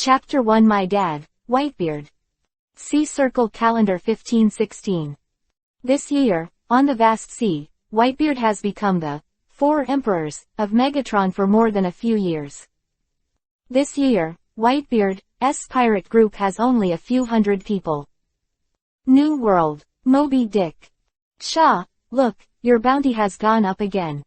Chapter 1 My Dad, Whitebeard. Sea Circle Calendar 1516. This year, on the vast sea, Whitebeard has become the four emperors of Megatron for more than a few years. This year, Whitebeard's pirate group has only a few hundred people. New World. Moby Dick. Shaw, look, your bounty has gone up again.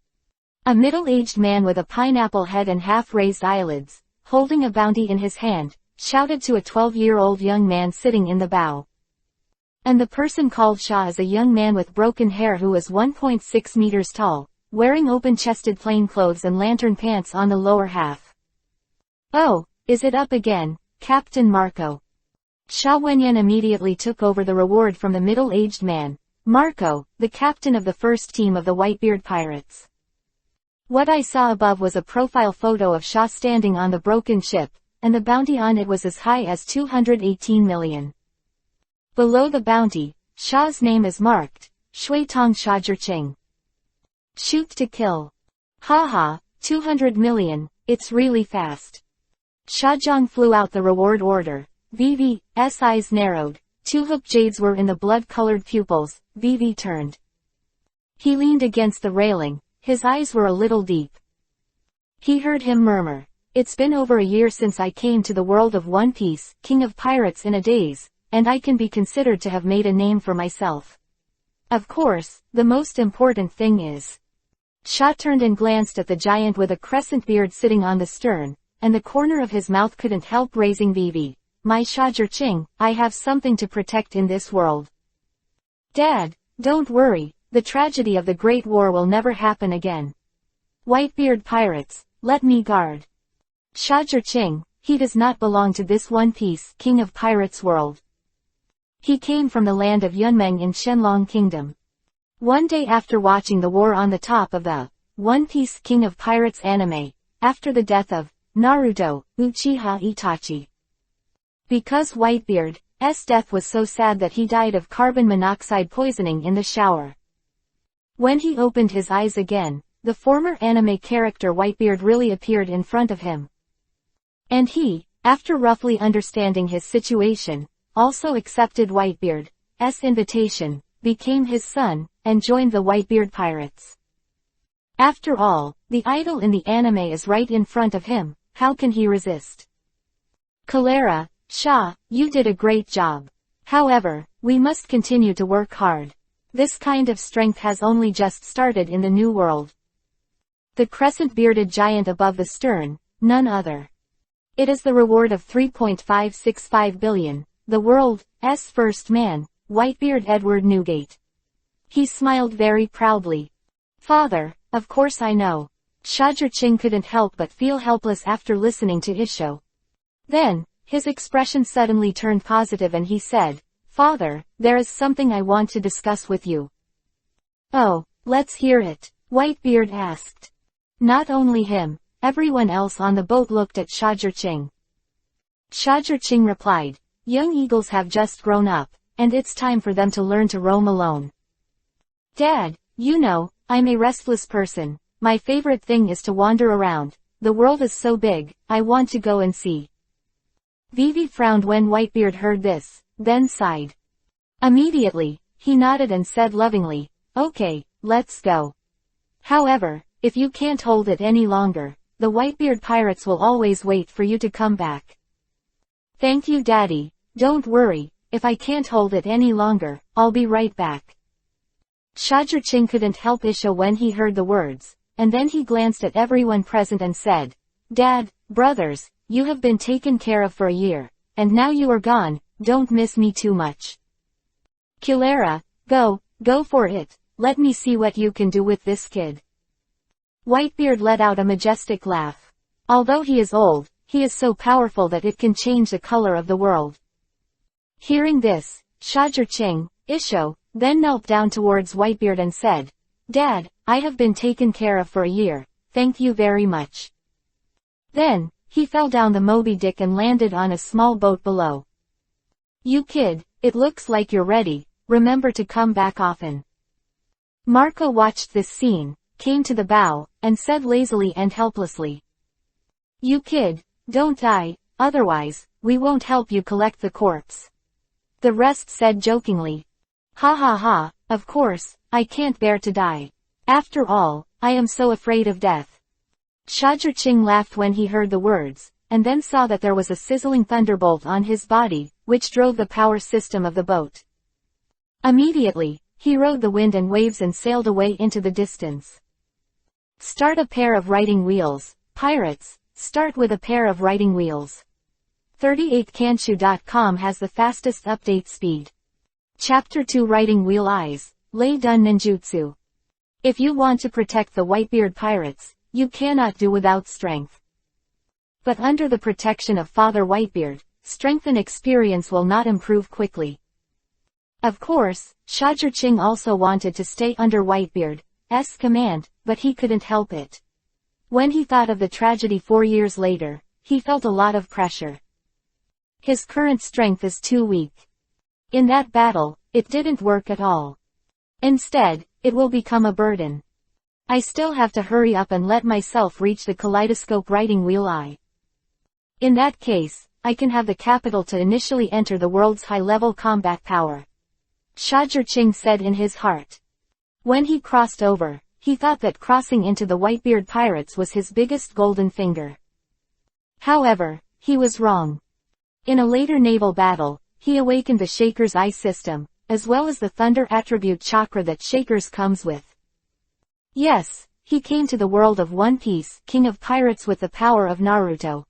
A middle-aged man with a pineapple head and half-raised eyelids, holding a bounty in his hand, shouted to a 12-year-old young man sitting in the bow. And the person called Shaw is a young man with broken hair who is 1.6 meters tall, wearing open-chested plain clothes and lantern pants on the lower half. Oh, is it up again, Captain Marco? Sha Wenyan immediately took over the reward from the middle-aged man, Marco, the captain of the first team of the Whitebeard pirates. What I saw above was a profile photo of Shaw standing on the broken ship, and the bounty on it was as high as 218 million. Below the bounty, Shaw's name is marked, Shui Tong Sha Zhiqing. Shoot to kill. Haha, 200 million, it's really fast. Sha Zhang flew out the reward order. VV's eyes narrowed, two hook jades were in the blood-colored pupils. VV turned. He leaned against the railing, his eyes were a little deep. He heard him murmur, "It's been over a year since I came to the world of One Piece, king of pirates in a daze, and I can be considered to have made a name for myself. Of course, the most important thing is..." Sha turned and glanced at the giant with a crescent beard sitting on the stern, and the corner of his mouth couldn't help raising VV. "My Sha Zhiqing, I have something to protect in this world. Dad, don't worry, the tragedy of the Great War will never happen again. Whitebeard pirates, let me guard Sha Zhiqing. He does not belong to this One Piece, king of pirates world. He came from the land of Yunmeng in Shenlong Kingdom. One day after watching the war on the top of the One Piece King of Pirates anime, after the death of Naruto, Uchiha Itachi. Because Whitebeard's death was so sad that he died of carbon monoxide poisoning in the shower. When he opened his eyes again, the former anime character Whitebeard really appeared in front of him. And he, after roughly understanding his situation, also accepted Whitebeard's invitation, became his son, and joined the Whitebeard pirates. After all, the idol in the anime is right in front of him, how can he resist? Cholera, Sha, you did a great job. However, we must continue to work hard. This kind of strength has only just started in the New World. The crescent-bearded giant above the stern, none other. It is the reward of 3.565 billion, the world's first man, Whitebeard Edward Newgate. He smiled very proudly. Father, of course I know. Sha Zhiqing couldn't help but feel helpless after listening to Isho. Then, his expression suddenly turned positive and he said, "Father, there is something I want to discuss with you." "Oh, let's hear it," Whitebeard asked. Not only him, everyone else on the boat looked at Sha Zhiqing. Sha Zhiqing replied, "Young eagles have just grown up, and it's time for them to learn to roam alone. Dad, you know, I'm a restless person. My favorite thing is to wander around. The world is so big, I want to go and see." Vivi frowned when Whitebeard heard this, then sighed. Immediately, he nodded and said lovingly, "Okay, let's go. However, if you can't hold it any longer, the Whitebeard pirates will always wait for you to come back." "Thank you Daddy, don't worry, if I can't hold it any longer, I'll be right back." Sha Zhiqing couldn't help Isho when he heard the words, and then he glanced at everyone present and said, "Dad, brothers, you have been taken care of for a year, and now you are gone, don't miss me too much. Cholera, go for it, let me see what you can do with this kid." Whitebeard let out a majestic laugh. Although he is old, he is so powerful that it can change the color of the world. Hearing this, Sha Zhiqing, Isho, then knelt down towards Whitebeard and said, "Dad, I have been taken care of for a year, thank you very much." Then, he fell down the Moby Dick and landed on a small boat below. "You kid, it looks like you're ready, remember to come back often." Marco watched this scene, came to the bow, and said lazily and helplessly, "You kid, don't die, otherwise, we won't help you collect the corpse. The rest said jokingly. Ha ha ha, of course, I can't bear to die. After all, I am so afraid of death. Shajirching laughed when he heard the words, and then saw that there was a sizzling thunderbolt on his body, which drove the power system of the boat. Immediately, he rode the wind and waves and sailed away into the distance. Start a pair of writing wheels, pirates, start with a pair of writing wheels. 38kanshu.com has the fastest update speed. Chapter 2 Writing Wheel Eyes, Lei Dun Ninjutsu. If you want to protect the Whitebeard pirates, you cannot do without strength. But under the protection of Father Whitebeard, strength and experience will not improve quickly. Of course, Shajirching also wanted to stay under Whitebeard's command, but he couldn't help it. When he thought of the tragedy 4 years later, he felt a lot of pressure. His current strength is too weak. In that battle, it didn't work at all. Instead, it will become a burden. I still have to hurry up and let myself reach the kaleidoscope writing wheel eye. In that case, I can have the capital to initially enter the world's high-level combat power. Shajirching said in his heart. When he crossed over, he thought that crossing into the Whitebeard pirates was his biggest golden finger. However, he was wrong. In a later naval battle, he awakened the Shaker's Eye system, as well as the Thunder attribute chakra that Shaker's comes with. Yes, he came to the world of One Piece, King of Pirates with the power of Naruto.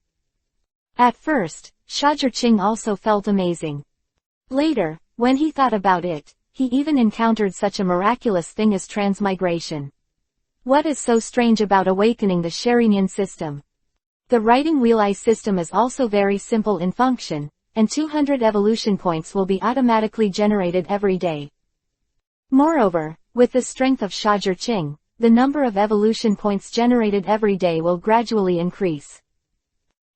At first, Shajirching also felt amazing. Later, when he thought about it, he even encountered such a miraculous thing as transmigration. What is so strange about awakening the Sherinian system? The writing wheel eye system is also very simple in function, and 200 evolution points will be automatically generated every day. Moreover, with the strength of Shajirching, the number of evolution points generated every day will gradually increase.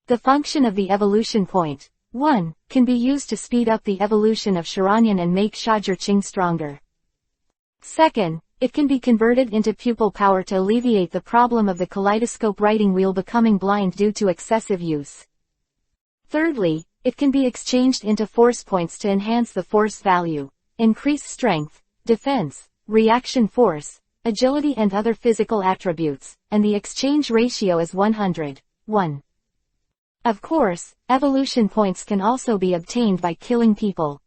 The function of the evolution point, 1, can be used to speed up the evolution of Sharanian and make Shajirching stronger. Second, it can be converted into pupil power to alleviate the problem of the kaleidoscope writing wheel becoming blind due to excessive use. Thirdly, it can be exchanged into force points to enhance the force value, increase strength, defense, reaction force, agility and other physical attributes, and the exchange ratio is 100:1. Of course, evolution points can also be obtained by killing people.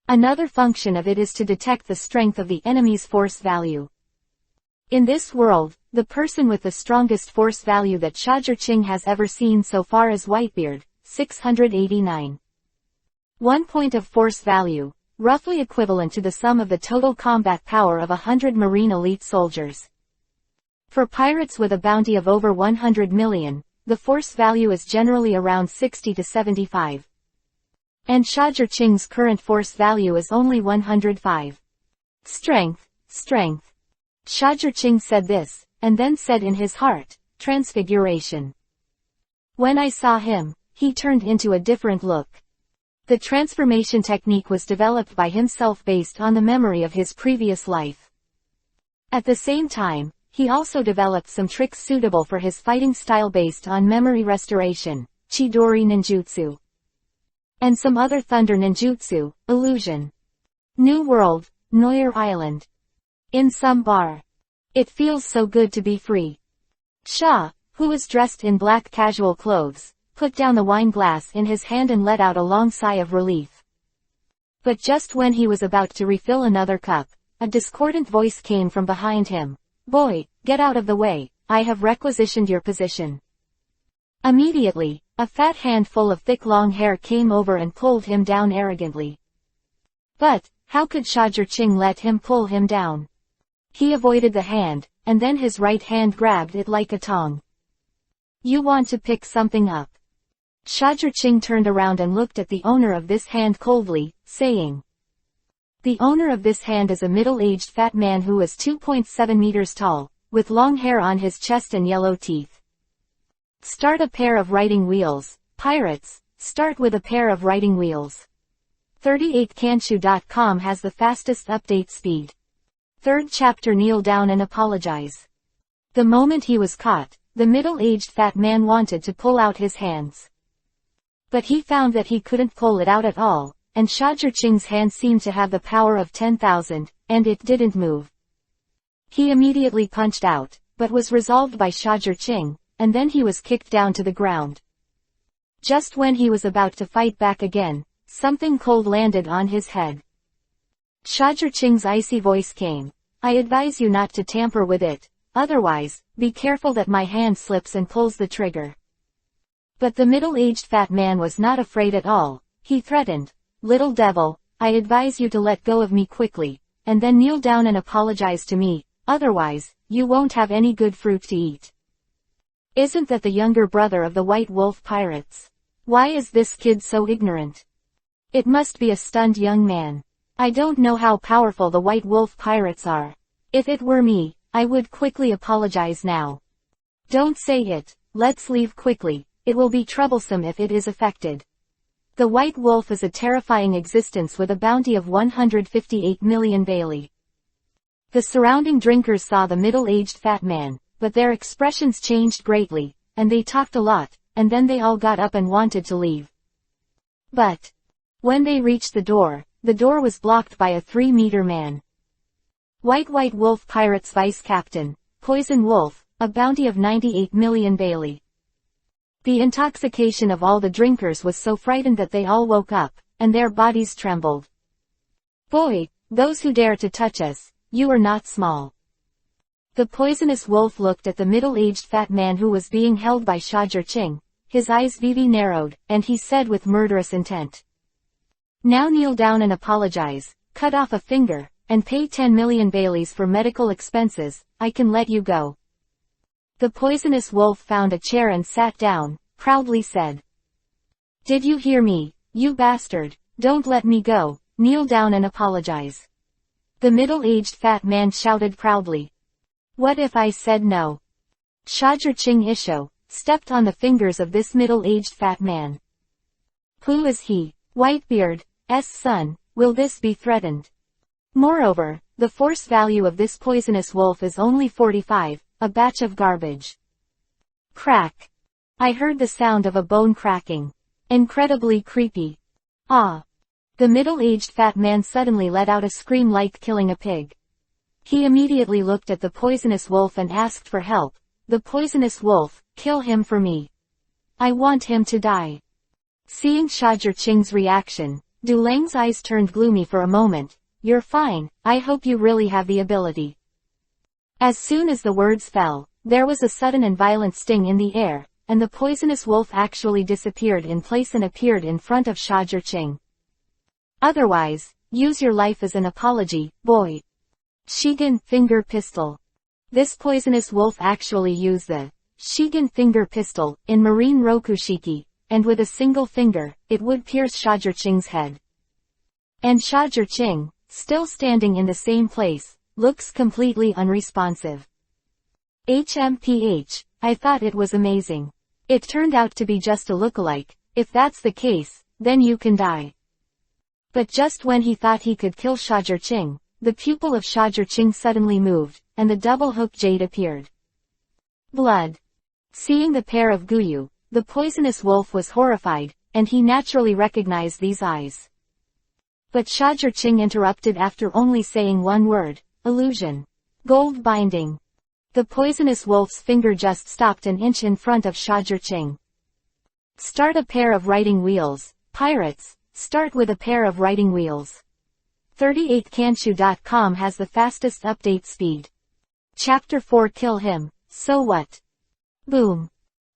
Another function of it is to detect the strength of the enemy's force value. In this world, the person with the strongest force value that Shajirching has ever seen so far is Whitebeard, 689. 1 point of force value, roughly equivalent to the sum of the total combat power of 100 Marine elite soldiers. For pirates with a bounty of over 100 million, the force value is generally around 60 to 75. And Shajirching's current force value is only 105. Strength. Shajirching said this, and then said in his heart, transfiguration. When I saw him, he turned into a different look. The transformation technique was developed by himself based on the memory of his previous life. At the same time, he also developed some tricks suitable for his fighting style based on memory restoration, Chidori ninjutsu. And some other thunder ninjutsu, illusion. New world, Noyer Island. In some bar. It feels so good to be free. Shah, who was dressed in black casual clothes, put down the wine glass in his hand and let out a long sigh of relief. But just when he was about to refill another cup, a discordant voice came from behind him. Boy, get out of the way, I have requisitioned your position. Immediately, a fat handful of thick long hair came over and pulled him down arrogantly. But, how could Shajirching let him pull him down? He avoided the hand, and then his right hand grabbed it like a tong. You want to pick something up? Shajirching turned around and looked at the owner of this hand coldly, saying. The owner of this hand is a middle-aged fat man who is 2.7 meters tall, with long hair on his chest and yellow teeth. Start a pair of writing wheels, pirates, start with a pair of writing wheels. 38kanshu.com has the fastest update speed. Third chapter Kneel down and apologize. The moment he was caught, the middle-aged fat man wanted to pull out his hands. But he found that he couldn't pull it out at all, and Shajirching's hand seemed to have the power of 10,000, and it didn't move. He immediately punched out, but was resolved by Shajirching, and then he was kicked down to the ground. Just when he was about to fight back again, something cold landed on his head. Shajirching's icy voice came. I advise you not to tamper with it, otherwise, be careful that my hand slips and pulls the trigger. But the middle-aged fat man was not afraid at all. He threatened, Little devil, I advise you to let go of me quickly, and then kneel down and apologize to me, otherwise, you won't have any good fruit to eat. Isn't that the younger brother of the White Wolf pirates? Why is this kid so ignorant? It must be a stunned young man. I don't know how powerful the White Wolf pirates are. If it were me, I would quickly apologize now. Don't say it, let's leave quickly, it will be troublesome if it is affected. The White Wolf is a terrifying existence with a bounty of 158 million Bailey. The surrounding drinkers saw the middle-aged fat man, but their expressions changed greatly, and they talked a lot, and then they all got up and wanted to leave. But when they reached the door was blocked by a 3-meter man. White Wolf Pirates Vice Captain, Poison Wolf, a bounty of 98 million Bailey. The intoxication of all the drinkers was so frightened that they all woke up, and their bodies trembled. Boy, those who dare to touch us, you are not small. The poisonous wolf looked at the middle-aged fat man who was being held by Shajirching. His eyes narrowed, and he said with murderous intent. Now kneel down and apologize, cut off a finger, and pay 10 million Baileys for medical expenses, I can let you go. The poisonous wolf found a chair and sat down, proudly said. Did you hear me, you bastard? Don't let me go, kneel down and apologize. The middle-aged fat man shouted proudly. What if I said no? Shajirching Isho stepped on the fingers of this middle-aged fat man. Who is he? Whitebeard's son, will this be threatened? Moreover, the force value of this poisonous wolf is only 45, a batch of garbage. Crack. I heard the sound of a bone cracking. Incredibly creepy. Ah. The middle-aged fat man suddenly let out a scream like killing a pig. He immediately looked at the poisonous wolf and asked for help. The poisonous wolf, kill him for me. I want him to die. Seeing Shajirching's reaction, Dulang's eyes turned gloomy for a moment. You're fine, I hope you really have the ability. As soon as the words fell, there was a sudden and violent sting in the air, and the poisonous wolf actually disappeared in place and appeared in front of Shajirching. Otherwise, use your life as an apology, boy. Shigen finger pistol. This poisonous wolf actually used the Shigen finger pistol in Marine Rokushiki, and with a single finger, it would pierce Shajirching's head. And Shajirching, still standing in the same place, looks completely unresponsive. HMPH, I thought it was amazing. It turned out to be just a lookalike. If that's the case, then you can die. But just when he thought he could kill Shajirching, the pupil of Shajirching suddenly moved, and the double-hook jade appeared. Blood. Seeing the pair of Guyu, the poisonous wolf was horrified, and he naturally recognized these eyes. But Shajirching interrupted after only saying one word, illusion. Gold binding. The poisonous wolf's finger just stopped an inch in front of Shajirching. Start a pair of writing wheels, pirates, start with a pair of writing wheels. 38kanshu.com has the fastest update speed. Chapter 4 Kill him, so what? Boom.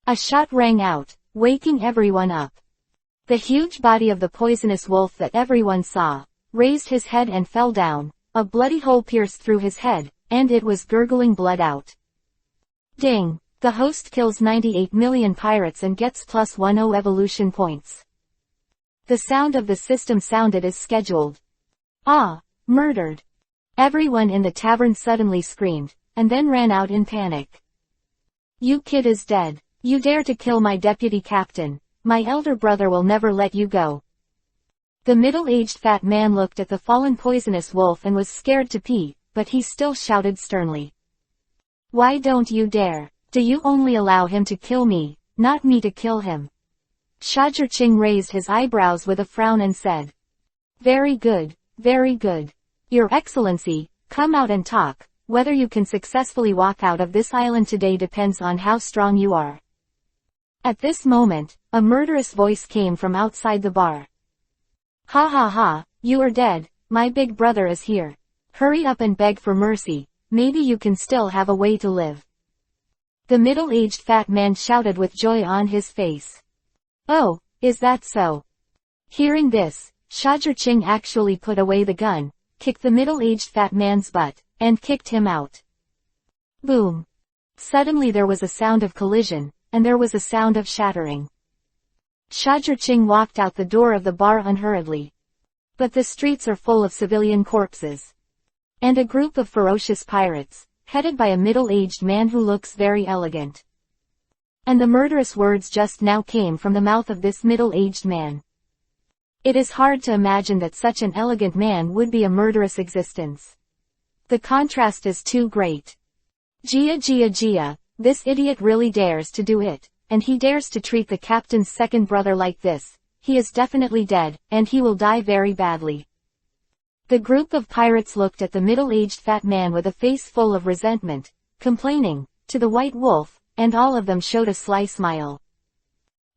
A shot rang out, waking everyone up. The huge body of the poisonous wolf that everyone saw, raised his head and fell down, a bloody hole pierced through his head, and it was gurgling blood out. Ding! The host kills 98 million pirates and gets +10 evolution points. The sound of the system sounded as scheduled. Ah! Murdered! Everyone in the tavern suddenly screamed, and then ran out in panic. You kid is dead. You dare to kill my deputy captain. My elder brother will never let you go. The middle-aged fat man looked at the fallen poisonous wolf and was scared to pee, but he still shouted sternly. Why don't you dare? Do you only allow him to kill me, not me to kill him? Shajirching raised his eyebrows with a frown and said, "Very good, very good. Your Excellency, come out and talk. Whether you can successfully walk out of this island today depends on how strong you are." At this moment, a murderous voice came from outside the bar. "Ha ha ha, you are dead, my big brother is here. Hurry up and beg for mercy, maybe you can still have a way to live." The middle-aged fat man shouted with joy on his face. "Oh, is that so?" Hearing this, Shajirching actually put away the gun, kicked the middle-aged fat man's butt, and kicked him out. Boom! Suddenly there was a sound of collision, and there was a sound of shattering. Shajirching walked out the door of the bar unhurriedly. But the streets are full of civilian corpses. And a group of ferocious pirates, headed by a middle-aged man who looks very elegant. And the murderous words just now came from the mouth of this middle-aged man. It is hard to imagine that such an elegant man would be a murderous existence. The contrast is too great. Gia Gia Gia, this idiot really dares to do it, and he dares to treat the captain's second brother like this. He is definitely dead, and he will die very badly. The group of pirates looked at the middle-aged fat man with a face full of resentment, complaining, to the white wolf, and all of them showed a sly smile.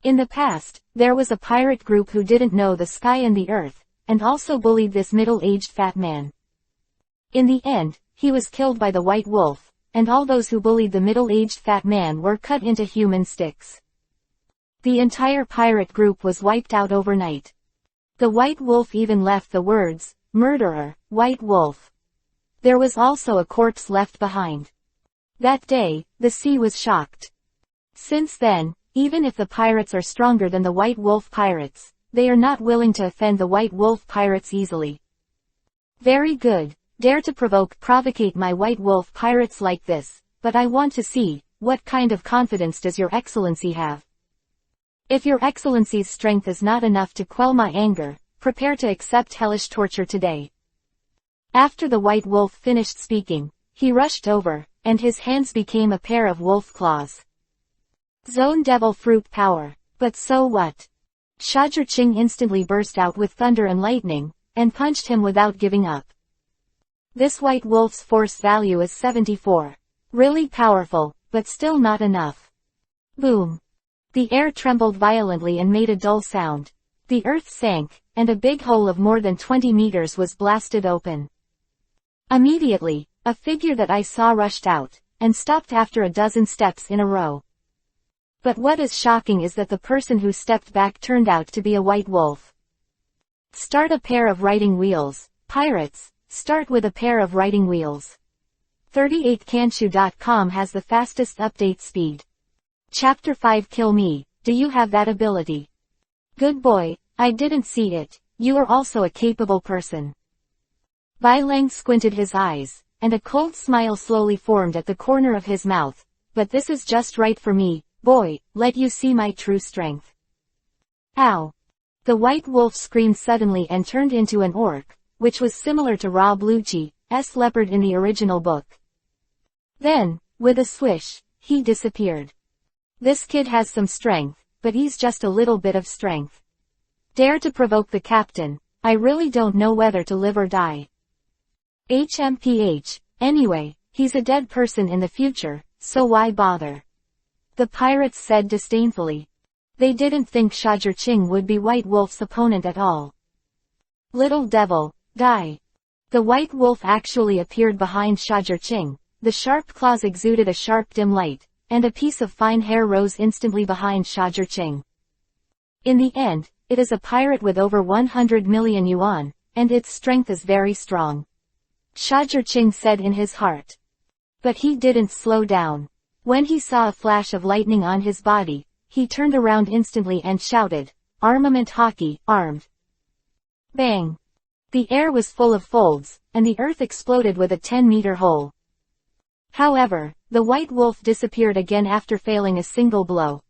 In the past, there was a pirate group who didn't know the sky and the earth, and also bullied this middle-aged fat man. In the end, he was killed by the white wolf, and all those who bullied the middle-aged fat man were cut into human sticks. The entire pirate group was wiped out overnight. The white wolf even left the words, "Murderer, White Wolf." There was also a corpse left behind. That day, the sea was shocked. Since then, even if the pirates are stronger than the white wolf pirates, they are not willing to offend the white wolf pirates easily. Very good, dare to provocate my white wolf pirates like this, but I want to see, what kind of confidence does your excellency have? If your excellency's strength is not enough to quell my anger, prepare to accept hellish torture today. After the white wolf finished speaking, he rushed over, and his hands became a pair of wolf claws. Zone Devil Fruit Power. But so what? Shajirching instantly burst out with thunder and lightning, and punched him without giving up. This white wolf's force value is 74. Really powerful, but still not enough. Boom. The air trembled violently and made a dull sound. The earth sank, and a big hole of more than 20 meters was blasted open. Immediately, a figure that I saw rushed out, and stopped after a dozen steps in a row. But what is shocking is that the person who stepped back turned out to be a white wolf. Start a pair of writing wheels, pirates, start with a pair of writing wheels. 38kanshu.com has the fastest update speed. Chapter 5 Kill Me, do you have that ability? Good boy, I didn't see it, you are also a capable person. Bai Lang squinted his eyes, and a cold smile slowly formed at the corner of his mouth, but this is just right for me. Boy, let you see my true strength. Ow! The white wolf screamed suddenly and turned into an orc, which was similar to Ra Bluchi's leopard in the original book. Then, with a swish, he disappeared. This kid has some strength, but he's just a little bit of strength. Dare to provoke the captain, I really don't know whether to live or die. HMPH, anyway, he's a dead person in the future, so why bother? The pirates said disdainfully. They didn't think Shajirching would be White Wolf's opponent at all. Little devil, die. The White Wolf actually appeared behind Shajirching. The sharp claws exuded a sharp dim light, and a piece of fine hair rose instantly behind Shajirching. In the end, it is a pirate with over 100 million yuan, and its strength is very strong. Shajirching said in his heart. But he didn't slow down. When he saw a flash of lightning on his body, he turned around instantly and shouted, "Armament hockey, armed!" Bang! The air was full of folds, and the earth exploded with a 10-meter hole. However, the white wolf disappeared again after failing a single blow.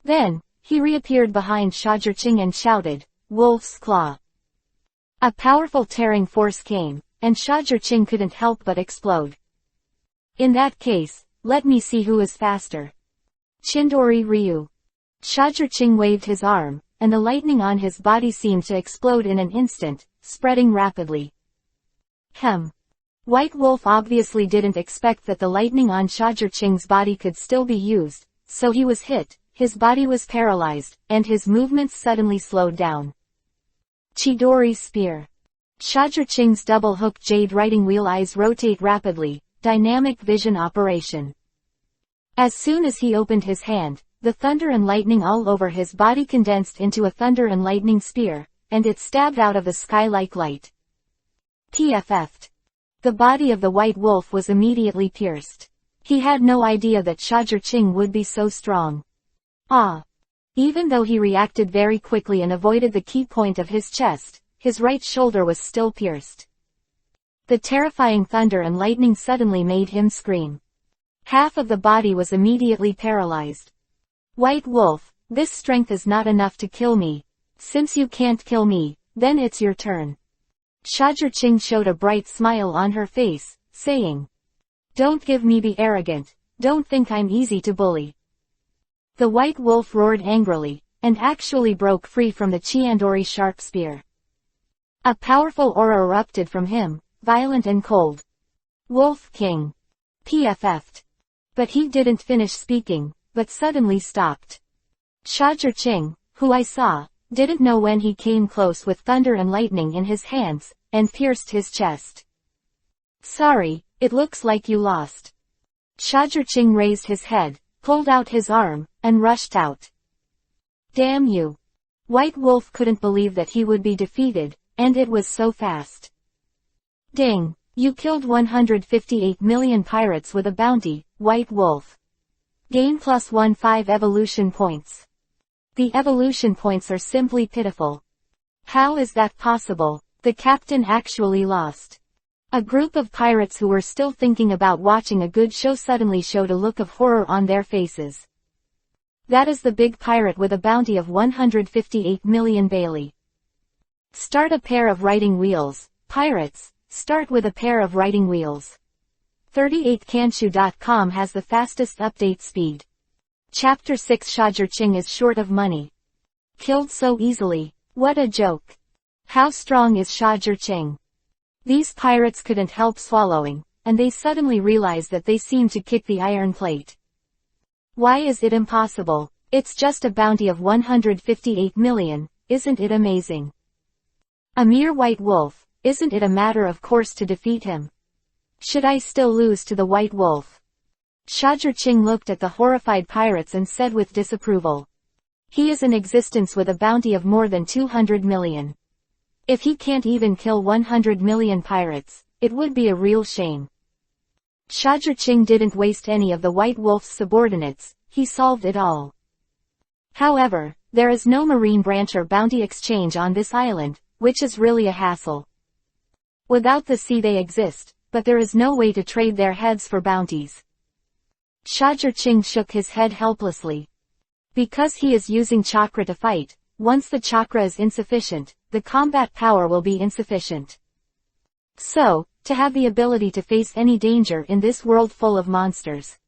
Then, he reappeared behind Shajirching and shouted, "Wolf's Claw!" A powerful tearing force came, and Shajirching couldn't help but explode. In that case, let me see who is faster. Chindori Ryu. Shajurching waved his arm, and the lightning on his body seemed to explode in an instant, spreading rapidly. White Wolf obviously didn't expect that the lightning on Shajurching's body could still be used, so he was hit, his body was paralyzed, and his movements suddenly slowed down. Chidori Spear. Shajurching's double-hook jade writing wheel eyes rotate rapidly, dynamic vision operation. As soon as he opened his hand, the thunder and lightning all over his body condensed into a thunder and lightning spear, and it stabbed out of the sky like light. PFF'd. The body of the White Wolf was immediately pierced. He had no idea that Shajurching would be so strong. Even though he reacted very quickly and avoided the key point of his chest, his right shoulder was still pierced. The terrifying thunder and lightning suddenly made him scream. Half of the body was immediately paralyzed. White Wolf, this strength is not enough to kill me. Since you can't kill me, then it's your turn. Shajurching showed a bright smile on her face, saying, "Don't give me be arrogant, don't think I'm easy to bully." The White Wolf roared angrily, and actually broke free from the Chiandori sharp spear. A powerful aura erupted from him, violent and cold. Wolf King. PFF'd. But he didn't finish speaking, but suddenly stopped. Shajurching, who I saw, didn't know when he came close with thunder and lightning in his hands, and pierced his chest. "Sorry, it looks like you lost." Shajurching raised his head, pulled out his arm, and rushed out. "Damn you." White Wolf couldn't believe that he would be defeated, and it was so fast. "Ding, you killed 158 million pirates with a bounty, White Wolf. Gain +15 evolution points." The evolution points are simply pitiful. How is that possible? The captain actually lost. A group of pirates who were still thinking about watching a good show suddenly showed a look of horror on their faces. That is the big pirate with a bounty of 158 million Bailey. Start a pair of writing wheels, pirates, start with a pair of writing wheels. 38kanshu.com has the fastest update speed. Chapter 6 Shajurching is short of money. Killed so easily. What a joke. How strong is Shajurching? These pirates couldn't help swallowing, and they suddenly realized that they seemed to kick the iron plate. Why is it impossible? It's just a bounty of 158 million, isn't it amazing? A mere White Wolf, isn't it a matter of course to defeat him? Should I still lose to the White Wolf? Shajurching looked at the horrified pirates and said with disapproval. He is in existence with a bounty of more than 200 million. If he can't even kill 100 million pirates, it would be a real shame. Shajurching didn't waste any of the White Wolf's subordinates, he solved it all. However, there is no marine branch or bounty exchange on this island, which is really a hassle. Without the sea they exist, but there is no way to trade their heads for bounties. Shajurching shook his head helplessly. Because he is using chakra to fight, once the chakra is insufficient, the combat power will be insufficient. So, to have the ability to face any danger in this world full of monsters,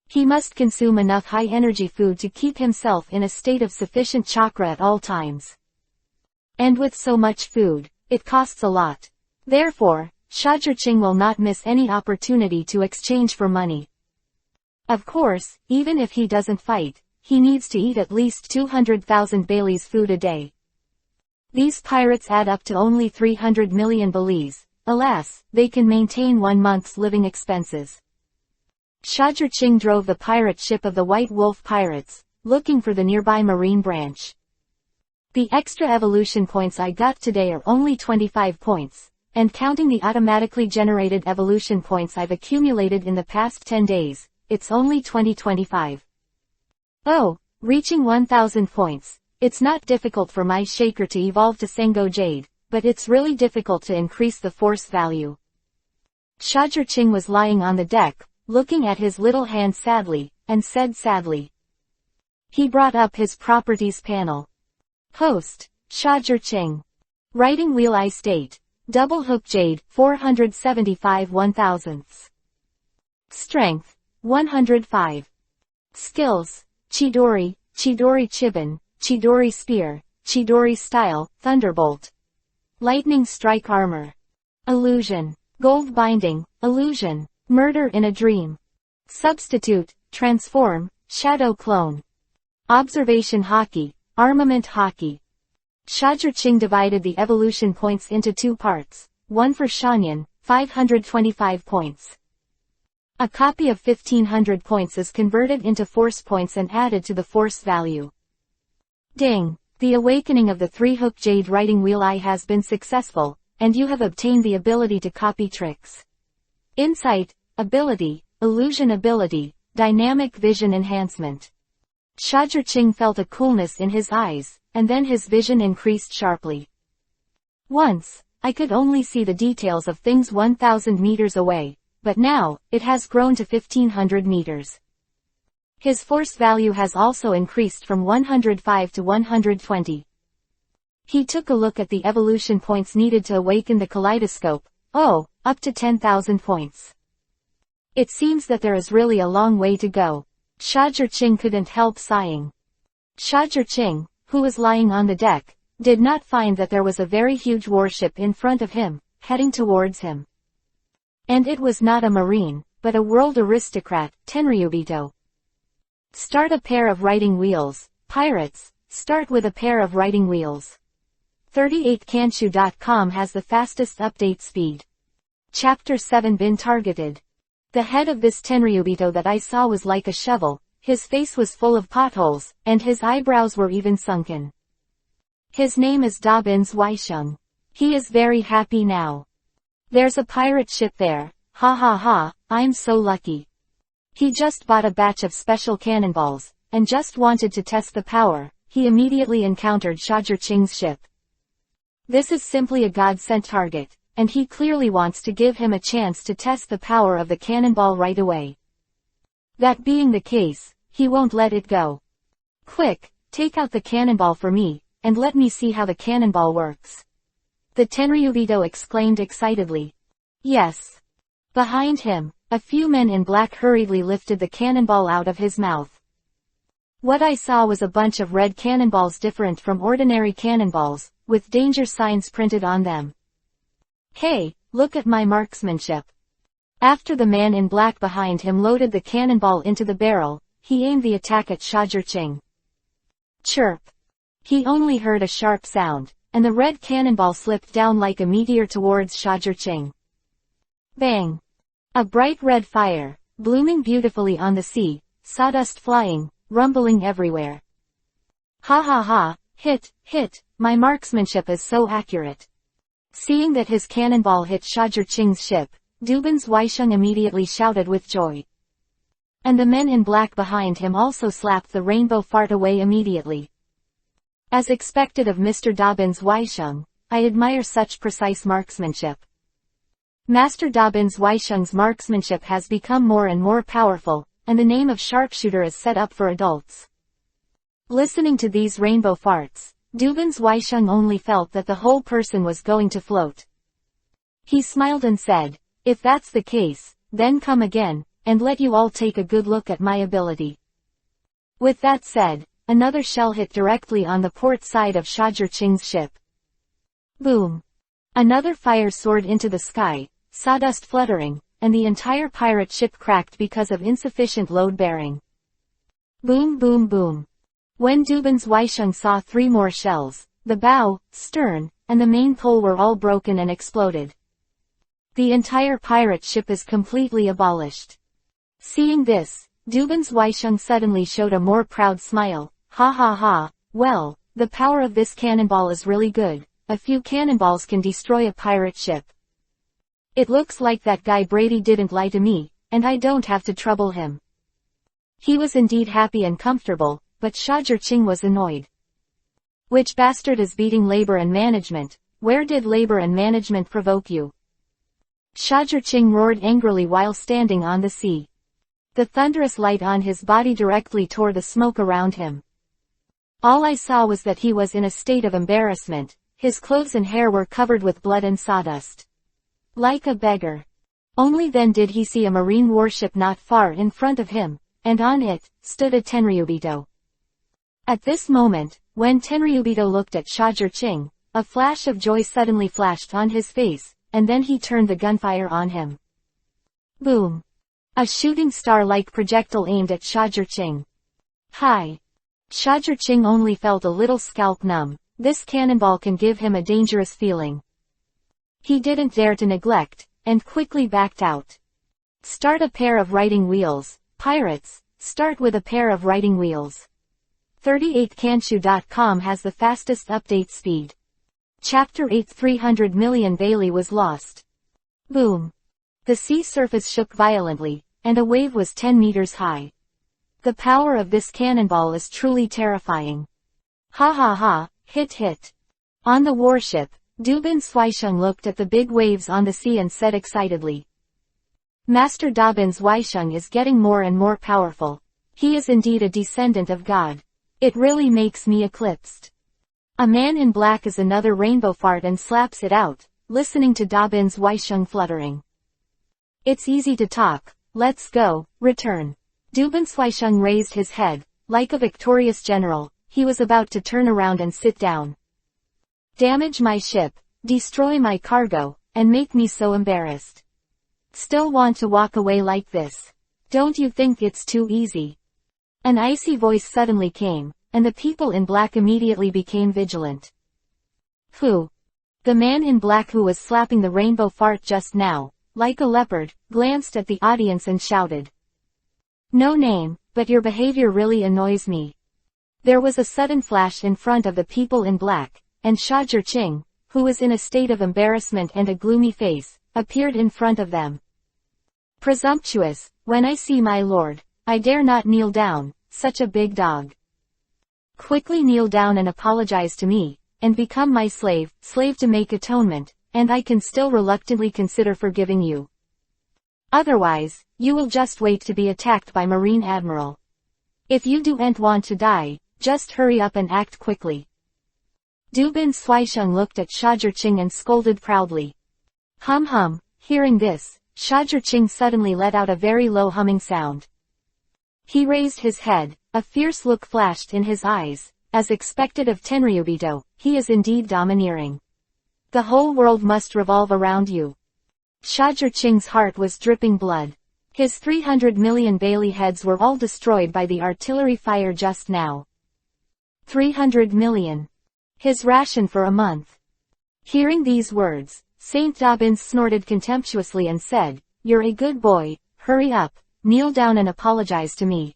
he must consume enough high-energy food to keep himself in a state of sufficient chakra at all times. And with so much food, it costs a lot. Therefore, Shajurching will not miss any opportunity to exchange for money. Of course, even if he doesn't fight, he needs to eat at least 200,000 Bailey's food a day. These pirates add up to only 300 million Baileys. Alas, they can maintain 1 month's living expenses. Shajurching drove the pirate ship of the White Wolf pirates, looking for the nearby marine branch. The extra evolution points I got today are only 25 points, and counting the automatically generated evolution points I've accumulated in the past 10 days, it's only 2025. Oh, reaching 1000 points. It's not difficult for my shaker to evolve to Sengo Jade, but it's really difficult to increase the force value. Shajurching was lying on the deck, looking at his little hand sadly, and said sadly. He brought up his properties panel. Host, Shajurching. Writing wheel I state. Double hook jade, 475 1/1000ths. Strength, 105. Skills, Chidori, Chidori Chiban, Chidori Spear, Chidori Style, Thunderbolt. Lightning Strike Armor. Illusion. Gold Binding, Illusion. Murder in a Dream. Substitute, Transform, Shadow Clone. Observation Hockey, Armament Hockey. Shajirqing divided the evolution points into two parts, one for Shanyan, 525 points. A copy of 1500 points is converted into force points and added to the force value. Ding! The awakening of the three-hook jade writing wheel eye has been successful, and you have obtained the ability to copy tricks. Insight, Ability, Illusion Ability, Dynamic Vision Enhancement. Shajirqing felt a coolness in his eyes, and then his vision increased sharply. Once, I could only see the details of things 1,000 meters away, but now, it has grown to 1,500 meters. His force value has also increased from 105 to 120. He took a look at the evolution points needed to awaken the kaleidoscope. Oh, up to 10,000 points. It seems that there is really a long way to go. Shajirqing couldn't help sighing. Shajirqing, who was lying on the deck, did not find that there was a very huge warship in front of him, heading towards him. And it was not a marine, but a world aristocrat, Tenryubito. Start a pair of writing wheels, pirates, start with a pair of writing wheels. 38kanshu.com has the fastest update speed. Chapter 7 Been targeted. The head of this Tenryubito that I saw was like a shovel, his face was full of potholes, and his eyebrows were even sunken. His name is Dobbins Weisheng. He is very happy now. There's a pirate ship there, ha ha ha, I'm so lucky. He just bought a batch of special cannonballs, and just wanted to test the power. He immediately encountered Shajirqing's ship. This is simply a God-sent target, and he clearly wants to give him a chance to test the power of the cannonball right away. That being the case, he won't let it go. Quick, take out the cannonball for me, and let me see how the cannonball works. The Tenryubito exclaimed excitedly. Yes. Behind him, a few men in black hurriedly lifted the cannonball out of his mouth. What I saw was a bunch of red cannonballs different from ordinary cannonballs, with danger signs printed on them. Hey, look at my marksmanship. After the man in black behind him loaded the cannonball into the barrel, he aimed the attack at Shajirqing. Chirp. He only heard a sharp sound, and the red cannonball slipped down like a meteor towards Shajirqing. Bang! A bright red fire, blooming beautifully on the sea, sawdust flying, rumbling everywhere. Ha ha ha, hit, my marksmanship is so accurate. Seeing that his cannonball hit Shajirqing's ship, Dobbins Weisheng immediately shouted with joy. And the men in black behind him also slapped the rainbow fart away immediately. As expected of Mr. Dobbins Weisheng, I admire such precise marksmanship. Master Dobbins Weisheng's marksmanship has become more and more powerful, and the name of sharpshooter is set up for adults. Listening to these rainbow farts, Dobbins Weisheng only felt that the whole person was going to float. He smiled and said, if that's the case, then come again, and let you all take a good look at my ability. With that said, another shell hit directly on the port side of Shajirqing's ship. Boom! Another fire soared into the sky, sawdust fluttering, and the entire pirate ship cracked because of insufficient load bearing. Boom boom boom. When Dobbins Weisheng saw 3 more shells, the bow, stern, and the main pole were all broken and exploded. The entire pirate ship is completely abolished. Seeing this, Dobbins Weisheng suddenly showed a more proud smile. Ha ha ha, well, the power of this cannonball is really good. A few cannonballs can destroy a pirate ship. It looks like that guy Brady didn't lie to me, and I don't have to trouble him. He was indeed happy and comfortable, but Shajirqing was annoyed. Which bastard is beating labor and management? Where did labor and management provoke you? Shajirqing roared angrily while standing on the sea. The thunderous light on his body directly tore the smoke around him. All I saw was that he was in a state of embarrassment. His clothes and hair were covered with blood and sawdust. Like a beggar. Only then did he see a marine warship not far in front of him, and on it, stood a Tenryubito. At this moment, when Tenryubito looked at Shajir-Ching, a flash of joy suddenly flashed on his face, and then he turned the gunfire on him. Boom! A shooting star-like projectile aimed at Shajir-Ching. Hi! Shajir-Ching only felt a little scalp numb. This cannonball can give him a dangerous feeling. He didn't dare to neglect, and quickly backed out. Start a pair of writing wheels, pirates, start with a pair of writing wheels. 38kanshu.com has the fastest update speed. Chapter 8 300 million Bailey was lost. Boom. The sea surface shook violently, and a wave was 10 meters high. The power of this cannonball is truly terrifying. Ha ha ha, hit hit. On the warship, Dubin Swaisheng looked at the big waves on the sea and said excitedly. Master Dobbin Swaisheng is getting more and more powerful. He is indeed a descendant of God. It really makes me eclipsed. A man in black is another rainbow fart and slaps it out, listening to Dobbin Swaisheng fluttering. It's easy to talk, let's go, return. Dubin Swaisheng raised his head, like a victorious general, he was about to turn around and sit down. Damage my ship, destroy my cargo, and make me so embarrassed. Still want to walk away like this? Don't you think it's too easy? An icy voice suddenly came, and the people in black immediately became vigilant. Who? The man in black who was slapping the rainbow fart just now, like a leopard, glanced at the audience and shouted. No name, but your behavior really annoys me. There was a sudden flash in front of the people in black, and Shajir-Ching, who was in a state of embarrassment and a gloomy face, appeared in front of them. Presumptuous, when I see my lord, I dare not kneel down, such a big dog. Quickly kneel down and apologize to me, and become my slave to make atonement, and I can still reluctantly consider forgiving you. Otherwise, you will just wait to be attacked by Marine Admiral. If you don't want to die, just hurry up and act quickly. Dubin Swaisheng looked at Shajir-Ching and scolded proudly. Hum hum, hearing this, Shajir-Ching suddenly let out a very low humming sound. He raised his head, a fierce look flashed in his eyes, as expected of Tenryubito, he is indeed domineering. The whole world must revolve around you. Shajir-Ching's heart was dripping blood. His 300 million Bailey heads were all destroyed by the artillery fire just now. 300 million. His ration for a month. Hearing these words, Saint Dobbins snorted contemptuously and said, You're a good boy, hurry up, kneel down and apologize to me.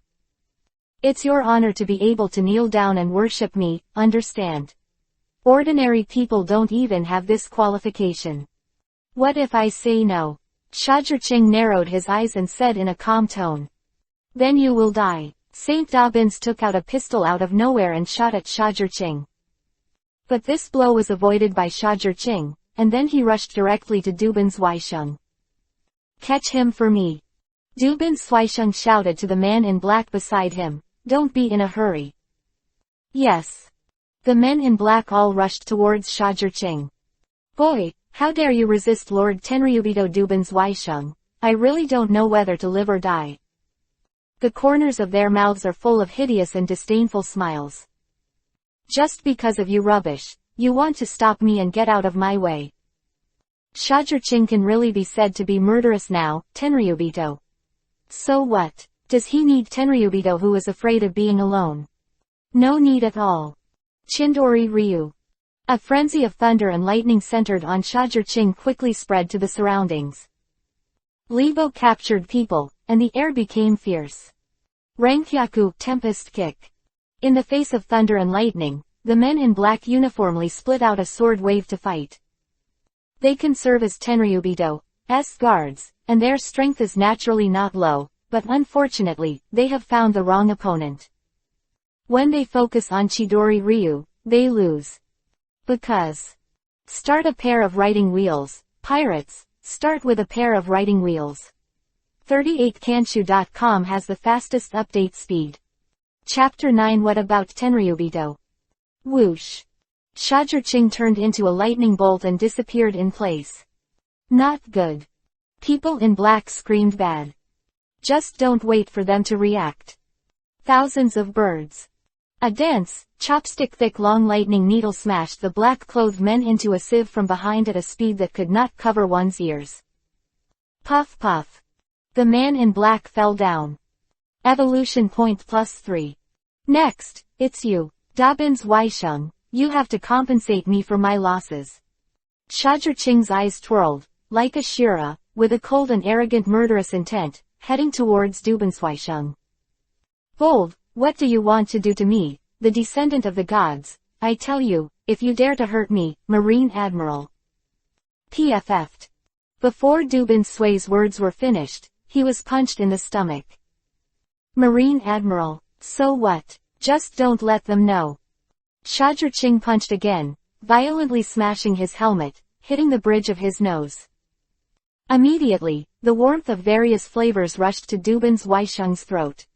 It's your honor to be able to kneel down and worship me, understand? Ordinary people don't even have this qualification. What if I say no? Shajir-Ching narrowed his eyes and said in a calm tone. Then you will die. Saint Dobbins took out a pistol out of nowhere and shot at Shajir-Ching. But this blow was avoided by Shajir-Ching, and then he rushed directly to Dubin Swaisheng. Catch him for me. Dubin Swaisheng shouted to the man in black beside him, don't be in a hurry. Yes. The men in black all rushed towards Shajir-Ching. Boy, how dare you resist Lord Tenryubito Dubin Swaisheng, I really don't know whether to live or die. The corners of their mouths are full of hideous and disdainful smiles. Just because of you rubbish, you want to stop me and get out of my way. Shajir-Ching can really be said to be murderous now, Tenryubito. So what? Does he need Tenryubito who is afraid of being alone? No need at all. Chindori Ryu. A frenzy of thunder and lightning centered on Shajir-Ching quickly spread to the surroundings. Libo captured people, and the air became fierce. Rangkyaku, tempest kick. In the face of thunder and lightning, the men in black uniformly split out a sword wave to fight. They can serve as Tenryubito's guards, and their strength is naturally not low, but unfortunately, they have found the wrong opponent. When they focus on Chidori Ryu, they lose. Because. Start a pair of writing wheels, pirates, start with a pair of writing wheels. 38kanshu.com has the fastest update speed. Chapter 9 What about Tenryubito? Whoosh. Shajir-Ching turned into a lightning bolt and disappeared in place. Not good. People in black screamed bad. Just don't wait for them to react. Thousands of birds. A dense, chopstick-thick long lightning needle smashed the black-clothed men into a sieve from behind at a speed that could not cover one's ears. Puff puff. The man in black fell down. Evolution point +3. Next, it's you, Dobbins Weisheng. You have to compensate me for my losses. Shazher Ching's eyes twirled, like a Shura, with a cold and arrogant murderous intent, heading towards Dobbins Weisheng. Bold, what do you want to do to me, the descendant of the gods? I tell you, if you dare to hurt me, Marine Admiral. PFF'd. Before Dobbins Sway's words were finished, he was punched in the stomach. Marine Admiral, so what? Just don't let them know. Shazher Ching punched again, violently smashing his helmet, hitting the bridge of his nose. Immediately, the warmth of various flavors rushed to Dobbins Weisheng's throat.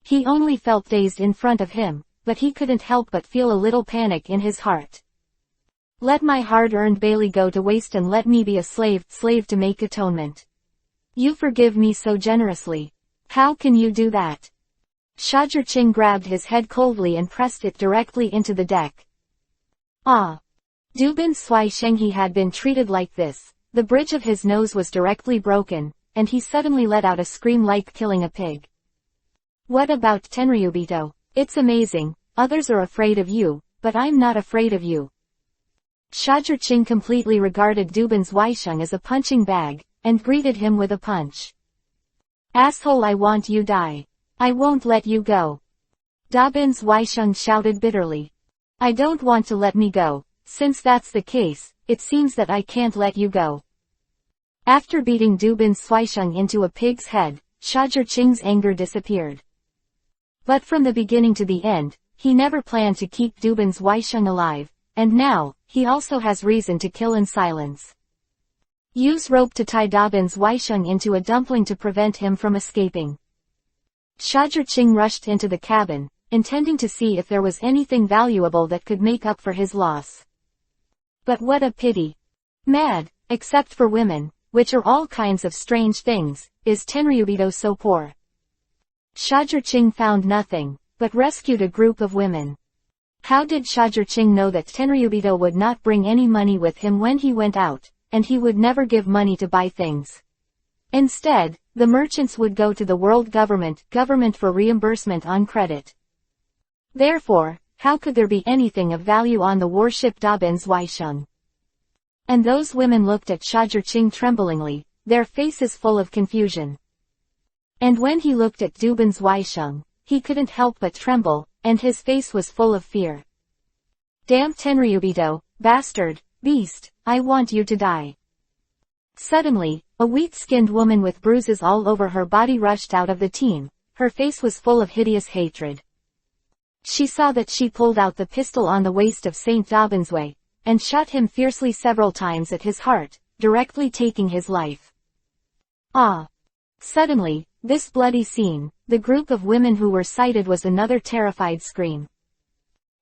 He only felt dazed in front of him, but he couldn't help but feel a little panic in his heart. Let my hard-earned Bailey go to waste and let me be a slave to make atonement. You forgive me so generously. How can you do that? Shazher Ching grabbed his head coldly and pressed it directly into the deck. Ah! Dobbins Weisheng, he had been treated like this. The bridge of his nose was directly broken, and he suddenly let out a scream like killing a pig. What about Tenryubito? It's amazing, others are afraid of you, but I'm not afraid of you. Shazher Ching completely regarded Dobbins Weisheng as a punching bag, and greeted him with a punch. Asshole, I want you die. I won't let you go. Dobbins Weisheng shouted bitterly. I don't want to let me go. Since that's the case, it seems that I can't let you go. After beating Dobbins Weisheng into a pig's head, Shazher Ching's anger disappeared. But from the beginning to the end, he never planned to keep Dobbins Weisheng alive, and now, he also has reason to kill in silence. Use rope to tie Dobbins Weisheng into a dumpling to prevent him from escaping. Shazher Ching rushed into the cabin, intending to see if there was anything valuable that could make up for his loss. But what a pity. Mad, except for women, which are all kinds of strange things, is Tenryubito so poor. Shazher Ching found nothing, but rescued a group of women. How did Shazher Ching know that Tenryubito would not bring any money with him when he went out, and he would never give money to buy things? Instead, the merchants would go to the world government for reimbursement on credit. Therefore, how could there be anything of value on the warship Dobbins Weisheng? And those women looked at Shazher Ching tremblingly, their faces full of confusion. And when he looked at Dobbins Weisheng, he couldn't help but tremble, and his face was full of fear. Damn Tenryubito, bastard, beast, I want you to die. Suddenly, a wheat-skinned woman with bruises all over her body rushed out of the team. Her face was full of hideous hatred. She saw that she pulled out the pistol on the waist of St. Dobbinsway, and shot him fiercely several times at his heart, directly taking his life. Ah! Suddenly, this bloody scene, the group of women who were sighted was another terrified scream.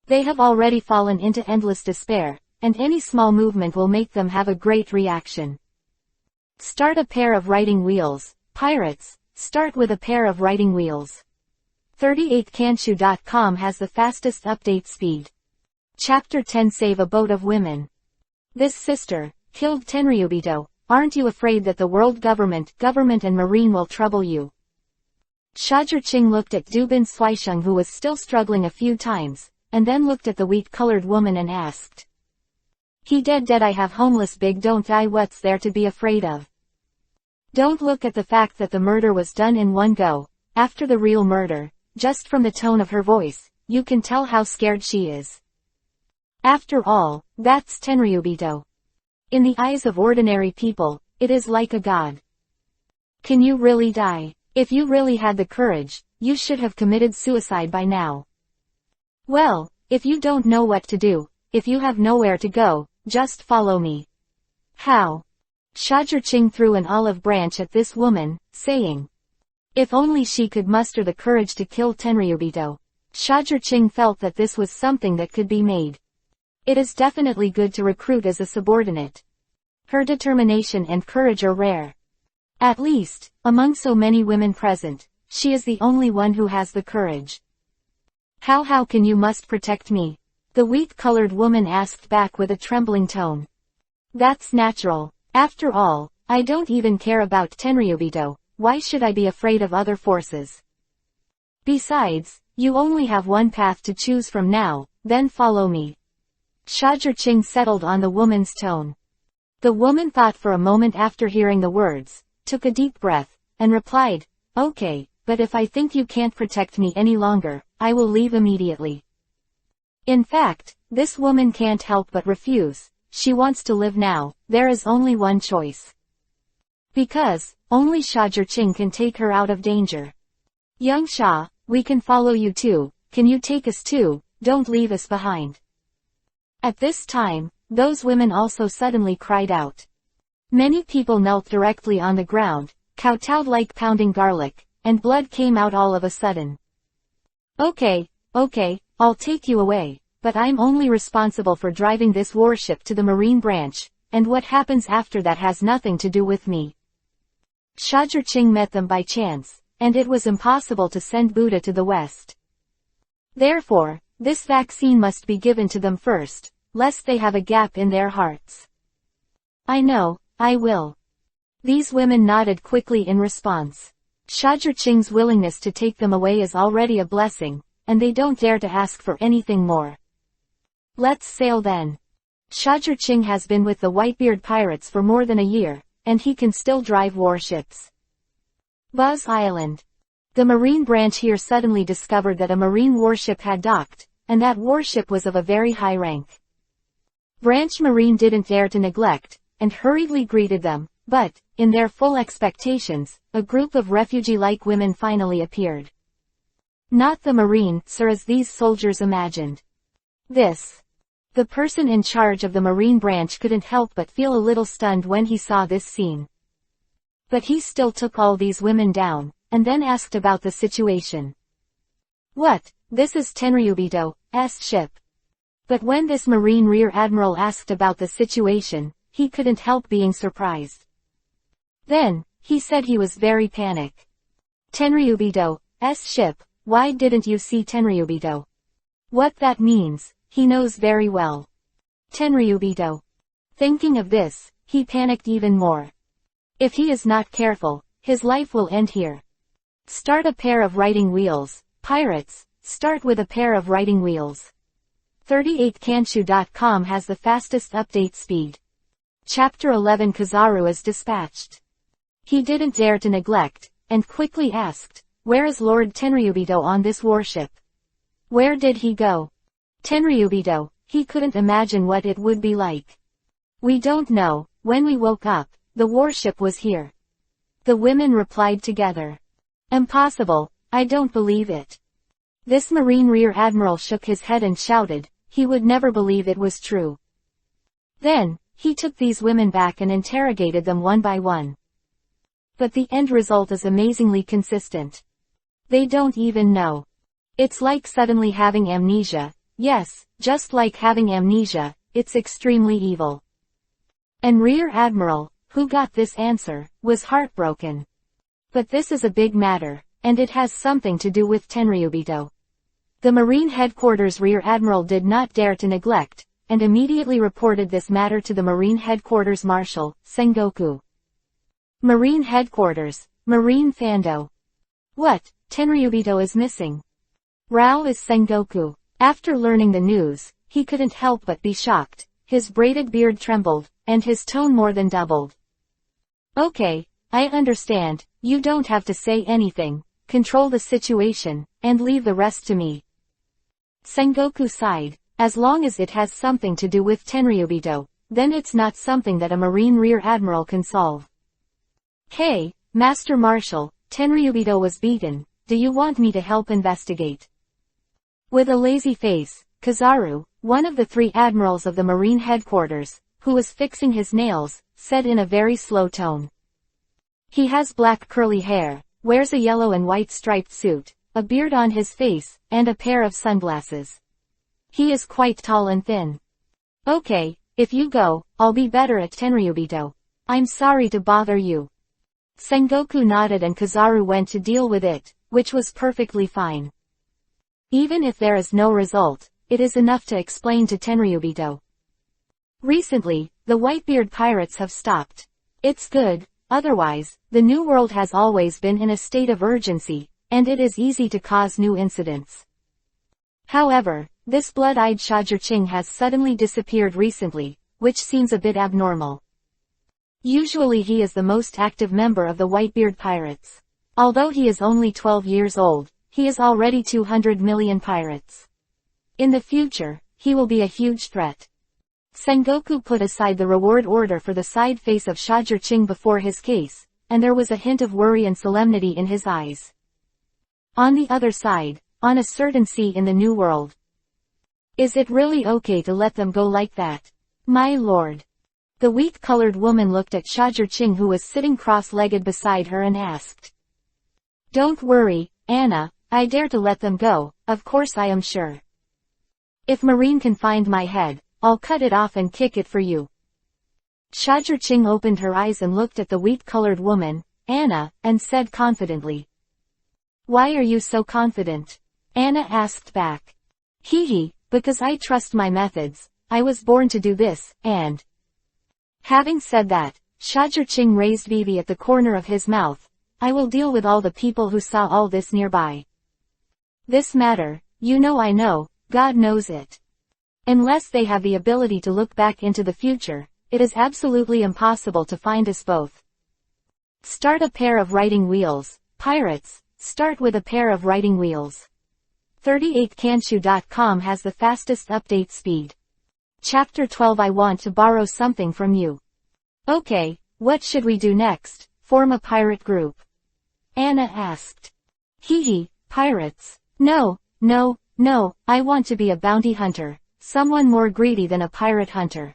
They have already fallen into endless despair, and any small movement will make them have a great reaction. Start a pair of writing wheels, pirates, start with a pair of writing wheels. 38kanshu.com has the fastest update speed. Chapter 10 Save a Boat of Women. This sister, killed Tenryubito, aren't you afraid that the world government and marine will trouble you? Shazher Ching looked at Dobbins Weisheng, who was still struggling a few times, and then looked at the wheat-colored woman and asked. He dead I have homeless big don't I, what's there to be afraid of? Don't look at the fact that the murder was done in one go, after the real murder, just from the tone of her voice, you can tell how scared she is. After all, that's Tenryubito. In the eyes of ordinary people, it is like a god. Can you really die? If you really had the courage, you should have committed suicide by now. Well, if you don't know what to do, if you have nowhere to go, just follow me. How? Shazher Ching threw an olive branch at this woman, saying. If only she could muster the courage to kill Tenryubito. Shazher Ching felt that this was something that could be made. It is definitely good to recruit as a subordinate. Her determination and courage are rare. At least, among so many women present, she is the only one who has the courage. How can you must protect me? The wheat-colored woman asked back with a trembling tone. That's natural. After all, I don't even care about Tenryubito. Why should I be afraid of other forces? Besides, you only have one path to choose from now, then follow me. Shajirching settled on the woman's tone. The woman thought for a moment after hearing the words, took a deep breath, and replied, okay, but if I think you can't protect me any longer, I will leave immediately. In fact, this woman can't help but refuse. She wants to live now. There is only one choice. Because, only Shajirching can take her out of danger. Young Sha, we can follow you too. Can you take us too? Don't leave us behind. At this time, those women also suddenly cried out. Many people knelt directly on the ground, kowtowed like pounding garlic, and blood came out all of a sudden. Okay, I'll take you away, but I'm only responsible for driving this warship to the marine branch, and what happens after that has nothing to do with me. Shajirching met them by chance, and it was impossible to send Buddha to the west. Therefore, this vaccine must be given to them first, lest they have a gap in their hearts. I know, I will. These women nodded quickly in response. Shajirching's willingness to take them away is already a blessing, and they don't dare to ask for anything more. Let's sail then. Shajirching has been with the Whitebeard pirates for more than a year, and he can still drive warships. Buzz Island. The marine branch here suddenly discovered that a marine warship had docked, and that warship was of a very high rank. Branch Marine didn't dare to neglect, and hurriedly greeted them, but, in their full expectations, a group of refugee-like women finally appeared. Not the marine, sir, as these soldiers imagined. The person in charge of the marine branch couldn't help but feel a little stunned when he saw this scene. But he still took all these women down, and then asked about the situation. What, this is Tenryubito's ship. But when this Marine Rear Admiral asked about the situation, he couldn't help being surprised. Then, he said he was very panicked. Tenryubito's ship, why didn't you see Tenryubito? What that means, he knows very well. Tenryubito. Thinking of this, he panicked even more. If he is not careful, his life will end here. Start a pair of writing wheels, pirates, start with a pair of writing wheels. 38kanshu.com has the fastest update speed. Chapter 11 Kizaru is dispatched. He didn't dare to neglect, and quickly asked, where is Lord Tenryubito on this warship? Where did he go? Tenryubito, he couldn't imagine what it would be like. We don't know. When we woke up, the warship was here. The women replied together. Impossible, I don't believe it. This Marine Rear Admiral shook his head and shouted, he would never believe it was true. Then, he took these women back and interrogated them one by one. But the end result is amazingly consistent. They don't even know. It's like suddenly having amnesia. Yes, just like having amnesia, it's extremely evil. And Rear Admiral, who got this answer, was heartbroken. But this is a big matter, and it has something to do with Tenryubito. The Marine Headquarters Rear Admiral did not dare to neglect, and immediately reported this matter to the Marine Headquarters Marshal, Sengoku. Marine Headquarters, Marine Fando. What, Tenryubito is missing? Rao is Sengoku. After learning the news, he couldn't help but be shocked. His braided beard trembled, and his tone more than doubled. Okay, I understand, you don't have to say anything, control the situation, and leave the rest to me. Sengoku sighed, as long as it has something to do with Tenryubito, then it's not something that a Marine Rear Admiral can solve. Hey, Master Marshal, Tenryubito was beaten, do you want me to help investigate? With a lazy face, Kizaru, one of the 3 admirals of the Marine Headquarters, who was fixing his nails, said in a very slow tone. He has black curly hair, wears a yellow and white striped suit, a beard on his face, and a pair of sunglasses. He is quite tall and thin. Okay, if you go, I'll be better at Tenryubito. I'm sorry to bother you. Sengoku nodded and Kizaru went to deal with it, which was perfectly fine. Even if there is no result, it is enough to explain to Tenryubito. Recently, the Whitebeard pirates have stopped. It's good, otherwise, the new world has always been in a state of urgency, and it is easy to cause new incidents. However, this blood-eyed Shajurching has suddenly disappeared recently, which seems a bit abnormal. Usually he is the most active member of the Whitebeard pirates. Although he is only 12 years old, he is already 200 million pirates. In the future, he will be a huge threat. Sengoku put aside the reward order for the side face of Shajurching before his case, and there was a hint of worry and solemnity in his eyes. On the other side, on a certain sea in the New World. Is it really okay to let them go like that? My lord. The wheat-colored woman looked at Shajurching, who was sitting cross-legged beside her, and asked. Don't worry, Anna, I dare to let them go, of course I am sure. If Marine can find my head, I'll cut it off and kick it for you. Shajurching opened her eyes and looked at the wheat-colored woman, Anna, and said confidently. Why are you so confident? Anna asked back. Because I trust my methods, I was born to do this, and... Having said that, Shajurching raised Vivi at the corner of his mouth. I will deal with all the people who saw all this nearby. This matter, I know, God knows it. Unless they have the ability to look back into the future, it is absolutely impossible to find us both. Start a pair of writing wheels, pirates, start with a pair of writing wheels. 38kanshu.com has the fastest update speed. Chapter 12. I want to borrow something from you. Okay, what should we do next? Form a pirate group. Anna asked. Pirates. No, I want to be a bounty hunter, someone more greedy than a pirate hunter.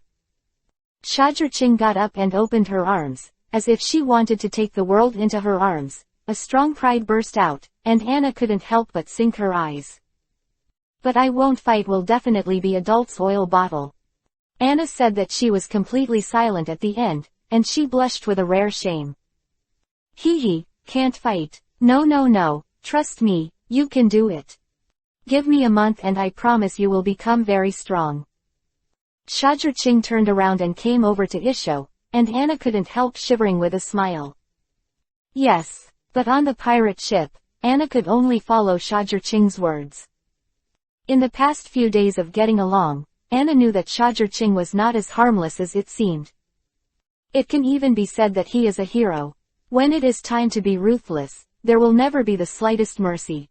Shajurching got up and opened her arms, as if she wanted to take the world into her arms. A strong pride burst out, and Anna couldn't help but sink her eyes. But I won't fight will definitely be adult's oil bottle. Anna said that she was completely silent at the end, and she blushed with a rare shame. Can't fight. No, trust me, you can do it. Give me a month and I promise you will become very strong. Shajurching turned around and came over to Isho, and Anna couldn't help shivering with a smile. Yes, but on the pirate ship, Anna could only follow Shajurching's words. In the past few days of getting along, Anna knew that Shajurching was not as harmless as it seemed. It can even be said that he is a hero. When it is time to be ruthless, there will never be the slightest mercy.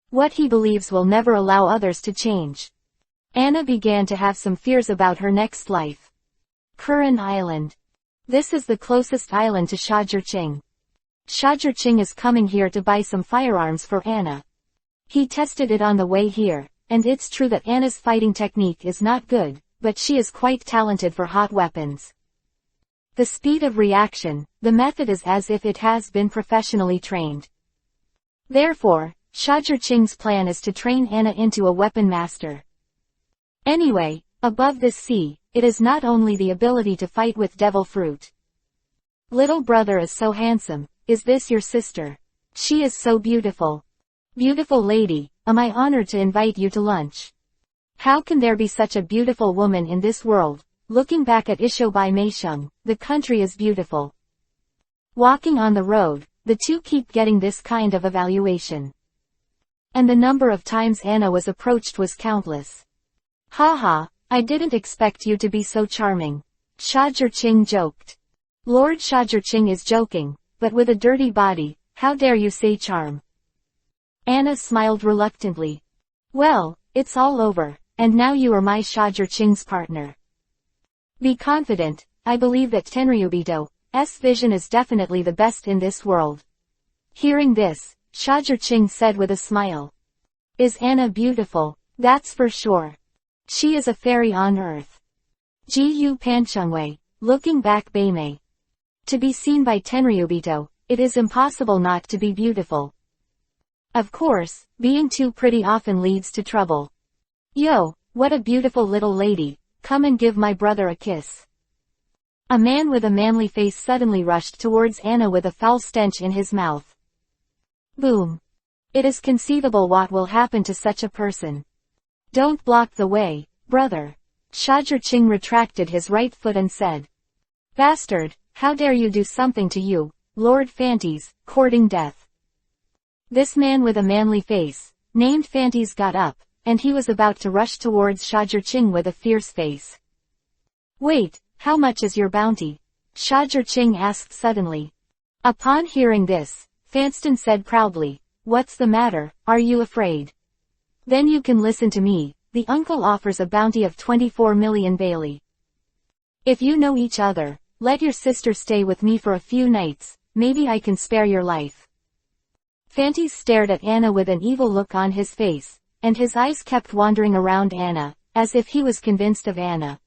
What he believes will never allow others to change. Anna began to have some fears about her next life. Kurin Island. This is the closest island to Shajurching. Shajurching is coming here to buy some firearms for Anna. He tested it on the way here, and it's true that Anna's fighting technique is not good, but she is quite talented for hot weapons. The speed of reaction, the method is as if it has been professionally trained. Therefore, Shajurching's plan is to train Anna into a weapon master. Anyway, above this sea, it is not only the ability to fight with devil fruit. Little brother is so handsome, is this your sister? She is so beautiful. Beautiful lady, am I honored to invite you to lunch. How can there be such a beautiful woman in this world? Looking back at Ishobai Meisheng, the country is beautiful. Walking on the road, the two keep getting this kind of evaluation. And the number of times Anna was approached was countless. Haha, I didn't expect you to be so charming. Shajurching joked. Lord Shajurching is joking, but with a dirty body, how dare you say charm? Anna smiled reluctantly. Well, it's all over, and now you are my Shajurching's partner. Be confident, I believe that Tenryubito's vision is definitely the best in this world. Hearing this, Shajurching said with a smile. Is Anna beautiful? That's for sure. She is a fairy on earth. Gu Panchungwei, looking back Beimei. To be seen by Tenryubito, it is impossible not to be beautiful. Of course, being too pretty often leads to trouble. Yo, what a beautiful little lady, come and give my brother a kiss. A man with a manly face suddenly rushed towards Anna with a foul stench in his mouth. Boom. It is conceivable what will happen to such a person. Don't block the way, brother. Shajurching retracted his right foot and said. Bastard, how dare you do something to you, Lord Fantes, courting death. This man with a manly face, named Fantes, got up, and he was about to rush towards Shajurching with a fierce face. Wait, how much is your bounty? Shajurching asked suddenly. Upon hearing this, Fanston said proudly, What's the matter, are you afraid? Then you can listen to me, the uncle offers a bounty of 24 million Bailey. If you know each other, let your sister stay with me for a few nights, maybe I can spare your life. Fantes stared at Anna with an evil look on his face, and his eyes kept wandering around Anna, as if he was convinced of Anna.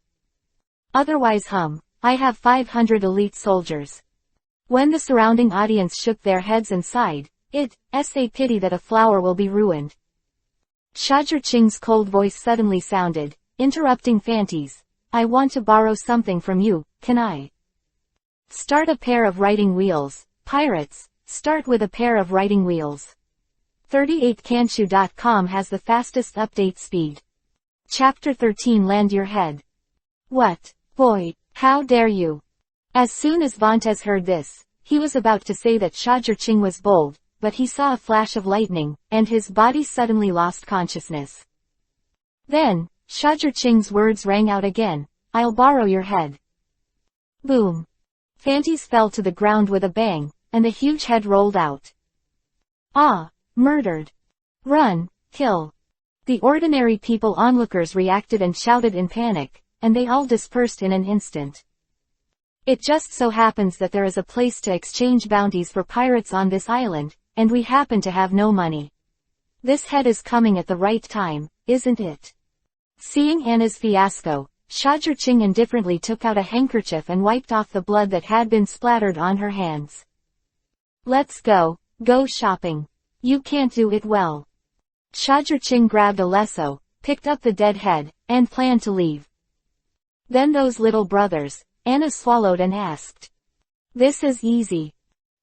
Otherwise I have 500 elite soldiers. When the surrounding audience shook their heads and sighed, it's a pity that a flower will be ruined. Shajurching's cold voice suddenly sounded, interrupting Fantes. I want to borrow something from you, can I? Start a pair of writing wheels, pirates, start with a pair of writing wheels. 38kanshu.com has the fastest update speed. Chapter 13 Land Your Head. What, boy, how dare you? As soon as Vantes heard this, he was about to say that Shajurching was bold, but he saw a flash of lightning, and his body suddenly lost consciousness. Then, Shajurching's words rang out again, I'll borrow your head. Boom. Fantes fell to the ground with a bang, and the huge head rolled out. Ah, murdered. Run, kill. The ordinary people onlookers reacted and shouted in panic, and they all dispersed in an instant. It just so happens that there is a place to exchange bounties for pirates on this island, and we happen to have no money. This head is coming at the right time, isn't it? Seeing Anna's fiasco, Shajurching indifferently took out a handkerchief and wiped off the blood that had been splattered on her hands. Let's go shopping. You can't do it well. Shajurching grabbed a lasso, picked up the dead head, and planned to leave. Then those little brothers, Anna swallowed and asked. This is easy.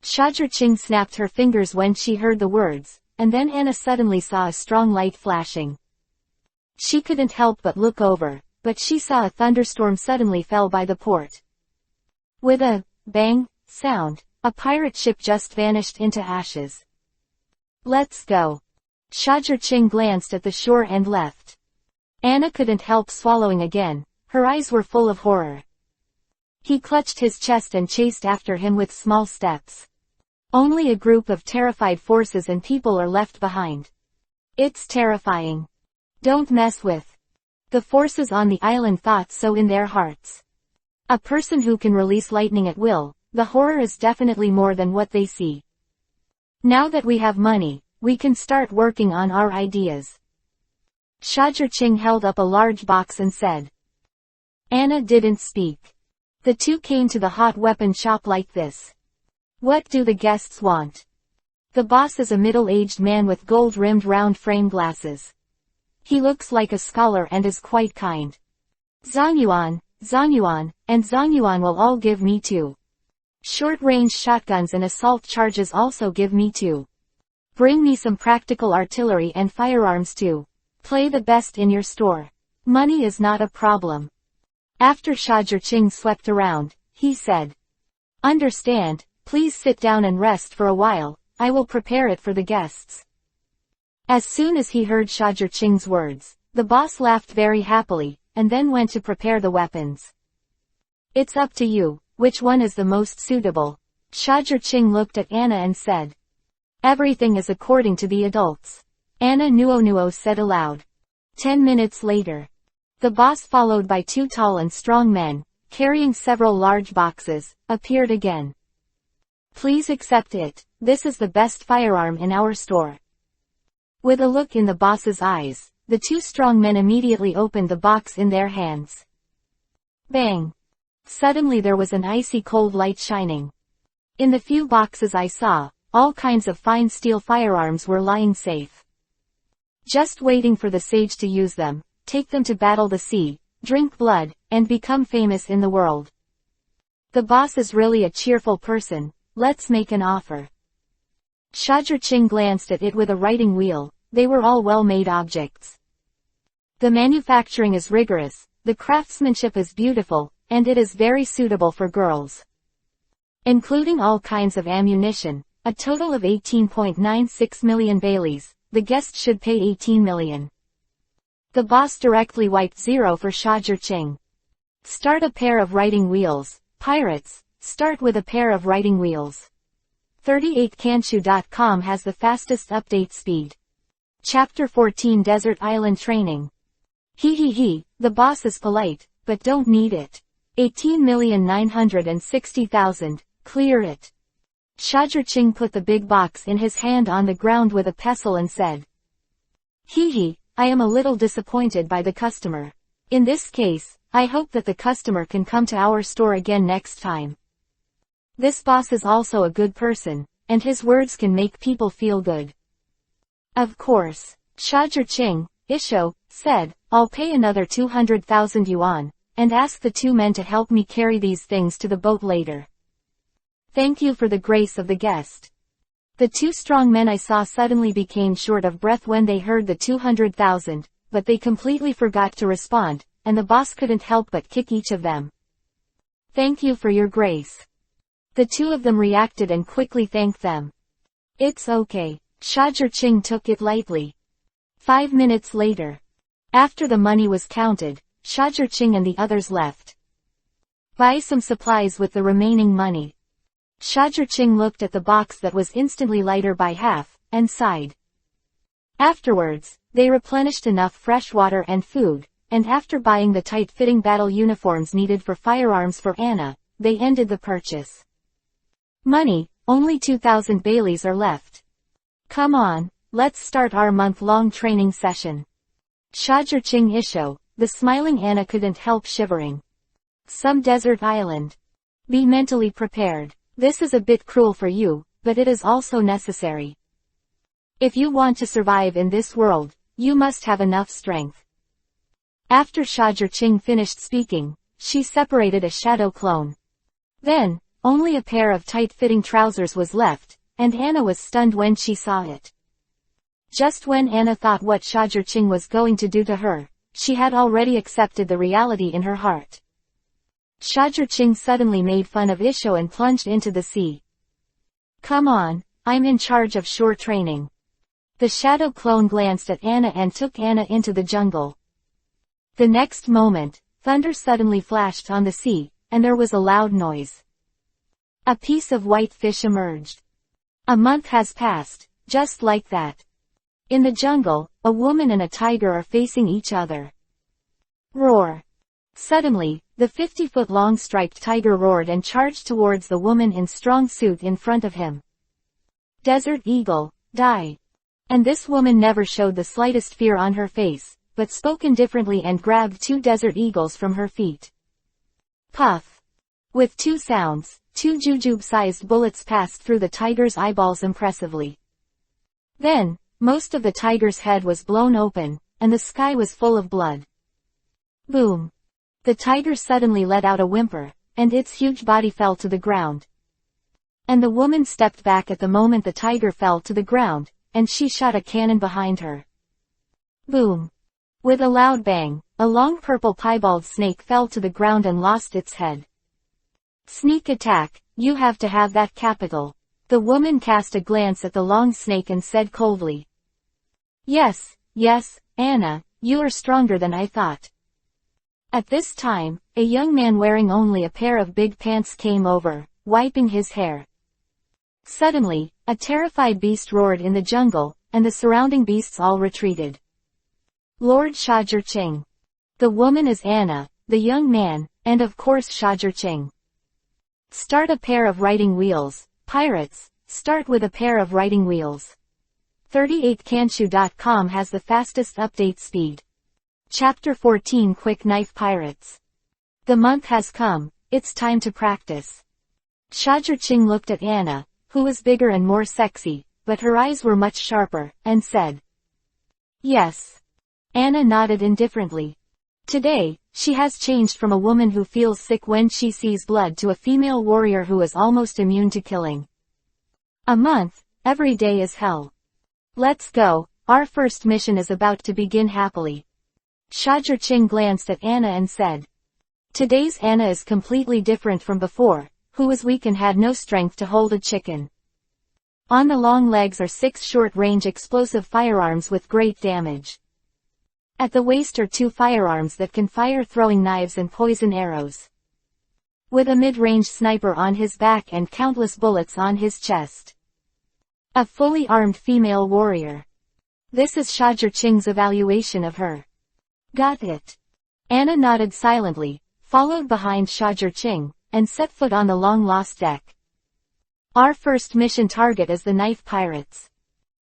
Shajurching snapped her fingers when she heard the words, and then Anna suddenly saw a strong light flashing. She couldn't help but look over, but she saw a thunderstorm suddenly fell by the port. With a bang sound, a pirate ship just vanished into ashes. Let's go. Shajurching glanced at the shore and left. Anna couldn't help swallowing again, her eyes were full of horror. He clutched his chest and chased after him with small steps. Only a group of terrified forces and people are left behind. It's terrifying. Don't mess with. The forces on the island thought so in their hearts. A person who can release lightning at will, the horror is definitely more than what they see. Now that we have money, we can start working on our ideas. Shajurching held up a large box and said. Anna didn't speak. The two came to the hot weapon shop like this. What do the guests want? The boss is a middle-aged man with gold-rimmed round frame glasses. He looks like a scholar and is quite kind. Zongyuan, and Zongyuan will all give me 2. Short-range shotguns and assault charges also give me 2. Bring me some practical artillery and firearms too. Play the best in your store. Money is not a problem. After Shajurching swept around, he said. Understand, please sit down and rest for a while, I will prepare it for the guests. As soon as he heard Shajurching's words, the boss laughed very happily, and then went to prepare the weapons. It's up to you, which one is the most suitable? Shajurching looked at Anna and said. Everything is according to the adults. Anna Nuo said aloud. 10 minutes later. The boss, followed by 2 tall and strong men, carrying several large boxes, appeared again. Please accept it, this is the best firearm in our store. With a look in the boss's eyes, the 2 strong men immediately opened the box in their hands. Bang! Suddenly there was an icy cold light shining. In the few boxes I saw, all kinds of fine steel firearms were lying safe. Just waiting for the sage to use them, take them to battle the sea, drink blood, and become famous in the world. The boss is really a cheerful person, let's make an offer. Shajur glanced at it with a writing wheel. They were all well-made objects. The manufacturing is rigorous, the craftsmanship is beautiful, and it is very suitable for girls. Including all kinds of ammunition, a total of 18.96 million Baileys, the guest should pay 18 million. The boss directly wiped 0 for Shajur. Start a pair of writing wheels. Pirates, start with a pair of writing wheels. 38kanshu.com has the fastest update speed. Chapter 14 Desert Island Training. The boss is polite, but don't need it. 18,960,000, clear it. Shajur put the big box in his hand on the ground with a pestle and said. I am a little disappointed by the customer. In this case, I hope that the customer can come to our store again next time. This boss is also a good person, and his words can make people feel good. Of course, Shajur Isho, said, I'll pay another 200,000 yuan, and ask the 2 men to help me carry these things to the boat later. Thank you for the grace of the guest. The 2 strong men I saw suddenly became short of breath when they heard the 200,000, but they completely forgot to respond, and the boss couldn't help but kick each of them. Thank you for your grace. The 2 of them reacted and quickly thanked them. It's okay. Shajur took it lightly. 5 minutes later. After the money was counted, Shajur and the others left. Buy some supplies with the remaining money. Shajur looked at the box that was instantly lighter by half, and sighed. Afterwards, they replenished enough fresh water and food, and after buying the tight-fitting battle uniforms needed for firearms for Anna, they ended the purchase. Money, only 2,000 Baileys are left. Come on, let's start our month-long training session. Shajur Isho, the smiling Anna couldn't help shivering. Some desert island. Be mentally prepared. This is a bit cruel for you, but it is also necessary. If you want to survive in this world, you must have enough strength. After Shajur finished speaking, she separated a shadow clone. Then, only a pair of tight-fitting trousers was left, and Anna was stunned when she saw it. Just when Anna thought what Shajur was going to do to her, she had already accepted the reality in her heart. Shajur suddenly made fun of Isho and plunged into the sea. Come on, I'm in charge of shore training. The shadow clone glanced at Anna and took Anna into the jungle. The next moment, thunder suddenly flashed on the sea, and there was a loud noise. A piece of white fish emerged. A month has passed, just like that. In the jungle, a woman and a tiger are facing each other. Roar. Suddenly, the 50-foot-long striped tiger roared and charged towards the woman in strong suit in front of him. Desert Eagle, die. And this woman never showed the slightest fear on her face, but spoke indifferently and grabbed 2 desert eagles from her feet. Puff. With 2 sounds, 2 jujube-sized bullets passed through the tiger's eyeballs impressively. Then, most of the tiger's head was blown open, and the sky was full of blood. Boom. The tiger suddenly let out a whimper, and its huge body fell to the ground. And the woman stepped back at the moment the tiger fell to the ground, and she shot a cannon behind her. Boom. With a loud bang, a long purple piebald snake fell to the ground and lost its head. Sneak attack, you have to have that capital. The woman cast a glance at the long snake and said coldly. Yes, Anna, you are stronger than I thought. At this time, a young man wearing only a pair of big pants came over, wiping his hair. Suddenly, a terrified beast roared in the jungle, and the surrounding beasts all retreated. Lord Shajur. The woman is Anna, the young man, and of course Shajur. Start a pair of writing wheels. Pirates, start with a pair of writing wheels. 38kanshu.com has the fastest update speed. Chapter 14 Quick Knife Pirates. The month has come, it's time to practice. Shajur looked at Anna, who was bigger and more sexy, but her eyes were much sharper, and said. Yes. Anna nodded indifferently. Today, she has changed from a woman who feels sick when she sees blood to a female warrior who is almost immune to killing. A month, every day is hell. Let's go, our first mission is about to begin happily. Shajur glanced at Anna and said. Today's Anna is completely different from before, who was weak and had no strength to hold a chicken. On the long legs are 6 short-range explosive firearms with great damage. At the waist are 2 firearms that can fire throwing knives and poison arrows. With a mid-range sniper on his back and countless bullets on his chest. A fully armed female warrior. This is Shajur evaluation of her. Got it. Anna nodded silently, followed behind Shajur and set foot on the long-lost deck. Our first mission target is the knife pirates.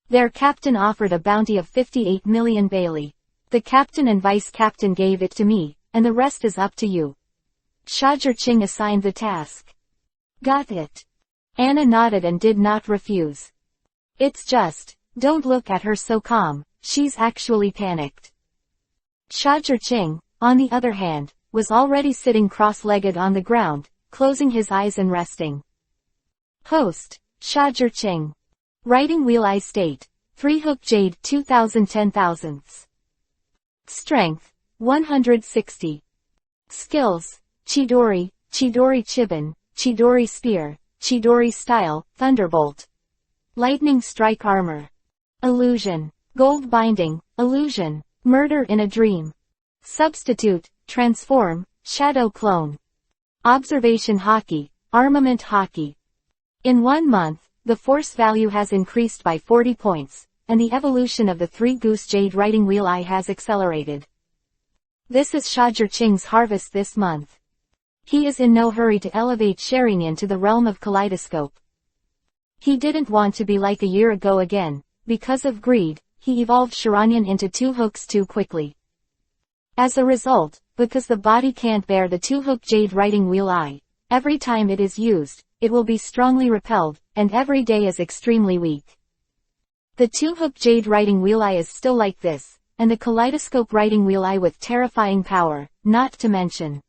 Their captain offered a bounty of 58 million Bailey. The captain and vice captain gave it to me, and the rest is up to you. Shajur assigned the task. Got it. Anna nodded and did not refuse. It's just, don't look at her so calm, she's actually panicked. Shajur on the other hand, was already sitting cross-legged on the ground, closing his eyes and resting. Host, Shajur Writing wheel I state, 3-hook jade 2010 Strength, 160. Skills, Chidori, Chidori Chiban, Chidori Spear, Chidori Style, Thunderbolt. Lightning Strike Armor. Illusion. Gold Binding, Illusion. Murder in a Dream. Substitute, Transform, Shadow Clone. Observation Hockey, Armament Hockey. In 1 month, the force value has increased by 40 points, and the evolution of the 3-goose jade writing wheel I has accelerated. This is Shajur harvest this month. He is in no hurry to elevate Sherinian to the realm of kaleidoscope. He didn't want to be like a year ago again. Because of greed, he evolved Sherinian into 2 hooks too quickly. As a result, because the body can't bear the 2-hook jade writing wheel I, every time it is used, it will be strongly repelled, and every day is extremely weak. The 2-hook jade writing wheel I is still like this, and the kaleidoscope writing wheel I with terrifying power, not to mention.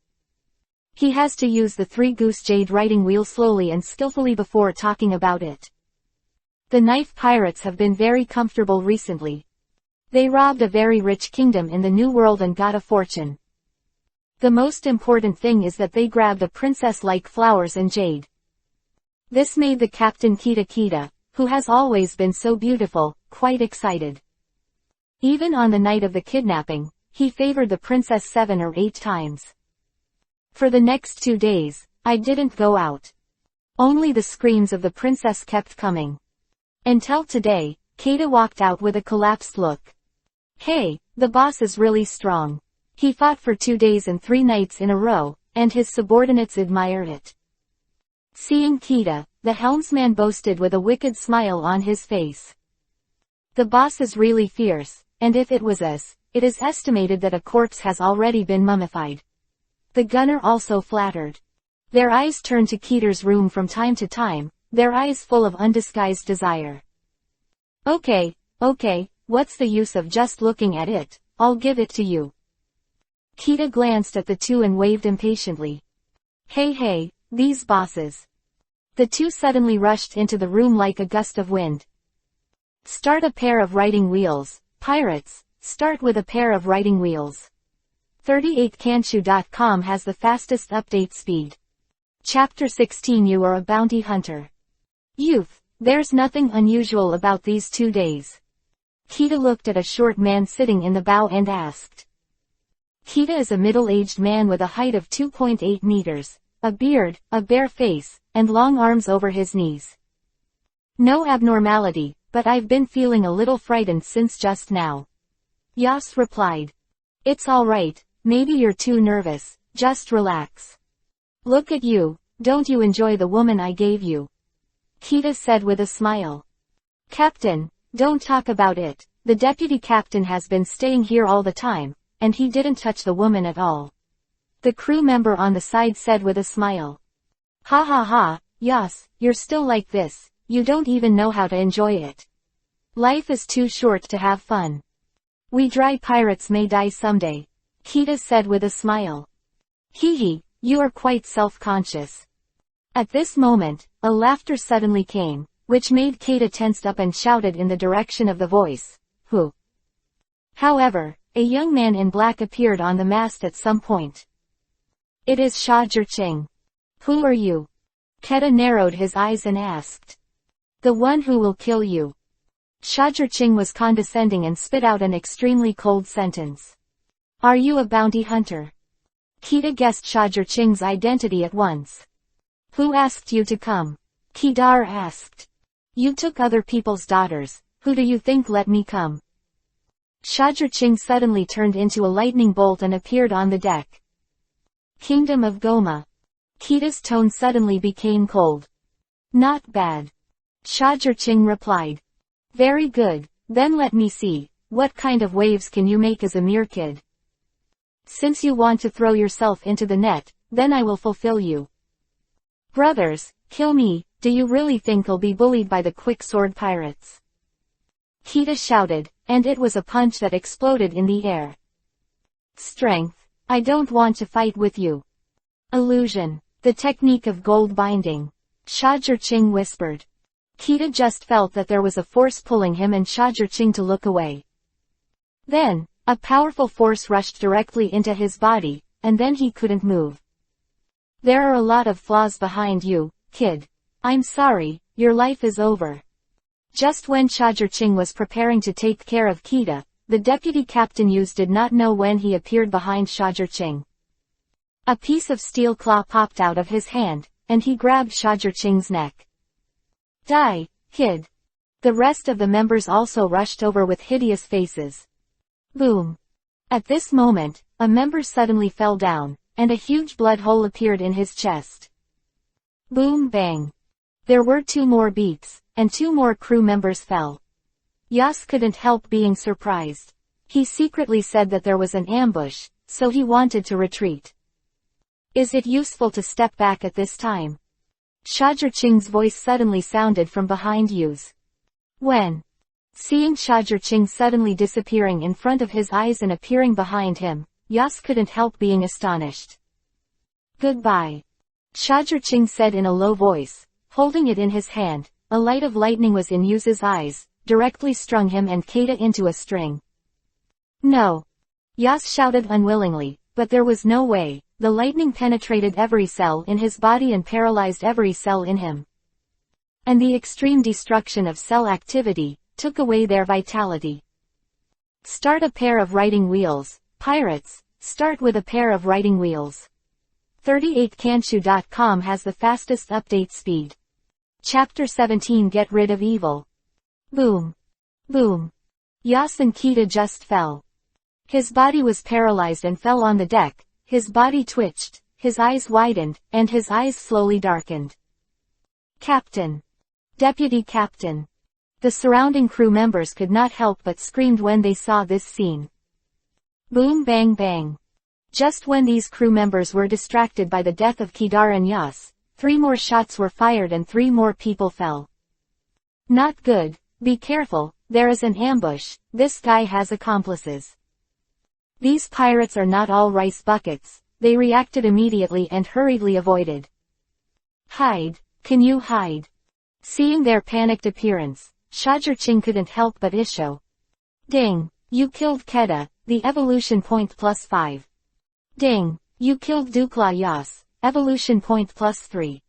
He has to use the 3-goose jade writing wheel slowly and skillfully before talking about it. The knife pirates have been very comfortable recently. They robbed a very rich kingdom in the New World and got a fortune. The most important thing is that they grabbed a princess like flowers and jade. This made the captain Kita, who has always been so beautiful, quite excited. Even on the night of the kidnapping, he favored the princess 7 or 8 times. For the next 2 days, I didn't go out. Only the screams of the princess kept coming. Until today, Kita walked out with a collapsed look. Hey, the boss is really strong. He fought for 2 days and 3 nights in a row, and his subordinates admired it. Seeing Kita, the helmsman boasted with a wicked smile on his face. The boss is really fierce, and if it was us, it is estimated that a corpse has already been mummified. The gunner also flattered. Their eyes turned to Kita's room from time to time, their eyes full of undisguised desire. Okay, what's the use of just looking at it, I'll give it to you. Kita glanced at the two and waved impatiently. Hey, these bosses. The two suddenly rushed into the room like a gust of wind. Start a pair of writing wheels, pirates, start with a pair of writing wheels. 38kanshu.com has the fastest update speed. Chapter 16 You are a bounty hunter. Youth, there's nothing unusual about these 2 days. Kita looked at a short man sitting in the bow and asked. Kita is a middle-aged man with a height of 2.8 meters, a beard, a bare face, and long arms over his knees. No abnormality, but I've been feeling a little frightened since just now. Yas replied. It's alright, maybe you're too nervous, just relax. Look at you, don't you enjoy the woman I gave you? Kita said with a smile. Captain, don't talk about it, the deputy captain has been staying here all the time, and he didn't touch the woman at all. The crew member on the side said with a smile. Ha, Yas, you're still like this, you don't even know how to enjoy it. Life is too short to have fun. We dry pirates may die someday, Kita said with a smile. Hee, you are quite self-conscious. At this moment, a laughter suddenly came, which made Kata tensed up and shouted in the direction of the voice, "Who?" However, a young man in black appeared on the mast at some point. "It is Shajirching. Who are you?" Kata narrowed his eyes and asked. "The one who will kill you." Shajirching was condescending and spit out an extremely cold sentence. "Are you a bounty hunter?" Kita guessed Shajirching's identity at once. "Who asked you to come?" Kedar asked. "You took other people's daughters. Who do you think let me come?" Shajirching suddenly turned into a lightning bolt and appeared on the deck. "Kingdom of Goma." Kita's tone suddenly became cold. "Not bad." Shajirching replied. "Very good, then let me see, what kind of waves can you make as a mere kid? Since you want to throw yourself into the net, then I will fulfill you." "Brothers, kill me, do you really think I'll be bullied by the quick-sword pirates?" Kita shouted, and it was a punch that exploded in the air. "Strength, I don't want to fight with you." "Illusion, the technique of gold binding," Shajirching whispered. Kita just felt that there was a force pulling him and Shajirching to look away. Then, a powerful force rushed directly into his body, and then he couldn't move. "There are a lot of flaws behind you, kid. I'm sorry, your life is over." Just when Shajirching was preparing to take care of Kita, the deputy captain did not know when he appeared behind Shajirching. A piece of steel claw popped out of his hand, and he grabbed Shajirching's neck. "Die, kid." The rest of the members also rushed over with hideous faces. Boom. At this moment, a member suddenly fell down, and a huge blood hole appeared in his chest. Boom bang. There were 2 more beats, and 2 more crew members fell. Yas couldn't help being surprised. He secretly said that there was an ambush, so he wanted to retreat. "Is it useful to step back at this time?" Shajirching's voice suddenly sounded from behind Yus. "When?" Seeing Shajirching suddenly disappearing in front of his eyes and appearing behind him, Yas couldn't help being astonished. "Goodbye," Shajirching said in a low voice, holding it in his hand. A light of lightning was in Yus's eyes, directly strung him and Kata into a string. "No!" Yas shouted unwillingly, but there was no way. The lightning penetrated every cell in his body and paralyzed every cell in him. And the extreme destruction of cell activity took away their vitality. Start a pair of writing wheels, pirates, start with a pair of writing wheels. 38kanshu.com has the fastest update speed. Chapter 17 Get Rid of Evil. Boom. Boom. Yas and Kita just fell. His body was paralyzed and fell on the deck, his body twitched, his eyes widened, and his eyes slowly darkened. "Captain! Deputy Captain!" The surrounding crew members could not help but screamed when they saw this scene. Boom bang bang. Just when these crew members were distracted by the death of Kedar and Yas, 3 more shots were fired and 3 more people fell. "Not good, be careful, there is an ambush, this guy has accomplices." These pirates are not all rice buckets, they reacted immediately and hurriedly avoided. "Hide, can you hide?" Seeing their panicked appearance, Shajirching couldn't help but issue. "Ding, you killed Keta, the evolution point +5. Ding, you killed Dukla Yas, evolution point +3.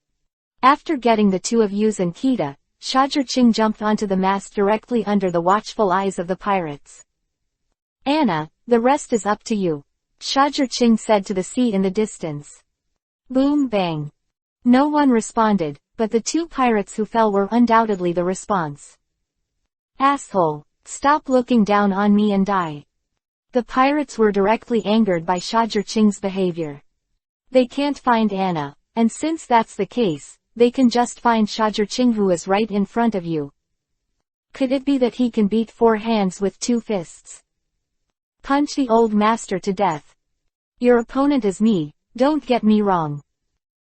After getting the 2 of Yus and Kita, Shajirching jumped onto the mast directly under the watchful eyes of the pirates. "Anna, the rest is up to you," Shajirching said to the sea in the distance. Boom bang. No one responded, but the 2 pirates who fell were undoubtedly the response. "Asshole, stop looking down on me and die." The pirates were directly angered by Shajirching's behavior. They can't find Anna, and since that's the case, they can just find Shajirching who is right in front of you. Could it be that he can beat 4 hands with 2 fists? Punch the old master to death. Your opponent is me, don't get me wrong.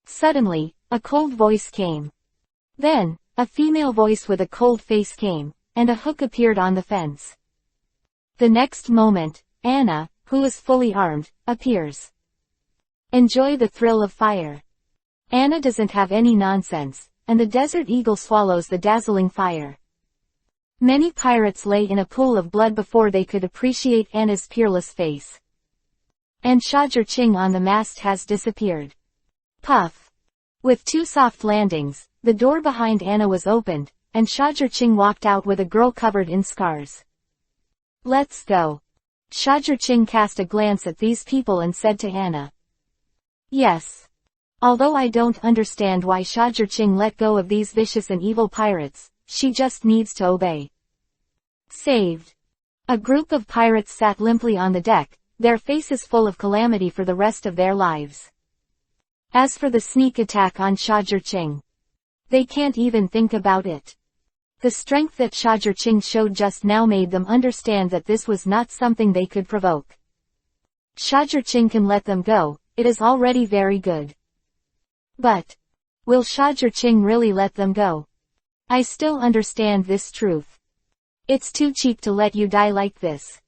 Suddenly, a cold voice came. Then, a female voice with a cold face came, and a hook appeared on the fence. The next moment, Anna, who is fully armed, appears. Enjoy the thrill of fire. Anna doesn't have any nonsense, and the desert eagle swallows the dazzling fire. Many pirates lay in a pool of blood before they could appreciate Anna's peerless face. And Shajur-Ching on the mast has disappeared. Puff. With 2 soft landings, the door behind Anna was opened, and Shajur-Ching walked out with a girl covered in scars. Let's go. Shajur-Ching cast a glance at these people and said to Anna. Yes. Although I don't understand why Shajur-Ching let go of these vicious and evil pirates, she just needs to obey. Saved. A group of pirates sat limply on the deck, their faces full of calamity for the rest of their lives. As for the sneak attack on Shajur-Ching, they can't even think about it. The strength that Shajur-Ching showed just now made them understand that this was not something they could provoke. Shajur-Ching can let them go, it is already very good. But, will Shajur-Ching really let them go? I still understand this truth. It's too cheap to let you die like this.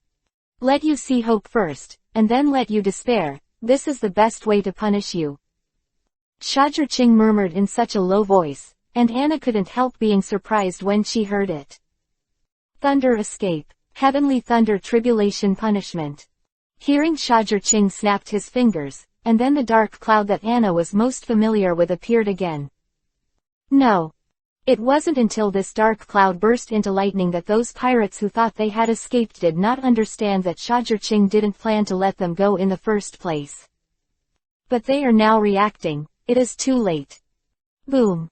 Let you see hope first, and then let you despair. This is the best way to punish you. Shajur-Ching murmured in such a low voice, and Anna couldn't help being surprised when she heard it. Thunder escape, heavenly thunder tribulation punishment. Hearing Shajur-Ching snapped his fingers, and then the dark cloud that Anna was most familiar with appeared again. No. It wasn't until this dark cloud burst into lightning that those pirates who thought they had escaped did not understand that Shajur-Ching didn't plan to let them go in the first place. But they are now reacting, it is too late. Boom.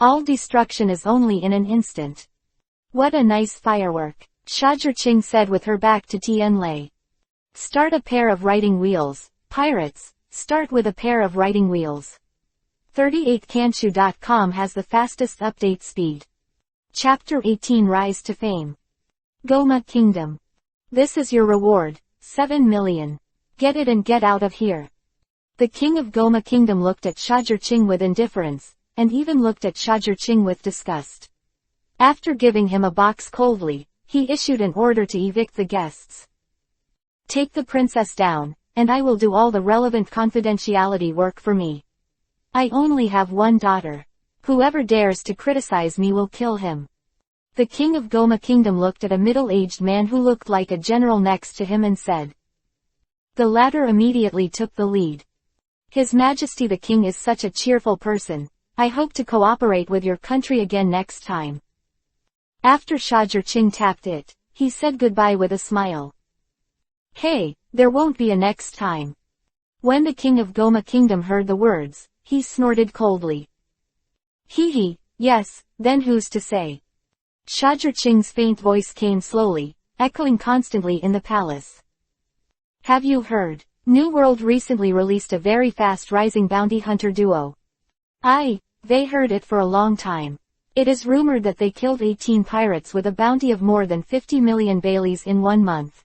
All destruction is only in an instant. What a nice firework, Shajur-Ching said with her back to Tianlei. Start a pair of writing wheels, pirates, start with a pair of writing wheels. 38kanshu.com has the fastest update speed. Chapter 18 Rise to Fame. Goma Kingdom. This is your reward, 7 million. Get it and get out of here. The king of Goma Kingdom looked at Shajur-Ching with indifference, and even looked at Shajur-Ching with disgust. After giving him a box coldly, he issued an order to evict the guests. Take the princess down, and I will do all the relevant confidentiality work for me. I only have one daughter. Whoever dares to criticize me will kill him. The king of Goma Kingdom looked at a middle-aged man who looked like a general next to him and said. The latter immediately took the lead. His Majesty the King is such a cheerful person. I hope to cooperate with your country again next time. After Shajur-Ching tapped it, he said goodbye with a smile. Hey, there won't be a next time. When the king of Goma Kingdom heard the words, he snorted coldly. Hee, yes, then who's to say? Shajur-Ching's faint voice came slowly, echoing constantly in the palace. Have you heard? New World recently released a very fast-rising bounty hunter duo. They heard it for a long time. It is rumored that they killed 18 pirates with a bounty of more than 50 million Baileys in 1 month.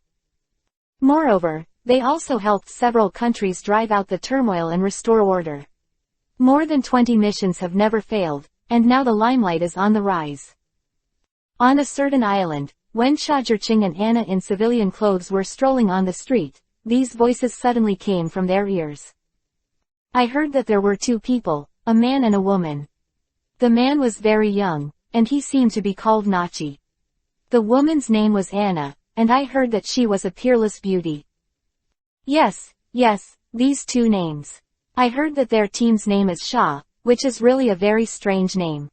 Moreover, they also helped several countries drive out the turmoil and restore order. More than 20 missions have never failed, and now the limelight is on the rise. On a certain island, when Shajur-Ching and Anna in civilian clothes were strolling on the street, these voices suddenly came from their ears. I heard that there were 2 people, a man and a woman. The man was very young, and he seemed to be called Nachi. The woman's name was Anna, and I heard that she was a peerless beauty. Yes, these 2 names. I heard that their team's name is Shah, which is really a very strange name.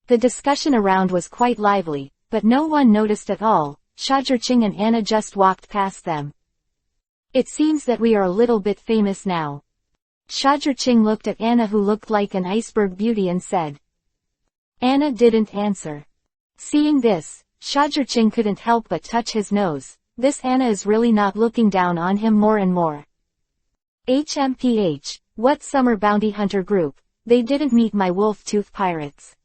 The discussion around was quite lively, but no one noticed at all. Shajur-Ching and Anna just walked past them. It seems that we are a little bit famous now. Shajur-Ching looked at Anna, who looked like an iceberg beauty, and said. Anna didn't answer. Seeing this, Shajur-Ching couldn't help but touch his nose. This Anna is really not looking down on him more and more. HMPH, what summer bounty hunter group? They didn't meet my wolf-tooth pirates.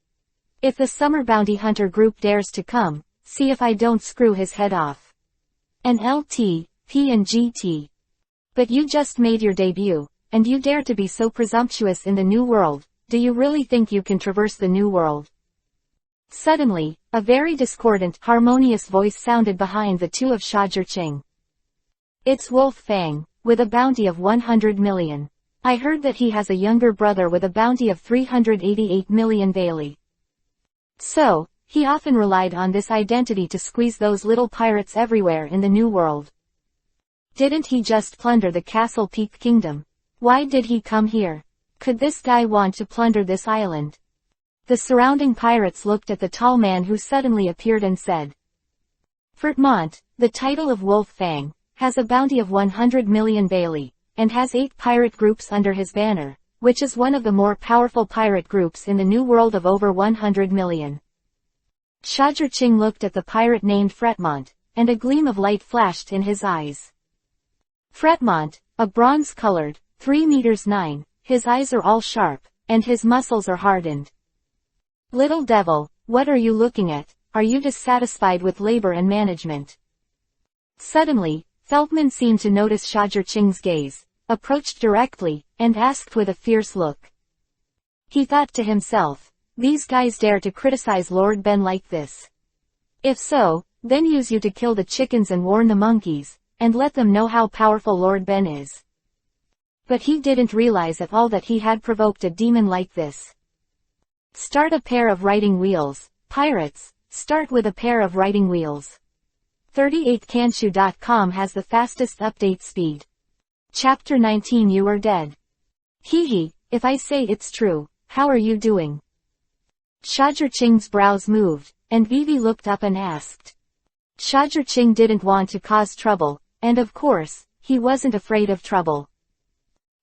If the summer bounty hunter group dares to come, see if I don't screw his head off. An LT, P and GT. But you just made your debut, and you dare to be so presumptuous in the New World. Do you really think you can traverse the New World? Suddenly, a very discordant, harmonious voice sounded behind the 2 of Shajur-Ching. It's Wolf Fang, with a bounty of 100 million. I heard that he has a younger brother with a bounty of 388 million Bailey. So, he often relied on this identity to squeeze those little pirates everywhere in the New World. Didn't he just plunder the Castle Peak Kingdom? Why did he come here? Could this guy want to plunder this island? The surrounding pirates looked at the tall man who suddenly appeared and said, Fertmont, the title of Wolf Fang, has a bounty of 100 million Bailey, and has 8 pirate groups under his banner, which is one of the more powerful pirate groups in the New World of over 100 million. Shajurching looked at the pirate named Fretmont, and a gleam of light flashed in his eyes. Fretmont, a bronze-colored, 3 meters 9, his eyes are all sharp, and his muscles are hardened. Little devil, what are you looking at? Are you dissatisfied with labor and management? Suddenly, Feldman seemed to notice Shajurching's gaze, approached directly, and asked with a fierce look. He thought to himself, these guys dare to criticize Lord Ben like this. If so, then use you to kill the chickens and warn the monkeys, and let them know how powerful Lord Ben is. But he didn't realize at all that he had provoked a demon like this. Start a pair of writing wheels, pirates, start with a pair of writing wheels. 38kanshu.com has the fastest update speed. Chapter 19 You are dead. Hee, if I say it's true, how are you doing? Shajurching's brows moved, and Vivi looked up and asked. Shajurching didn't want to cause trouble, and of course, he wasn't afraid of trouble.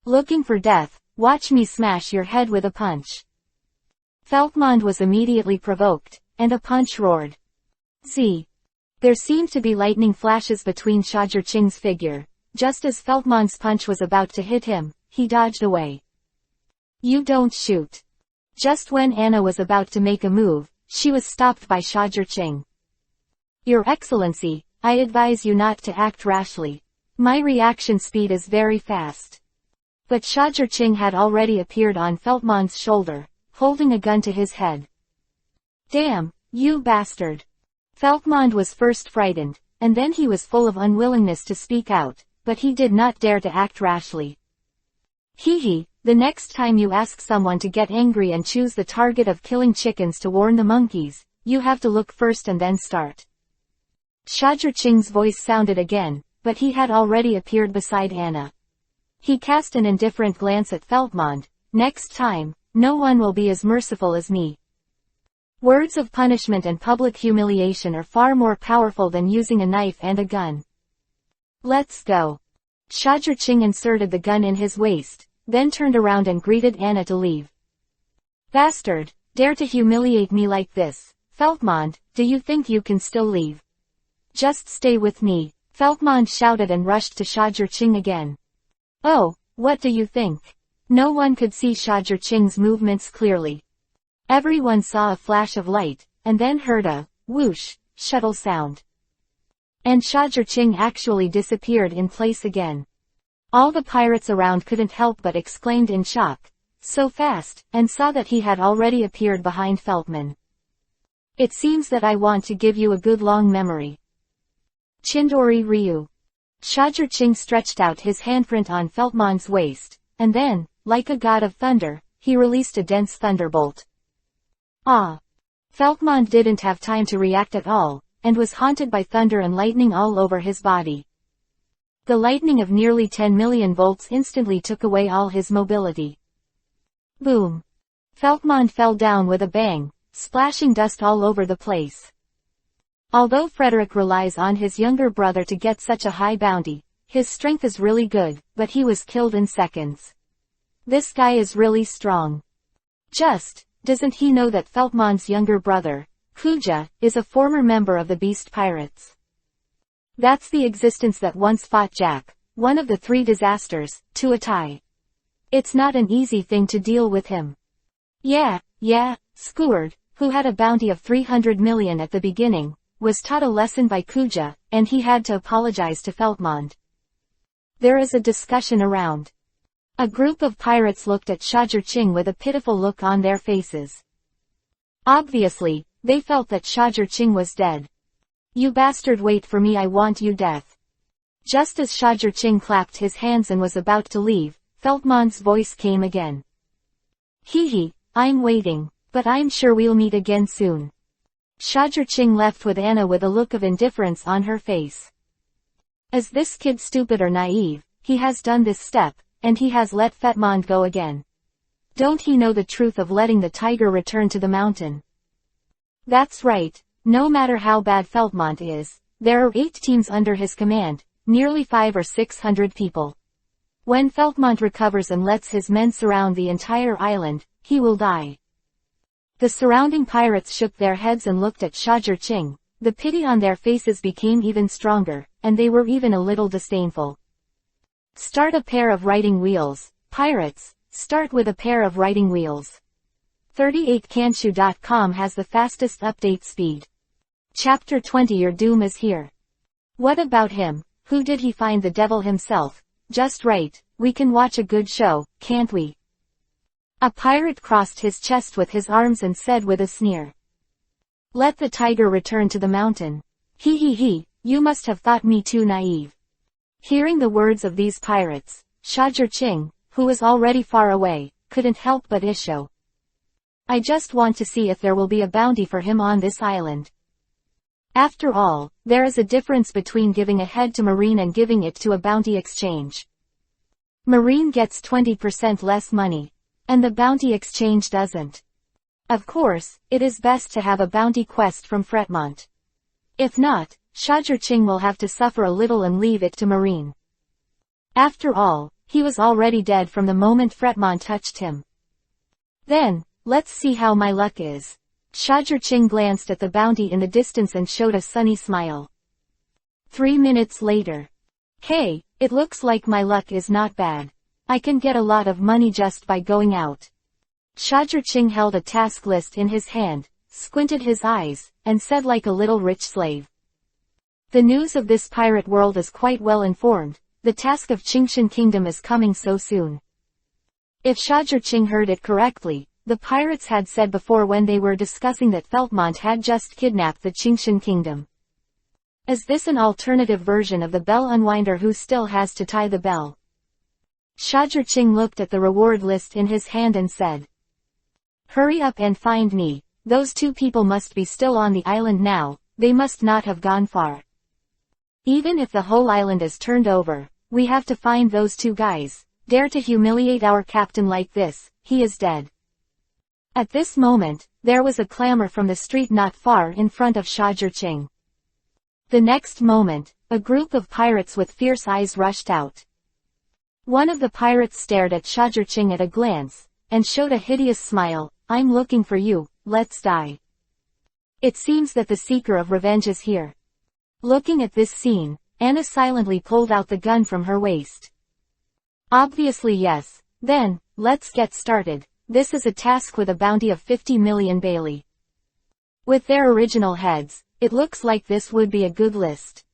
Looking for death, watch me smash your head with a punch. Feltmond was immediately provoked, and a punch roared. Z. There seemed to be lightning flashes between Shajurching's figure. Just as Feltmond's punch was about to hit him, he dodged away. You don't shoot. Just when Anna was about to make a move, she was stopped by Shajurching. Your Excellency, I advise you not to act rashly. My reaction speed is very fast. But Shajurching had already appeared on Feltmond's shoulder, holding a gun to his head. Damn, you bastard. Feltmond was first frightened, and then he was full of unwillingness to speak out, but he did not dare to act rashly. Hee, the next time you ask someone to get angry and choose the target of killing chickens to warn the monkeys, you have to look first and then start. Shajurching's voice sounded again, but he had already appeared beside Anna. He cast an indifferent glance at Feltmond. Next time, no one will be as merciful as me. Words of punishment and public humiliation are far more powerful than using a knife and a gun. Let's go. Shajurching inserted the gun in his waist, then turned around and greeted Anna to leave. Bastard, dare to humiliate me like this. Feltmond, do you think you can still leave? Just stay with me, Feltmond shouted and rushed to Shajurching again. Oh, what do you think? No one could see Shajurching's movements clearly. Everyone saw a flash of light, and then heard a whoosh shuttle sound. And Shajurching actually disappeared in place again. All the pirates around couldn't help but exclaimed in shock, so fast, and saw that he had already appeared behind Feltman. It seems that I want to give you a good long memory. Chindori Ryu. Shajurching stretched out his handprint on Feltman's waist, and then, like a god of thunder, he released a dense thunderbolt. Ah! Feltman didn't have time to react at all, and was haunted by thunder and lightning all over his body. The lightning of nearly 10 million volts instantly took away all his mobility. Boom! Feltman fell down with a bang, splashing dust all over the place. Although Frederick relies on his younger brother to get such a high bounty, his strength is really good, but he was killed in seconds. This guy is really strong. Doesn't he know that Feltman's younger brother, Kuja, is a former member of the Beast Pirates? That's the existence that once fought Jack, one of the 3 disasters, to a tie. It's not an easy thing to deal with him. Yeah, Skeward, who had a bounty of 300 million at the beginning, was taught a lesson by Kuja, and he had to apologize to Feltmond. There is a discussion around. A group of pirates looked at Shajurching with a pitiful look on their faces. Obviously, they felt that Shajurching was dead. You bastard, wait for me, I want you death. Just as Shajurching clapped his hands and was about to leave, Feltmond's voice came again. Hee, I'm waiting, but I'm sure we'll meet again soon. Shajurching left with Anna with a look of indifference on her face. Is this kid stupid or naive? He has done this step, and he has let Feltmond go again. Don't he know the truth of letting the tiger return to the mountain? That's right, no matter how bad Feltmond is, there are 8 teams under his command, nearly 500 or 600 people. When Feltmond recovers and lets his men surround the entire island, he will die. The surrounding pirates shook their heads and looked at Shajurching. The pity on their faces became even stronger, and they were even a little disdainful. Start a pair of writing wheels, pirates, start with a pair of writing wheels. 38kanshu.com has the fastest update speed. Chapter 20 Your doom is here. What about him? Who did he find? The devil himself? Just right, we can watch a good show, can't we? A pirate crossed his chest with his arms and said with a sneer. Let the tiger return to the mountain. He, you must have thought me too naive. Hearing the words of these pirates, Shajurching, who was already far away, couldn't help but issue. I just want to see if there will be a bounty for him on this island. After all, there is a difference between giving a head to Marine and giving it to a bounty exchange. Marine gets 20% less money, and the bounty exchange doesn't. Of course, it is best to have a bounty quest from Feltmond. If not, Shajurching will have to suffer a little and leave it to Marine. After all, he was already dead from the moment Feltmond touched him. Then, let's see how my luck is. Shajurching glanced at the bounty in the distance and showed a sunny smile. 3 minutes later. Hey, it looks like my luck is not bad. I can get a lot of money just by going out. Shajurching held a task list in his hand, squinted his eyes, and said like a little rich slave. The news of this pirate world is quite well informed. The task of Qingshan Kingdom is coming so soon. If Shajurching heard it correctly, the pirates had said before when they were discussing that Feltmond had just kidnapped the Qingshan Kingdom. Is this an alternative version of the bell unwinder who still has to tie the bell? Shajurching looked at the reward list in his hand and said. Hurry up and find me, those 2 people must be still on the island now, they must not have gone far. Even if the whole island is turned over, we have to find those 2 guys. Dare to humiliate our captain like this, he is dead. At this moment, there was a clamor from the street not far in front of Shajurching. The next moment, a group of pirates with fierce eyes rushed out. One of the pirates stared at Shajurching at a glance, and showed a hideous smile. I'm looking for you, let's die. It seems that the seeker of revenge is here. Looking at this scene, Anna silently pulled out the gun from her waist. Obviously yes, then, let's get started. This is a task with a bounty of 50 million Bailey. With their original heads, it looks like this would be a good list.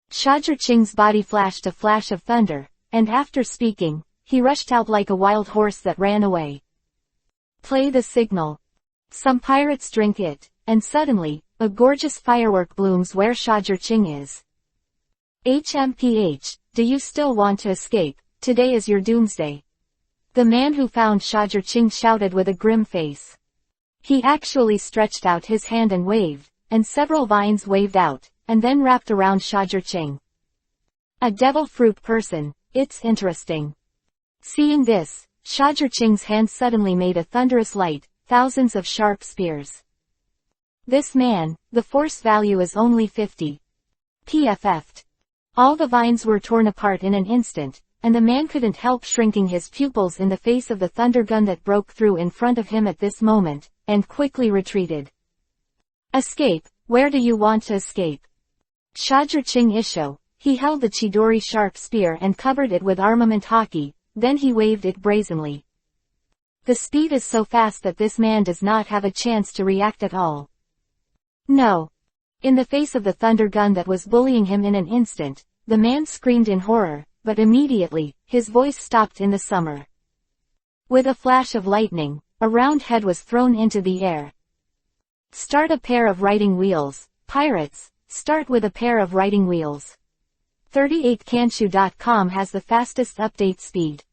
Shajurching's body flashed a flash of thunder, and after speaking, he rushed out like a wild horse that ran away. Play the signal. Some pirates drink it, and suddenly, a gorgeous firework blooms where Shajurching is. HMPH, do you still want to escape? Today is your doomsday. The man who found Shajurching shouted with a grim face. He actually stretched out his hand and waved, and several vines waved out, and then wrapped around Shajurching. A devil fruit person, it's interesting. Seeing this, Shajurching's hand suddenly made a thunderous light, thousands of sharp spears. This man, the force value is only 50. PFF'd. All the vines were torn apart in an instant, and the man couldn't help shrinking his pupils in the face of the thunder gun that broke through in front of him at this moment, and quickly retreated. Escape, where do you want to escape? Shajurching issue. He held the Chidori sharp spear and covered it with armament hockey, then he waved it brazenly. The speed is so fast that this man does not have a chance to react at all. No. In the face of the thunder gun that was bullying him in an instant, the man screamed in horror, but immediately, his voice stopped in the summer. With a flash of lightning, a round head was thrown into the air. Start a pair of writing wheels, pirates, start with a pair of writing wheels. 38kanshu.com has the fastest update speed.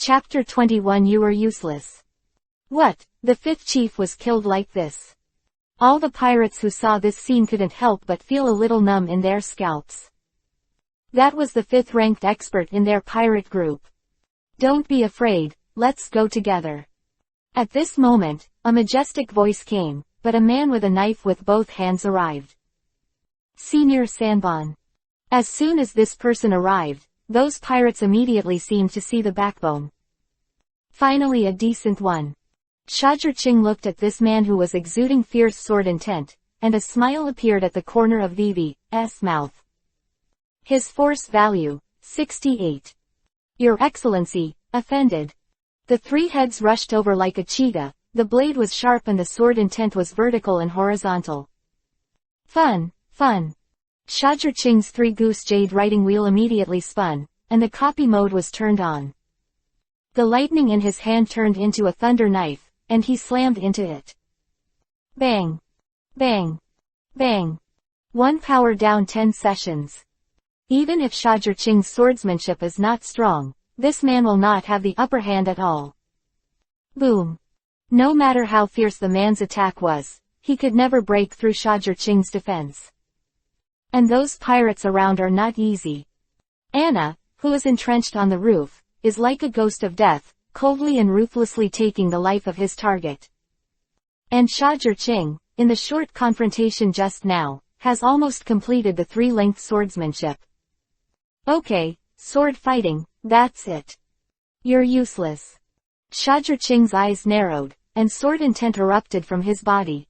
Chapter 21 You Are Useless. What? The fifth chief was killed like this? All the pirates who saw this scene couldn't help but feel a little numb in their scalps. That was the fifth-ranked expert in their pirate group. Don't be afraid, let's go together. At this moment, a majestic voice came, but a man with a knife with both hands arrived. Senior Sanbon. As soon as this person arrived, those pirates immediately seemed to see the backbone. Finally a decent one. Shajur looked at this man who was exuding fierce sword intent, and a smile appeared at the corner of Vivi's mouth. His force value, 68. Your Excellency, offended. The three heads rushed over like a cheetah, the blade was sharp and the sword intent was vertical and horizontal. Fun, fun. Shajur 3-goose jade writing wheel immediately spun, and the copy mode was turned on. The lightning in his hand turned into a thunder knife, and he slammed into it. Bang! Bang! Bang! 1 power down 10 sessions. Even if Shajur swordsmanship is not strong, this man will not have the upper hand at all. Boom! No matter how fierce the man's attack was, he could never break through Shajur defense. And those pirates around are not easy. Anna, who is entrenched on the roof, is like a ghost of death, coldly and ruthlessly taking the life of his target. And Shajur, in the short confrontation just now, has almost completed the 3-length swordsmanship. Okay, sword fighting, that's it. You're useless. Shajur eyes narrowed, and sword intent erupted from his body.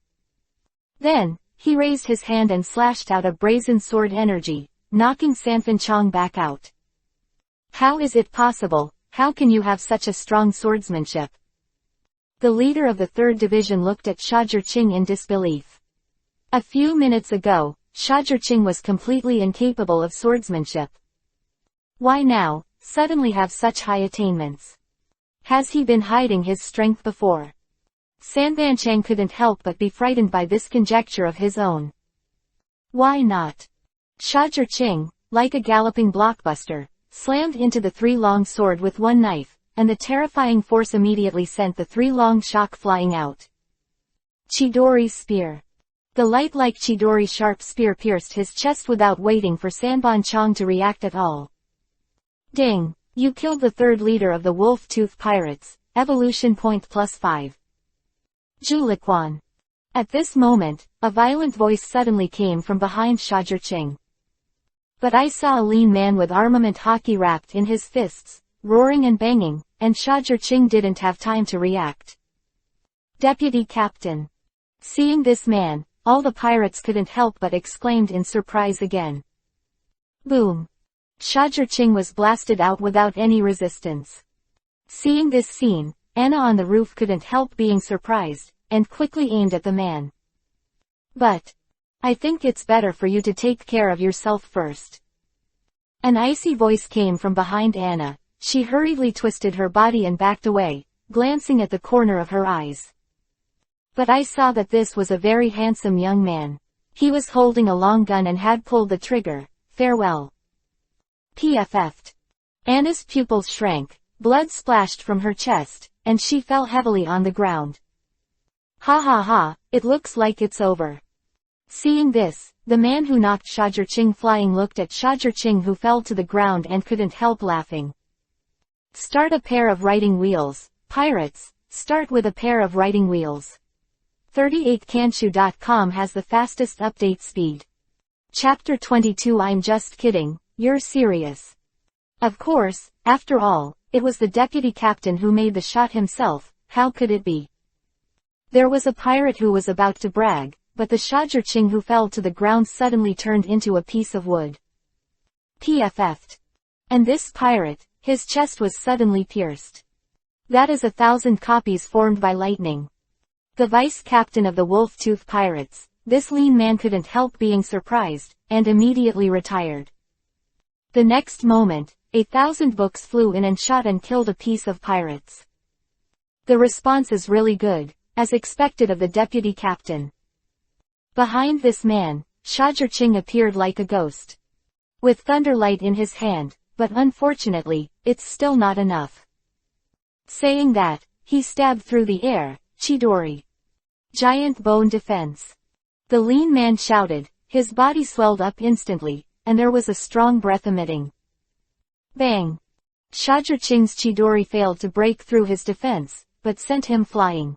Then, he raised his hand and slashed out a brazen sword energy, knocking Sanfin back out. How is it possible? How can you have such a strong swordsmanship? The leader of the 3rd Division looked at Shajur in disbelief. A few minutes ago, Shajur was completely incapable of swordsmanship. Why now, suddenly have such high attainments? Has he been hiding his strength before? Sanban couldn't help but be frightened by this conjecture of his own. Why not? Shajur, like a galloping blockbuster, slammed into the 3-long sword with 1 knife, and the terrifying force immediately sent the 3-long shock flying out. Chidori's spear. The light-like Chidori's sharp spear pierced his chest without waiting for Sanban to react at all. Ding! You killed the 3rd leader of the Wolf-Tooth Pirates, evolution point +5. Juliquan. At this moment, a violent voice suddenly came from behind Shajur. But I saw a lean man with armament hockey wrapped in his fists, roaring and banging, and Shajur didn't have time to react. Deputy Captain. Seeing this man, all the pirates couldn't help but exclaimed in surprise again. Boom! Shajur was blasted out without any resistance. Seeing this scene, Anna on the roof couldn't help being surprised, and quickly aimed at the man. But I think it's better for you to take care of yourself first. An icy voice came from behind Anna. She hurriedly twisted her body and backed away, glancing at the corner of her eyes. But I saw that this was a very handsome young man. He was holding a long gun and had pulled the trigger. Farewell. PFF'd. Anna's pupils shrank, blood splashed from her chest, and she fell heavily on the ground. Ha ha ha, it looks like it's over. Seeing this, the man who knocked Shajur flying looked at Shajur who fell to the ground and couldn't help laughing. Start a pair of writing wheels, pirates, start with a pair of writing wheels. 38kanshu.com has the fastest update speed. Chapter 22 I'm just kidding, you're serious. Of course, after all, it was the deputy captain who made the shot himself, how could it be? There was a pirate who was about to brag, but the Shajur who fell to the ground suddenly turned into a piece of wood. PFF'd. And this pirate, his chest was suddenly pierced. That is 1,000 copies formed by lightning. The vice-captain of the Wolf-Tooth Pirates, this lean man couldn't help being surprised, and immediately retired. The next moment, 1,000 books flew in and shot and killed a piece of pirates. The response is really good, as expected of the deputy captain. Behind this man, Shajur appeared like a ghost. With thunderlight in his hand, but unfortunately, it's still not enough. Saying that, he stabbed through the air. Chidori. Giant bone defense. The lean man shouted, his body swelled up instantly, and there was a strong breath emitting. Bang! Shajirching's Chidori failed to break through his defense, but sent him flying.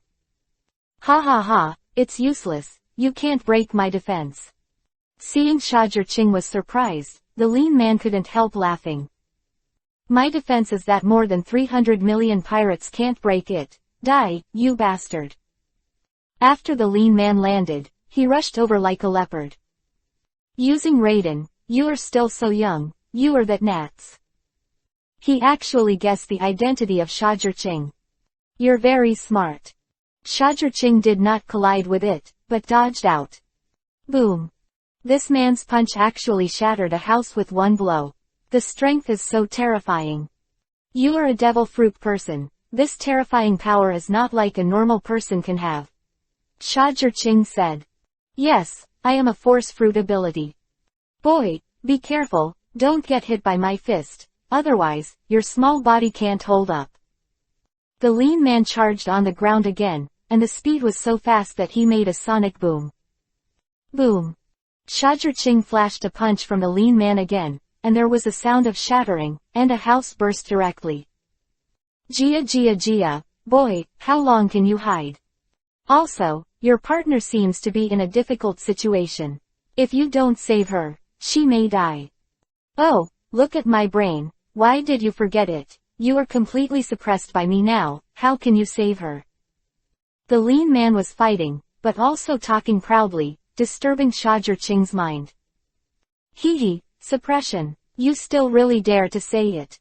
Ha ha ha, it's useless, you can't break my defense. Seeing Shajirching was surprised, the lean man couldn't help laughing. My defense is that more than 300 million pirates can't break it. Die, you bastard. After the lean man landed, he rushed over like a leopard. Using Raiden, you are still so young, you are that Nats. He actually guessed the identity of Shajirching. You're very smart. Shajirching did not collide with it, but dodged out. Boom. This man's punch actually shattered a house with one blow. The strength is so terrifying. You are a devil fruit person. This terrifying power is not like a normal person can have. Shajirching said. Yes, I am a force fruit ability. Boy, be careful, don't get hit by my fist, otherwise, your small body can't hold up. The lean man charged on the ground again, and the speed was so fast that he made a sonic boom. Boom. Shajirching flashed a punch from the lean man again, and there was a sound of shattering, and a house burst directly. Gia, boy, how long can you hide? Also, your partner seems to be in a difficult situation. If you don't save her, she may die. Oh, look at my brain, why did you forget it? You are completely suppressed by me now, how can you save her? The lean man was fighting, but also talking proudly, disturbing Shajirching's mind. Hee, suppression, you still really dare to say it.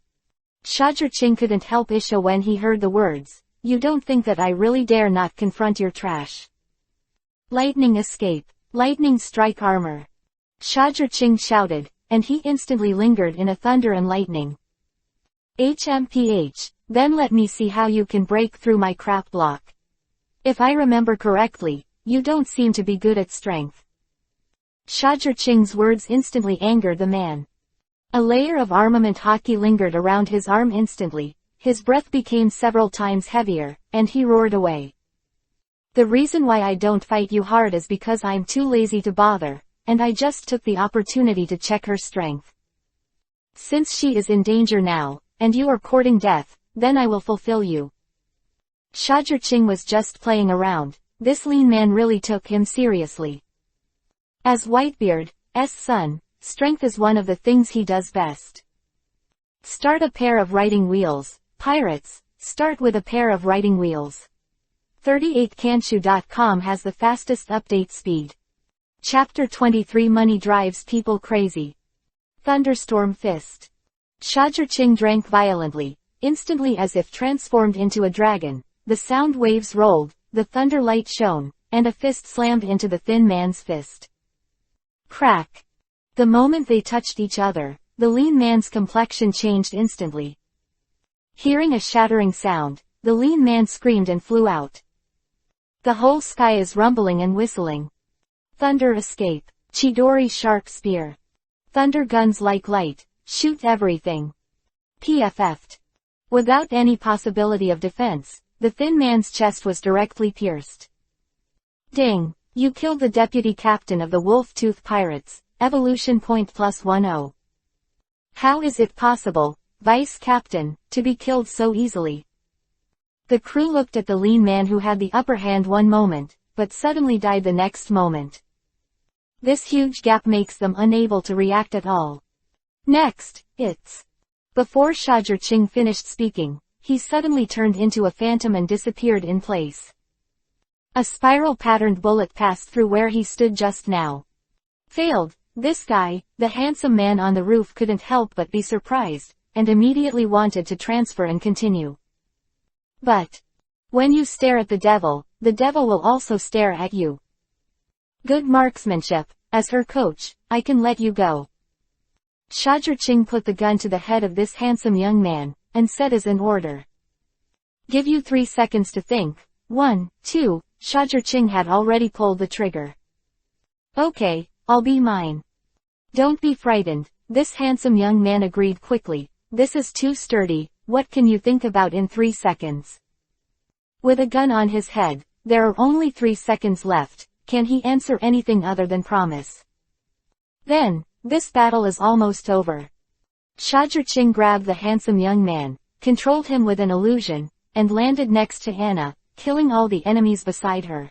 Shajirching couldn't help Isha when he heard the words, you don't think that I really dare not confront your trash. Lightning escape, lightning strike armor. Shajirching shouted, and he instantly lingered in a thunder and lightning. HMPH, then let me see how you can break through my crap block. If I remember correctly, you don't seem to be good at strength. Shajirching's words instantly angered the man. A layer of armament hockey lingered around his arm instantly, his breath became several times heavier, and he roared away. The reason why I don't fight you hard is because I'm too lazy to bother, and I just took the opportunity to check her strength. Since she is in danger now, and you are courting death, then I will fulfill you. Shajirching was just playing around, this lean man really took him seriously. As Whitebeard's son, strength is one of the things he does best. Start a pair of riding wheels, pirates, start with a pair of riding wheels. 38kanshu.com has the fastest update speed. Chapter 23 Money drives people crazy. Thunderstorm fist. Shajirching drank violently, instantly as if transformed into a dragon, the sound waves rolled, the thunder light shone, and a fist slammed into the thin man's fist. Crack. The moment they touched each other, the lean man's complexion changed instantly. Hearing a shattering sound, the lean man screamed and flew out. The whole sky is rumbling and whistling. Thunder escape. Chidori sharp spear. Thunder guns like light, shoot everything. PFF'd. Without any possibility of defense, the thin man's chest was directly pierced. Ding! You killed the deputy captain of the Wolf-Tooth Pirates. Evolution point +10. How is it possible, Vice Captain, to be killed so easily? The crew looked at the lean man who had the upper hand one moment, but suddenly died the next moment. This huge gap makes them unable to react at all. Next, it's... Before Shajirching finished speaking, he suddenly turned into a phantom and disappeared in place. A spiral-patterned bullet passed through where he stood just now. Failed. This guy, the handsome man on the roof, couldn't help but be surprised, and immediately wanted to transfer and continue. But when you stare at the devil will also stare at you. Good marksmanship. As her coach, I can let you go. Shajirching put the gun to the head of this handsome young man, and said as an order. Give you 3 seconds to think. 1, 2, Shajirching had already pulled the trigger. Okay, I'll be mine. Don't be frightened, this handsome young man agreed quickly. This is too sturdy, what can you think about in 3 seconds? With a gun on his head, there are only 3 seconds left, can he answer anything other than promise? Then, this battle is almost over. Shajirching grabbed the handsome young man, controlled him with an illusion, and landed next to Anna, killing all the enemies beside her.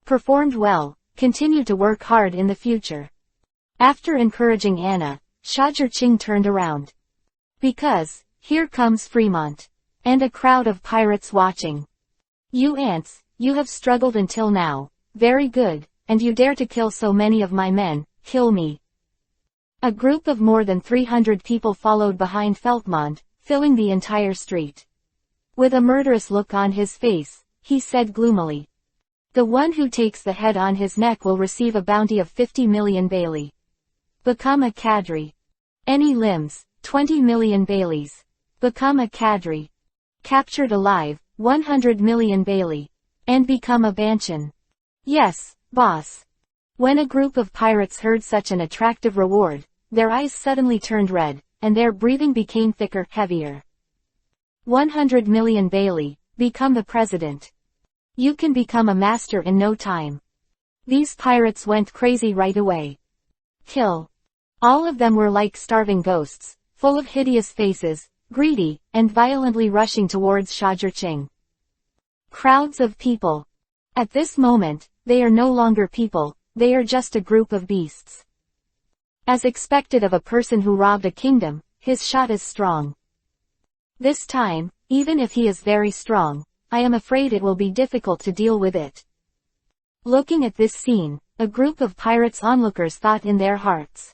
Performed well, continue to work hard in the future. After encouraging Anna, Shajirching turned around. Because, here comes Fremont. And a crowd of pirates watching. You ants, you have struggled until now, very good, and you dare to kill so many of my men, kill me. A group of more than 300 people followed behind Feltmond, filling the entire street. With a murderous look on his face, he said gloomily. The one who takes the head on his neck will receive a bounty of 50 million Bailey. Become a cadre. Any limbs, 20 million Baileys. Become a cadre. Captured alive, 100 million Bailey. And become a Banchan. Yes, boss. When a group of pirates heard such an attractive reward, their eyes suddenly turned red, and their breathing became thicker, heavier. 100 million Bailey, become the president. You can become a master in no time. These pirates went crazy right away. Kill. All of them were like starving ghosts, full of hideous faces, greedy, and violently rushing towards Shajirching. Crowds of people. At this moment, they are no longer people, they are just a group of beasts. As expected of a person who robbed a kingdom, his shot is strong. This time, even if he is very strong, I am afraid it will be difficult to deal with it. Looking at this scene, a group of pirates onlookers thought in their hearts.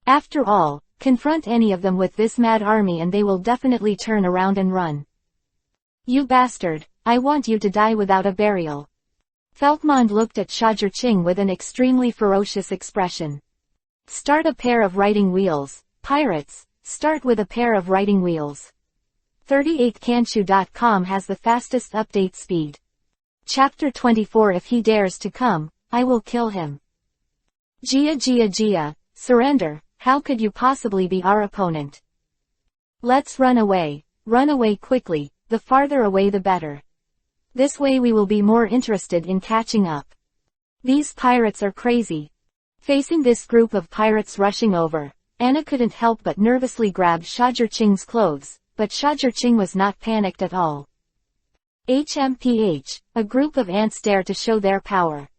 After all, confront any of them with this mad army and they will definitely turn around and run. You bastard, I want you to die without a burial. Feltmond looked at Shajirching with an extremely ferocious expression. Start a pair of riding wheels, pirates, start with a pair of riding wheels. 38kanshu.com has the fastest update speed. Chapter 24 If he dares to come, I will kill him. Gia, surrender, how could you possibly be our opponent? Let's run away quickly, the farther away the better. This way we will be more interested in catching up. These pirates are crazy. Facing this group of pirates rushing over, Anna couldn't help but nervously grab Shajirching's clothes, but Shajirching was not panicked at all. HMPH, a group of ants dare to show their power.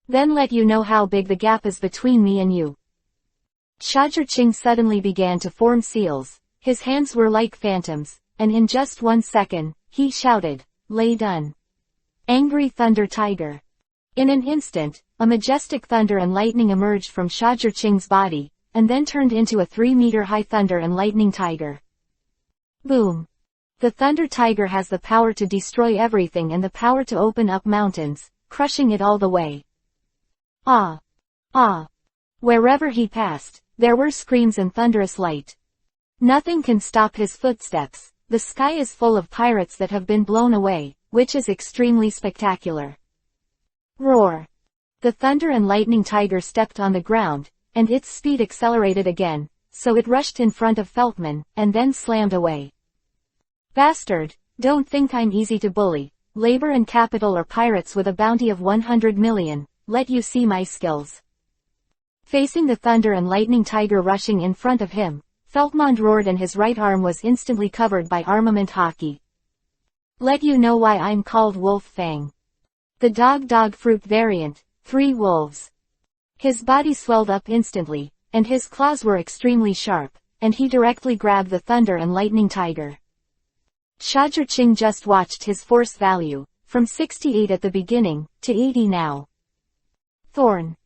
Then let you know how big the gap is between me and you. Shajirching suddenly began to form seals, his hands were like phantoms, and in just 1 second, he shouted, lay done. Angry Thunder Tiger. In an instant, a majestic thunder and lightning emerged from Shajirching's body, and then turned into a 3-meter-high thunder and lightning tiger. Boom. The Thunder Tiger has the power to destroy everything and the power to open up mountains, crushing it all the way. Ah! Ah! Wherever he passed, there were screams and thunderous light. Nothing can stop his footsteps. The sky is full of pirates that have been blown away, which is extremely spectacular. Roar! The thunder and lightning tiger stepped on the ground, and its speed accelerated again, so it rushed in front of Feltman, and then slammed away. Bastard, don't think I'm easy to bully. Labor and capital are pirates with a bounty of 100 million, let you see my skills. Facing the thunder and lightning tiger rushing in front of him, Feltmond roared and his right arm was instantly covered by armament hockey. Let you know why I'm called Wolf Fang. The dog fruit variant, 3 wolves. His body swelled up instantly, and his claws were extremely sharp, and he directly grabbed the thunder and lightning tiger. Shajirching just watched his force value, from 68 at the beginning, to 80 now. Thorn.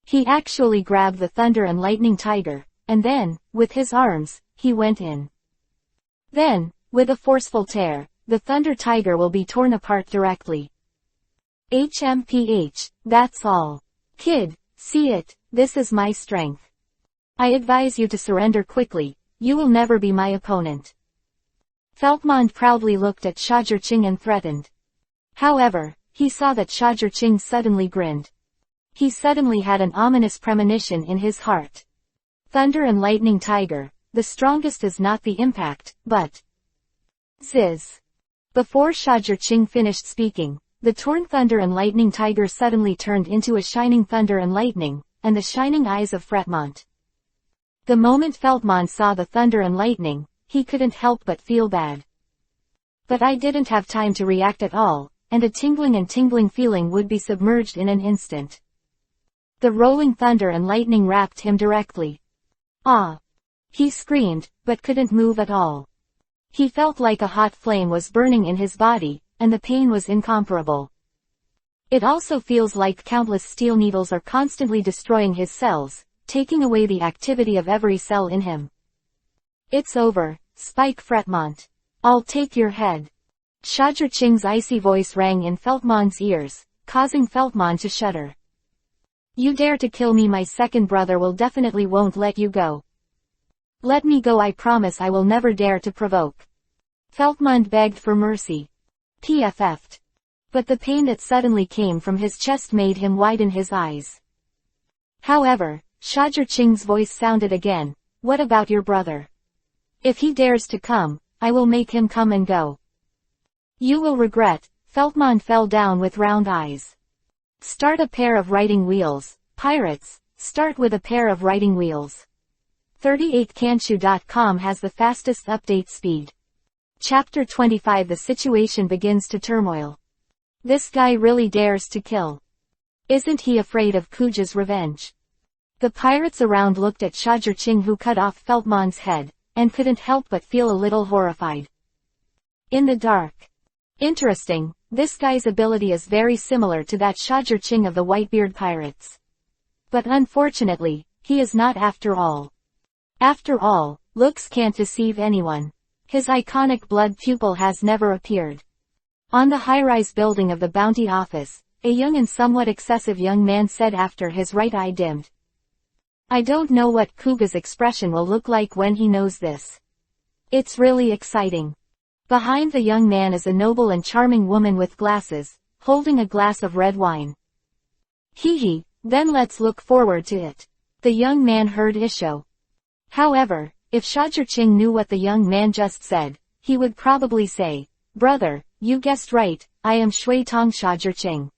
He actually grabbed the thunder and lightning tiger, and then, with his arms, he went in. Then, with a forceful tear, the thunder tiger will be torn apart directly. HMPH, that's all. Kid, see it, this is my strength. I advise you to surrender quickly, you will never be my opponent. Feltmond proudly looked at Shajirching and threatened. However, he saw that Shajirching suddenly grinned. He suddenly had an ominous premonition in his heart. Thunder and lightning tiger, the strongest is not the impact, but Ziz. Before Shajur-Ching finished speaking, the torn thunder and lightning tiger suddenly turned into a shining thunder and lightning, and the shining eyes of Fretmont. The moment Feltmon saw the thunder and lightning, he couldn't help but feel bad. But I didn't have time to react at all, and a tingling feeling would be submerged in an instant. The rolling thunder and lightning wrapped him directly. Ah! He screamed, but couldn't move at all. He felt like a hot flame was burning in his body, and the pain was incomparable. It also feels like countless steel needles are constantly destroying his cells, taking away the activity of every cell in him. It's over, Spike Fretmont. I'll take your head. Shajur-Ching's icy voice rang in Feltmon's ears, causing Feltmon to shudder. You dare to kill me, my second brother will definitely won't let you go. Let me go, I promise I will never dare to provoke. Feltmon begged for mercy. PFF'd. But the pain that suddenly came from his chest made him widen his eyes. However, Shajur-Ching's voice sounded again, what about your brother? If he dares to come, I will make him come and go. You will regret. Feltmon fell down with round eyes. Start a pair of writing wheels, pirates, start with a pair of writing wheels. 38kanshu.com has the fastest update speed. Chapter 25. The situation begins to turmoil. This guy really dares to kill. Isn't he afraid of Kuja's revenge? The pirates around looked at Shajur-Ching, who cut off Feltmon's head, and couldn't help but feel a little horrified. In the dark. Interesting, this guy's ability is very similar to that Shajur-Ching of the Whitebeard pirates. But unfortunately, he is not after all. After all, looks can't deceive anyone. His iconic blood pupil has never appeared. On the high-rise building of the Bounty Office, a young and somewhat excessive young man said after his right eye dimmed. I don't know what Kuga's expression will look like when he knows this. It's really exciting. Behind the young man is a noble and charming woman with glasses, holding a glass of red wine. Hee, then let's look forward to it. The young man heard Isho. However, if Shajur-Ching knew what the young man just said, he would probably say, brother, you guessed right, I am Shui Tong Shajur-Ching.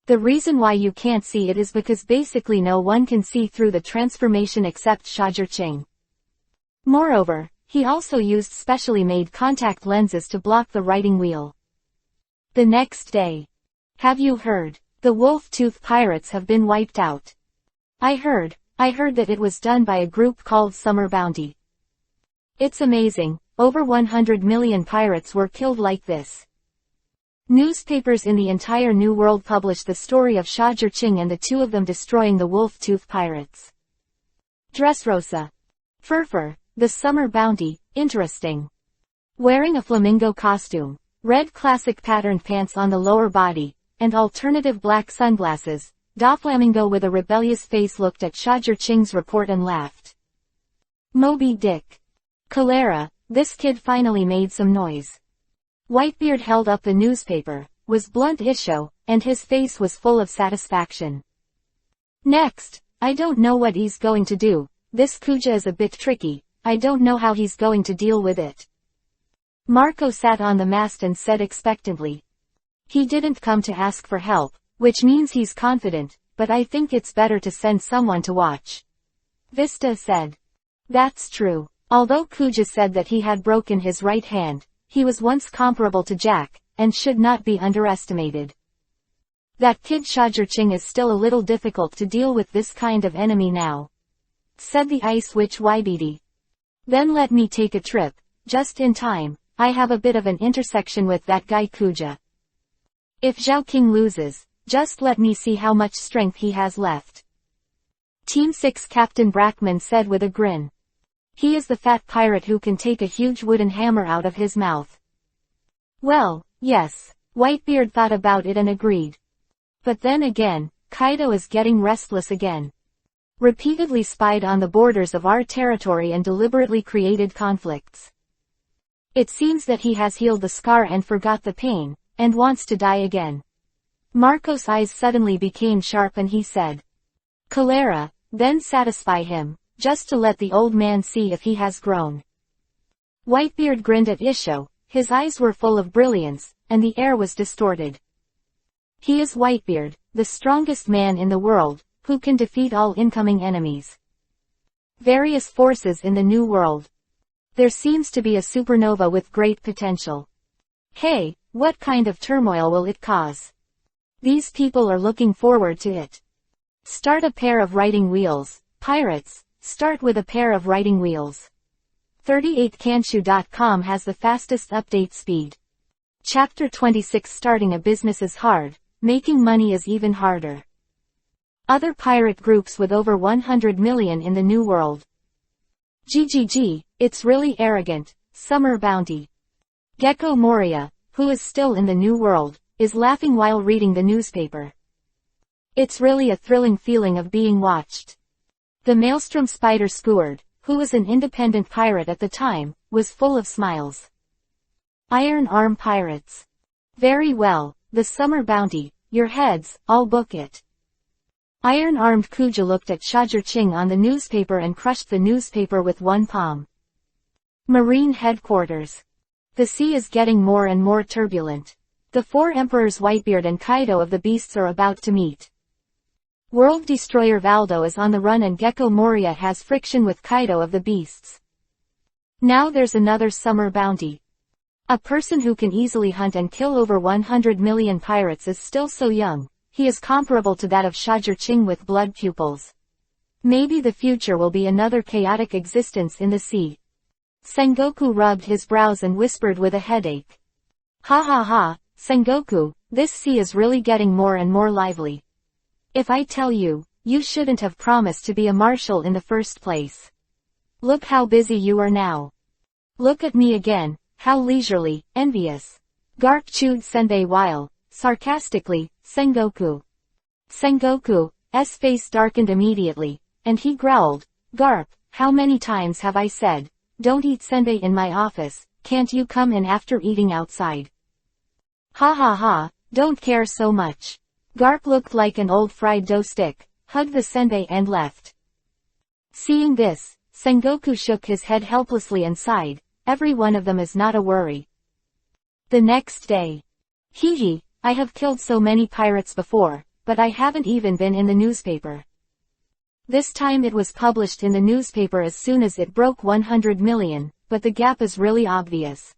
The reason why you can't see it is because basically no one can see through the transformation except Shajur-Ching. Moreover, he also used specially made contact lenses to block the writing wheel. The next day. Have you heard? The wolf-tooth pirates have been wiped out. I heard that it was done by a group called Summer Bounty. It's amazing, over 100 million pirates were killed like this. Newspapers in the entire New World published the story of Shajur-Ching and the two of them destroying the wolf-tooth pirates. Dressrosa. Furfur, the Summer Bounty, interesting. Wearing a flamingo costume, red classic patterned pants on the lower body, and alternative black sunglasses, Doflamingo with a rebellious face looked at Shajur-Ching's report and laughed. Moby Dick. Cholera, this kid finally made some noise. Whitebeard held up the newspaper, was blunt Isho, and his face was full of satisfaction. Next, I don't know what he's going to do, this Kuja is a bit tricky, I don't know how he's going to deal with it. Marco sat on the mast and said expectantly. He didn't come to ask for help, which means he's confident, but I think it's better to send someone to watch. Vista said. That's true. Although Kuja said that he had broken his right hand, he was once comparable to Jack, and should not be underestimated. That kid Shajur-Ching is still a little difficult to deal with this kind of enemy now. Said the Ice Witch Ybd. Then let me take a trip, just in time, I have a bit of an intersection with that guy Kuja. If Zhao King loses, just let me see how much strength he has left. Team 6 Captain Brackman said with a grin. He is the fat pirate who can take a huge wooden hammer out of his mouth. Well, yes, Whitebeard thought about it and agreed. But then again, Kaido is getting restless again. Repeatedly spied on the borders of our territory and deliberately created conflicts. It seems that he has healed the scar and forgot the pain, and wants to die again. Marco's eyes suddenly became sharp and he said. Cholera, then satisfy him, just to let the old man see if he has grown. Whitebeard grinned at Isho, his eyes were full of brilliance, and the air was distorted. He is Whitebeard, the strongest man in the world, who can defeat all incoming enemies. Various forces in the new world. There seems to be a supernova with great potential. Hey, what kind of turmoil will it cause? These people are looking forward to it. Start a pair of writing wheels, pirates, start with a pair of writing wheels. 38kanshu.com has the fastest update speed. Chapter 26 Starting a business is hard, making money is even harder. Other pirate groups with over 100 million in the new world. GGG, it's really arrogant, Summer Bounty. Gecko Moria, who is still in the new world, is laughing while reading the newspaper. It's really a thrilling feeling of being watched. The Maelstrom Spider Skeward, who was an independent pirate at the time, was full of smiles. Iron Arm Pirates. Very well, the Summer Bounty, your heads, I'll book it. Iron-armed Kuja looked at Shajur-Ching on the newspaper and crushed the newspaper with one palm. Marine Headquarters. The sea is getting more and more turbulent. The four emperors Whitebeard and Kaido of the Beasts are about to meet. World Destroyer Valdo is on the run and Gecko Moria has friction with Kaido of the Beasts. Now there's another Summer Bounty. A person who can easily hunt and kill over 100 million pirates is still so young. He is comparable to that of Shajur-Ching with blood pupils. Maybe the future will be another chaotic existence in the sea. Sengoku rubbed his brows and whispered with a headache. Ha ha ha, Sengoku, this sea is really getting more and more lively. If I tell you, you shouldn't have promised to be a marshal in the first place. Look how busy you are now. Look at me again, how leisurely, envious. Garp chewed Senbei while, sarcastically, Sengoku. Sengoku's face darkened immediately, and he growled, Garp, how many times have I said, don't eat senbei in my office, can't you come in after eating outside? Ha ha ha, don't care so much. Garp looked like an old fried dough stick, hugged the senbei and left. Seeing this, Sengoku shook his head helplessly and sighed, every one of them is not a worry. The next day. Hee hee, I have killed so many pirates before, but I haven't even been in the newspaper. This time it was published in the newspaper as soon as it broke 100 million, but the gap is really obvious.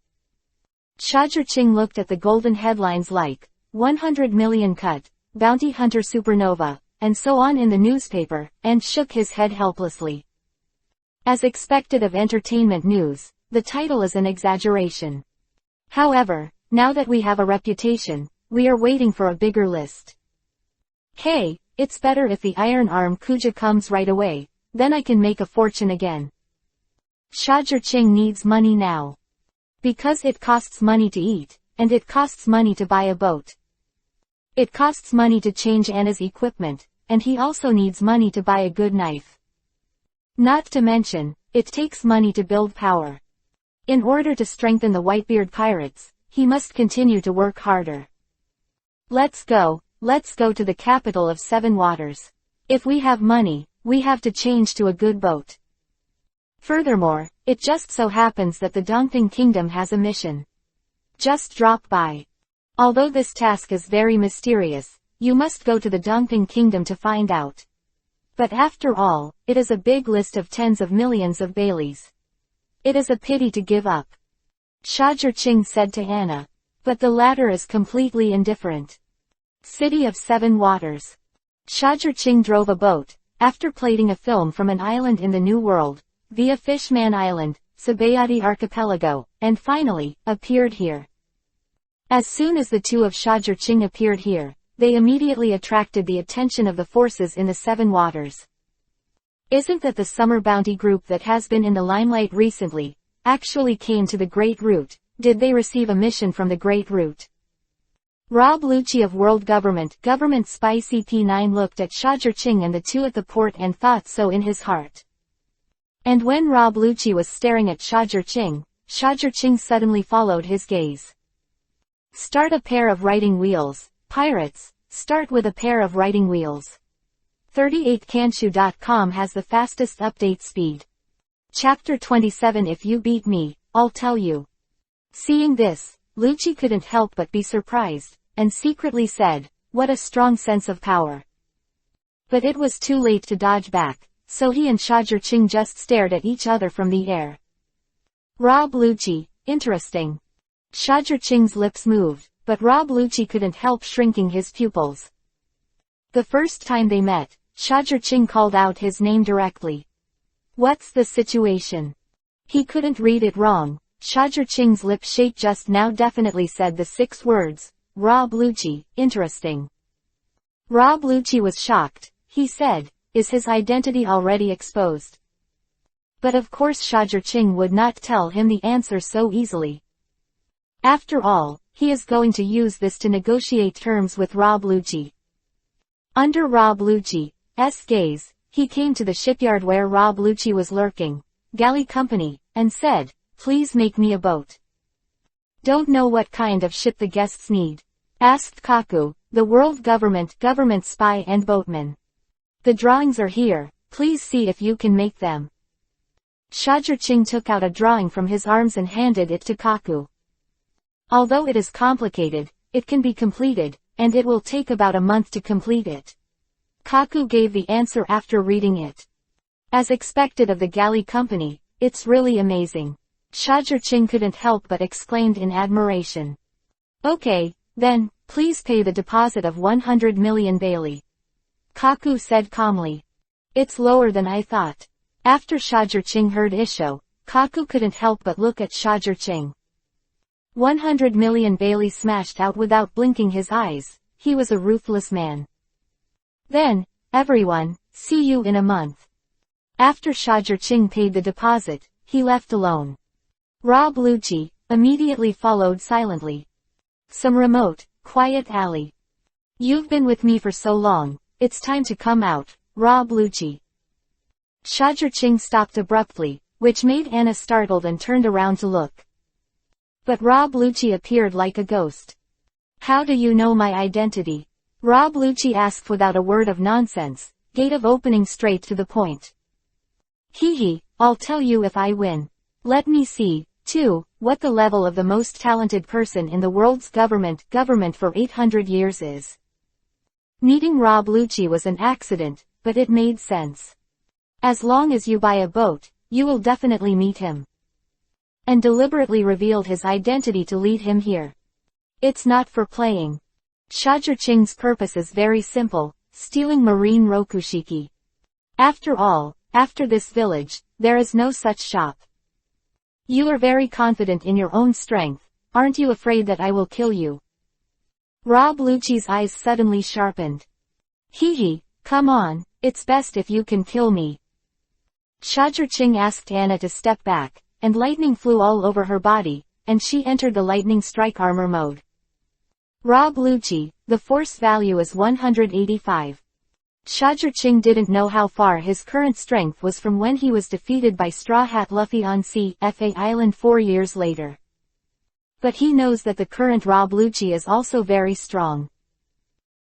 Shajur-Ching looked at the golden headlines like, 100 million cut, Bounty Hunter Supernova, and so on in the newspaper, and shook his head helplessly. As expected of entertainment news, the title is an exaggeration. However, now that we have a reputation, we are waiting for a bigger list. Hey, it's better if the Iron Arm Kuja comes right away, then I can make a fortune again. Shajur-Ching needs money now. Because it costs money to eat, and it costs money to buy a boat. It costs money to change Anna's equipment, and he also needs money to buy a good knife. Not to mention, it takes money to build power. In order to strengthen the Whitebeard pirates, he must continue to work harder. Let's go to the capital of Seven Waters. If we have money, we have to change to a good boat. Furthermore, it just so happens that the Dongping Kingdom has a mission. Just drop by. Although this task is very mysterious, you must go to the Dongping Kingdom to find out. But after all, it is a big list of tens of millions of Baileys. It is a pity to give up. Shajur-Ching said to Anna. But the latter is completely indifferent. City of Seven Waters. Shajur-Ching drove a boat, after plating a film from an island in the New World, via Fishman Island, Sabayati Archipelago, and finally, appeared here. As soon as the two of Shajur-Ching appeared here, they immediately attracted the attention of the forces in the Seven Waters. Isn't that the Summer Bounty group that has been in the limelight recently, actually came to the Great Root? Did they receive a mission from the Great Root? Rob Lucci of World Government Spy CP9 looked at Shajur-Ching and the two at the port and thought so in his heart. And when Rob Lucci was staring at Shajur-Ching, Shajur-Ching suddenly followed his gaze. Start a pair of writing wheels, pirates, start with a pair of writing wheels. 38kanshu.com has the fastest update speed. Chapter 27 If you beat me, I'll tell you. Seeing this, Lucci couldn't help but be surprised, and secretly said, what a strong sense of power. But it was too late to dodge back, so he and Shajurching just stared at each other from the air. Rob Lucci, interesting. Shajurching's lips moved, but Rob Lucci couldn't help shrinking his pupils. The first time they met, Shajurching called out his name directly. What's the situation? He couldn't read it wrong. Shajurching's lip shape just now definitely said the 6 words, Rob Lucci, interesting. Rob Lucci was shocked. He said, is his identity already exposed? But of course Shajurching would not tell him the answer so easily. After all, he is going to use this to negotiate terms with Rob Lucci. Under Rob Lucci's gaze, he came to the shipyard where Rob Lucci was lurking, galley company, and said, please make me a boat. Don't know what kind of ship the guests need? Asked Kaku, the world government spy and boatman. The drawings are here, please see if you can make them. Shajurching took out a drawing from his arms and handed it to Kaku. Although it is complicated, it can be completed, and it will take about a month to complete it. Kaku gave the answer after reading it. As expected of the galley company, it's really amazing. Shajurching couldn't help but exclaimed in admiration. Okay, then, please pay the deposit of 100 million Bailey. Kaku said calmly. It's lower than I thought. After Shajurching heard Isho, Kaku couldn't help but look at Shajurching. 100 million Bailey smashed out without blinking his eyes. He was a ruthless man. Then, everyone, see you in a month. After Shajurching paid the deposit, he left alone. Rob Lucci immediately followed silently. Some remote, quiet alley. You've been with me for so long, it's time to come out, Rob Lucci. Shajurching stopped abruptly, which made Anna startled and turned around to look. But Rob Lucci appeared like a ghost. How do you know my identity? Rob Lucci asked without a word of nonsense, gate of opening straight to the point. Hee, I'll tell you if I win. Let me see, too, what the level of the most talented person in the world's government for 800 years is. Meeting Rob Lucci was an accident, but it made sense. As long as you buy a boat, you will definitely meet him. And deliberately revealed his identity to lead him here. It's not for playing. Shajurching's purpose is very simple, stealing marine rokushiki. After all, after this village, there is no such shop. You are very confident in your own strength, aren't you afraid that I will kill you? Rob Lucci's eyes suddenly sharpened. Hee, come on, it's best if you can kill me. Shajurching asked Anna to step back, and lightning flew all over her body, and she entered the lightning strike armor mode. Rob Lucci, the force value is 185. Shajurching didn't know how far his current strength was from when he was defeated by Straw Hat Luffy on CFA Island 4 years later. But he knows that the current Rob Lucci is also very strong.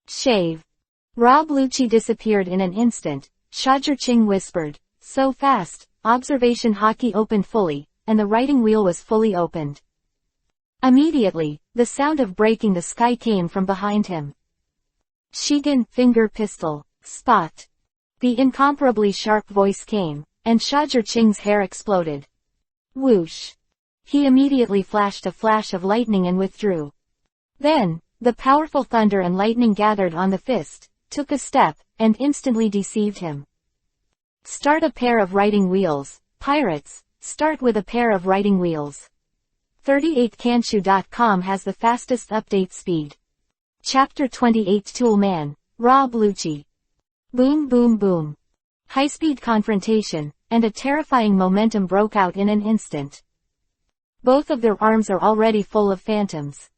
Shave. Rob Lucci disappeared in an instant. Shajurching whispered, so fast, observation hockey opened fully, and the writing wheel was fully opened. Immediately, the sound of breaking the sky came from behind him. Shigen, finger pistol, spot. The incomparably sharp voice came, and Shajurching's hair exploded. Whoosh. He immediately flashed a flash of lightning and withdrew. Then, the powerful thunder and lightning gathered on the fist, took a step, and instantly deceived him. Start a pair of writing wheels, pirates, start with a pair of writing wheels. 38kanshu.com has the fastest update speed. Chapter 28 Tool Man, Rob Lucci. Boom boom boom. High-speed confrontation, and a terrifying momentum broke out in an instant. Both of their arms are already full of phantoms.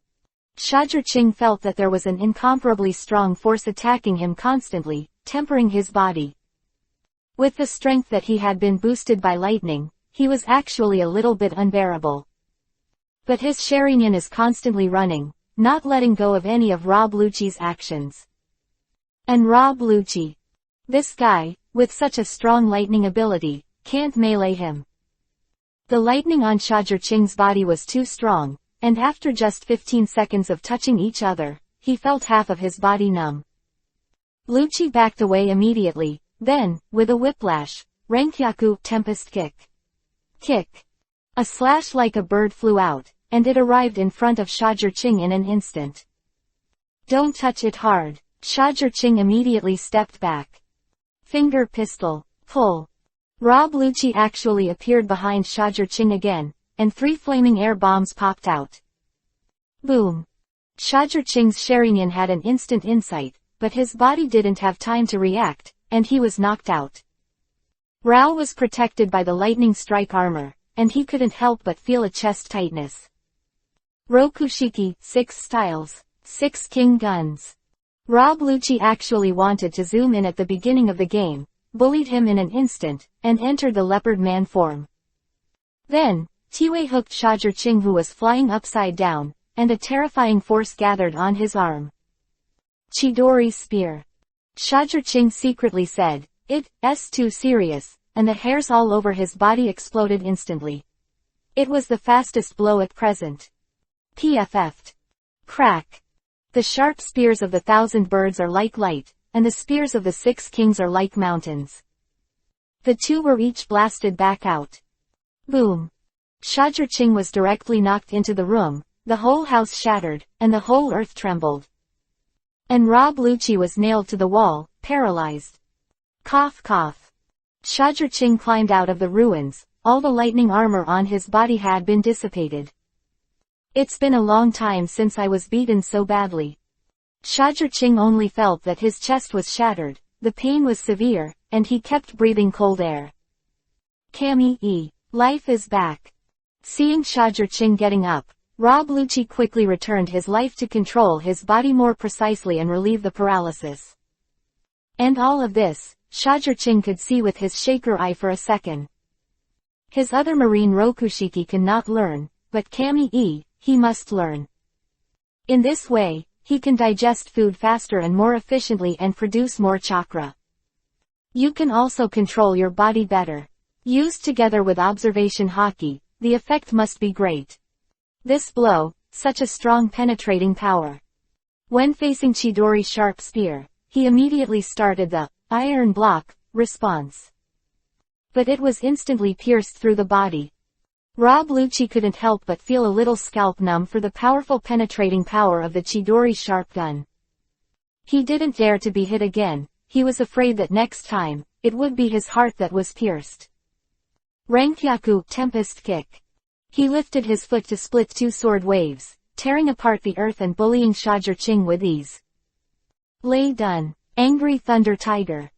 Shajurching felt that there was an incomparably strong force attacking him constantly, tempering his body. With the strength that he had been boosted by lightning, he was actually a little bit unbearable. But his Sharingan is constantly running, not letting go of any of Rob Lucci's actions. And Rob Lucci. This guy, with such a strong lightning ability, can't melee him. The lightning on Shajirqing's body was too strong, and after just 15 seconds of touching each other, he felt half of his body numb. Lucci backed away immediately, then, with a whiplash, Renkyaku Tempest Kick. Kick. A slash like a bird flew out, and it arrived in front of Shajirqing in an instant. Don't touch it hard. Shajirqing immediately stepped back. Finger pistol. Pull. Rob Lucci actually appeared behind Shajirqing again, and 3 flaming air bombs popped out. Boom. Shajirqing's Sharingan had an instant insight, but his body didn't have time to react, and he was knocked out. Rao was protected by the lightning strike armor, and he couldn't help but feel a chest tightness. Rokushiki, 6 styles, 6 king guns. Rob Lucci actually wanted to zoom in at the beginning of the game, bullied him in an instant, and entered the leopard man form. Then, Tiwei hooked Shajirqing who was flying upside down, and a terrifying force gathered on his arm. Chidori Spear. Shajirqing secretly said, "It's too serious," and the hairs all over his body exploded instantly. It was the fastest blow at present. PFF'd. Crack. The sharp spears of the 1,000 birds are like light, and the spears of the 6 kings are like mountains. The 2 were each blasted back out. Boom. Shajirqing was directly knocked into the room, the whole house shattered, and the whole earth trembled. And Rob Lucci was nailed to the wall, paralyzed. Cough cough. Shajirqing climbed out of the ruins, all the lightning armor on his body had been dissipated. It's been a long time since I was beaten so badly. Shajirqing only felt that his chest was shattered, the pain was severe, and he kept breathing cold air. Kami-e, life is back. Seeing Shajirqing getting up, Rob Lucci quickly returned his life to control his body more precisely and relieve the paralysis. And all of this, Shajirqing could see with his shaker eye for a second. His other marine Rokushiki cannot learn, but Kami-e, he must learn. In this way, he can digest food faster and more efficiently and produce more chakra. You can also control your body better. Used together with observation hockey, the effect must be great. This blow, such a strong penetrating power. When facing Chidori's sharp spear, he immediately started the iron block response. But it was instantly pierced through the body. Rob Lucci couldn't help but feel a little scalp numb for the powerful penetrating power of the Chidori sharp gun. He didn't dare to be hit again, he was afraid that next time, it would be his heart that was pierced. Renkyaku Tempest Kick. He lifted his foot to split 2 sword waves, tearing apart the earth and bullying Shajirqing with ease. Lay done. Angry Thunder Tiger.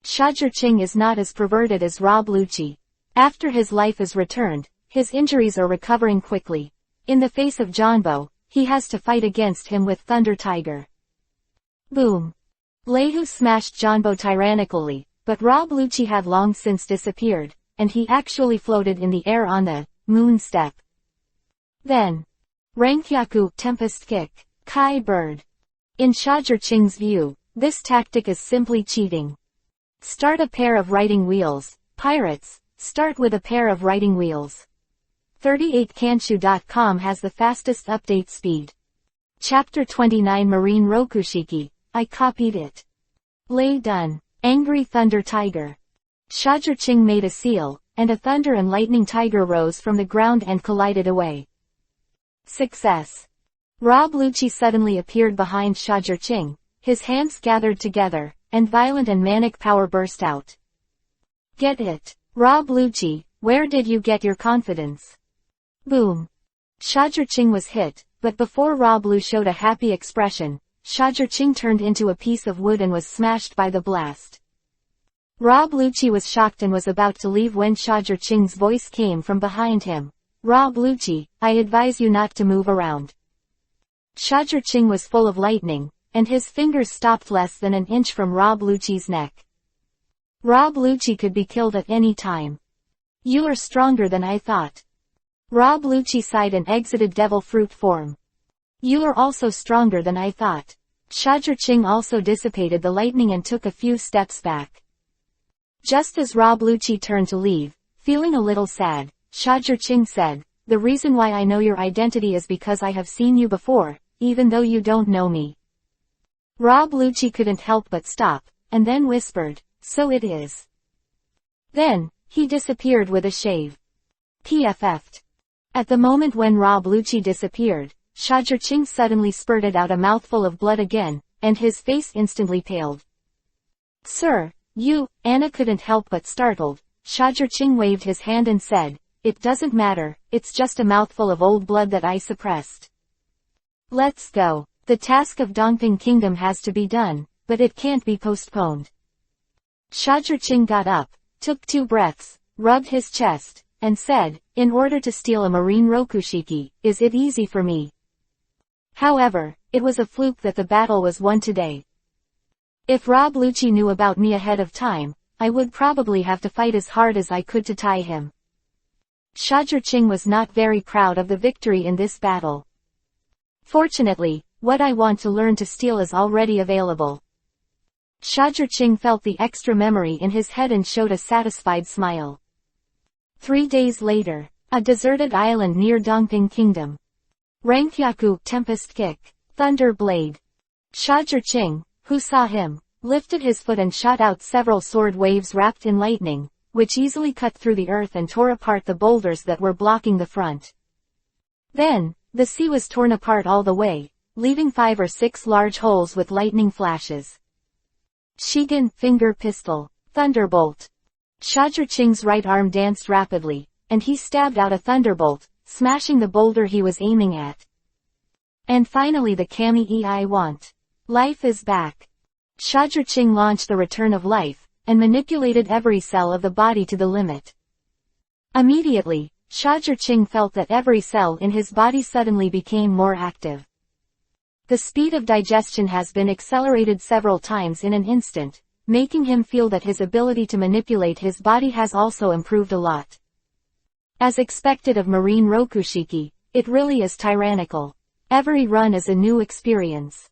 Shajirqing is not as perverted as Rob Lucci. After his life is returned, his injuries are recovering quickly. In the face of Janbo, he has to fight against him with Thunder Tiger. Boom. Lehu smashed Janbo tyrannically, but Rob Lucci had long since disappeared, and he actually floated in the air on the moon step. Then, Renkyaku Tempest Kick. Kai Bird. In Shajirqing's view, this tactic is simply cheating. Start a pair of riding wheels. Pirates, start with a pair of riding wheels. 38kanshu.com has the fastest update speed. Chapter 29 Marine Rokushiki. I copied it. Lay done. Angry Thunder Tiger. Shajirqing made a seal, and a thunder and lightning tiger rose from the ground and collided away. Success. Rob Lucci suddenly appeared behind Shajirqing, his hands gathered together, and violent and manic power burst out. Get it. Rob Lucci, where did you get your confidence? Boom. Shajirqing was hit, but before Rob Lu showed a happy expression, Shajirqing turned into a piece of wood and was smashed by the blast. Rob Lucci was shocked and was about to leave when Shajirqing's voice came from behind him. Rob Lucci, I advise you not to move around. Shajirqing was full of lightning, and his fingers stopped less than an inch from Rob Lucci's neck. Rob Lucci could be killed at any time. You are stronger than I thought. Rob Lucci sighed and exited devil fruit form. You are also stronger than I thought. Shajirqing also dissipated the lightning and took a few steps back. Just as Rob Lucci turned to leave, feeling a little sad, Shajur said, "The reason why I know your identity is because I have seen you before, even though you don't know me." Rob Lucci couldn't help but stop, and then whispered, "So it is." Then, he disappeared with a shave. PFF'd. At the moment when Rob Lucci disappeared, Shajur suddenly spurted out a mouthful of blood again, and his face instantly paled. "Sir, you," Anna couldn't help but startled. Shajur waved his hand and said, "It doesn't matter, it's just a mouthful of old blood that I suppressed. Let's go. The task of Dongping Kingdom has to be done, but it can't be postponed." Shajur got up, took 2 breaths, rubbed his chest, and said, "In order to steal a marine rokushiki, is it easy for me? However, it was a fluke that the battle was won today. If Rob Lucci knew about me ahead of time, I would probably have to fight as hard as I could to tie him." Shajur was not very proud of the victory in this battle. "Fortunately, what I want to learn to steal is already available." Shajur felt the extra memory in his head and showed a satisfied smile. 3 days later, a deserted island near Dongping Kingdom. Rangkyaku, Tempest Kick, Thunder Blade. Shajur, who saw him, lifted his foot and shot out several sword waves wrapped in lightning, which easily cut through the earth and tore apart the boulders that were blocking the front. Then, the sea was torn apart all the way, leaving 5 or 6 large holes with lightning flashes. Shigen, Finger Pistol, Thunderbolt. Shajur right arm danced rapidly, and he stabbed out a thunderbolt, smashing the boulder he was aiming at. And finally the Kami I want. Life is back. Shajur launched the return of life, and manipulated every cell of the body to the limit. Immediately, Shajur felt that every cell in his body suddenly became more active. The speed of digestion has been accelerated several times in an instant, making him feel that his ability to manipulate his body has also improved a lot. As expected of marine rokushiki, it really is tyrannical. Every run is a new experience.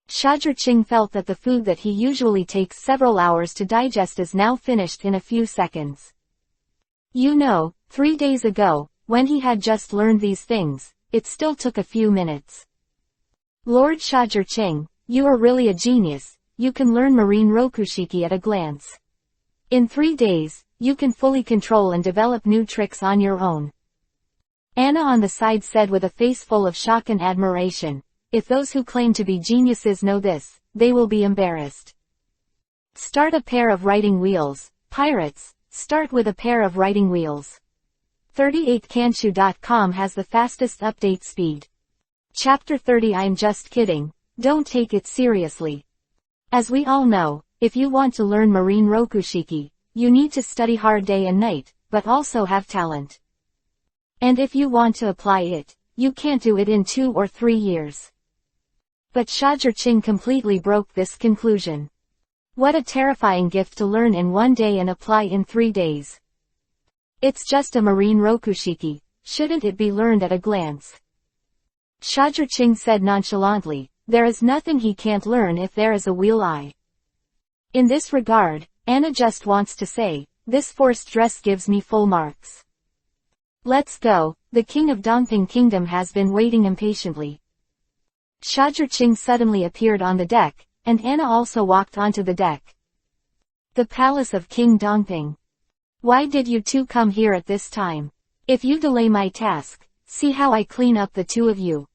Shajur felt that the food that he usually takes several hours to digest is now finished in a few seconds. 3 days ago, when he had just learned these things, it still took a few minutes. Lord Shajur, you are really a genius. You can learn marine rokushiki at a glance. In 3 days, you can fully control and develop new tricks on your own. Anna on the side said with a face full of shock and admiration, "If those who claim to be geniuses know this, they will be embarrassed." Start a pair of writing wheels, pirates, start with a pair of writing wheels. 38kanshu.com has the fastest update speed. Chapter 30 I'm just kidding, don't take it seriously. As we all know, if you want to learn marine rokushiki, you need to study hard day and night, but also have talent. And if you want to apply it, you can't do it in 2 or 3 years. But Shajur completely broke this conclusion. What a terrifying gift to learn in 1 day and apply in 3 days. It's just a marine rokushiki, shouldn't it be learned at a glance? Shajur said nonchalantly, there is nothing he can't learn if there is a wheel eye. In this regard, Anna just wants to say, this forced dress gives me full marks. Let's go, the king of Dongping Kingdom has been waiting impatiently. Shajur suddenly appeared on the deck, and Anna also walked onto the deck. The palace of King Dongping. Why did you two come here at this time? If you delay my task, see how I clean up the 2 of you.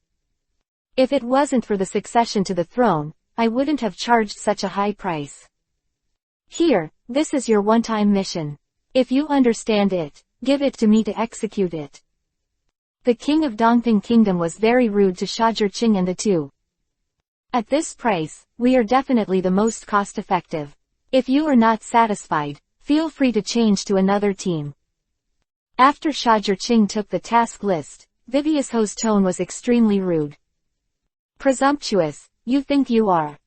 If it wasn't for the succession to the throne, I wouldn't have charged such a high price. Here, this is your one-time mission. If you understand it, give it to me to execute it. The king of Dongping Kingdom was very rude to Shajur and the 2. At this price, we are definitely the most cost-effective. If you are not satisfied, feel free to change to another team. After Shajur took the task list, Viviousho's tone was extremely rude. Presumptuous, you think you are.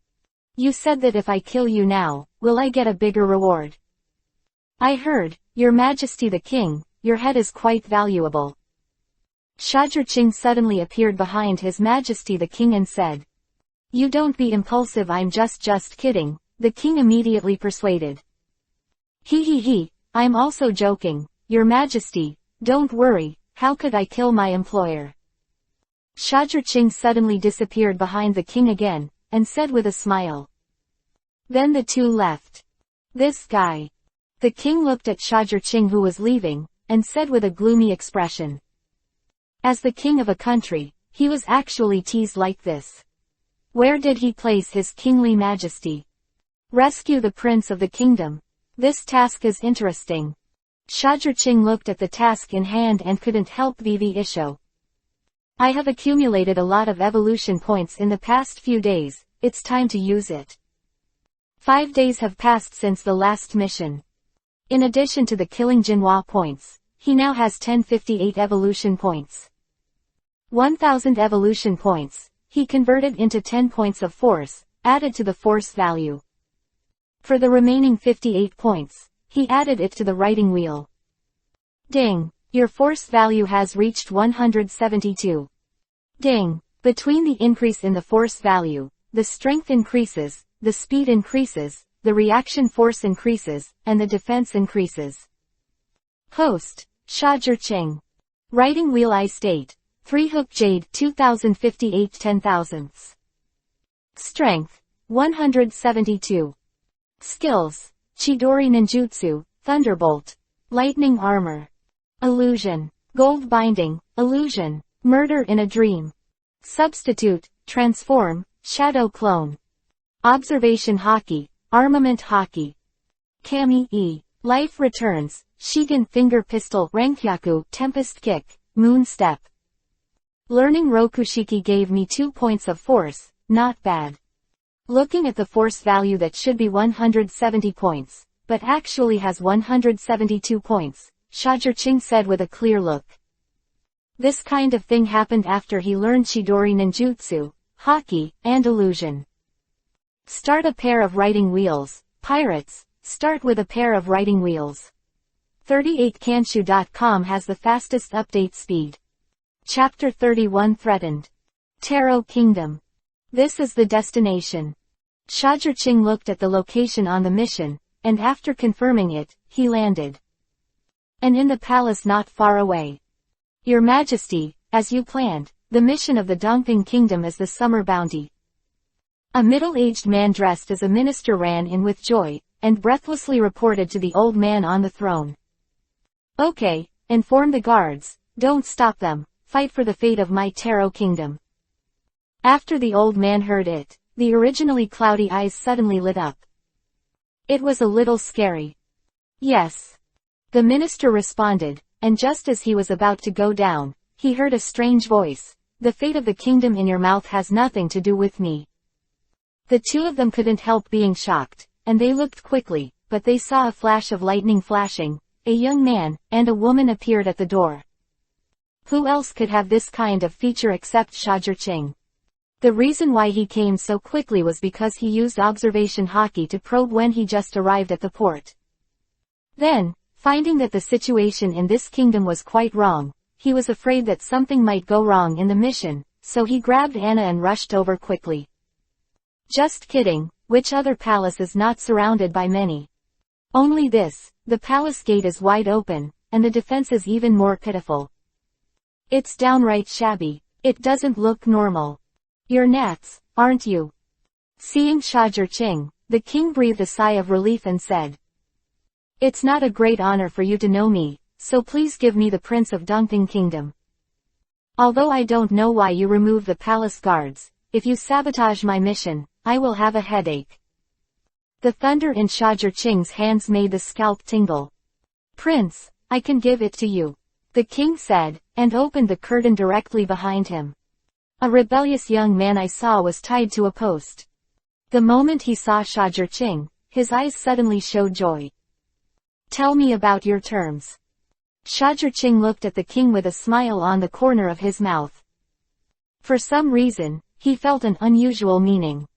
You said that if I kill you now, will I get a bigger reward? I heard, Your Majesty the King, your head is quite valuable. Shajur suddenly appeared behind His Majesty the King and said. You don't be impulsive, I'm just kidding, the king immediately persuaded. He, I'm also joking, Your Majesty, don't worry, how could I kill my employer? Sha Zhiqing suddenly disappeared behind the king again, and said with a smile. Then the two left. This guy. The king looked at Sha Zhiqing who was leaving, and said with a gloomy expression. As the king of a country, he was actually teased like this. Where did he place his kingly majesty? Rescue the prince of the kingdom. This task is interesting. Sha Zhiqing looked at the task in hand and couldn't help the issue. I have accumulated a lot of evolution points in the past few days, it's time to use it. 5 days have passed since the last mission. In addition to the killing Jinhua points, he now has 1058 evolution points. 1000 evolution points, he converted into 10 points of force, added to the force value. For the remaining 58 points, he added it to the writing wheel. Ding! Your force value has reached 172. Ding! Between the increase in the force value, the strength increases, the speed increases, the reaction force increases, and the defense increases. Host, Sha Zhiqing. Writing wheel I state, 3 hook jade 2058 10,000. Strength, 172. Skills, Chidori Ninjutsu, Thunderbolt. Lightning Armor. Illusion. Gold Binding, Illusion. Murder in a Dream. Substitute, Transform, Shadow Clone. Observation Hockey, Armament Hockey. Kami E. Life Returns, Shigen Finger Pistol Renkyaku Tempest Kick, Moon Step. Learning Rokushiki gave me 2 points of force, not bad. Looking at the force value that should be 170 points, but actually has 172 points, Sha Zhiqing said with a clear look. This kind of thing happened after he learned Chidori Ninjutsu, Hockey, and Illusion. Start a pair of writing wheels, pirates, start with a pair of writing wheels. 38kanshu.com has the fastest update speed. Chapter 31 Threatened. Taro Kingdom. This is the destination. Sha Zhiqing looked at the location on the mission, and after confirming it, he landed. And in the palace not far away. Your Majesty, as you planned, the mission of the Dongping Kingdom is the summer bounty. A middle-aged man dressed as a minister ran in with joy, and breathlessly reported to the old man on the throne. Okay, inform the guards, don't stop them, fight for the fate of my Taro Kingdom. After the old man heard it, the originally cloudy eyes suddenly lit up. It was a little scary. Yes. The minister responded, and just as he was about to go down, he heard a strange voice. The fate of the kingdom in your mouth has nothing to do with me. The two of them couldn't help being shocked, and they looked quickly, but they saw a flash of lightning flashing, a young man, and a woman appeared at the door. Who else could have this kind of feature except Sha Zhiqing? The reason why he came so quickly was because he used observation hockey to probe when he just arrived at the port. Then, finding that the situation in this kingdom was quite wrong, he was afraid that something might go wrong in the mission, so he grabbed Anna and rushed over quickly. Just kidding, which other palace is not surrounded by many? Only this, the palace gate is wide open, and the defense is even more pitiful. It's downright shabby, it doesn't look normal. You're Nats, aren't you? Seeing Sha Zhiqing, the king breathed a sigh of relief and said. It's not a great honor for you to know me, so please give me the Prince of Dongping Kingdom. Although I don't know why you remove the palace guards, if you sabotage my mission, I will have a headache. The thunder in Sha Zhiqing's hands made the scalp tingle. Prince, I can give it to you, the king said, and opened the curtain directly behind him. A rebellious young man I saw was tied to a post. The moment he saw Sha Zhiqing, his eyes suddenly showed joy. Tell me about your terms. Sha Zhiqing looked at the king with a smile on the corner of his mouth. For some reason, he felt an unusual meaning.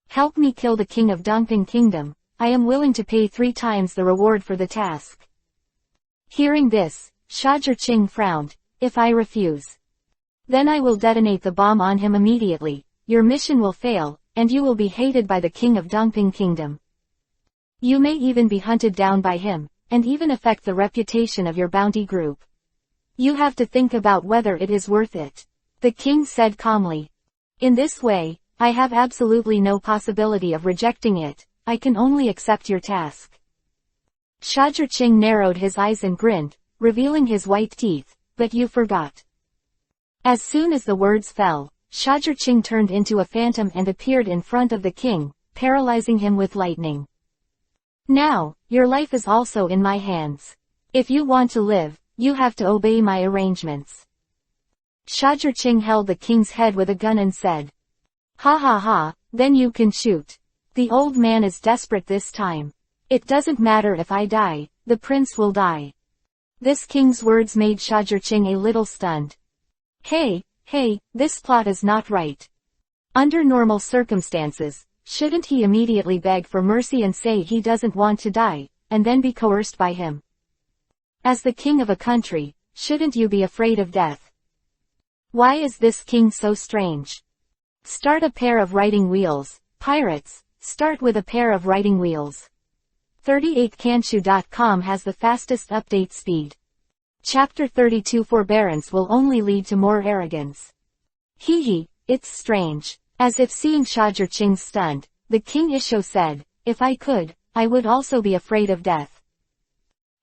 Help me kill the king of Dongping Kingdom, I am willing to pay 3 times the reward for the task. Hearing this, Sha Zhiqing frowned. If I refuse, then I will detonate the bomb on him immediately, your mission will fail, and you will be hated by the king of Dongping Kingdom. You may even be hunted down by him, and even affect the reputation of your bounty group. You have to think about whether it is worth it. The king said calmly. In this way, I have absolutely no possibility of rejecting it. I can only accept your task. Shajurching narrowed his eyes and grinned, revealing his white teeth, but you forgot. As soon as the words fell, Shajurching turned into a phantom and appeared in front of the king, paralyzing him with lightning. Now, your life is also in my hands. If you want to live, you have to obey my arrangements. Shajurching held the king's head with a gun and said, "Ha ha ha, then you can shoot." The old man is desperate this time. It doesn't matter if I die, the prince will die. This king's words made Shajurching a little stunned. Hey, this plot is not right. Under normal circumstances, shouldn't he immediately beg for mercy and say he doesn't want to die, and then be coerced by him? As the king of a country, shouldn't you be afraid of death? Why is this king so strange? Start a pair of writing wheels, pirates, start with a pair of writing wheels. 38kanshu.com has the fastest update speed. Chapter 32 Forbearance will only lead to more arrogance. Hee, it's strange. As if seeing Shajurching stunned, the king Isho said, if I could, I would also be afraid of death.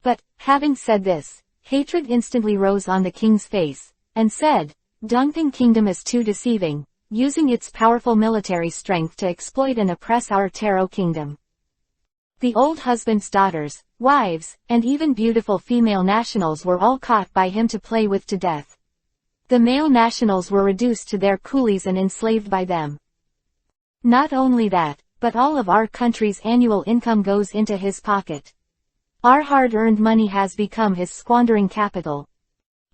But, having said this, hatred instantly rose on the king's face, and said, Dongting Kingdom is too deceiving, using its powerful military strength to exploit and oppress our Taro kingdom. The old husband's daughters, wives, and even beautiful female nationals were all caught by him to play with to death. The male nationals were reduced to their coolies and enslaved by them. Not only that, but all of our country's annual income goes into his pocket. Our hard-earned money has become his squandering capital.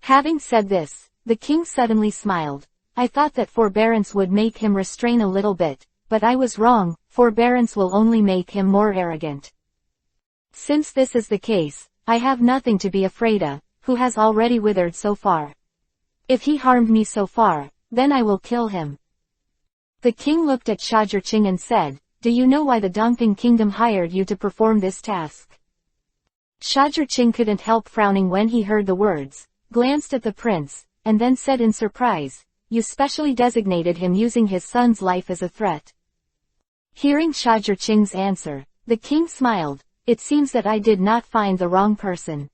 Having said this, the king suddenly smiled. I thought that forbearance would make him restrain a little bit, but I was wrong. Forbearance will only make him more arrogant. Since this is the case, I have nothing to be afraid of, who has already withered so far. If he harmed me so far, then I will kill him. The king looked at Shajurching and said, do you know why the Dongting Kingdom hired you to perform this task? Shajurching couldn't help frowning when he heard the words, glanced at the prince, and then said in surprise, you specially designated him using his son's life as a threat. Hearing Shajurching's answer, the king smiled. It seems that I did not find the wrong person.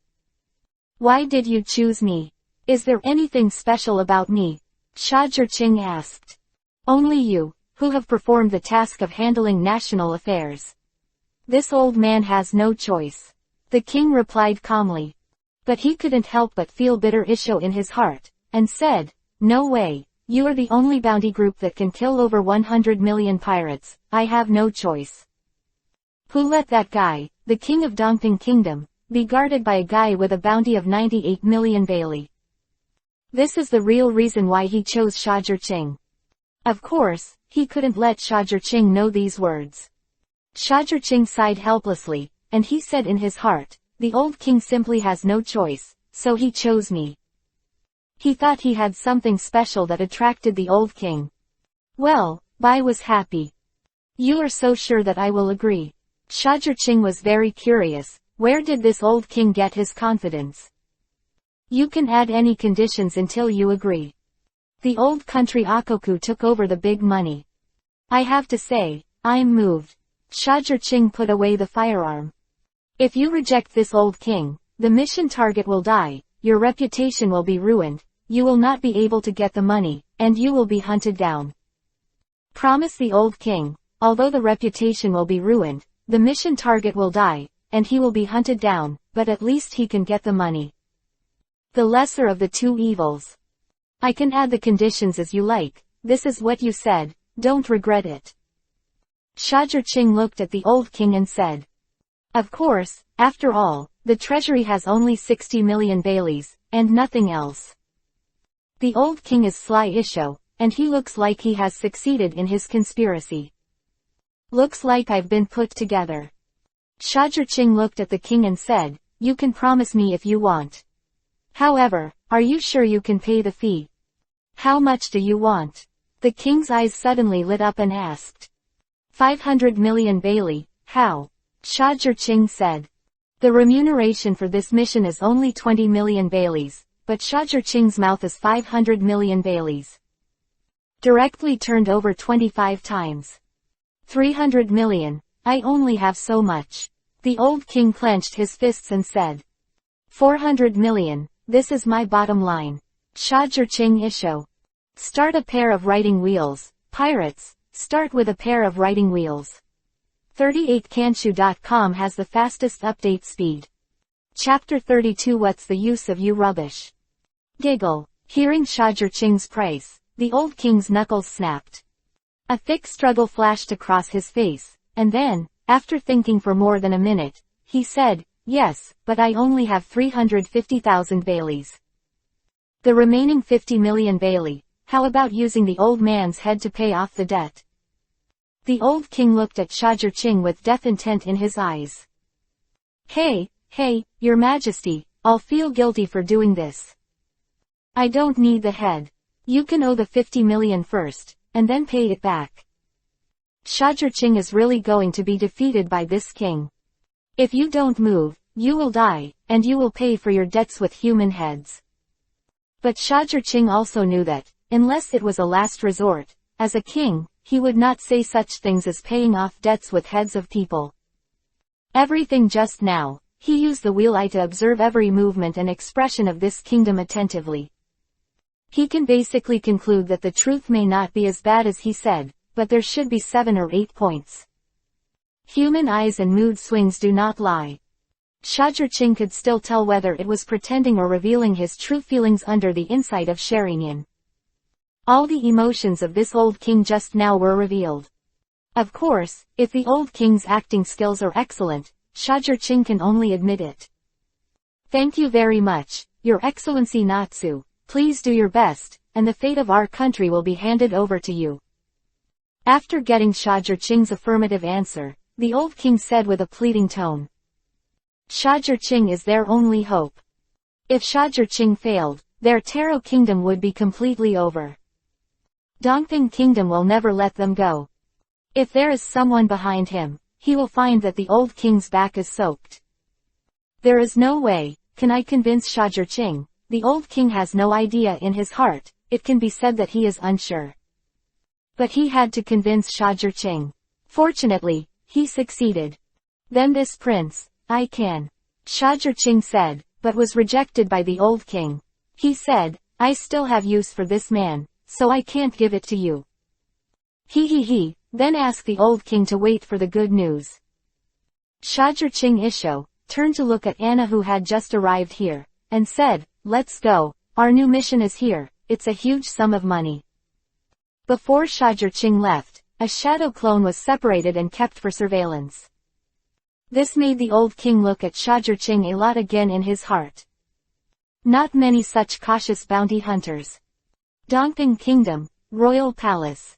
Why did you choose me? Is there anything special about me? Shajurching asked. Only you, who have performed the task of handling national affairs. This old man has no choice. The king replied calmly. But he couldn't help but feel bitter issue in his heart, and said, no way. You are the only bounty group that can kill over 100 million pirates. I have no choice. Who let that guy, the king of Dongting Kingdom, be guarded by a guy with a bounty of 98 million Bailey? This is the real reason why he chose Shajurching. Of course, he couldn't let Shajurching know these words. Shajurching sighed helplessly, and he said in his heart, the old king simply has no choice, so he chose me. He thought he had something special that attracted the old king. Well, Bai was happy. You are so sure that I will agree. Shajurching was very curious. Where did this old king get his confidence? You can add any conditions until you agree. The old country Akoku took over the big money. I have to say, I'm moved. Shajurching put away the firearm. If you reject this old king, the mission target will die, your reputation will be ruined, you will not be able to get the money, and you will be hunted down. Promise the old king, although the reputation will be ruined, the mission target will die, and he will be hunted down, but at least he can get the money. The lesser of the two evils. I can add the conditions as you like, this is what you said, don't regret it. Shajurching looked at the old king and said. Of course, after all, the treasury has only 60 million Baileys, and nothing else. The old king is sly Isho, and he looks like he has succeeded in his conspiracy. Looks like I've been put together. Shajurching looked at the king and said, you can promise me if you want. However, are you sure you can pay the fee? How much do you want? The king's eyes suddenly lit up and asked. 500 million Bailey, how? Shajurching said. The remuneration for this mission is only 20 million baileys, but Shajurching's mouth is 500 million baileys. Directly turned over 25 times. 300 million, I only have so much. The old king clenched his fists and said. 400 million, this is my bottom line. Shajurching Isho. Start a pair of writing wheels, pirates, start with a pair of writing wheels. 38kanshu.com has the fastest update speed. Chapter 32 What's the use of you rubbish? Giggle. Hearing Shajurching's price, the old king's knuckles snapped. A thick struggle flashed across his face, and then, after thinking for more than a minute, he said, yes, but I only have 350,000 baileys. The remaining 50 million bailey, how about using the old man's head to pay off the debt? The old king looked at Shajurching with death intent in his eyes. Hey, your majesty, I'll feel guilty for doing this. I don't need the head. You can owe the 50 million first, and then pay it back. Shajurching is really going to be defeated by this king. If you don't move, you will die, and you will pay for your debts with human heads. But Shajurching also knew that, unless it was a last resort, as a king, he would not say such things as paying off debts with heads of people. Everything just now, he used the wheel eye to observe every movement and expression of this kingdom attentively. He can basically conclude that the truth may not be as bad as he said, but there should be 7 or 8 points. Human eyes and mood swings do not lie. Shajurching could still tell whether it was pretending or revealing his true feelings under the insight of sharing in. All the emotions of this old king just now were revealed. Of course, if the old king's acting skills are excellent, Shajurching can only admit it. Thank you very much, Your Excellency Natsu, please do your best, and the fate of our country will be handed over to you. After getting Shajurching's affirmative answer, the old king said with a pleading tone. Shajurching is their only hope. If Shajurching failed, their Taro kingdom would be completely over. Dongping kingdom will never let them go. If there is someone behind him, he will find that the old king's back is soaked. There is no way, can I convince Shajurching? The old king has no idea in his heart, it can be said that he is unsure. But he had to convince Shajurching. Fortunately, he succeeded. Then this prince, I can. Shajurching said, but was rejected by the old king. He said, I still have use for this man, so I can't give it to you. He, then asked the old king to wait for the good news. Shajurching Isho turned to look at Anna who had just arrived here, and said, let's go, our new mission is here, it's a huge sum of money. Before Shajurching left, a shadow clone was separated and kept for surveillance. This made the old king look at Shajurching a lot again in his heart. Not many such cautious bounty hunters. Dongping Kingdom, Royal Palace.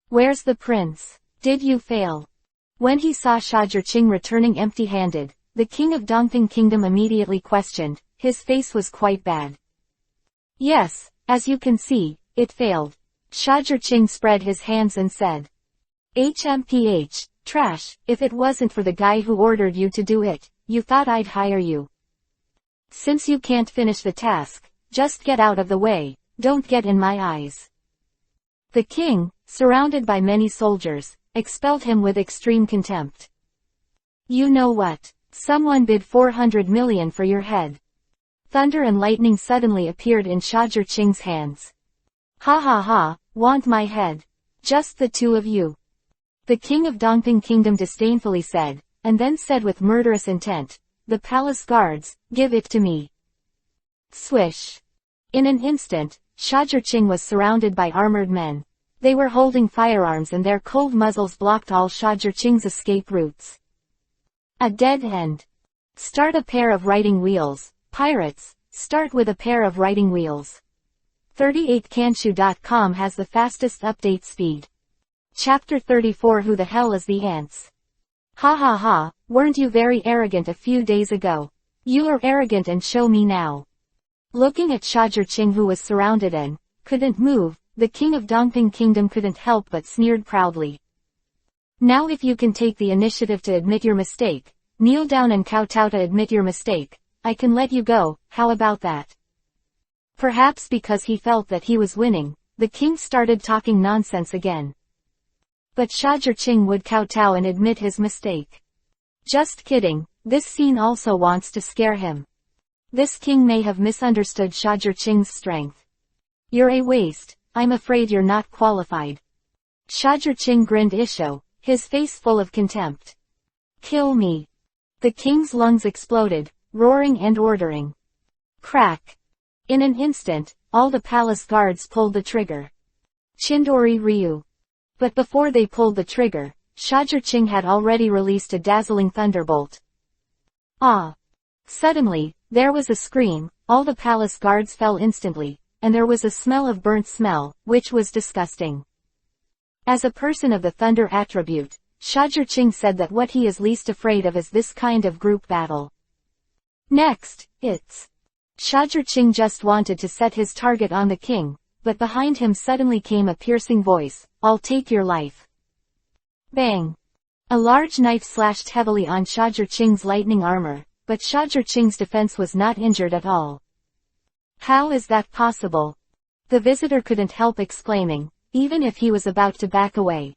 Where's the prince? Did you fail? When he saw Shajurching returning empty-handed, the king of Dongping Kingdom immediately questioned, his face was quite bad. Yes, as you can see, it failed. Shajurching spread his hands and said. HMPH, trash, if it wasn't for the guy who ordered you to do it, you thought I'd hire you. Since you can't finish the task, just get out of the way, don't get in my eyes. The king, surrounded by many soldiers, expelled him with extreme contempt. You know what? Someone bid 400 million for your head. Thunder and lightning suddenly appeared in Shajurching's hands. Ha, want my head? Just the two of you. The king of Dongping Kingdom disdainfully said, and then said with murderous intent, the palace guards, give it to me. Swish. In an instant, Shajurching was surrounded by armored men. They were holding firearms and their cold muzzles blocked all Shajurching's escape routes. A dead end. Start a pair of writing wheels, pirates, start with a pair of writing wheels. 38kanshu.com has the fastest update speed. Chapter 34 Who the hell is the ants? Ha, weren't you very arrogant a few days ago? You are arrogant and show me now. Looking at Shajurching who was surrounded and couldn't move, the king of Dongping Kingdom couldn't help but sneered proudly. Now if you can take the initiative to admit your mistake, kneel down and kowtow to admit your mistake, I can let you go, how about that? Perhaps because he felt that he was winning, the king started talking nonsense again. But Shajirching would kowtow and admit his mistake. Just kidding, this scene also wants to scare him. This king may have misunderstood Shajirching's strength. You're a waste, I'm afraid you're not qualified. Shajirching grinned Isho, his face full of contempt. Kill me. The king's lungs exploded, roaring and ordering. Crack. In an instant, all the palace guards pulled the trigger. Chindori Ryu. But before they pulled the trigger, Shajirching had already released a dazzling thunderbolt. Ah! Suddenly, there was a scream, all the palace guards fell instantly, and there was a smell of burnt smell, which was disgusting. As a person of the thunder attribute, Shajirching said that what he is least afraid of is this kind of group battle. Next, it's... Shajirching just wanted to set his target on the king, but behind him suddenly came a piercing voice, I'll take your life. Bang! A large knife slashed heavily on Shajirching's lightning armor, but Shajirching's defense was not injured at all. How is that possible? The visitor couldn't help exclaiming, even if he was about to back away.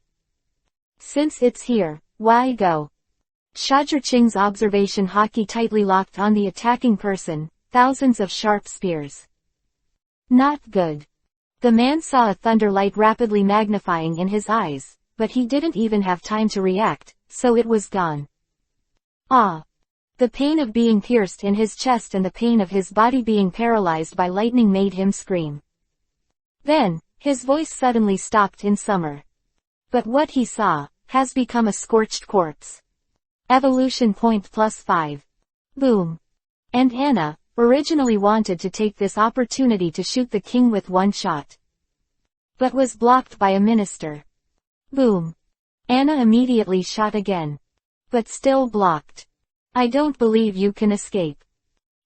Since it's here, why go? Shajirching's observation hockey tightly locked on the attacking person, thousands of sharp spears. Not good. The man saw a thunder light rapidly magnifying in his eyes, but he didn't even have time to react, so it was gone. Ah! The pain of being pierced in his chest and the pain of his body being paralyzed by lightning made him scream. Then, his voice suddenly stopped in summer. But what he saw, has become a scorched corpse. Evolution point +5. Boom. And Anna, originally wanted to take this opportunity to shoot the king with one shot. But was blocked by a minister. Boom. Anna immediately shot again. But still blocked. I don't believe you can escape.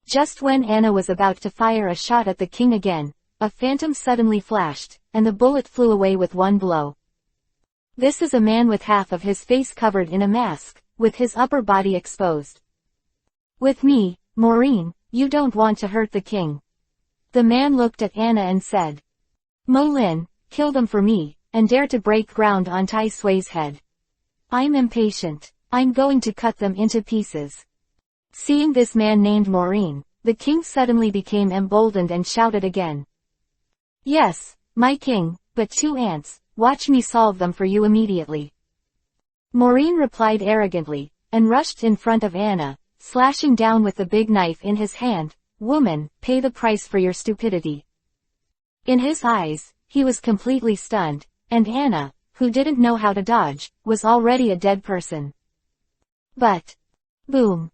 Just when Anna was about to fire a shot at the king again, a phantom suddenly flashed, and the bullet flew away with one blow. This is a man with half of his face covered in a mask, with his upper body exposed. With me, Maureen, you don't want to hurt the king. The man looked at Anna and said. Mo Lin, kill them for me, and dare to break ground on Tai Sui's head. I'm impatient. I'm going to cut them into pieces. Seeing this man named Maureen, the king suddenly became emboldened and shouted again. Yes, my king, but 2 ants, watch me solve them for you immediately. Maureen replied arrogantly, and rushed in front of Anna, slashing down with the big knife in his hand. Woman, pay the price for your stupidity. In his eyes, he was completely stunned, and Anna, who didn't know how to dodge, was already a dead person. But, boom.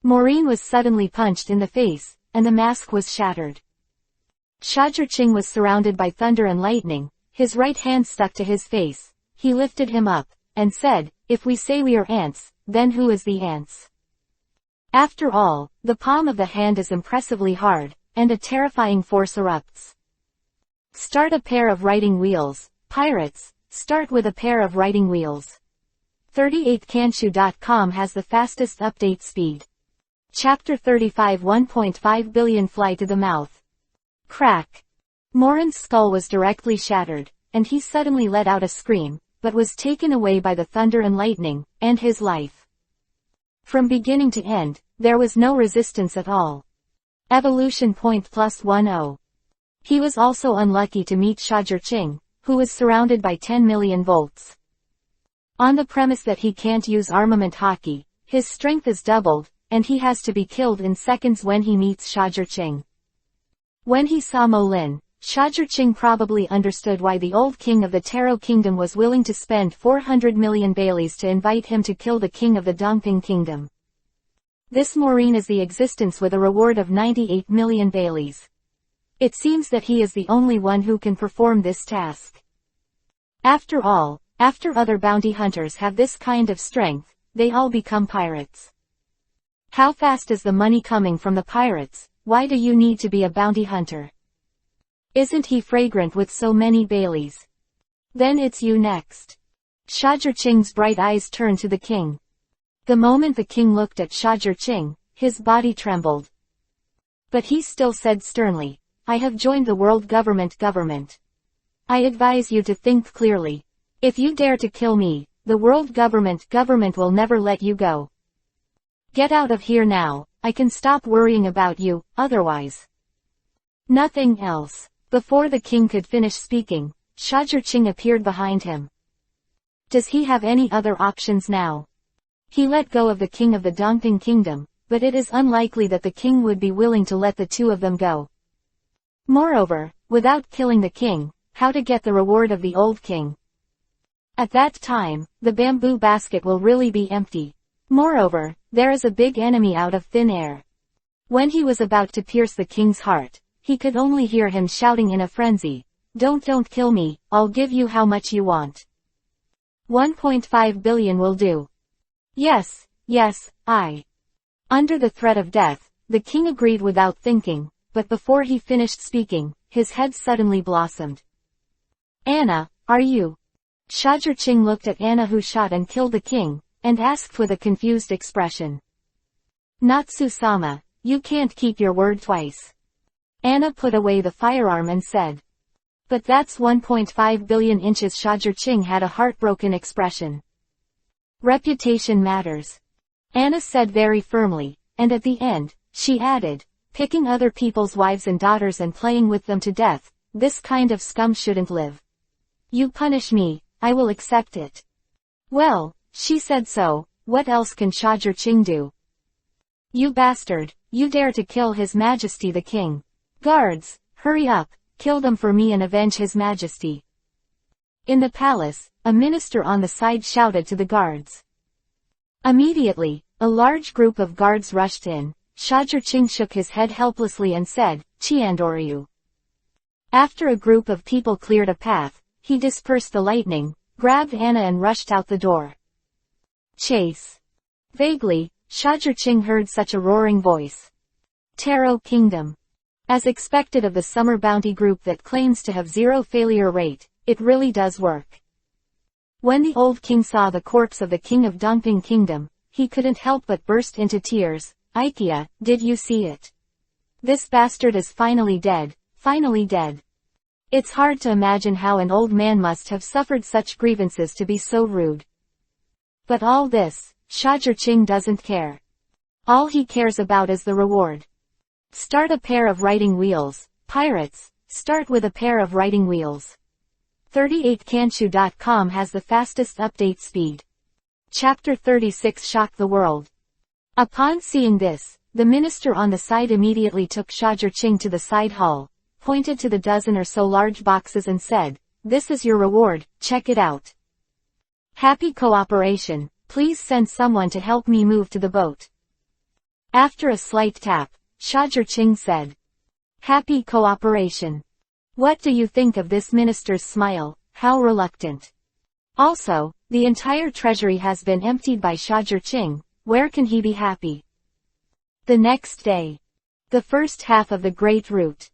Maureen was suddenly punched in the face, and the mask was shattered. Shajirching was surrounded by thunder and lightning, his right hand stuck to his face. He lifted him up, and said, if we say we are ants, then who is the ants? After all, the palm of the hand is impressively hard, and a terrifying force erupts. Start a pair of writing wheels, pirates, start with a pair of writing wheels. 38kanshu.com has the fastest update speed. Chapter 35 1.5 billion fly to the mouth. Crack. Morin's skull was directly shattered, and he suddenly let out a scream, but was taken away by the thunder and lightning, and his life. From beginning to end, there was no resistance at all. Evolution point +10. He was also unlucky to meet Shajirching, who was surrounded by 10 million volts. On the premise that he can't use armament hockey, his strength is doubled, and he has to be killed in seconds when he meets Shajirching. When he saw Mo Lin, Shajirching probably understood why the old king of the Taro kingdom was willing to spend 400 million baileys to invite him to kill the king of the Dongping kingdom. This Maureen is the existence with a reward of 98 million baileys. It seems that he is the only one who can perform this task. After all, after other bounty hunters have this kind of strength, they all become pirates. How fast is the money coming from the pirates? Why do you need to be a bounty hunter? Isn't he fragrant with so many baileys? Then it's you next. Shajurching's bright eyes turned to the king. The moment the king looked at Shajurching, his body trembled. But he still said sternly, I have joined the world government. I advise you to think clearly. If you dare to kill me, the world government will never let you go. Get out of here now, I can stop worrying about you, otherwise. Nothing else. Before the king could finish speaking, Shajurching appeared behind him. Does he have any other options now? He let go of the king of the Dongping kingdom, but it is unlikely that the king would be willing to let the two of them go. Moreover, without killing the king, how to get the reward of the old king? At that time, the bamboo basket will really be empty. Moreover, there is a big enemy out of thin air. When he was about to pierce the king's heart, he could only hear him shouting in a frenzy, Don't kill me, I'll give you how much you want. 1.5 billion will do. Yes, I. Under the threat of death, the king agreed without thinking, but before he finished speaking, his head suddenly blossomed. Anna, are you? Shajurching looked at Anna who shot and killed the king, and asked with a confused expression. Natsu-sama, you can't keep your word twice. Anna put away the firearm and said. But that's 1.5 billion inches. Shajurching had a heartbroken expression. Reputation matters. Anna said very firmly, and at the end, she added, picking other people's wives and daughters and playing with them to death, this kind of scum shouldn't live. You punish me, I will accept it. Well, she said so, what else can Shajurching do? You bastard, you dare to kill His Majesty the King. Guards, hurry up, kill them for me and avenge His Majesty. In the palace, a minister on the side shouted to the guards. Immediately, a large group of guards rushed in. Shajurching shook his head helplessly and said, Chiandoryu. After a group of people cleared a path, he dispersed the lightning, grabbed Anna and rushed out the door. Chase. Vaguely, Shajurching heard such a roaring voice. Taro Kingdom. As expected of the summer bounty group that claims to have zero failure rate, it really does work. When the old king saw the corpse of the king of Dongping Kingdom, he couldn't help but burst into tears. Ikea, did you see it? This bastard is finally dead, finally dead. It's hard to imagine how an old man must have suffered such grievances to be so rude. But all this, Shajurching doesn't care. All he cares about is the reward. Start a pair of writing wheels, pirates, start with a pair of writing wheels. 38kanshu.com has the fastest update speed. Chapter 36 shocked the world. Upon seeing this, the minister on the side immediately took Shajurching to the side hall, pointed to the dozen or so large boxes and said, This is your reward, check it out. Happy cooperation, please send someone to help me move to the boat. After a slight tap, Shajurching said. Happy cooperation. What do you think of this minister's smile, how reluctant? Also, the entire treasury has been emptied by Shajurching, where can he be happy? The next day. The first half of the Great Route.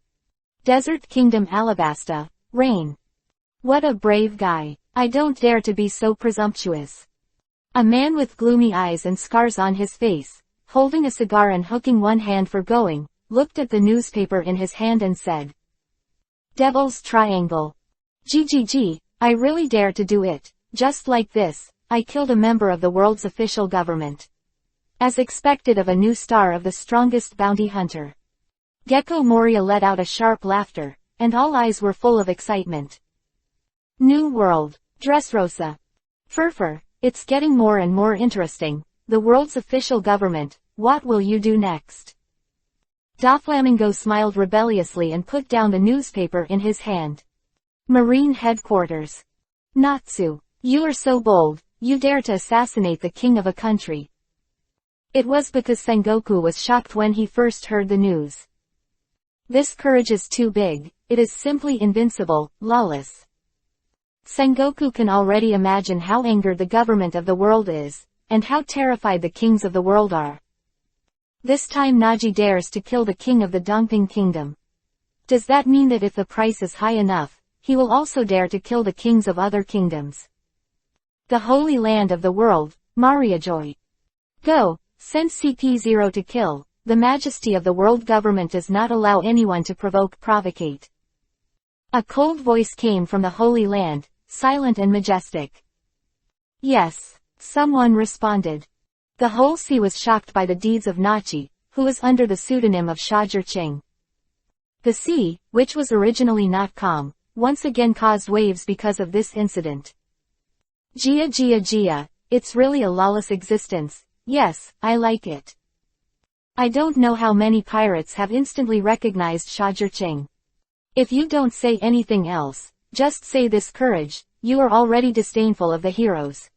Desert Kingdom Alabasta, rain. What a brave guy, I don't dare to be so presumptuous. A man with gloomy eyes and scars on his face, holding a cigar and hooking one hand for going, looked at the newspaper in his hand and said. Devil's Triangle. GGG, I really dare to do it, just like this, I killed a member of the world's official government. As expected of a new star of the strongest bounty hunter. Gecko Moria let out a sharp laughter, and all eyes were full of excitement. New World. Dressrosa. Furfur, it's getting more and more interesting, the world's official government, what will you do next? Doflamingo smiled rebelliously and put down the newspaper in his hand. Marine Headquarters. Natsu, you are so bold, you dare to assassinate the king of a country. It was because Sengoku was shocked when he first heard the news. This courage is too big, it is simply invincible, lawless. Sengoku can already imagine how angered the government of the world is, and how terrified the kings of the world are. This time Naji dares to kill the king of the Dongping Kingdom. Does that mean that if the price is high enough, he will also dare to kill the kings of other kingdoms? The Holy Land of the World, Mariajoy. Go, send CP0 to kill. The majesty of the world government does not allow anyone to provocate. A cold voice came from the Holy Land, silent and majestic. Yes, someone responded. The whole sea was shocked by the deeds of Nachi, who was under the pseudonym of Shajirching. The sea, which was originally not calm, once again caused waves because of this incident. Gia, it's really a lawless existence. Yes, I like it. I don't know how many pirates have instantly recognized Shajirching. If you don't say anything else, just say this courage, you are already disdainful of the heroes.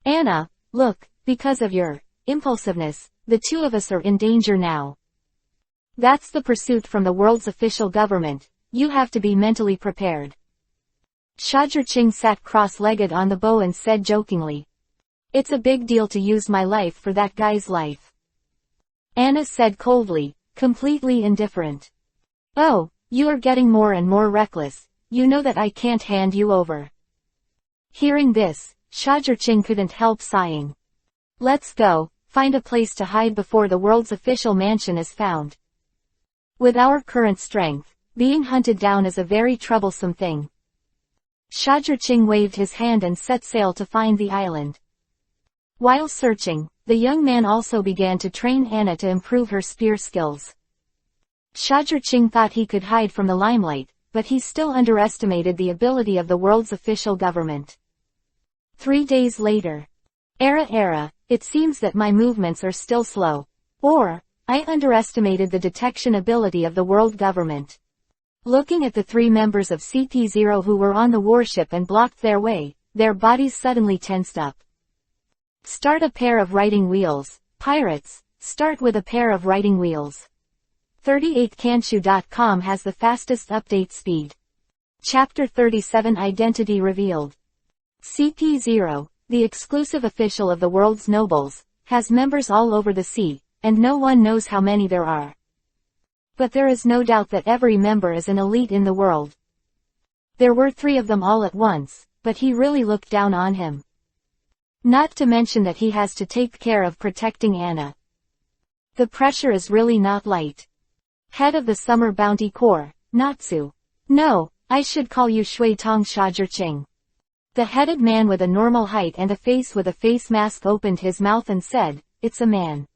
Anna, look, because of your impulsiveness, the two of us are in danger now. That's the pursuit from the world's official government, you have to be mentally prepared. Shajirching sat cross-legged on the bow and said jokingly. It's a big deal to use my life for that guy's life. Anna said coldly, completely indifferent. Oh, you are getting more and more reckless, you know that I can't hand you over. Hearing this, Shajirching couldn't help sighing. Let's go, find a place to hide before the world's official mansion is found. With our current strength, being hunted down is a very troublesome thing. Shajirching waved his hand and set sail to find the island. While searching, the young man also began to train Anna to improve her spear skills. Shajirching thought he could hide from the limelight, but he still underestimated the ability of the world's official government. 3 days later. Era, it seems that my movements are still slow. Or, I underestimated the detection ability of the world government. Looking at the 3 members of CP0 who were on the warship and blocked their way, their bodies suddenly tensed up. Start a pair of writing wheels, pirates, start with a pair of writing wheels. 38kanshu.com has the fastest update speed. Chapter 37 Identity Revealed. CP0, the exclusive official of the world's nobles, has members all over the sea, and no one knows how many there are. But there is no doubt that every member is an elite in the world. There were 3 of them all at once, but he really looked down on him. Not to mention that he has to take care of protecting Anna. The pressure is really not light. Head of the Summer Bounty Corps, Natsu. No, I should call you Shui Tong Shajirching. The headed man with a normal height and a face with a face mask opened his mouth and said, it's a man.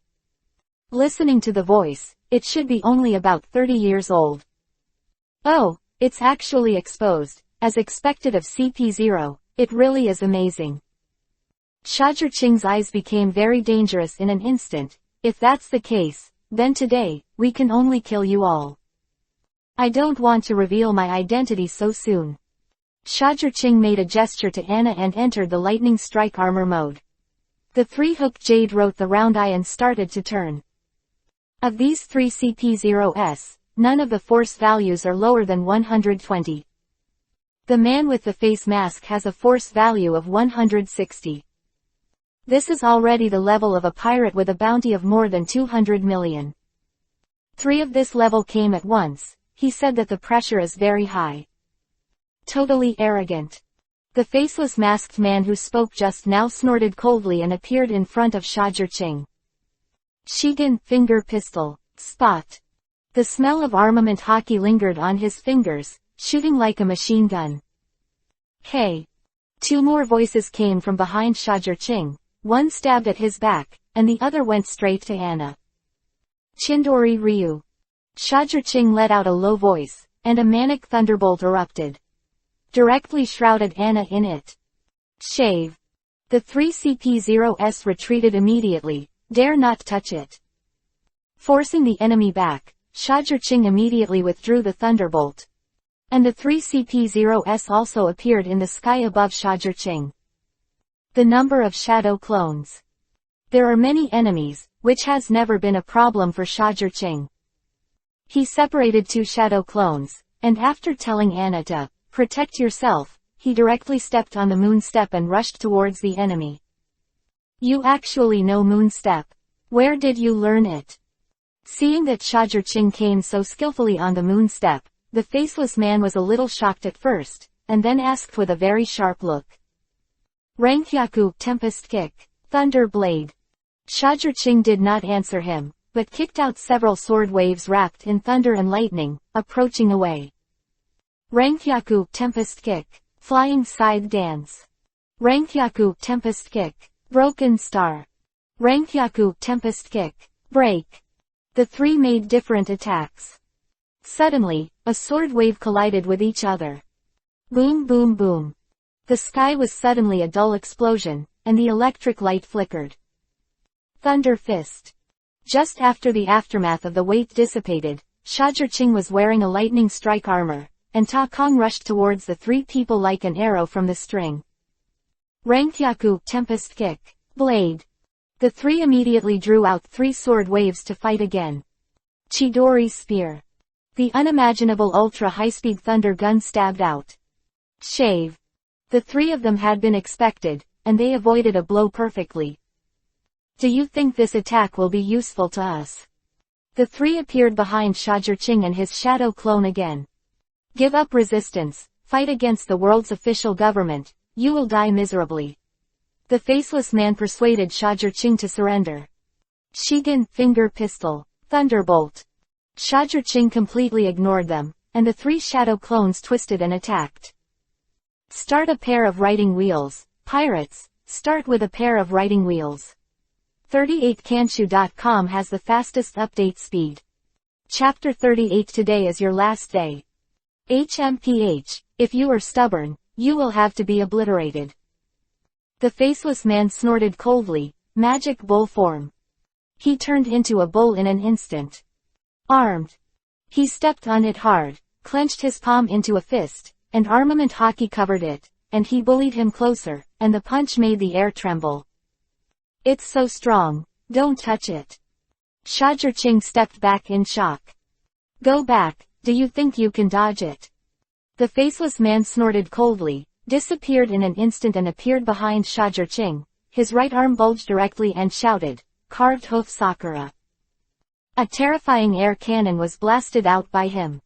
Listening to the voice, it should be only about 30 years old. Oh, it's actually exposed, as expected of CP0, it really is amazing. Shajirching's eyes became very dangerous in an instant. If that's the case, then today, we can only kill you all. I don't want to reveal my identity so soon. Shajirching made a gesture to Anna and entered the lightning strike armor mode. The 3-hook jade wrote the round eye and started to turn. Of these 3 CP0s, none of the force values are lower than 120. The man with the face mask has a force value of 160. This is already the level of a pirate with a bounty of more than 200 million. 3 of this level came at once. He said that the pressure is very high. Totally arrogant. The faceless masked man who spoke just now snorted coldly and appeared in front of Shajirching. Shigen, finger pistol, spot. The smell of armament hockey lingered on his fingers, shooting like a machine gun. Hey! 2 more voices came from behind Shajirching, one stabbed at his back, and the other went straight to Anna. Chindori Ryu. Shajirching let out a low voice, and a manic thunderbolt erupted. Directly shrouded Anna in it. Shave. The 3 CP0s retreated immediately, dare not touch it. Forcing the enemy back, Shajirching immediately withdrew the thunderbolt. And the 3 CP0s also appeared in the sky above Shajirching. The number of shadow clones. There are many enemies, which has never been a problem for Shajirching. He separated 2 shadow clones, and after telling Anna to protect yourself, he directly stepped on the moon step and rushed towards the enemy. You actually know moon step. Where did you learn it? Seeing that Shajirching came so skillfully on the moon step, the faceless man was a little shocked at first, and then asked with a very sharp look. Rangyaku, Tempest Kick. Thunder Blade. Shajurching did not answer him, but kicked out several sword waves wrapped in thunder and lightning, approaching away. Rangyaku, Tempest Kick. Flying Scythe Dance. Rangyaku, Tempest Kick. Broken Star. Rangyaku, Tempest Kick. Break. The three made different attacks. Suddenly, a sword wave collided with each other. Boom boom boom. The sky was suddenly a dull explosion, and the electric light flickered. Thunder Fist. Just after the aftermath of the weight dissipated, Shajurching was wearing a lightning strike armor, and Ta Kong rushed towards the three people like an arrow from the string. Rangyaku, Tempest Kick. Blade. The three immediately drew out three sword waves to fight again. Chidori Spear. The unimaginable ultra-high-speed thunder gun stabbed out. Shave. The three of them had been expected, and they avoided a blow perfectly. Do you think this attack will be useful to us? The three appeared behind Shajurching and his shadow clone again. Give up resistance, fight against the world's official government, you will die miserably. The faceless man persuaded Shajurching to surrender. Shigen, Finger Pistol. Thunderbolt. Shajurching completely ignored them, and the three shadow clones twisted and attacked. Start a pair of writing wheels. Pirates, start with a pair of writing wheels. 38kanshu.com has the fastest update speed. Chapter 38. Today is your last day. HMPH, if you are stubborn, you will have to be obliterated. The faceless man snorted coldly, magic bull form. He turned into a bull in an instant. Armed. He stepped on it hard, clenched his palm into a fist, and armament hockey covered it, and he bullied him closer, and the punch made the air tremble. It's so strong, don't touch it. Shajurching stepped back in shock. Go back, do you think you can dodge it? The faceless man snorted coldly, disappeared in an instant and appeared behind Shajurching. His right arm bulged directly and shouted, Carved Hoof Sakura. A terrifying air cannon was blasted out by him.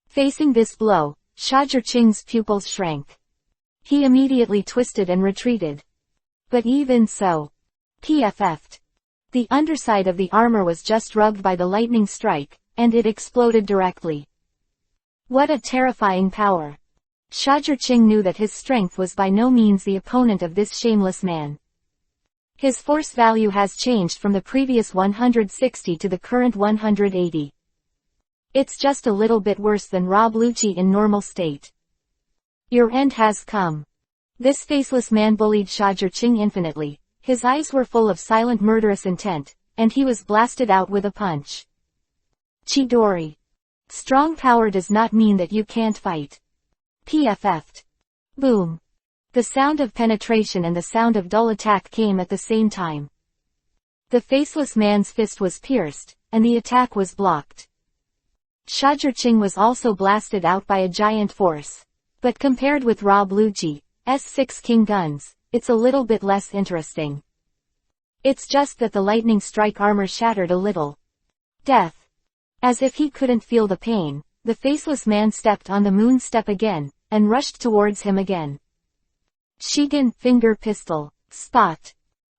Facing this blow, Shajurching's pupils shrank. He immediately twisted and retreated. But even so, PFF'd. The underside of the armor was just rubbed by the lightning strike, and it exploded directly. What a terrifying power. Shajurching knew that his strength was by no means the opponent of this shameless man. His force value has changed from the previous 160 to the current 180. It's just a little bit worse than Rob Lucci in normal state. Your end has come. This faceless man bullied Shajurching infinitely. His eyes were full of silent murderous intent, and he was blasted out with a punch. Chidori. Strong power does not mean that you can't fight. PFF'd. Boom. The sound of penetration and the sound of dull attack came at the same time. The faceless man's fist was pierced, and the attack was blocked. Shajurching was also blasted out by a giant force. But compared with Rob Lucci's 6 King guns, it's a little bit less interesting. It's just that the lightning strike armor shattered a little. Death. As if he couldn't feel the pain, the faceless man stepped on the moon step again, and rushed towards him again. Shigen, Finger Pistol. Spot.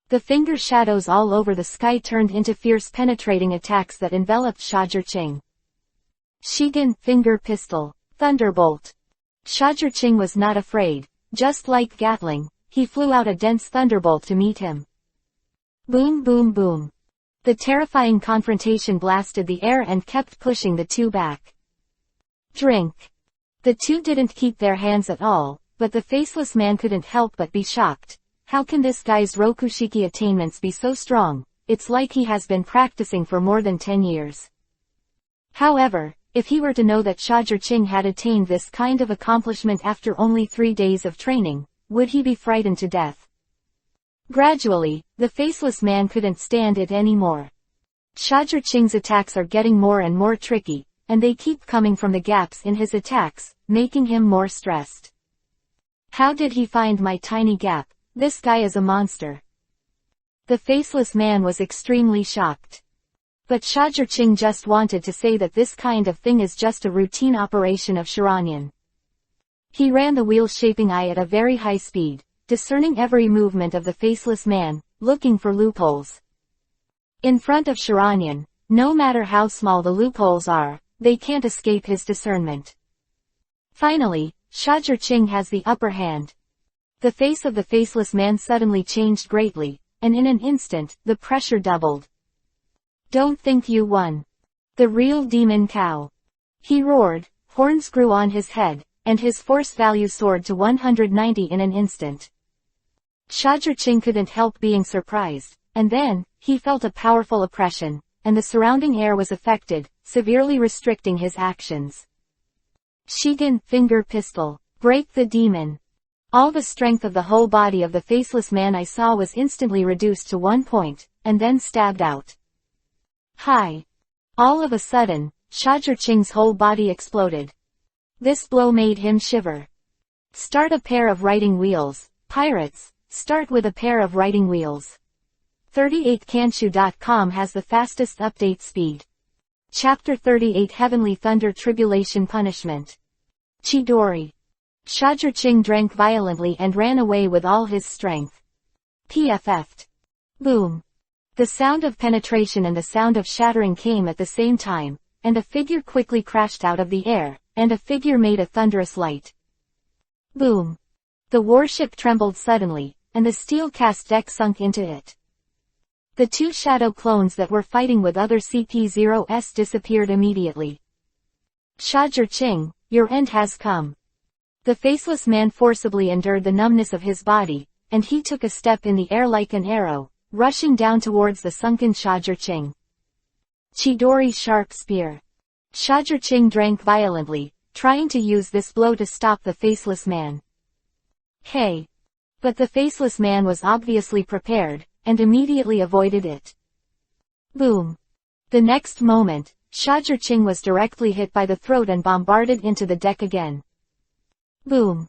The finger shadows all over the sky turned into fierce penetrating attacks that enveloped Shajurching. Shigen, Finger Pistol. Thunderbolt. Shajurching was not afraid. Just like Gatling, he flew out a dense thunderbolt to meet him. Boom boom boom. The terrifying confrontation blasted the air and kept pushing the two back. Drink. The two didn't keep their hands at all, but the faceless man couldn't help but be shocked. How can this guy's Rokushiki attainments be so strong? It's like he has been practicing for more than 10 years. However, if he were to know that Shajurching had attained this kind of accomplishment after only 3 days of training, would he be frightened to death? Gradually, the faceless man couldn't stand it anymore. Shajurching's attacks are getting more and more tricky, and they keep coming from the gaps in his attacks, making him more stressed. How did he find my tiny gap? This guy is a monster. The faceless man was extremely shocked. But Shajurching just wanted to say that this kind of thing is just a routine operation of Shiranyan. He ran the wheel-shaping eye at a very high speed, discerning every movement of the faceless man, looking for loopholes. In front of Sharanyan, no matter how small the loopholes are, they can't escape his discernment. Finally, Shajur has the upper hand. The face of the faceless man suddenly changed greatly, and in an instant, the pressure doubled. "Don't think you won. The real demon cow," he roared. Horns grew on his head, and his force value soared to 190 in an instant. Shajur couldn't help being surprised, and then, he felt a powerful oppression, and the surrounding air was affected, severely restricting his actions. Shigen, finger pistol, break the demon. All the strength of the whole body of the faceless man I saw was instantly reduced to 1 point, and then stabbed out. Hi! All of a sudden, Shajur whole body exploded. This blow made him shiver. Start a pair of writing wheels, pirates, start with a pair of writing wheels. 38kanshu.com has the fastest update speed. Chapter 38 Heavenly Thunder Tribulation Punishment. Chidori. Shajur drank violently and ran away with all his strength. PFF'd. Boom. The sound of penetration and the sound of shattering came at the same time, and a figure quickly crashed out of the air, and a figure made a thunderous light. Boom. The warship trembled suddenly, and the steel cast deck sunk into it. The two shadow clones that were fighting with other CP0s disappeared immediately. Shajur, your end has come. The faceless man forcibly endured the numbness of his body, and he took a step in the air like an arrow, rushing down towards the sunken Shajur. Chidori's sharp spear. Shajur drank violently, trying to use this blow to stop the faceless man. Hey! But the faceless man was obviously prepared, and immediately avoided it. Boom! The next moment, Shajur was directly hit by the throat and bombarded into the deck again. Boom!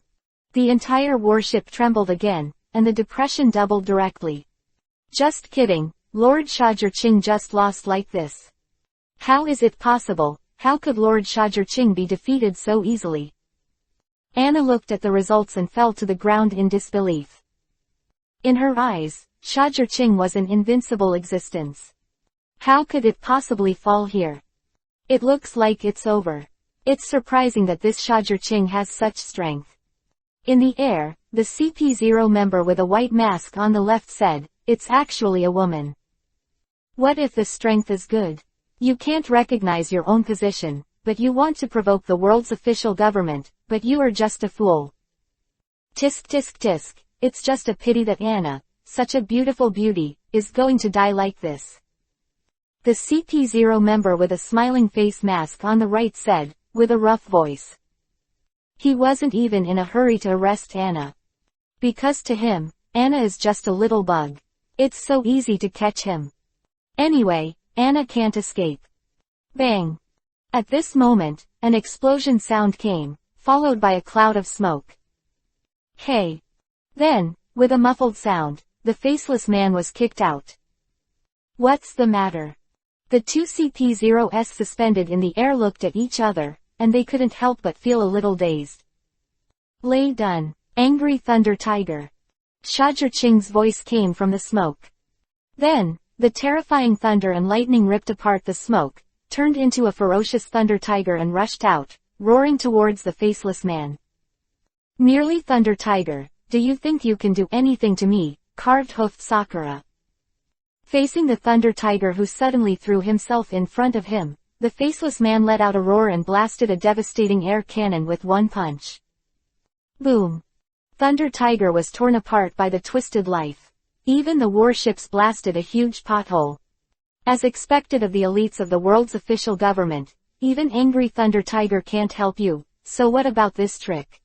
The entire warship trembled again, and the depression doubled directly. Just kidding, Lord Shajur just lost like this. How is it possible? How could Lord Shajur be defeated so easily? Anna looked at the results and fell to the ground in disbelief. In her eyes, Shajur was an invincible existence. How could it possibly fall here? It looks like it's over. It's surprising that this Shajur has such strength. In the air, the CP0 member with a white mask on the left said, "It's actually a woman." What if the strength is good? You can't recognize your own position, but you want to provoke the world's official government, but you are just a fool. Tisk tisk tisk, it's just a pity that Anna, such a beautiful beauty, is going to die like this. The CP0 member with a smiling face mask on the right said, with a rough voice. He wasn't even in a hurry to arrest Anna. Because to him, Anna is just a little bug. It's so easy to catch him. Anyway, Anna can't escape. Bang! At this moment, an explosion sound came, followed by a cloud of smoke. Hey! Then, with a muffled sound, the faceless man was kicked out. What's the matter? The two CP0s suspended in the air looked at each other, and they couldn't help but feel a little dazed. Lay done, angry thunder tiger. Shajur voice came from the smoke. Then, the terrifying thunder and lightning ripped apart the smoke, turned into a ferocious thunder tiger and rushed out, roaring towards the faceless man. Merely thunder tiger, do you think you can do anything to me, carved-hoofed Sakura? Facing the thunder tiger who suddenly threw himself in front of him, the faceless man let out a roar and blasted a devastating air cannon with one punch. Boom! Thunder Tiger was torn apart by the twisted life. Even the warships blasted a huge pothole. As expected of the elites of the world's official government, even angry Thunder Tiger can't help you, so what about this trick?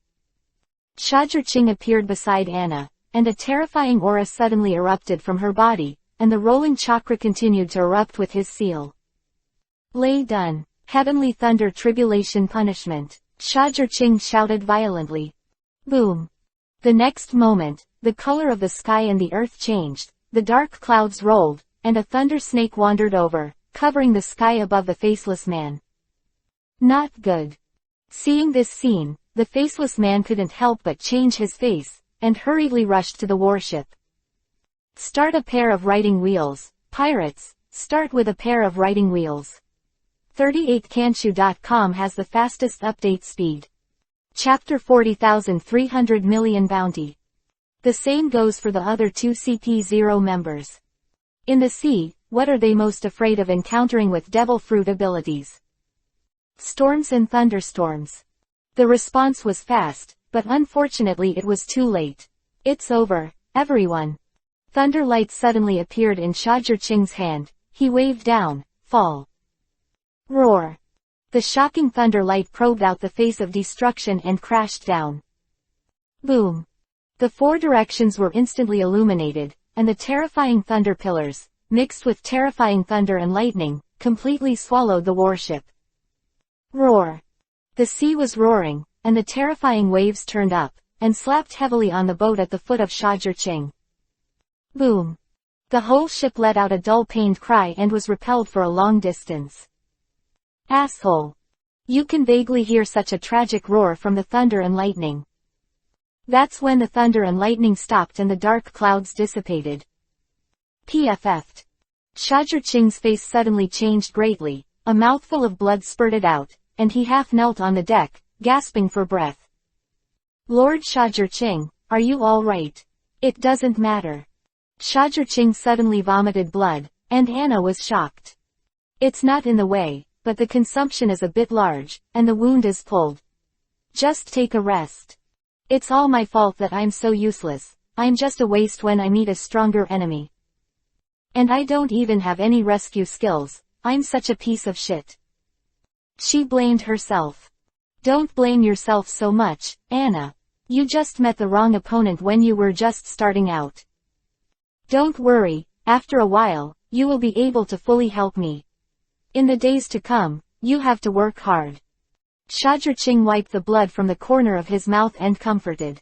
Shajur appeared beside Anna, and a terrifying aura suddenly erupted from her body, and the rolling chakra continued to erupt with his seal. Lay done, heavenly thunder tribulation punishment, Shajur shouted violently. Boom! The next moment, the color of the sky and the earth changed, the dark clouds rolled, and a thunder snake wandered over, covering the sky above the faceless man. Not good. Seeing this scene, the faceless man couldn't help but change his face, and hurriedly rushed to the warship. Start a pair of writing wheels. Pirates, start with a pair of writing wheels. 38kanshu.com has the fastest update speed. Chapter 40,300 million bounty. The same goes for the other two CP0 members. In the sea, what are they most afraid of encountering with devil fruit abilities? Storms and thunderstorms. The response was fast, but unfortunately it was too late. It's over, everyone. Thunder light suddenly appeared in Shajirching's hand. He waved down, fall. Roar. The shocking thunder light probed out the face of destruction and crashed down. Boom. The four directions were instantly illuminated, and the terrifying thunder pillars, mixed with terrifying thunder and lightning, completely swallowed the warship. Roar. The sea was roaring, and the terrifying waves turned up, and slapped heavily on the boat at the foot of Shajirching. Boom. The whole ship let out a dull pained cry and was repelled for a long distance. Asshole. You can vaguely hear such a tragic roar from the thunder and lightning. That's when the thunder and lightning stopped and the dark clouds dissipated. PFF'd. Shajirching's face suddenly changed greatly, a mouthful of blood spurted out, and he half knelt on the deck, gasping for breath. Lord Shajirching, are you all right? It doesn't matter. Shajirching suddenly vomited blood, and Anna was shocked. It's not in the way, but the consumption is a bit large, and the wound is pulled. Just take a rest. It's all my fault that I'm so useless. I'm just a waste when I meet a stronger enemy. And I don't even have any rescue skills. I'm such a piece of shit. She blamed herself. Don't blame yourself so much, Anna. You just met the wrong opponent when you were just starting out. Don't worry, after a while, you will be able to fully help me. In the days to come, you have to work hard. Shajirching wiped the blood from the corner of his mouth and comforted.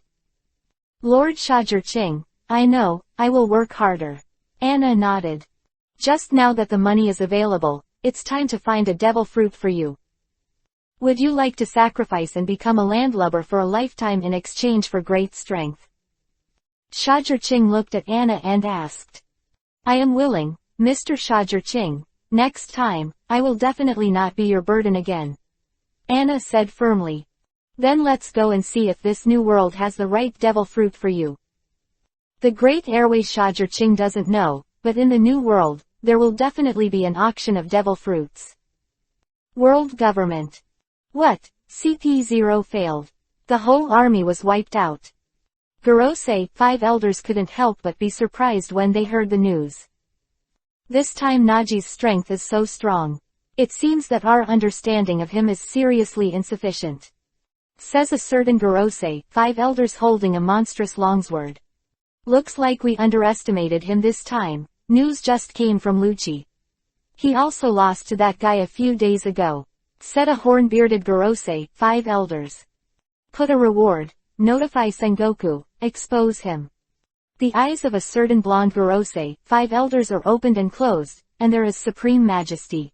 Lord Shajirching, I know, I will work harder. Anna nodded. Just now that the money is available, it's time to find a devil fruit for you. Would you like to sacrifice and become a landlubber for a lifetime in exchange for great strength? Shajirching looked at Anna and asked. I am willing, Mr. Shajirching. Next time, I will definitely not be your burden again. Anna said firmly. Then let's go and see if this new world has the right devil fruit for you. The great airway Shajirching doesn't know, but in the new world, there will definitely be an auction of devil fruits. World government. What? CP0 failed. The whole army was wiped out. Gorosei, 5 elders couldn't help but be surprised when they heard the news. This time Naji's strength is so strong. It seems that our understanding of him is seriously insufficient. Says a certain Gorosei, 5 elders holding a monstrous longsword. Looks like we underestimated him this time. News just came from Lucci. He also lost to that guy a few days ago. Said a horn-bearded Gorosei, 5 elders. Put a reward. Notify Sengoku, expose him. The eyes of a certain blonde Gorosei, 5 elders are opened and closed, and there is supreme majesty.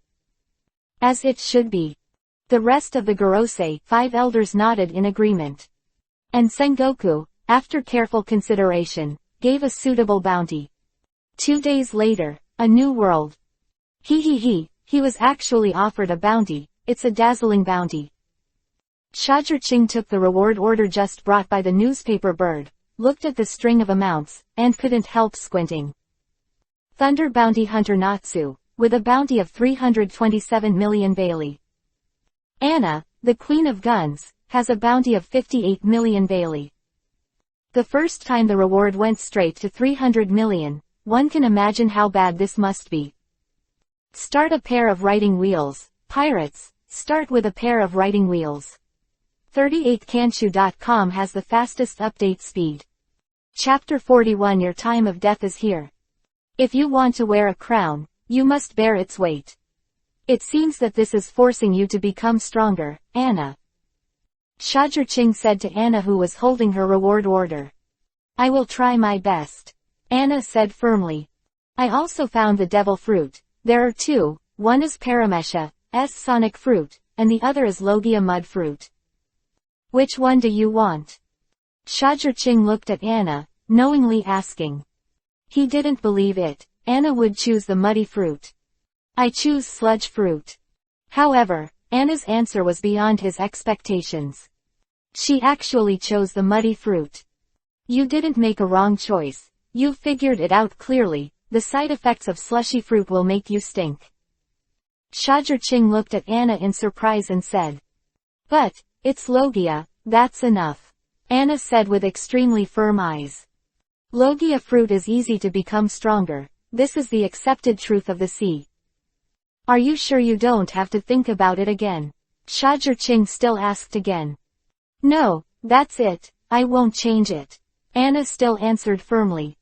As it should be. The rest of the Gorosei, 5 elders nodded in agreement. And Sengoku, after careful consideration, gave a suitable bounty. 2 days later, a new world. He was actually offered a bounty. It's a dazzling bounty. Shajirching took the reward order just brought by the newspaper bird, looked at the string of amounts, and couldn't help squinting. Thunder Bounty Hunter Natsu, with a bounty of 327 million Bailey. Anna, the Queen of Guns, has a bounty of 58 million Bailey. The first time the reward went straight to 300 million, one can imagine how bad this must be. Start a pair of writing wheels. Pirates, start with a pair of writing wheels. 38kanshu.com has the fastest update speed. Chapter 41 Your time of death is here. If you want to wear a crown, you must bear its weight. It seems that this is forcing you to become stronger, Anna. Shajirching said to Anna, who was holding her reward order. I will try my best. Anna said firmly. I also found the devil fruit. There are 2, one is Paramesha's sonic fruit, and the other is Logia mud fruit. Which one do you want? Shajurching looked at Anna, knowingly asking. He didn't believe it. Anna would choose the muddy fruit. I choose sludge fruit. However, Anna's answer was beyond his expectations. She actually chose the muddy fruit. You didn't make a wrong choice. You figured it out clearly. The side effects of slushy fruit will make you stink. Shajurching looked at Anna in surprise and said. But, it's Logia, that's enough. Anna said with extremely firm eyes. Logia fruit is easy to become stronger. This is the accepted truth of the sea. Are you sure you don't have to think about it again? Shajurching still asked again. No, that's it, I won't change it. Anna still answered firmly.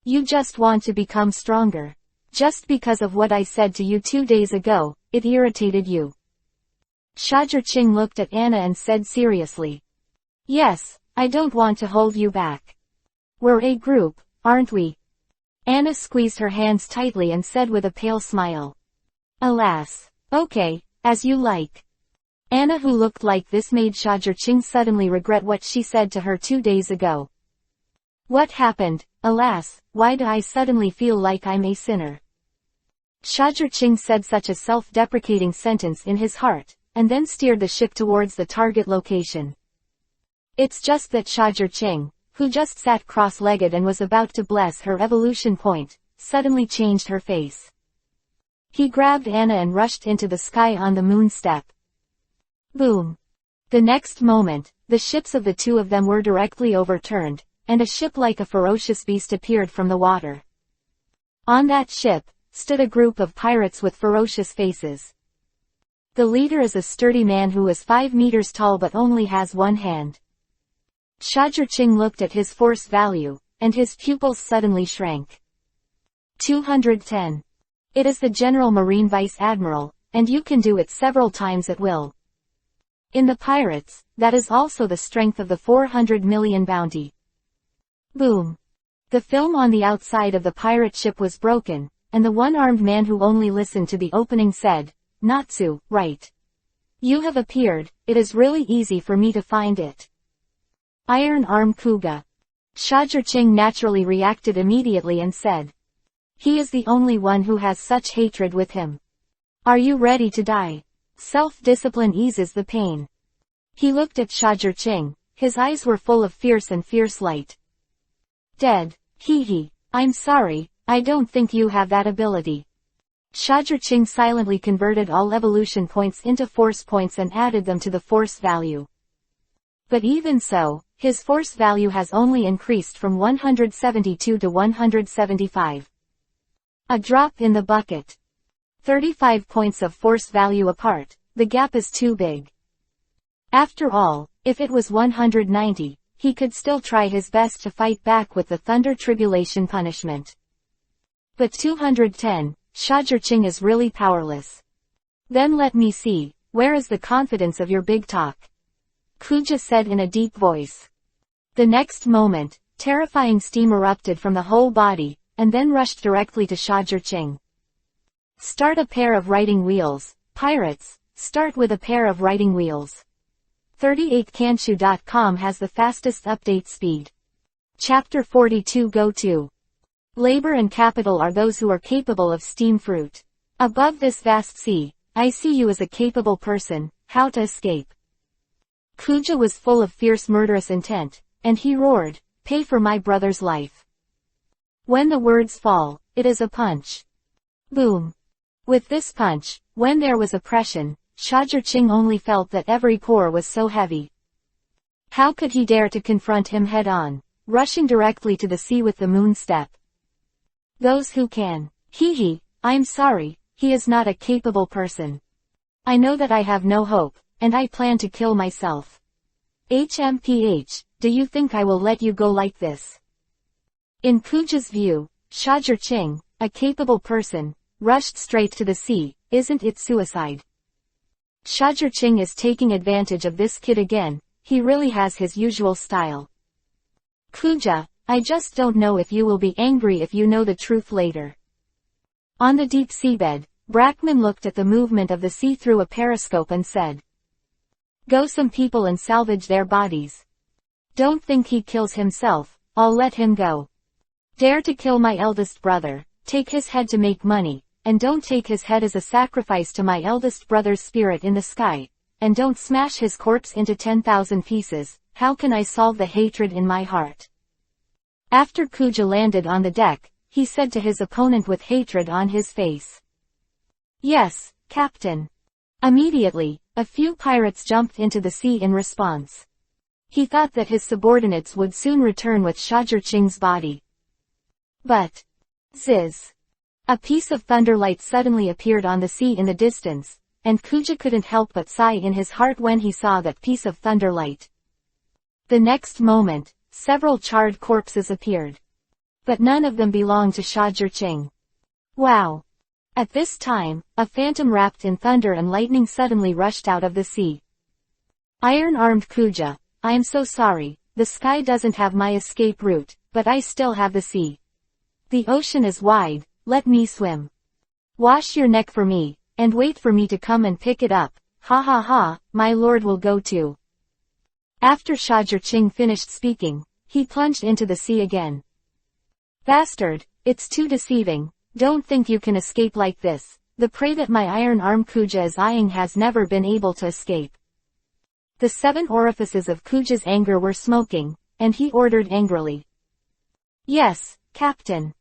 You just want to become stronger. Just because of what I said to you 2 days ago, it irritated you. Shajurching looked at Anna and said seriously. Yes, I don't want to hold you back. We're a group, aren't we? Anna squeezed her hands tightly and said with a pale smile. Alas. Okay, as you like. Anna, who looked like this, made Shajurching suddenly regret what she said to her 2 days ago. What happened? Alas, why do I suddenly feel like I'm a sinner? Shajurching said such a self-deprecating sentence in his heart, and then steered the ship towards the target location. It's just that Shajurching, who just sat cross-legged and was about to bless her evolution point, suddenly changed her face. He grabbed Anna and rushed into the sky on the moon step. Boom. The next moment, the ships of the two of them were directly overturned, and a ship like a ferocious beast appeared from the water. On that ship, stood a group of pirates with ferocious faces. The leader is a sturdy man who is 5 meters tall but only has one hand. Shajurching looked at his force value, and his pupils suddenly shrank. 210. It is the General Marine Vice Admiral, and you can do it several times at will. In the pirates, that is also the strength of the 400 million bounty. Boom. The film on the outside of the pirate ship was broken, and the one-armed man who only listened to the opening said, Natsu, right. You have appeared, it is really easy for me to find it. Iron Arm Kuga. Shajurching naturally reacted immediately and said. He is the only one who has such hatred with him. Are you ready to die? Self-discipline eases the pain. He looked at Shajurching, his eyes were full of fierce light. Dead. Hee. I'm sorry, I don't think you have that ability. Shajurching silently converted all evolution points into force points and added them to the force value. But even so, his force value has only increased from 172 to 175. A drop in the bucket. 35 points of force value apart, the gap is too big. After all, if it was 190, he could still try his best to fight back with the Thunder Tribulation punishment. But 210, Shajurching is really powerless. Then let me see, where is the confidence of your big talk? Kuja said in a deep voice. The next moment, terrifying steam erupted from the whole body, and then rushed directly to Shajurching. Start a pair of writing wheels, pirates, start with a pair of writing wheels. 38kanshu.com has the fastest update speed. Chapter 42 Go to. Labor and capital are those who are capable of steam fruit. Above this vast sea, I see you as a capable person, how to escape. Kuja was full of fierce murderous intent, and he roared, pay for my brother's life. When the words fall, it is a punch. Boom. With this punch, when there was oppression, Shajurching only felt that every pore was so heavy. How could he dare to confront him head-on, rushing directly to the sea with the moon step? Those who can. Hee, I'm sorry, he is not a capable person. I know that I have no hope, and I plan to kill myself. HMPH, do you think I will let you go like this? In Kuja's view, Shajurching, a capable person, rushed straight to the sea, isn't it suicide? Shajurching is taking advantage of this kid again, he really has his usual style. Kuja, I just don't know if you will be angry if you know the truth later. On the deep seabed, Brackman looked at the movement of the sea through a periscope and said. Go some people and salvage their bodies. Don't think he kills himself, I'll let him go. Dare to kill my eldest brother, take his head to make money, and don't take his head as a sacrifice to my eldest brother's spirit in the sky, and don't smash his corpse into 10,000 pieces, how can I solve the hatred in my heart? After Kuja landed on the deck, he said to his opponent with hatred on his face. Yes, Captain. Immediately, a few pirates jumped into the sea in response. He thought that his subordinates would soon return with Shajurching's body. But, ziz. A piece of thunderlight suddenly appeared on the sea in the distance, and Kuja couldn't help but sigh in his heart when he saw that piece of thunderlight. The next moment, several charred corpses appeared. But none of them belonged to Shajurching. Wow! At this time, a phantom wrapped in thunder and lightning suddenly rushed out of the sea. Iron-armed Kuja, I am so sorry, the sky doesn't have my escape route, but I still have the sea. The ocean is wide, let me swim. Wash your neck for me, and wait for me to come and pick it up, ha ha ha, my lord will go too. After Shajurching finished speaking, he plunged into the sea again. Bastard, it's too deceiving, don't think you can escape like this, the prey that my iron-armed Kuja is eyeing has never been able to escape. The 7 orifices of Kuja's anger were smoking, and he ordered angrily. Yes, Captain.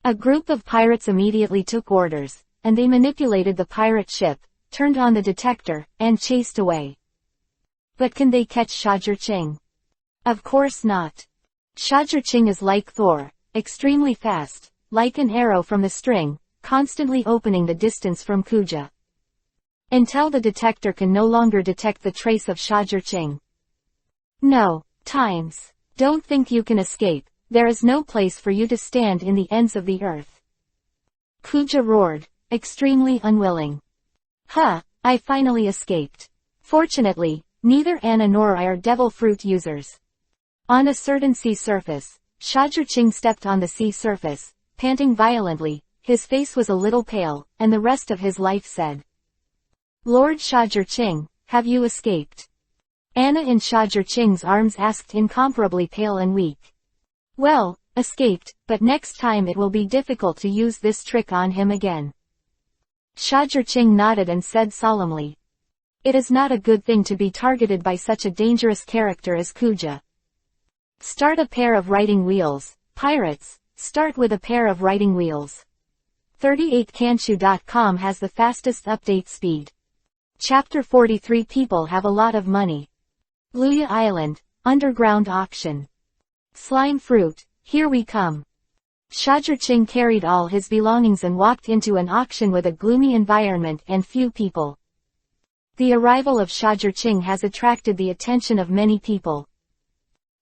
A group of pirates immediately took orders, and they manipulated the pirate ship, turned on the detector, and chased away. But can they catch Shajurching? Of course not. Shajurching is like Thor, extremely fast, like an arrow from the string, constantly opening the distance from Kuja. Until the detector can no longer detect the trace of Shajurching. No, times. Don't think you can escape, there is no place for you to stand in the ends of the earth. Kuja roared, extremely unwilling. Huh, I finally escaped. Fortunately, neither Anna nor I are devil fruit users. On a certain sea surface, Shajurching stepped on the sea surface, panting violently, his face was a little pale, and the rest of his life said. Lord Shajurching, have you escaped? Anna in Shajurching's arms asked, incomparably pale and weak. Well, escaped, but next time it will be difficult to use this trick on him again. Shajurching nodded and said solemnly. It is not a good thing to be targeted by such a dangerous character as Kuja. Start a pair of writing wheels, pirates, start with a pair of writing wheels. 38kanshu.com has the fastest update speed. Chapter 43 People have a lot of money. Luya Island, underground auction. Slime fruit, here we come. Shajurching carried all his belongings and walked into an auction with a gloomy environment and few people. The arrival of Shajurching has attracted the attention of many people.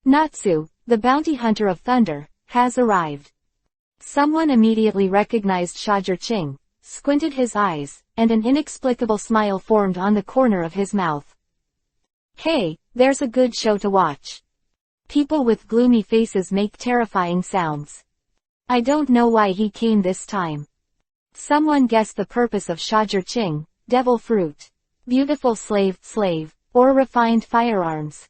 Natsu, the bounty hunter of thunder, has arrived. Someone immediately recognized Shajurching, squinted his eyes, and an inexplicable smile formed on the corner of his mouth. Hey, there's a good show to watch. People with gloomy faces make terrifying sounds. I don't know why he came this time. Someone guessed the purpose of Shajurching, devil fruit, beautiful slave, or refined firearms.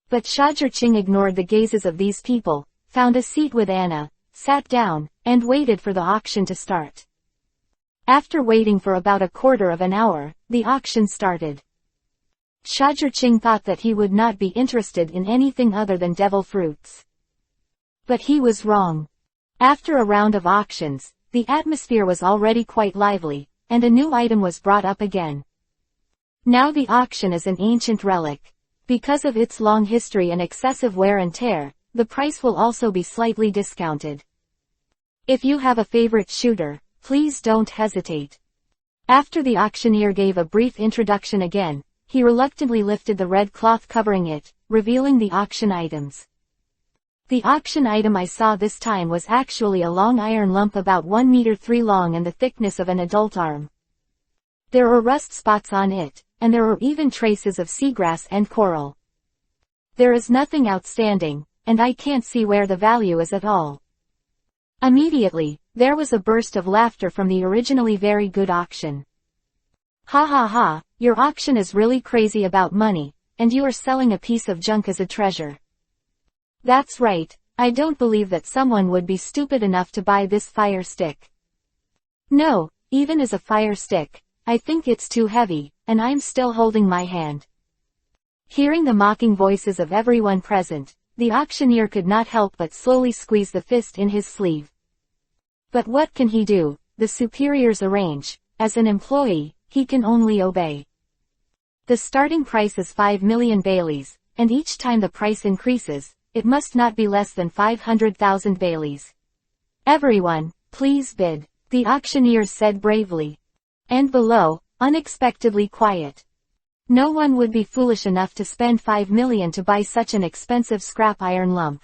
But Shajurching ignored the gazes of these people, found a seat with Anna, sat down, and waited for the auction to start. After waiting for about a quarter of an hour, the auction started. Shajurching thought that he would not be interested in anything other than devil fruits. But he was wrong. After a round of auctions, the atmosphere was already quite lively, and a new item was brought up again. Now the auction is an ancient relic. Because of its long history and excessive wear and tear, the price will also be slightly discounted. If you have a favorite shooter, please don't hesitate. After the auctioneer gave a brief introduction again, he reluctantly lifted the red cloth covering it, revealing the auction items. The auction item I saw this time was actually a long iron lump about 1 meter 3 long and the thickness of an adult arm. There were rust spots on it, and there were even traces of seagrass and coral. There is nothing outstanding, and I can't see where the value is at all. Immediately, there was a burst of laughter from the originally very good auction. Ha ha ha, your auction is really crazy about money, and you are selling a piece of junk as a treasure. That's right, I don't believe that someone would be stupid enough to buy this fire stick. No, even as a fire stick, I think it's too heavy, and I'm still holding my hand. Hearing the mocking voices of everyone present, the auctioneer could not help but slowly squeeze the fist in his sleeve. But what can he do? The superiors arrange. As an employee, he can only obey. The starting price is 5 million Baileys, and each time the price increases, it must not be less than 500,000 Baileys. Everyone, please bid, the auctioneers said bravely. And below, unexpectedly quiet. No one would be foolish enough to spend 5 million to buy such an expensive scrap iron lump.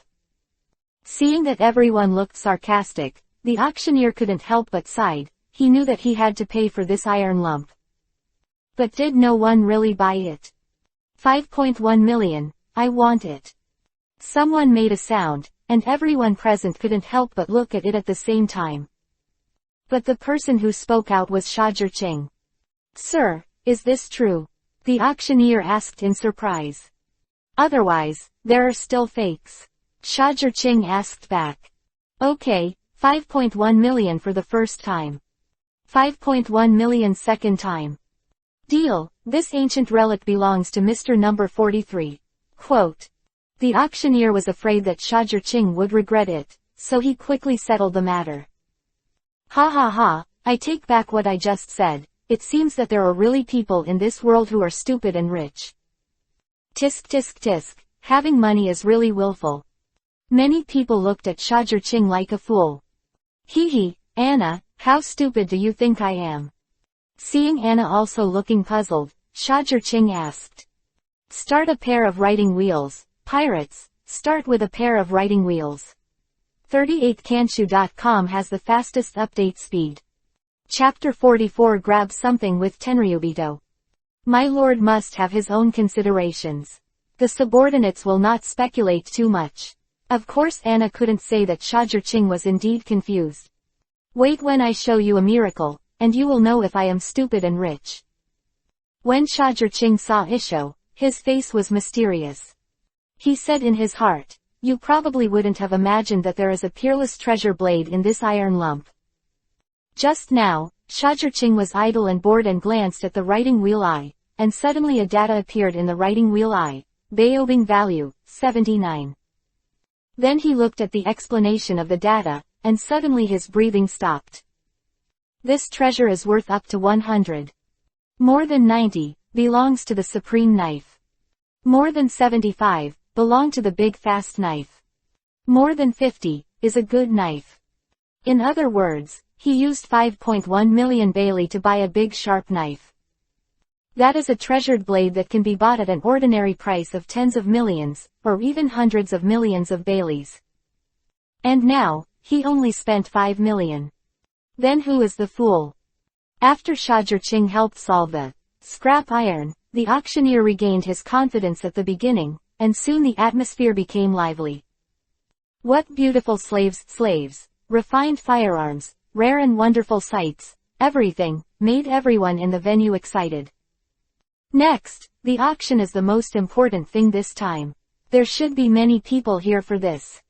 Seeing that everyone looked sarcastic, the auctioneer couldn't help but sighed. He knew that he had to pay for this iron lump. But did no one really buy it? 5.1 million, I want it. Someone made a sound, and everyone present couldn't help but look at it at the same time. But the person who spoke out was Shajir. Sir, is this true? The auctioneer asked in surprise. Otherwise, there are still fakes. Shajir asked back. Okay, 5.1 million for the first time. 5.1 million second time. Deal, this ancient relic belongs to Mr. Number 43. Quote. The auctioneer was afraid that Shajir would regret it, so he quickly settled the matter. Ha ha ha, I take back what I just said. It seems that there are really people in this world who are stupid and rich. Tisk tisk tisk, having money is really willful. Many people looked at Shajir like a fool. Hee hee, Anna, how stupid do you think I am? Seeing Anna also looking puzzled, Shajir asked. Start a pair of writing wheels, pirates, start with a pair of writing wheels. 38kanshu.com has the fastest update speed. Chapter 44 Grab something with Tenryubito. My lord must have his own considerations. The subordinates will not speculate too much. Of course Anna couldn't say that Shajir was indeed confused. Wait when I show you a miracle, and you will know if I am stupid and rich. When Shajir saw Isho, his face was mysterious. He said in his heart, you probably wouldn't have imagined that there is a peerless treasure blade in this iron lump. Just now, Shajir was idle and bored and glanced at the writing wheel eye, and suddenly a data appeared in the writing wheel eye, Baobing value, 79. Then he looked at the explanation of the data, and suddenly his breathing stopped. This treasure is worth up to 100. More than 90, belongs to the supreme knife. More than 75, belong to the big fast knife. More than 50, is a good knife. In other words, he used 5.1 million Bailey to buy a big sharp knife. That is a treasured blade that can be bought at an ordinary price of tens of millions, or even hundreds of millions of Baileys. And now, he only spent 5 million. Then who is the fool? After Shajir helped solve the scrap iron, the auctioneer regained his confidence at the beginning, and soon the atmosphere became lively. What beautiful slaves, refined firearms, rare and wonderful sights, everything, made everyone in the venue excited. Next, the auction is the most important thing this time. There should be many people here for this.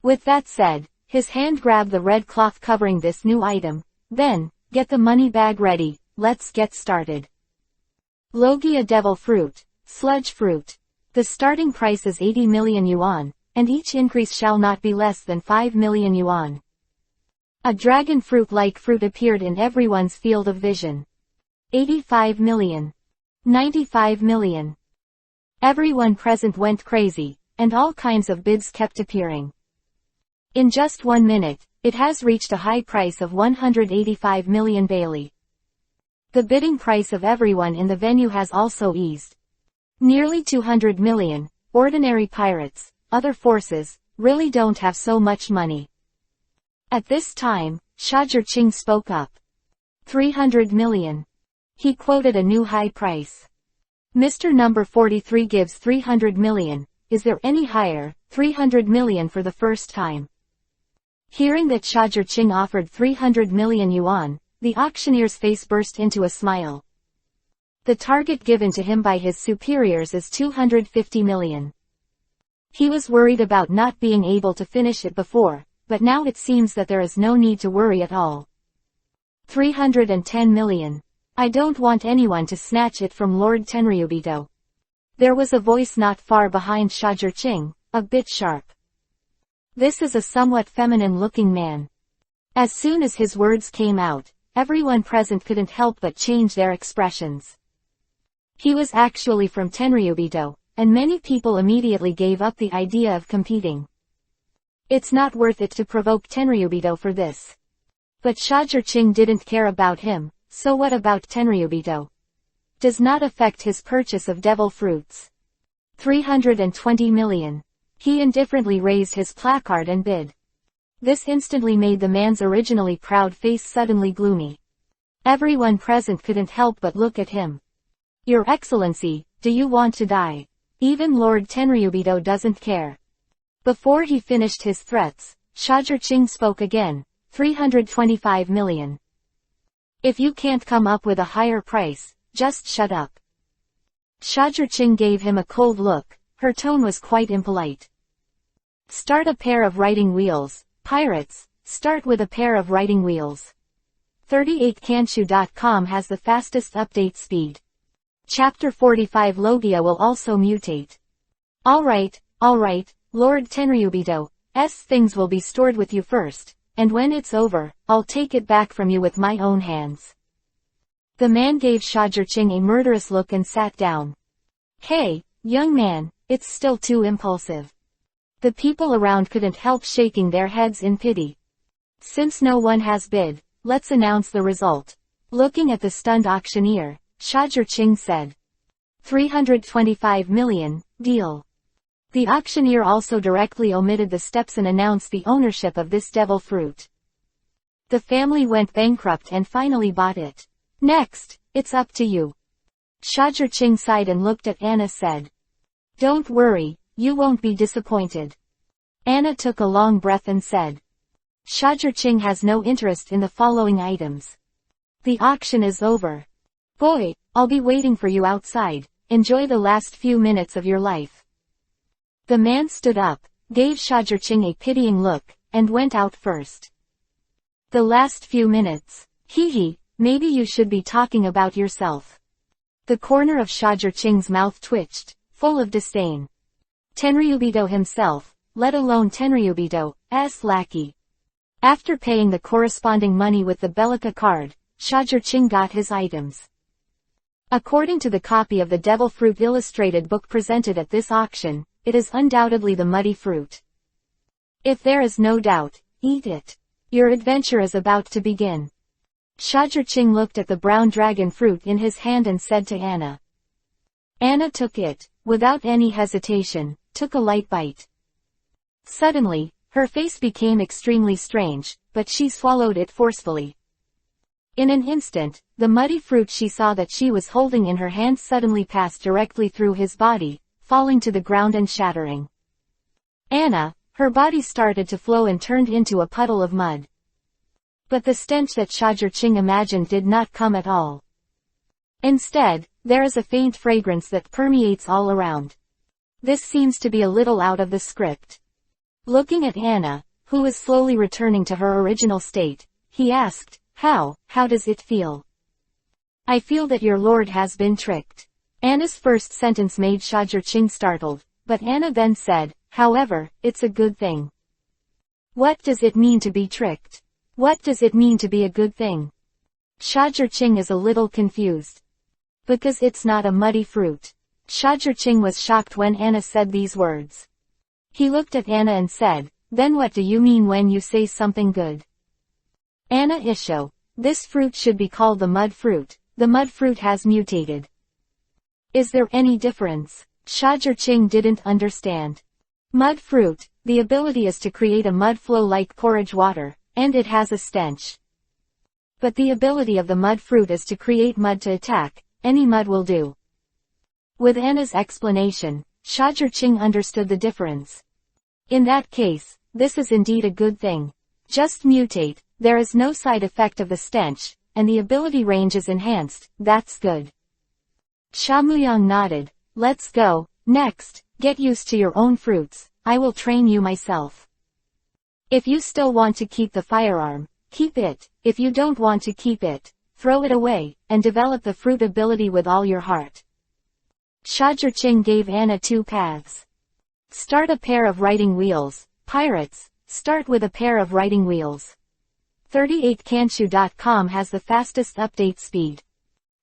With that said, his hand grabbed the red cloth covering this new item. Then, get the money bag ready, let's get started. Logia devil fruit, sludge fruit. The starting price is 80 million yuan, and each increase shall not be less than 5 million yuan. A dragon fruit-like fruit appeared in everyone's field of vision. 85 million. 95 million. Everyone present went crazy, and all kinds of bids kept appearing. In just 1 minute, it has reached a high price of 185 million Bailey. The bidding price of everyone in the venue has also eased. Nearly 200 million, ordinary pirates, other forces, really don't have so much money. At this time, Shajir spoke up. 300 million. He quoted a new high price. Mr. Number 43 gives 300 million, is there any higher? 300 million for the first time. Hearing that Shajir offered 300 million yuan, the auctioneer's face burst into a smile. The target given to him by his superiors is 250 million. He was worried about not being able to finish it before, but now it seems that there is no need to worry at all. 310 million. I don't want anyone to snatch it from Lord Tenryubito. There was a voice not far behind Shajur-Ching, a bit sharp. This is a somewhat feminine-looking man. As soon as his words came out, everyone present couldn't help but change their expressions. He was actually from Tenryubito, and many people immediately gave up the idea of competing. It's not worth it to provoke Tenryubito for this. But Shajur-Ching didn't care about him, so what about Tenryubito? Does not affect his purchase of devil fruits. 320 million. He indifferently raised his placard and bid. This instantly made the man's originally proud face suddenly gloomy. Everyone present couldn't help but look at him. Your Excellency, do you want to die? Even Lord Tenryubito doesn't care. Before he finished his threats, Shajur-Ching spoke again. 325 million. If you can't come up with a higher price, just shut up. Shajur-Ching gave him a cold look. Her tone was quite impolite. Start a pair of writing wheels. Pirates, start with a pair of writing wheels. 38kanshu.com has the fastest update speed. Chapter 45 Logia will also mutate. Alright, Lord Tenryubito's things will be stored with you first, and when it's over, I'll take it back from you with my own hands. The man gave Shajur-Ching a murderous look and sat down. Hey, young man, it's still too impulsive. The people around couldn't help shaking their heads in pity. Since no one has bid, let's announce the result. Looking at the stunned auctioneer, Shajur-Ching said. 325 million, deal. The auctioneer also directly omitted the steps and announced the ownership of this devil fruit. The family went bankrupt and finally bought it. Next, it's up to you. Shajur-Ching sighed and looked at Anna said. Don't worry, you won't be disappointed. Anna took a long breath and said. Shajur-Ching has no interest in the following items. The auction is over. Boy, I'll be waiting for you outside. Enjoy the last few minutes of your life. The man stood up, gave Shajur-Ching a pitying look, and went out first. The last few minutes. Hee, maybe you should be talking about yourself. The corner of Shajur-Ching's mouth twitched, full of disdain. Tenryubito himself, let alone Tenryubito's lackey. After paying the corresponding money with the Bellica card, Shajur-Ching got his items. According to the copy of the Devil Fruit illustrated book presented at this auction, it is undoubtedly the muddy fruit. If there is no doubt, eat it. Your adventure is about to begin. Shajur-Ching looked at the brown dragon fruit in his hand and said to Anna. Anna took it, without any hesitation, took a light bite. Suddenly, her face became extremely strange, but she swallowed it forcefully. In an instant, the muddy fruit she saw that she was holding in her hand suddenly passed directly through his body, falling to the ground and shattering. Anna, her body started to flow and turned into a puddle of mud. But the stench that Shajur-Ching imagined did not come at all. Instead, there is a faint fragrance that permeates all around. This seems to be a little out of the script. Looking at Anna, who was slowly returning to her original state, he asked, how does it feel? I feel that your lord has been tricked. Anna's first sentence made Shajur-Ching startled, but Anna then said, however, it's a good thing. What does it mean to be tricked? What does it mean to be a good thing? Shajur-Ching is a little confused. Because it's not a muddy fruit. Shajur-Ching was shocked when Anna said these words. He looked at Anna and said, then what do you mean when you say something good? Anna Isho, this fruit should be called the mud fruit. The mud fruit has mutated. Is there any difference? Shajur-Ching didn't understand. Mud fruit, the ability is to create a mud flow like porridge water, and it has a stench. But the ability of the mud fruit is to create mud to attack, any mud will do. With Anna's explanation, Shajur-Ching understood the difference. In that case, this is indeed a good thing. Just mutate, there is no side effect of the stench, and the ability range is enhanced, that's good. Shamuyang nodded. Let's go. Next, get used to your own fruits, I will train you myself. If you still want to keep the firearm, keep it. If you don't want to keep it, throw it away, and develop the fruit ability with all your heart. Shajirching gave Anna 2 paths. Start a pair of writing wheels. Pirates, start with a pair of writing wheels. 38kanshu.com has the fastest update speed.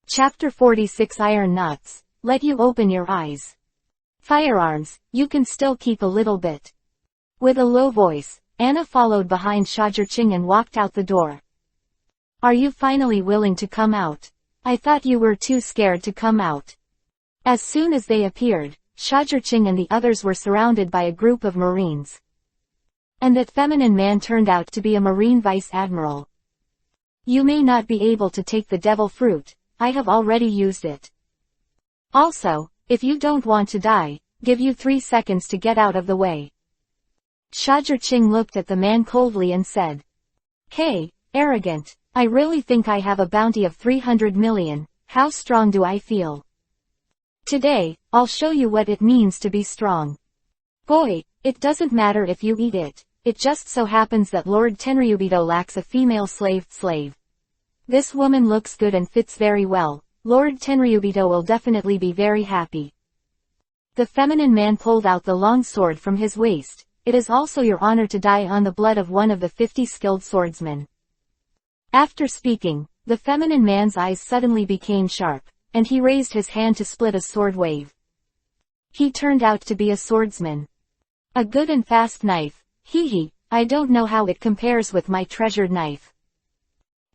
Chapter 46 Iron Nuts, let you open your eyes. Firearms, you can still keep a little bit. With a low voice, Anna followed behind Shajirching and walked out the door. Are you finally willing to come out? I thought you were too scared to come out. As soon as they appeared, Shajirching and the others were surrounded by a group of Marines. And that feminine man turned out to be a Marine Vice Admiral. You may not be able to take the devil fruit, I have already used it. Also, if you don't want to die, give you 3 seconds to get out of the way. Shajirching looked at the man coldly and said. Hey, arrogant, I really think I have a bounty of 300 million, how strong do I feel? Today, I'll show you what it means to be strong. Boy, it doesn't matter if you eat it, it just so happens that Lord Tenryubito lacks a female slave. This woman looks good and fits very well, Lord Tenryubito will definitely be very happy. The feminine man pulled out the long sword from his waist. It is also your honor to die on the blood of one of the 50 skilled swordsmen. After speaking, the feminine man's eyes suddenly became sharp, and he raised his hand to split a sword wave. He turned out to be a swordsman. A good and fast knife, I don't know how it compares with my treasured knife.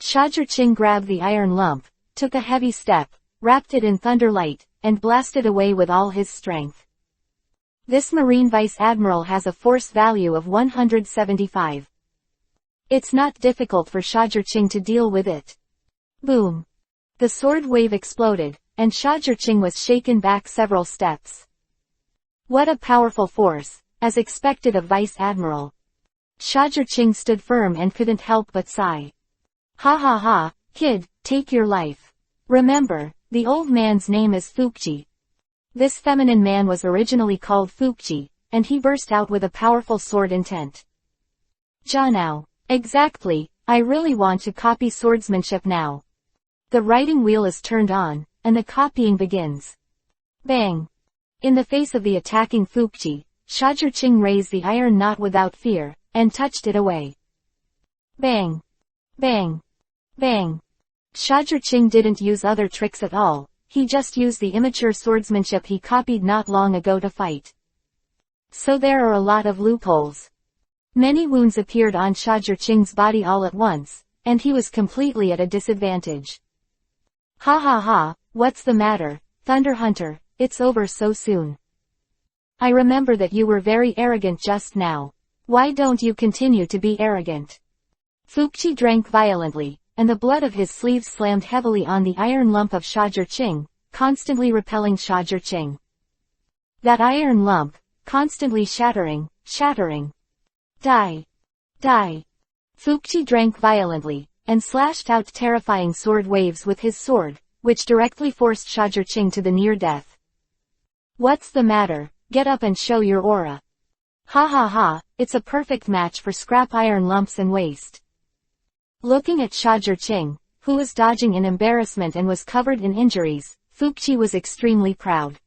Shajirching grabbed the iron lump, took a heavy step, wrapped it in thunderlight, and blasted away with all his strength. This Marine Vice Admiral has a force value of 175. It's not difficult for Shajirching to deal with it. Boom! The sword wave exploded, and Shajirching was shaken back several steps. What a powerful force, as expected of Vice Admiral. Shajirching stood firm and couldn't help but sigh. Ha ha ha, kid, take your life. Remember, the old man's name is Fukji. This feminine man was originally called Fukji, and he burst out with a powerful sword intent. Now. Exactly, I really want to copy swordsmanship now. The writing wheel is turned on, and the copying begins. Bang! In the face of the attacking Fukji, Shajirching raised the iron knot without fear, and touched it away. Bang! Bang! Bang! Shajirching didn't use other tricks at all, he just used the immature swordsmanship he copied not long ago to fight. So there are a lot of loopholes. Many wounds appeared on Shajirching's body all at once, and he was completely at a disadvantage. Ha ha ha, what's the matter, Thunder Hunter, it's over so soon. I remember that you were very arrogant just now. Why don't you continue to be arrogant? Fukji drank violently, and the blood of his sleeves slammed heavily on the iron lump of Shajirching, constantly repelling Shajirching. That iron lump, constantly shattering. Die! Die! Fukji drank violently, and slashed out terrifying sword waves with his sword, which directly forced Shajirching to the near death. What's the matter, get up and show your aura. Ha ha ha, it's a perfect match for scrap iron lumps and waste. Looking at Shajirching, who was dodging in embarrassment and was covered in injuries, Fukji was extremely proud.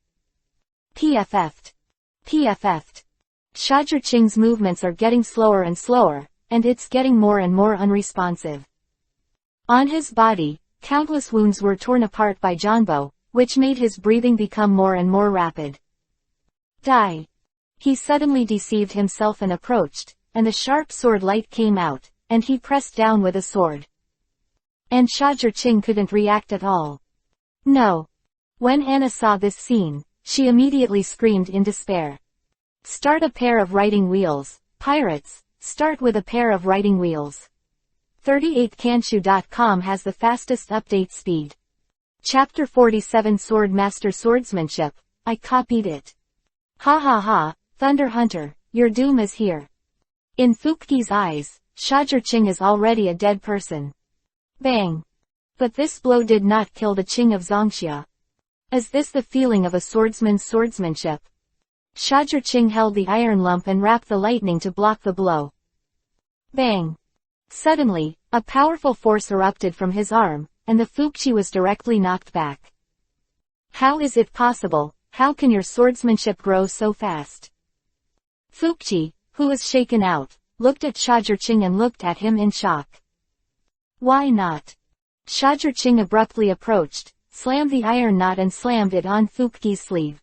PFF'd. Shajirching's movements are getting slower and slower, and it's getting more and more unresponsive. On his body, countless wounds were torn apart by Janbo, which made his breathing become more and more rapid. Die! He suddenly deceived himself and approached, and the sharp sword light came out, and he pressed down with a sword. And Shajirching couldn't react at all. No. When Anna saw this scene, she immediately screamed in despair. Start a pair of writing wheels, pirates, start with a pair of writing wheels. 38kanshu.com has the fastest update speed. Chapter 47 Sword Master Swordsmanship, I copied it. Ha ha ha, Thunder Hunter, your doom is here. In Fukji's eyes, Shajirching is already a dead person. Bang! But this blow did not kill the Qing of Zongxia. Is this the feeling of a swordsman's swordsmanship? Shajirching held the iron lump and rapped the lightning to block the blow. Bang! Suddenly, a powerful force erupted from his arm, and the Fuqi was directly knocked back. How is it possible? How can your swordsmanship grow so fast? Fuqi, who was shaken out, looked at Shajirching and looked at him in shock. Why not? Shajirching abruptly approached, slammed the iron knot and slammed it on Fuqi's sleeve.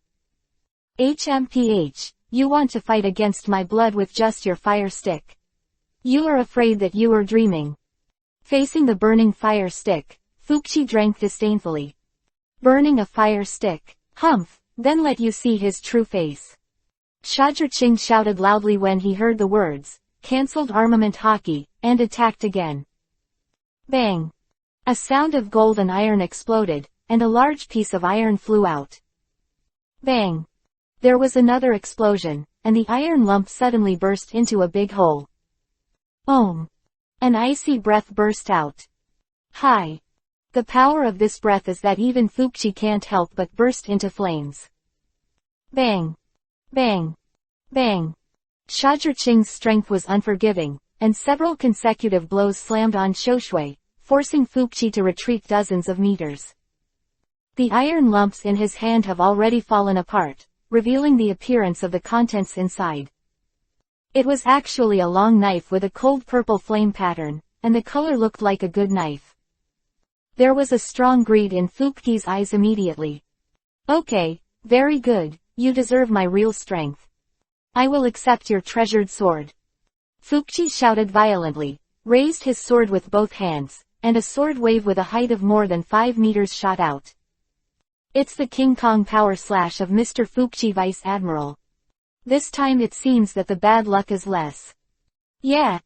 HMPH, you want to fight against my blood with just your fire stick. You are afraid that you are dreaming. Facing the burning fire stick, Fuqi drank disdainfully. Burning a fire stick? Humph, then let you see his true face. Shajirching shouted loudly when he heard the words, cancelled armament hockey, and attacked again. Bang! A sound of gold and iron exploded, and a large piece of iron flew out. Bang! There was another explosion, and the iron lump suddenly burst into a big hole. Om! An icy breath burst out. Hi! The power of this breath is that even Fuqi can't help but burst into flames. Bang! Bang! Bang! Shajirching's strength was unforgiving, and several consecutive blows slammed on Shoshui, forcing Fuqi to retreat dozens of meters. The iron lumps in his hand have already fallen apart, revealing the appearance of the contents inside. It was actually a long knife with a cold purple flame pattern, and the color looked like a good knife. There was a strong greed in Fuqi's eyes immediately. Okay, very good, you deserve my real strength. I will accept your treasured sword. Fuqi shouted violently, raised his sword with both hands, and a sword wave with a height of more than 5 meters shot out. It's the King Kong power slash of Mr. Fuqi Vice Admiral. This time it seems that the bad luck is less. Yeah,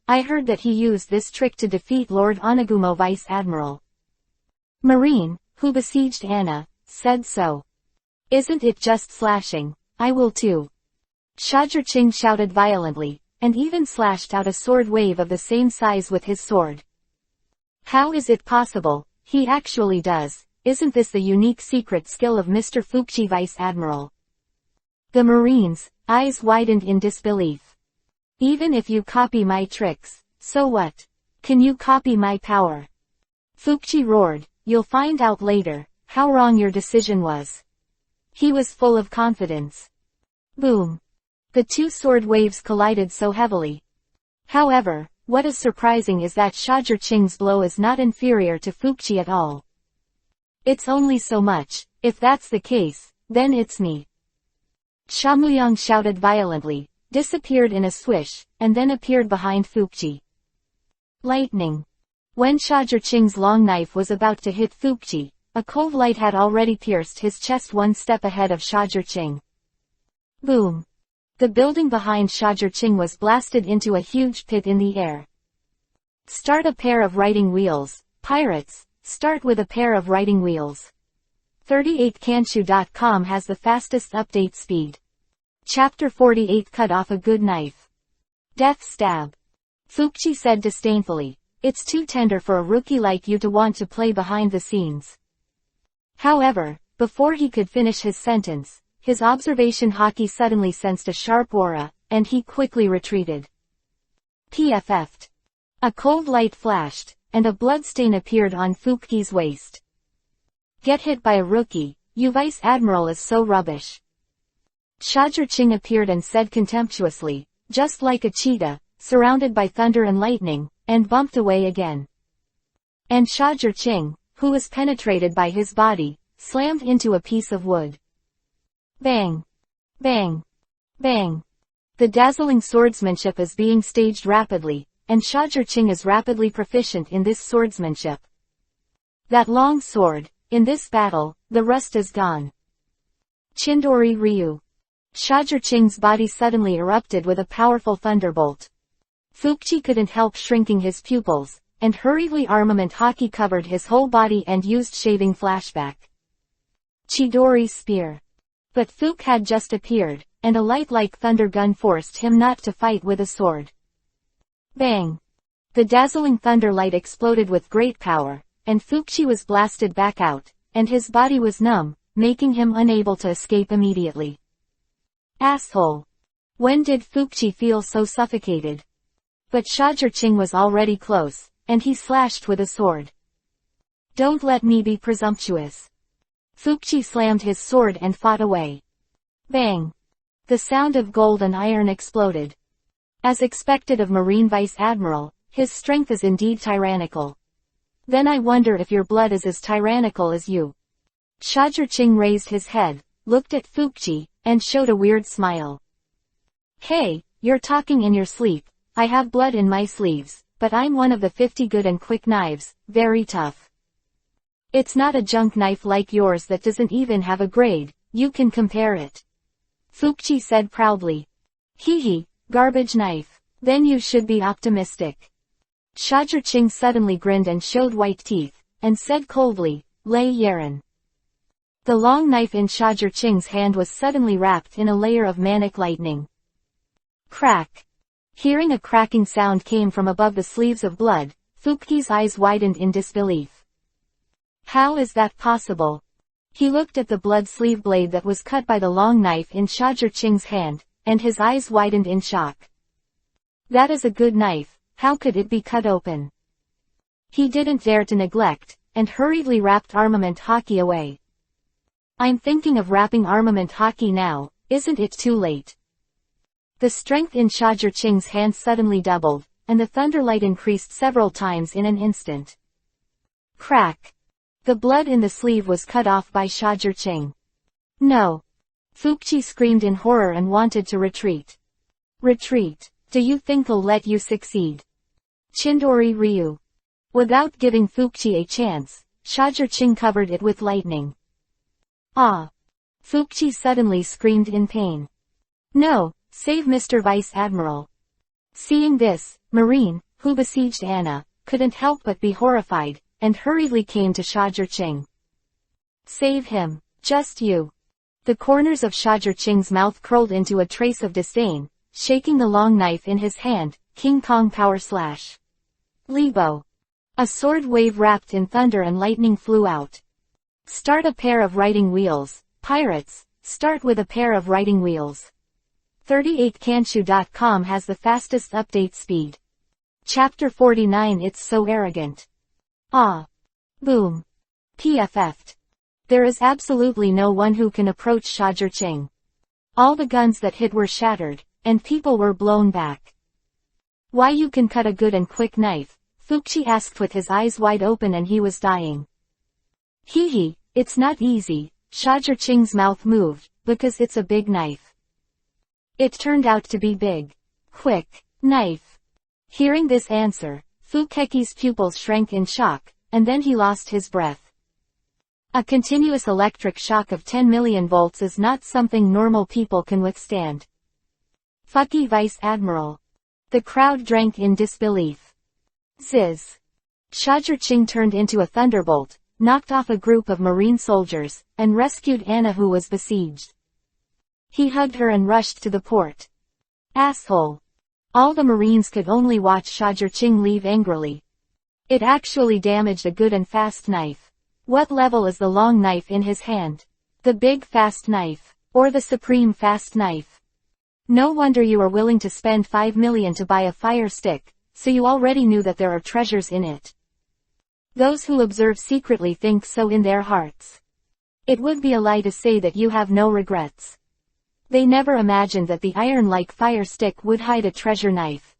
I heard that he used this trick to defeat Lord Onagumo Vice Admiral. Marine, who besieged Anna, said so. Isn't it just slashing? I will too. Shajirching shouted violently, and even slashed out a sword wave of the same size with his sword. How is it possible? He actually does. Isn't this the unique secret skill of Mr. Fuqi Vice Admiral? The Marine's eyes widened in disbelief. Even if you copy my tricks, so what? Can you copy my power? Fuqi roared, you'll find out later, how wrong your decision was. He was full of confidence. Boom. The two sword waves collided so heavily. However, what is surprising is that Shajirching's blow is not inferior to Fuqi at all. It's only so much. If that's the case, then it's me. Shamuyang shouted violently, disappeared in a swish, and then appeared behind Fuqi. Lightning. When Shajirching's long knife was about to hit Fuqi, a cold light had already pierced his chest one step ahead of Shajirching. Boom. The building behind Shajirching was blasted into a huge pit in the air. Start a pair of writing wheels, pirates. Start with a pair of writing wheels. 38kanshu.com has the fastest update speed. Chapter 48 Cut off a good knife. Death stab. Fuqi said disdainfully, it's too tender for a rookie like you to want to play behind the scenes. However, before he could finish his sentence, his observation hockey suddenly sensed a sharp aura, and he quickly retreated. PFF'd. A cold light flashed, and a bloodstain appeared on Fuqi's waist. Get hit by a rookie, you Vice Admiral is so rubbish. Shajirching appeared and said contemptuously, just like a cheetah, surrounded by thunder and lightning, and bumped away again. And Shajirching, who was penetrated by his body, slammed into a piece of wood. Bang! Bang! Bang! The dazzling swordsmanship is being staged rapidly, and Shajirching is rapidly proficient in this swordsmanship. That long sword, in this battle, the rust is gone. Chindori Ryu. Shajirching's body suddenly erupted with a powerful thunderbolt. Fuqi couldn't help shrinking his pupils, and hurriedly armament hockey covered his whole body and used shaving flashback. Chidori's spear. But Fuq had just appeared, and a light like thunder gun forced him not to fight with a sword. Bang! The dazzling thunder light exploded with great power, and Fuqi was blasted back out, and his body was numb, making him unable to escape immediately. Asshole. When did Fuqi feel so suffocated? But Shajirqing was already close, and he slashed with a sword. Don't let me be presumptuous. Fuqi slammed his sword and fought away. Bang! The sound of gold and iron exploded. As expected of Marine Vice Admiral, his strength is indeed tyrannical. Then I wonder if your blood is as tyrannical as you. Shajirqing raised his head, looked at Fuqi, and showed a weird smile. Hey, you're talking in your sleep. I have blood in my sleeves, but I'm one of the 50 good and quick knives, very tough. It's not a junk knife like yours that doesn't even have a grade, you can compare it. Fuqi said proudly. Hee, garbage knife. Then you should be optimistic. Shajirqing suddenly grinned and showed white teeth, and said coldly, Lei Yeren. The long knife in Shajirqing's hand was suddenly wrapped in a layer of manic lightning. Crack. Hearing a cracking sound came from above the sleeves of blood, Fuqi's eyes widened in disbelief. How is that possible? He looked at the blood sleeve blade that was cut by the long knife in Shajirqing's hand, and his eyes widened in shock. That is a good knife, how could it be cut open? He didn't dare to neglect, and hurriedly wrapped armament hockey away. I'm thinking of wrapping armament hockey now, isn't it too late? The strength in Shajirqing's hand suddenly doubled, and the thunderlight increased several times in an instant. Crack. The blood in the sleeve was cut off by Shajirqing. No. Fuqi screamed in horror and wanted to retreat. Retreat. Do you think I'll let you succeed? Chindori Ryu. Without giving Fuqi a chance, Shajirqing covered it with lightning. Ah! Fuqi suddenly screamed in pain. No, save Mr. Vice Admiral. Seeing this, Marine, who besieged Anna, couldn't help but be horrified, and hurriedly came to Shajirqing. Save him, just you. The corners of Shajirqing's mouth curled into a trace of disdain, shaking the long knife in his hand, King Kong power slash. Libo. A sword wave wrapped in thunder and lightning flew out. Start a pair of writing wheels, pirates, start with a pair of writing wheels. 38kanshu.com has the fastest update speed. Chapter 49 It's so arrogant. Ah. Boom. PFF'd. There is absolutely no one who can approach Shajirqing. All the guns that hit were shattered, and people were blown back. Why you can cut a good and quick knife? Fuqi asked with his eyes wide open and he was dying. Hee, it's not easy, Shajirqing's mouth moved, because it's a big knife. It turned out to be big. Quick. Knife. Hearing this answer, Fuqeki's pupils shrank in shock, and then he lost his breath. A continuous electric shock of 10 million volts is not something normal people can withstand. Fuqi Vice Admiral. The crowd drank in disbelief. Ziz. Shajirqing turned into a thunderbolt, knocked off a group of marine soldiers, and rescued Anna who was besieged. He hugged her and rushed to the port. Asshole. All the marines could only watch Shajirqing leave angrily. It actually damaged a good and fast knife. What level is the long knife in his hand? The big fast knife, or the supreme fast knife? No wonder you are willing to spend 5 million to buy a fire stick, so you already knew that there are treasures in it. Those who observe secretly think so in their hearts. It would be a lie to say that you have no regrets. They never imagined that the iron-like fire stick would hide a treasure knife.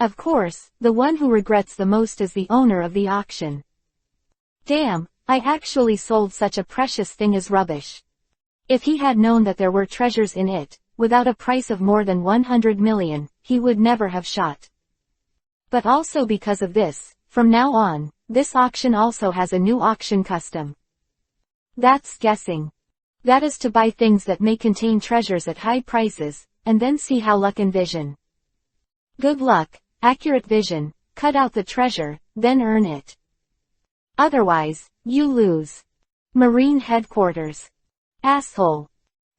Of course, the one who regrets the most is the owner of the auction. Damn, I actually sold such a precious thing as rubbish. If he had known that there were treasures in it, without a price of more than 100 million, he would never have shot. But also because of this, from now on, this auction also has a new auction custom. That's guessing. That is to buy things that may contain treasures at high prices, and then see how luck and vision. Good luck, accurate vision, cut out the treasure, then earn it. Otherwise, you lose. Marine Headquarters. Asshole.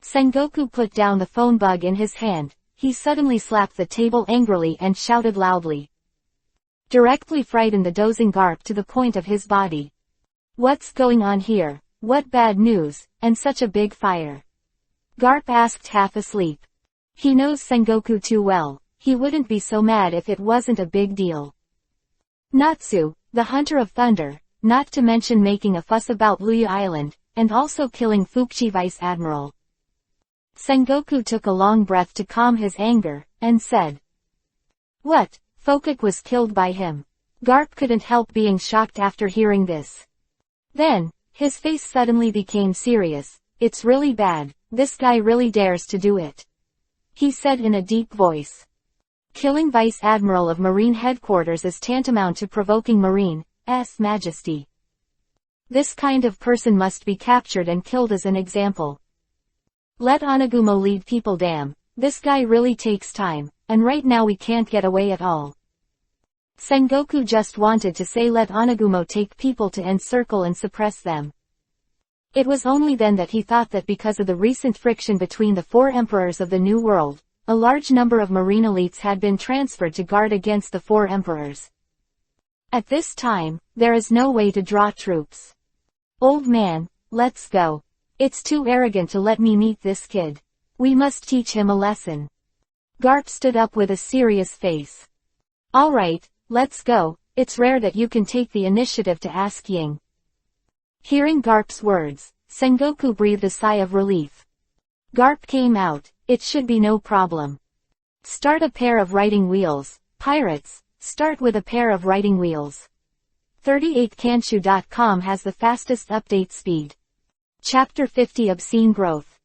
Sengoku put down the phone bug in his hand, he suddenly slapped the table angrily and shouted loudly. Directly frightened the dozing Garp to the point of his body. What's going on here? What bad news, and such a big fire? Garp asked, half asleep. He knows Sengoku too well. He wouldn't be so mad if it wasn't a big deal. Natsu, the Hunter of Thunder, not to mention making a fuss about Luya Island, and also killing Fukuchi Vice Admiral. Sengoku took a long breath to calm his anger, and said, "What, Fokuk was killed by him?" Garp couldn't help being shocked after hearing this. Then, his face suddenly became serious. "It's really bad, this guy really dares to do it," he said in a deep voice. Killing Vice Admiral of Marine Headquarters is tantamount to provoking Marine's Majesty. This kind of person must be captured and killed as an example. Let Onagumo lead people. Damn, this guy really takes time, and right now we can't get away at all. Sengoku just wanted to say let Onagumo take people to encircle and suppress them. It was only then that he thought that because of the recent friction between the four emperors of the New World, a large number of marine elites had been transferred to guard against the four emperors. At this time, there is no way to draw troops. Old man, let's go. It's too arrogant to let me meet this kid. We must teach him a lesson. Garp stood up with a serious face. Alright, let's go. It's rare that you can take the initiative to ask Ying. Hearing Garp's words, Sengoku breathed a sigh of relief. Garp came out. It should be no problem. Start a pair of writing wheels. Pirates, start with a pair of writing wheels. 38kanshu.com has the fastest update speed. Chapter 50 Obscene Growth.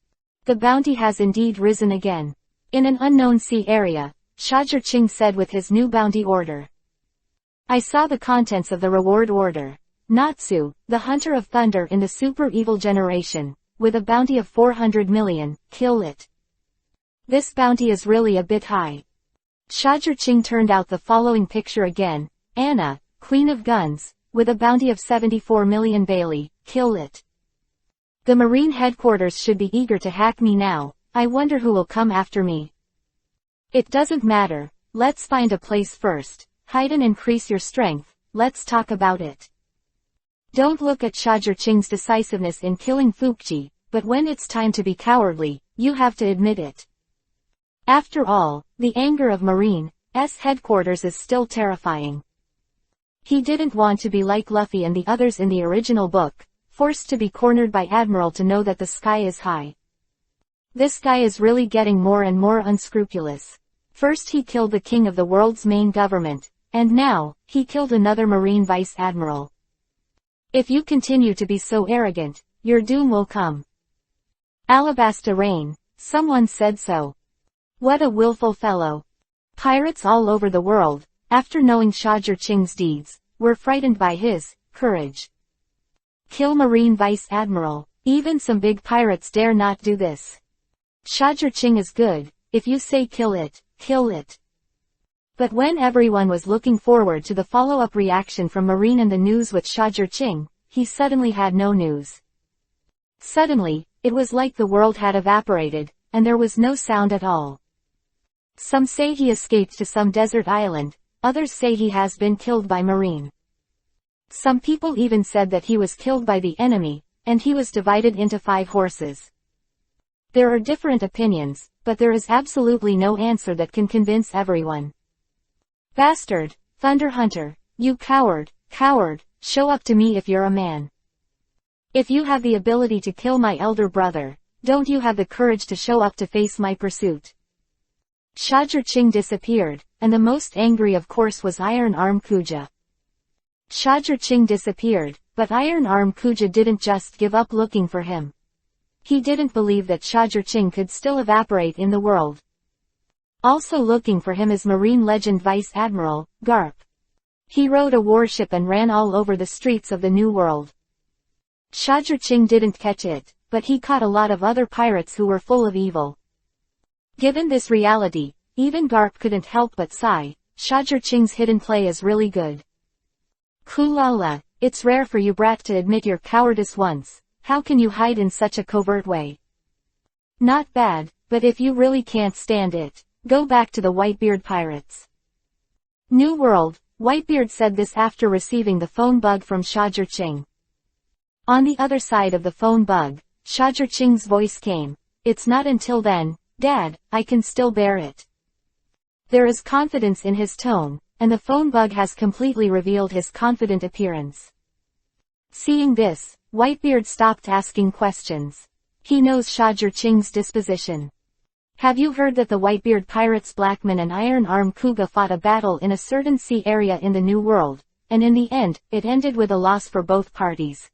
The bounty has indeed risen again. In an unknown sea area, Shajir said with his new bounty order. I saw the contents of the reward order. Natsu, the Hunter of Thunder in the Super Evil Generation, with a bounty of 400 million, kill it. This bounty is really a bit high. Shajir turned out the following picture again. Anna, Queen of Guns, with a bounty of 74 million Bailey, kill it. The Marine Headquarters should be eager to hack me now. I wonder who will come after me. It doesn't matter, let's find a place first. Hide and increase your strength, let's talk about it. Don't look at Shajir decisiveness in killing Fukuchi, but when it's time to be cowardly, you have to admit it. After all, the anger of Marine's headquarters is still terrifying. He didn't want to be like Luffy and the others in the original book, forced to be cornered by Admiral to know that the sky is high. This guy is really getting more and more unscrupulous. First he killed the king of the world's main government, and now, he killed another Marine Vice Admiral. If you continue to be so arrogant, your doom will come. Alabasta Rain, someone said so. What a willful fellow. Pirates all over the world, after knowing Shajir deeds, were frightened by his courage. Kill Marine Vice Admiral. Even some big pirates dare not do this. Shajir is good. If you say kill it, kill it. But when everyone was looking forward to the follow-up reaction from Marine and the news with Shajir, he suddenly had no news. Suddenly, it was like the world had evaporated, and there was no sound at all. Some say he escaped to some desert island, others say he has been killed by Marine. Some people even said that he was killed by the enemy, and he was divided into 5 horses. There are different opinions, but there is absolutely no answer that can convince everyone. Bastard, Thunder Hunter, you coward, show up to me if you're a man. If you have the ability to kill my elder brother, don't you have the courage to show up to face my pursuit? Shajir disappeared, and the most angry of course was Iron Arm Kuja. Shajir disappeared, but Iron Arm Kuja didn't just give up looking for him. He didn't believe that Shajir could still evaporate in the world. Also looking for him is Marine Legend Vice Admiral, Garp. He rode a warship and ran all over the streets of the New World. Shajir didn't catch it, but he caught a lot of other pirates who were full of evil. Given this reality, even Garp couldn't help but sigh. Shajir hidden play is really good. Kulala, it's rare for you brat to admit your cowardice once. How can you hide in such a covert way? Not bad, but if you really can't stand it, go back to the Whitebeard pirates. New World, Whitebeard said this after receiving the phone bug from Shajir. On the other side of the phone bug, Shajir voice came. It's not until then, Dad, I can still bear it. There is confidence in his tone, and the phone bug has completely revealed his confident appearance. Seeing this, Whitebeard stopped asking questions. He knows Shajur Ching's disposition. Have you heard that the Whitebeard pirates Blackman and Iron Arm Kuga fought a battle in a certain sea area in the New World, and in the end, it ended with a loss for both parties?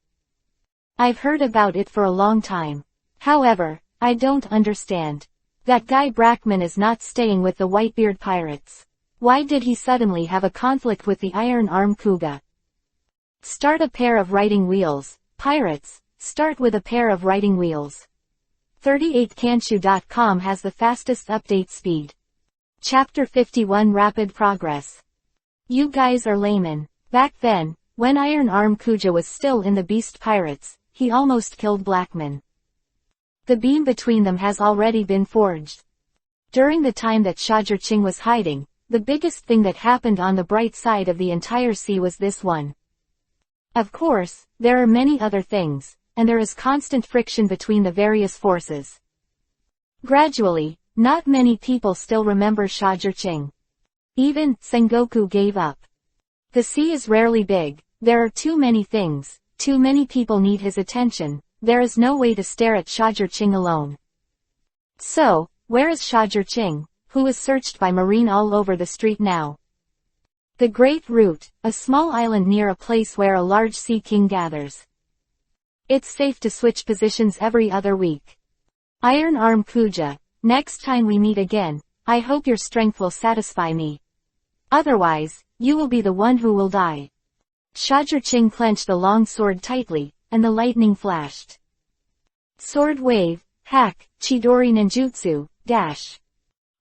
I've heard about it for a long time. However, I don't understand. That guy Brackman is not staying with the Whitebeard pirates. Why did he suddenly have a conflict with the Iron Arm Kuga? Start a pair of writing wheels, pirates, start with a pair of writing wheels. 38kanshu.com has the fastest update speed. Chapter 51 Rapid Progress. You guys are laymen. Back then, when Iron Arm Kuja was still in the Beast Pirates, he almost killed Blackman. The beam between them has already been forged. During the time that Shajur Ching was hiding, the biggest thing that happened on the bright side of the entire sea was this one. Of course, there are many other things, and there is constant friction between the various forces. Gradually, not many people still remember Shajur Ching. Even Sengoku gave up. The sea is rarely big, there are too many things, too many people need his attention, there is no way to stare at Shajur Ching alone. So, where is Shajur Ching, who is searched by Marine all over the street now? The Great Root, a small island near a place where a large sea king gathers. It's safe to switch positions every other week. Iron Arm Kuja, next time we meet again, I hope your strength will satisfy me. Otherwise, you will be the one who will die. Shajur Ching clenched the long sword tightly, and the lightning flashed. Sword wave, hack, Chidori ninjutsu, dash.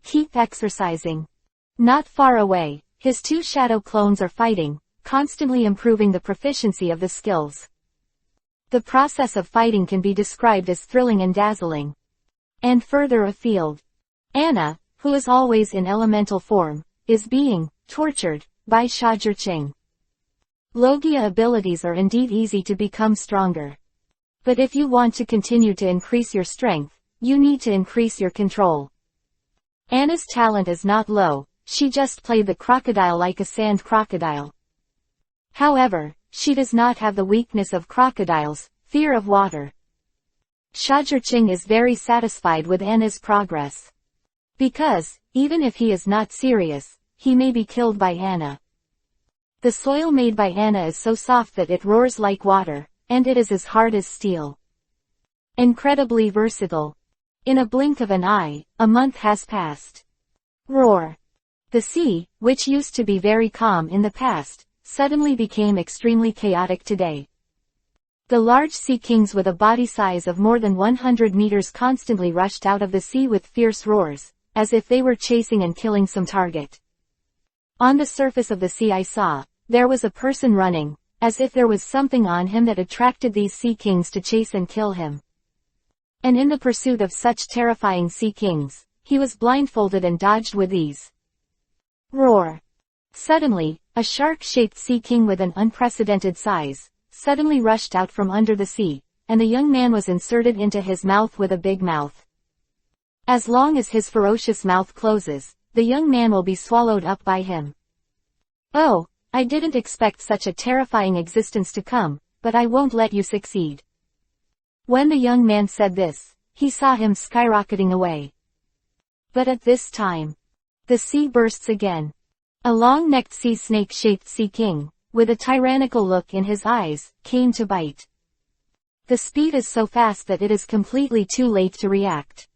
Keep exercising. Not far away, his two shadow clones are fighting, constantly improving the proficiency of the skills. The process of fighting can be described as thrilling and dazzling. And further afield, Anna, who is always in elemental form, is being tortured by Shajur Ching. Logia abilities are indeed easy to become stronger. But if you want to continue to increase your strength, you need to increase your control. Anna's talent is not low, she just played the crocodile like a sand crocodile. However, she does not have the weakness of crocodiles, fear of water. Shajur Ching is very satisfied with Anna's progress. Because, even if he is not serious, he may be killed by Anna. The soil made by Anna is so soft that it roars like water, and it is as hard as steel. Incredibly versatile. In a blink of an eye, a month has passed. Roar. The sea, which used to be very calm in the past, suddenly became extremely chaotic today. The large sea kings with a body size of more than 100 meters constantly rushed out of the sea with fierce roars, as if they were chasing and killing some target. On the surface of the sea I saw, there was a person running, as if there was something on him that attracted these sea kings to chase and kill him. And in the pursuit of such terrifying sea kings, he was blindfolded and dodged with ease. Roar. Suddenly, a shark-shaped sea king with an unprecedented size, suddenly rushed out from under the sea, and the young man was inserted into his mouth with a big mouth. As long as his ferocious mouth closes, the young man will be swallowed up by him. Oh, I didn't expect such a terrifying existence to come, but I won't let you succeed. When the young man said this, he saw him skyrocketing away. But at this time, the sea bursts again. A long-necked sea snake-shaped sea king, with a tyrannical look in his eyes, came to bite. The speed is so fast that it is completely too late to react.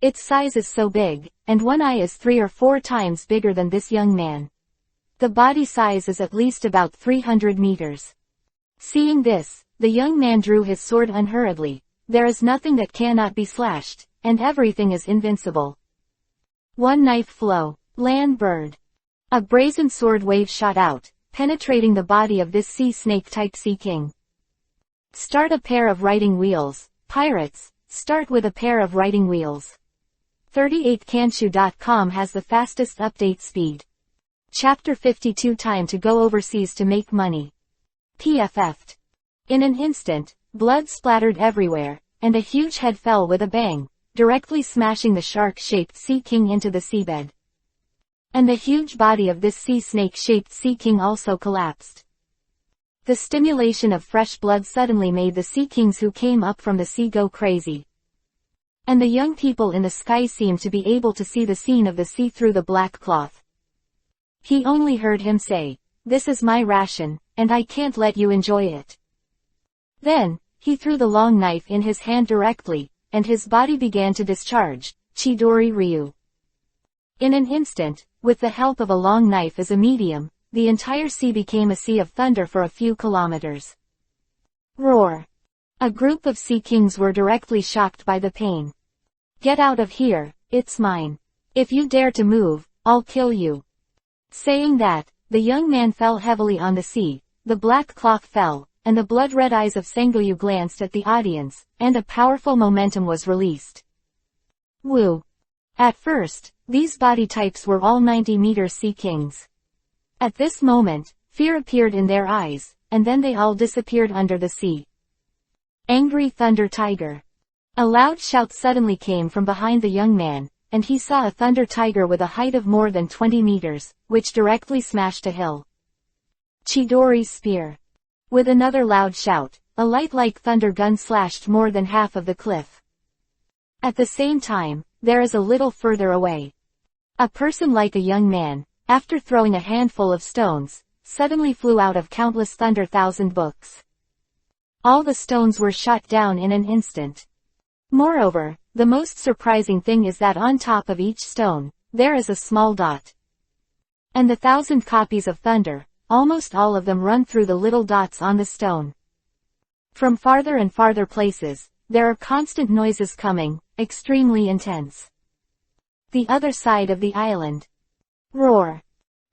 Its size is so big, and one eye is 3 or 4 times bigger than this young man. The body size is at least about 300 meters. Seeing this, the young man drew his sword unhurriedly. There is nothing that cannot be slashed, and everything is invincible. One knife flow, land bird. A brazen sword wave shot out, penetrating the body of this sea snake-type sea king. Start a pair of writing wheels, pirates, start with a pair of writing wheels. 38kanshu.com has the fastest update speed. Chapter 52 Time to go overseas to make money. PFF'd. In an instant, blood splattered everywhere, and a huge head fell with a bang, directly smashing the shark-shaped sea king into the seabed. And the huge body of this sea snake-shaped sea king also collapsed. The stimulation of fresh blood suddenly made the sea kings who came up from the sea go crazy. And the young people in the sky seemed to be able to see the scene of the sea through the black cloth. He only heard him say, "This is my ration, and I can't let you enjoy it." Then, he threw the long knife in his hand directly, and his body began to discharge, Chidori Ryu. In an instant, with the help of a long knife as a medium, the entire sea became a sea of thunder for a few kilometers. Roar. A group of sea kings were directly shocked by the pain. "Get out of here, it's mine. If you dare to move, I'll kill you." Saying that, the young man fell heavily on the sea, the black cloth fell, and the blood-red eyes of Sengoyu glanced at the audience, and a powerful momentum was released. Woo! At first, these body types were all 90-meter sea kings. At this moment, fear appeared in their eyes, and then they all disappeared under the sea. Angry Thunder Tiger. A loud shout suddenly came from behind the young man, and he saw a thunder tiger with a height of more than 20 meters, which directly smashed a hill. Chidori's spear. With another loud shout, a light-like thunder gun slashed more than half of the cliff. At the same time, there is a little further away. A person like a young man, after throwing a handful of stones, suddenly flew out of countless thunder thousand books. All the stones were shot down in an instant. Moreover, the most surprising thing is that on top of each stone, there is a small dot. And the 1,000 copies of thunder, almost all of them run through the little dots on the stone. From farther and farther places, there are constant noises coming, extremely intense. The other side of the island. Roar.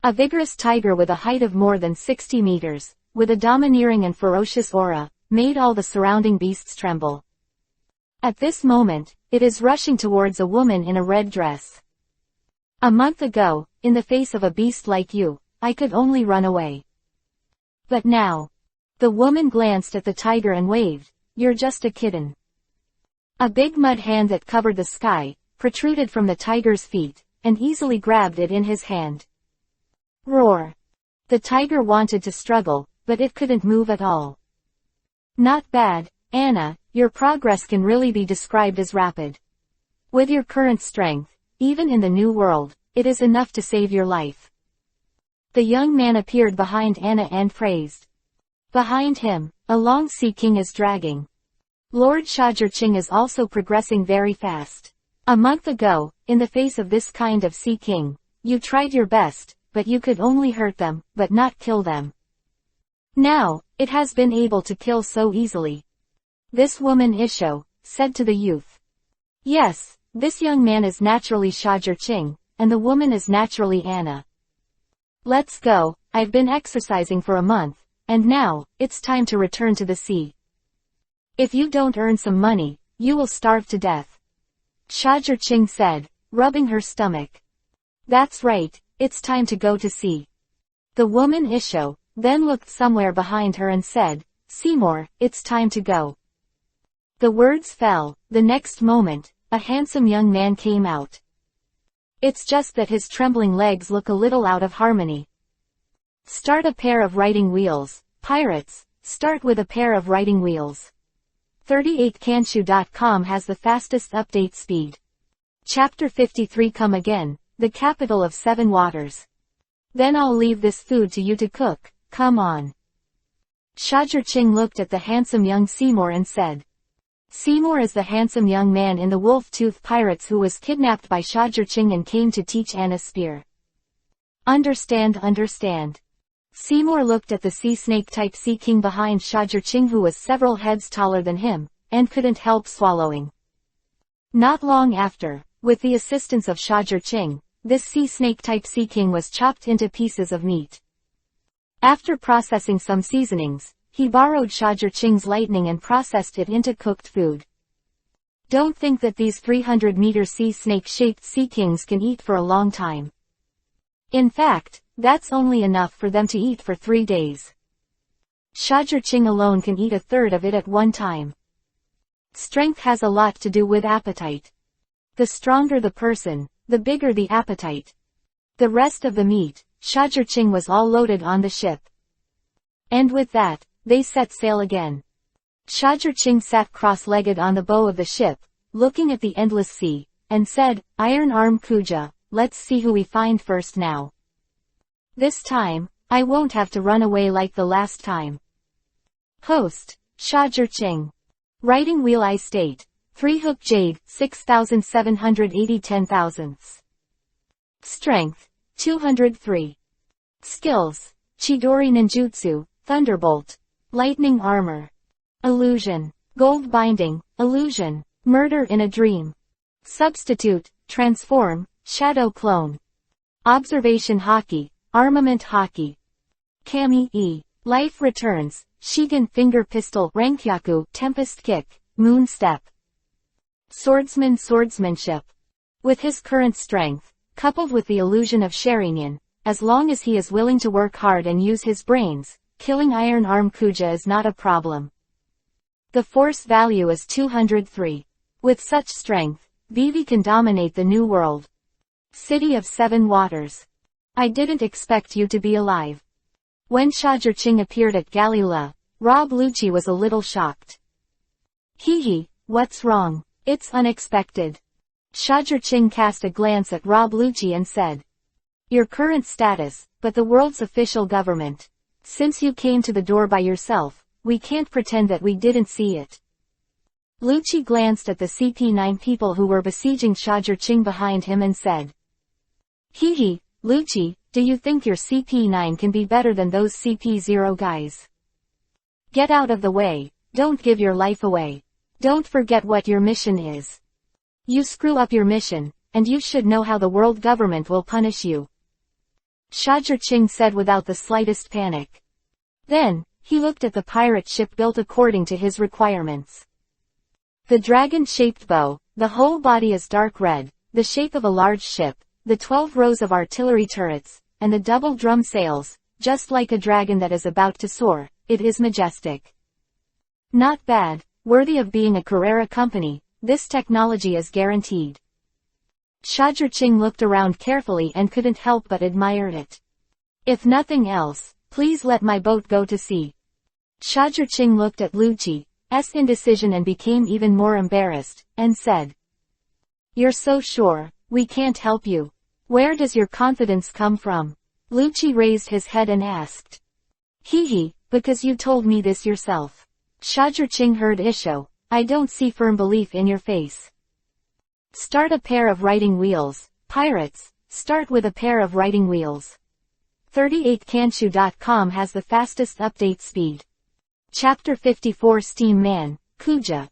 A vigorous tiger with a height of more than 60 meters, with a domineering and ferocious aura, made all the surrounding beasts tremble. At this moment, it is rushing towards a woman in a red dress. A month ago, in the face of a beast like you, I could only run away. But now. The woman glanced at the tiger and waved, "You're just a kitten." A big mud hand that covered the sky, protruded from the tiger's feet, and easily grabbed it in his hand. Roar. The tiger wanted to struggle, but it couldn't move at all. Not bad, Anna, your progress can really be described as rapid. With your current strength, even in the new world, it is enough to save your life. The young man appeared behind Anna and praised. Behind him, a long sea king is dragging. Lord Shajirching is also progressing very fast. A month ago, in the face of this kind of sea king, you tried your best, but you could only hurt them, but not kill them. Now, it has been able to kill so easily. This woman Isho said to the youth. Yes, this young man is naturally Shajirching, and the woman is naturally Anna. Let's go, I've been exercising for a month, and now, it's time to return to the sea. If you don't earn some money, you will starve to death. Shajirching said, rubbing her stomach. That's right, it's time to go to sea. The woman Isho then looked somewhere behind her and said, Seymour, it's time to go. The words fell, the next moment, a handsome young man came out. It's just that his trembling legs look a little out of harmony. Start a pair of writing wheels, pirates, start with a pair of writing wheels. 38kanshu.com has the fastest update speed. Chapter 53 Come Again, the capital of 7 waters. Then I'll leave this food to you to cook, come on. Shajirching looked at the handsome young Seymour and said. Seymour is the handsome young man in the Wolf-Tooth Pirates who was kidnapped by Shajirching and came to teach Anna spear. Understand. Seymour looked at the sea snake-type sea king behind Shajirching who was several heads taller than him, and couldn't help swallowing. Not long after, with the assistance of Shajirching, this sea snake-type sea king was chopped into pieces of meat. After processing some seasonings, he borrowed Shajirching's lightning and processed it into cooked food. Don't think that these 300-meter sea snake-shaped sea kings can eat for a long time. In fact, that's only enough for them to eat for 3 days. Shajirching alone can eat a third of it at one time. Strength has a lot to do with appetite. The stronger the person, the bigger the appetite. The rest of the meat, Shajurching, was all loaded on the ship. And with that, they set sail again. Shajurching sat cross-legged on the bow of the ship, looking at the endless sea, and said, "Iron Arm Kuja, let's see who we find first now. This time, I won't have to run away like the last time." Host, Shajurching. Writing wheel I state, 3 hook jade, 6,780 10,000ths. Strength, 203. Skills, Chidori Ninjutsu, Thunderbolt. Lightning Armor. Illusion. Gold Binding, Illusion. Murder in a Dream. Substitute, Transform, Shadow Clone. Observation Hockey, Armament Hockey. Kami E. Life Returns, Shigen Finger Pistol, Rankyaku, Tempest Kick, Moon Step. Swordsman Swordsmanship. With his current strength, coupled with the illusion of Sharingan, as long as he is willing to work hard and use his brains, killing Iron Arm Kuja is not a problem. The force value is 203. With such strength, Vivi can dominate the new world. City of Seven Waters. I didn't expect you to be alive. When Shajurching appeared at Galila, Rob Lucci was a little shocked. Hee, what's wrong? It's unexpected. Shajurching cast a glance at Rob Lucci and said, "Your current status, but the world's official government. Since you came to the door by yourself, we can't pretend that we didn't see it." Lucci glanced at the CP9 people who were besieging Shajurching behind him and said, "Hee, Lucci, do you think your CP9 can be better than those CP0 guys? Get out of the way, don't give your life away. Don't forget what your mission is. You screw up your mission, and you should know how the world government will punish you." Shajurching said without the slightest panic. Then, he looked at the pirate ship built according to his requirements. The dragon-shaped bow, the whole body is dark red, the shape of a large ship, the 12 rows of artillery turrets, and the double drum sails, just like a dragon that is about to soar. It is majestic. Not bad, worthy of being a Carrera company. This technology is guaranteed. Shajurching looked around carefully and couldn't help but admire it. "If nothing else, please let my boat go to sea." Shajurching looked at Lucci's indecision and became even more embarrassed, and said, "You're so sure, we can't help you. Where does your confidence come from?" Lucci raised his head and asked. "Hee, because you told me this yourself." Shajurching heard Isho, "I don't see firm belief in your face. Start a pair of writing wheels, pirates, start with a pair of writing wheels." 38kanshu.com has the fastest update speed. Chapter 54 Steam Man, Kuja.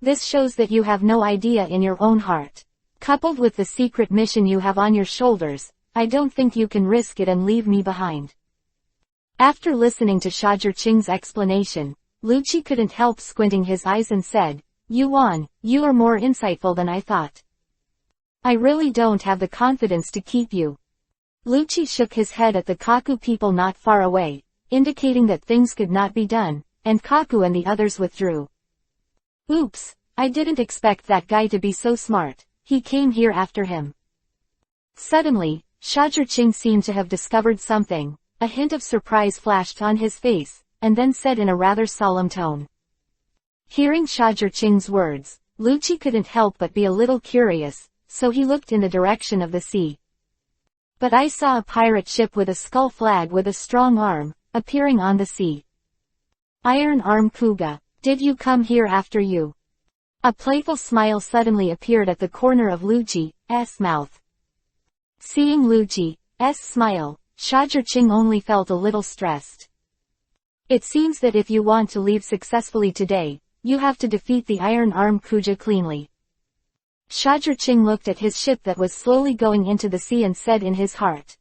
This shows that you have no idea in your own heart. Coupled with the secret mission you have on your shoulders, I don't think you can risk it and leave me behind. After listening to Shajurching's explanation, Lucci couldn't help squinting his eyes and said, "Yuan, you are more insightful than I thought. I really don't have the confidence to keep you." Lucci shook his head at the Kaku people not far away, indicating that things could not be done, and Kaku and the others withdrew. "Oops, I didn't expect that guy to be so smart. He came here after him." Suddenly, Shajurching seemed to have discovered something. A hint of surprise flashed on his face, and then said in a rather solemn tone. Hearing Shajurching's words, Lucci couldn't help but be a little curious, so he looked in the direction of the sea. "But I saw a pirate ship with a skull flag with a strong arm, appearing on the sea. Iron Arm Kuga, did you come here after you?" A playful smile suddenly appeared at the corner of Lucci's mouth. Seeing Lucci's smile, Shajurching only felt a little stressed. "It seems that if you want to leave successfully today, you have to defeat the Iron Arm Kuja cleanly." Shajurching looked at his ship that was slowly going into the sea and said in his heart.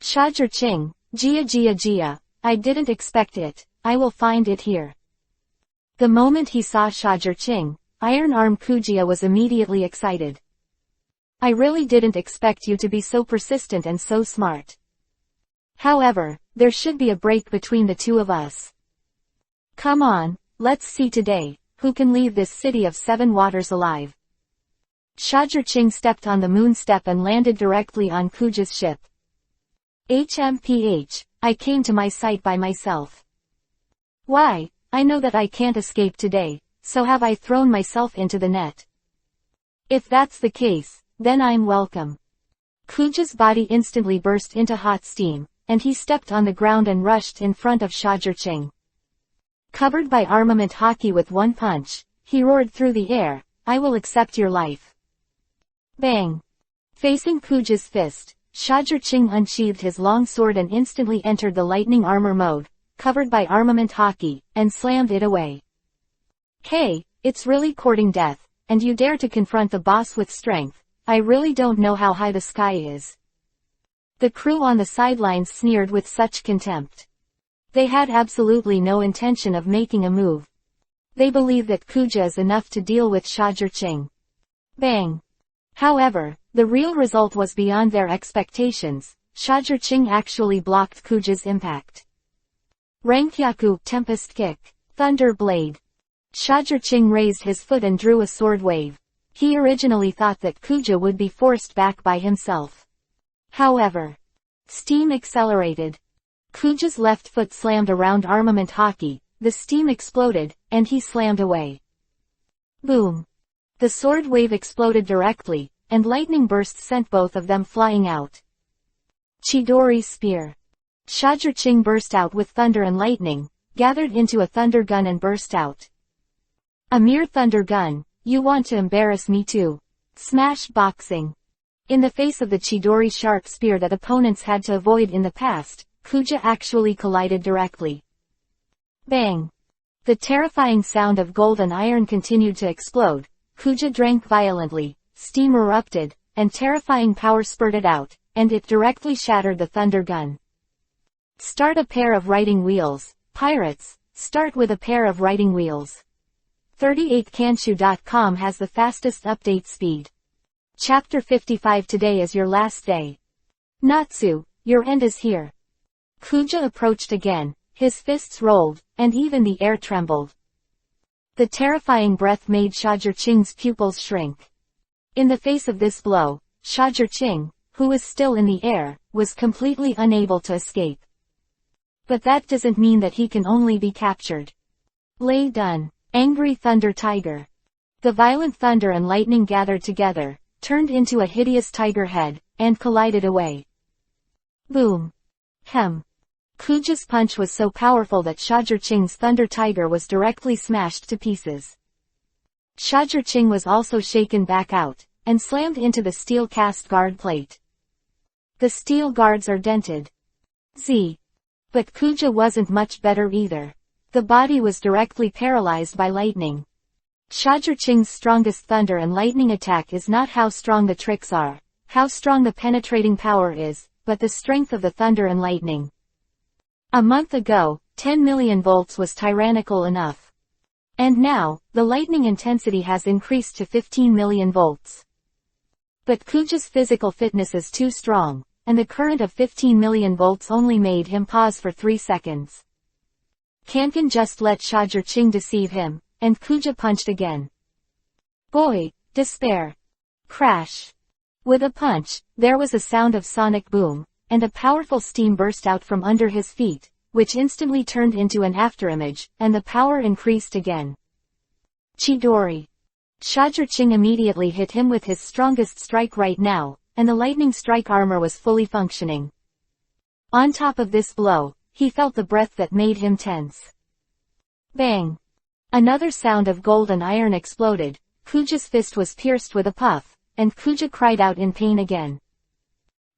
"Shajurching, Jia, I didn't expect it, I will find it here." The moment he saw Shajurching, Iron Arm Kuja was immediately excited. "I really didn't expect you to be so persistent and so smart. However, there should be a break between the two of us. Come on, let's see today, who can leave this city of 7 waters alive? Shajurching stepped on the moon step and landed directly on Kuja's ship. HMPH, I came to my site by myself. Why, I know that I can't escape today, so have I thrown myself into the net. If that's the case, then I'm welcome. Kuja's body instantly burst into hot steam, and he stepped on the ground and rushed in front of Shajurching. Covered by armament hockey with one punch, he roared through the air, I will accept your life. Bang! Facing Kuja's fist, Shajurching unsheathed his long sword and instantly entered the lightning armor mode, covered by armament hockey, and slammed it away. Hey, it's really courting death, and you dare to confront the boss with strength. I really don't know how high the sky is. The crew on the sidelines sneered with such contempt. They had absolutely no intention of making a move. They believed that Kuja is enough to deal with Shajurching. Bang! However, the real result was beyond their expectations. Shajurching actually blocked Kuja's impact. Rankyaku, Tempest Kick, Thunder Blade. Shajurching raised his foot and drew a sword wave. He originally thought that Kuja would be forced back by himself. However, steam accelerated. Kuja's left foot slammed around armament hockey, the steam exploded, and he slammed away. Boom! The sword wave exploded directly, and lightning bursts sent both of them flying out. Chidori's spear. Shajurching burst out with thunder and lightning, gathered into a thunder gun and burst out. A mere thunder gun, you want to embarrass me too. Smash boxing. In the face of the Chidori sharp spear that opponents had to avoid in the past, Kuja actually collided directly. Bang! The terrifying sound of gold and iron continued to explode. Kuja drank violently, steam erupted, and terrifying power spurted out, and it directly shattered the thunder gun. Start a pair of writing wheels, pirates, start with a pair of writing wheels. 38kanshu.com has the fastest update speed. Chapter 55. Today is your last day. Natsu, your end is here. Kuja approached again, his fists rolled, and even the air trembled. The terrifying breath made Shajurching's pupils shrink. In the face of this blow, Shajurching, who was still in the air, was completely unable to escape. But that doesn't mean that he can only be captured. Lay done. Angry Thunder Tiger. The violent thunder and lightning gathered together, turned into a hideous tiger head, and collided away. Boom! Hem! Kuja's punch was so powerful that Shajurching's Thunder Tiger was directly smashed to pieces. Shajurching was also shaken back out, and slammed into the steel cast guard plate. The steel guards are dented. But Kuja wasn't much better either. The body was directly paralyzed by lightning. Shajurching's strongest thunder and lightning attack is not how strong the tricks are, how strong the penetrating power is, but the strength of the thunder and lightning. A month ago, 10 million volts was tyrannical enough. And now, the lightning intensity has increased to 15 million volts. But Kuja's physical fitness is too strong, and the current of 15 million volts only made him pause for 3 seconds. Kankan just let Shajurching deceive him, and Kuja punched again. Boy, despair. Crash. With a punch, there was a sound of sonic boom, and a powerful steam burst out from under his feet, which instantly turned into an afterimage, and the power increased again. Chidori. Shajurching immediately hit him with his strongest strike right now, and the lightning strike armor was fully functioning. On top of this blow, he felt the breath that made him tense. Bang! Another sound of gold and iron exploded, Kuja's fist was pierced with a puff, and Kuja cried out in pain again.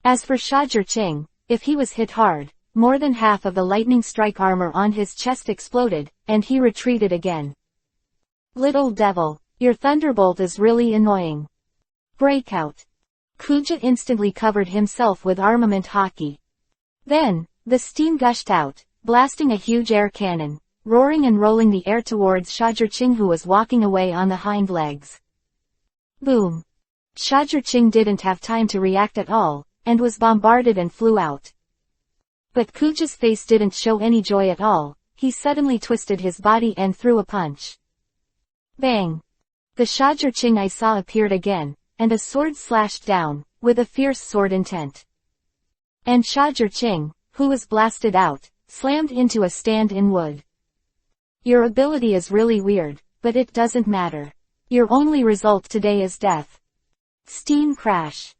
As for Shajurching, if he was hit hard, more than half of the lightning strike armor on his chest exploded, and he retreated again. Little devil, your thunderbolt is really annoying. Breakout. Kuja instantly covered himself with armament hockey. Then, the steam gushed out, blasting a huge air cannon, roaring and rolling the air towards Shajurching, who was walking away on the hind legs. Boom! Shajurching didn't have time to react at all, and was bombarded and flew out. But Kuja's face didn't show any joy at all. He suddenly twisted his body and threw a punch. Bang! The Shajurching I saw appeared again, and a sword slashed down, with a fierce sword intent. And Shajurching, who was blasted out, slammed into a stand in wood. Your ability is really weird, but it doesn't matter. Your only result today is death. Steam crash.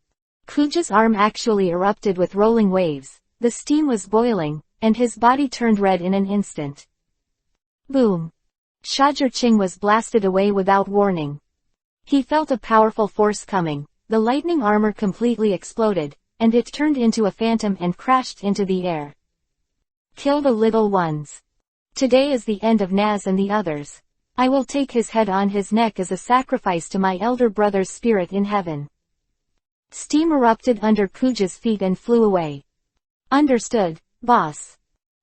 Kuja's arm actually erupted with rolling waves, the steam was boiling, and his body turned red in an instant. Boom. Shajurching was blasted away without warning. He felt a powerful force coming, the lightning armor completely exploded, and it turned into a phantom and crashed into the air. Kill the little ones. Today is the end of Naz and the others. I will take his head on his neck as a sacrifice to my elder brother's spirit in heaven. Steam erupted under Kuja's feet and flew away. Understood, boss.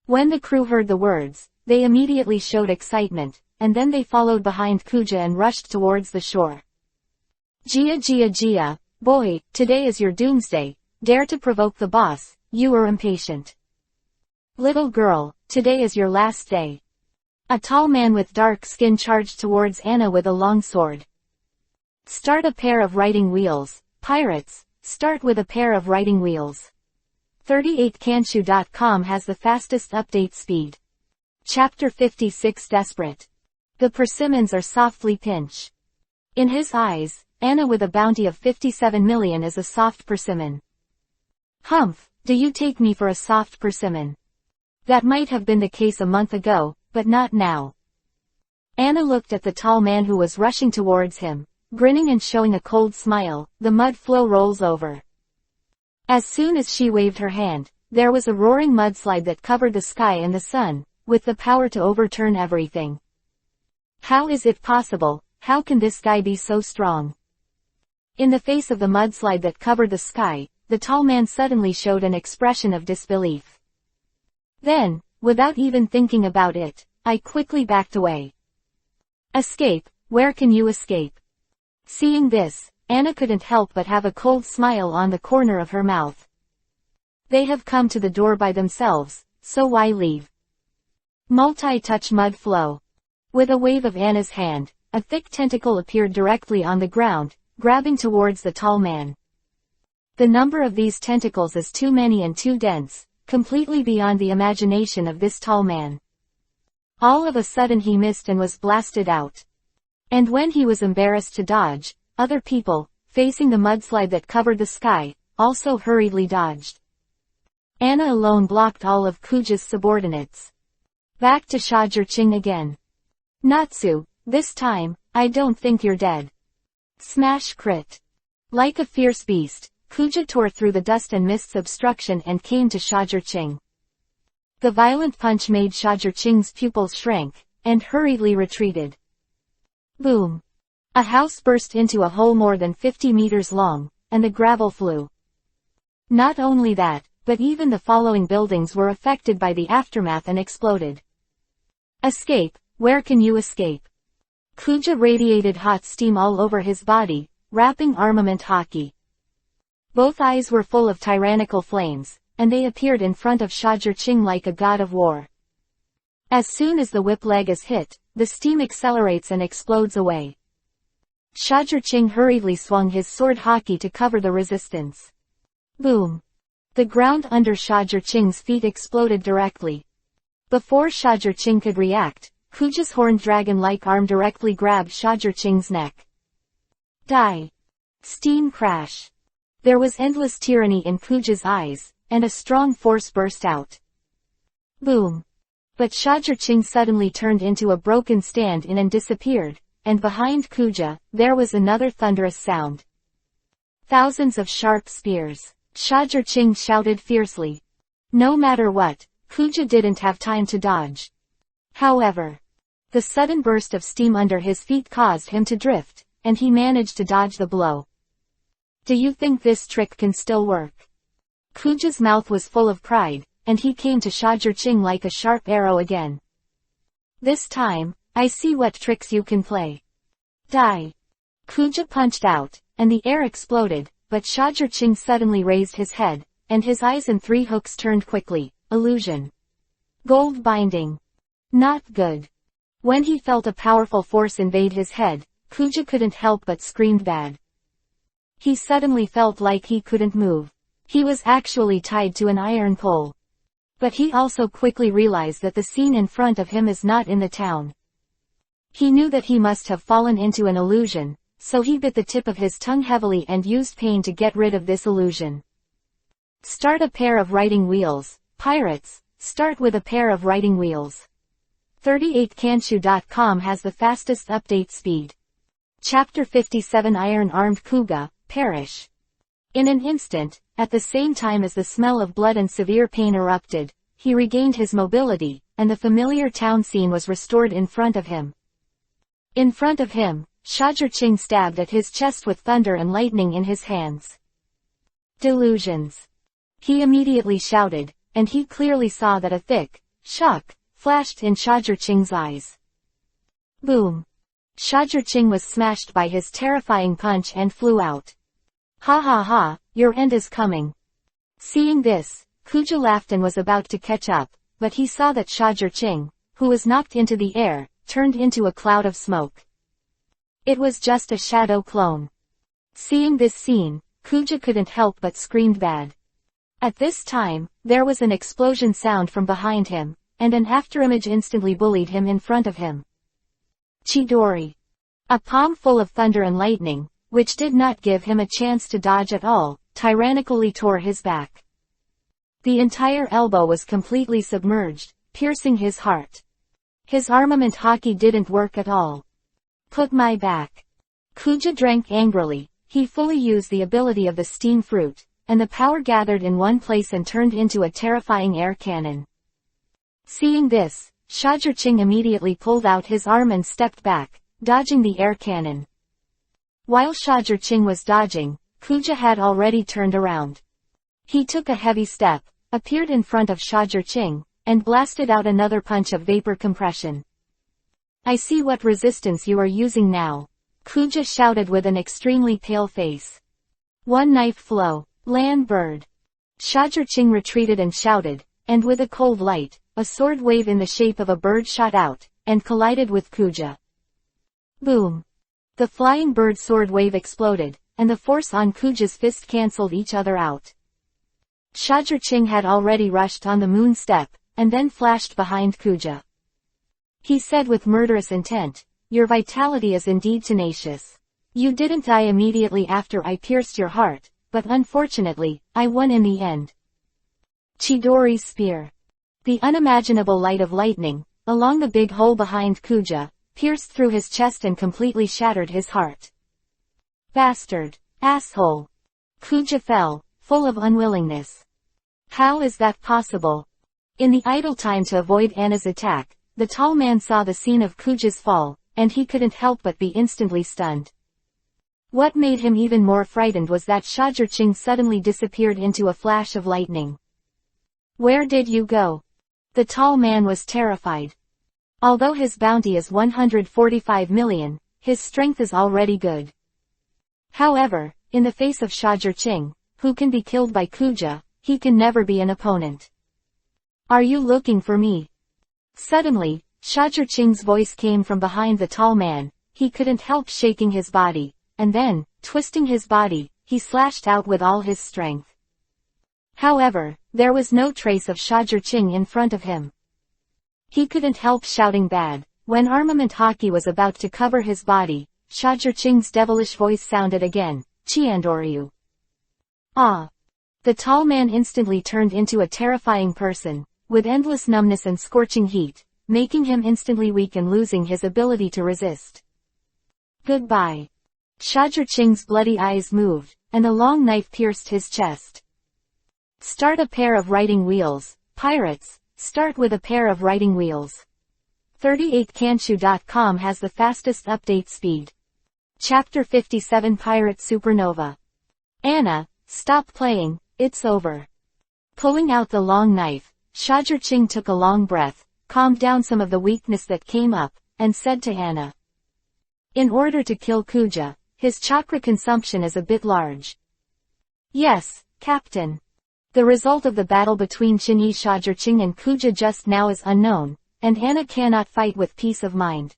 When the crew heard the words, they immediately showed excitement, and then they followed behind Kuja and rushed towards the shore. Gia, boy, today is your doomsday, dare to provoke the boss, you are impatient. Little girl, today is your last day. A tall man with dark skin charged towards Anna with a long sword. Start a pair of riding wheels, pirates, start with a pair of riding wheels. 38kanshu.com has the fastest update speed. Chapter 56 Desperate. The persimmons are softly pinch. In his eyes, Anna with a bounty of 57 million is a soft persimmon. Humph, do you take me for a soft persimmon? That might have been the case a month ago, but not now. Anna looked at the tall man who was rushing towards him, grinning and showing a cold smile. The mud flow rolls over. As soon as she waved her hand, there was a roaring mudslide that covered the sky and the sun, with the power to overturn everything. How is it possible? How can this guy be so strong? In the face of the mudslide that covered the sky, the tall man suddenly showed an expression of disbelief. Then, without even thinking about it, I quickly backed away. Escape? Where can you escape? Seeing this, Anna couldn't help but have a cold smile on the corner of her mouth. They have come to the door by themselves, so why leave? Multi-touch mud flow. With a wave of Anna's hand, a thick tentacle appeared directly on the ground, grabbing towards the tall man. The number of these tentacles is too many and too dense, completely beyond the imagination of this tall man. All of a sudden he missed and was blasted out. And when he was embarrassed to dodge, other people, facing the mudslide that covered the sky, also hurriedly dodged. Anna alone blocked all of Kuja's subordinates. Back to Shajurching again. Natsu, this time, I don't think you're dead. Smash crit. Like a fierce beast, Kuja tore through the dust and mists obstruction and came to Shajurching. The violent punch made Shajurching's pupils shrank, and hurriedly retreated. Boom. A house burst into a hole more than 50 meters long, and the gravel flew. Not only that, but even the following buildings were affected by the aftermath and exploded. Escape, where can you escape? Kuja radiated hot steam all over his body, wrapping armament hockey. Both eyes were full of tyrannical flames, and they appeared in front of Shajurching like a god of war. As soon as the whip leg is hit, the steam accelerates and explodes away. Shajurching hurriedly swung his sword hockey to cover the resistance. Boom. The ground under Shajurching's feet exploded directly. Before Shajurching could react, Kuja's horned dragon-like arm directly grabbed Shajurching's neck. Die. Steam crash. There was endless tyranny in Kuja's eyes, and a strong force burst out. Boom. But Shajurching suddenly turned into a broken stand-in and disappeared, and behind Kuja, there was another thunderous sound. Thousands of sharp spears. Shajurching shouted fiercely. No matter what, Kuja didn't have time to dodge. However, the sudden burst of steam under his feet caused him to drift, and he managed to dodge the blow. Do you think this trick can still work? Kuja's mouth was full of pride, and he came to Shajurching like a sharp arrow again. This time, I see what tricks you can play. Die. Kuja punched out, and the air exploded, but Shajurching suddenly raised his head, and his eyes and three hooks turned quickly. Illusion. Gold binding. Not good. When he felt a powerful force invade his head, Kuja couldn't help but scream bad. He suddenly felt like he couldn't move. He was actually tied to an iron pole. But he also quickly realized that the scene in front of him is not in the town. He knew that he must have fallen into an illusion, so he bit the tip of his tongue heavily and used pain to get rid of this illusion. Start a pair of writing wheels. Pirates, start with a pair of writing wheels. 38kanshu.com has the fastest update speed. Chapter 57 Iron-Armed Kuga, Perish. In an instant, at the same time as the smell of blood and severe pain erupted, he regained his mobility, and the familiar town scene was restored in front of him. In front of him, Shajurching stabbed at his chest with thunder and lightning in his hands. Delusions. He immediately shouted, and he clearly saw that a thick shock flashed in Shajurching's eyes. Boom. Shajurching was smashed by his terrifying punch and flew out. Ha ha ha, your end is coming. Seeing this, Kuja laughed and was about to catch up, but he saw that Shajurching, who was knocked into the air, turned into a cloud of smoke. It was just a shadow clone. Seeing this scene, Kuja couldn't help but screamed bad. At this time, there was an explosion sound from behind him, and an afterimage instantly bullied him in front of him. Chidori. A palm full of thunder and lightning, which did not give him a chance to dodge at all, tyrannically tore his back. The entire elbow was completely submerged, piercing his heart. His armament hockey didn't work at all. Put my back. Kuja drank angrily. He fully used the ability of the steam fruit, and the power gathered in one place and turned into a terrifying air cannon. Seeing this, Shajurching immediately pulled out his arm and stepped back, dodging the air cannon. While Shajurching was dodging, Kuja had already turned around. He took a heavy step, appeared in front of Shajurching, and blasted out another punch of vapor compression. I see what resistance you are using now. Kuja shouted with an extremely pale face. One knife flow, land bird. Shajurching retreated and shouted, and with a cold light, a sword wave in the shape of a bird shot out, and collided with Kuja. Boom. The flying bird sword wave exploded, and the force on Kuja's fist cancelled each other out. Shajurching had already rushed on the moon step, and then flashed behind Kuja. He said with murderous intent, your vitality is indeed tenacious. You didn't die immediately after I pierced your heart, but unfortunately, I won in the end. Chidori's spear. The unimaginable light of lightning, along the big hole behind Kuja, pierced through his chest and completely shattered his heart. Bastard. Asshole. Kuja fell, full of unwillingness. How is that possible? In the idle time to avoid Anna's attack, the tall man saw the scene of Kuja's fall, and he couldn't help but be instantly stunned. What made him even more frightened was that Shajurching suddenly disappeared into a flash of lightning. Where did you go? The tall man was terrified. Although his bounty is 145 million, his strength is already good. However, in the face of Shajurching, who can be killed by Kuja, he can never be an opponent. Are you looking for me? Suddenly, Shajurching's voice came from behind the tall man. He couldn't help shaking his body, and then, twisting his body, he slashed out with all his strength. However, there was no trace of Shajurching in front of him. He couldn't help shouting bad. When armament hockey was about to cover his body, Shajurching's devilish voice sounded again, Chiandoryu. Ah! The tall man instantly turned into a terrifying person, with endless numbness and scorching heat, making him instantly weak and losing his ability to resist. Goodbye. Shajurching's bloody eyes moved, and a long knife pierced his chest. Start a pair of writing wheels. Pirates, start with a pair of writing wheels. 38kanshu.com has the fastest update speed. Chapter 57 Pirate Supernova. Anna, stop playing, it's over. Pulling out the long knife, Shajurching took a long breath, calmed down some of the weakness that came up, and said to Anna. In order to kill Kuja, his chakra consumption is a bit large. Yes, Captain. The result of the battle between Chinyi Shajurching and Kuja just now is unknown, and Anna cannot fight with peace of mind.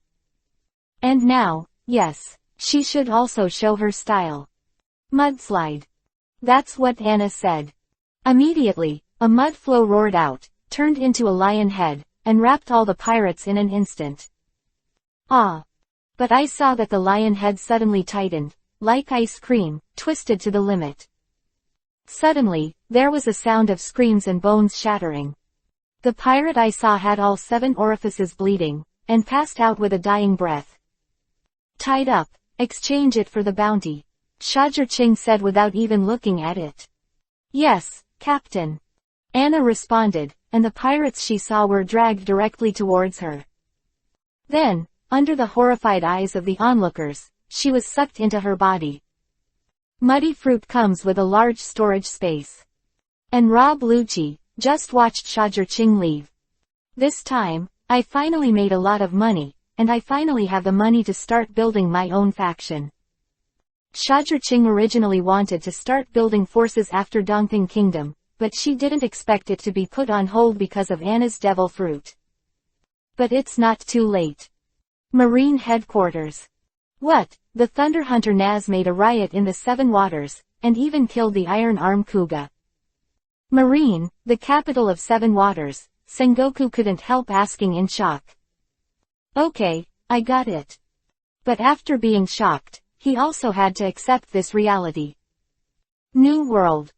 And now, yes, she should also show her style. Mudslide. That's what Anna said. Immediately, a mud flow roared out, turned into a lion head, and wrapped all the pirates in an instant. Ah! But I saw that the lion head suddenly tightened, like ice cream, twisted to the limit. Suddenly, there was a sound of screams and bones shattering. The pirate I saw had all 7 orifices bleeding, and passed out with a dying breath. Tied up, exchange it for the bounty, Shajir said without even looking at it. Yes, Captain. Anna responded, and the pirates she saw were dragged directly towards her. Then, under the horrified eyes of the onlookers, she was sucked into her body. Muddy fruit comes with a large storage space. And Rob Lucci just watched Shajir leave. This time, I finally made a lot of money, and I finally have the money to start building my own faction. Shajir originally wanted to start building forces after Dongping Kingdom, but she didn't expect it to be put on hold because of Anna's devil fruit. But it's not too late. Marine Headquarters. What? The Thunder Hunter Naz made a riot in the 7 Waters, and even killed the Iron Arm Kuga. Marine, the capital of 7 Waters, Sengoku couldn't help asking in shock. Okay, I got it. But after being shocked, he also had to accept this reality. New World.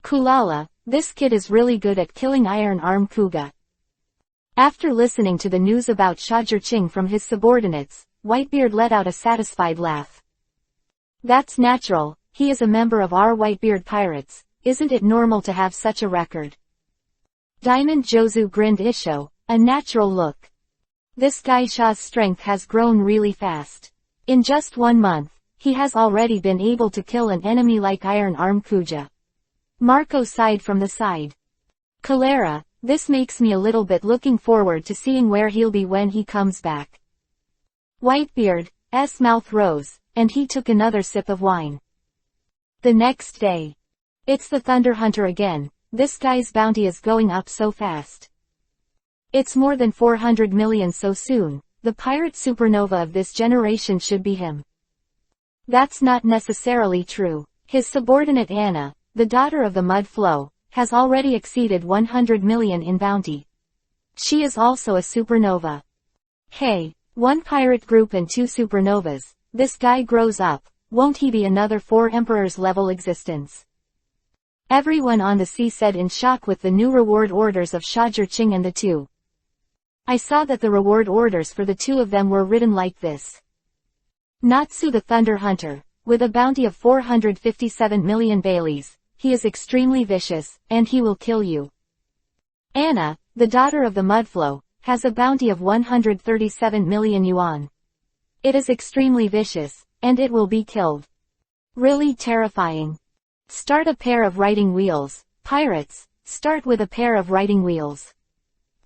Kulala, this kid is really good at killing Iron Arm Kuga. After listening to the news about Shajir from his subordinates, Whitebeard let out a satisfied laugh. That's natural, he is a member of our Whitebeard pirates, isn't it normal to have such a record? Diamond Jozu grinned Isho, a natural look. This guy Shah's strength has grown really fast. In just 1 month, he has already been able to kill an enemy like Iron Arm Kuja. Marco sighed from the side. Calera, this makes me a little bit looking forward to seeing where he'll be when he comes back. Whitebeard's mouth rose, and he took another sip of wine. The next day. It's the Thunder Hunter again, this guy's bounty is going up so fast. It's more than 400 million so soon, the pirate supernova of this generation should be him. That's not necessarily true. His subordinate Anna, the daughter of the Mud Flow, has already exceeded 100 million in bounty. She is also a supernova. Hey, 1 pirate group and 2 supernovas, this guy grows up, won't he be another 4 emperors level existence? Everyone on the sea said in shock with the new reward orders of Shajir and the 2. I saw that the reward orders for the 2 of them were written like this. Natsu the Thunder Hunter, with a bounty of 457 million Baileys, he is extremely vicious, and he will kill you. Anna, the daughter of the Mudflow, has a bounty of 137 million yuan. It is extremely vicious, and it will be killed. Really terrifying. Start a pair of writing wheels, pirates, start with a pair of writing wheels.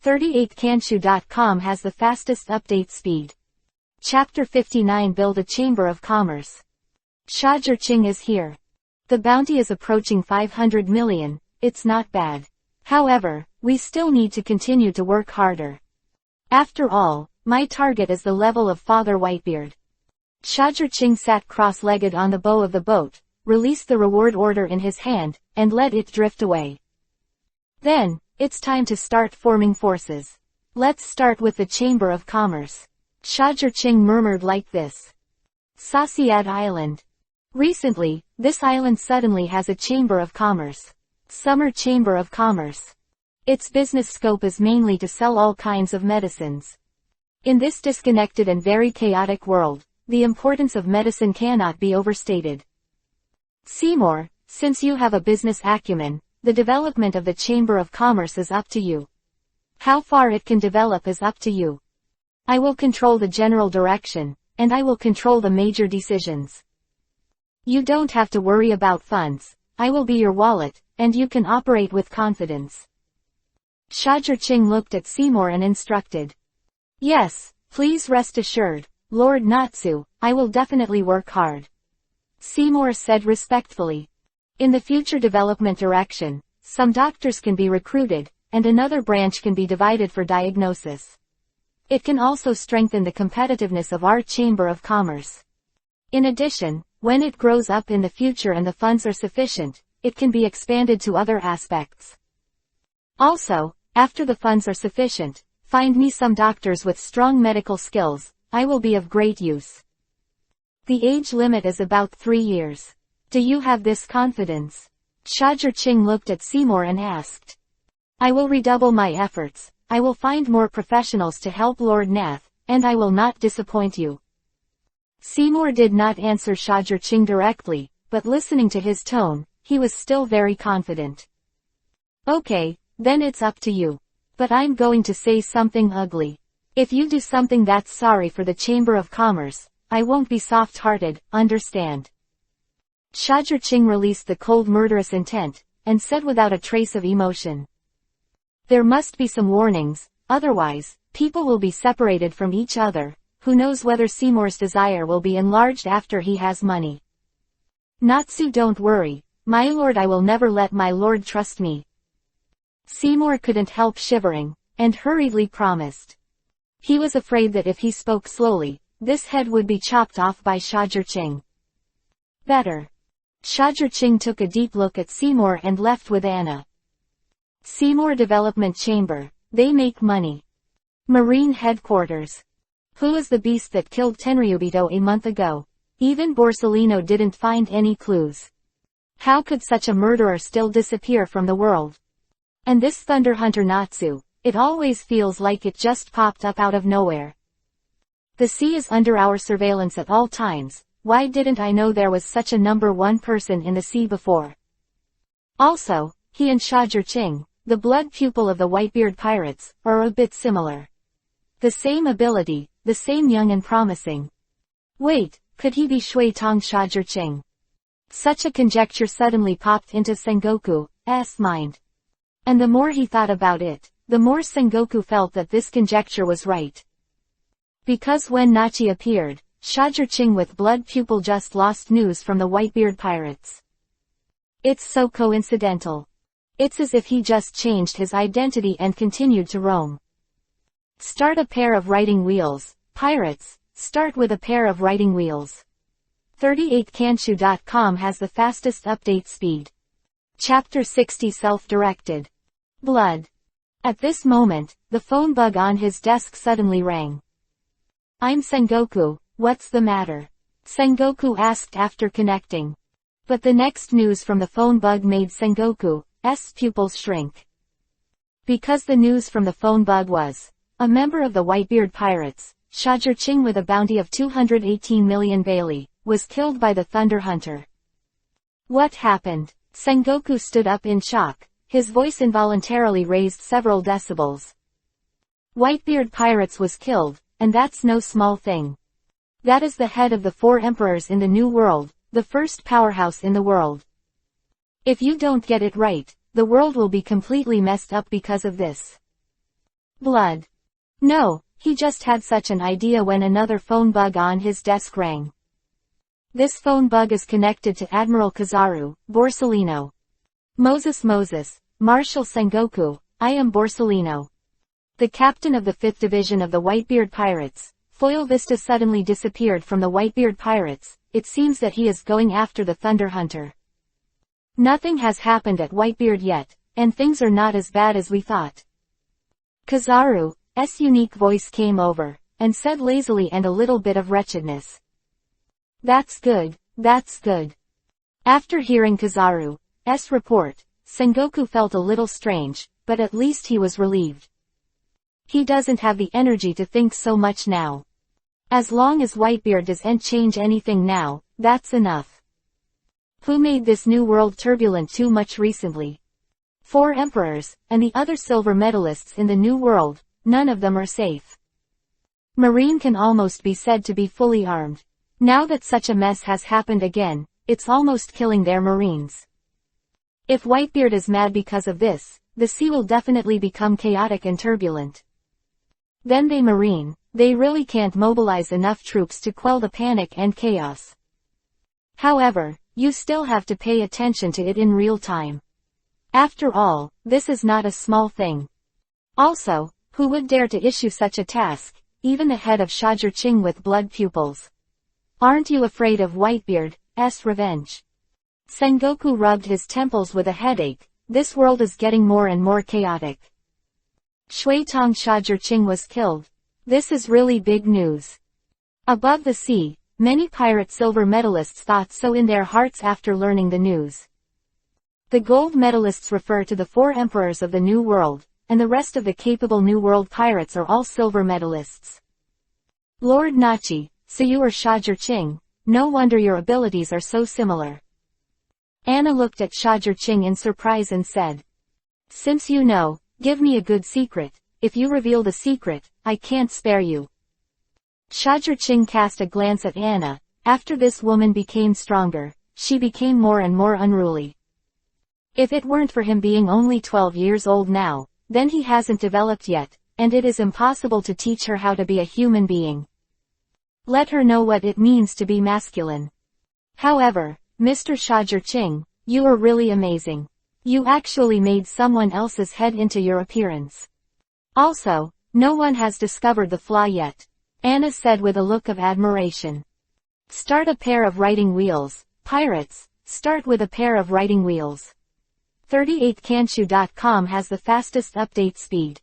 38kanshu.com has the fastest update speed. Chapter 59 Build a Chamber of Commerce. Shajir is here. The bounty is approaching 500 million, it's not bad. However, we still need to continue to work harder. After all, my target is the level of Father Whitebeard. Shajir sat cross-legged on the bow of the boat, released the reward order in his hand, and let it drift away. Then, it's time to start forming forces. Let's start with the Chamber of Commerce. Shajir murmured like this. Sasiad Island. Recently, this island suddenly has a Chamber of Commerce. Summer Chamber of Commerce. Its business scope is mainly to sell all kinds of medicines. In this disconnected and very chaotic world, the importance of medicine cannot be overstated. Seymour, since you have a business acumen, the development of the Chamber of Commerce is up to you. How far it can develop is up to you. I will control the general direction, and I will control the major decisions. You don't have to worry about funds, I will be your wallet, and you can operate with confidence. Shajir looked at Seymour and instructed. Yes, please rest assured, Lord Natsu, I will definitely work hard. Seymour said respectfully. In the future development direction, some doctors can be recruited, and another branch can be divided for diagnosis. It can also strengthen the competitiveness of our Chamber of Commerce. In addition, when it grows up in the future and the funds are sufficient, it can be expanded to other aspects. Also, after the funds are sufficient, find me some doctors with strong medical skills. I will be of great use. The age limit is about 3 years. Do you have this confidence? Shajur-Ching looked at Seymour and asked. I will redouble my efforts. I will find more professionals to help Lord Nath, and I will not disappoint you. Seymour did not answer Shajur-Ching directly, but listening to his tone, he was still very confident. Okay, then it's up to you. But I'm going to say something ugly. If you do something that's sorry for the Chamber of Commerce, I won't be soft-hearted, understand? Shajur-Ching released the cold murderous intent, and said without a trace of emotion. There must be some warnings, otherwise, people will be separated from each other. Who knows whether Seymour's desire will be enlarged after he has money. Natsu, don't worry, my lord, I will never let my lord trust me. Seymour couldn't help shivering, and hurriedly promised. He was afraid that if he spoke slowly, this head would be chopped off by Shajur-Ching. Better. Shajur-Ching took a deep look at Seymour and left with Anna. Seymour Development Chamber, they make money. Marine Headquarters. Who is the beast that killed Tenryubito a month ago? Even Borsellino didn't find any clues. How could such a murderer still disappear from the world? And this Thunder Hunter Natsu, it always feels like it just popped up out of nowhere. The sea is under our surveillance at all times. Why didn't I know there was such a number one person in the sea before? Also, he and Shajur-Ching, the blood pupil of the Whitebeard pirates, are a bit similar. The same ability, the same young and promising. Wait, could he be Shui Tong Shajur-Ching? Such a conjecture suddenly popped into Sengoku's mind. And the more he thought about it, the more Sengoku felt that this conjecture was right. Because when Nachi appeared, Shajur-Ching with blood pupil just lost news from the Whitebeard pirates. It's so coincidental. It's as if he just changed his identity and continued to roam. Start a pair of writing wheels, pirates, start with a pair of writing wheels. 38kanshu.com has the fastest update speed. Chapter 60 Self-Directed. Blood. At this moment, the phone bug on his desk suddenly rang. I'm Sengoku, what's the matter? Sengoku asked after connecting. But the next news from the phone bug made Sengoku's pupils shrink. Because the news from the phone bug was, a member of the Whitebeard pirates, Shajur-Ching with a bounty of 218 million Bailey, was killed by the Thunder Hunter. What happened? Sengoku stood up in shock. His voice involuntarily raised several decibels. Whitebeard pirates was killed, and that's no small thing. That is the head of the 4 emperors in the New World, the first powerhouse in the world. If you don't get it right, the world will be completely messed up because of this. Blood. No, he just had such an idea when another phone bug on his desk rang. This phone bug is connected to Admiral Kizaru, Borsellino. Moses, Marshal Sengoku, I am Borsellino. The captain of the 5th Division of the Whitebeard Pirates. Foil Vista suddenly disappeared from the Whitebeard Pirates. It seems that he is going after the Thunder Hunter. Nothing has happened at Whitebeard yet, and things are not as bad as we thought. Kizaru's unique voice came over, and said lazily and a little bit of wretchedness. That's good, that's good. After hearing Kizaru's report, Sengoku felt a little strange, but at least he was relieved. He doesn't have the energy to think so much now. As long as Whitebeard doesn't change anything now, that's enough. Who made this new world turbulent too much recently? 4 emperors, and the other silver medalists in the new world, none of them are safe. Marine can almost be said to be fully armed. Now that such a mess has happened again, it's almost killing their marines. If Whitebeard is mad because of this, the sea will definitely become chaotic and turbulent. Then they really can't mobilize enough troops to quell the panic and chaos. However, you still have to pay attention to it in real time. After all, this is not a small thing. Also, who would dare to issue such a task, even the head of Shajur-Ching with blood pupils. Aren't you afraid of Whitebeard's revenge? Sengoku rubbed his temples with a headache. This world is getting more and more chaotic. Shuitong Shajur-Ching was killed. This is really big news. Above the sea, many pirate silver medalists thought so in their hearts after learning the news. The gold medalists refer to the 4 emperors of the New World, and the rest of the capable New World pirates are all silver medalists. Lord Nachi, so you are Shajur-Ching, no wonder your abilities are so similar. Anna looked at Shajur-Ching in surprise and said, "Since you know, give me a good secret. If you reveal the secret, I can't spare you." Shajur-Ching cast a glance at Anna. After this woman became stronger, she became more and more unruly. If it weren't for him being only 12 years old now, then he hasn't developed yet, and it is impossible to teach her how to be a human being. Let her know what it means to be masculine. However, Mr. Shajur-Ching, you are really amazing. You actually made someone else's head into your appearance. Also, no one has discovered the flaw yet, Anna said with a look of admiration. Start a pair of writing wheels, pirates, start with a pair of writing wheels. 38kanshu.com has the fastest update speed.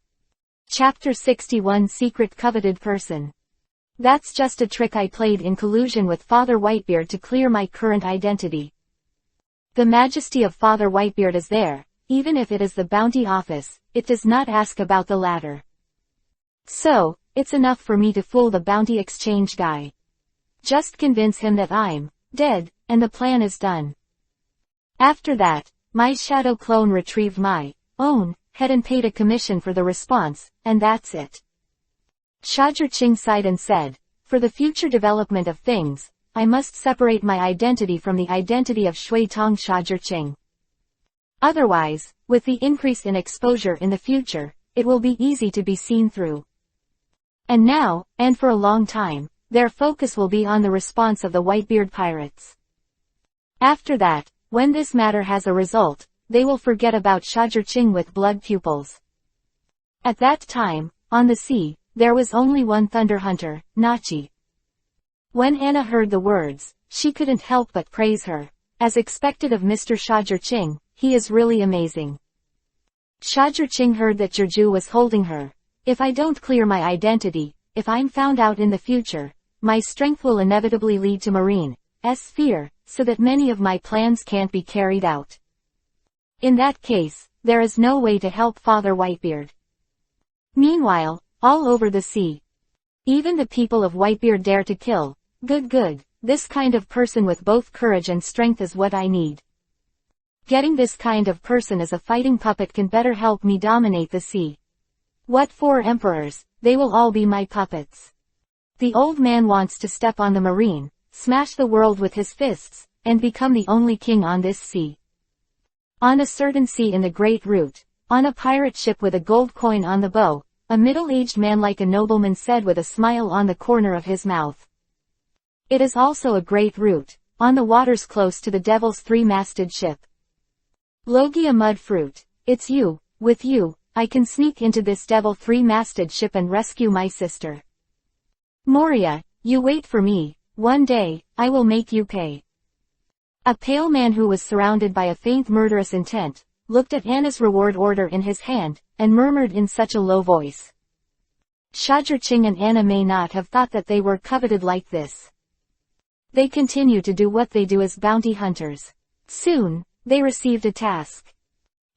Chapter 61 Secret Coveted Person. That's just a trick I played in collusion with Father Whitebeard to clear my current identity. The majesty of Father Whitebeard is there, even if it is the bounty office, it does not ask about the latter. So, it's enough for me to fool the bounty exchange guy. Just convince him that I'm dead, and the plan is done. After that, my shadow clone retrieved my own head and paid a commission for the response, and that's it. Shajur-Ching sighed and said, for the future development of things, I must separate my identity from the identity of Shuitong Shajur-Ching. Otherwise, with the increase in exposure in the future, it will be easy to be seen through. And now, and for a long time, their focus will be on the response of the Whitebeard pirates. After that, when this matter has a result, they will forget about Shajur-Ching with blood pupils. At that time, on the sea, there was only one thunder hunter, Nachi. When Anna heard the words, she couldn't help but praise her. As expected of Mr. Shajur-Ching, he is really amazing. Shajur-Ching heard that Jeju was holding her. If I don't clear my identity, if I'm found out in the future, my strength will inevitably lead to Marine's fear, so that many of my plans can't be carried out. In that case, there is no way to help Father Whitebeard. Meanwhile, all over the sea, even the people of Whitebeard dare to kill. Good, this kind of person with both courage and strength is what I need. Getting this kind of person as a fighting puppet can better help me dominate the sea. What 4 emperors, they will all be my puppets. The old man wants to step on the marine, smash the world with his fists, and become the only king on this sea. On a certain sea in the Great Route, on a pirate ship with a gold coin on the bow, a middle-aged man like a nobleman said with a smile on the corner of his mouth. It is also a great route, on the waters close to the Devil's 3-masted ship. Logia Mudfruit, it's you, with you, I can sneak into this Devil 3-masted ship and rescue my sister. Moria, you wait for me, one day, I will make you pay. A pale man who was surrounded by a faint murderous intent, looked at Anna's reward order in his hand, and murmured in such a low voice. Shajur-Ching and Anna may not have thought that they were coveted like this. They continue to do what they do as bounty hunters. Soon, they received a task.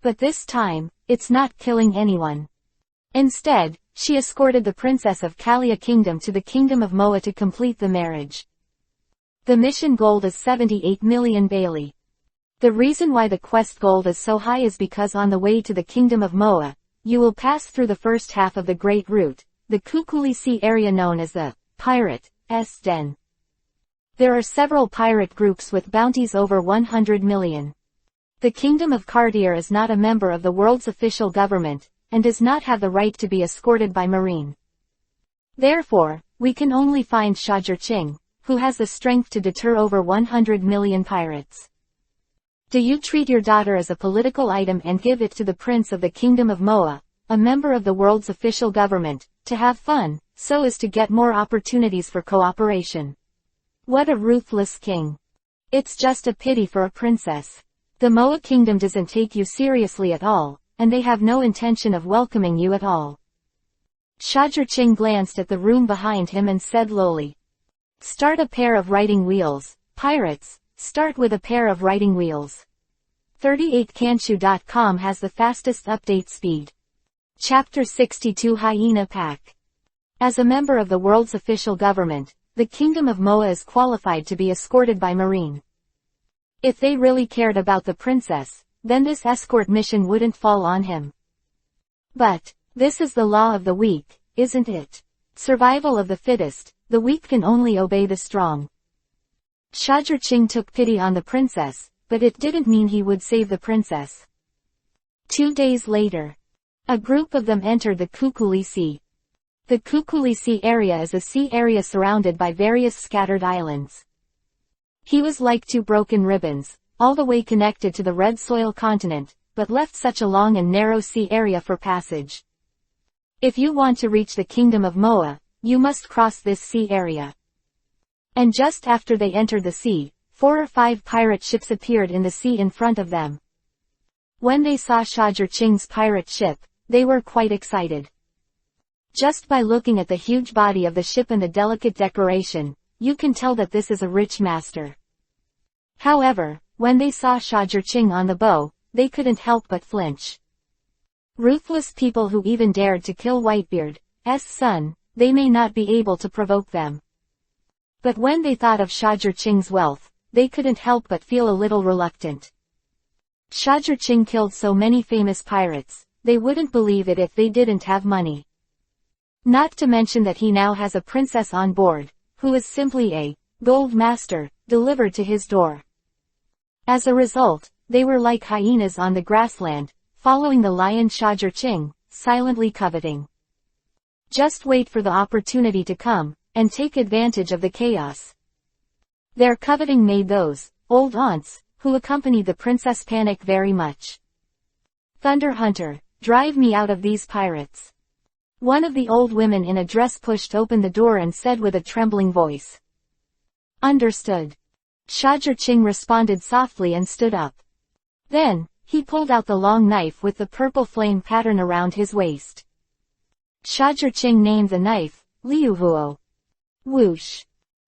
But this time, it's not killing anyone. Instead, she escorted the princess of Kalia Kingdom to the Kingdom of Moa to complete the marriage. The mission gold is 78 million Bailey. The reason why the quest gold is so high is because on the way to the Kingdom of Moa, you will pass through the first half of the Great Route, the Kukuli Sea area known as the Pirate's Den. There are several pirate groups with bounties over 100 million. The Kingdom of Cartier is not a member of the world's official government, and does not have the right to be escorted by Marine. Therefore, we can only find Shajur-Ching, who has the strength to deter over 100 million pirates. Do you treat your daughter as a political item and give it to the Prince of the Kingdom of Moa, a member of the world's official government, to have fun, so as to get more opportunities for cooperation. What a ruthless king. It's just a pity for a princess. The Moa kingdom doesn't take you seriously at all, and they have no intention of welcoming you at all. Shajurching glanced at the room behind him and said lowly. Start a pair of writing wheels, pirates, start with a pair of writing wheels. 38kanshu.com has the fastest update speed. Chapter 62 Hyena Pack. As a member of the world's official government, the Kingdom of Moa is qualified to be escorted by Marine. If they really cared about the princess, then this escort mission wouldn't fall on him. But, this is the law of the weak, isn't it? Survival of the fittest, the weak can only obey the strong. Shajurching took pity on the princess, but it didn't mean he would save the princess. 2 days later, a group of them entered the Kukuli Sea. The Kukuli Sea area is a sea area surrounded by various scattered islands. He was like two broken ribbons, all the way connected to the red soil continent, but left such a long and narrow sea area for passage. If you want to reach the Kingdom of Moa, you must cross this sea area. And just after they entered the sea, 4 or 5 pirate ships appeared in the sea in front of them. When they saw Shajurching's pirate ship, they were quite excited. Just by looking at the huge body of the ship and the delicate decoration, you can tell that this is a rich master. However, when they saw Shajurching on the bow, they couldn't help but flinch. Ruthless people who even dared to kill Whitebeard's son, they may not be able to provoke them. But when they thought of Shajurching's wealth, they couldn't help but feel a little reluctant. Shajurching killed so many famous pirates, they wouldn't believe it if they didn't have money. Not to mention that he now has a princess on board, who is simply a gold master, delivered to his door. As a result, they were like hyenas on the grassland, following the lion Shajurching, silently coveting. Just wait for the opportunity to come, and take advantage of the chaos. Their coveting made those old aunts, who accompanied the princess panic very much. Thunder Hunter, drive me out of these pirates. One of the old women in a dress pushed open the door and said with a trembling voice. Understood. Shajurching responded softly and stood up. Then, he pulled out the long knife with the purple flame pattern around his waist. Shajurching named the knife, Liuhuo. Whoosh.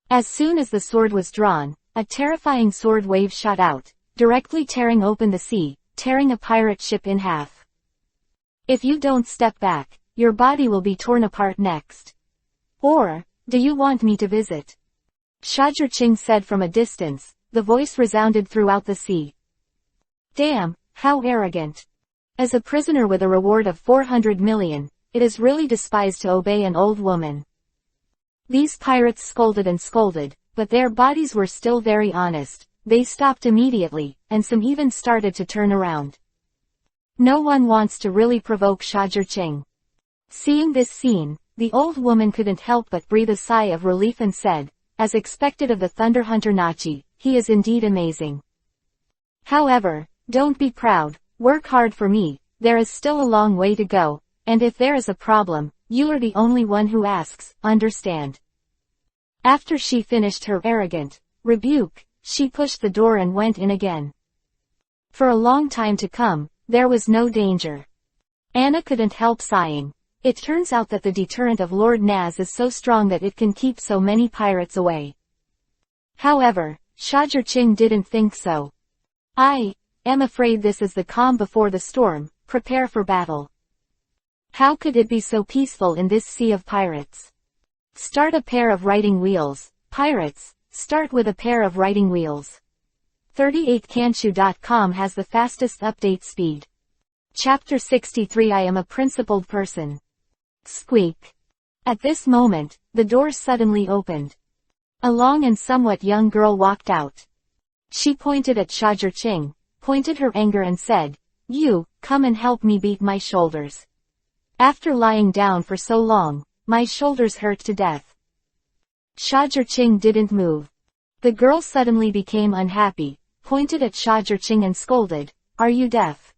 As soon as the sword was drawn, a terrifying sword wave shot out, directly tearing open the sea, tearing a pirate ship in half. If you don't step back, your body will be torn apart next. Or, do you want me to visit? Shajurching said from a distance, the voice resounded throughout the sea. Damn, how arrogant. As a prisoner with a reward of 400 million, it is really despised to obey an old woman. These pirates scolded and scolded, but their bodies were still very honest. They stopped immediately, and some even started to turn around. No one wants to really provoke Shajurching. Seeing this scene, the old woman couldn't help but breathe a sigh of relief and said, as expected of the Thunder Hunter Nachi, he is indeed amazing. However, don't be proud, work hard for me, there is still a long way to go, and if there is a problem, you are the only one who asks, understand? After she finished her arrogant rebuke, she pushed the door and went in again. For a long time to come, there was no danger. Anna couldn't help sighing. It turns out that the deterrent of Lord Naz is so strong that it can keep so many pirates away. However, Shajurching didn't think so. I am afraid this is the calm before the storm, prepare for battle. How could it be so peaceful in this sea of pirates? Start a pair of writing wheels, pirates, start with a pair of writing wheels. 38kanshu.com has the fastest update speed. Chapter 63 I am a principled person. Squeak. At this moment, the door suddenly opened. A long and somewhat young girl walked out. She pointed at Shajurching, pointed her anger and said, "You, come and help me beat my shoulders. After lying down for so long, my shoulders hurt to death." Shajurching didn't move. The girl suddenly became unhappy, pointed at Shajurching and scolded, "Are you deaf?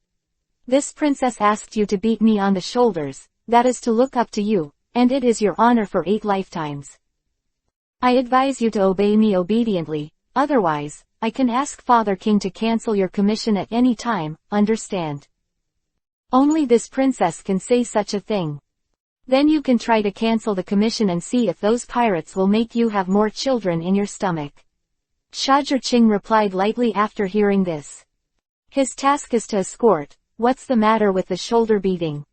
This princess asked you to beat me on the shoulders, that is to look up to you, and it is your honor for 8 lifetimes. I advise you to obey me obediently, otherwise, I can ask Father King to cancel your commission at any time, understand? Only this princess can say such a thing. Then you can try to cancel the commission and see if those pirates will make you have more children in your stomach. Shajurching replied lightly after hearing this. His task is to escort. What's the matter with the shoulder beating?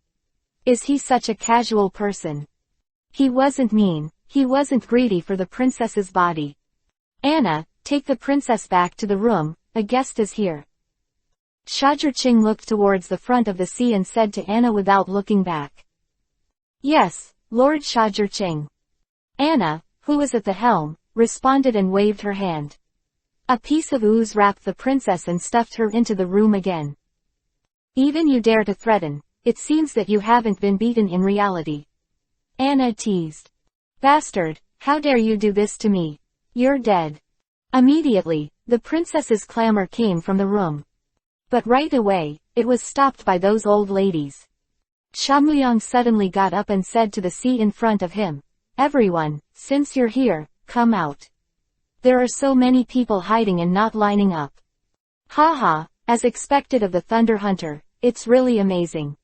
Is he such a casual person? He wasn't mean, he wasn't greedy for the princess's body. Anna, take the princess back to the room, a guest is here. Shajurching looked towards the front of the sea and said to Anna without looking back. Yes, Lord Shajurching. Anna, who was at the helm, responded and waved her hand. A piece of ooze wrapped the princess and stuffed her into the room again. Even you dare to threaten, it seems that you haven't been beaten in reality. Anna teased. Bastard, how dare you do this to me? You're dead. Immediately, the princess's clamor came from the room. But right away, it was stopped by those old ladies. Shamuyang suddenly got up and said to the sea in front of him, Everyone, since you're here, come out. There are so many people hiding and not lining up. Ha ha, as expected of the Thunder Hunter, it's really amazing.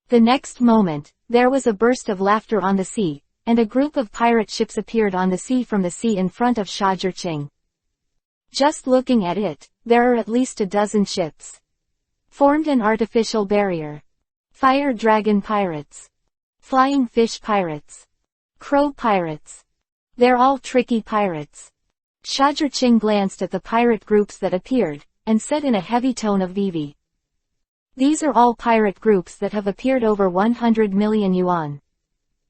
The next moment, there was a burst of laughter on the sea, and a group of pirate ships appeared on the sea from the sea in front of Shajurching. Just looking at it, there are at least a dozen ships. Formed an artificial barrier. Fire dragon pirates. Flying fish pirates. Crow pirates. They're all tricky pirates. Shajurching glanced at the pirate groups that appeared, and said in a heavy tone of Vivi. These are all pirate groups that have appeared over 100 million yuan.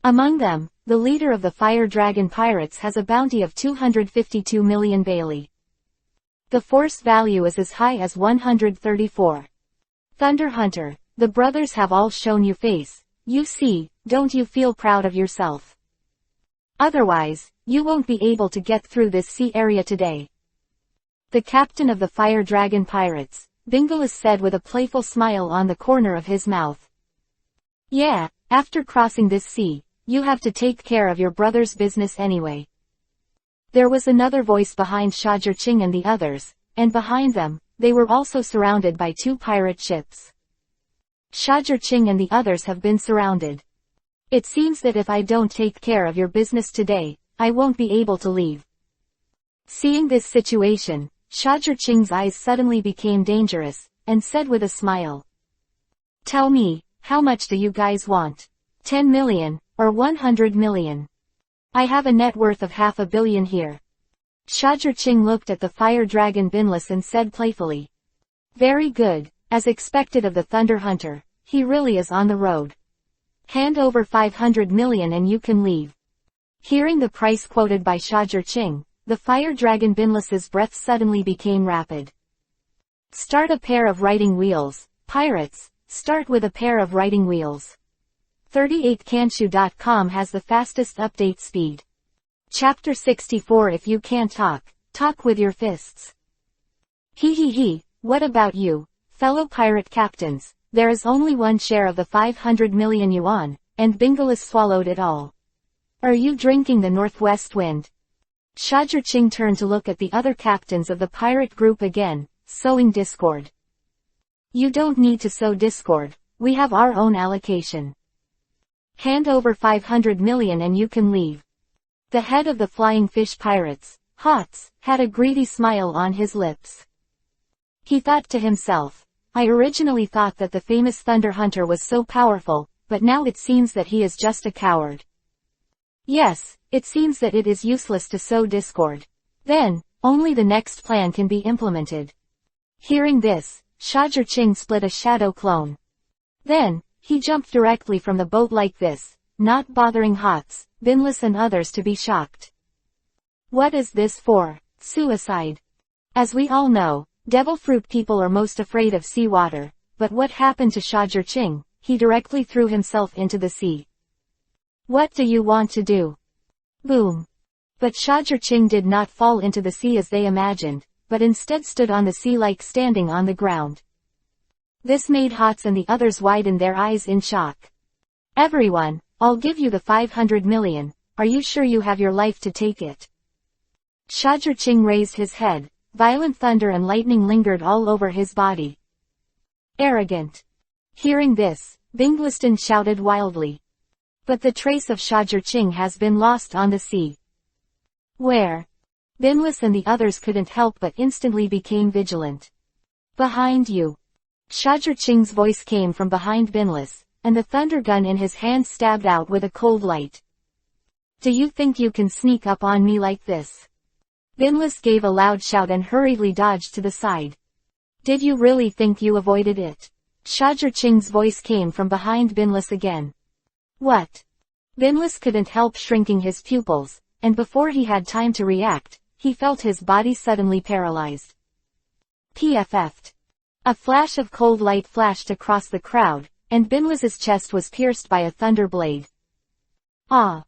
Among them, the leader of the Fire Dragon Pirates has a bounty of 252 million Bailey. The force value is as high as 134. Thunder Hunter, the brothers have all shown you face, you see, don't you feel proud of yourself? Otherwise, you won't be able to get through this sea area today. The captain of the Fire Dragon Pirates, Bingalis said with a playful smile on the corner of his mouth. Yeah, after crossing this sea, you have to take care of your brother's business anyway. There was another voice behind Shajurching and the others, and behind them, they were also surrounded by 2 pirate ships. Shajurching and the others have been surrounded. It seems that if I don't take care of your business today, I won't be able to leave. Seeing this situation, Shajurching's eyes suddenly became dangerous, and said with a smile. Tell me, how much do you guys want? 10 million, or 100 million? I have a net worth of 500 million here. Shajurching looked at the fire dragon Binless and said playfully. Very good, as expected of the Thunder Hunter, he really is on the road. Hand over 500 million and you can leave. Hearing the price quoted by Shajurching, the fire dragon Binless's breath suddenly became rapid. Start a pair of writing wheels, pirates, start with a pair of writing wheels. 38kanshu.com has the fastest update speed. Chapter 64 If you can't talk, talk with your fists. He, what about you, fellow pirate captains? There is only one share of the 500 million yuan, and Bingalis swallowed it all. Are you drinking the northwest wind? Shajurching turned to look at the other captains of the pirate group again, sowing discord. You don't need to sow discord, we have our own allocation. Hand over 500 million and you can leave. The head of the Flying Fish Pirates, Hots, had a greedy smile on his lips. He thought to himself, I originally thought that the famous Thunder Hunter was so powerful, but now it seems that he is just a coward. Yes, it seems that it is useless to sow discord. Then, only the next plan can be implemented. Hearing this, Shajurching split a shadow clone. Then, he jumped directly from the boat like this, not bothering Hots, Binless and others to be shocked. What is this for? Suicide. As we all know, devil fruit people are most afraid of seawater, but what happened to Shajurching? He directly threw himself into the sea. What do you want to do? Boom. But Shajurching did not fall into the sea as they imagined, but instead stood on the sea like standing on the ground. This made Hots and the others widen their eyes in shock. Everyone, I'll give you the 500 million, are you sure you have your life to take it? Shajirching raised his head, violent thunder and lightning lingered all over his body. Arrogant. Hearing this, Bingliston shouted wildly. But the trace of Shajirching has been lost on the sea. Where? Binlis and the others couldn't help but instantly became vigilant. Behind you. Shajirching's voice came from behind Binlis, and the thunder gun in his hand stabbed out with a cold light. Do you think you can sneak up on me like this? Binlis gave a loud shout and hurriedly dodged to the side. Did you really think you avoided it? Shajirching's voice came from behind Binlis again. What? Binlis couldn't help shrinking his pupils, and before he had time to react, he felt his body suddenly paralyzed. PFF'd. A flash of cold light flashed across the crowd, and Binlis's chest was pierced by a thunder blade. Ah!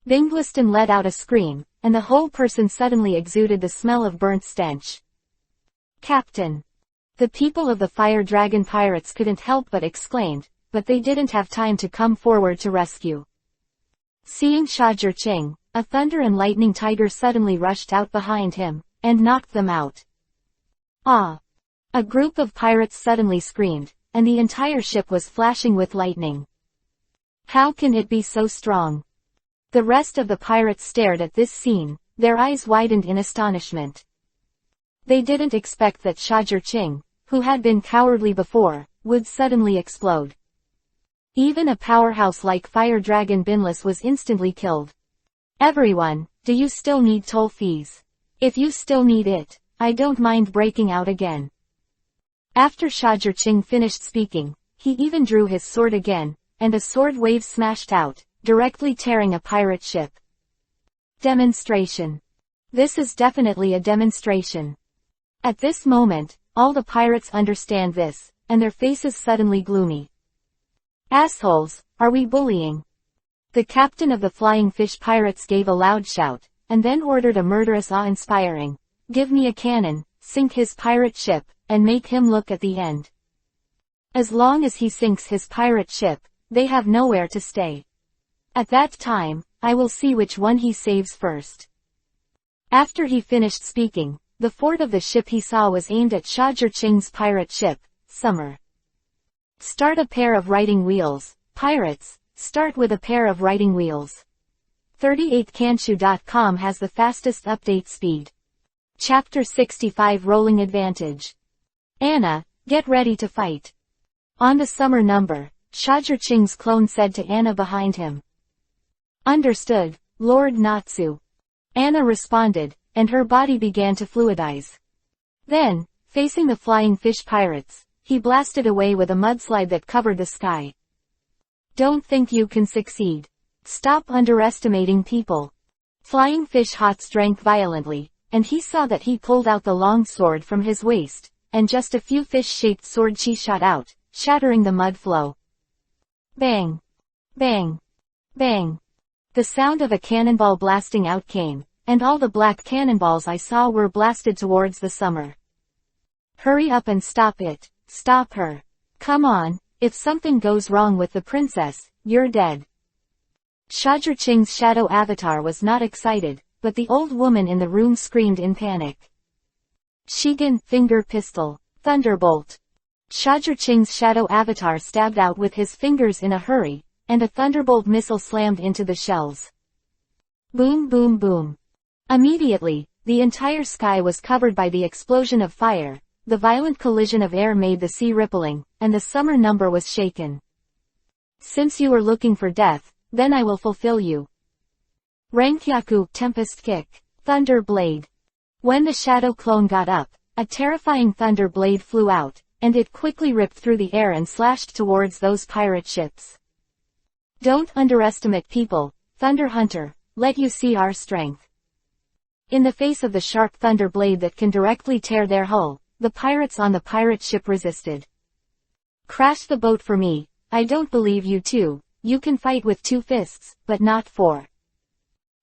Bingliston let out a scream, and the whole person suddenly exuded the smell of burnt stench. Captain! The people of the Fire Dragon pirates couldn't help but exclaimed, but they didn't have time to come forward to rescue. Seeing Shajirching, a thunder and lightning tiger suddenly rushed out behind him, and knocked them out. Ah! A group of pirates suddenly screamed, and the entire ship was flashing with lightning. How can it be so strong? The rest of the pirates stared at this scene, their eyes widened in astonishment. They didn't expect that Shajirching, who had been cowardly before, would suddenly explode. Even a powerhouse like Fire Dragon Binlis was instantly killed. Everyone, do you still need toll fees? If you still need it, I don't mind breaking out again. After Shajirching finished speaking, he even drew his sword again, and a sword wave smashed out, directly tearing a pirate ship. Demonstration. This is definitely a demonstration. At this moment, all the pirates understand this, and their faces suddenly gloomy. Assholes, are we bullying? The captain of the Flying Fish Pirates gave a loud shout, and then ordered a murderous awe-inspiring, "Give me a cannon, sink his pirate ship, and make him look at the end. As long as he sinks his pirate ship, they have nowhere to stay. At that time, I will see which one he saves first." After he finished speaking, the fort of the ship he saw was aimed at Shajirching's pirate ship, Summer. Start a pair of writing wheels, pirates, start with a pair of writing wheels. 38kanshu.com has the fastest update speed. Chapter 65 Rolling Advantage. Anna, get ready to fight. On the summer number, Shajirching's clone said to Anna behind him. Understood, Lord Natsu. Anna responded, and her body began to fluidize. Then, facing the Flying Fish Pirates, he blasted away with a mudslide that covered the sky. Don't think you can succeed. Stop underestimating people. Flying Fish Hots drank violently, and he saw that he pulled out the long sword from his waist, and just a few fish-shaped sword chi shot out, shattering the mud flow. Bang! Bang! Bang! The sound of a cannonball blasting out came, and all the black cannonballs I saw were blasted towards the Summer. Hurry up and stop it, stop her. Come on, if something goes wrong with the princess, you're dead. Shajirching's shadow avatar was not excited, but the old woman in the room screamed in panic. Shigen, finger pistol, thunderbolt. Shajirching's shadow avatar stabbed out with his fingers in a hurry, and a thunderbolt missile slammed into the shells. Boom boom boom. Immediately, the entire sky was covered by the explosion of fire, the violent collision of air made the sea rippling, and the Summer number was shaken. Since you are looking for death, then I will fulfill you. Rankyaku, Tempest Kick, Thunder Blade. When the shadow clone got up, a terrifying thunder blade flew out, and it quickly ripped through the air and slashed towards those pirate ships. Don't underestimate people, Thunder Hunter, let you see our strength. In the face of the sharp thunder blade that can directly tear their hull, the pirates on the pirate ship resisted. Crash the boat for me, I don't believe you too, you can fight with 2 fists, but not 4.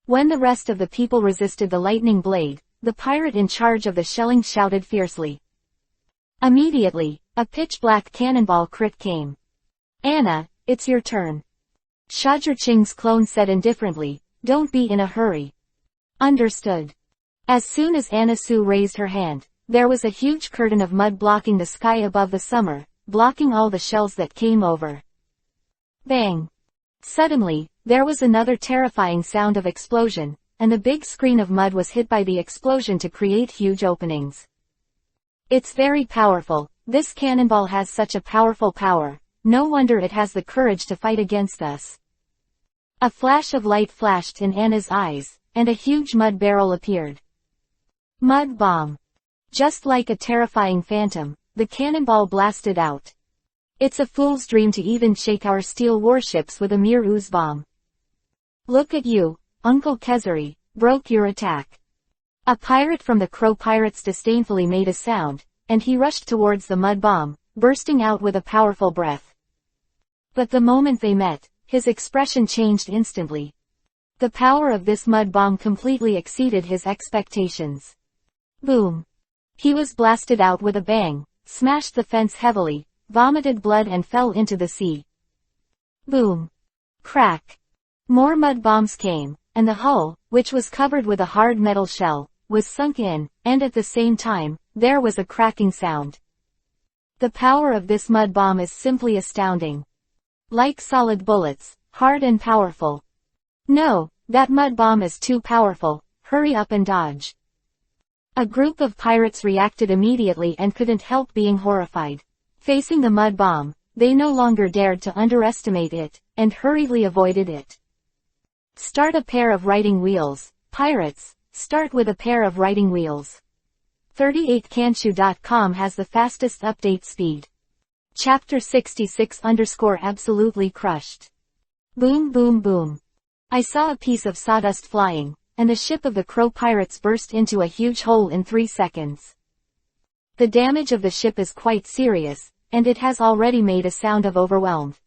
When the rest of the people resisted the lightning blade, the pirate in charge of the shelling shouted fiercely. Immediately, a pitch-black cannonball crit came. Anna, it's your turn. Shazher Ching's clone said indifferently, "Don't be in a hurry." Understood. As soon as Anna Sue raised her hand, there was a huge curtain of mud blocking the sky above the summer, blocking all the shells that came over. Bang! Suddenly, there was another terrifying sound of explosion, and the big screen of mud was hit by the explosion to create huge openings. It's very powerful. This cannonball has such a powerful power. No wonder it has the courage to fight against us. A flash of light flashed in Anna's eyes, and a huge mud barrel appeared. Mud bomb. Just like a terrifying phantom, the cannonball blasted out. It's a fool's dream to even shake our steel warships with a mere ooze bomb. Look at you, Uncle Kezari, broke your attack. A pirate from the Crow Pirates disdainfully made a sound, and he rushed towards the mud bomb, bursting out with a powerful breath. But the moment they met, his expression changed instantly. The power of this mud bomb completely exceeded his expectations. Boom! He was blasted out with a bang, smashed the fence heavily, vomited blood and fell into the sea. Boom! Crack! More mud bombs came, and the hull, which was covered with a hard metal shell, was sunk in, and at the same time, there was a cracking sound. The power of this mud bomb is simply astounding. Like solid bullets, hard and powerful. No, that mud bomb is too powerful, hurry up and dodge. A group of pirates reacted immediately and couldn't help being horrified. Facing the mud bomb, they no longer dared to underestimate it, and hurriedly avoided it. Start a pair of writing wheels, pirates, start with a pair of writing wheels. 38kanshu.com has the fastest update speed. Chapter 66 Absolutely crushed. Boom boom boom. I saw a piece of sawdust flying, and the ship of the Crow Pirates burst into a huge hole in 3 seconds. The damage of the ship is quite serious, and it has already made a sound of overwhelmed.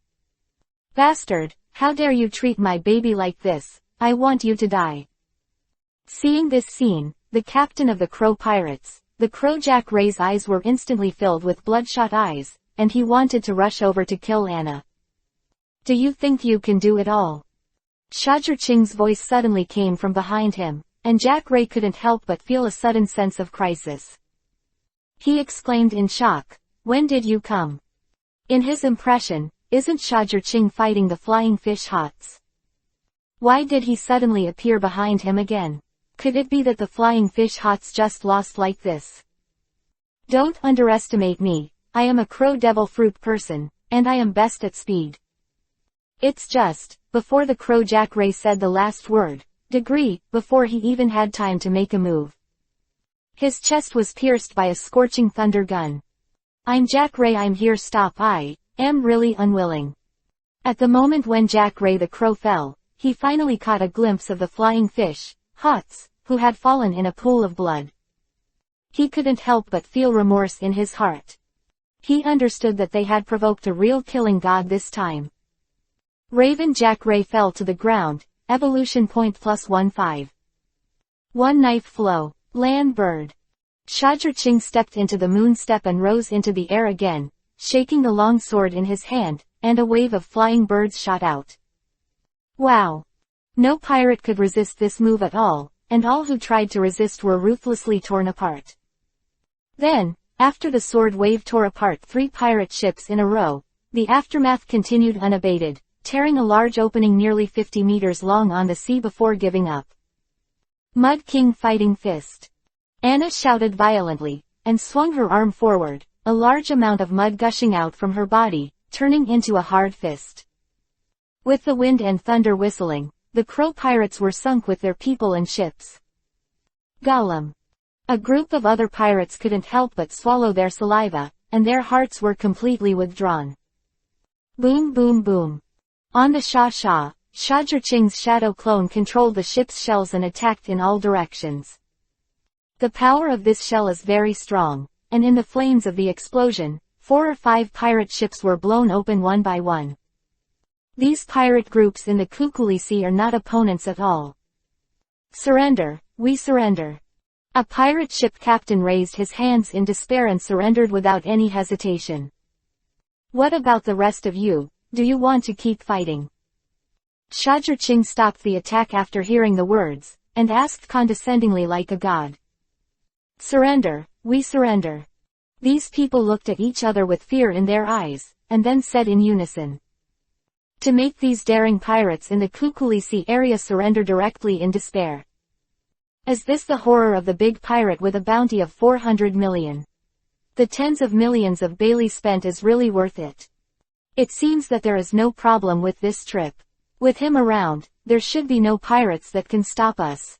Bastard, how dare you treat my baby like this, I want you to die. Seeing this scene, the captain of the Crow Pirates, the Crow Jack Ray's eyes were instantly filled with bloodshot eyes, and he wanted to rush over to kill Anna. Do you think you can do it all? Shazher Ching's voice suddenly came from behind him, and Jack Ray couldn't help but feel a sudden sense of crisis. He exclaimed in shock, "When did you come?" In his impression, isn't Shazher Ching fighting the flying fish hots? Why did he suddenly appear behind him again? Could it be that the flying fish hots just lost like this? Don't underestimate me, I am a crow devil fruit person, and I am best at speed. It's just, before the Crow Jack Ray said the last word, degree, before he even had time to make a move. His chest was pierced by a scorching thunder gun. I'm Jack Ray, I'm here, stop, I am really unwilling. At the moment when Jack Ray the crow fell, he finally caught a glimpse of the flying fish, hots, who had fallen in a pool of blood. He couldn't help but feel remorse in his heart. He understood that they had provoked a real killing god this time. Raven Jack Ray fell to the ground, evolution point +15. One knife flow, land bird. Shazher Ching stepped into the moon step and rose into the air again, shaking the long sword in his hand, and a wave of flying birds shot out. Wow! No pirate could resist this move at all, and all who tried to resist were ruthlessly torn apart. Then, after the sword wave tore apart 3 pirate ships in a row, the aftermath continued unabated, tearing a large opening nearly 50 meters long on the sea before giving up. Mud King fighting fist. Anna shouted violently, and swung her arm forward, a large amount of mud gushing out from her body, turning into a hard fist. With the wind and thunder whistling, the Crow Pirates were sunk with their people and ships. Gollum. A group of other pirates couldn't help but swallow their saliva, and their hearts were completely withdrawn. Boom boom boom. On the Shah, Shazher Ching's shadow clone controlled the ship's shells and attacked in all directions. The power of this shell is very strong, and in the flames of the explosion, 4 or 5 pirate ships were blown open one by one. These pirate groups in the Kukuli Sea are not opponents at all. Surrender, we surrender. A pirate ship captain raised his hands in despair and surrendered without any hesitation. What about the rest of you? Do you want to keep fighting? Shajirching stopped the attack after hearing the words, and asked condescendingly like a god. Surrender, we surrender. These people looked at each other with fear in their eyes, and then said in unison. To make these daring pirates in the Kukulisi area surrender directly in despair. Is this the horror of the big pirate with a bounty of 400 million? The tens of millions of Bailey spent is really worth it. It seems that there is no problem with this trip. With him around, there should be no pirates that can stop us.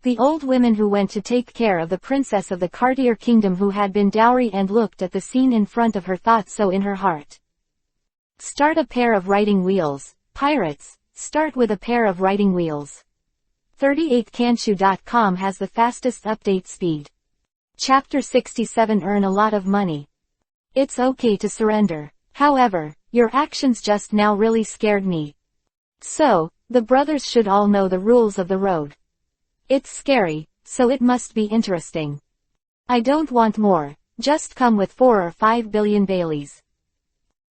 The old women who went to take care of the princess of the Cartier kingdom who had been dowry and looked at the scene in front of her thought so in her heart. Start a pair of riding wheels, pirates, start with a pair of riding wheels. 38kanshu.com has the fastest update speed. Chapter 67 Earn a lot of money. It's okay to surrender. However, your actions just now really scared me. So, the brothers should all know the rules of the road. It's scary, so it must be interesting. I don't want more, just come with 4 or 5 billion Baileys.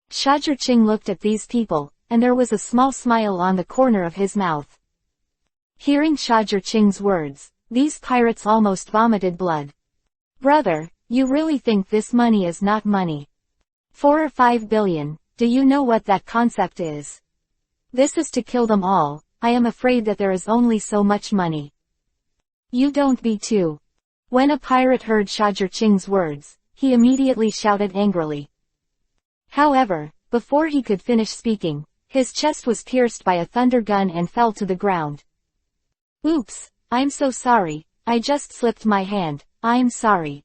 Shajirching looked at these people, and there was a small smile on the corner of his mouth. Hearing Shajirching's words, these pirates almost vomited blood. Brother, you really think this money is not money? 4 or 5 billion, do you know what that concept is? This is to kill them all. I am afraid that there is only so much money. You don't be too. When a pirate heard Shajirching's words, he immediately shouted angrily. However, before he could finish speaking, his chest was pierced by a thunder gun and fell to the ground. Oops, I'm so sorry, I just slipped my hand, I'm sorry.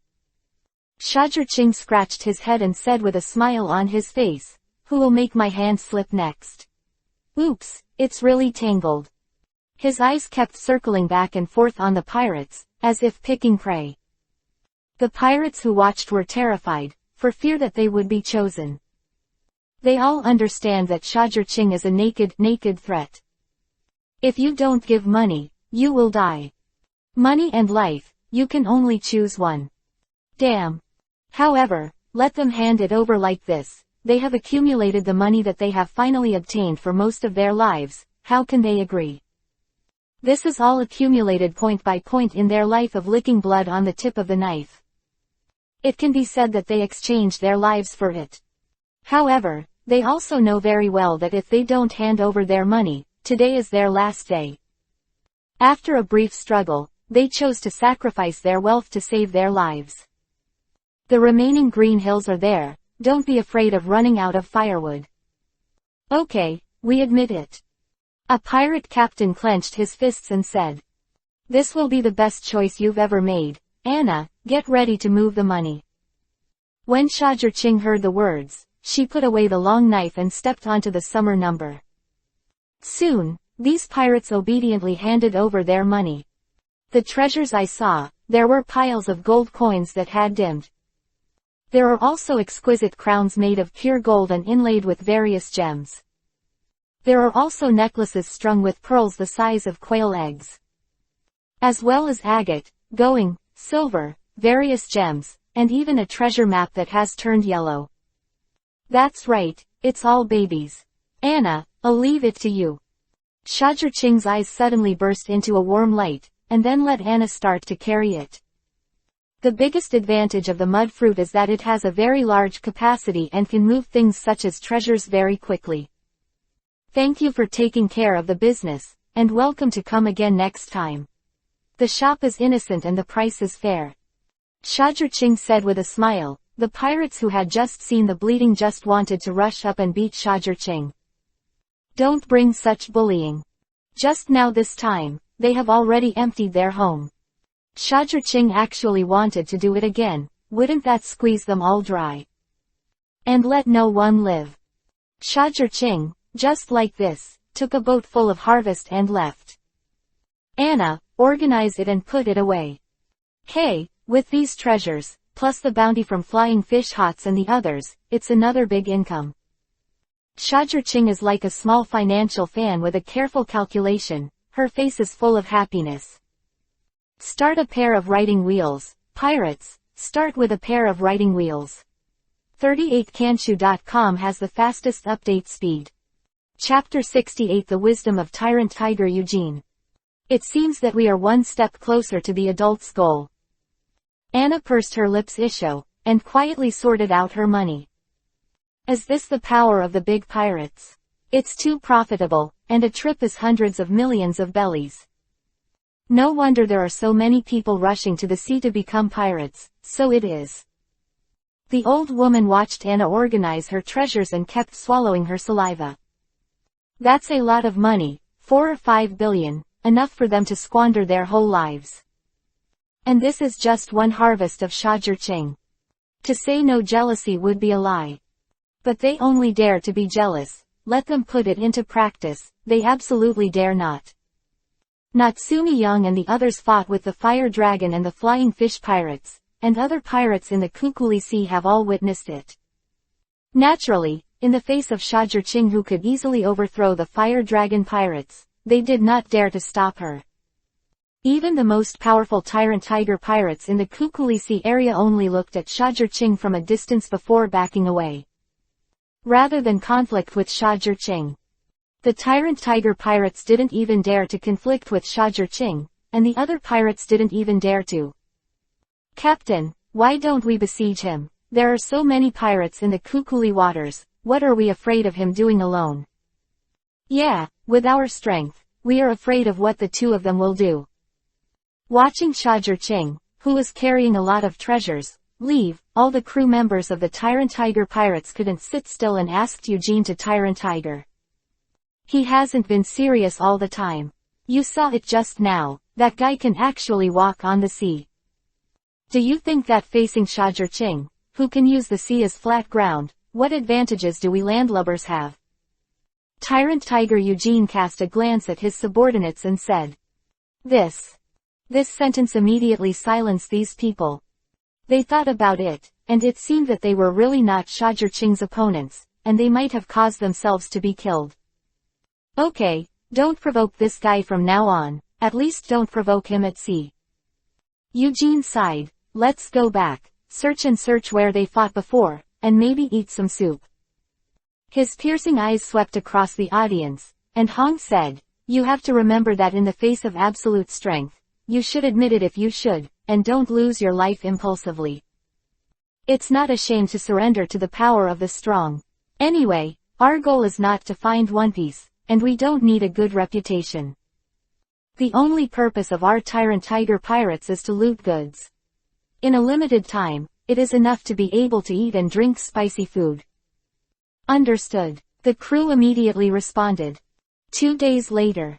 Shajirching scratched his head and said with a smile on his face, who will make my hand slip next? Oops, it's really tangled. His eyes kept circling back and forth on the pirates, as if picking prey. The pirates who watched were terrified, for fear that they would be chosen. They all understand that Shajirching is a naked threat. If you don't give money, you will die. Money and life, you can only choose one. Damn. However, let them hand it over like this. They have accumulated the money that they have finally obtained for most of their lives, how can they agree? This is all accumulated point by point in their life of licking blood on the tip of the knife. It can be said that they exchanged their lives for it. However, they also know very well that if they don't hand over their money, today is their last day. After a brief struggle, they chose to sacrifice their wealth to save their lives. The remaining green hills are there, don't be afraid of running out of firewood. Okay, we admit it. A pirate captain clenched his fists and said. This will be the best choice you've ever made, Anna, get ready to move the money. When Shajirching heard the words, she put away the long knife and stepped onto the summer number. Soon, these pirates obediently handed over their money. The treasures I saw, there were piles of gold coins that had dimmed. There are also exquisite crowns made of pure gold and inlaid with various gems. There are also necklaces strung with pearls the size of quail eggs. As well as agate, going, silver, various gems, and even a treasure map that has turned yellow. That's right, it's all babies. Anna, I'll leave it to you. Shajirching's eyes suddenly burst into a warm light, and then let Anna start to carry it. The biggest advantage of the mud fruit is that it has a very large capacity and can move things such as treasures very quickly. Thank you for taking care of the business, and welcome to come again next time. The shop is innocent and the price is fair. Shajirching said with a smile. The pirates who had just seen the bleeding just wanted to rush up and beat Shajirching. Don't bring such bullying. Just now this time, they have already emptied their home. Shajirching actually wanted to do it again, wouldn't that squeeze them all dry? And let no one live. Shajirching, just like this, took a boat full of harvest and left. Anna, organize it and put it away. Hey, with these treasures, plus the bounty from flying fish hots and the others, it's another big income. Shajirching is like a small financial fan with a careful calculation, her face is full of happiness. Start a pair of riding wheels, pirates, start with a pair of riding wheels. 38kanshu.com has the fastest update speed. Chapter 68 The Wisdom of Tyrant Tiger Eugene. It seems that we are one step closer to the adult's goal. Anna pursed her lips and quietly sorted out her money. Is this the power of the big pirates? It's too profitable, and a trip is hundreds of millions of bellies. No wonder there are so many people rushing to the sea to become pirates, so it is. The old woman watched Anna organize her treasures and kept swallowing her saliva. That's a lot of money, 4 or 5 billion, enough for them to squander their whole lives. And this is just one harvest of Shajirching. To say no jealousy would be a lie. But they only dare to be jealous. Let them put it into practice, they absolutely dare not. Natsumi Young and the others fought with the fire dragon and the flying fish pirates, and other pirates in the Kukuli Sea have all witnessed it. Naturally, in the face of Shajirching who could easily overthrow the fire dragon pirates, they did not dare to stop her. Even the most powerful tyrant tiger pirates in the Kukuli Sea area only looked at Shajirching from a distance before backing away. Rather than conflict with Shajirching. The tyrant tiger pirates didn't even dare to conflict with Shajirching, and the other pirates didn't even dare to. Captain, why don't we besiege him? There are so many pirates in the Kukuli waters, what are we afraid of him doing alone? Yeah, with our strength, we are afraid of what the two of them will do. Watching Shajirching, who was carrying a lot of treasures, leave, all the crew members of the Tyrant Tiger pirates couldn't sit still and asked Eugene to Tyrant Tiger. He hasn't been serious all the time. You saw it just now, that guy can actually walk on the sea. Do you think that facing Shajirching, who can use the sea as flat ground, what advantages do we landlubbers have? Tyrant Tiger Eugene cast a glance at his subordinates and said. This sentence immediately silenced these people. They thought about it, and it seemed that they were really not Shajirching's opponents, and they might have caused themselves to be killed. Okay, don't provoke this guy from now on, at least don't provoke him at sea. Eugene sighed, let's go back, search where they fought before, and maybe eat some soup. His piercing eyes swept across the audience, and Hong said, you have to remember that in the face of absolute strength, you should admit it if you should, and don't lose your life impulsively. It's not a shame to surrender to the power of the strong. Anyway, our goal is not to find One Piece, and we don't need a good reputation. The only purpose of our Tyrant Tiger pirates is to loot goods. In a limited time, it is enough to be able to eat and drink spicy food. Understood. The crew immediately responded. 2 days later.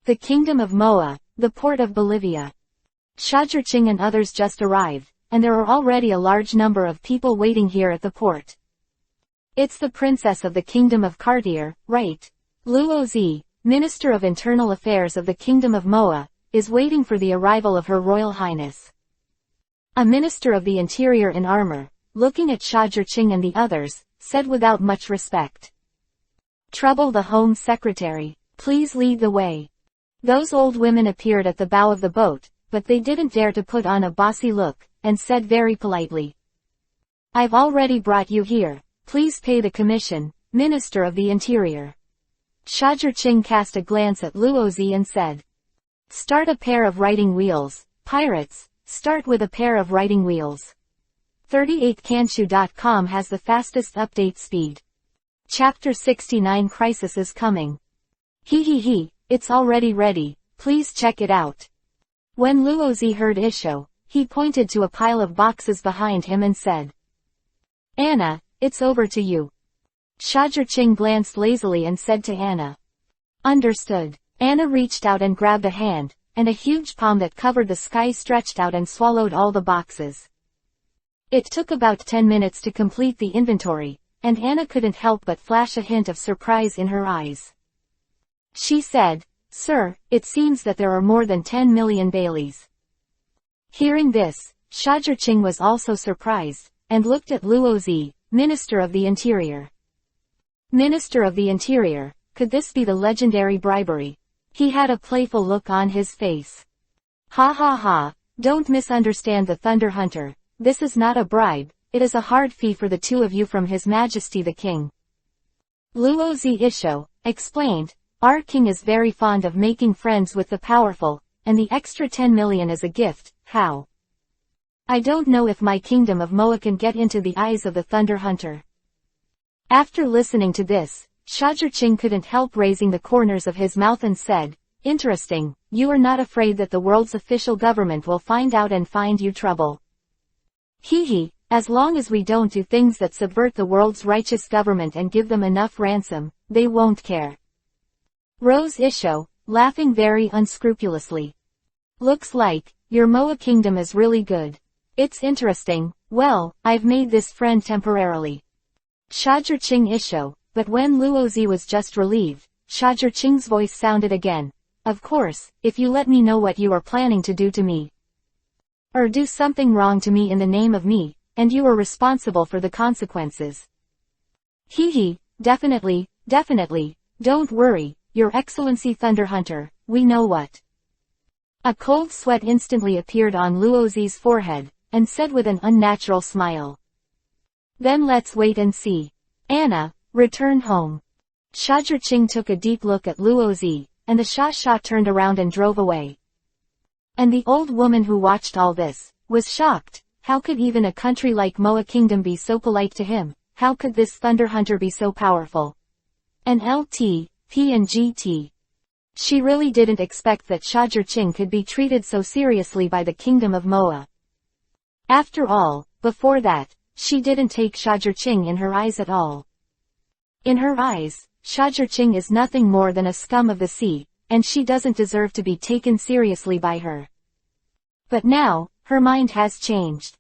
The Kingdom of Moa, the port of Bolivia. Shajirching and others just arrived, and there are already a large number of people waiting here at the port. It's the princess of the Kingdom of Cartier, right? Luozi, Minister of Internal Affairs of the Kingdom of Moa, is waiting for the arrival of Her Royal Highness. A Minister of the Interior in armor, looking at Shajirching and the others, said without much respect. Trouble the Home Secretary, please lead the way. Those old women appeared at the bow of the boat, but they didn't dare to put on a bossy look, and said very politely. I've already brought you here, please pay the commission, Minister of the Interior. Shajirching cast a glance at Luozi and said. Start a pair of riding wheels, pirates, start with a pair of riding wheels. 38kanshu.com has the fastest update speed. Chapter 69 Crisis is coming. He, it's already ready, please check it out. When Luozi heard Isho, he pointed to a pile of boxes behind him and said. Anna, it's over to you. Shajirching glanced lazily and said to Anna. Understood. Anna reached out and grabbed a hand, and a huge palm that covered the sky stretched out and swallowed all the boxes. It took about 10 minutes to complete the inventory, and Anna couldn't help but flash a hint of surprise in her eyes. She said, Sir, it seems that there are more than 10 million Baileys. Hearing this, Shajirching was also surprised, and looked at Luozi, Minister of the Interior. Minister of the Interior, could this be the legendary bribery? He had a playful look on his face. Ha, don't misunderstand the Thunder Hunter. This is not a bribe, it is a hard fee for the two of you from His Majesty the King. Luozi Isho explained, "Our king is very fond of making friends with the powerful, and the extra 10 million is a gift. How? I don't know if my kingdom of Moa can get into the eyes of the Thunder Hunter." After listening to this, Shajirching couldn't help raising the corners of his mouth and said, "Interesting, you are not afraid that the world's official government will find out and find you trouble." Hee, as long as we don't do things that subvert the world's righteous government and give them enough ransom, they won't care. Rose Isho, laughing very unscrupulously. "Looks like, your Moa kingdom is really good. It's interesting. Well, I've made this friend temporarily." Shajirching Isho, but when Luozi was just relieved, Shajirching's voice sounded again. "Of course, if you let me know what you are planning to do to me. Or do something wrong to me in the name of me, and you are responsible for the consequences." Hee, definitely, don't worry, Your Excellency Thunder Hunter, we know what. A cold sweat instantly appeared on Luozi's forehead, and said with an unnatural smile. "Then let's wait and see. Anna, return home." Shajirching took a deep look at Luozi, and the Sha turned around and drove away. And the old woman who watched all this, was shocked. How could even a country like Moa Kingdom be so polite to him? How could this Thunder Hunter be so powerful? An LT, P and GT. She really didn't expect that Shajirching could be treated so seriously by the Kingdom of Moa. After all, before that, she didn't take Shajirching in her eyes at all. In her eyes, Shajirching is nothing more than a scum of the sea, and she doesn't deserve to be taken seriously by her. But now, her mind has changed.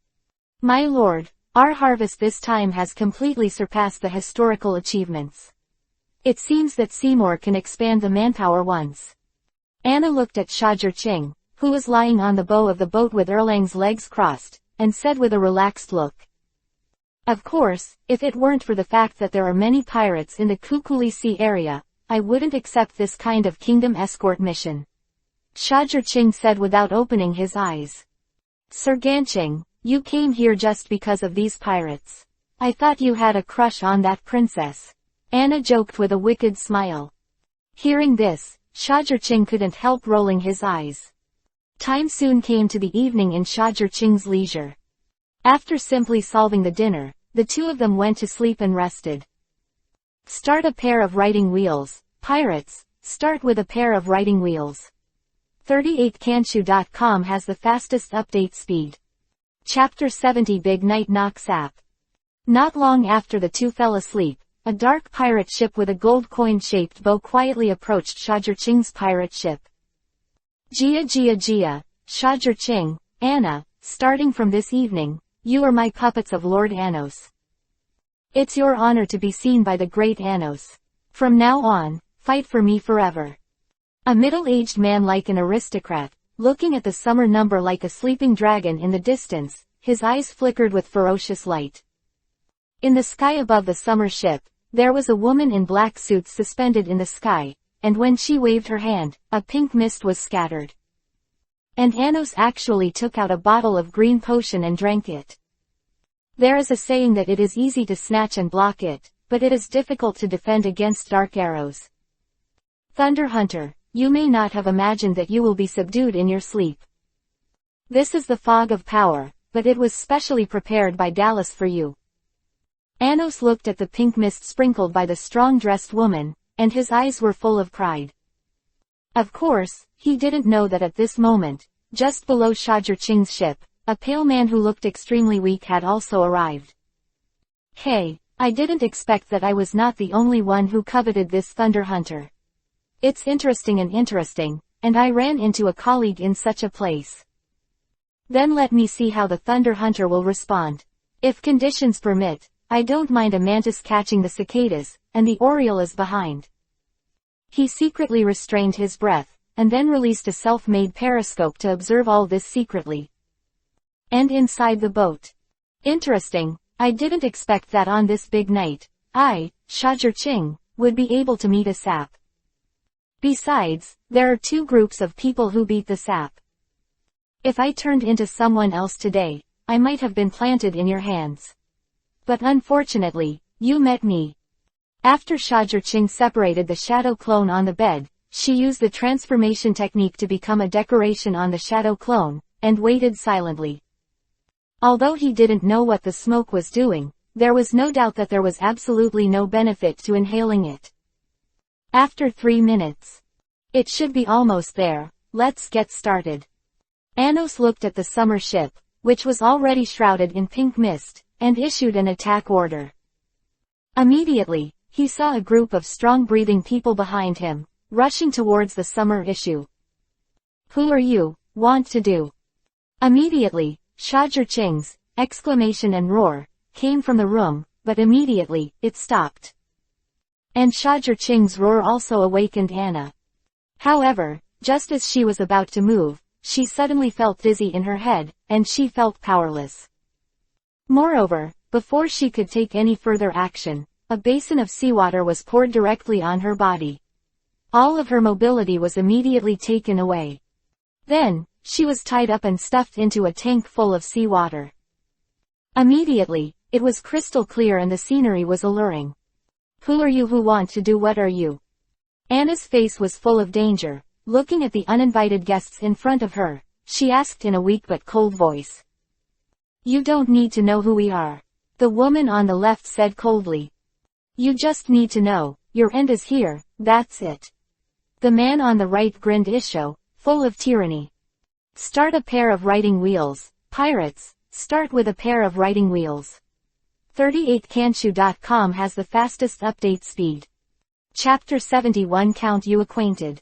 "My lord, our harvest this time has completely surpassed the historical achievements. It seems that Seymour can expand the manpower once." Anna looked at Shajirching, who was lying on the bow of the boat with Erlang's legs crossed, and said with a relaxed look. "Of course, if it weren't for the fact that there are many pirates in the Kukuli Sea area, I wouldn't accept this kind of kingdom escort mission." Shajirching said without opening his eyes. "Sir Ganching, you came here just because of these pirates. I thought you had a crush on that princess." Anna joked with a wicked smile. Hearing this, Shajirching couldn't help rolling his eyes. Time soon came to the evening in Shajirching's leisure. After simply solving the dinner, the two of them went to sleep and rested. Start a pair of writing wheels, pirates, start with a pair of writing wheels. 38kanshu.com has the fastest update speed. Chapter 70 Big Night Knocks App. Not long after the two fell asleep, a dark pirate ship with a gold coin-shaped bow quietly approached Shajirching's pirate ship. Jia, Shajirching, Anna, starting from this evening, you are my puppets of Lord Anos. It's your honor to be seen by the great Anos. From now on, fight for me forever." A middle-aged man like an aristocrat, looking at the summer number like a sleeping dragon in the distance, his eyes flickered with ferocious light. In the sky above the summer ship, there was a woman in black suits suspended in the sky, and when she waved her hand, a pink mist was scattered. And Anos actually took out a bottle of green potion and drank it. There is a saying that it is easy to snatch and block it, but it is difficult to defend against dark arrows. Thunder Hunter, you may not have imagined that you will be subdued in your sleep. This is the fog of power, but it was specially prepared by Dallas for you. Anos looked at the pink mist sprinkled by the strong-dressed woman, and his eyes were full of pride. Of course, he didn't know that at this moment, just below Shajirching's ship, a pale man who looked extremely weak had also arrived. "Hey, I didn't expect that I was not the only one who coveted this Thunder Hunter. It's interesting, and I ran into a colleague in such a place. Then let me see how the Thunder Hunter will respond. If conditions permit, I don't mind a mantis catching the cicadas, and the oriole is behind." He secretly restrained his breath, and then released a self-made periscope to observe all this secretly. And inside the boat. Interesting, I didn't expect that on this big night, I, Shajirching, would be able to meet a sap. Besides, there are two groups of people who beat the sap. If I turned into someone else today, I might have been planted in your hands. But unfortunately, you met me. After Shajurching separated the shadow clone on the bed, she used the transformation technique to become a decoration on the shadow clone, and waited silently. Although he didn't know what the smoke was doing, there was no doubt that there was absolutely no benefit to inhaling it. After 3 minutes. It should be almost there, let's get started. Anos looked at the summer ship, which was already shrouded in pink mist, and issued an attack order. Immediately, he saw a group of strong-breathing people behind him, rushing towards the summer issue. Who are you, want to do? Immediately, Shajurching's exclamation and roar came from the room, but immediately, it stopped. And Shajurching's roar also awakened Anna. However, just as she was about to move, she suddenly felt dizzy in her head, and she felt powerless. Moreover, before she could take any further action, a basin of seawater was poured directly on her body. All of her mobility was immediately taken away. Then, she was tied up and stuffed into a tank full of seawater. Immediately, it was crystal clear and the scenery was alluring. Who are you, who want to do what are you? Anna's face was full of danger. Looking at the uninvited guests in front of her, she asked in a weak but cold voice. You don't need to know who we are. The woman on the left said coldly. You just need to know, your end is here, that's it. The man on the right grinned Isho, full of tyranny. Start a pair of writing wheels, pirates, start with a pair of writing wheels. 38kanshu.com has the fastest update speed. Chapter 71 Count you acquainted.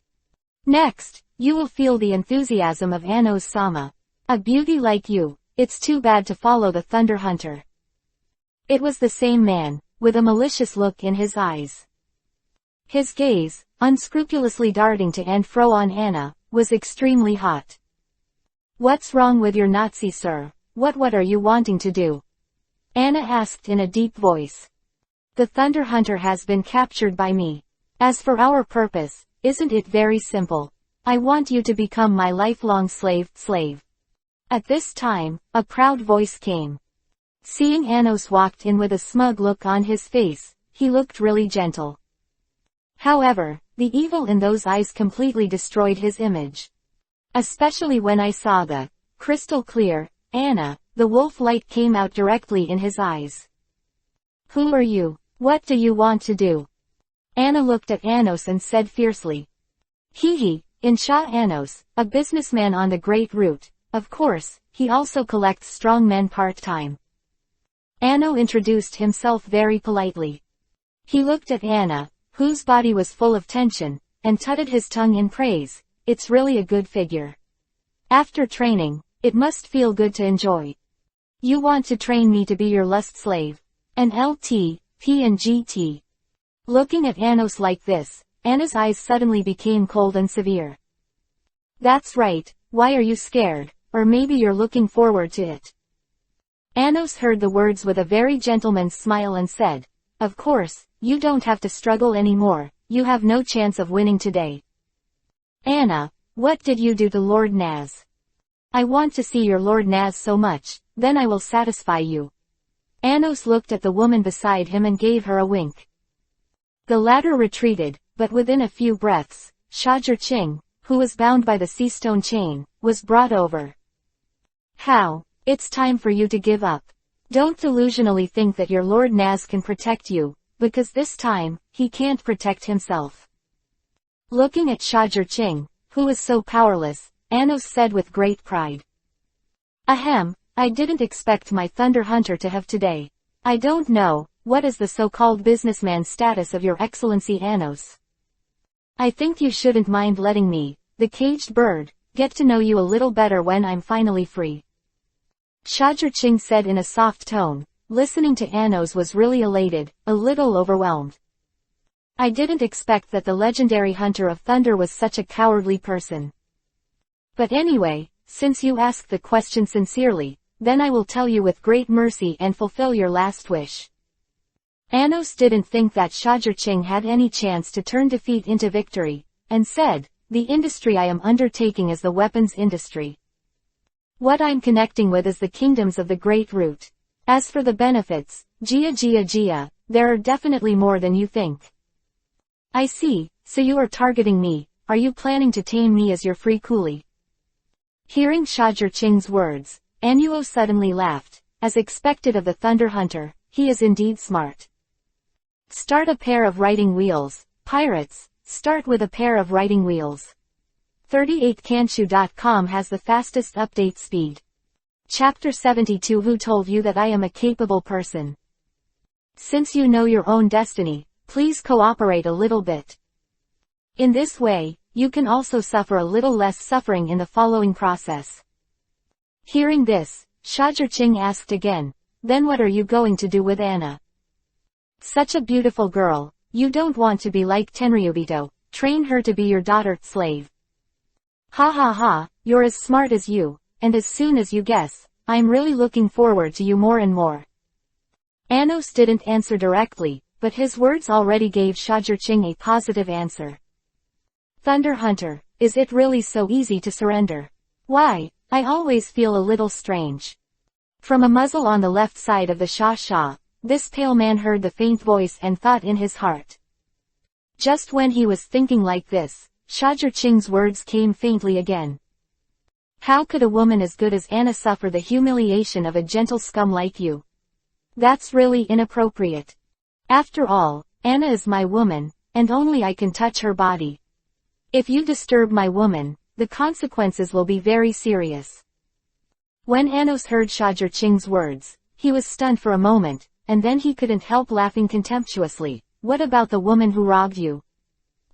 Next, you will feel the enthusiasm of Anos Sama. A beauty like you, it's too bad to follow the Thunder Hunter. It was the same man, with a malicious look in his eyes. His gaze, unscrupulously darting to and fro on Anna, was extremely hot. What's wrong with your Nazi, sir? What are you wanting to do? Anna asked in a deep voice. The Thunder Hunter has been captured by me. As for our purpose, isn't it very simple? I want you to become my lifelong slave. At this time, a proud voice came. Seeing Anos walked in with a smug look on his face, he looked really gentle. However, the evil in those eyes completely destroyed his image. Especially when I saw the crystal clear Anna, the wolf light came out directly in his eyes. Who are you? What do you want to do? Anna looked at Anos and said fiercely. Insha Anos, a businessman on the Great Route, of course, he also collects strong men part-time. Anno introduced himself very politely. He looked at Anna, whose body was full of tension, and tutted his tongue in praise. It's really a good figure. After training, it must feel good to enjoy. You want to train me to be your lust slave? An LT, P and GT. Looking at Anos like this, Anna's eyes suddenly became cold and severe. That's right, why are you scared, or maybe you're looking forward to it? Anos heard the words with a very gentleman's smile and said, of course, you don't have to struggle anymore, you have no chance of winning today. Anna, what did you do to Lord Naz? I want to see your Lord Naz so much, then I will satisfy you. Anos looked at the woman beside him and gave her a wink. The latter retreated, but within a few breaths, Shajurching, who was bound by the sea stone chain, was brought over. How? It's time for you to give up. Don't delusionally think that your Lord Naz can protect you, because this time, he can't protect himself. Looking at Shajurching, who was so powerless, Anos said with great pride. Ahem, I didn't expect my Thunder Hunter to have today. I don't know, what is the so-called businessman status of your Excellency Anos? I think you shouldn't mind letting me, the caged bird, get to know you a little better when I'm finally free. Shajurching said in a soft tone. Listening to Anos was really elated, a little overwhelmed. I didn't expect that the legendary Hunter of Thunder was such a cowardly person. But anyway, since you asked the question sincerely, then I will tell you with great mercy and fulfill your last wish. Anos didn't think that Shajurching had any chance to turn defeat into victory, and said, the industry I am undertaking is the weapons industry. What I'm connecting with is the kingdoms of the Great Route. As for the benefits, Gia, there are definitely more than you think. I see, so you are targeting me. Are you planning to tame me as your free coolie? Hearing Shajur Ching's words, Anuo suddenly laughed. As expected of the Thunder Hunter, he is indeed smart. Start a pair of writing wheels. Pirates, start with a pair of writing wheels. 38kanshu.com has the fastest update speed. Chapter 72. Who told you that I am a capable person? Since you know your own destiny, please cooperate a little bit. In this way, you can also suffer a little less suffering in the following process. Hearing this, Shajur Ching asked again, then what are you going to do with Anna? Such a beautiful girl, you don't want to be like Tenryubito, train her to be your daughter slave. Ha ha ha, you're as smart as you, and as soon as you guess, I'm really looking forward to you more and more. Anos didn't answer directly, but his words already gave Shajur Ching a positive answer. Thunder Hunter, is it really so easy to surrender? Why, I always feel a little strange. From a muzzle on the left side of the Sha, this pale man heard the faint voice and thought in his heart. Just when he was thinking like this, Shajur Ching's words came faintly again. How could a woman as good as Anna suffer the humiliation of a gentle scum like you? That's really inappropriate. After all, Anna is my woman, and only I can touch her body. If you disturb my woman, the consequences will be very serious. When Anos heard Shajur Ching's words, he was stunned for a moment, and then he couldn't help laughing contemptuously. What about the woman who robbed you?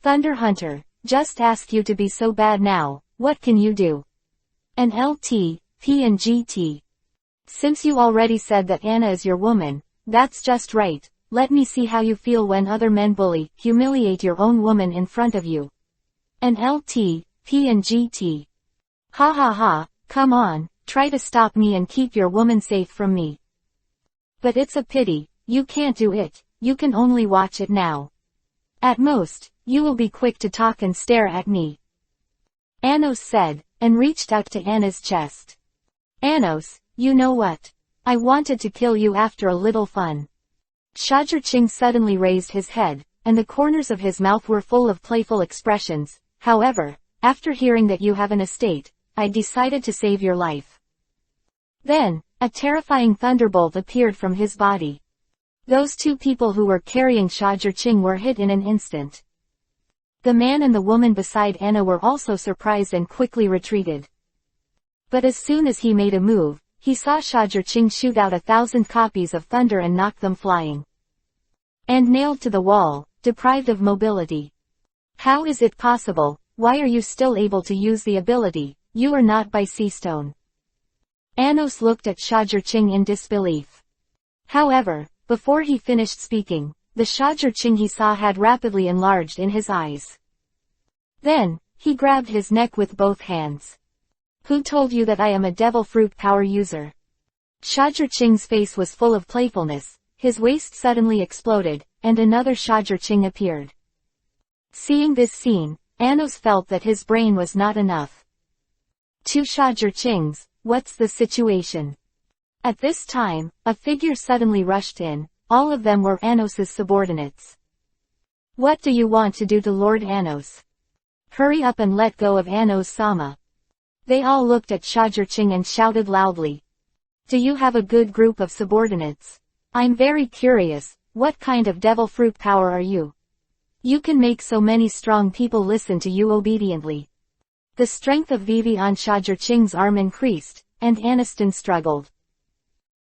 Thunder Hunter, just ask you to be so bad now, what can you do? An LT, P and GT. Since you already said that Anna is your woman, that's just right. Let me see how you feel when other men bully, humiliate your own woman in front of you. An LT, P and GT. Ha ha ha, come on, try to stop me and keep your woman safe from me. But it's a pity, you can't do it, you can only watch it now. At most, you will be quick to talk and stare at me. Anos said, and reached out to Anna's chest. Anos, you know what? I wanted to kill you after a little fun. Shajur Ching suddenly raised his head, and the corners of his mouth were full of playful expressions. However, after hearing that you have an estate, I decided to save your life. Then, a terrifying thunderbolt appeared from his body. Those two people who were carrying Shajur Ching were hit in an instant. The man and the woman beside Anna were also surprised and quickly retreated. But as soon as he made a move, he saw Shajur Ching shoot out 1,000 copies of thunder and knock them flying. And nailed to the wall, deprived of mobility. How is it possible? Why are you still able to use the ability? You are not by Seastone. Anos looked at Shajur Ching in disbelief. However, before he finished speaking, the Shajur Ching he saw had rapidly enlarged in his eyes. Then, he grabbed his neck with both hands. Who told you that I am a devil fruit power user? Shajur Ching's face was full of playfulness, his waist suddenly exploded, and another Shajur Ching appeared. Seeing this scene, Anos felt that his brain was not enough. Two Shajur Chings, what's the situation? At this time, a figure suddenly rushed in, all of them were Anos's subordinates. What do you want to do to Lord Anos? Hurry up and let go of Anos-sama. They all looked at Shajur Ching and shouted loudly. Do you have a good group of subordinates? I'm very curious, what kind of devil fruit power are you? You can make so many strong people listen to you obediently. The strength of Vivi on Shajur Ching's arm increased, and Aniston struggled.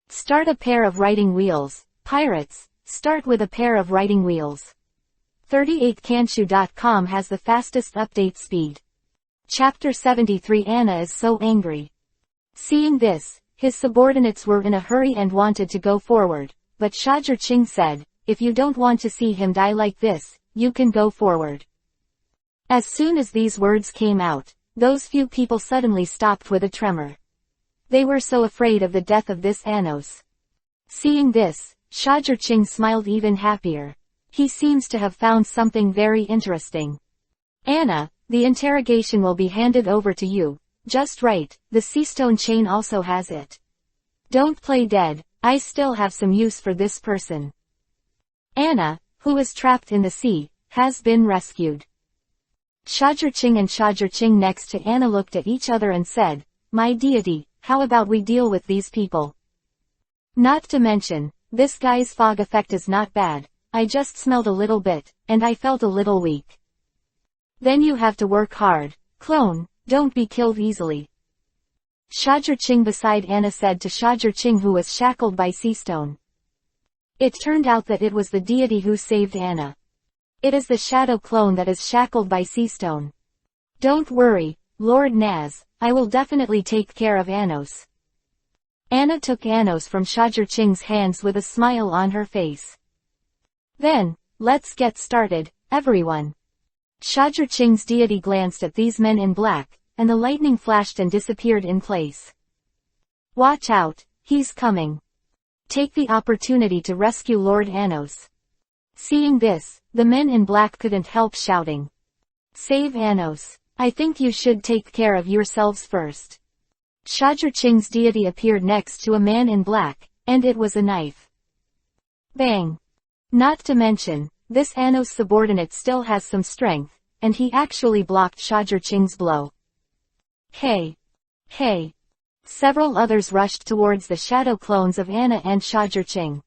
Start a pair of writing wheels. Pirates, start with a pair of writing wheels. 38kanshu.com has the fastest update speed. Chapter 73. Anna is so angry. Seeing this, his subordinates were in a hurry and wanted to go forward, but Shajur Ching said, if you don't want to see him die like this, you can go forward. As soon as these words came out, those few people suddenly stopped with a tremor. They were so afraid of the death of this Anos. Seeing this, Shajur Ching smiled even happier. He seems to have found something very interesting. Anna, the interrogation will be handed over to you. Just right, the Seastone chain also has it. Don't play dead, I still have some use for this person. Anna, who is trapped in the sea, has been rescued. Shajurching and Shajurching next to Anna looked at each other and said, "My deity, how about we deal with these people? Not to mention, this guy's fog effect is not bad. I just smelled a little bit, and I felt a little weak." "Then you have to work hard, clone, don't be killed easily." Shajurching beside Anna said to Shajurching, who was shackled by sea stone. It turned out that it was the deity who saved Anna. It is the shadow clone that is shackled by sea stone. "Don't worry, Lord Naz, I will definitely take care of Anos." Anna took Anos from Shajurching's hands with a smile on her face. "Then, let's get started, everyone." Shajurching's deity glanced at these men in black, and the lightning flashed and disappeared in place. "Watch out, he's coming. Take the opportunity to rescue Lord Anos." Seeing this, the men in black couldn't help shouting, "Save Anos. I think you should take care of yourselves first." Shajurching's deity appeared next to a man in black, and it was a knife. Bang! Not to mention, this Anos subordinate still has some strength, and he actually blocked Shajurching's blow. Hey! Hey! Several others rushed towards the shadow clones of Anna and Shajurching.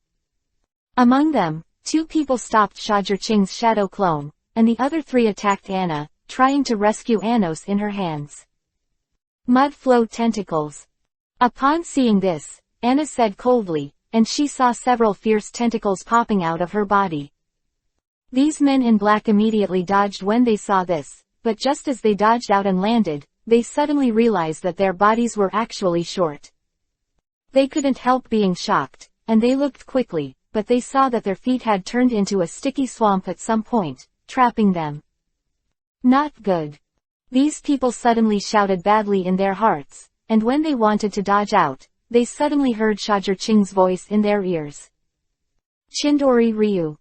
Among them, 2 people stopped Shajurching's shadow clone, and the other 3 attacked Anna, trying to rescue Anos in her hands. Mud flowed tentacles. Upon seeing this, Anna said coldly, and she saw several fierce tentacles popping out of her body. These men in black immediately dodged when they saw this, but just as they dodged out and landed, they suddenly realized that their bodies were actually short. They couldn't help being shocked, and they looked quickly, but they saw that their feet had turned into a sticky swamp at some point, trapping them. Not good. These people suddenly shouted badly in their hearts, and when they wanted to dodge out, they suddenly heard Shajurching's voice in their ears. Chindori Ryu.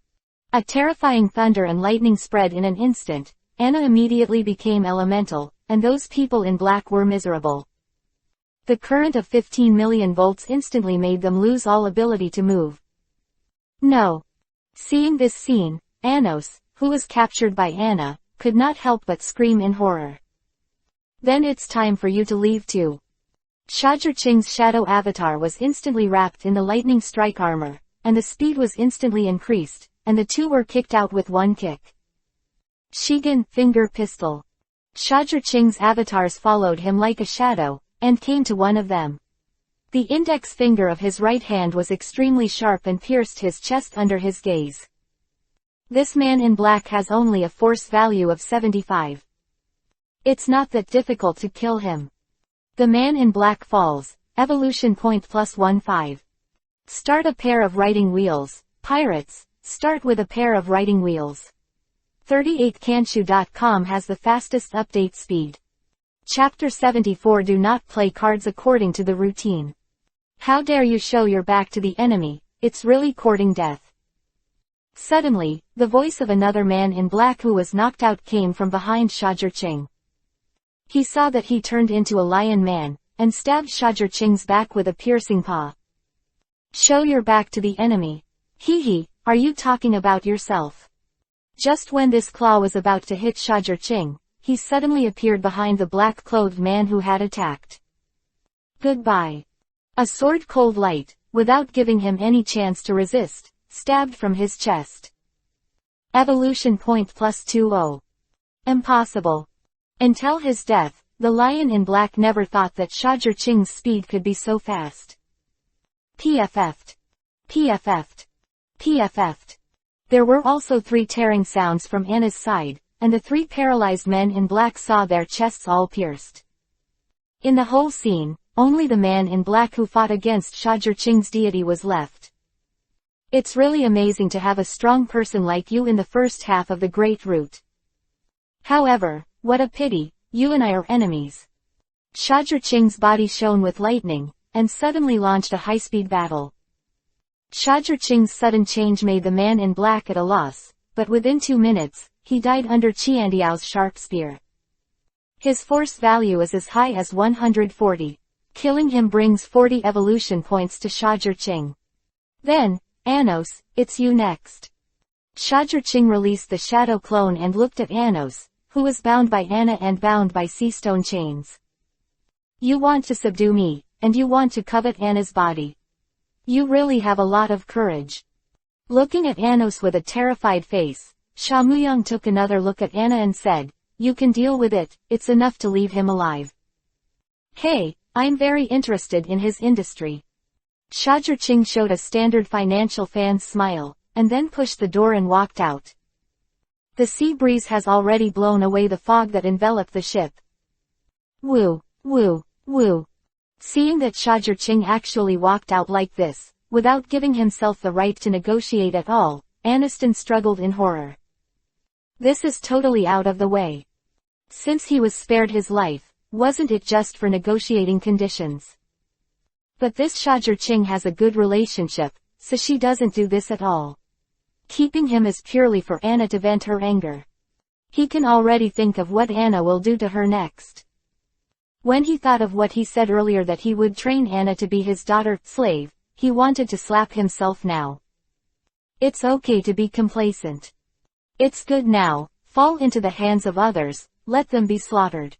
A terrifying thunder and lightning spread in an instant. Anna immediately became elemental, and those people in black were miserable. The current of 15 million volts instantly made them lose all ability to move. No. Seeing this scene, Anos, who was captured by Anna, could not help but scream in horror. "Then it's time for you to leave too." Shajurching's shadow avatar was instantly wrapped in the lightning strike armor, and the speed was instantly increased, and the 2 were kicked out with 1 kick. Shigen, finger pistol. Shajurching's avatars followed him like a shadow, and came to one of them. The index finger of his right hand was extremely sharp and pierced his chest under his gaze. This man in black has only a force value of 75. It's not that difficult to kill him. The man in black falls, evolution point +15. Start a pair of writing wheels, pirates, start with a pair of writing wheels. 38kanshu.com has the fastest update speed. Chapter 74. Do not play cards according to the routine. How dare you show your back to the enemy, it's really courting death. Suddenly, the voice of another man in black who was knocked out came from behind Shajurching. He saw that he turned into a lion man, and stabbed Shajurching's back with a piercing paw. Show your back to the enemy. Hee, are you talking about yourself? Just when this claw was about to hit Shajurching, he suddenly appeared behind the black-clothed man who had attacked. Goodbye. A sword cold light, without giving him any chance to resist, stabbed from his chest. Evolution point +20. Impossible. Until his death, the lion in black never thought that Shajurching's speed could be so fast. PFF'd. PFF'd. PFF'd. There were also 3 tearing sounds from Anna's side, and the 3 paralyzed men in black saw their chests all pierced. In the whole scene, only the man in black who fought against Shajurching's deity was left. It's really amazing to have a strong person like you in the first half of the Great Route. However, what a pity, you and I are enemies. Shajurching's body shone with lightning, and suddenly launched a high-speed battle. Shajurching's sudden change made the man in black at a loss, but within 2 minutes, he died under Qiandiao's sharp spear. His force value is as high as 140. Killing him brings 40 evolution points to Shajurching. Then, Anos, it's you next. Shajurching released the shadow clone and looked at Anos, who was bound by Anna and bound by sea stone chains. You want to subdue me, and you want to covet Anna's body. You really have a lot of courage. Looking at Anos with a terrified face, Sha Muyang took another look at Anna and said, you can deal with it, it's enough to leave him alive. Hey, I'm very interested in his industry. Shajurching showed a standard financial fan's smile, and then pushed the door and walked out. The sea breeze has already blown away the fog that enveloped the ship. Woo, woo, woo. Seeing that Shajurching actually walked out like this, without giving himself the right to negotiate at all, Aniston struggled in horror. This is totally out of the way. Since he was spared his life, wasn't it just for negotiating conditions? But this Shajurching has a good relationship, so she doesn't do this at all. Keeping him is purely for Anna to vent her anger. He can already think of what Anna will do to her next. When he thought of what he said earlier that he would train Anna to be his daughter-slave, he wanted to slap himself now. It's okay to be complacent. It's good now, fall into the hands of others, let them be slaughtered.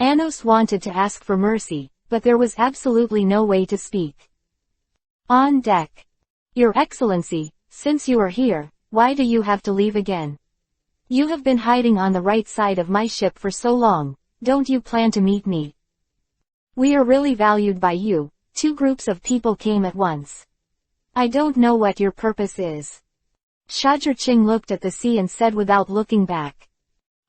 Anos wanted to ask for mercy, but there was absolutely no way to speak. On deck. Your Excellency, since you are here, why do you have to leave again? You have been hiding on the right side of my ship for so long, don't you plan to meet me? We are really valued by you. Two groups of people came at once. I don't know what your purpose is. Shajurching looked at the sea and said without looking back.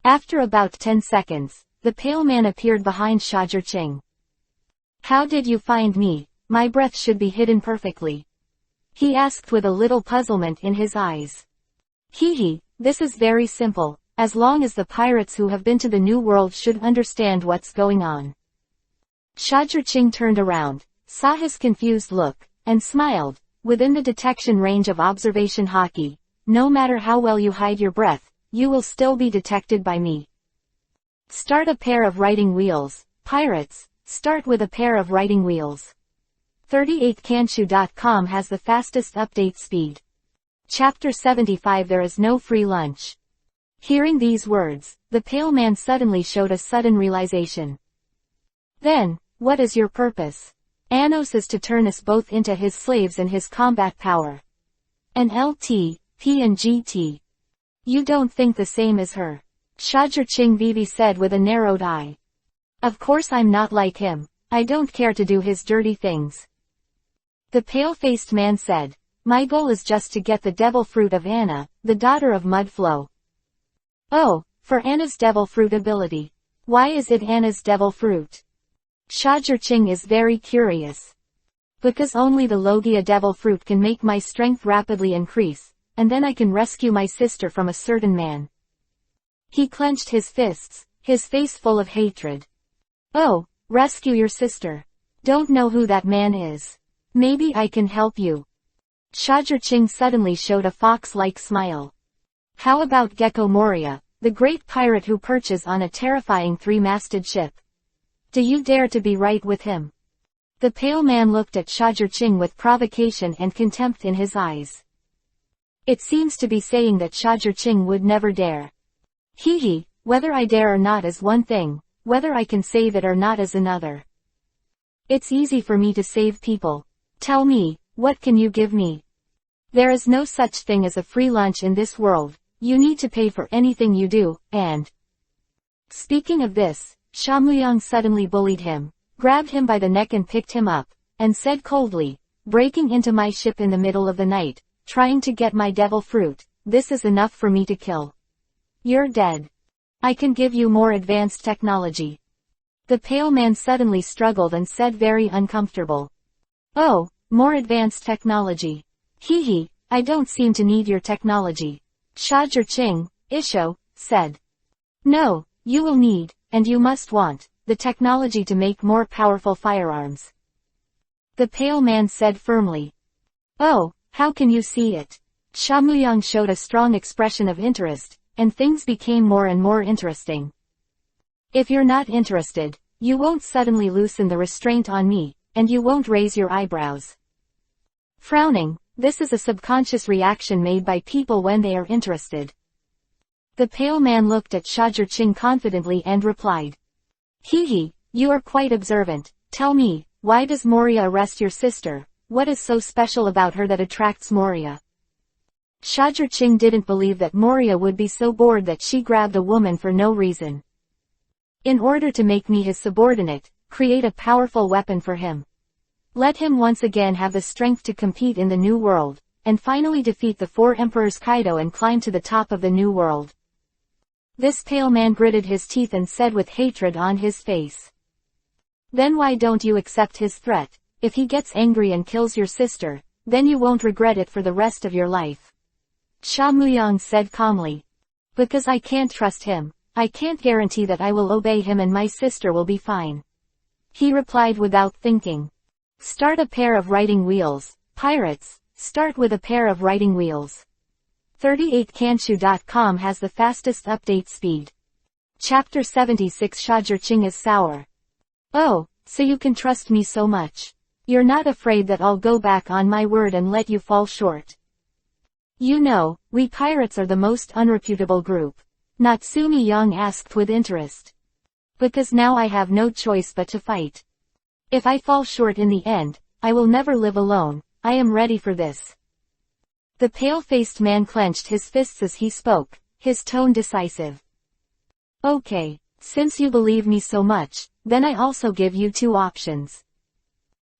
After about 10 seconds, the pale man appeared behind Shajurching. How did you find me? My breath should be hidden perfectly. He asked with a little puzzlement in his eyes. Hee, this is very simple, as long as the pirates who have been to the New World should understand what's going on. Shajurching turned around, saw his confused look, and smiled. Within the detection range of observation hockey, no matter how well you hide your breath, you will still be detected by me. Start a pair of writing wheels, pirates, start with a pair of writing wheels. 38kanshu.com has the fastest update speed. Chapter 75 There is no free lunch. Hearing these words, the pale man suddenly showed a sudden realization. Then, what is your purpose? Anos is to turn us both into his slaves and his combat power. An LT, P and GT. You don't think the same as her. Shajurching Vivi said with a narrowed eye. Of course I'm not like him. I don't care to do his dirty things. The pale-faced man said, my goal is just to get the devil fruit of Anna, the daughter of Mudflow. Oh, for Anna's devil fruit ability. Why is it Anna's devil fruit? Shajurching is very curious. Because only the Logia devil fruit can make my strength rapidly increase, and then I can rescue my sister from a certain man. He clenched his fists, his face full of hatred. Oh, rescue your sister. Don't know who that man is. Maybe I can help you. Shajurching suddenly showed a fox-like smile. How about Gecko Moria, the great pirate who perches on a terrifying three-masted ship? Do you dare to be right with him? The pale man looked at Shajurching with provocation and contempt in his eyes. It seems to be saying that Shajurching would never dare. Hee, whether I dare or not is one thing, whether I can save it or not is another. It's easy for me to save people. Tell me, what can you give me? There is no such thing as a free lunch in this world, you need to pay for anything you do, and... Speaking of this, Shamuyang suddenly bullied him, grabbed him by the neck and picked him up, and said coldly, breaking into my ship in the middle of the night, trying to get my devil fruit, this is enough for me to kill. You're dead. I can give you more advanced technology. The pale man suddenly struggled and said very uncomfortable. Oh, more advanced technology. Hee, I don't seem to need your technology. Shajurching, Isho, said. No, you will need, and you must want, the technology to make more powerful firearms. The pale man said firmly. Oh, how can you see it? Shamuyang showed a strong expression of interest, and things became more and more interesting. If you're not interested, you won't suddenly loosen the restraint on me, and you won't raise your eyebrows. Frowning, this is a subconscious reaction made by people when they are interested. The pale man looked at Shajurching confidently and replied. Hee, you are quite observant. Tell me, why does Moria arrest your sister? What is so special about her that attracts Moria? Shajurching didn't believe that Moria would be so bored that she grabbed a woman for no reason. In order to make me his subordinate, create a powerful weapon for him. Let him once again have the strength to compete in the new world, and finally defeat the 4 emperors Kaido and climb to the top of the new world. This pale man gritted his teeth and said with hatred on his face. Then why don't you accept his threat? If he gets angry and kills your sister, then you won't regret it for the rest of your life. Sha Muyang said calmly. Because I can't trust him. I can't guarantee that I will obey him and my sister will be fine. He replied without thinking. Start a pair of writing wheels. Pirates, start with a pair of writing wheels. 38kanshu.com has the fastest update speed. Chapter 76 Shajurching is sour. Oh, so you can trust me so much. You're not afraid that I'll go back on my word and let you fall short. You know, we pirates are the most unreputable group. Natsumi Young asked with interest. Because now I have no choice but to fight. If I fall short in the end, I will never live alone. I am ready for this. The pale-faced man clenched his fists as he spoke, his tone decisive. Okay, since you believe me so much, then I also give you 2 options.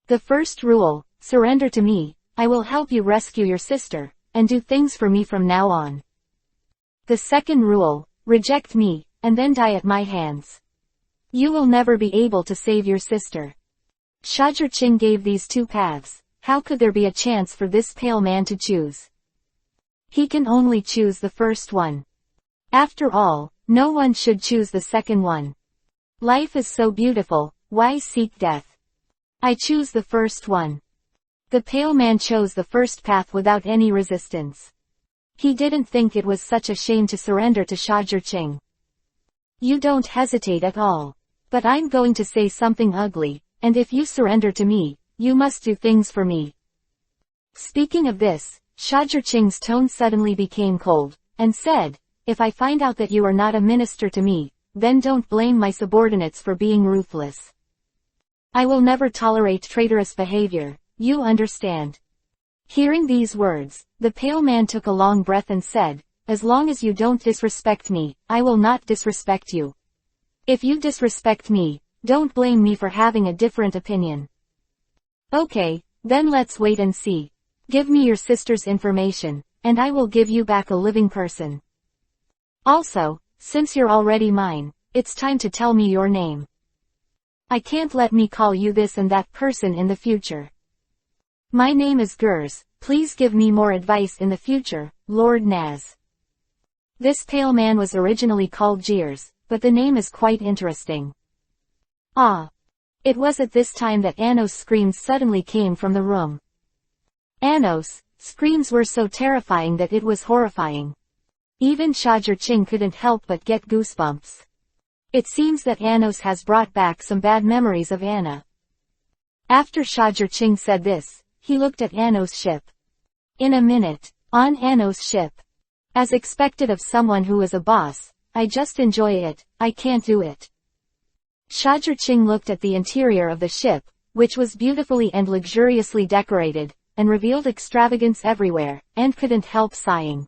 The first rule, surrender to me, I will help you rescue your sister, and do things for me from now on. The second rule, reject me, and then die at my hands. You will never be able to save your sister. Shajurching gave these 2 paths. How could there be a chance for this pale man to choose? He can only choose the first one. After all, no one should choose the second one. Life is so beautiful, why seek death? I choose the first one. The pale man chose the first path without any resistance. He didn't think it was such a shame to surrender to Shajurching. You don't hesitate at all. But I'm going to say something ugly, and if you surrender to me, you must do things for me. Speaking of this, Shajurching's tone suddenly became cold, and said, if I find out that you are not a minister to me, then don't blame my subordinates for being ruthless. I will never tolerate traitorous behavior, you understand. Hearing these words, the pale man took a long breath and said, as long as you don't disrespect me, I will not disrespect you. If you disrespect me, don't blame me for having a different opinion. Okay, then let's wait and see. Give me your sister's information, and I will give you back a living person. Also, since you're already mine, it's time to tell me your name. I can't let me call you this and that person in the future. My name is Gers, please give me more advice in the future, Lord Naz. This pale man was originally called Jeers, but the name is quite interesting. Ah! It was at this time that Anos' screams suddenly came from the room. Anos' screams were so terrifying that it was horrifying. Even Shajurching couldn't help but get goosebumps. It seems that Anos has brought back some bad memories of Anna. After Shajurching said this, he looked at Anos' ship. In a minute, on Anos' ship. As expected of someone who is a boss, I just enjoy it, I can't do it. Shajurching looked at the interior of the ship, which was beautifully and luxuriously decorated, and revealed extravagance everywhere, and couldn't help sighing.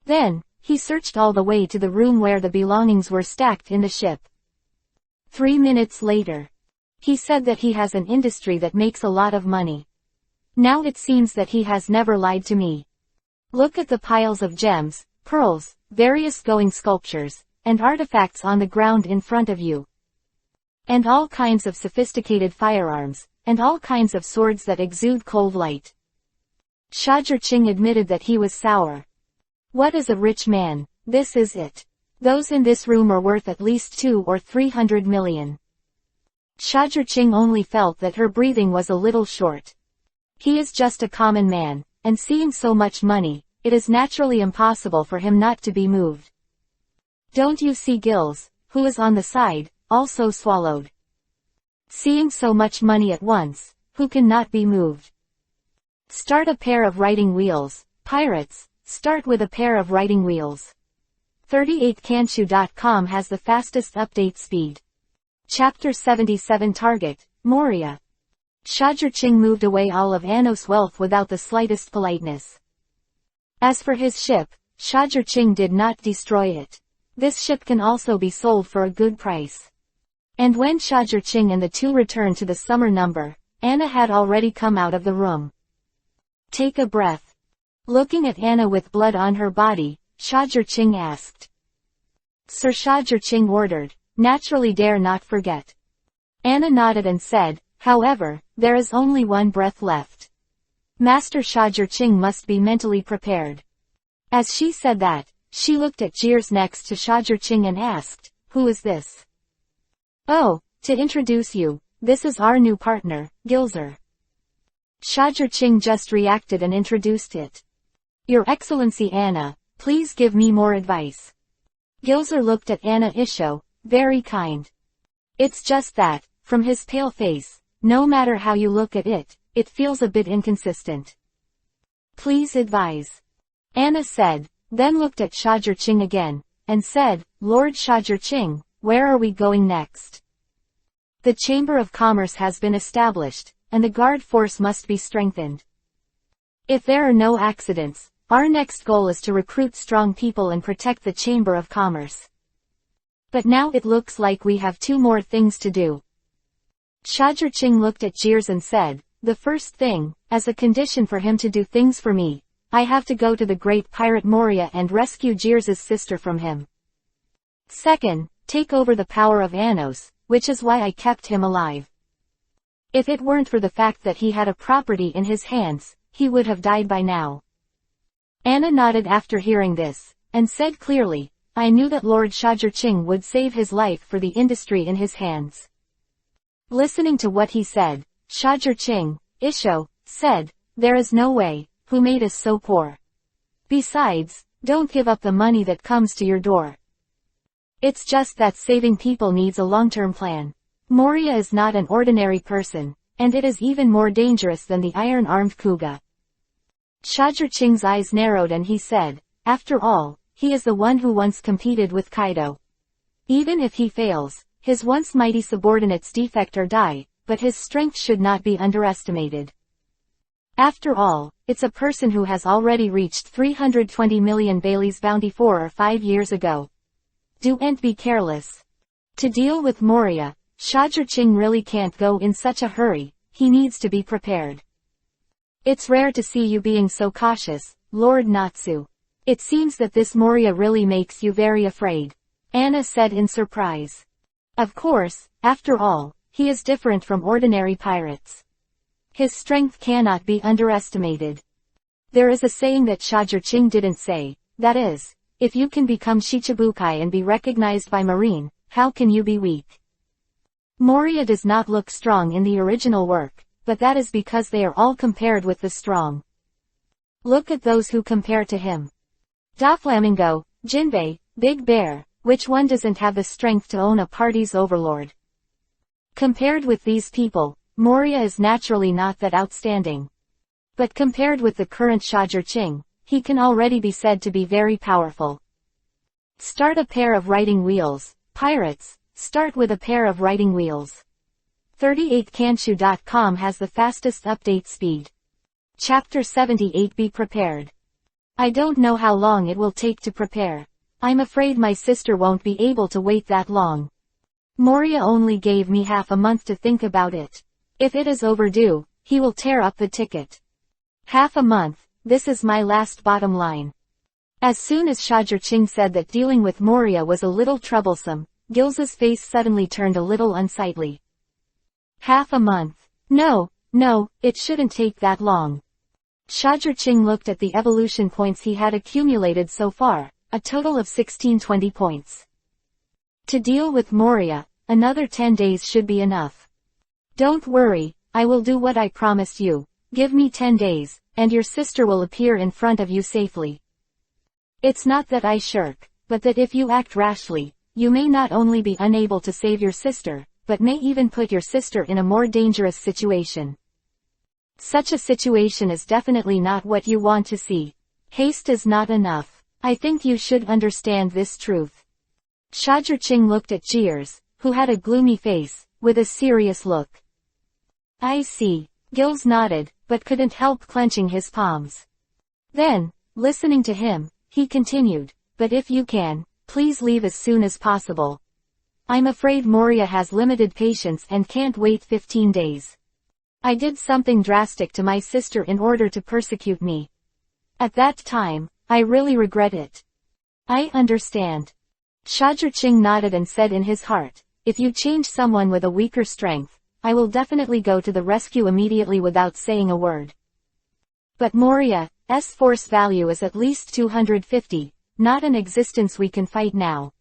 Then, he searched all the way to the room where the belongings were stacked in the ship. 3 minutes later. He said that he has an industry that makes a lot of money. Now it seems that he has never lied to me. Look at the piles of gems, pearls, various going sculptures, and artifacts on the ground in front of you. And all kinds of sophisticated firearms, and all kinds of swords that exude cold light. Shajurching admitted that he was sour. What is a rich man? This is it. Those in this room are worth at least 200 or 300 million. Shajurching only felt that her breathing was a little short. He is just a common man, and seeing so much money, it is naturally impossible for him not to be moved. Don't you see Gills, who is on the side, also swallowed? Seeing so much money at once, who can not be moved? Start a pair of writing wheels. Pirates, start with a pair of writing wheels. 38kanshu.com has the fastest update speed. Chapter 77 Target, Moria. Shajurching moved away all of Anos' wealth without the slightest politeness. As for his ship, Shajurching did not destroy it. This ship can also be sold for a good price. And when Shajurching and the two returned to the summer number, Anna had already come out of the room. Take a breath. Looking at Anna with blood on her body, Shajurching asked. Sir Shajurching ordered, naturally dare not forget. Anna nodded and said, however, there is only one breath left. Master Shajurching must be mentally prepared. As she said that, she looked at Jeers next to Shajurching and asked, who is this? Oh, to introduce you, this is our new partner, Gilzer. Shajurching just reacted and introduced it. Your Excellency Anna, please give me more advice. Gilzer looked at Anna Isho, very kind. It's just that, from his pale face, no matter how you look at it, it feels a bit inconsistent. Please advise. Anna said, then looked at Shajurching again, and said, Lord Shajurching, where are we going next? The Chamber of Commerce has been established, and the guard force must be strengthened. If there are no accidents, our next goal is to recruit strong people and protect the Chamber of Commerce. But now it looks like we have two more things to do. Shajurching looked at Jeers and said, the first thing, as a condition for him to do things for me, I have to go to the great pirate Moria and rescue Jeers' sister from him. Second, take over the power of Anos, which is why I kept him alive. If it weren't for the fact that he had a property in his hands, he would have died by now. Anna nodded after hearing this, and said clearly, I knew that Lord Shajurching would save his life for the industry in his hands. Listening to what he said, Shajurching, Isho, said, there is no way, who made us so poor? Besides, don't give up the money that comes to your door. It's just that saving people needs a long-term plan. Moria is not an ordinary person, and it is even more dangerous than the iron-armed Kuga. Shajurching's eyes narrowed and he said, after all, he is the one who once competed with Kaido. Even if he fails, his once mighty subordinates defect or die, but his strength should not be underestimated. After all, it's a person who has already reached 320 million Bailey's bounty 4 or 5 years ago. Don't be careless. To deal with Moria, Shajurching really can't go in such a hurry, he needs to be prepared. It's rare to see you being so cautious, Lord Natsu. It seems that this Moria really makes you very afraid. Anna said in surprise. Of course, after all, he is different from ordinary pirates. His strength cannot be underestimated. There is a saying that Shajurching didn't say, that is, if you can become Shichibukai and be recognized by Marine, how can you be weak? Moria does not look strong in the original work, but that is because they are all compared with the strong. Look at those who compare to him. Doflamingo, Jinbei, Big Bear, which one doesn't have the strength to own a party's overlord? Compared with these people, Moria is naturally not that outstanding. But compared with the current Shajurching, he can already be said to be very powerful. Start a pair of writing wheels. Pirates, start with a pair of writing wheels. 38kanshu.com has the fastest update speed. Chapter 78 Be prepared. I don't know how long it will take to prepare. I'm afraid my sister won't be able to wait that long. Moria only gave me half a month to think about it. If it is overdue, he will tear up the ticket. Half a month, this is my last bottom line. As soon as Shajurching said that dealing with Moria was a little troublesome, Gilza's face suddenly turned a little unsightly. Half a month. No, it shouldn't take that long. Shajurching looked at the evolution points he had accumulated so far, a total of 1620 points. To deal with Moria, another 10 days should be enough. Don't worry, I will do what I promised you. Give me 10 days, and your sister will appear in front of you safely. It's not that I shirk, but that if you act rashly, you may not only be unable to save your sister, but may even put your sister in a more dangerous situation. Such a situation is definitely not what you want to see. Haste is not enough. I think you should understand this truth. Shajurching looked at Jeers, who had a gloomy face, with a serious look. I see. Gills nodded, but couldn't help clenching his palms. Then, listening to him, he continued, but if you can, please leave as soon as possible. I'm afraid Moria has limited patience and can't wait 15 days. I did something drastic to my sister in order to persecute me. At that time, I really regret it. I understand. Shajurching nodded and said in his heart, if you change someone with a weaker strength, I will definitely go to the rescue immediately without saying a word. But Moria's force value is at least 250, not an existence we can fight now.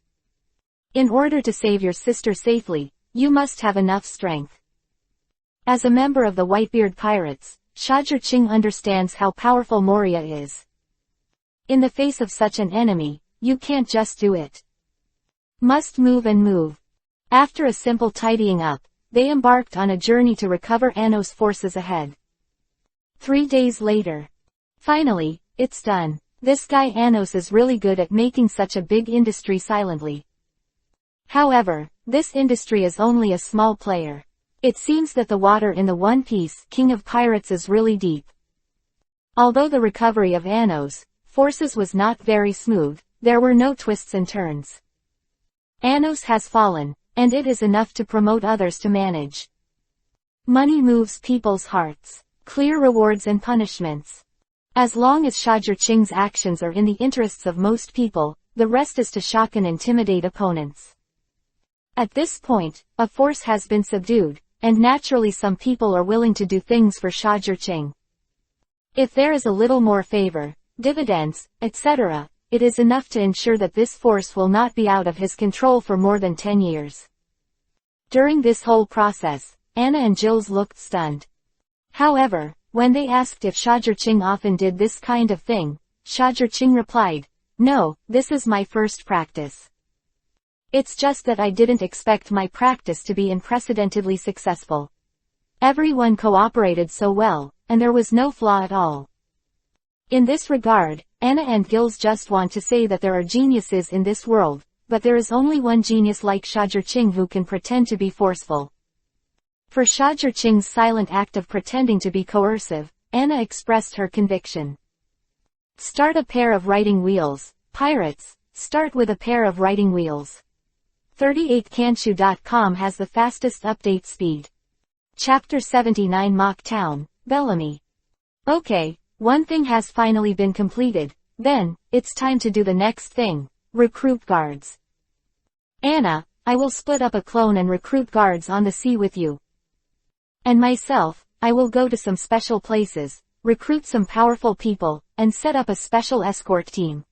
In order to save your sister safely, you must have enough strength. As a member of the Whitebeard Pirates, Shajurching understands how powerful Moria is. In the face of such an enemy, you can't just do it. Must move and move. After a simple tidying up, they embarked on a journey to recover Anno's forces ahead. 3 days later. Finally, it's done. This guy Anos is really good at making such a big industry silently. However, this industry is only a small player. It seems that the water in the One Piece King of Pirates is really deep. Although the recovery of Anno's forces was not very smooth, there were no twists and turns. Annos has fallen, and it is enough to promote others to manage. Money moves people's hearts. Clear rewards and punishments. As long as Shajurching's actions are in the interests of most people, the rest is to shock and intimidate opponents. At this point, a force has been subdued, and naturally some people are willing to do things for Shajurching. If there is a little more favor, dividends, etc., it is enough to ensure that this force will not be out of his control for more than 10 years. During this whole process, Anna and Jills looked stunned. However, when they asked if Shajurching often did this kind of thing, Shajurching replied, no, this is my first practice. It's just that I didn't expect my practice to be unprecedentedly successful. Everyone cooperated so well, and there was no flaw at all. In this regard, Anna and Gills just want to say that there are geniuses in this world, but there is only one genius like Shajurching who can pretend to be forceful. For Shajurching's silent act of pretending to be coercive, Anna expressed her conviction. Start a pair of writing wheels, pirates, start with a pair of writing wheels. 38kanshu.com has the fastest update speed. Chapter 79 Mock Town, Bellamy. Okay, one thing has finally been completed, then, it's time to do the next thing, recruit guards. Anna, I will split up a clone and recruit guards on the sea with you. And myself, I will go to some special places, recruit some powerful people, and set up a special escort team.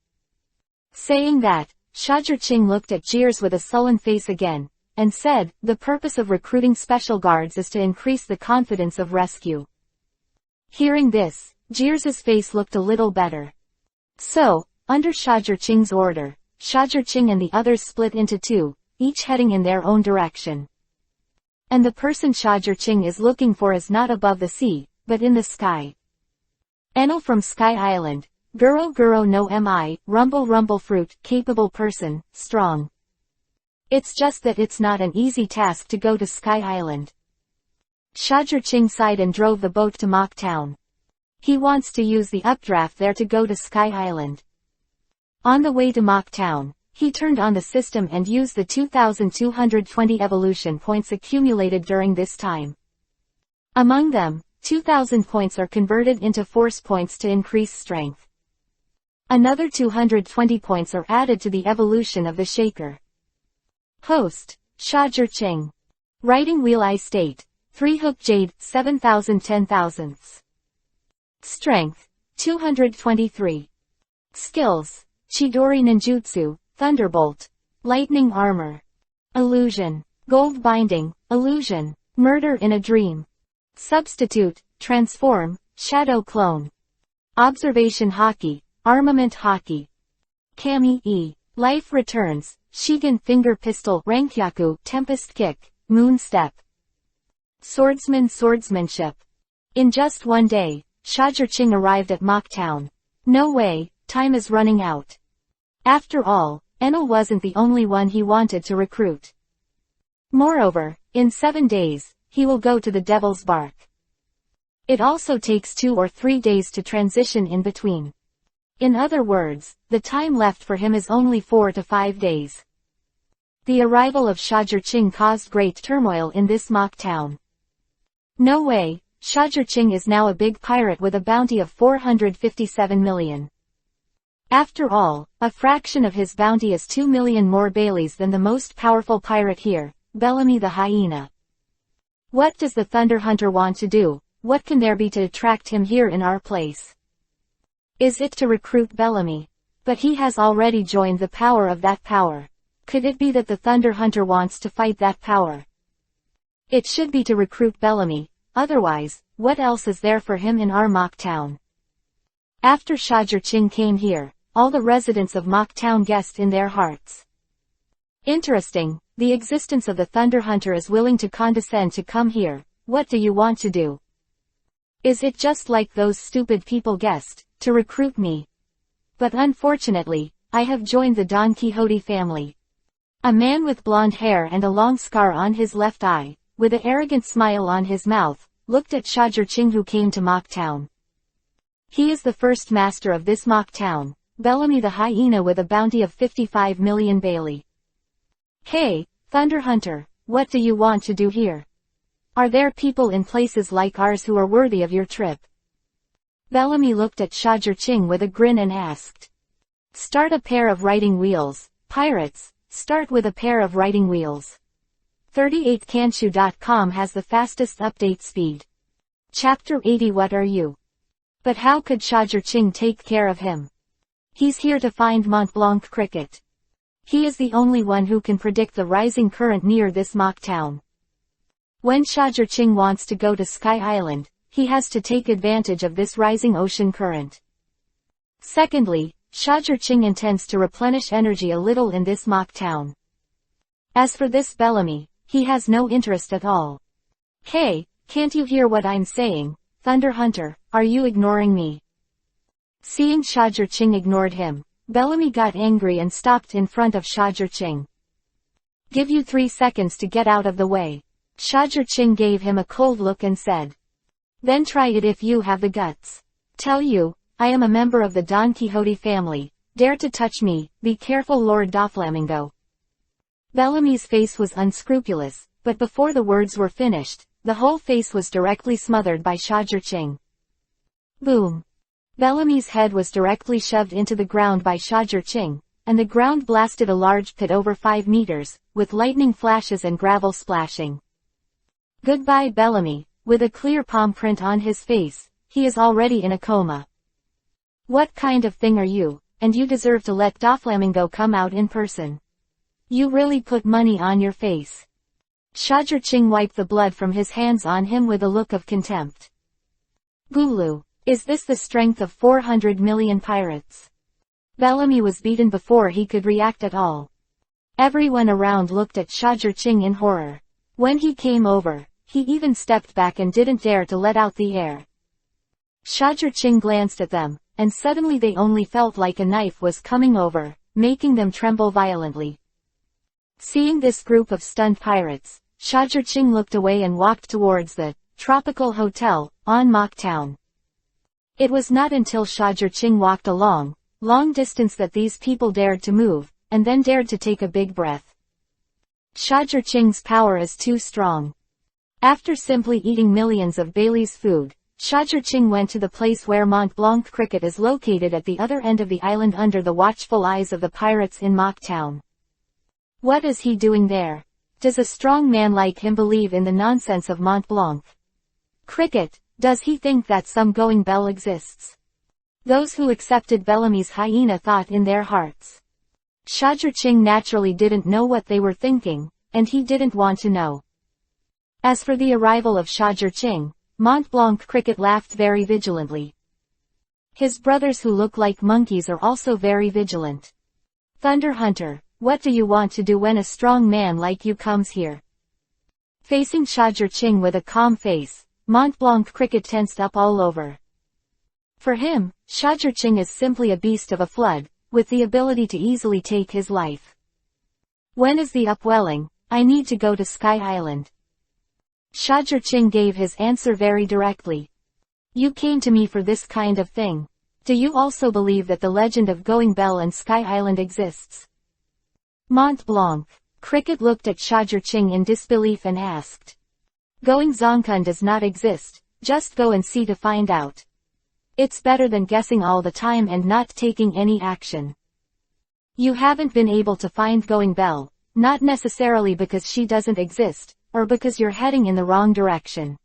Saying that, Shajurching looked at Jeers with a sullen face again, and said, the purpose of recruiting special guards is to increase the confidence of rescue. Hearing this, Jeers's face looked a little better. So, under Shajurching's order, Shajurching and the others split into two, each heading in their own direction. And the person Shajurching is looking for is not above the sea, but in the sky. Enel from Sky Island, Guro Guro no Mi, Rumble Rumble Fruit, capable person, strong. It's just that it's not an easy task to go to Sky Island. Shajurching sighed and drove the boat to Mock Town. He wants to use the updraft there to go to Sky Island. On the way to Mock Town, he turned on the system and used the 2,220 evolution points accumulated during this time. Among them, 2,000 points are converted into force points to increase strength. Another 220 points are added to the evolution of the Shaker. Host, Shajurching. Writing Wheel I State, 3-hook Jade, 7,000 10,000. Strength, 223. Skills, Chidori Ninjutsu, Thunderbolt. Lightning Armor. Illusion. Gold Binding, Illusion. Murder in a Dream. Substitute, Transform, Shadow Clone. Observation Hockey, Armament Hockey. Kami E. Life Returns, Shigen Finger Pistol, Rankyaku, Tempest Kick, Moon Step. Swordsman Swordsmanship. In just one day, Shajirching arrived at Mocktown. No way, time is running out. After all, Enel wasn't the only one he wanted to recruit. Moreover, in 7 days, he will go to the Devil's Bark. It also takes 2 or 3 days to transition in between. In other words, the time left for him is only 4 to 5 days. The arrival of Shajirching caused great turmoil in this mock town. No way, Shajirching is now a big pirate with a bounty of 457 million. After all, a fraction of his bounty is 2 million more Baileys than the most powerful pirate here, Bellamy the hyena. What does the Thunder Hunter want to do? What can there be to attract him here in our place? Is it to recruit Bellamy? But he has already joined the power of that power. Could it be that the Thunder Hunter wants to fight that power? It should be to recruit Bellamy, otherwise, what else is there for him in our mock town? After Shajirching came here, all the residents of mock town guessed in their hearts. Interesting, the existence of the Thunder Hunter is willing to condescend to come here. What do you want to do? Is it just like those stupid people guessed, to recruit me? But unfortunately, I have joined the Don Quixote family. A man with blonde hair and a long scar on his left eye, with an arrogant smile on his mouth, looked at Shajirching who came to mock town. He is the first master of this mock town, Bellamy the hyena with a bounty of 55 million Bailey. Hey, Thunder Hunter, what do you want to do here? Are there people in places like ours who are worthy of your trip? Bellamy looked at Shajirching with a grin and asked. Start a pair of writing wheels, pirates, start with a pair of writing wheels. 38kanshu.com has the fastest update speed. Chapter 80 What are you? But how could Shajirching take care of him? He's here to find Mont Blanc Cricket. He is the only one who can predict the rising current near this mock town. When Shajirching wants to go to Sky Island, he has to take advantage of this rising ocean current. Secondly, Shajirching intends to replenish energy a little in this mock town. As for this Bellamy, he has no interest at all. Hey, can't you hear what I'm saying, Thunder Hunter, are you ignoring me? Seeing Shajirching ignored him, Bellamy got angry and stopped in front of Shajirching. Give you 3 seconds to get out of the way. Shajirching gave him a cold look and said. Then try it if you have the guts. Tell you, I am a member of the Don Quixote family. Dare to touch me, be careful Lord Doflamingo. Bellamy's face was unscrupulous, but before the words were finished, the whole face was directly smothered by Shajirching. Boom. Bellamy's head was directly shoved into the ground by Shajirching, and the ground blasted a large pit over 5 meters, with lightning flashes and gravel splashing. Goodbye Bellamy, with a clear palm print on his face, he is already in a coma. What kind of thing are you, and you deserve to let Doflamingo come out in person. You really put money on your face. Shajirching wiped the blood from his hands on him with a look of contempt. Gulu, is this the strength of 400 million pirates? Bellamy was beaten before he could react at all. Everyone around looked at Shajirching in horror. When he came over, he even stepped back and didn't dare to let out the air. Shajirching glanced at them, and suddenly they only felt like a knife was coming over, making them tremble violently. Seeing this group of stunned pirates, Shajirching looked away and walked towards the Tropical Hotel on Mock Town. It was not until Shajirching walked a long distance that these people dared to move, and then dared to take a big breath. Shajirching's power is too strong. After simply eating millions of Bailey's food, Shajirching went to the place where Mont Blanc Cricket is located at the other end of the island under the watchful eyes of the pirates in Mock Town. What is he doing there? Does a strong man like him believe in the nonsense of Mont Blanc Cricket? Does he think that some going bell exists? Those who accepted Bellamy's hyena thought in their hearts. Shajirching naturally didn't know what they were thinking, and he didn't want to know. As for the arrival of Shajirching, Mont Blanc Cricket laughed very vigilantly. His brothers who look like monkeys are also very vigilant. Thunder Hunter, what do you want to do when a strong man like you comes here? Facing Shajirching with a calm face, Montblanc Cricket tensed up all over. For him, Shajurching is simply a beast of a flood, with the ability to easily take his life. When is the upwelling? I need to go to Sky Island. Shajurching gave his answer very directly. You came to me for this kind of thing. Do you also believe that the legend of Going Bell and Sky Island exists? Montblanc Cricket looked at Shajurching in disbelief and asked. Going Zonkun does not exist, just go and see to find out. It's better than guessing all the time and not taking any action. You haven't been able to find Going Bell, not necessarily because she doesn't exist, or because you're heading in the wrong direction.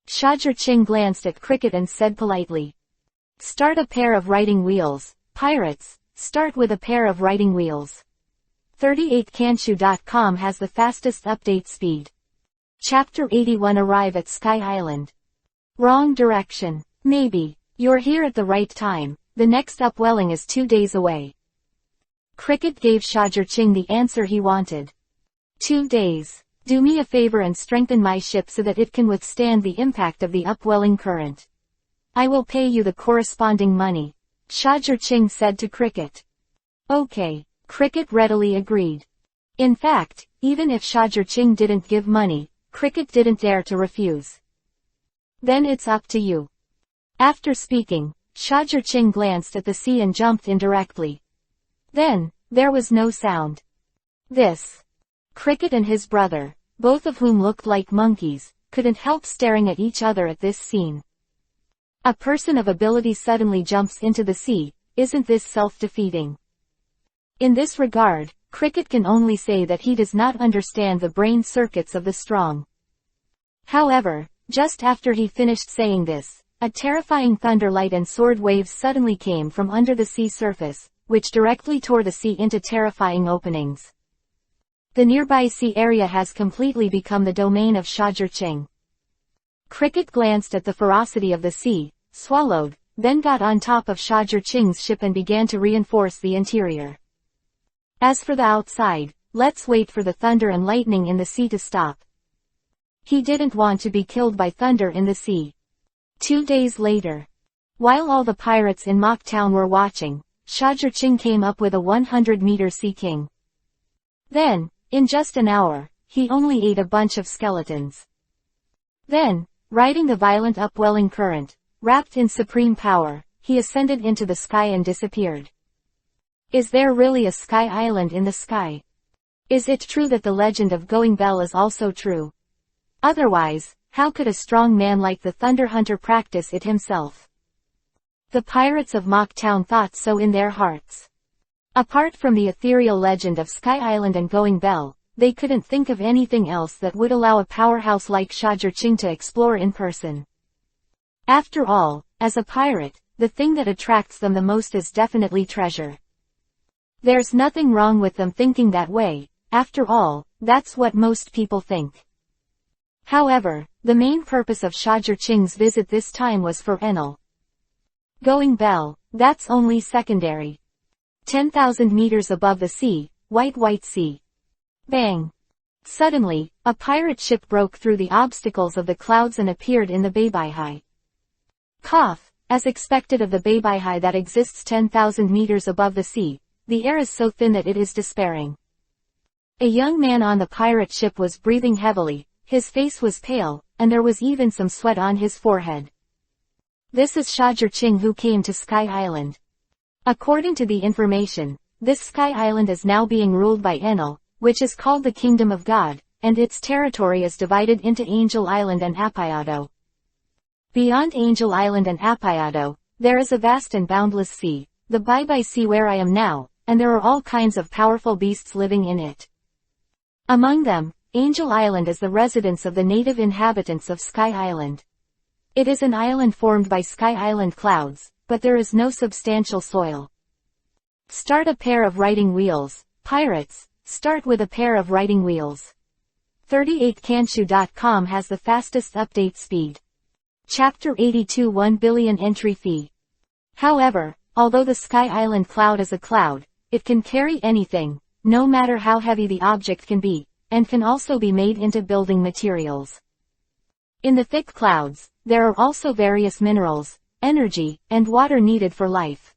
Shajurching glanced at Cricket and said politely. Start a pair of writing wheels, pirates, start with a pair of writing wheels. 38kanshu.com has the fastest update speed. Chapter 81 Arrive at Sky Island. Wrong direction. Maybe. You're here at the right time, the next upwelling is 2 days away. Cricket gave Shajurching the answer he wanted. 2 days. Do me a favor and strengthen my ship so that it can withstand the impact of the upwelling current. I will pay you the corresponding money. Shajurching said to Cricket. Okay. Cricket readily agreed. In fact, even if Shajurching didn't give money, Cricket didn't dare to refuse. Then it's up to you. After speaking, Shajurching glanced at the sea and jumped in directly. Then, there was no sound. Cricket and his brother, both of whom looked like monkeys, couldn't help staring at each other at this scene. A person of ability suddenly jumps into the sea, isn't this self-defeating? In this regard, Cricket can only say that he does not understand the brain circuits of the strong. However, just after he finished saying this, a terrifying thunderlight and sword waves suddenly came from under the sea surface, which directly tore the sea into terrifying openings. The nearby sea area has completely become the domain of Shajurching. Cricket glanced at the ferocity of the sea, swallowed, then got on top of Shajurching's ship and began to reinforce the interior. As for the outside, let's wait for the thunder and lightning in the sea to stop. He didn't want to be killed by thunder in the sea. 2 days later. While all the pirates in Mock Town were watching, Shajurching came up with a 100-meter sea king. Then, in just an hour, he only ate a bunch of skeletons. Then, riding the violent upwelling current, wrapped in supreme power, he ascended into the sky and disappeared. Is there really a Sky Island in the sky? Is it true that the legend of Going Bell is also true? Otherwise, how could a strong man like the Thunder Hunter practice it himself? The pirates of Mock Town thought so in their hearts. Apart from the ethereal legend of Sky Island and Going Bell, they couldn't think of anything else that would allow a powerhouse like Shajurching to explore in person. After all, as a pirate, the thing that attracts them the most is definitely treasure. There's nothing wrong with them thinking that way, after all, that's what most people think. However, the main purpose of Shajurching's visit this time was for Enel. Going Bell, that's only secondary. 10,000 meters above the sea, white sea. Bang! Suddenly, a pirate ship broke through the obstacles of the clouds and appeared in the Baybihai. Cough! As expected of the Baybihai that exists 10,000 meters above the sea, the air is so thin that it is despairing. A young man on the pirate ship was breathing heavily, his face was pale, and there was even some sweat on his forehead. This is Shajurching who came to Sky Island. According to the information, this Sky Island is now being ruled by Enel, which is called the Kingdom of God, and its territory is divided into Angel Island and Apayado. Beyond Angel Island and Apayado, there is a vast and boundless sea, the Bye-Bye Sea where I am now, and there are all kinds of powerful beasts living in it. Among them, Angel Island is the residence of the native inhabitants of Sky Island. It is an island formed by Sky Island clouds, but there is no substantial soil. Start a pair of writing wheels, pirates, start with a pair of writing wheels. 38kanshu.com has the fastest update speed. Chapter 82 1 billion entry fee. However, although the Sky Island cloud is a cloud, it can carry anything, no matter how heavy the object can be, and can also be made into building materials. In the thick clouds, there are also various minerals, energy, and water needed for life.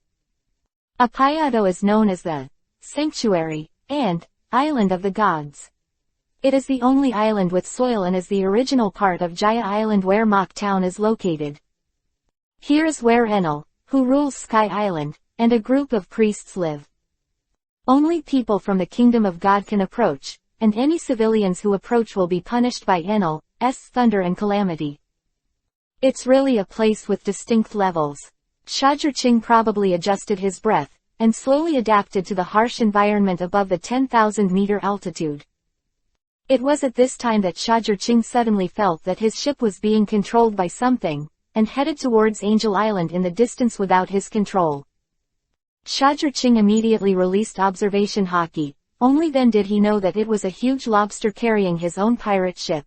EPUB is known as the sanctuary and island of the gods. It is the only island with soil and is the original part of Jaya Island where Mok Town is located. Here is where Enel, who rules Sky Island, and a group of priests live. Only people from the kingdom of God can approach, and any civilians who approach will be punished by Enel's thunder and calamity. It's really a place with distinct levels. Shajurching probably adjusted his breath, and slowly adapted to the harsh environment above the 10,000-meter altitude. It was at this time that Shajurching suddenly felt that his ship was being controlled by something, and headed towards Angel Island in the distance without his control. Shajurching immediately released observation hockey, only then did he know that it was a huge lobster carrying his own pirate ship.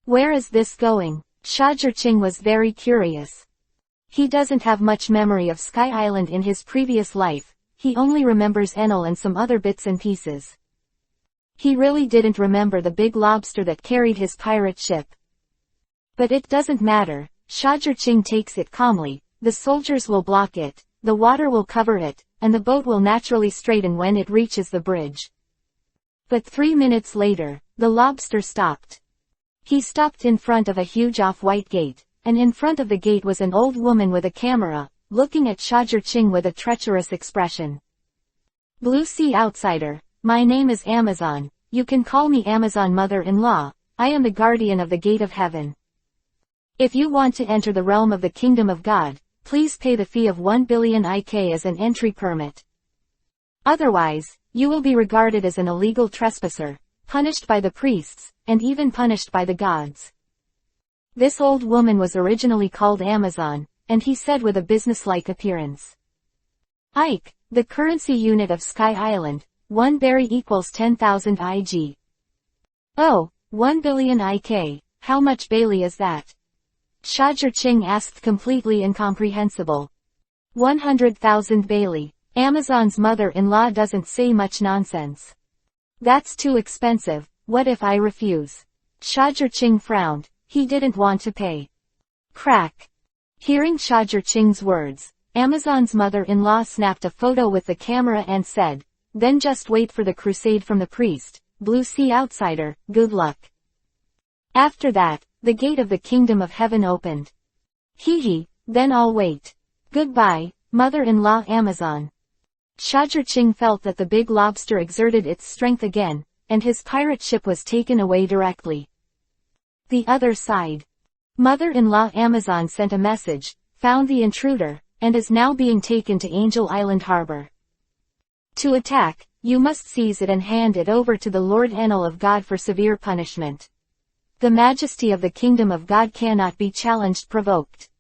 Where is this going? Shajurching was very curious. He doesn't have much memory of Sky Island in his previous life, he only remembers Enel and some other bits and pieces. He really didn't remember the big lobster that carried his pirate ship. But it doesn't matter, Shajurching takes it calmly, the soldiers will block it, the water will cover it, and the boat will naturally straighten when it reaches the bridge. But 3 minutes later, the lobster stopped. He stopped in front of a huge off-white gate, and in front of the gate was an old woman with a camera, looking at Shajurching with a treacherous expression. Blue Sea Outsider, my name is Amazon, you can call me Amazon Mother-in-law, I am the guardian of the gate of heaven. If you want to enter the realm of the kingdom of God, please pay the fee of 1 billion IK as an entry permit. Otherwise, you will be regarded as an illegal trespasser, punished by the priests, and even punished by the gods. This old woman was originally called Amazon, and he said with a businesslike appearance. Ike, the currency unit of Sky Island, 1 berry equals 10,000 IG. Oh, 1 billion IK, how much Bailey is that? Shajurching asked completely incomprehensible. 100,000 Bailey. Amazon's mother-in-law doesn't say much nonsense. That's too expensive, what if I refuse? Shajurching frowned, he didn't want to pay. Crack. Hearing Shajurching's words, Amazon's mother-in-law snapped a photo with the camera and said, then just wait for the crusade from the priest, Blue Sea Outsider, good luck. After that, the gate of the kingdom of heaven opened. Hee, then I'll wait. Goodbye, mother-in-law Amazon. Shajurching felt that the big lobster exerted its strength again, and his pirate ship was taken away directly. The other side. Mother-in-law Amazon sent a message, found the intruder, and is now being taken to Angel Island Harbor. To attack, you must seize it and hand it over to the Lord Enel of God for severe punishment. The majesty of the kingdom of God cannot be challenged provoked.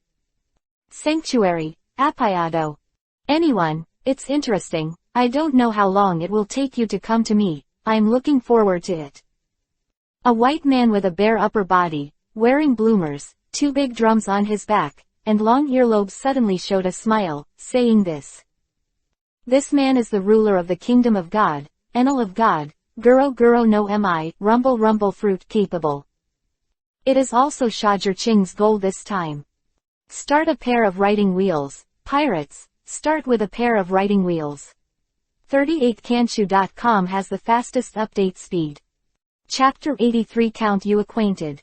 Sanctuary, EPUB. Anyone, it's interesting, I don't know how long it will take you to come to me, I'm looking forward to it. A white man with a bare upper body, wearing bloomers, 2 big drums on his back, and long earlobes suddenly showed a smile, saying this. This man is the ruler of the kingdom of God, Enel of God, Guro Guro no Mi, Rumble Rumble Fruit capable. It is also Shajurching's goal this time. Start a pair of writing wheels, pirates, start with a pair of writing wheels. 38kanshu.com has the fastest update speed. Chapter 83 Count you acquainted.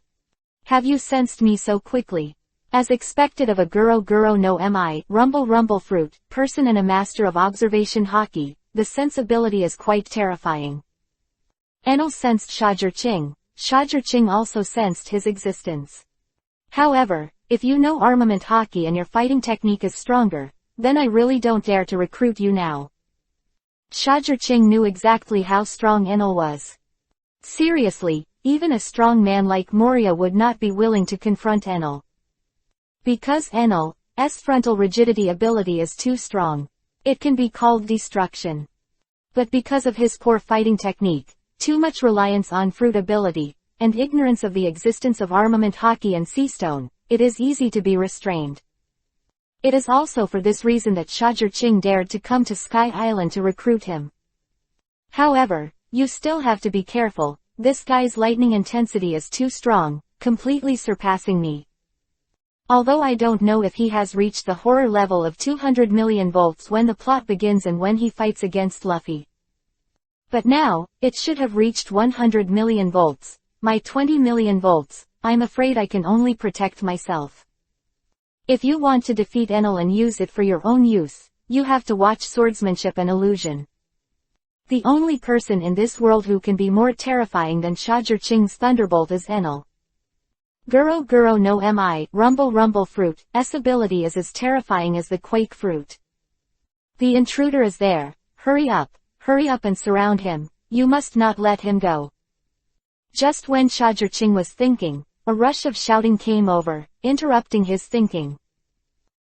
Have you sensed me so quickly? As expected of a Guro Guro no Mi, Rumble Rumble Fruit, person and a master of observation hockey, the sensibility is quite terrifying. Enel sensed Shajurching. Shajurching also sensed his existence. However, if you know armament hockey and your fighting technique is stronger, then I really don't dare to recruit you now. Shajurching knew exactly how strong Enel was. Seriously, even a strong man like Moria would not be willing to confront Enel. Because Enel's frontal rigidity ability is too strong. It can be called destruction. But because of his poor fighting technique, too much reliance on fruit ability, and ignorance of the existence of armament hockey and seastone, it is easy to be restrained. It is also for this reason that Shajurching dared to come to Sky Island to recruit him. However, you still have to be careful, this guy's lightning intensity is too strong, completely surpassing me. Although I don't know if he has reached the horror level of 200 million volts when the plot begins and when he fights against Luffy. But now, it should have reached 100 million volts, my 20 million volts, I'm afraid I can only protect myself. If you want to defeat Enel and use it for your own use, you have to watch Swordsmanship and Illusion. The only person in this world who can be more terrifying than Shajar Ching's Thunderbolt is Enel. Guro Guro no Mi, Rumble Rumble Fruit, S ability is as terrifying as the Quake Fruit. The intruder is there, hurry up and surround him, you must not let him go. Just when Shajar Ching was thinking, a rush of shouting came over, interrupting his thinking.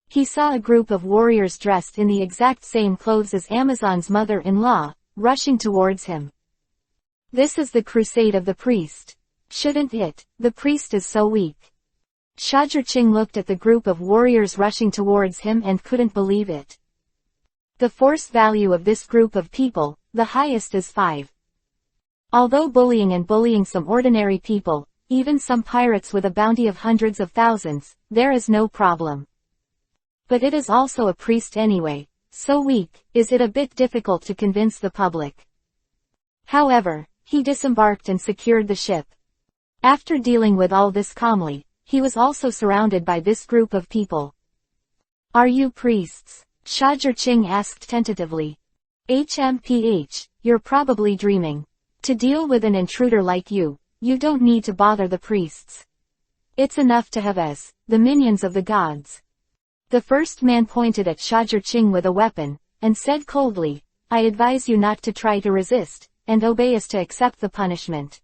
He saw a group of warriors dressed in the exact same clothes as Amazon's mother-in-law, rushing towards him. This is the crusade of the priest. Shouldn't it? The priest is so weak. Shajar Ching looked at the group of warriors rushing towards him and couldn't believe it. The force value of this group of people, the highest is 5. Although bullying some ordinary people, even some pirates with a bounty of hundreds of thousands, there is no problem. But it is also a priest anyway, so weak, is it a bit difficult to convince the public. However, he disembarked and secured the ship. After dealing with all this calmly, he was also surrounded by this group of people. Are you priests? Shajar Ching asked tentatively. HMPH, you're probably dreaming. To deal with an intruder like you don't need to bother the priests. It's enough to have us, the minions of the gods. The first man pointed at Shajar Ching with a weapon, and said coldly, I advise you not to try to resist, and obey us to accept the punishment.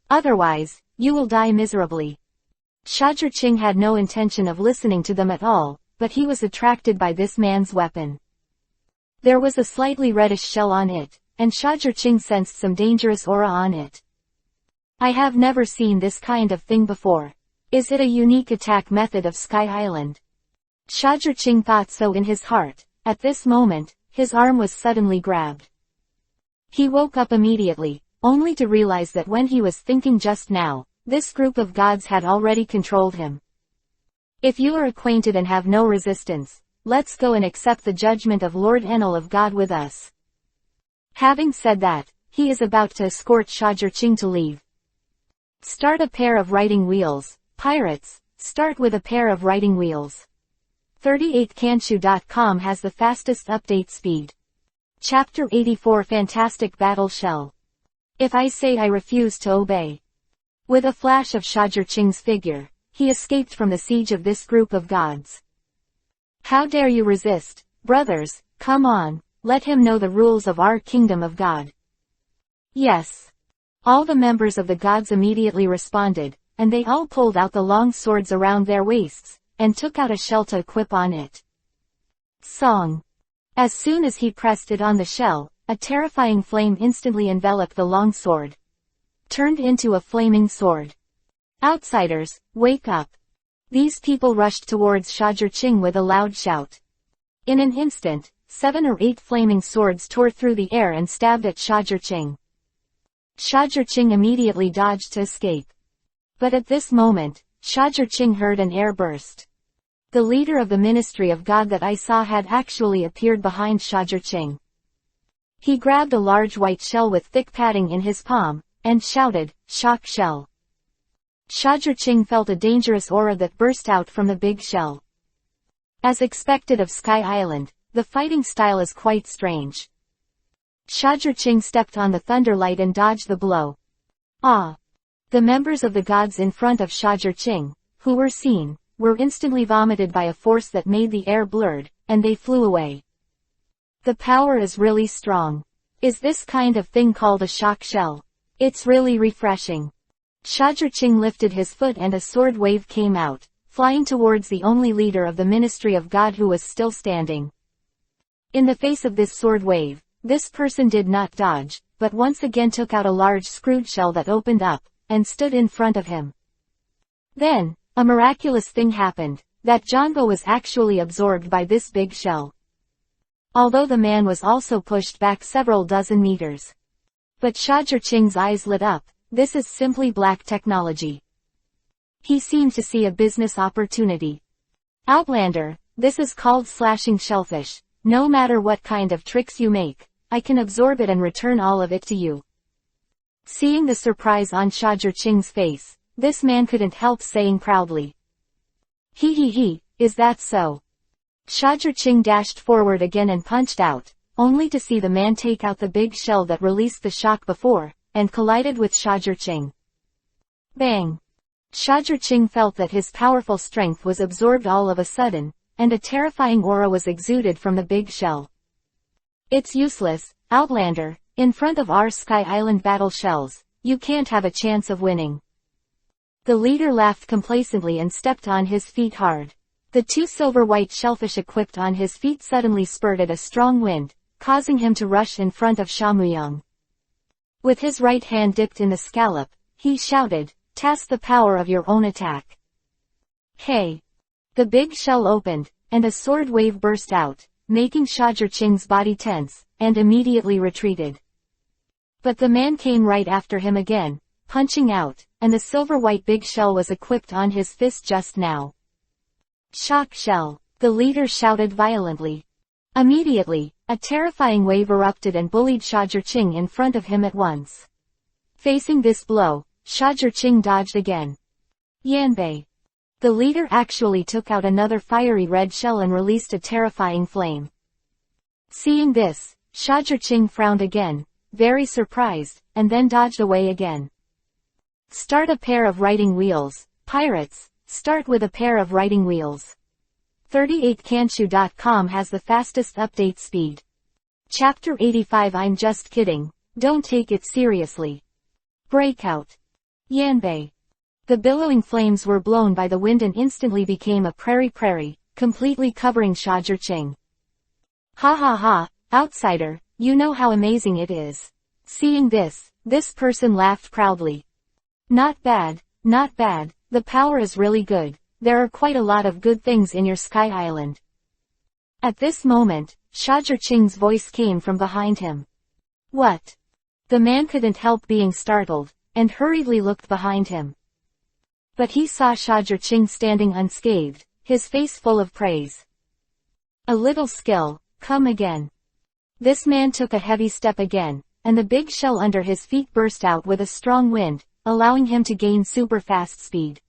Otherwise, you will die miserably. Shajar Ching had no intention of listening to them at all, but he was attracted by this man's weapon. There was a slightly reddish shell on it, and Shajar Ching sensed some dangerous aura on it. I have never seen this kind of thing before. Is it a unique attack method of Sky Island? Shajar Ching thought so in his heart. At this moment, his arm was suddenly grabbed. He woke up immediately, only to realize that when he was thinking just now, this group of gods had already controlled him. If you are acquainted and have no resistance, let's go and accept the judgment of Lord Enel of God with us. Having said that, he is about to escort Shajar Ching to leave. Start a pair of writing wheels, pirates, start with a pair of writing wheels. 38kanshu.com has the fastest update speed. Chapter 84 Fantastic Battle Shell. If I say I refuse to obey. With a flash of Shajar Ching's figure, he escaped from the siege of this group of gods. How dare you resist, brothers, come on, let him know the rules of our kingdom of God. Yes. All the members of the gods immediately responded, and they all pulled out the long swords around their waists, and took out a shell to equip on it. Song. As soon as he pressed it on the shell, a terrifying flame instantly enveloped the long sword. Turned into a flaming sword. Outsiders, wake up. These people rushed towards Shajar Ching with a loud shout. In an instant, 7 or 8 flaming swords tore through the air and stabbed at Shajar Ching. Shajar Ching immediately dodged to escape. But at this moment, Shajar Ching heard an air burst. The leader of the Ministry of God that I saw had actually appeared behind Shajar Ching. He grabbed a large white shell with thick padding in his palm, and shouted, "Shock shell." Shajar Ching felt a dangerous aura that burst out from the big shell. As expected of Sky Island, the fighting style is quite strange. Shajar Ching stepped on the thunderlight and dodged the blow. Ah! The members of the gods in front of Shajar Ching, who were seen, were instantly vomited by a force that made the air blurred, and they flew away. The power is really strong. Is this kind of thing called a shock shell? It's really refreshing. Shajar Ching lifted his foot and a sword wave came out, flying towards the only leader of the Ministry of God who was still standing. In the face of this sword wave, this person did not dodge, but once again took out a large screwed shell that opened up, and stood in front of him. Then, a miraculous thing happened, that Jango was actually absorbed by this big shell. Although the man was also pushed back several dozen meters. But Shajar Ching's eyes lit up, this is simply black technology. He seemed to see a business opportunity. Outlander, this is called slashing shellfish. No matter what kind of tricks you make, I can absorb it and return all of it to you. Seeing the surprise on Shazher Ching's face, this man couldn't help saying proudly. He, is that so? Shazher Ching dashed forward again and punched out, only to see the man take out the big shell that released the shock before, and collided with Shazher Ching. Bang! Shazher Ching felt that his powerful strength was absorbed all of a sudden, and a terrifying aura was exuded from the big shell. It's useless, Outlander, in front of our Sky Island battle shells, you can't have a chance of winning. The leader laughed complacently and stepped on his feet hard. The two silver-white shellfish equipped on his feet suddenly spurted a strong wind, causing him to rush in front of Shamuyang. With his right hand dipped in the scallop, he shouted, "Test the power of your own attack." Hey! The big shell opened, and a sword wave burst out, making Shazher Ching's body tense, and immediately retreated. But the man came right after him again, punching out, and the silver-white big shell was equipped on his fist just now. Shock shell! The leader shouted violently. Immediately, a terrifying wave erupted and bullied Shazher Ching in front of him at once. Facing this blow, Shazher Ching dodged again. Yanbei! The leader actually took out another fiery red shell and released a terrifying flame. Seeing this, Shazher Ching frowned again, very surprised, and then dodged away again. Start a pair of writing wheels, pirates, start with a pair of writing wheels. 38kanshu.com has the fastest update speed. Chapter 85 I'm just kidding, don't take it seriously. Breakout. Yanbei. The billowing flames were blown by the wind and instantly became a prairie, completely covering Shazher Ching. Ha ha ha, outsider, you know how amazing it is. Seeing this person laughed proudly. Not bad, the power is really good, there are quite a lot of good things in your Sky Island. At this moment, Shazher Ching's voice came from behind him. What? The man couldn't help being startled, and hurriedly looked behind him. But he saw Shazher Ching standing unscathed, his face full of praise. A little skill, come again. This man took a heavy step again, and the big shell under his feet burst out with a strong wind, allowing him to gain super fast speed.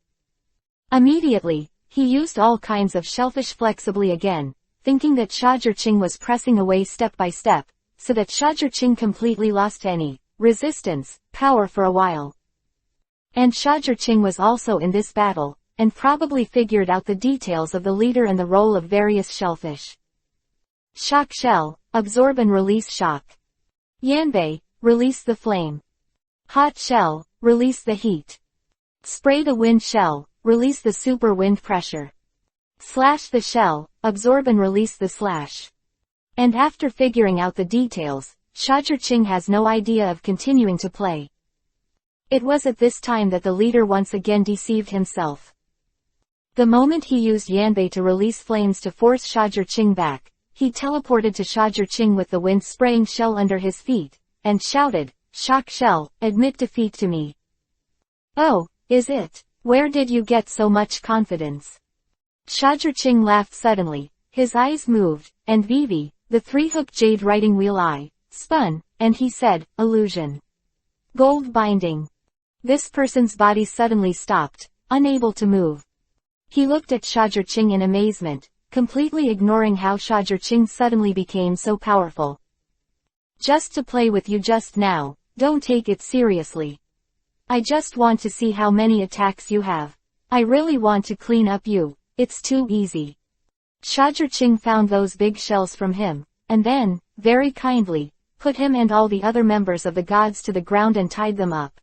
Immediately, he used all kinds of shellfish flexibly again, thinking that Shazher Ching was pressing away step by step, so that Shazher Ching completely lost any resistance, power for a while. And Shazher Ching was also in this battle, and probably figured out the details of the leader and the role of various shellfish. Shock shell, absorb and release shock. Yanbei, release the flame. Hot shell, release the heat. Spray the wind shell, release the super wind pressure. Slash the shell, absorb and release the slash. And after figuring out the details, Shazher Ching has no idea of continuing to play. It was at this time that the leader once again deceived himself. The moment he used Yanbei to release flames to force Shazher Ching back, he teleported to Shazher Ching with the wind-spraying shell under his feet, and shouted, "Shock shell, admit defeat to me." Oh, is it? Where did you get so much confidence? Shazher Ching laughed suddenly, his eyes moved, and Vivi, the three-hook jade writing wheel eye, spun, and he said, "Illusion. Gold binding." This person's body suddenly stopped, unable to move. He looked at Shazher Ching in amazement, completely ignoring how Shazher Ching suddenly became so powerful. Just to play with you just now, don't take it seriously. I just want to see how many attacks you have. I really want to clean up you, it's too easy. Shazher Ching found those big shells from him, and then, very kindly, put him and all the other members of the gods to the ground and tied them up.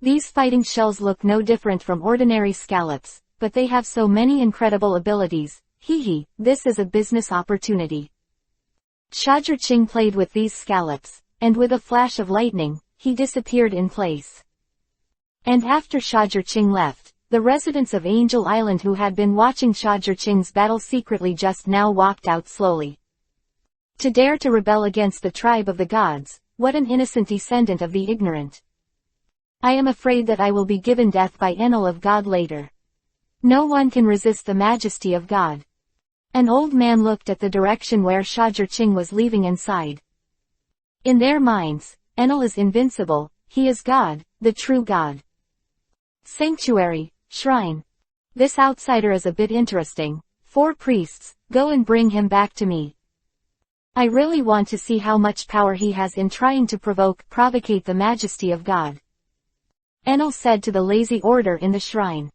These fighting shells look no different from ordinary scallops, but they have so many incredible abilities. This is a business opportunity. Shazher Ching played with these scallops, and with a flash of lightning, he disappeared in place. And after Shazher Ching left, the residents of Angel Island who had been watching Shazher Ching's battle secretly just now walked out slowly. To dare to rebel against the tribe of the gods, what an innocent descendant of the ignorant. I am afraid that I will be given death by Enel of God later. No one can resist the majesty of God. An old man looked at the direction where Shajur-Ching was leaving and sighed. In their minds, Enel is invincible, he is God, the true God. Sanctuary, shrine. This outsider is a bit interesting. 4 priests, go and bring him back to me. I really want to see how much power he has in trying to provocate the majesty of God. Enel said to the lazy order in the shrine.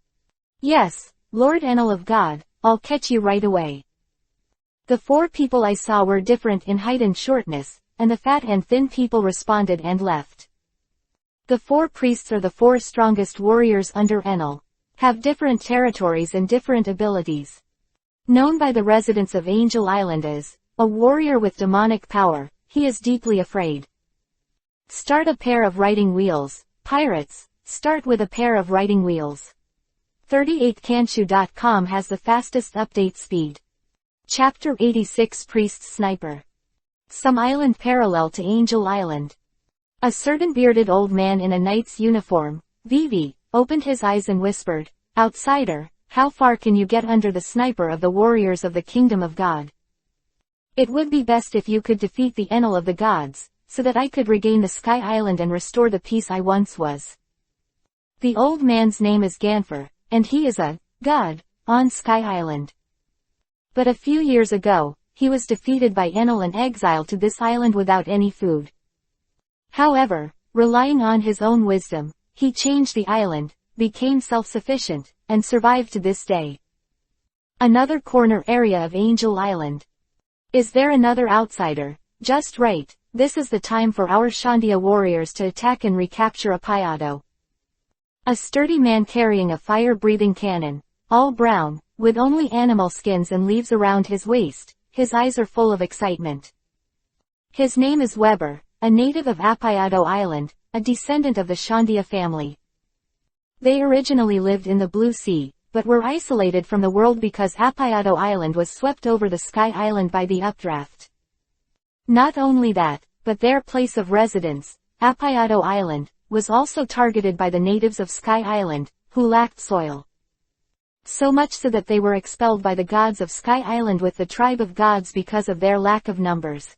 Yes, Lord Enel of God, I'll catch you right away. The 4 people I saw were different in height and shortness, and the fat and thin people responded and left. The 4 priests are the 4 strongest warriors under Enel, have different territories and different abilities. Known by the residents of Angel Island as a warrior with demonic power, he is deeply afraid. Start a pair of riding wheels, pirates, start with a pair of riding wheels. 38kanshu.com has the fastest update speed. Chapter 86 Priest Sniper. Some island parallel to Angel Island. A certain bearded old man in a knight's uniform, Vivi, opened his eyes and whispered, "Outsider, how far can you get under the sniper of the warriors of the kingdom of God? It would be best if you could defeat the Enel of the gods, so that I could regain the Sky Island and restore the peace I once was." The old man's name is Ganfer, and he is a god on Sky Island. But a few years ago, he was defeated by Enel and exiled to this island without any food. However, relying on his own wisdom, he changed the island, became self-sufficient, and survived to this day. Another corner area of Angel Island. Is there another outsider? Just right, this is the time for our Shandia warriors to attack and recapture Apayado. A sturdy man carrying a fire-breathing cannon, all brown, with only animal skins and leaves around his waist, his eyes are full of excitement. His name is Weber, a native of Apayado Island, a descendant of the Shandia family. They originally lived in the Blue Sea, but were isolated from the world because Apayado Island was swept over the Sky Island by the updraft. Not only that, but their place of residence, Apayado Island, was also targeted by the natives of Sky Island, who lacked soil. So much so that they were expelled by the gods of Sky Island with the tribe of gods because of their lack of numbers.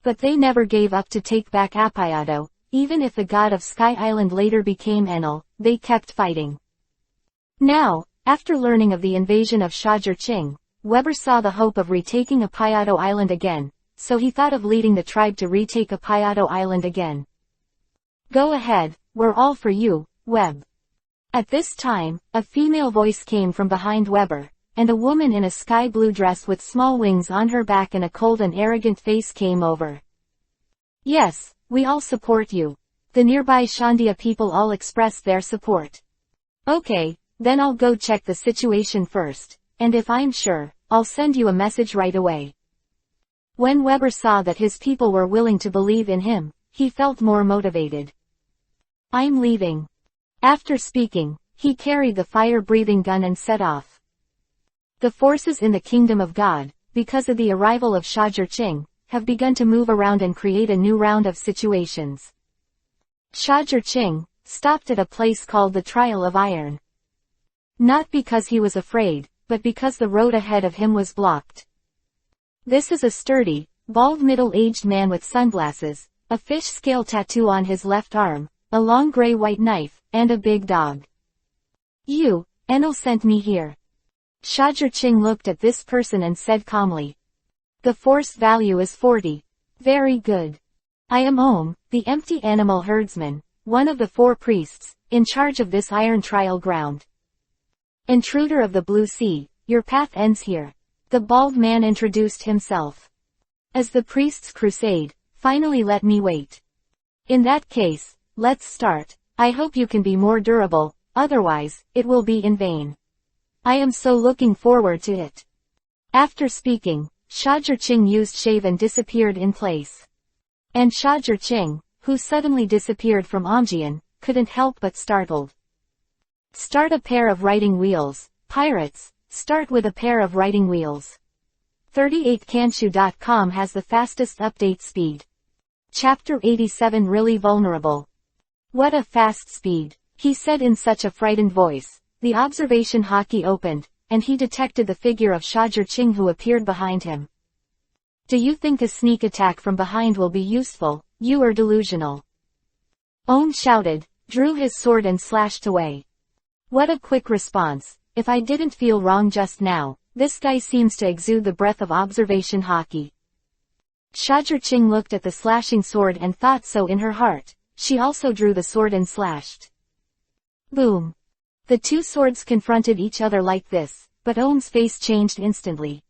But they never gave up to take back Apayado, even if the god of Sky Island later became Enel, they kept fighting. Now, after learning of the invasion of Shajur-Ching, Weber saw the hope of retaking Apayado Island again, so he thought of leading the tribe to retake Apayado Island again. Go ahead, we're all for you, Web. At this time, a female voice came from behind Weber, and a woman in a sky blue dress with small wings on her back and a cold and arrogant face came over. Yes, we all support you. The nearby Shandia people all expressed their support. Okay, then I'll go check the situation first, and if I'm sure, I'll send you a message right away. When Weber saw that his people were willing to believe in him, he felt more motivated. I'm leaving. After speaking, he carried the fire-breathing gun and set off. The forces in the kingdom of God, because of the arrival of Shajur-Ching, have begun to move around and create a new round of situations. Shajur-Ching stopped at a place called the Trial of Iron. Not because he was afraid, but because the road ahead of him was blocked. This is a sturdy, bald middle-aged man with sunglasses, a fish scale tattoo on his left arm, a long gray-white knife, and a big dog. You, Enel sent me here. Shajur-Ching looked at this person and said calmly. The force value is 40. Very good. I am Om, the empty animal herdsman, one of the 4 priests, in charge of this iron trial ground. Intruder of the Blue Sea, your path ends here. The bald man introduced himself. As the priest's crusade, finally let me wait. In that case, let's start. I hope you can be more durable, otherwise, it will be in vain. I am so looking forward to it. After speaking, Shajur-Ching used shave and disappeared in place. And Shajur-Ching, who suddenly disappeared from Omjian, couldn't help but startled. Start a pair of riding wheels, pirates, start with a pair of riding wheels. 38kanshu.com has the fastest update speed. Chapter 87 Really Vulnerable. What a fast speed, he said in such a frightened voice. The observation hockey opened, and he detected the figure of Shajur-Ching who appeared behind him. Do you think a sneak attack from behind will be useful? You are delusional. Ohm shouted, drew his sword and slashed away. What a quick response. If I didn't feel wrong just now, this guy seems to exude the breath of observation hockey. Shajur-Ching looked at the slashing sword and thought so in her heart. She also drew the sword and slashed. Boom. The two swords confronted each other like this, but Ohm's face changed instantly.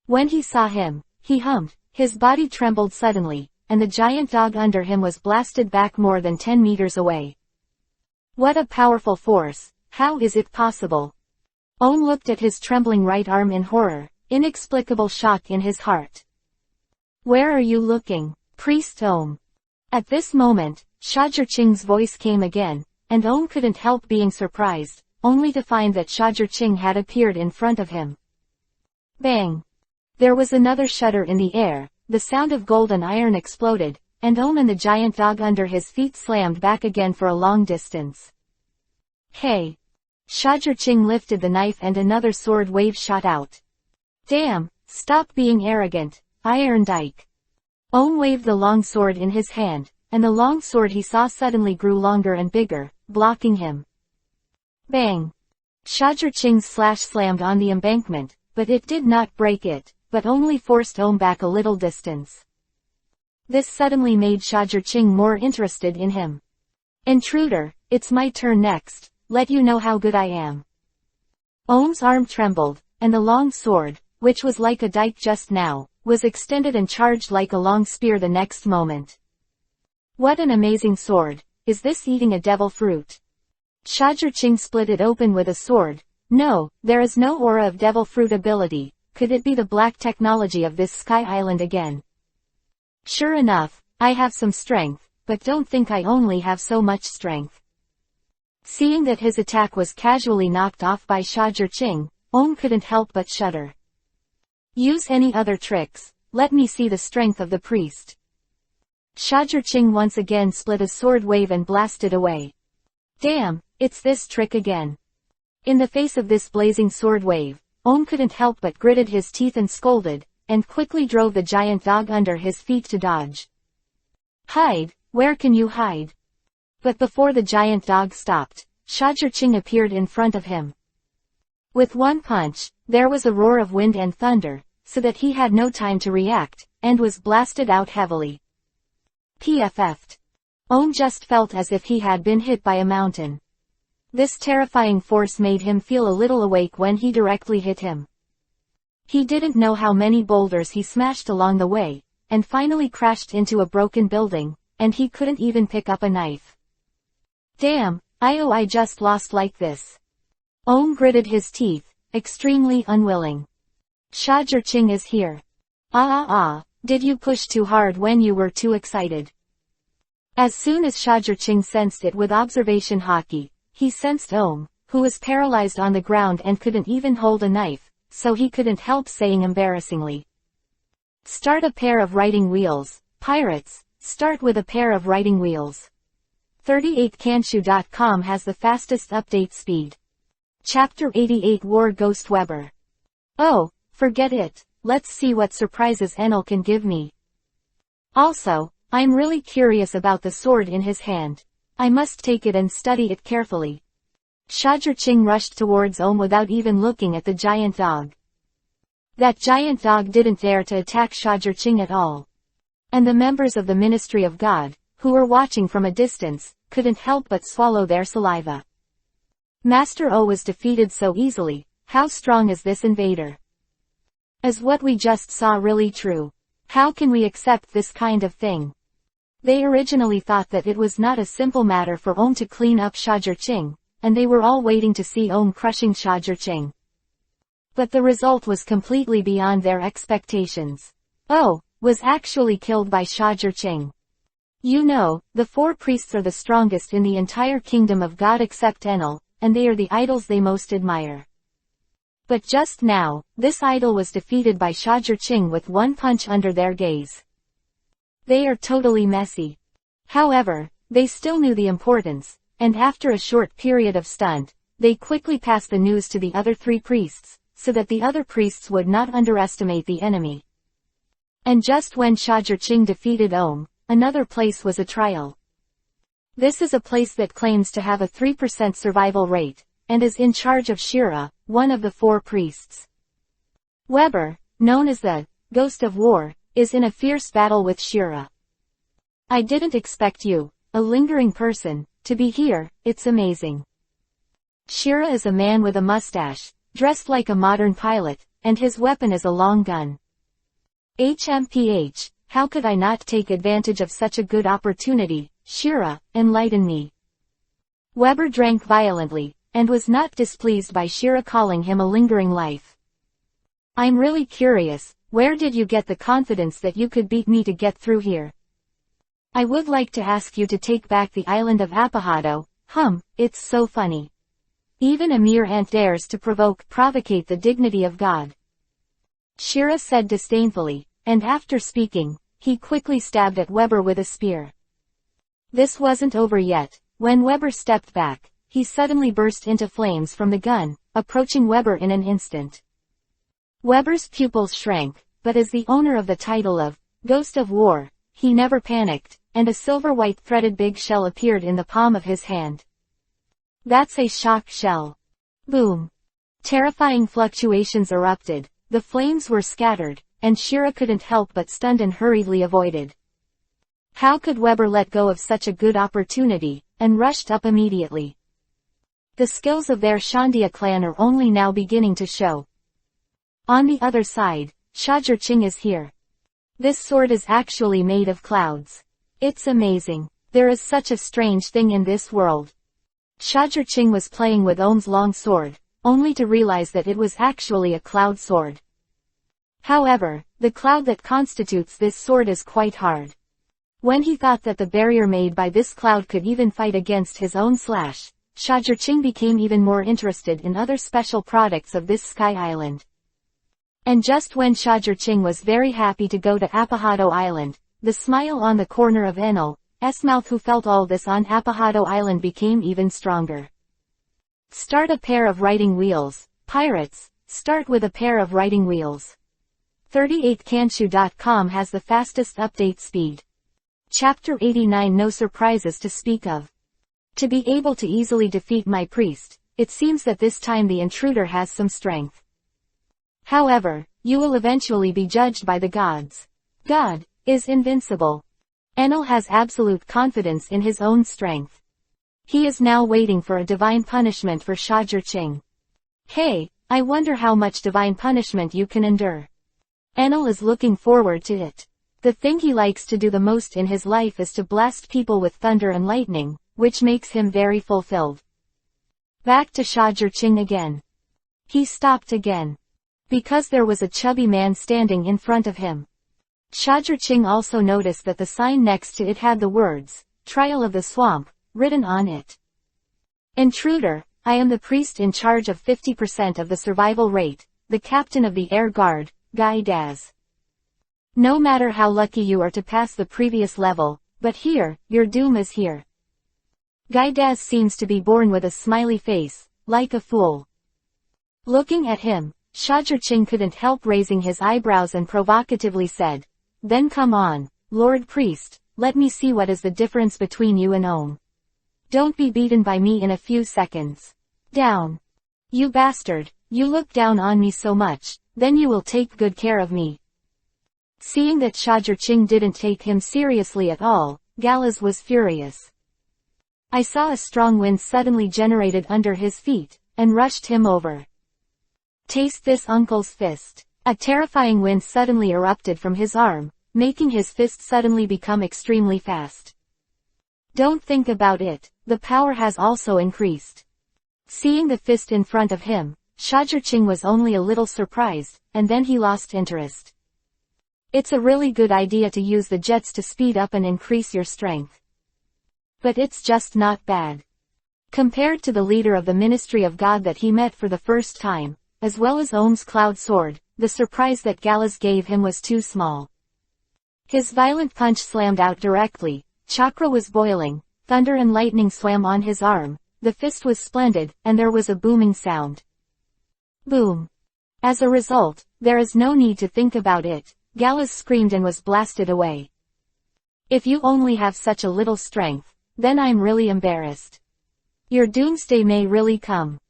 When he saw him, he hummed, his body trembled suddenly, and the giant dog under him was blasted back more than 10 meters away. What a powerful force, how is it possible? Ohm looked at his trembling right arm in horror, inexplicable shock in his heart. Where are you looking, Priest Ohm? At this moment, Shajur-Ching's voice came again, and Ohm couldn't help being surprised, only to find that Shajur-Ching had appeared in front of him. Bang! There was another shudder in the air, the sound of gold and iron exploded, and Ohm and the giant dog under his feet slammed back again for a long distance. Hey! Shajur-Ching lifted the knife and another sword wave shot out. Damn, stop being arrogant, Iron Dyke. Ohm waved the long sword in his hand, and the long sword he saw suddenly grew longer and bigger, blocking him. Bang! Shajur-Ching's slash slammed on the embankment, but it did not break it, but only forced Ohm back a little distance. This suddenly made Shajur-Ching more interested in him. Intruder, it's my turn next, let you know how good I am. Ohm's arm trembled, and the long sword, which was like a dike just now, was extended and charged like a long spear the next moment. What an amazing sword, is this eating a devil fruit? Shajur-Ching split it open with a sword. No, there is no aura of devil fruit ability, could it be the black technology of this sky island again? Sure enough, I have some strength, but don't think I only have so much strength. Seeing that his attack was casually knocked off by Shajur-Ching, Ohm couldn't help but shudder. Use any other tricks, let me see the strength of the priest. Shajur-Ching once again split a sword wave and blasted away. Damn, it's this trick again. In the face of this blazing sword wave, Ohm couldn't help but gritted his teeth and scolded, and quickly drove the giant dog under his feet to dodge. Hide, where can you hide? But before the giant dog stopped, Shajur-Ching appeared in front of him. With one punch, there was a roar of wind and thunder, so that he had no time to react, and was blasted out heavily. PFF'd. Ohm just felt as if he had been hit by a mountain. This terrifying force made him feel a little awake when he directly hit him. He didn't know how many boulders he smashed along the way, and finally crashed into a broken building, and he couldn't even pick up a knife. Damn, I just lost like this. Ohm gritted his teeth, extremely unwilling. Shajur-Ching is here. Did you push too hard when you were too excited? As soon as Shajur-Ching sensed it with observation hockey, he sensed Ohm, who was paralyzed on the ground and couldn't even hold a knife, so he couldn't help saying embarrassingly. Start a pair of writing wheels, pirates, start with a pair of writing wheels. 38kanshu.com has the fastest update speed. Chapter 88 War Ghost Weber. Oh, forget it, let's see what surprises Enel can give me. Also, I'm really curious about the sword in his hand. I must take it and study it carefully. Shajur-Ching rushed towards Ohm without even looking at the giant dog. That giant dog didn't dare to attack Shajur-Ching at all. And the members of the Ministry of God, who were watching from a distance, couldn't help but swallow their saliva. Master O was defeated so easily, how strong is this invader? Is what we just saw really true? How can we accept this kind of thing? They originally thought that it was not a simple matter for Ohm to clean up Shajur-Ching, and they were all waiting to see Ohm crushing Shajur-Ching. But the result was completely beyond their expectations. O was actually killed by Shajur-Ching. You know, the four priests are the strongest in the entire kingdom of God except Enel, and they are the idols they most admire. But just now, this idol was defeated by Shajur-Ching with one punch under their gaze. They are totally messy. However, they still knew the importance, and after a short period of stunt, they quickly passed the news to the other 3 priests, so that the other priests would not underestimate the enemy. And just when Shajurching defeated Ohm, another place was a trial. This is a place that claims to have a 3% survival rate, and is in charge of Shira, one of the 4 priests. Weber, known as the Ghost of War, is in a fierce battle with Shira. I didn't expect you, a lingering person, to be here, it's amazing. Shira is a man with a mustache, dressed like a modern pilot, and his weapon is a long gun. HMPH, how could I not take advantage of such a good opportunity? Shira, enlighten me. Weber drank violently, and was not displeased by Shira calling him a lingering life. I'm really curious, where did you get the confidence that you could beat me to get through here? I would like to ask you to take back the island of Apahado. It's so funny. Even a mere ant dares to provocate the dignity of God. Shira said disdainfully, and after speaking, he quickly stabbed at Weber with a spear. This wasn't over yet. When Weber stepped back, he suddenly burst into flames from the gun, approaching Weber in an instant. Weber's pupils shrank, but as the owner of the title of Ghost of War, he never panicked, and a silver-white threaded big shell appeared in the palm of his hand. That's a shock shell. Boom. Terrifying fluctuations erupted, the flames were scattered, and Shira couldn't help but stunned and hurriedly avoided. How could Weber let go of such a good opportunity, and rushed up immediately. The skills of their Shandia clan are only now beginning to show. On the other side, Shajurching is here. This sword is actually made of clouds. It's amazing. There is such a strange thing in this world. Shajurching was playing with Ohm's long sword, only to realize that it was actually a cloud sword. However, the cloud that constitutes this sword is quite hard. When he thought that the barrier made by this cloud could even fight against his own slash, Shajurching became even more interested in other special products of this sky island. And just when Shajurching was very happy to go to Apahado Island, the smile on the corner of Enel's mouth who felt all this on Apahado Island became even stronger. Start a pair of writing wheels, pirates, start with a pair of writing wheels. 38kanshu.com has the fastest update speed. Chapter 89. No surprises to speak of. To be able to easily defeat my priest, it seems that this time the intruder has some strength. However, you will eventually be judged by the gods. God is invincible. Enel has absolute confidence in his own strength. He is now waiting for a divine punishment for Shajurching. Hey, I wonder how much divine punishment you can endure. Enel is looking forward to it. The thing he likes to do the most in his life is to blast people with thunder and lightning, which makes him very fulfilled. Back to Shajurching again. He stopped again. Because there was a chubby man standing in front of him. Shajurching also noticed that the sign next to it had the words, Trial of the Swamp, written on it. Intruder, I am the priest in charge of 50% of the survival rate, the captain of the Air Guard, Guy Daz. No matter how lucky you are to pass the previous level, but here, your doom is here. Guy Daz seems to be born with a smiley face, like a fool. Looking at him, Shajurching couldn't help raising his eyebrows and provocatively said, Then come on, Lord Priest, let me see what is the difference between you and Ohm. Don't be beaten by me in a few seconds. Down. You bastard, you look down on me so much, then you will take good care of me. Seeing that Shajurching didn't take him seriously at all, Galaz was furious. I saw a strong wind suddenly generated under his feet, and rushed him over. Taste this uncle's fist. A terrifying wind suddenly erupted from his arm, making his fist suddenly become extremely fast. Don't think about it, the power has also increased. Seeing the fist in front of him, Shajurching was only a little surprised, and then he lost interest. It's a really good idea to use the jets to speed up and increase your strength. But it's just not bad. Compared to the leader of the Ministry of God that he met for the first time, as well as Ohm's cloud sword, the surprise that Galaz gave him was too small. His violent punch slammed out directly, chakra was boiling, thunder and lightning swam on his arm, the fist was splendid, and there was a booming sound. Boom. As a result, there is no need to think about it, Gallus screamed and was blasted away. If you only have such a little strength, then I'm really embarrassed. Your doomsday may really come.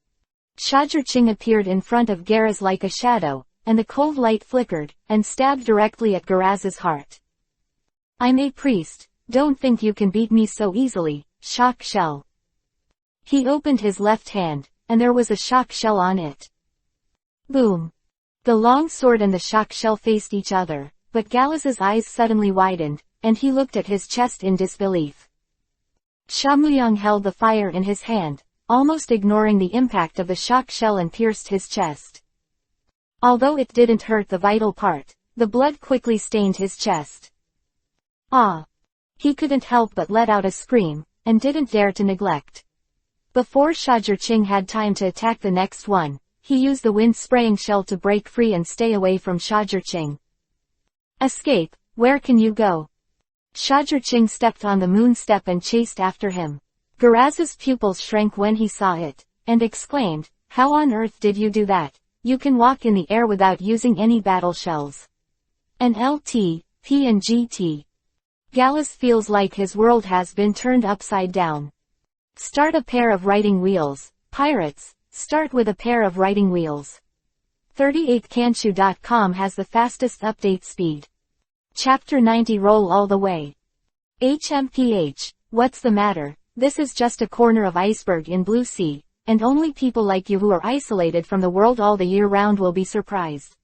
Shajurching appeared in front of Garaz like a shadow, and the cold light flickered, and stabbed directly at Garaz's heart. I'm a priest, don't think you can beat me so easily, shock shell. He opened his left hand, and there was a shock shell on it. Boom. The long sword and the shock shell faced each other, but Galas's eyes suddenly widened, and he looked at his chest in disbelief. Shamuyang held the fire in his hand, almost ignoring the impact of the shock shell, and pierced his chest. Although it didn't hurt the vital part, the blood quickly stained his chest. Ah! He couldn't help but let out a scream, and didn't dare to neglect. Before Shajurching had time to attack the next one, he used the wind-spraying shell to break free and stay away from Shajurching. Escape, where can you go? Shajurching stepped on the moon step and chased after him. Garaz's pupils shrank when he saw it, and exclaimed, how on earth did you do that? You can walk in the air without using any battle shells. An LT, P and GT. Gallus feels like his world has been turned upside down. Start a pair of writing wheels, pirates, start with a pair of writing wheels. 38kanshu.com has the fastest update speed. Chapter 90 Roll all the way. HMPH, what's the matter? This is just a corner of iceberg in blue sea, and only people like you who are isolated from the world all the year round will be surprised.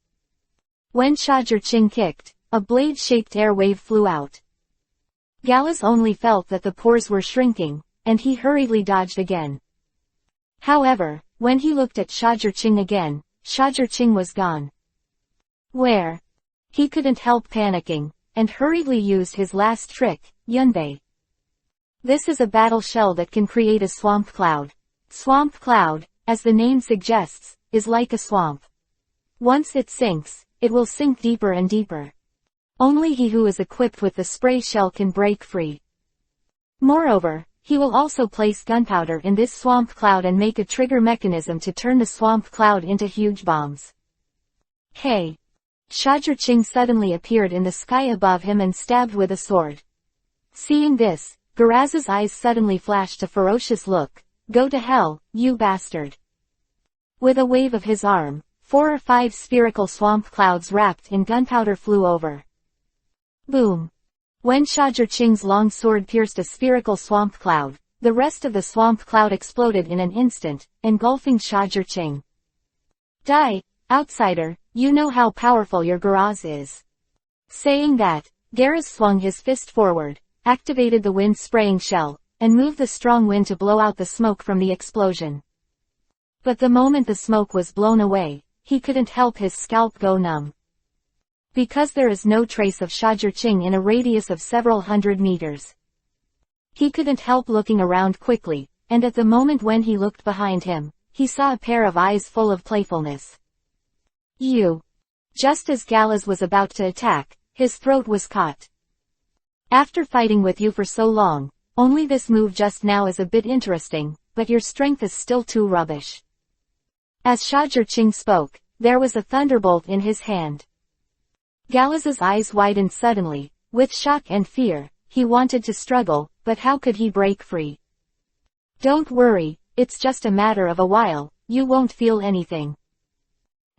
When Shajurching kicked, a blade-shaped air wave flew out. Gallus only felt that the pores were shrinking, and he hurriedly dodged again. However, when he looked at Shajurching again, Shajurching was gone. Where? He couldn't help panicking, and hurriedly used his last trick, Yunbei. This is a battle shell that can create a swamp cloud. Swamp cloud, as the name suggests, is like a swamp. Once it sinks, it will sink deeper and deeper. Only he who is equipped with the spray shell can break free. Moreover, he will also place gunpowder in this swamp cloud and make a trigger mechanism to turn the swamp cloud into huge bombs. Hey! Shajurching suddenly appeared in the sky above him and stabbed with a sword. Seeing this, Garaz's eyes suddenly flashed a ferocious look. Go to hell, you bastard. With a wave of his arm, 4 or 5 spherical swamp clouds wrapped in gunpowder flew over. Boom. When Shajurching's long sword pierced a spherical swamp cloud, the rest of the swamp cloud exploded in an instant, engulfing Shajurching. Die, outsider, you know how powerful your Garaz is. Saying that, Garaz swung his fist forward, activated the wind-spraying shell, and moved the strong wind to blow out the smoke from the explosion. But the moment the smoke was blown away, he couldn't help his scalp go numb. Because there is no trace of Shajurching in a radius of several hundred meters. He couldn't help looking around quickly, and at the moment when he looked behind him, he saw a pair of eyes full of playfulness. You. Just as Gallus was about to attack, his throat was caught. After fighting with you for so long, only this move just now is a bit interesting, but your strength is still too rubbish. As Shajurching spoke, there was a thunderbolt in his hand. Gallus's eyes widened suddenly, with shock and fear. He wanted to struggle, but how could he break free? Don't worry, it's just a matter of a while, you won't feel anything.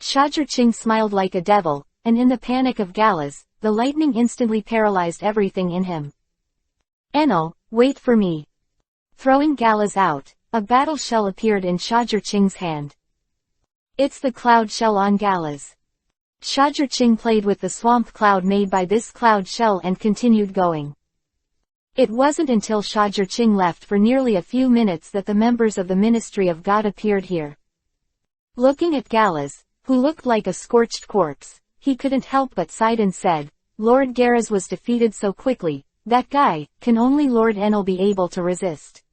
Shajurching smiled like a devil, and in the panic of Gallus, the lightning instantly paralyzed everything in him. Enel, wait for me. Throwing Gallus out, a battle shell appeared in Shajurching's hand. It's the cloud shell on Gallus. Shajurching played with the swamp cloud made by this cloud shell and continued going. It wasn't until Shajurching left for nearly a few minutes that the members of the Ministry of God appeared here. Looking at Gallus, who looked like a scorched corpse, he couldn't help but sighed and said, Lord Garaz was defeated so quickly, that guy, can only Lord Enel be able to resist.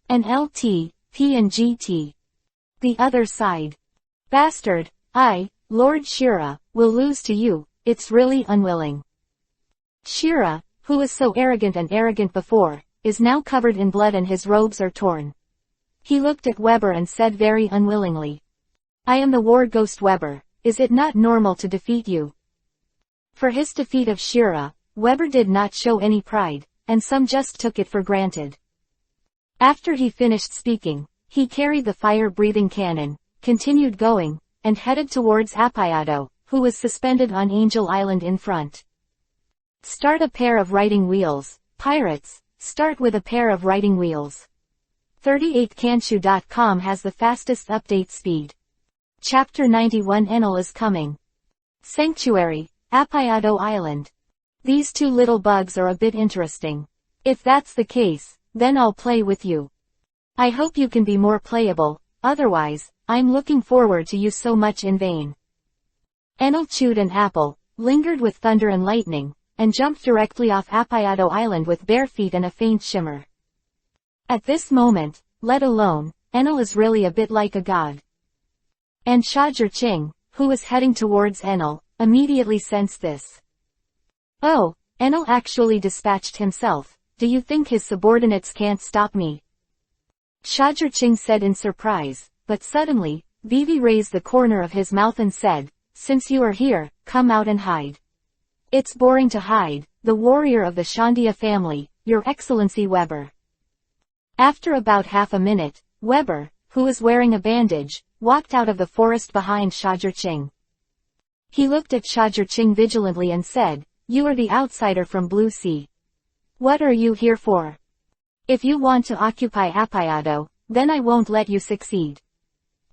An LT, P and GT. The other side. Bastard, Lord Shira, will lose to you, it's really unwilling. Shira, who was so arrogant before, is now covered in blood and his robes are torn. He looked at Weber and said very unwillingly, "I am the war ghost Weber, is it not normal to defeat you?" For his defeat of Shira, Weber did not show any pride, and some just took it for granted. After he finished speaking, he carried the fire-breathing cannon, continued going, and headed towards Appaiato, who was suspended on Angel Island in front. Start a pair of riding wheels, pirates, start with a pair of riding wheels. 38kanshu.com has the fastest update speed. Chapter 91 Enel is coming. Sanctuary, Appaiato Island. These two little bugs are a bit interesting. If that's the case, then I'll play with you. I hope you can be more playable, otherwise, I'm looking forward to you so much in vain. Enel chewed an apple, lingered with thunder and lightning, and jumped directly off Appaiato Island with bare feet and a faint shimmer. At this moment, let alone, Enel is really a bit like a god. And Shajar Ching, who was heading towards Enel, immediately sensed this. "Oh, Enel actually dispatched himself, do you think his subordinates can't stop me?" Shajar Ching said in surprise, but suddenly, Vivi raised the corner of his mouth and said, "Since you are here, come out and hide." "It's boring to hide, the warrior of the Shandia family, Your Excellency Weber." After about half a minute, Weber, who was wearing a bandage, walked out of the forest behind Shajar Ching. He looked at Shajar Ching vigilantly and said, "You are the outsider from Blue Sea. What are you here for? If you want to occupy Appaiato, then I won't let you succeed.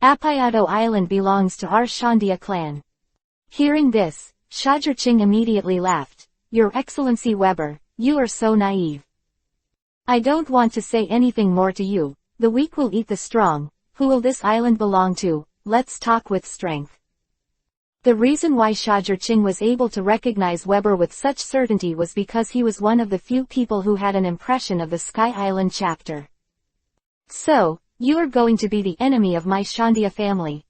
Appaiato Island belongs to our Shandia clan." Hearing this, Shajar Ching immediately laughed. "Your Excellency Weber, you are so naive. I don't want to say anything more to you, the weak will eat the strong, who will this island belong to, let's talk with strength." The reason why Shajar Ching was able to recognize Weber with such certainty was because he was one of the few people who had an impression of the Sky Island chapter. "So, you are going to be the enemy of my Shandia family?"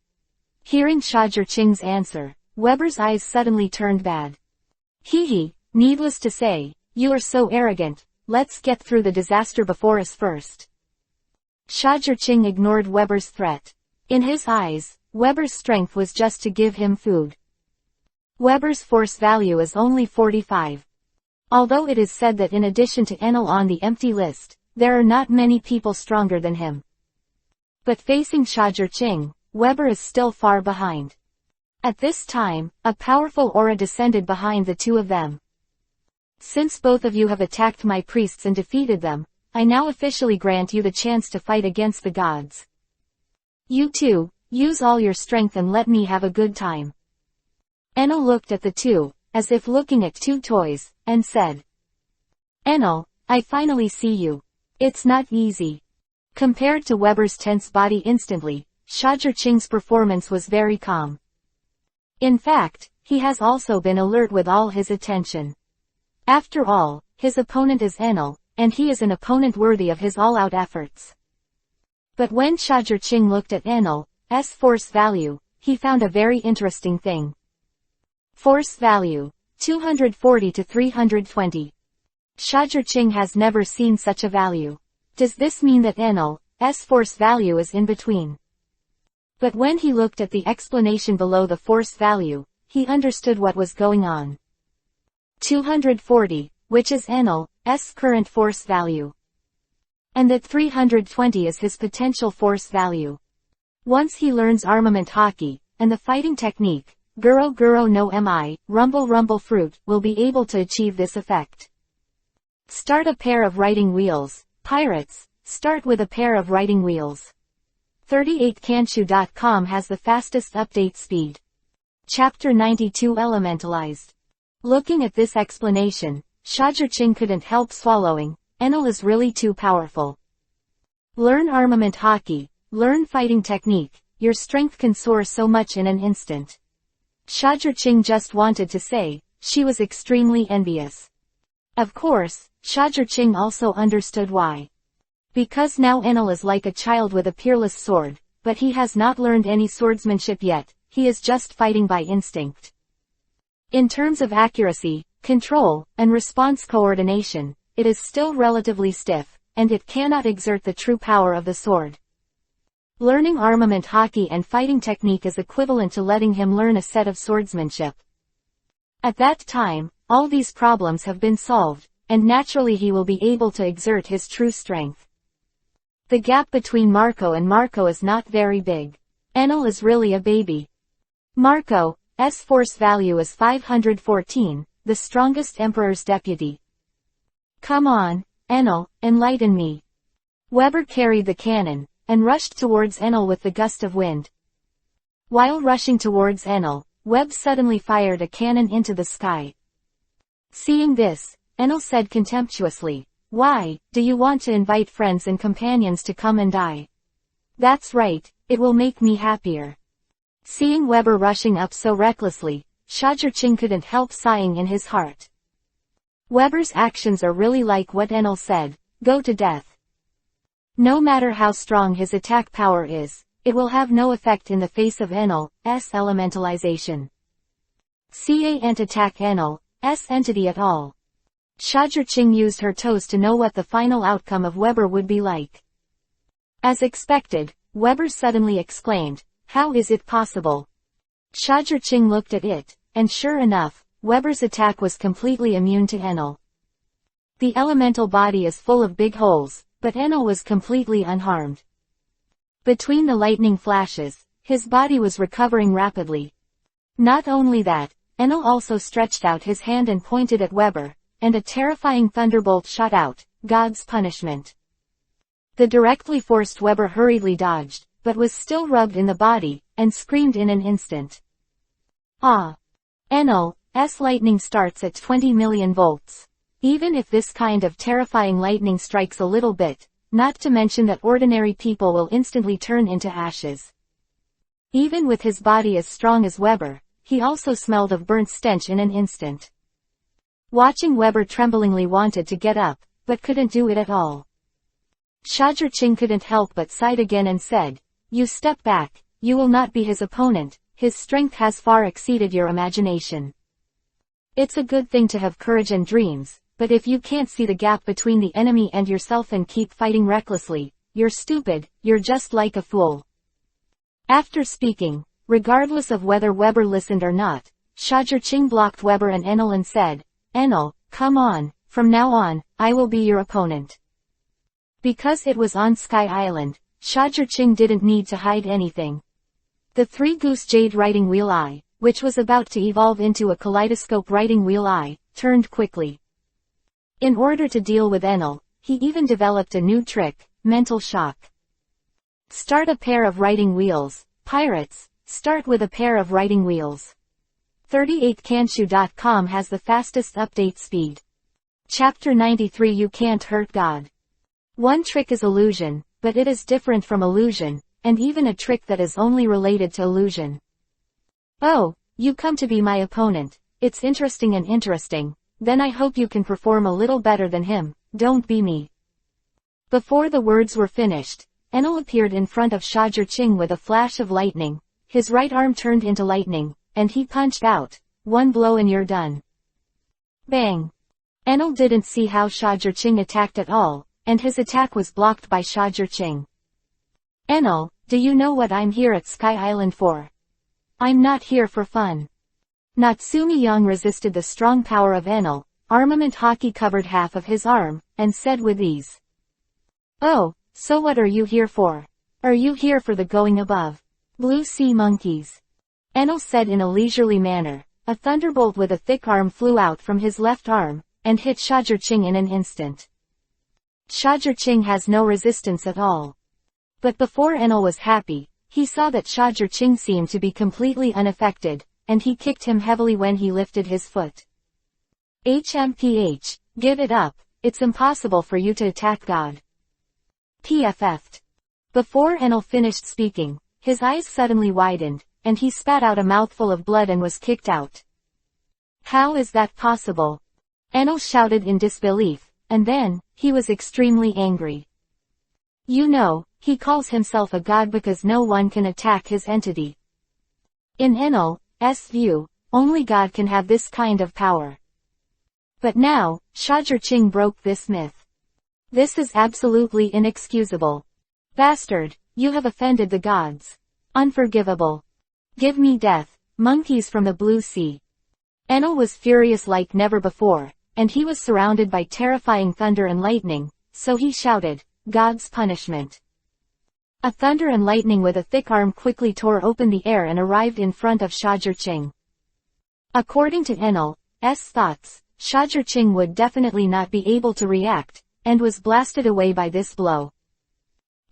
Hearing Shajar Ching's answer, Weber's eyes suddenly turned bad. "Hee, needless to say, you are so arrogant, let's get through the disaster before us first." Shajar Ching ignored Weber's threat. In his eyes, Weber's strength was just to give him food. Weber's force value is only 45. Although it is said that in addition to Enel on the empty list, there are not many people stronger than him. But facing Shajar Ching, Weber is still far behind. At this time, a powerful aura descended behind the two of them. "Since both of you have attacked my priests and defeated them, I now officially grant you the chance to fight against the gods. You two, use all your strength and let me have a good time." Enel looked at the two, as if looking at two toys, and said, "Enel, I finally see you. It's not easy." Compared to Weber's tense body instantly, Shajar Ching's performance was very calm. In fact, he has also been alert with all his attention. After all, his opponent is Enel, and he is an opponent worthy of his all-out efforts. But when Shajar Ching looked at Enel's force value, he found a very interesting thing. Force value, 240 to 320. Shajar Ching has never seen such a value. Does this mean that Enel's force value is in between? But when he looked at the explanation below the force value, he understood what was going on. 240, which is Enel's current force value. And that 320 is his potential force value. Once he learns armament hockey, and the fighting technique, Guro Guro no Mi, Rumble Rumble Fruit, will be able to achieve this effect. Start a pair of riding wheels, pirates, start with a pair of riding wheels. 38kanshu.com has the fastest update speed. Chapter 92 Elementalized. Looking at this explanation, Shajar Ching couldn't help swallowing. Enel is really too powerful. Learn armament hockey, learn fighting technique, your strength can soar so much in an instant. Shajar Ching just wanted to say, she was extremely envious. Of course, Shajar Ching also understood why. Because now Enel is like a child with a peerless sword, but he has not learned any swordsmanship yet, he is just fighting by instinct. In terms of accuracy, control, and response coordination, it is still relatively stiff, and it cannot exert the true power of the sword. Learning armament hockey and fighting technique is equivalent to letting him learn a set of swordsmanship. At that time, all these problems have been solved, and naturally he will be able to exert his true strength. The gap between Marco and Marco is not very big. Enel is really a baby. Marco's force value is 514, the strongest Emperor's deputy. Come on, Enel, enlighten me. Weber carried the cannon, and rushed towards Enel with the gust of wind. While rushing towards Enel, Webb suddenly fired a cannon into the sky. Seeing this, Enel said contemptuously, "Why, do you want to invite friends and companions to come and die? That's right, it will make me happier." Seeing Weber rushing up so recklessly, Shajirching couldn't help sighing in his heart. Weber's actions are really like what Enel said, go to death. No matter how strong his attack power is, it will have no effect in the face of Enel's elementalization. Can't attack Enel's entity at all. Shajirching used her toes to know what the final outcome of Weber would be like. As expected, Weber suddenly exclaimed, "How is it possible?" Shajirching looked at it, and sure enough, Weber's attack was completely immune to Enel. The elemental body is full of big holes, but Enel was completely unharmed. Between the lightning flashes, his body was recovering rapidly. Not only that, Enel also stretched out his hand and pointed at Weber, and a terrifying thunderbolt shot out, God's punishment. The directly forced Weber hurriedly dodged, but was still rubbed in the body, and screamed in an instant. Ah! Enel's lightning starts at 20 million volts. Even if this kind of terrifying lightning strikes a little bit, not to mention that ordinary people will instantly turn into ashes. Even with his body as strong as Weber, he also smelled of burnt stench in an instant. Watching Weber tremblingly wanted to get up, but couldn't do it at all. Shajirching couldn't help but sighed again and said, "You step back, you will not be his opponent, his strength has far exceeded your imagination. It's a good thing to have courage and dreams, but if you can't see the gap between the enemy and yourself and keep fighting recklessly, you're stupid, you're just like a fool." After speaking, regardless of whether Weber listened or not, Shajirching blocked Weber and Enel and said, "Enel, come on, from now on, I will be your opponent." Because it was on Sky Island, Shajirching didn't need to hide anything. The three-goose jade writing wheel eye, which was about to evolve into a kaleidoscope writing wheel eye, turned quickly. In order to deal with Enel, he even developed a new trick, mental shock. Start a pair of writing wheels, pirates, start with a pair of writing wheels. 38kanshu.com has the fastest update speed. Chapter 93 You Can't Hurt God. One trick is illusion, but it is different from illusion, and even a trick that is only related to illusion. Oh, you come to be my opponent, it's interesting and interesting, then I hope you can perform a little better than him, don't be me. Before the words were finished, Enel appeared in front of Shajirching with a flash of lightning, his right arm turned into lightning, and he punched out, "One blow and you're done." Bang! Enel didn't see how Shajirching attacked at all, and his attack was blocked by Shajirching. "Enel, do you know what I'm here at Sky Island for? I'm not here for fun." Natsumi Young resisted the strong power of Enel, armament hockey covered half of his arm, and said with ease. "Oh, so what are you here for? Are you here for the going above? Blue sea monkeys?" Enel said in a leisurely manner. A thunderbolt with a thick arm flew out from his left arm, and hit Shajirching in an instant. Shajirching has no resistance at all. But before Enel was happy, he saw that Shajirching seemed to be completely unaffected, and he kicked him heavily when he lifted his foot. "HMPH, give it up, it's impossible for you to attack God." PFF'd. Before Enel finished speaking, his eyes suddenly widened, and he spat out a mouthful of blood and was kicked out. "How is that possible?" Enel shouted in disbelief, and then, he was extremely angry. You know, he calls himself a god because no one can attack his entity. In Enel's view, only God can have this kind of power. But now, Shajur broke this myth. This is absolutely inexcusable. Bastard, you have offended the gods. Unforgivable. Give me death, monkeys from the blue sea. Enel was furious like never before, and he was surrounded by terrifying thunder and lightning, so he shouted, God's punishment. A thunder and lightning with a thick arm quickly tore open the air and arrived in front of Shajur. According to Enel's thoughts, Shajur would definitely not be able to react, and was blasted away by this blow.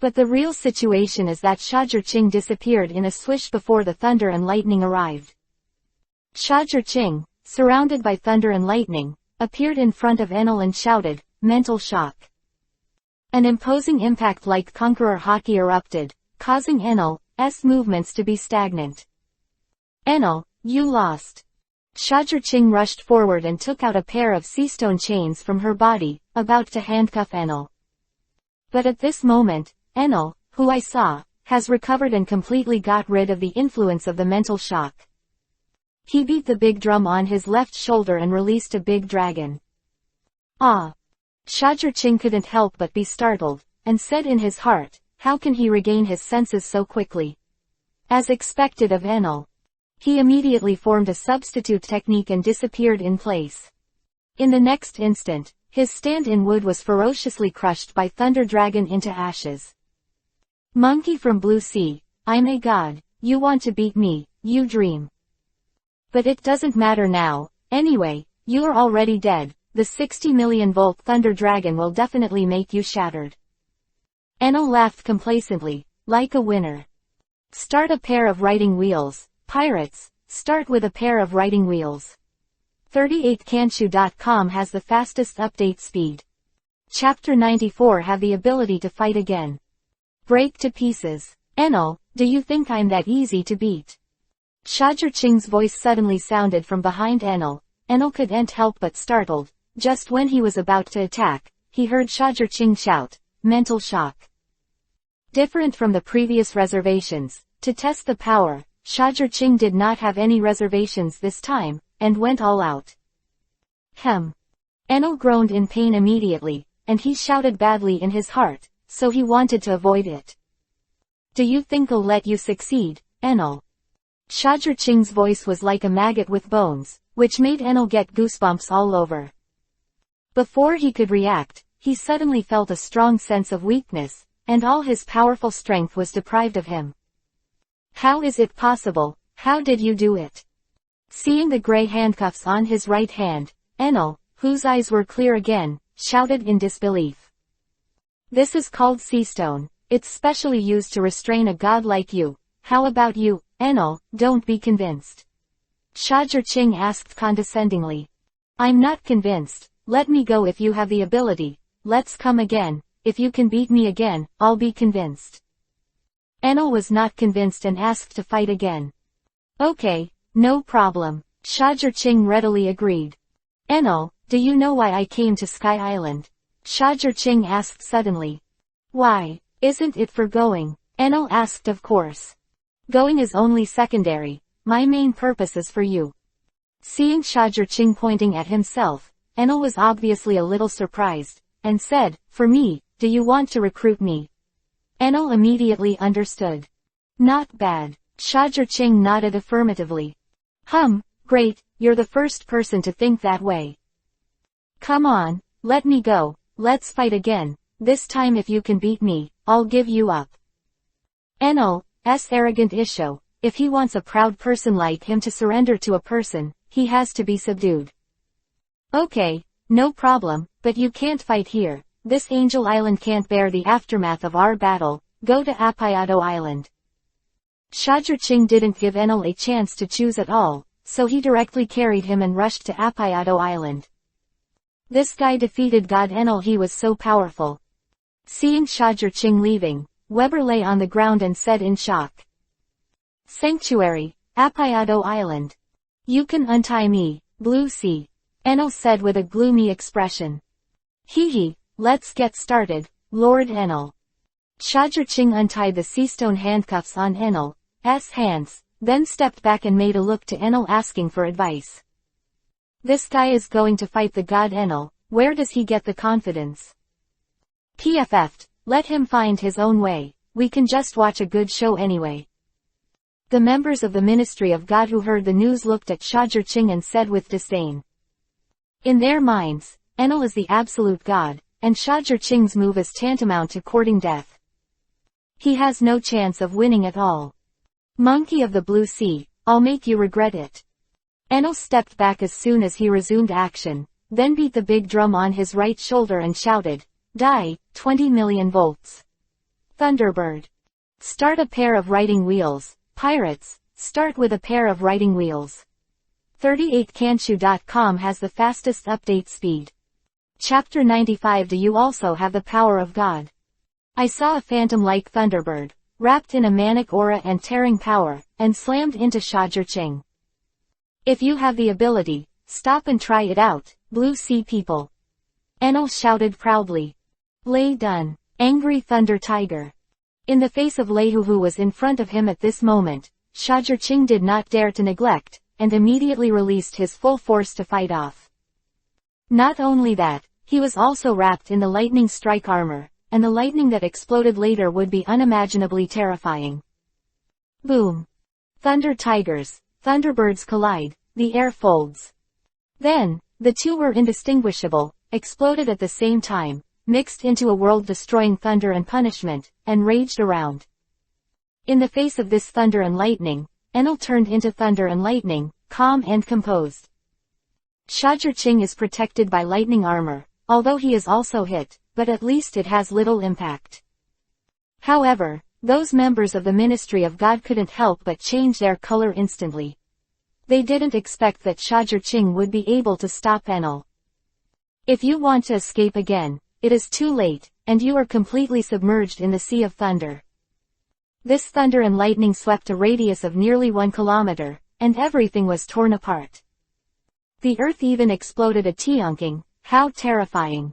But the real situation is that Shajur disappeared in a swish before the thunder and lightning arrived. Shajur, surrounded by thunder and lightning, appeared in front of Enel and shouted, mental shock. An imposing impact like conqueror hockey erupted, causing Enel's movements to be stagnant. Enel, you lost. Shajur rushed forward and took out a pair of seastone chains from her body, about to handcuff Enel. But at this moment, Enel, who I saw, has recovered and completely got rid of the influence of the mental shock. He beat the big drum on his left shoulder and released a big dragon. Ah! Shajur couldn't help but be startled, and said in his heart, how can he regain his senses so quickly? As expected of Enel. He immediately formed a substitute technique and disappeared in place. In the next instant, his stand-in wood was ferociously crushed by Thunder Dragon into ashes. Monkey from Blue Sea, I'm a god, you want to beat me, you dream. But it doesn't matter now, anyway, you're already dead, the 60 million volt Thunder Dragon will definitely make you shattered. Enel laughed complacently, like a winner. Start a pair of writing wheels. Pirates, start with a pair of writing wheels. 38kanshu.com has the fastest update speed. Chapter 94 have the ability to fight again. Break to pieces. Enel, do you think I'm that easy to beat? Shajur voice suddenly sounded from behind Enel. Enel couldn't help but startled. Just when he was about to attack, he heard Shajur shout, mental shock. Different from the previous reservations, to test the power, Shajur did not have any reservations this time, and went all out. Enel groaned in pain immediately, and he shouted badly in his heart, so he wanted to avoid it. Do you think I'll let you succeed, Enel? Shajur voice was like a maggot with bones, which made Enel get goosebumps all over. Before he could react, he suddenly felt a strong sense of weakness, and all his powerful strength was deprived of him. How is it possible? How did you do it? Seeing the gray handcuffs on his right hand, Enel, whose eyes were clear again, shouted in disbelief. This is called seastone. It's specially used to restrain a god like you. How about you, Enel? Don't be convinced. Shajur asked condescendingly. I'm not convinced. Let me go if you have the ability. Let's come again. If you can beat me again, I'll be convinced. Enel was not convinced and asked to fight again. Okay, no problem. Shajur readily agreed. Enel, do you know why I came to Sky Island? Shajur asked suddenly. Why? Isn't it for going? Enel asked of course. Going is only secondary. My main purpose is for you. Seeing Shajur pointing at himself, Enel was obviously a little surprised, and said, for me, do you want to recruit me? Enel immediately understood. Not bad. Shajur nodded affirmatively. Great, you're the first person to think that way. Come on, let me go, let's fight again. This time if you can beat me, I'll give you up. Enel's arrogant issue, if he wants a proud person like him to surrender to a person, he has to be subdued. Okay, no problem, but you can't fight here. This Angel Island can't bear the aftermath of our battle. Go to EPUB Island. Shajur didn't give Enel a chance to choose at all, so he directly carried him and rushed to EPUB Island. This guy defeated God Enel, he was so powerful. Seeing Shajur leaving, Weber lay on the ground and said in shock. Sanctuary, EPUB Island. You can untie me, Blue Sea. Enel said with a gloomy expression. Hee, let's get started, Lord Enel. Shajur untied the seastone handcuffs on Enel's hands, then stepped back and made a look to Enel asking for advice. This guy is going to fight the god Enel. Where does he get the confidence? PFF'd, let him find his own way. We can just watch a good show anyway. The members of the Ministry of God who heard the news looked at Shajurching and said with disdain. In their minds, Enel is the absolute god, and Shajurching's move is tantamount to courting death. He has no chance of winning at all. Monkey of the Blue Sea, I'll make you regret it. Enel stepped back as soon as he resumed action, then beat the big drum on his right shoulder and shouted, Die, 20 million volts. Thunderbird. Start a pair of writing wheels. Pirates, start with a pair of writing wheels. 38kanshu.com has the fastest update speed. Chapter 95. Do you also have the power of God? I saw a phantom like Thunderbird, wrapped in a manic aura and tearing power, and slammed into Shajurching. If you have the ability, stop and try it out, Blue Sea people. Enel shouted proudly. Lay done. Angry Thunder Tiger. In the face of Lehu who was in front of him at this moment, Shajurching did not dare to neglect, and immediately released his full force to fight off. Not only that, he was also wrapped in the lightning strike armor, and the lightning that exploded later would be unimaginably terrifying. Boom. Thunder Tigers, Thunderbirds collide, the air folds. Then, the two were indistinguishable, exploded at the same time, mixed into a world-destroying thunder and punishment, and raged around. In the face of this thunder and lightning, Enel turned into thunder and lightning, calm and composed. Shajurching is protected by lightning armor, although he is also hit, but at least it has little impact. However, those members of the Ministry of God couldn't help but change their color instantly. They didn't expect that Shajurching would be able to stop Enel. If you want to escape again, it is too late, and you are completely submerged in the sea of thunder. This thunder and lightning swept a radius of nearly 1 kilometer, and everything was torn apart. The earth even exploded a tionking. How terrifying.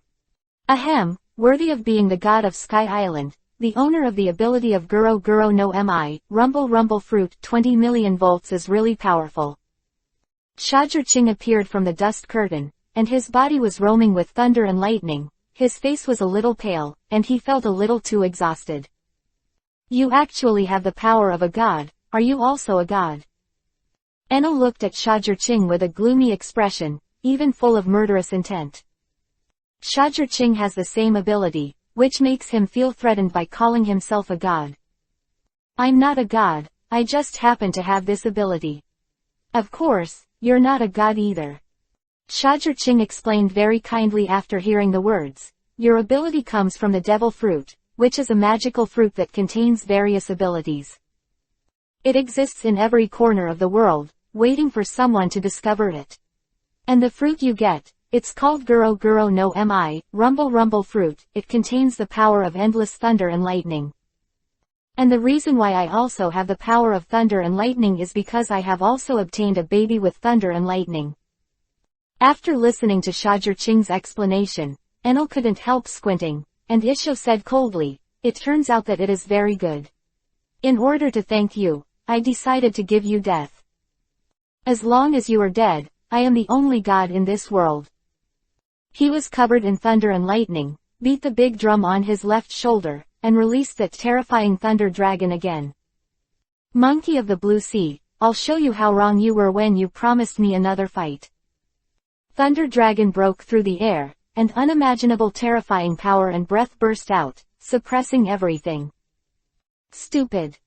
Ahem, worthy of being the god of Sky Island, the owner of the ability of Guro Guro no Mi, Rumble Rumble Fruit, 20 million volts is really powerful. Shajurching appeared from the dust curtain, and his body was roaming with thunder and lightning. His face was a little pale, and he felt a little too exhausted. You actually have the power of a god, are you also a god? Enel looked at Shajurching with a gloomy expression, even full of murderous intent. Shajurching has the same ability, which makes him feel threatened by calling himself a god. I'm not a god, I just happen to have this ability. Of course, you're not a god either. Shajurching explained very kindly after hearing the words. Your ability comes from the devil fruit, which is a magical fruit that contains various abilities. It exists in every corner of the world, waiting for someone to discover it. And the fruit you get, it's called Guro Guro no Mi, Rumble Rumble Fruit, it contains the power of endless thunder and lightning. And the reason why I also have the power of thunder and lightning is because I have also obtained a baby with thunder and lightning. After listening to Shajurching's explanation, Enel couldn't help squinting, and Isho said coldly, it turns out that it is very good. In order to thank you, I decided to give you death. As long as you are dead, I am the only god in this world. He was covered in thunder and lightning, beat the big drum on his left shoulder, and released that terrifying thunder dragon again. Monkey of the Blue Sea, I'll show you how wrong you were when you promised me another fight. Thunder Dragon broke through the air, and unimaginable terrifying power and breath burst out, suppressing everything. Stupid.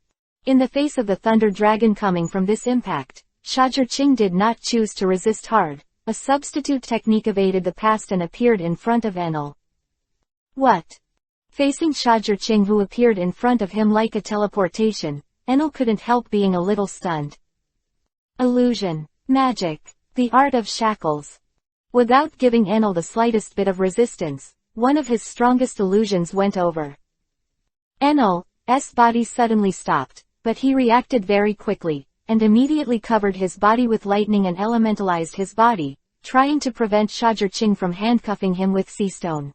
In the face of the Thunder Dragon coming from this impact, Shajurching did not choose to resist hard. A substitute technique evaded the past and appeared in front of Enel. What? Facing Shajurching who appeared in front of him like a teleportation, Enel couldn't help being a little stunned. Illusion. Magic. The art of shackles. Without giving Enel the slightest bit of resistance, one of his strongest illusions went over. Enel's body suddenly stopped, but he reacted very quickly, and immediately covered his body with lightning and elementalized his body, trying to prevent Shajurching from handcuffing him with sea stone.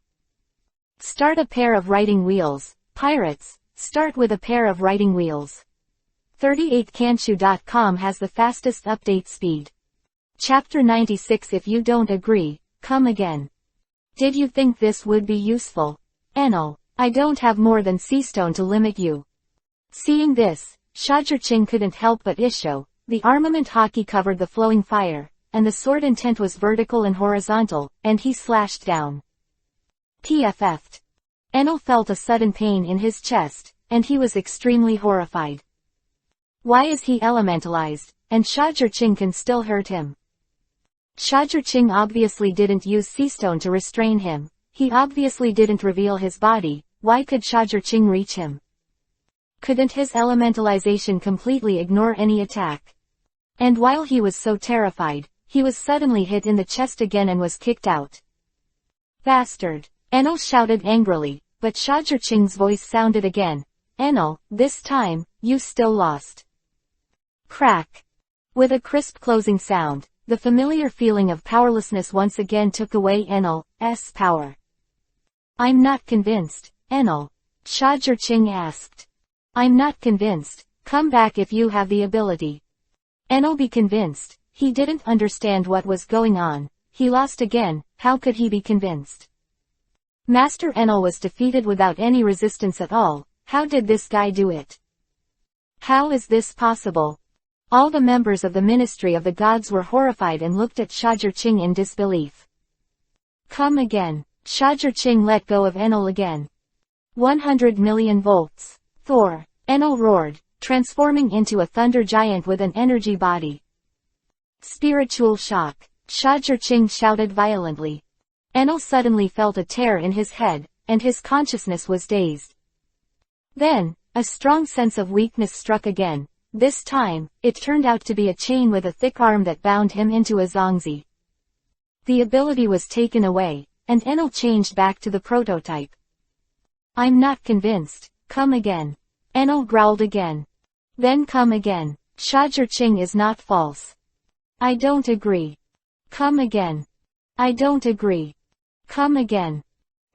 Start a pair of writing wheels. Pirates, start with a pair of writing wheels. 38kanshu.com has the fastest update speed. Chapter 96. If you don't agree, come again. Did you think this would be useful? Enel, I don't have more than Seastone to limit you. Seeing this, Shajurching couldn't help but issue. The armament hockey covered the flowing fire, and the sword intent was vertical and horizontal, and he slashed down. PFF'd. Enel felt a sudden pain in his chest, and he was extremely horrified. Why is he elementalized, and Shajurching can still hurt him? Shajurching obviously didn't use Seastone to restrain him. He obviously didn't reveal his body. Why could Shajurching reach him? Couldn't his elementalization completely ignore any attack? And while he was so terrified, he was suddenly hit in the chest again and was kicked out. Bastard! Enel shouted angrily, but Shajurching's voice sounded again. Enel, this time, you still lost. Crack! With a crisp closing sound, the familiar feeling of powerlessness once again took away Enel's power. I'm not convinced, Enel. Shajurching asked. I'm not convinced. Come back if you have the ability. Enel be convinced. He didn't understand what was going on. He lost again. How could he be convinced? Master Enel was defeated without any resistance at all. How did this guy do it? How is this possible? All the members of the Ministry of the Gods were horrified and looked at Shajurching in disbelief. Come again. Shajurching let go of Enel again. 100 million volts. Thor. Enel roared, transforming into a thunder giant with an energy body. Spiritual shock. Shajurching shouted violently. Enel suddenly felt a tear in his head, and his consciousness was dazed. Then, a strong sense of weakness struck again. This time, it turned out to be a chain with a thick arm that bound him into a zongzi. The ability was taken away, and Enel changed back to the prototype. I'm not convinced. Come again. Enel growled again. Then come again. Shajurching is not false. I don't agree. Come again. I don't agree. Come again.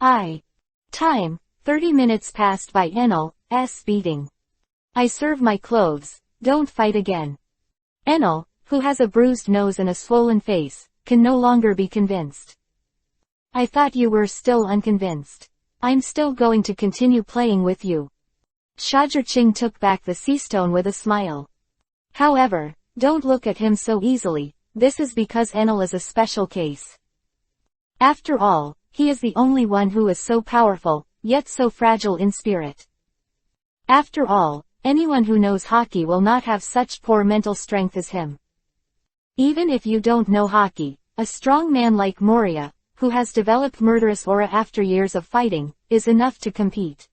Time, 30 minutes passed by Enel's beating. I serve my clothes. Don't fight again. Enel, who has a bruised nose and a swollen face, can no longer be convinced. I thought you were still unconvinced. I'm still going to continue playing with you. Shajurching took back the Seastone with a smile. However, don't look at him so easily. This is because Enel is a special case. After all, he is the only one who is so powerful, yet so fragile in spirit. After all, anyone who knows hockey will not have such poor mental strength as him. Even if you don't know hockey, a strong man like Moria, who has developed murderous aura after years of fighting, is enough to compete.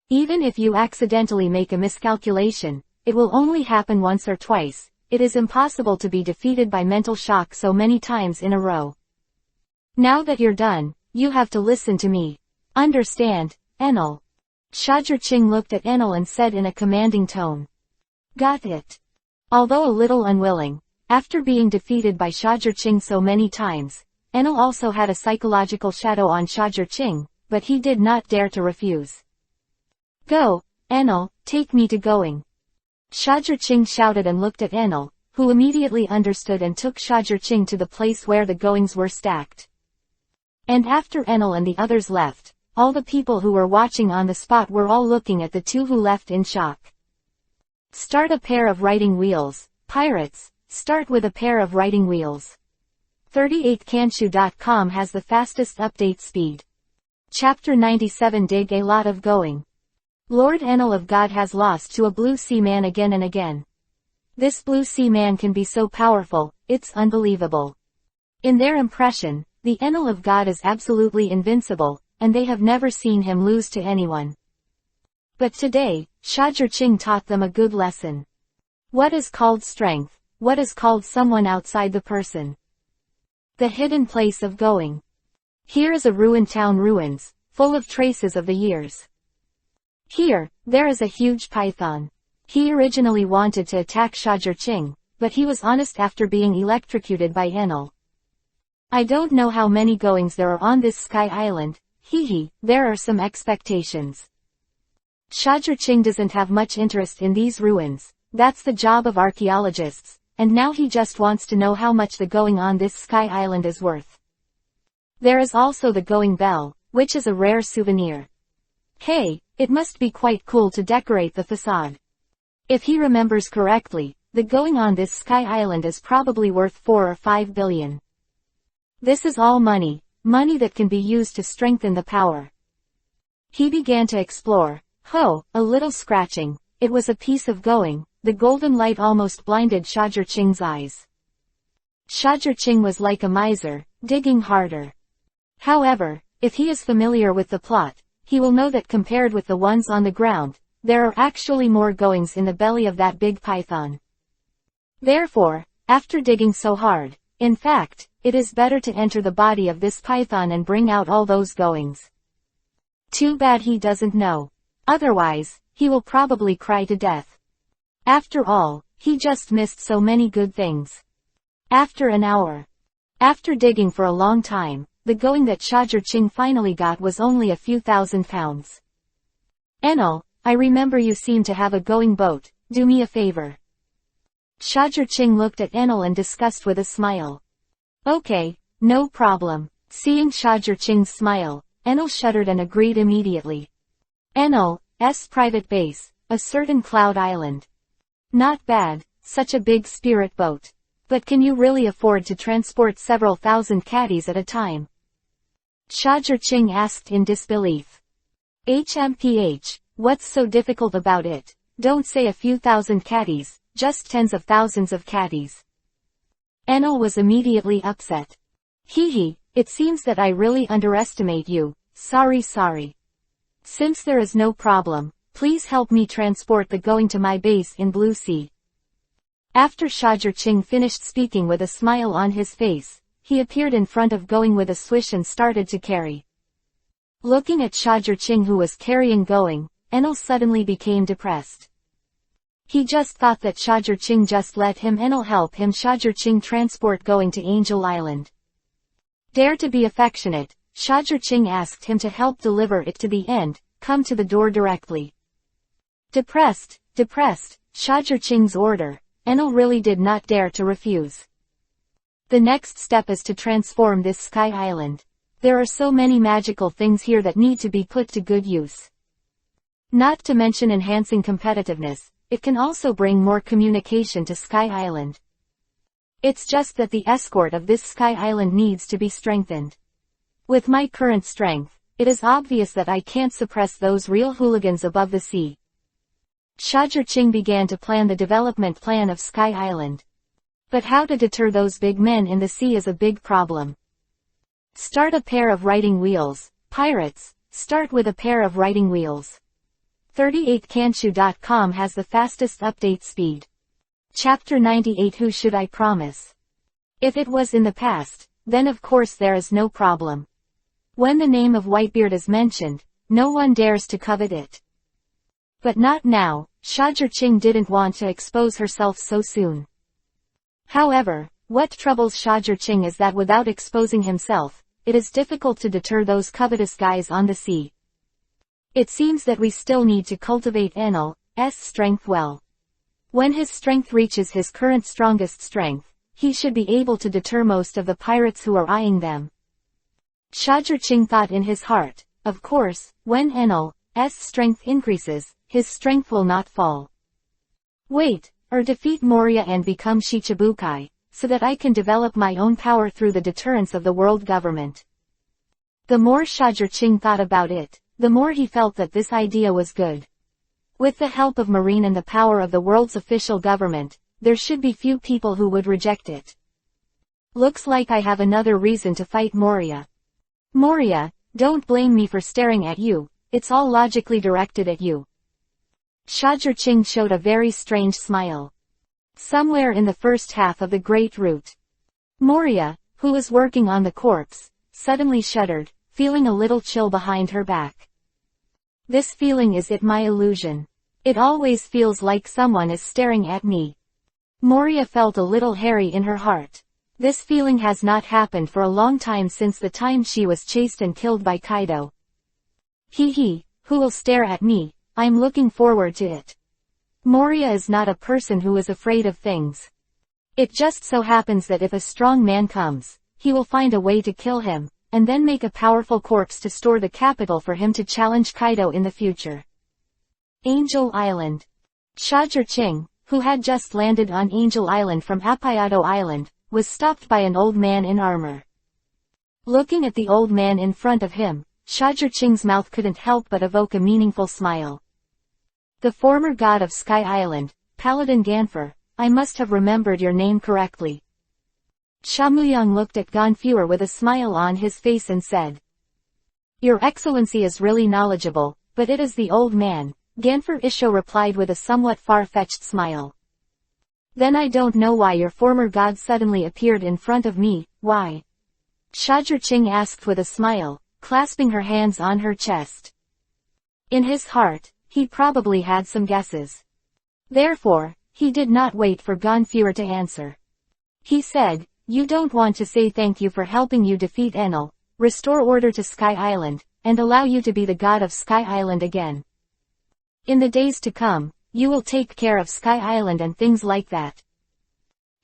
Even if you accidentally make a miscalculation, it will only happen once or twice. It is impossible to be defeated by mental shock so many times in a row. Now that you're done, you have to listen to me. Understand, Enel? Shajurching looked at Enel and said in a commanding tone. Got it. Although a little unwilling, after being defeated by Shajurching so many times, Enel also had a psychological shadow on Shajurching, but he did not dare to refuse. Go, Enel, take me to going. Shajurching shouted and looked at Enel, who immediately understood and took Shajurching to the place where the goings were stacked. And after Enel and the others left, all the people who were watching on the spot were all looking at the two who left in shock. Start a pair of writing wheels, pirates, start with a pair of writing wheels. 38kanshu.com has the fastest update speed. Chapter 97. Dig a lot of going. Lord Enel of God has lost to a blue sea man again and again. This blue sea man can be so powerful, it's unbelievable. In their impression, the Enel of God is absolutely invincible, and they have never seen him lose to anyone. But today, Shajurching taught them a good lesson. What is called strength? What is called someone outside the person? The hidden place of going. Here is a ruined town ruins, full of traces of the years. Here, there is a huge python. He originally wanted to attack Shajurching, but he was honest after being electrocuted by Enel. I don't know how many goings there are on this sky island, there are some expectations. Shajurching doesn't have much interest in these ruins, that's the job of archaeologists, and now he just wants to know how much the going on this sky island is worth. There is also the going bell, which is a rare souvenir. Hey, it must be quite cool to decorate the facade. If he remembers correctly, the going on this sky island is probably worth 4 or 5 billion. This is all money, money that can be used to strengthen the power. He began to explore. A little scratching. It was a piece of going. The golden light almost blinded Shajirqing's eyes. Shajirqing was like a miser, digging harder. However, if he is familiar with the plot, he will know that compared with the ones on the ground, there are actually more goings in the belly of that big python. Therefore, after digging so hard, in fact, it is better to enter the body of this python and bring out all those goings. Too bad he doesn't know. Otherwise, he will probably cry to death. After all, he just missed so many good things. After an hour. After digging for a long time, the going that Shajirqing finally got was only a few £1,000s. Enel, I remember you seem to have a going boat, do me a favor. Shajirqing looked at Enel and discussed with a smile. Okay, no problem. Seeing Shajirqing's smile, Enel shuddered and agreed immediately. Enel's private base, a certain cloud island. Not bad, such a big spirit boat. But can you really afford to transport several thousand caddies at a time? Shajirqing asked in disbelief. What's so difficult about it? Don't say a few thousand caddies, just tens of thousands of caddies. Enel was immediately upset. It seems that I really underestimate you, sorry. Since there is no problem, please help me transport the going to my base in Blue Sea. After Shajirqing finished speaking with a smile on his face, he appeared in front of going with a swish and started to carry. Looking at Shajirqing who was carrying going, Enel suddenly became depressed. He just thought that Shajirqing just let Enel help him Shajirqing transport going to Angel Island. Dare to be affectionate, Shajirqing asked him to help deliver it to the end, come to the door directly. Depressed, Shajirqing's order, Enel really did not dare to refuse. The next step is to transform this sky island. There are so many magical things here that need to be put to good use. Not to mention enhancing competitiveness, it can also bring more communication to Sky Island. It's just that the escort of this Sky Island needs to be strengthened. With my current strength, it is obvious that I can't suppress those real hooligans above the sea. Shajirqing began to plan the development plan of Sky Island. But how to deter those big men in the sea is a big problem. Start a pair of writing wheels. Pirates, start with a pair of writing wheels. 38kanshu.com has the fastest update speed. Chapter 98 Who should I promise? If it was in the past, then of course there is no problem. When the name of Whitebeard is mentioned, no one dares to covet it. But not now. Shajirqing didn't want to expose herself so soon. However, what troubles Shajirqing is that without exposing himself, it is difficult to deter those covetous guys on the sea. It seems that we still need to cultivate Enel's strength well. When his strength reaches his current strongest strength, he should be able to deter most of the pirates who are eyeing them. Shajirqing thought in his heart, of course, when Enel's strength increases, his strength will not fall. Wait, or defeat Moria and become Shichibukai, so that I can develop my own power through the deterrence of the world government. The more Shajirqing thought about it, the more he felt that this idea was good. With the help of Marine and the power of the world's official government, there should be few people who would reject it. Looks like I have another reason to fight Moria. Moria, don't blame me for staring at you, it's all logically directed at you. Shajirqing showed a very strange smile. Somewhere in the first half of the Great Route, Moria, who was working on the corpse, suddenly shuddered, feeling a little chill behind her back. This feeling is it my illusion? It always feels like someone is staring at me. Moria felt a little hairy in her heart. This feeling has not happened for a long time since the time she was chased and killed by Kaido. Who will stare at me? I'm looking forward to it. Moria is not a person who is afraid of things. It just so happens that if a strong man comes, he will find a way to kill him, and then make a powerful corpse to store the capital for him to challenge Kaido in the future. Angel Island. Shajir-Ching, who had just landed on Angel Island from Appayado Island, was stopped by an old man in armor. Looking at the old man in front of him, Shajir-Ching's mouth couldn't help but evoke a meaningful smile. The former god of Sky Island, Paladin Ganfer, I must have remembered your name correctly. Shamuyang looked at Ganfur with a smile on his face and said, Your Excellency is really knowledgeable, but it is the old man, Ganfer Isho replied with a somewhat far-fetched smile. Then I don't know why your former god suddenly appeared in front of me, why? Shajir-Ching asked with a smile, clasping her hands on her chest. In his heart, he probably had some guesses. Therefore, he did not wait for Ganfur to answer. He said, You don't want to say thank you for helping you defeat Enel, restore order to Sky Island, and allow you to be the god of Sky Island again. In the days to come, you will take care of Sky Island and things like that.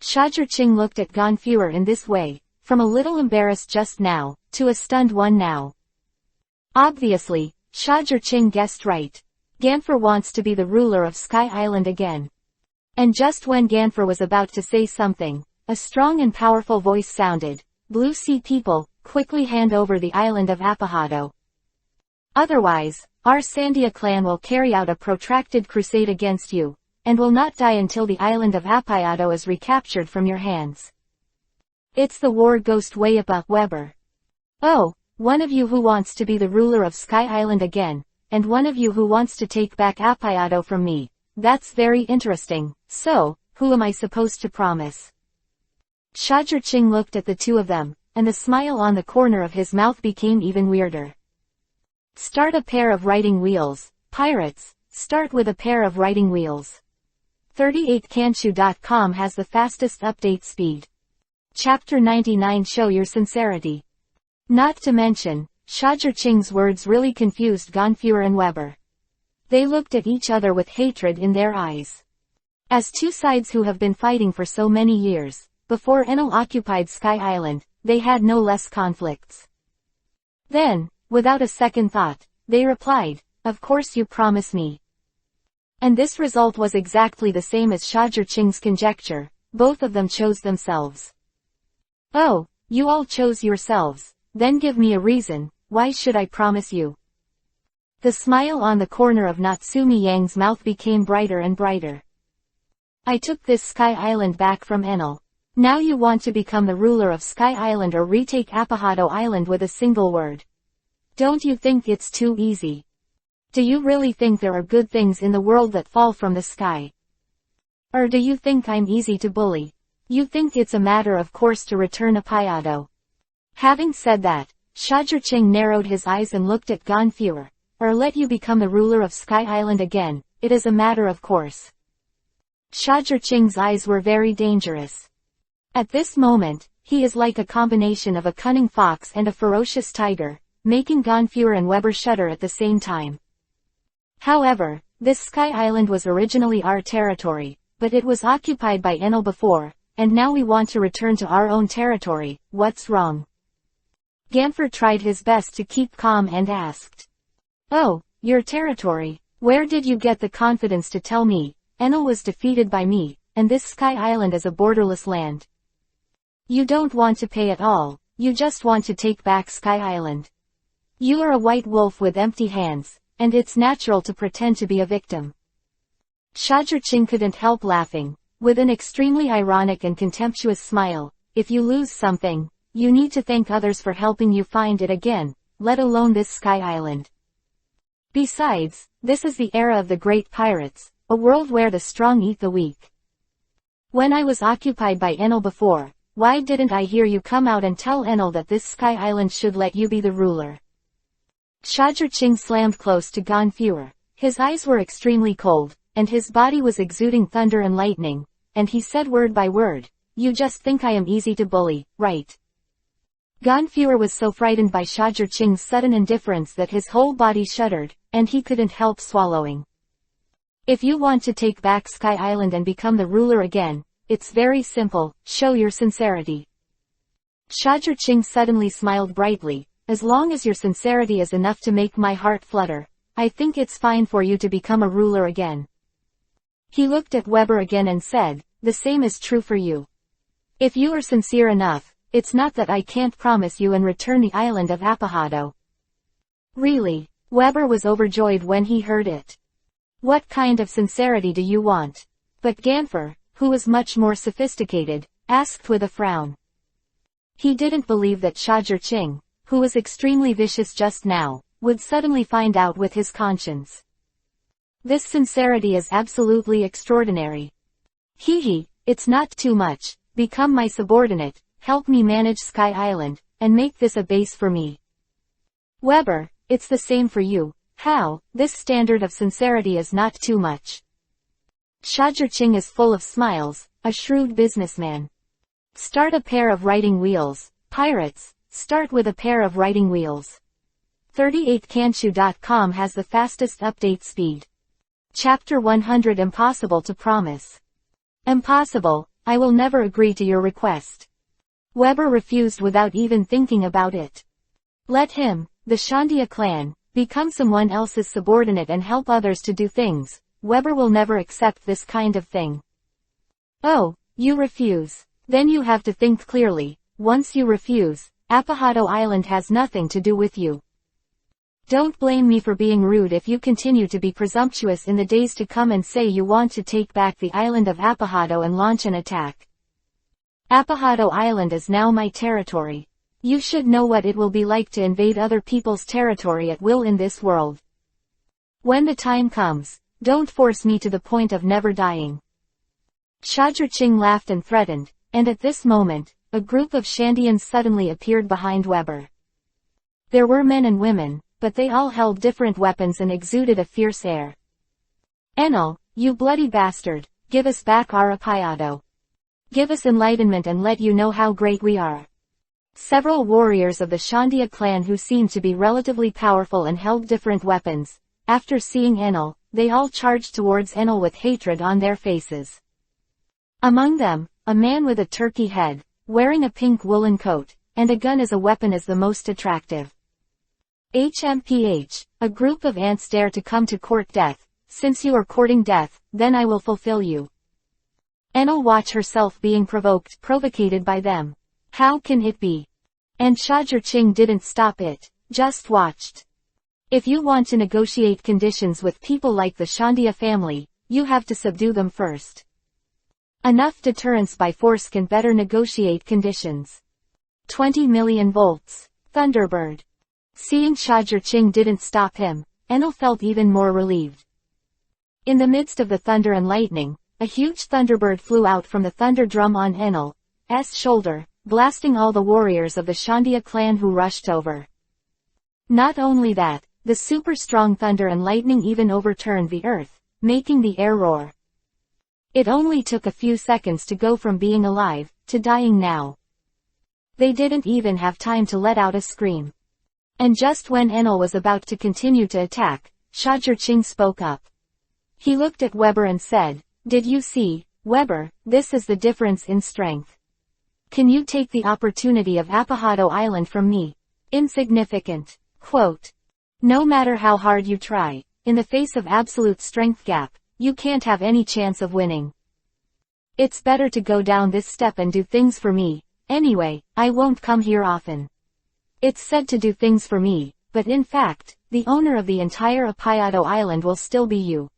Shajir-Ching looked at Ganfur in this way, from a little embarrassed just now, to a stunned one now. Obviously, Shajir-Ching guessed right. Ganfer wants to be the ruler of Sky Island again. And just when Ganfer was about to say something, a strong and powerful voice sounded, Blue Sea people, quickly hand over the island of Appayado. Otherwise, our Sandia clan will carry out a protracted crusade against you, and will not die until the island of Appayado is recaptured from your hands. It's the war ghost Wayapa Weber. Oh, one of you who wants to be the ruler of Sky Island again, and one of you who wants to take back Appayado from me. That's very interesting. So, who am I supposed to promise? Shajir-Ching looked at the two of them, and the smile on the corner of his mouth became even weirder. Start a pair of writing wheels, pirates, start with a pair of writing wheels. 38kanshu.com has the fastest update speed. Chapter 99 Show your sincerity. Not to mention, Shajir-Ching's words really confused Ganfur and Weber. They looked at each other with hatred in their eyes. As two sides who have been fighting for so many years, before Enel occupied Sky Island, they had no less conflicts. Then, without a second thought, they replied, Of course you promise me. And this result was exactly the same as Shajir-Ching's conjecture, both of them chose themselves. Oh, you all chose yourselves, then give me a reason, why should I promise you? The smile on the corner of Natsumi Yang's mouth became brighter and brighter. I took this Sky Island back from Enel. Now you want to become the ruler of Sky Island or retake Appayado Island with a single word. Don't you think it's too easy? Do you really think there are good things in the world that fall from the sky? Or do you think I'm easy to bully? You think it's a matter of course to return Appayado? Having said that, Shajir-Ching narrowed his eyes and looked at Ganfur. Or let you become the ruler of Sky Island again, it is a matter of course. Shajir-Ching's eyes were very dangerous. At this moment, he is like a combination of a cunning fox and a ferocious tiger, making Ganfur and Weber shudder at the same time. However, this Sky Island was originally our territory, but it was occupied by Enel before, and now we want to return to our own territory, what's wrong? Ganfur tried his best to keep calm and asked. Oh, your territory. Where did you get the confidence to tell me? Enel was defeated by me, and this Sky Island is a borderless land. You don't want to pay at all, you just want to take back Sky Island. You are a white wolf with empty hands, and it's natural to pretend to be a victim. Shajir-Ching couldn't help laughing, with an extremely ironic and contemptuous smile. If you lose something, you need to thank others for helping you find it again, let alone this Sky Island. Besides, this is the era of the great pirates, a world where the strong eat the weak. When I was occupied by Enel before, why didn't I hear you come out and tell Enel that this Sky Island should let you be the ruler? Shajir-Ching slammed close to Ganfur. His eyes were extremely cold, and his body was exuding thunder and lightning, and he said word by word, You just think I am easy to bully, right? Ganfur was so frightened by Shajir-Ching's sudden indifference that his whole body shuddered, and he couldn't help swallowing. If you want to take back Sky Island and become the ruler again, it's very simple, show your sincerity. Shajur suddenly smiled brightly. As long as your sincerity is enough to make my heart flutter, I think it's fine for you to become a ruler again. He looked at Weber again and said, the same is true for you. If you are sincere enough, it's not that I can't promise you and return the island of Apahado. Really? Weber was overjoyed when he heard it. What kind of sincerity do you want? But Ganfer, who was much more sophisticated, asked with a frown. He didn't believe that Shajur, who was extremely vicious just now, would suddenly find out with his conscience. This sincerity is absolutely extraordinary. Hee, it's not too much, become my subordinate, help me manage Sky Island, and make this a base for me. Weber, it's the same for you. How? This standard of sincerity is not too much. Shajur is full of smiles, a shrewd businessman. Start a pair of writing wheels, pirates, start with a pair of writing wheels. 38kanshu.com has the fastest update speed. Chapter 100 Impossible to Promise. Impossible, I will never agree to your request. Weber refused without even thinking about it. Let him, the Shandia clan, become someone else's subordinate and help others to do things. Weber will never accept this kind of thing. Oh, you refuse. Then you have to think clearly. Once you refuse, Apahado Island has nothing to do with you. Don't blame me for being rude if you continue to be presumptuous in the days to come and say you want to take back the island of Apahado and launch an attack. Apahado Island is now my territory. You should know what it will be like to invade other people's territory at will in this world. When the time comes, don't force me to the point of never dying. Shajur laughed and threatened, and at this moment, a group of Shandians suddenly appeared behind Weber. There were men and women, but they all held different weapons and exuded a fierce air. Enel, you bloody bastard, give us back our Apayado. Give us enlightenment and let you know how great we are. Several warriors of the Shandia clan who seemed to be relatively powerful and held different weapons, after seeing Enel, they all charged towards Enel with hatred on their faces. Among them, a man with a turkey head, wearing a pink woolen coat, and a gun as a weapon is the most attractive. HMPH, a group of ants dare to come to court death. Since you are courting death, then I will fulfill you. Enel watch herself being provocated by them. How can it be? And Shajur didn't stop it, just watched. If you want to negotiate conditions with people like the Shandia family, you have to subdue them first. Enough deterrence by force can better negotiate conditions. 20 million volts. Thunderbird. Seeing Shajur didn't stop him, Enel felt even more relieved. In the midst of the thunder and lightning, a huge thunderbird flew out from the thunder drum on Enel's shoulder, blasting all the warriors of the Shandia clan who rushed over. Not only that, the super strong thunder and lightning even overturned the earth, making the air roar. It only took a few seconds to go from being alive to dying now. They didn't even have time to let out a scream. And just when Enel was about to continue to attack, Shajur spoke up. He looked at Weber and said, "Did you see, Weber, this is the difference in strength. Can you take the opportunity of Apahado Island from me? Insignificant." Quote. No matter how hard you try, in the face of absolute strength gap, you can't have any chance of winning. It's better to go down this step and do things for me. Anyway, I won't come here often. It's said to do things for me, but in fact, the owner of the entire Apayado Island will still be you.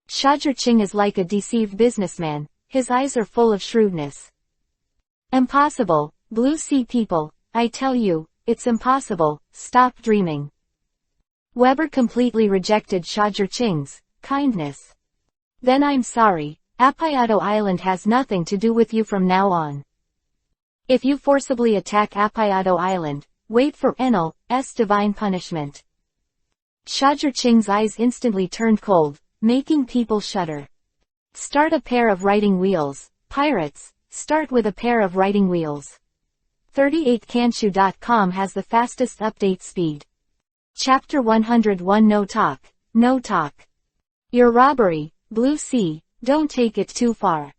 Shajur is like a deceived businessman, his eyes are full of shrewdness. Impossible, Blue Sea people, I tell you, it's impossible, stop dreaming. Weber completely rejected Shajur kindness. Then I'm sorry, Apayado Island has nothing to do with you from now on. If you forcibly attack Apayado Island, wait for Enel's divine punishment. Shajur eyes instantly turned cold, making people shudder. Start a pair of writing wheels, pirates, start with a pair of writing wheels. 38kanshu.com has the fastest update speed. Chapter 101 No Talk, No Talk. Your robbery, Blue Sea, don't take it too far.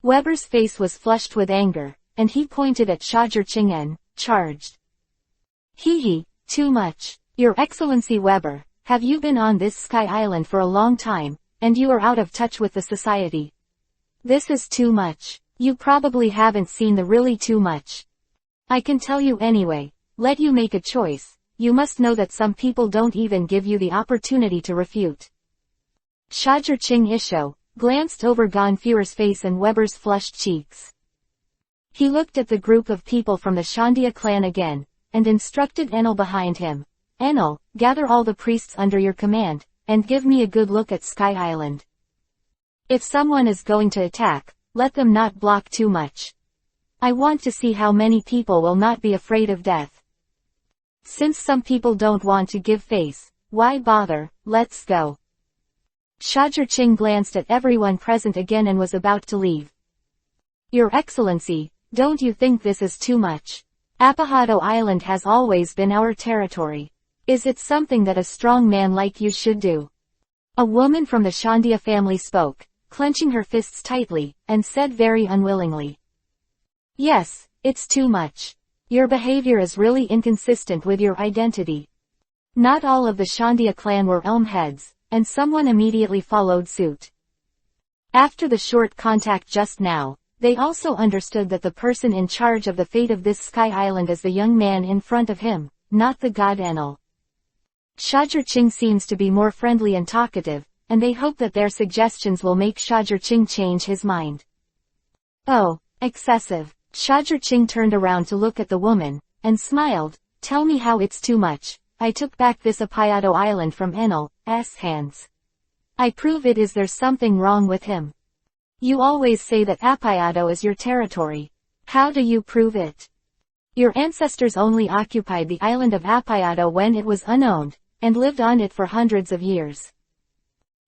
Weber's face was flushed with anger, and he pointed at Shajurching and charged. Hee, too much. Your Excellency Weber, have you been on this sky island for a long time, and you are out of touch with the society? This is too much. You probably haven't seen the really too much. I can tell you anyway, let you make a choice, you must know that some people don't even give you the opportunity to refute. Shajurching Isho glanced over Ganfuer's face and Weber's flushed cheeks. He looked at the group of people from the Shandia clan again, and instructed Enel behind him. Enel, gather all the priests under your command, and give me a good look at Sky Island. If someone is going to attack, let them not block too much. I want to see how many people will not be afraid of death. Since some people don't want to give face, why bother, let's go. Shajurching glanced at everyone present again and was about to leave. Your Excellency, don't you think this is too much? Apahado Island has always been our territory. Is it something that a strong man like you should do? A woman from the Shandia family spoke, clenching her fists tightly, and said very unwillingly. Yes, it's too much. Your behavior is really inconsistent with your identity. Not all of the Shandia clan were elm heads, and someone immediately followed suit. After the short contact just now, they also understood that the person in charge of the fate of this sky island is the young man in front of him, not the god Enel. Shajurching seems to be more friendly and talkative, and they hope that their suggestions will make Shajurching change his mind. Oh, excessive. Shajurching turned around to look at the woman, and smiled. Tell me how it's too much. I took back this Apayado island from Enel's hands. I prove it is there's something wrong with him. You always say that Apayado is your territory. How do you prove it? Your ancestors only occupied the island of Apayado when it was unowned, and lived on it for hundreds of years.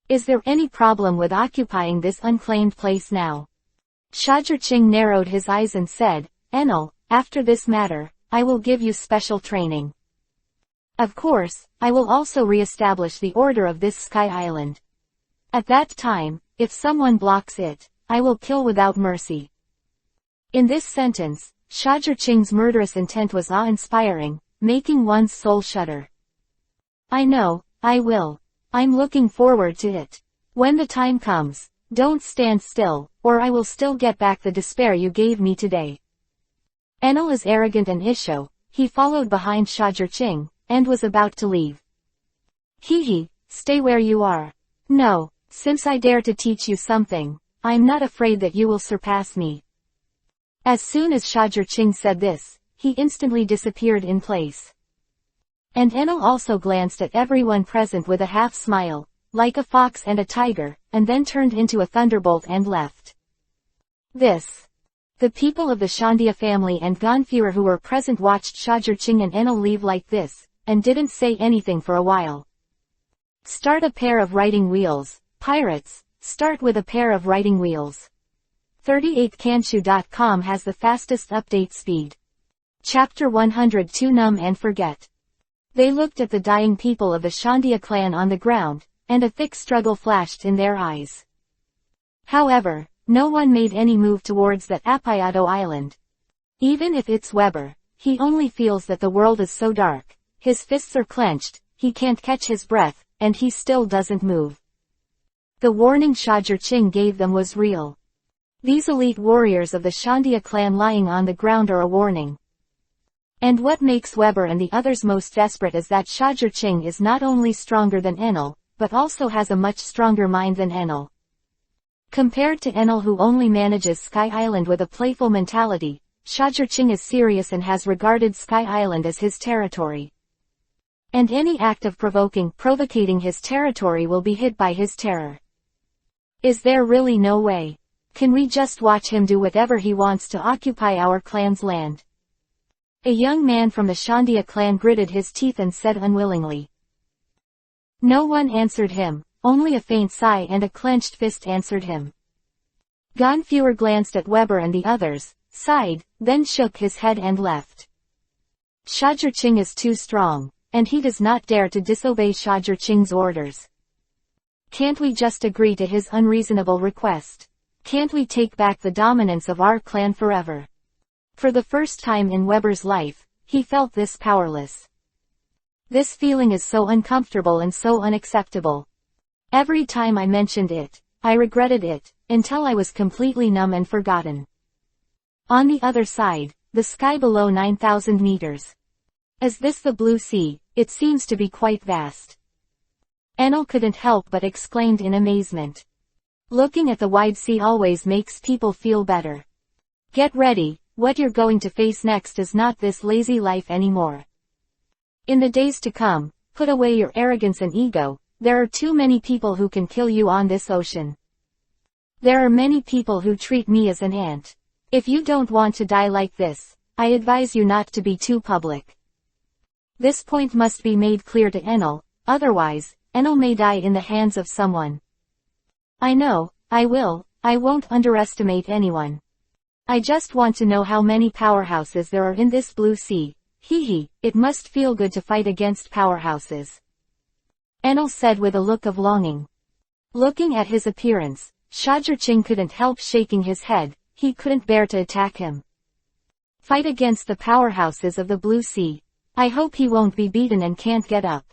Is there any problem with occupying this unclaimed place now? Shajurching narrowed his eyes and said, Enel, after this matter, I will give you special training. Of course, I will also re-establish the order of this sky island. At that time, if someone blocks it, I will kill without mercy. In this sentence, Shajurching's murderous intent was awe-inspiring, making one's soul shudder. I know, I will. I'm looking forward to it. When the time comes, don't stand still, or I will still get back the despair you gave me today. Enel is arrogant and Isho, he followed behind Shajurching, and was about to leave. Hee, stay where you are. No, since I dare to teach you something, I'm not afraid that you will surpass me. As soon as Shajurching said this, he instantly disappeared in place. And Enel also glanced at everyone present with a half-smile, like a fox and a tiger, and then turned into a thunderbolt and left. The people of the Shandia family and Ganfuer who were present watched Shajurching and Enel leave like this, and didn't say anything for a while. Start a pair of writing wheels, pirates, start with a pair of writing wheels. 38kanshu.com has the fastest update speed. Chapter 102 Numb and Forget. They looked at the dying people of the Shandia clan on the ground, and a thick struggle flashed in their eyes. However, no one made any move towards that Apayado island. Even if it's Weber, he only feels that the world is so dark, his fists are clenched, he can't catch his breath, and he still doesn't move. The warning Shajurching gave them was real. These elite warriors of the Shandia clan lying on the ground are a warning. And what makes Weber and the others most desperate is that Shajurching is not only stronger than Enel, but also has a much stronger mind than Enel. Compared to Enel who only manages Sky Island with a playful mentality, Shajurching is serious and has regarded Sky Island as his territory. And any act of provocating his territory will be hit by his terror. Is there really no way? Can we just watch him do whatever he wants to occupy our clan's land? A young man from the Shandia clan gritted his teeth and said unwillingly. No one answered him, only a faint sigh and a clenched fist answered him. Ganfuer glanced at Weber and the others, sighed, then shook his head and left. Shajurching is too strong, and he does not dare to disobey Shajurching's orders. Can't we just agree to his unreasonable request? Can't we take back the dominance of our clan forever? For the first time in Weber's life, he felt this powerless. This feeling is so uncomfortable and so unacceptable. Every time I mentioned it, I regretted it, until I was completely numb and forgotten. On the other side, the sky below 9,000 meters. Is this the blue sea? It seems to be quite vast. Enel couldn't help but exclaimed in amazement. Looking at the wide sea always makes people feel better. Get ready, what you're going to face next is not this lazy life anymore. In the days to come, put away your arrogance and ego. There are too many people who can kill you on this ocean. There are many people who treat me as an ant. If you don't want to die like this, I advise you not to be too public. This point must be made clear to Enel, otherwise, Enel may die in the hands of someone. I know, I won't underestimate anyone. I just want to know how many powerhouses there are in this blue sea. It must feel good to fight against powerhouses. Enel said with a look of longing. Looking at his appearance, Shajirching couldn't help shaking his head. He couldn't bear to attack him. Fight against the powerhouses of the blue sea. I hope he won't be beaten and can't get up.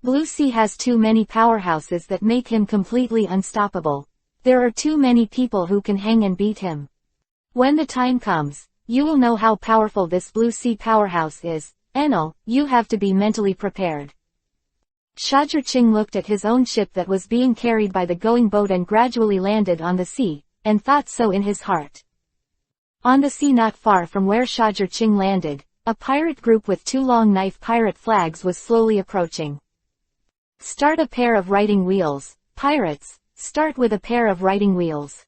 Blue Sea has too many powerhouses that make him completely unstoppable. There are too many people who can hang and beat him. When the time comes, you will know how powerful this Blue Sea powerhouse is. Enel, you have to be mentally prepared. Shajirching looked at his own ship that was being carried by the going boat and gradually landed on the sea, and thought so in his heart. On the sea not far from where Shajirching landed, a pirate group with 2 long knife pirate flags was slowly approaching. Start a pair of riding wheels, pirates, start with a pair of riding wheels.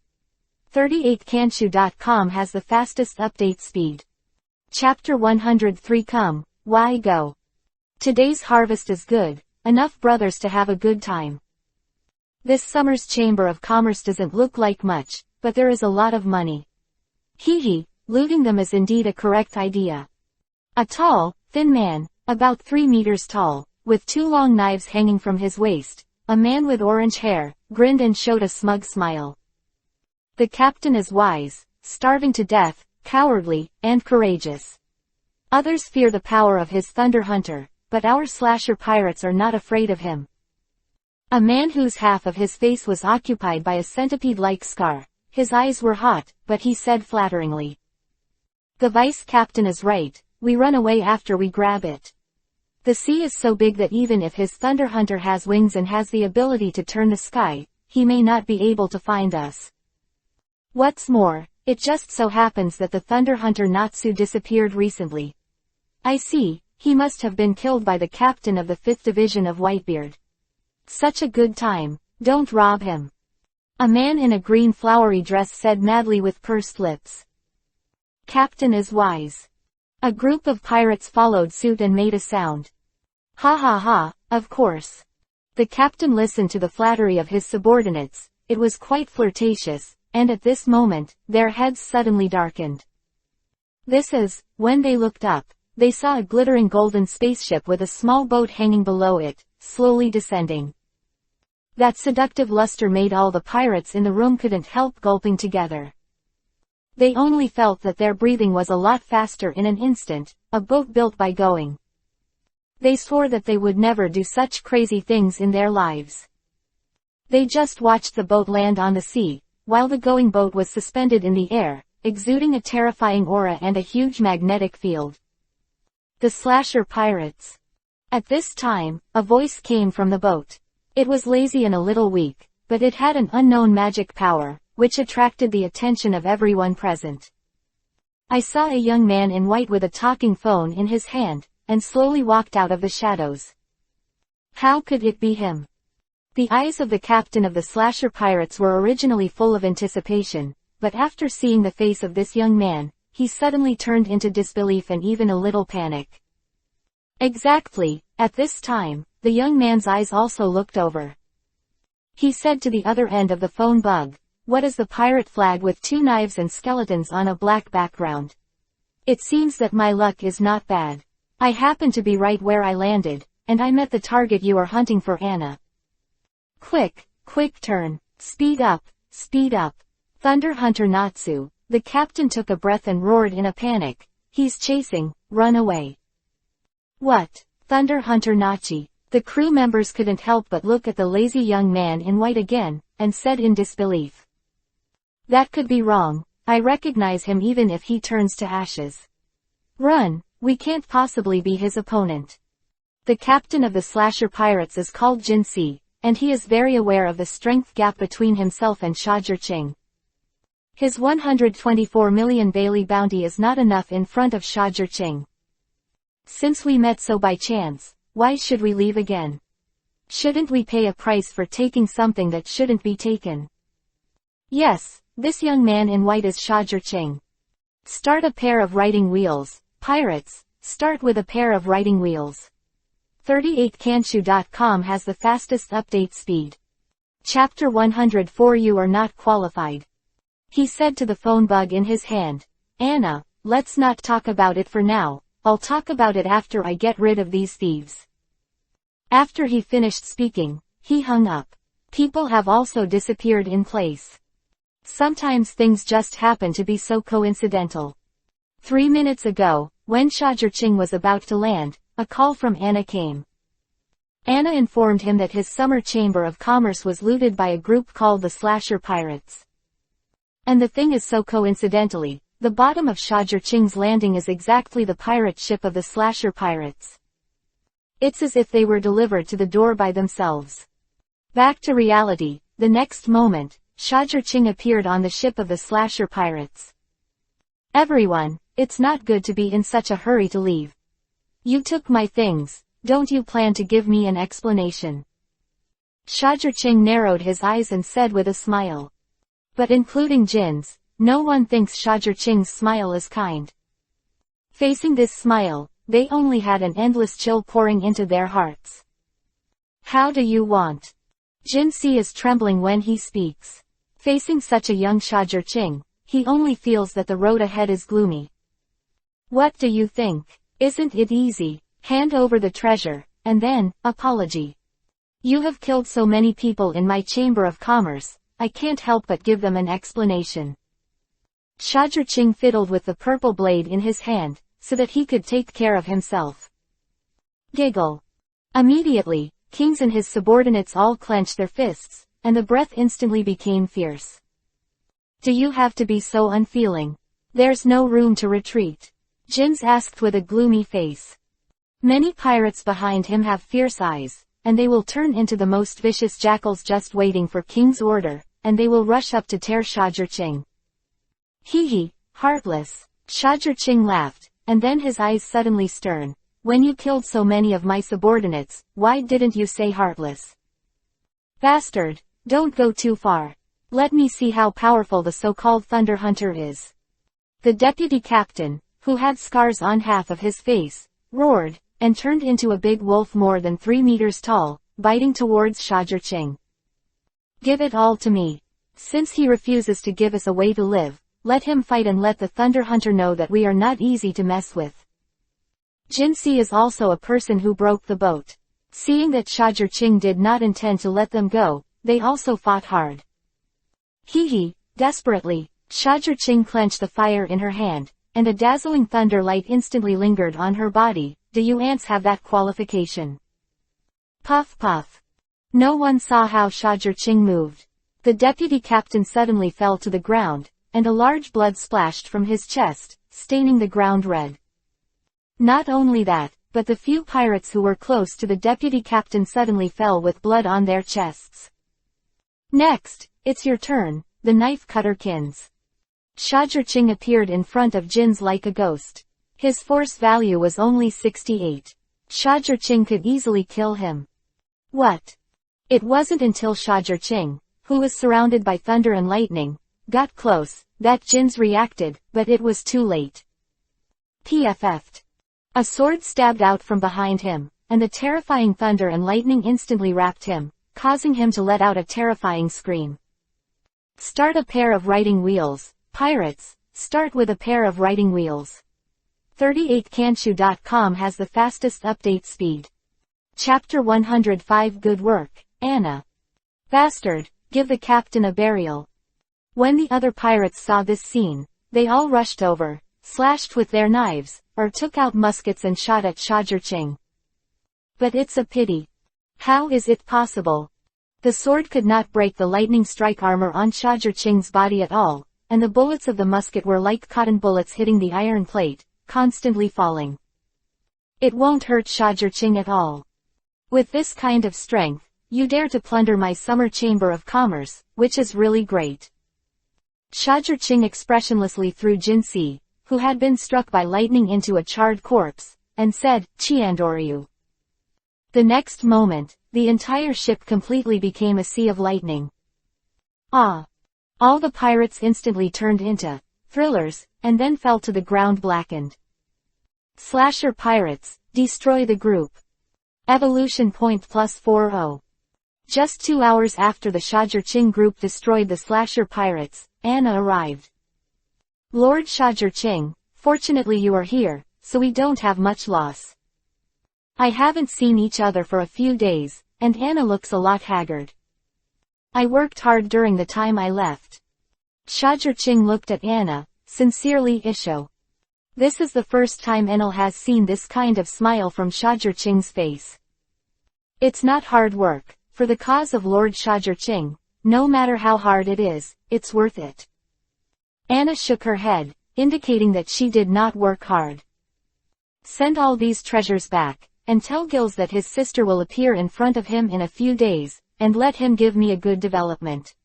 38kanshu.com has the fastest update speed. Chapter 103 Come, Why Go? Today's harvest is good, enough brothers to have a good time. This summer's Chamber of Commerce doesn't look like much, but there is a lot of money. Looting them is indeed a correct idea. A tall, thin man, about 3 meters tall, with 2 long knives hanging from his waist, a man with orange hair, grinned and showed a smug smile. The captain is wise, starving to death, cowardly, and courageous. Others fear the power of his Thunder Hunter, but our slasher pirates are not afraid of him. A man whose half of his face was occupied by a centipede-like scar. His eyes were hot, but he said flatteringly. The vice captain is right, we run away after we grab it. The sea is so big that even if his Thunder Hunter has wings and has the ability to turn the sky, he may not be able to find us. What's more, it just so happens that the Thunder Hunter Natsu disappeared recently. I see, he must have been killed by the captain of the 5th Division of Whitebeard. Such a good time, don't rob him. A man in a green flowery dress said madly with pursed lips. Captain is wise. A group of pirates followed suit and made a sound. Ha ha ha, of course. The captain listened to the flattery of his subordinates. It was quite flirtatious, and at this moment, their heads suddenly darkened. When they looked up, they saw a glittering golden spaceship with a small boat hanging below it, slowly descending. That seductive luster made all the pirates in the room couldn't help gulping together. They only felt that their breathing was a lot faster in an instant, a boat built by going. They swore that they would never do such crazy things in their lives. They just watched the boat land on the sea, while the going boat was suspended in the air, exuding a terrifying aura and a huge magnetic field. The Slasher Pirates. At this time, a voice came from the boat. It was lazy and a little weak, but it had an unknown magic power, which attracted the attention of everyone present. I saw a young man in white with a talking phone in his hand, and slowly walked out of the shadows. How could it be him? The eyes of the captain of the Slasher Pirates were originally full of anticipation, but after seeing the face of this young man, he suddenly turned into disbelief and even a little panic. Exactly, at this time, the young man's eyes also looked over. He said to the other end of the phone bug, "What is the pirate flag with 2 knives and skeletons on a black background? It seems that my luck is not bad. I happen to be right where I landed, and I met the target you are hunting for, Anna. Quick turn, speed up, Thunder Hunter Natsu, the captain took a breath and roared in a panic. He's chasing, run away. What? Thunder Hunter Nachi. The crew members couldn't help but look at the lazy young man in white again, and said in disbelief. That could be wrong. I recognize him even if he turns to ashes. Run, we can't possibly be his opponent. The captain of the slasher pirates is called Jin Si, and he is very aware of the strength gap between himself and Xia Zhiqing. His 124 million Bailey bounty is not enough in front of Xia Zhiqing. Since we met so by chance, why should we leave again? Shouldn't we pay a price for taking something that shouldn't be taken? Yes, this young man in white is Xia Zhiqing. Start a pair of riding wheels, pirates, start with a pair of riding wheels. 38kanshu.com has the fastest update speed. Chapter 104 You are not qualified. He said to the phone bug in his hand. Anna, let's not talk about it for now, I'll talk about it after I get rid of these thieves. After he finished speaking, he hung up. People have also disappeared in place. Sometimes things just happen to be so coincidental. 3 minutes ago, when Xia Zhiqing was about to land, a call from Anna came. Anna informed him that his summer chamber of commerce was looted by a group called the Slasher Pirates. And the thing is so coincidentally, the bottom of Xia Zhiqing's landing is exactly the pirate ship of the Slasher Pirates. It's as if they were delivered to the door by themselves. Back to reality, the next moment, Xia Zhiqing appeared on the ship of the Slasher Pirates. Everyone, it's not good to be in such a hurry to leave. You took my things, don't you plan to give me an explanation? Xia Zhiqing narrowed his eyes and said with a smile. But including Jin's, no one thinks Xia Zhiqing's smile is kind. Facing this smile, they only had an endless chill pouring into their hearts. How do you want? Jin Si is trembling when he speaks. Facing such a young Xia Zhiqing, he only feels that the road ahead is gloomy. What do you think? Isn't it easy? Hand over the treasure, and then, apology. You have killed so many people in my chamber of commerce, I can't help but give them an explanation. Xia Zhiqing fiddled with the purple blade in his hand, so that he could take care of himself. Giggle. Immediately, kings and his subordinates all clenched their fists, and the breath instantly became fierce. Do you have to be so unfeeling? There's no room to retreat. Jins asked with a gloomy face. Many pirates behind him have fierce eyes, and they will turn into the most vicious jackals just waiting for King's order, and they will rush up to tear Xia Zhiqing. Hee, heartless. Xia Zhiqing laughed, and then his eyes suddenly stern. When you killed so many of my subordinates, why didn't you say heartless? Bastard, don't go too far. Let me see how powerful the so-called Thunder Hunter is. The deputy captain, who had scars on half of his face, roared, and turned into a big wolf more than 3 meters tall, biting towards Xia Zhiqing. Give it all to me. Since he refuses to give us a way to live, let him fight and let the Thunder Hunter know that we are not easy to mess with. Jin Si is also a person who broke the boat. Seeing that Xia Zhiqing did not intend to let them go, they also fought hard. Hee, desperately, Xia Zhiqing clenched the fire in her hand, and a dazzling thunder light instantly lingered on her body. Do you ants have that qualification? Puff puff. No one saw how Xia Zhiqing moved. The deputy captain suddenly fell to the ground, and a large blood splashed from his chest, staining the ground red. Not only that, but the few pirates who were close to the deputy captain suddenly fell with blood on their chests. Next, it's your turn, the knife cutter kins. Xia Zhiqing appeared in front of Jin's like a ghost. His force value was only 68. Xia Zhiqing could easily kill him. What? It wasn't until Xia Zhiqing, who was surrounded by thunder and lightning, got close, that Jin's reacted, but it was too late. PFF'd. A sword stabbed out from behind him, and the terrifying thunder and lightning instantly wrapped him, causing him to let out a terrifying scream. Start a pair of riding wheels, pirates, start with a pair of riding wheels. 38kanshu.com has the fastest update speed. Chapter 105 Good work, Anna. Bastard, give the captain a burial. When the other pirates saw this scene, they all rushed over, slashed with their knives, or took out muskets and shot at Shajurching. But it's a pity. How is it possible? The sword could not break the lightning strike armor on Shajurching's body at all, and the bullets of the musket were like cotton bullets hitting the iron plate, constantly falling. It won't hurt Shajurching at all. With this kind of strength, you dare to plunder my summer chamber of commerce, which is really great. Shajurching expressionlessly threw Jinsi, who had been struck by lightning, into a charred corpse, and said, Chiandoryu. The next moment, the entire ship completely became a sea of lightning. Ah! All the pirates instantly turned into thrillers, and then fell to the ground blackened. Slasher pirates, destroy the group. Evolution point +40. Just 2 hours after the Shajurching group destroyed the slasher pirates, Anna arrived. Lord Shajurching, fortunately you are here, so we don't have much loss. I haven't seen each other for a few days, and Anna looks a lot haggard. I worked hard during the time I left. Shajurching looked at Anna, sincerely Isho. This is the first time Enel has seen this kind of smile from Shajurching's face. It's not hard work, for the cause of Lord Shajurching, no matter how hard it is, it's worth it. Anna shook her head, indicating that she did not work hard. Send all these treasures back, and tell Gills that his sister will appear in front of him in a few days, and let him give me a good development.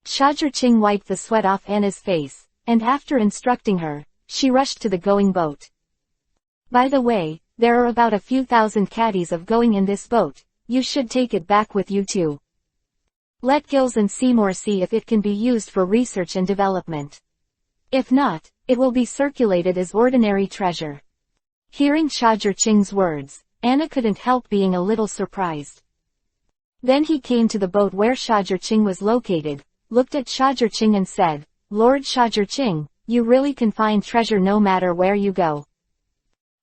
Shajurching wiped the sweat off Anna's face, and after instructing her, she rushed to the going boat. By the way, there are about a few thousand caddies of going in this boat, you should take it back with you too. Let Gills and Seymour see if it can be used for research and development. If not, it will be circulated as ordinary treasure. Hearing Shajurching's words, Anna couldn't help being a little surprised. Then he came to the boat where Shajurching was located, looked at Shajurching and said, Lord Shajurching, you really can find treasure no matter where you go.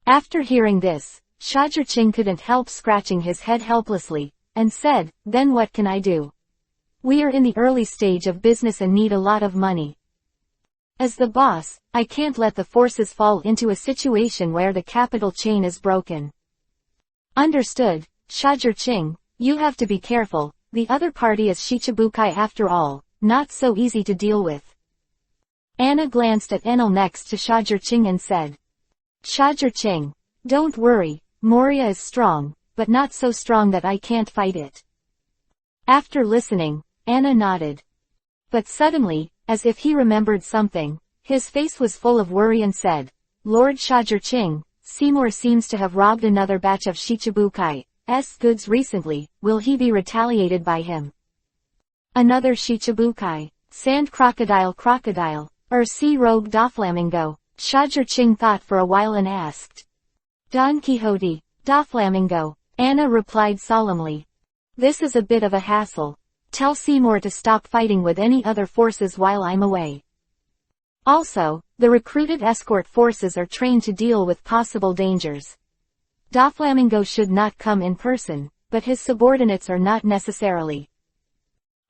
After hearing this, Shajurching couldn't help scratching his head helplessly, and said, then what can I do? We are in the early stage of business and need a lot of money. As the boss, I can't let the forces fall into a situation where the capital chain is broken. Understood, Shajurching, you have to be careful, the other party is Shichibukai after all, not so easy to deal with. Anna glanced at Enel next to Shajurching and said, Shajurching, don't worry, Moria is strong, but not so strong that I can't fight it. After listening, Anna nodded. But suddenly, as if he remembered something, his face was full of worry and said, Lord Shajurching, Seymour seems to have robbed another batch of Shichibukai's goods recently, will he be retaliated by him? Another Shichibukai, sand crocodile, or sea rogue Doflamingo? Shajurching thought for a while and asked. Don Quixote, Doflamingo, Anna replied solemnly. This is a bit of a hassle. Tell Seymour to stop fighting with any other forces while I'm away. Also, the recruited escort forces are trained to deal with possible dangers. Doflamingo should not come in person, but his subordinates are not necessarily.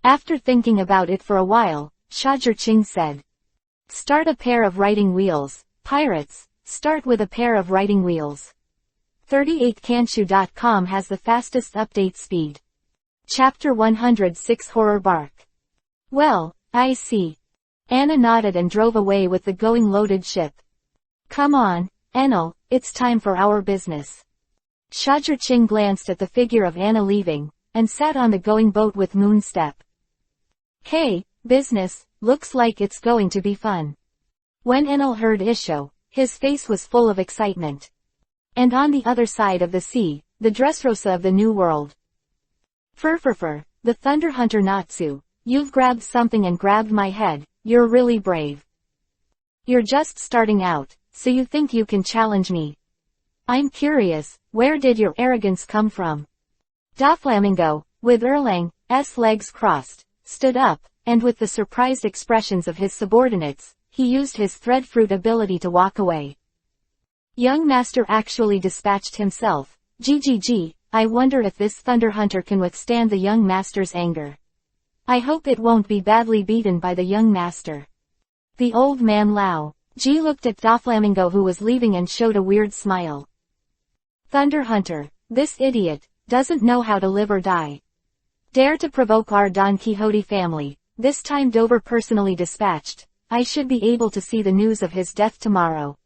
After thinking about it for a while, Shajurching said. Start a pair of riding wheels, pirates, start with a pair of riding wheels. 38kanshu.com has the fastest update speed. Chapter 106 Horror Bark. Well, I see. Anna nodded and drove away with the going loaded ship. Come on, Enel, it's time for our business. Shajurching glanced at the figure of Anna leaving, and sat on the going boat with Moonstep. Hey, business, looks like it's going to be fun. When Enel heard Isho, his face was full of excitement. And on the other side of the sea, the Dressrosa of the New World. Fur, the Thunder Hunter Natsu, you've grabbed something and grabbed my head, you're really brave. You're just starting out, so you think you can challenge me. I'm curious, where did your arrogance come from? Doflamingo, with Erlang's legs crossed, stood up, and with the surprised expressions of his subordinates, he used his threadfruit ability to walk away. Young Master actually dispatched himself. GGG, I wonder if this Thunder Hunter can withstand the young Master's anger. I hope it won't be badly beaten by the young master. The old man Lao Ji looked at Doflamingo who was leaving and showed a weird smile. Thunder Hunter, this idiot, doesn't know how to live or die. Dare to provoke our Don Quixote family, this time Dover personally dispatched. I should be able to see the news of his death tomorrow.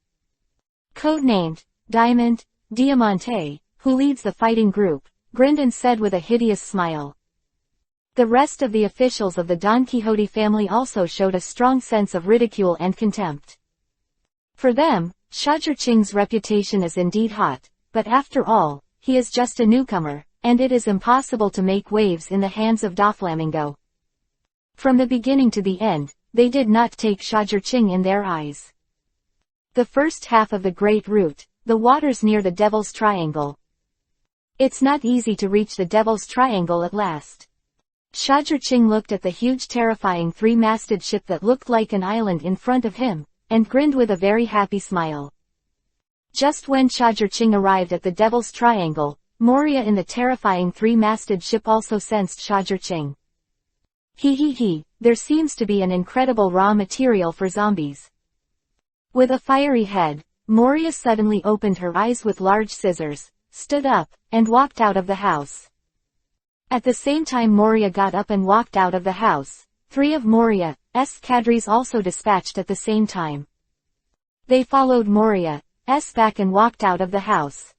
Codenamed Diamond Diamante, who leads the fighting group, grinned and said with a hideous smile. The rest of the officials of the Don Quixote family also showed a strong sense of ridicule and contempt. For them, Shazherqing's reputation is indeed hot, but after all, he is just a newcomer, and it is impossible to make waves in the hands of Doflamingo. From the beginning to the end, they did not take Shazherqing in their eyes. The first half of the Great Route, the waters near the Devil's Triangle. It's not easy to reach the Devil's Triangle at last. Shazherqing looked at the huge terrifying three-masted ship that looked like an island in front of him, and grinned with a very happy smile. Just when Shazherqing arrived at the Devil's Triangle, Moria in the terrifying three-masted ship also sensed Shazherqing. He, there seems to be an incredible raw material for zombies. With a fiery head, Moria suddenly opened her eyes with large scissors, stood up, and walked out of the house. At the same time Moria got up and walked out of the house, 3 of Moria's cadres also dispatched at the same time. They followed Moria's back and walked out of the house.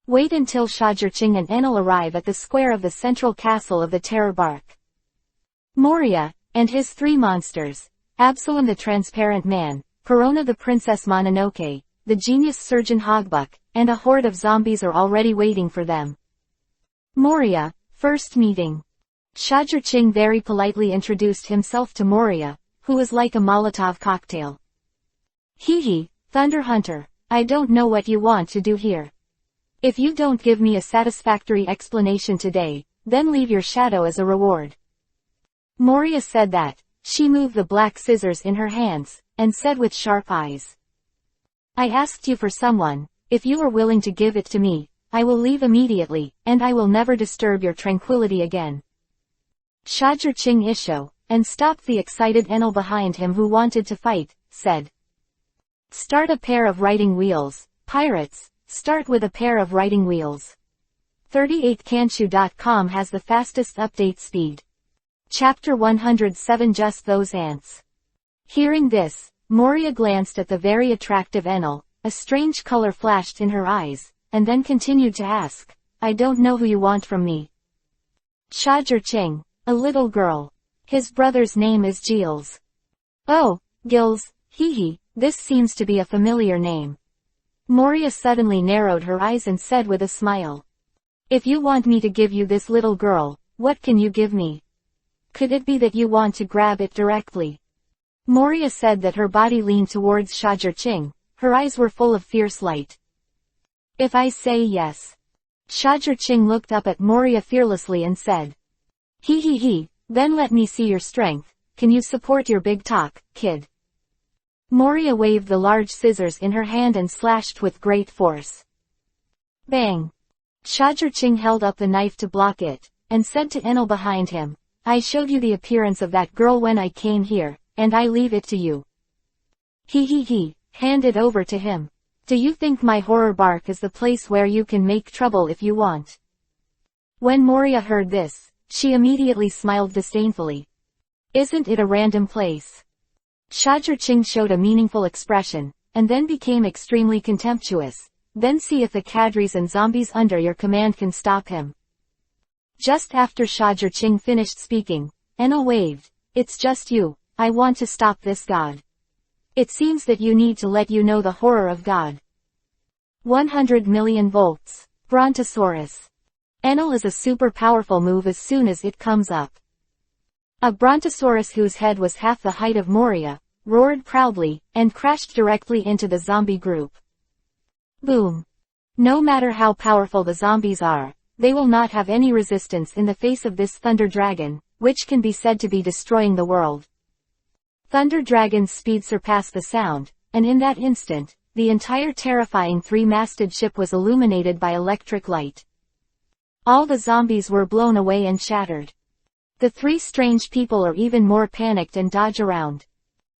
Wait until Shazherqing and Enel arrive at the square of the central castle of the Terror Bark. Moria, and his 3 monsters, Absalom the Transparent Man, Perona the Princess Mononoke, the genius Surgeon Hogbuck, and a horde of zombies are already waiting for them. Moria, first meeting. Shazherqing very politely introduced himself to Moria, who was like a Molotov cocktail. Thunder Hunter, I don't know what you want to do here. If you don't give me a satisfactory explanation today, then leave your shadow as a reward. Moria said that. She moved the black scissors in her hands, and said with sharp eyes. I asked you for someone. If you are willing to give it to me, I will leave immediately, and I will never disturb your tranquility again. Shazherqing Isho, and stopped the excited Enel behind him who wanted to fight, said. Start a pair of writing wheels, pirates, start with a pair of writing wheels. 38kanshu.com has the fastest update speed. Chapter 107 Just Those Ants. Hearing this, Moria glanced at the very attractive Enel, a strange color flashed in her eyes, and then continued to ask, I don't know who you want from me. Shazherqing, a little girl. His brother's name is Gilles. Oh, Gilles, this seems to be a familiar name. Moria suddenly narrowed her eyes and said with a smile. If you want me to give you this little girl, what can you give me? Could it be that you want to grab it directly? Moria said that her body leaned towards Shazherqing, her eyes were full of fierce light. If I say yes. Shazherqing looked up at Moria fearlessly and said. Then let me see your strength. Can you support your big talk, kid? Moria waved the large scissors in her hand and slashed with great force. Bang! Shazherqing held up the knife to block it, and said to Enel behind him, I showed you the appearance of that girl when I came here, and I leave it to you. Hand it over to him. Do you think my horror bark is the place where you can make trouble if you want? When Moria heard this, she immediately smiled disdainfully. Isn't it a random place? Shazherqing showed a meaningful expression, and then became extremely contemptuous. Then see if the cadres and zombies under your command can stop him. Just after Shazherqing finished speaking, Enel waved. It's just you. I want to stop this god. It seems that you need to let you know the horror of God. 100 million volts. Brontosaurus. Enel is a super powerful move as soon as it comes up. A brontosaurus whose head was half the height of Moria, roared proudly, and crashed directly into the zombie group. Boom. No matter how powerful the zombies are, they will not have any resistance in the face of this thunder dragon, which can be said to be destroying the world. Thunder Dragon's speed surpassed the sound, and in that instant, the entire terrifying three-masted ship was illuminated by electric light. All the zombies were blown away and shattered. The three strange people are even more panicked and dodge around.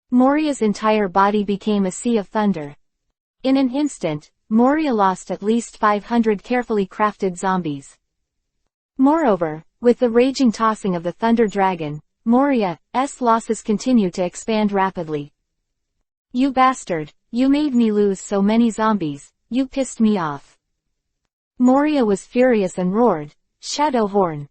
Moria's entire body became a sea of thunder. In an instant, Moria lost at least 500 carefully crafted zombies. Moreover, with the raging tossing of the Thunder Dragon, Moria's losses continue to expand rapidly. You bastard, you made me lose so many zombies, you pissed me off. Moria was furious and roared, Shadow Horn.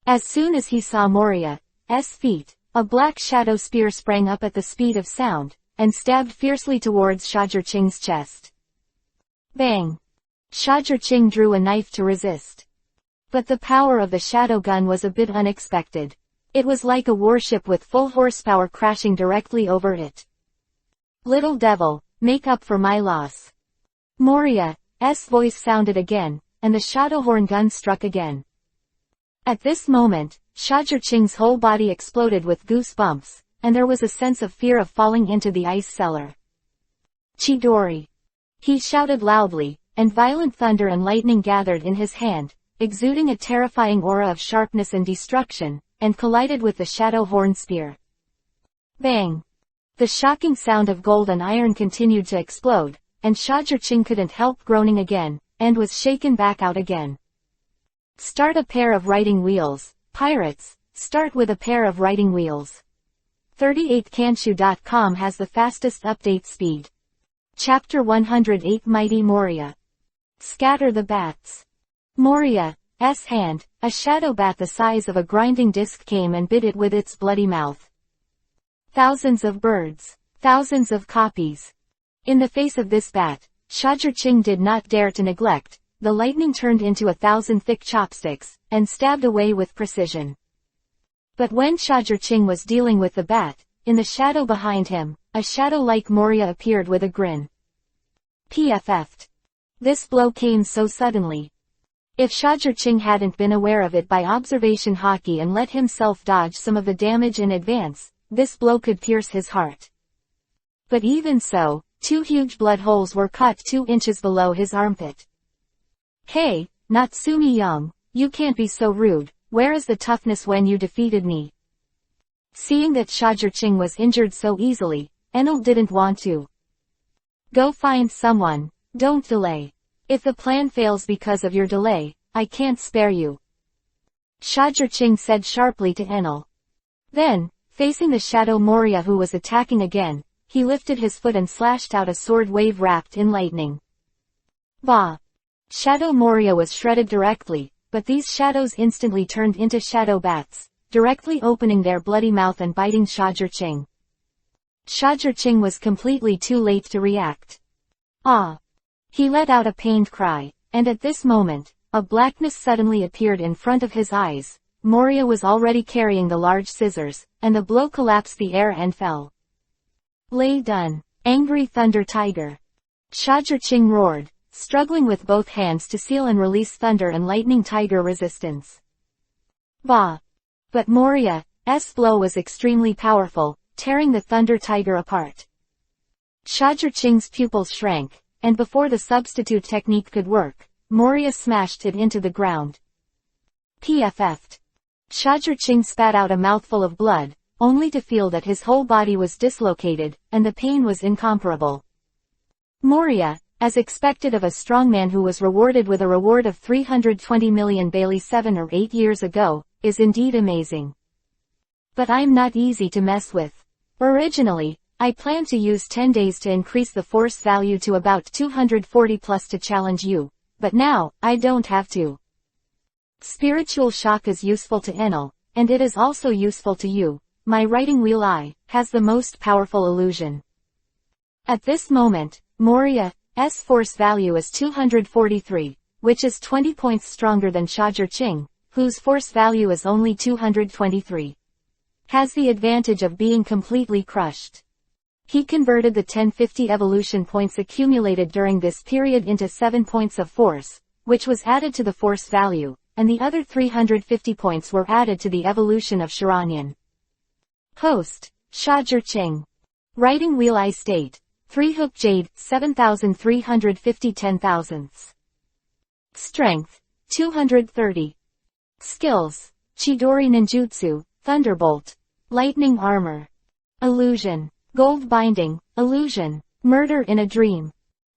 As soon as he saw Moria's feet, a black shadow spear sprang up at the speed of sound, and stabbed fiercely towards Shajirqing's chest. Bang! Shajirqing drew a knife to resist. But the power of the shadow gun was a bit unexpected. It was like a warship with full horsepower crashing directly over it. Little devil, make up for my loss. Moria's voice sounded again, and the Shadowhorn gun struck again. At this moment, Shajirqing's whole body exploded with goosebumps, and there was a sense of fear of falling into the ice cellar. Chidori! He shouted loudly, and violent thunder and lightning gathered in his hand, exuding a terrifying aura of sharpness and destruction, and collided with the Shadowhorn spear. Bang! The shocking sound of gold and iron continued to explode, and Shajirqing couldn't help groaning again, and was shaken back out again. Start a pair of writing wheels, pirates, start with a pair of writing wheels. 38kanshu.com has the fastest update speed. Chapter 108 Mighty Moria. Scatter the bats. Moria's hand, a shadow bat the size of a grinding disc came and bit it with its bloody mouth. Thousands of birds. Thousands of copies. In the face of this bat, Shajirqing did not dare to neglect. The lightning turned into 1,000 thick chopsticks, and stabbed away with precision. But when Shajirqing was dealing with the bat, in the shadow behind him, a shadow like Moria appeared with a grin. PFF'd. This blow came so suddenly. If Shajirqing hadn't been aware of it by observation hockey and let himself dodge some of the damage in advance, this blow could pierce his heart. But even so, 2 huge blood holes were cut 2 inches below his armpit. Hey, Natsumi Young, you can't be so rude, where is the toughness when you defeated me? Seeing that Shajirqing was injured so easily, Enel didn't want to. Go find someone, don't delay. If the plan fails because of your delay, I can't spare you. Shajirqing said sharply to Enel. Then, facing the shadow Moria who was attacking again, he lifted his foot and slashed out a sword wave wrapped in lightning. Bah! Shadow Moria was shredded directly, but these shadows instantly turned into shadow bats, directly opening their bloody mouth and biting Shajirqing. Shajirqing was completely too late to react. Ah! He let out a pained cry, and at this moment, a blackness suddenly appeared in front of his eyes. Moria was already carrying the large scissors, and the blow collapsed the air and fell. Lay done, angry Thunder Tiger. Shajirqing roared, struggling with both hands to seal and release Thunder and Lightning Tiger resistance. Bah! But Moria's blow was extremely powerful, tearing the Thunder Tiger apart. Shajirqing's pupils shrank, and before the substitute technique could work, Moria smashed it into the ground. PFF'd. Shajirqing spat out a mouthful of blood, only to feel that his whole body was dislocated, and the pain was incomparable. Moria, as expected of a strongman who was rewarded with a reward of 320 million Bailey 7 or 8 years ago, is indeed amazing. But I'm not easy to mess with. Originally, I planned to use 10 days to increase the force value to about 240 plus to challenge you, but now, I don't have to. Spiritual shock is useful to Enel, and it is also useful to you. My writing wheel eye has the most powerful illusion. At this moment, Moria's force value is 243, which is 20 points stronger than Shajirqing, whose force value is only 223. Has the advantage of being completely crushed. He converted the 1050 evolution points accumulated during this period into 7 points of force, which was added to the force value, and the other 350 points were added to the evolution of Shiranyan. Host, Shajirqing. Writing wheel eye state, 3 hook jade, 7,350 10,000ths. Strength, 230. Skills, Chidori Ninjutsu, Thunderbolt. Lightning Armor. Illusion. Gold Binding, Illusion. Murder in a Dream.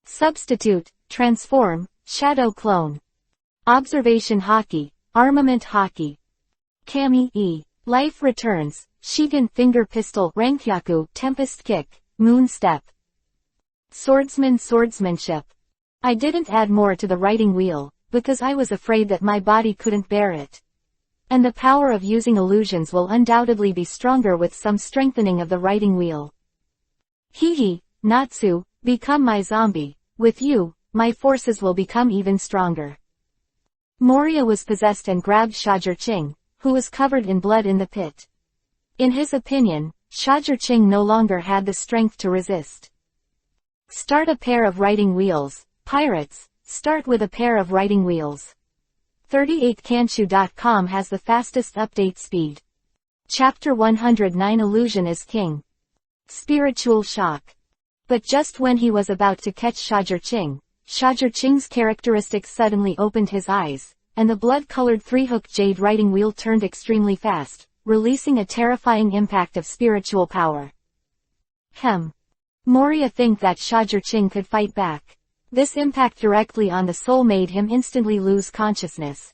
Substitute, Transform, Shadow Clone. Observation Hockey, Armament Hockey. Kami E. Life Returns, Shigen Finger Pistol, Rankyaku, Tempest Kick, Moon Step. Swordsman Swordsmanship. I didn't add more to the writing wheel, because I was afraid that my body couldn't bear it. And the power of using illusions will undoubtedly be stronger with some strengthening of the writing wheel. Hihi, Natsu, become my zombie. With you, my forces will become even stronger. Moria was possessed and grabbed Shajir-Ching, who was covered in blood in the pit. In his opinion, Shajir-Ching no longer had the strength to resist. Start a pair of writing wheels. Pirates, start with a pair of writing wheels. 38kanshu.com has the fastest update speed. Chapter 109 Illusion is King. Spiritual Shock. But just when he was about to catch Shajir-Ching, Shajir-Ching's characteristics suddenly opened his eyes, and the blood-colored three-hook jade writing wheel turned extremely fast, releasing a terrifying impact of spiritual power. Moria think that Shajir-Ching could fight back. This impact directly on the soul made him instantly lose consciousness.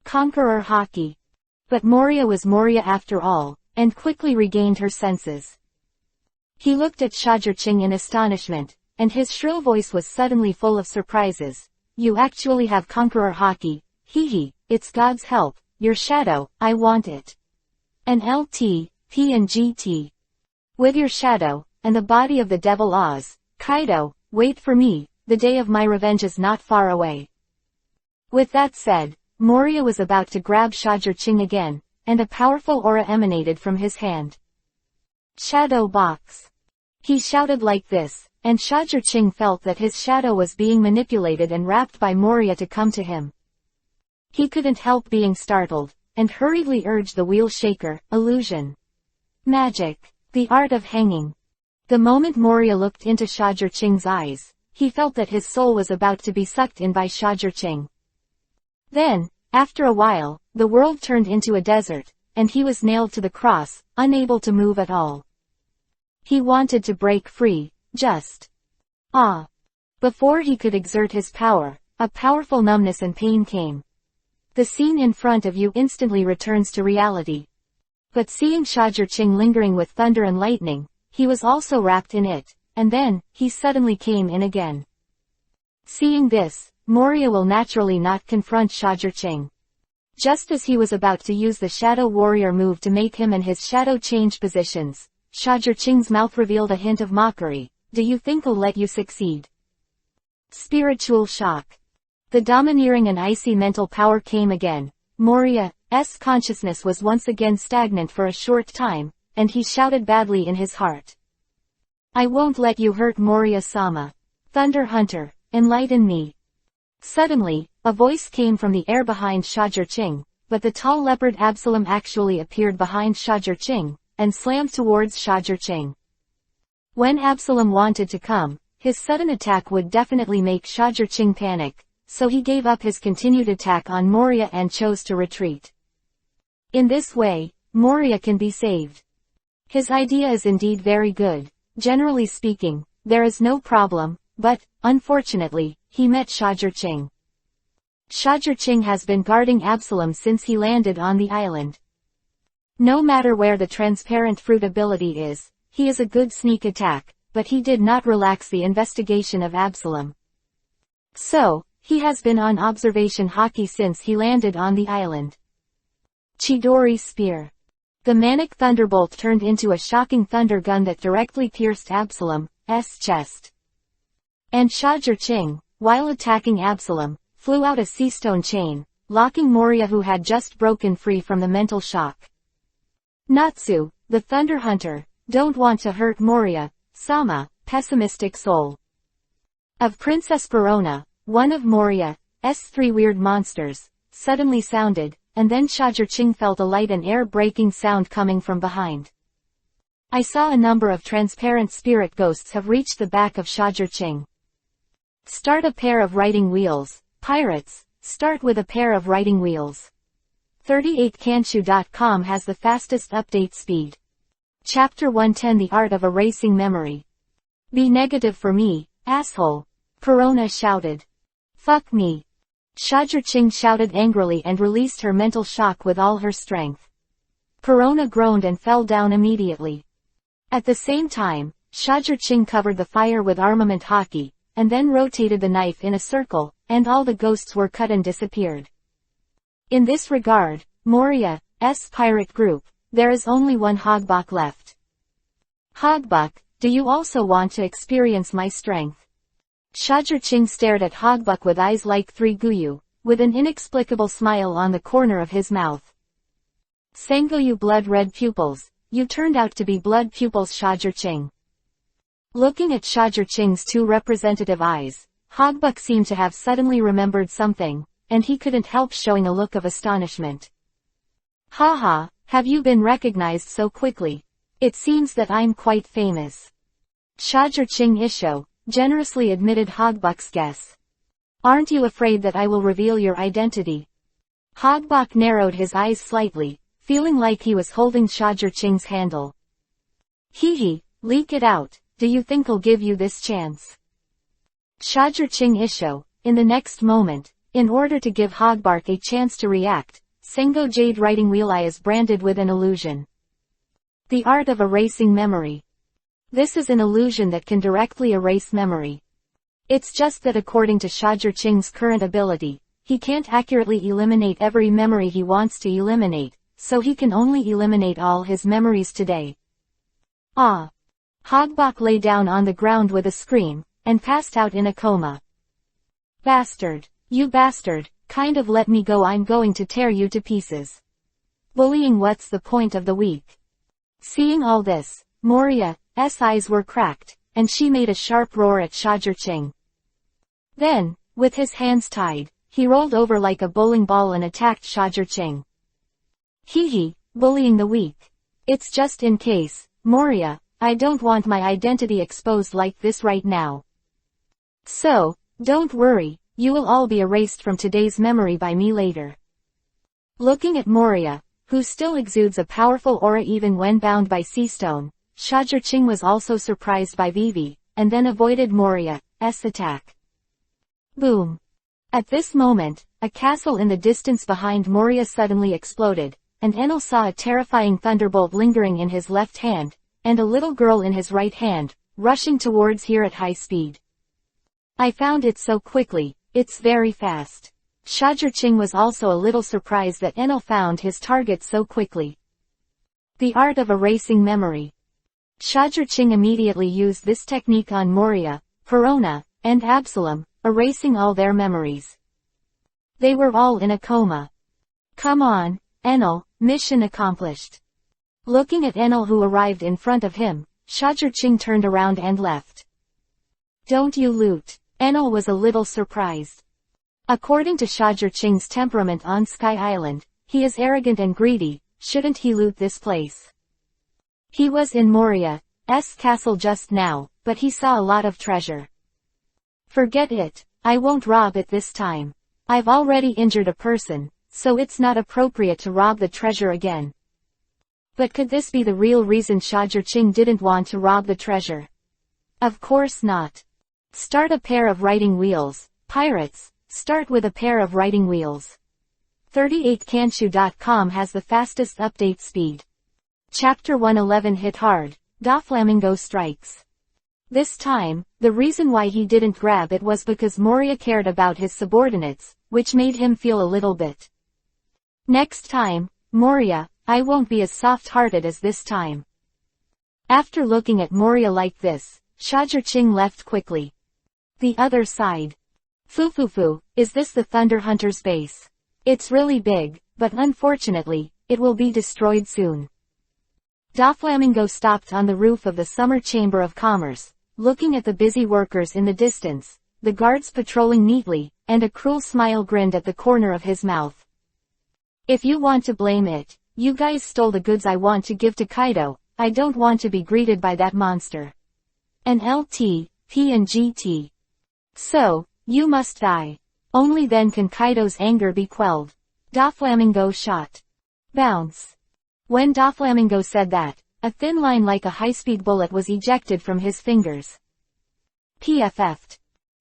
Conqueror Hockey. But Moria was Moria after all, and quickly regained her senses. He looked at Shajir-Ching in astonishment, and his shrill voice was suddenly full of surprises. You actually have Conqueror Hockey. Hee, it's God's help, your shadow, I want it. An LT, P and GT. With your shadow, and the body of the devil Oz, Kaido, wait for me. The day of my revenge is not far away. With that said, Moria was about to grab Shajir-Ching again, and a powerful aura emanated from his hand. Shadow Box. He shouted like this, and Shajir-Ching felt that his shadow was being manipulated and wrapped by Moria to come to him. He couldn't help being startled, and hurriedly urged the wheel shaker, illusion. Magic. The art of hanging. The moment Moria looked into Shajir-Ching's eyes, he felt that his soul was about to be sucked in by Shajir-Ching. Then, after a while, the world turned into a desert, and he was nailed to the cross, unable to move at all. He wanted to break free, just. Before he could exert his power, a powerful numbness and pain came. The scene in front of you instantly returns to reality. But seeing Shajir-Ching lingering with thunder and lightning, he was also wrapped in it. And then, he suddenly came in again. Seeing this, Moria will naturally not confront Shajir-Ching. Just as he was about to use the Shadow Warrior move to make him and his shadow change positions, Shajir-Ching's mouth revealed a hint of mockery. Do you think I'll let you succeed? Spiritual Shock. The domineering and icy mental power came again. Moria's consciousness was once again stagnant for a short time, and he shouted badly in his heart. I won't let you hurt Moria-sama. Thunder Hunter, enlighten me. Suddenly, a voice came from the air behind Shajir-Ching, but the tall leopard Absalom actually appeared behind Shajir-Ching, and slammed towards Shajir-Ching. When Absalom wanted to come, his sudden attack would definitely make Shajir-Ching panic, so he gave up his continued attack on Moria and chose to retreat. In this way, Moria can be saved. His idea is indeed very good. Generally speaking, there is no problem, but, unfortunately, he met Shajir-Ching. Shajir-Ching has been guarding Absalom since he landed on the island. No matter where the transparent fruit ability is, he is a good sneak attack, but he did not relax the investigation of Absalom. So, he has been on observation hockey since he landed on the island. Chidori Spear. The Manic Thunderbolt turned into a shocking thunder gun that directly pierced Absalom's chest. And Shajir-Ching, while attacking Absalom, flew out a sea stone chain, locking Moria who had just broken free from the mental shock. Natsu, the Thunder Hunter, don't want to hurt Moria-sama, pessimistic soul. Of Princess Perona, one of Moria's three weird monsters, suddenly sounded, and then Shajir-Ching felt a light and air-breaking sound coming from behind. I saw a number of transparent spirit ghosts have reached the back of Shajir-Ching. Start a pair of writing wheels. Pirates, start with a pair of writing wheels. 38kanshu.com has the fastest update speed. Chapter 110 The Art of Erasing Memory. Be negative for me, asshole. Corona shouted. Fuck me. Shajurching shouted angrily and released her mental shock with all her strength. Corona groaned and fell down immediately. At the same time, Shajurching covered the fire with armament hockey, and then rotated the knife in a circle, and all the ghosts were cut and disappeared. In this regard, Moria's pirate group, there is only one Hogbok left. Hogbok, do you also want to experience my strength? Shajurching stared at Hogbok with eyes like three guyu, with an inexplicable smile on the corner of his mouth. Sangoyu blood-red pupils, you turned out to be blood pupils Shajurching. Looking at Shajurching's two representative eyes, Hogbok seemed to have suddenly remembered something, and he couldn't help showing a look of astonishment. Haha, have you been recognized so quickly? It seems that I'm quite famous. Shajurching Isho generously admitted Hogbok's guess. Aren't you afraid that I will reveal your identity? Hogbok narrowed his eyes slightly, feeling like he was holding Shajurching's handle. Hee, leak it out, do you think I'll give you this chance? Shajurching Isho, in the next moment, in order to give Hogbok a chance to react, Sengo Jade writing wheel I is branded with an illusion. The art of erasing memory. This is an illusion that can directly erase memory. It's just that according to Shajurching's current ability, he can't accurately eliminate every memory he wants to eliminate, so he can only eliminate all his memories today. Ah! Hogbok lay down on the ground with a scream, and passed out in a coma. Bastard! You bastard, kind of let me go, I'm going to tear you to pieces. Bullying, what's the point of the week? Seeing all this, Moria's eyes were cracked, and she made a sharp roar at Shajurching. Then, with his hands tied, he rolled over like a bowling ball and attacked Shajurching. Hee, bullying the weak. It's just in case, Moria, I don't want my identity exposed like this right now. So, don't worry, you will all be erased from today's memory by me later. Looking at Moria, who still exudes a powerful aura even when bound by sea stone, Shajurching was also surprised by Vivi, and then avoided Moria's attack. Boom! At this moment, a castle in the distance behind Moria suddenly exploded, and Enel saw a terrifying thunderbolt lingering in his left hand, and a little girl in his right hand, rushing towards here at high speed. I found it so quickly, it's very fast. Shajurching was also a little surprised that Enel found his target so quickly. The art of erasing memory. Shajurching immediately used this technique on Moria, Corona, and Absalom, erasing all their memories. They were all in a coma. Come on, Enel, mission accomplished. Looking at Enel who arrived in front of him, Shajurching turned around and left. Don't you loot. Enel was a little surprised. According to Shajurching's temperament on Sky Island, he is arrogant and greedy, shouldn't he loot this place? He was in Moria's castle just now, but he saw a lot of treasure. Forget it, I won't rob it this time. I've already injured a person, so it's not appropriate to rob the treasure again. But could this be the real reason Shajurching didn't want to rob the treasure? Of course not. Start a pair of writing wheels, pirates, start with a pair of writing wheels. 38kanshu.com has the fastest update speed. Chapter 111 hit hard, Doflamingo strikes. This time, the reason why he didn't grab it was because Moria cared about his subordinates, which made him feel a little bit. Next time, Moria, I won't be as soft-hearted as this time. After looking at Moria like this, Shajurching left quickly. The other side. Fufufu, is this the Thunder Hunter's base? It's really big, but unfortunately, it will be destroyed soon. Doflamingo stopped on the roof of the Summer Chamber of Commerce, looking at the busy workers in the distance, the guards patrolling neatly, and a cruel smile grinned at the corner of his mouth. If you want to blame it, you guys stole the goods I want to give to Kaido, I don't want to be greeted by that monster. An LT, P and GT. So, you must die. Only then can Kaido's anger be quelled. Doflamingo shot. Bounce. When Doflamingo said that, a thin line like a high-speed bullet was ejected from his fingers. PFF'd.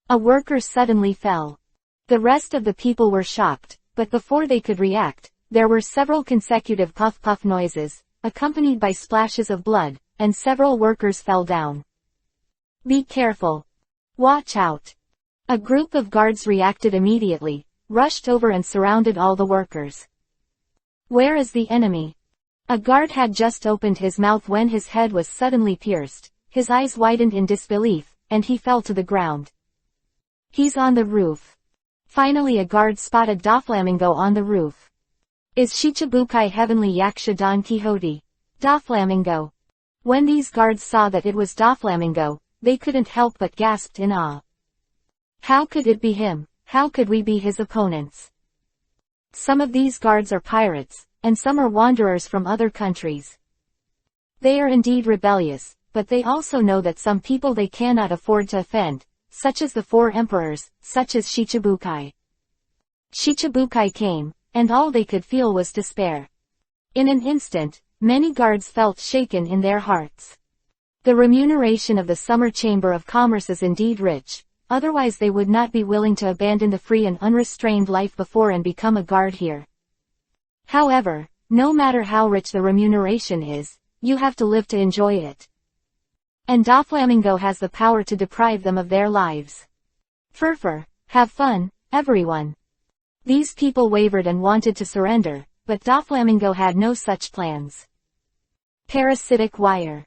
A worker suddenly fell. The rest of the people were shocked, but before they could react, there were several consecutive puff-puff noises, accompanied by splashes of blood, and several workers fell down. Be careful. Watch out. A group of guards reacted immediately, rushed over and surrounded all the workers. Where is the enemy? A guard had just opened his mouth when his head was suddenly pierced, his eyes widened in disbelief, and he fell to the ground. He's on the roof. Finally a guard spotted Doflamingo on the roof. Is Shichibukai Heavenly Yaksha Don Quixote? Doflamingo. When these guards saw that it was Doflamingo, they couldn't help but gasped in awe. How could it be him? How could we be his opponents? Some of these guards are pirates, and some are wanderers from other countries. They are indeed rebellious, but they also know that some people they cannot afford to offend, such as the 4 emperors, such as Shichibukai. Shichibukai came, and all they could feel was despair. In an instant, many guards felt shaken in their hearts. The remuneration of the Summer Chamber of Commerce is indeed rich, otherwise they would not be willing to abandon the free and unrestrained life before and become a guard here. However, no matter how rich the remuneration is, you have to live to enjoy it. And Doflamingo has the power to deprive them of their lives. Furfur, have fun, everyone. These people wavered and wanted to surrender, but Doflamingo had no such plans. Parasitic wire.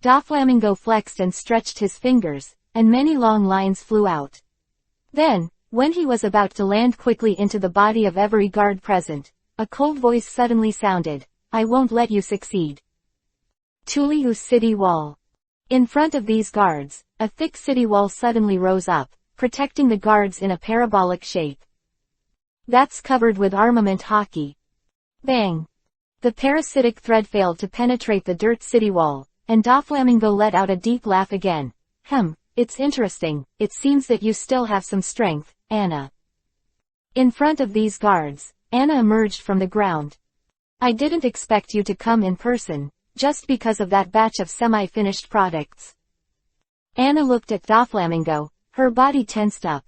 Doflamingo flexed and stretched his fingers, and many long lines flew out. Then, when he was about to land quickly into the body of every guard present, a cold voice suddenly sounded, I won't let you succeed. Tuliu City Wall. In front of these guards, a thick city wall suddenly rose up, protecting the guards in a parabolic shape. That's covered with armament hockey. Bang! The parasitic thread failed to penetrate the dirt city wall, and Doflamingo let out a deep laugh again. It's interesting, it seems that you still have some strength, Anna. In front of these guards, Anna emerged from the ground. I didn't expect you to come in person, just because of that batch of semi-finished products. Anna looked at Doflamingo, her body tensed up.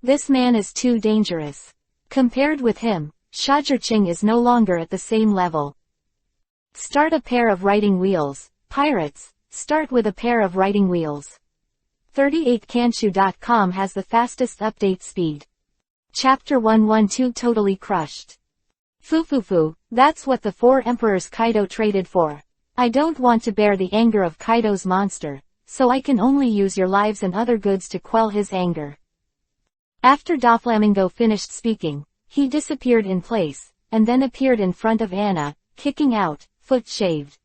This man is too dangerous. Compared with him, Shajirching is no longer at the same level. Start a pair of writing wheels, pirates, start with a pair of writing wheels. 38kanshu.com has the fastest update speed. Chapter 112 Totally crushed. Fufufu, that's what the 4 emperors Kaido traded for. I don't want to bear the anger of Kaido's monster, so I can only use your lives and other goods to quell his anger. After Doflamingo finished speaking, he disappeared in place, and then appeared in front of Anna, kicking out, foot shaved.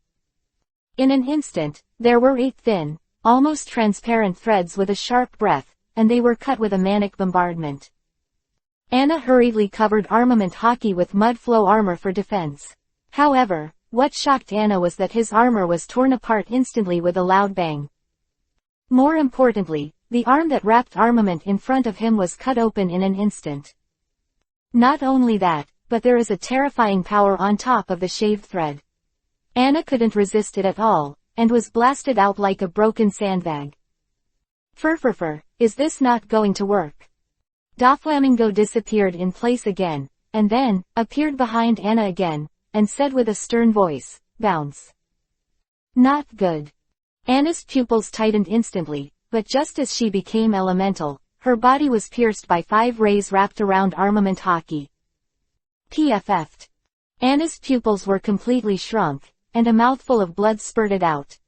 In an instant, there were 8 thin, almost transparent threads with a sharp breath, and they were cut with a manic bombardment. Anna hurriedly covered armament hockey with mud flow armor for defense. However, what shocked Anna was that his armor was torn apart instantly with a loud bang. More importantly, the arm that wrapped armament in front of him was cut open in an instant. Not only that, but there is a terrifying power on top of the shaved thread. Anna couldn't resist it at all, and was blasted out like a broken sandbag. Furfurfur, is this not going to work? Doflamingo disappeared in place again, and then, appeared behind Anna again, and said with a stern voice, bounce. Not good. Anna's pupils tightened instantly, but just as she became elemental, her body was pierced by 5 rays wrapped around armament hockey. PFF'd. Anna's pupils were completely shrunk, and a mouthful of blood spurted out.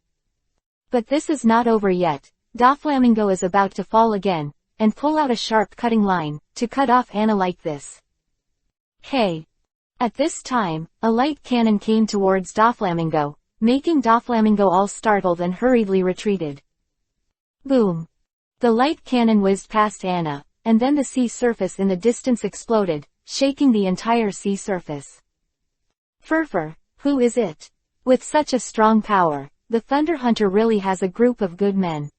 But this is not over yet. Doflamingo is about to fall again, and pull out a sharp cutting line, to cut off Anna like this. Hey! At this time, a light cannon came towards Doflamingo, making Doflamingo all startled and hurriedly retreated. Boom! The light cannon whizzed past Anna, and then the sea surface in the distance exploded, shaking the entire sea surface. Furfur, who is it? With such a strong power, the Thunder Hunter really has a group of good men.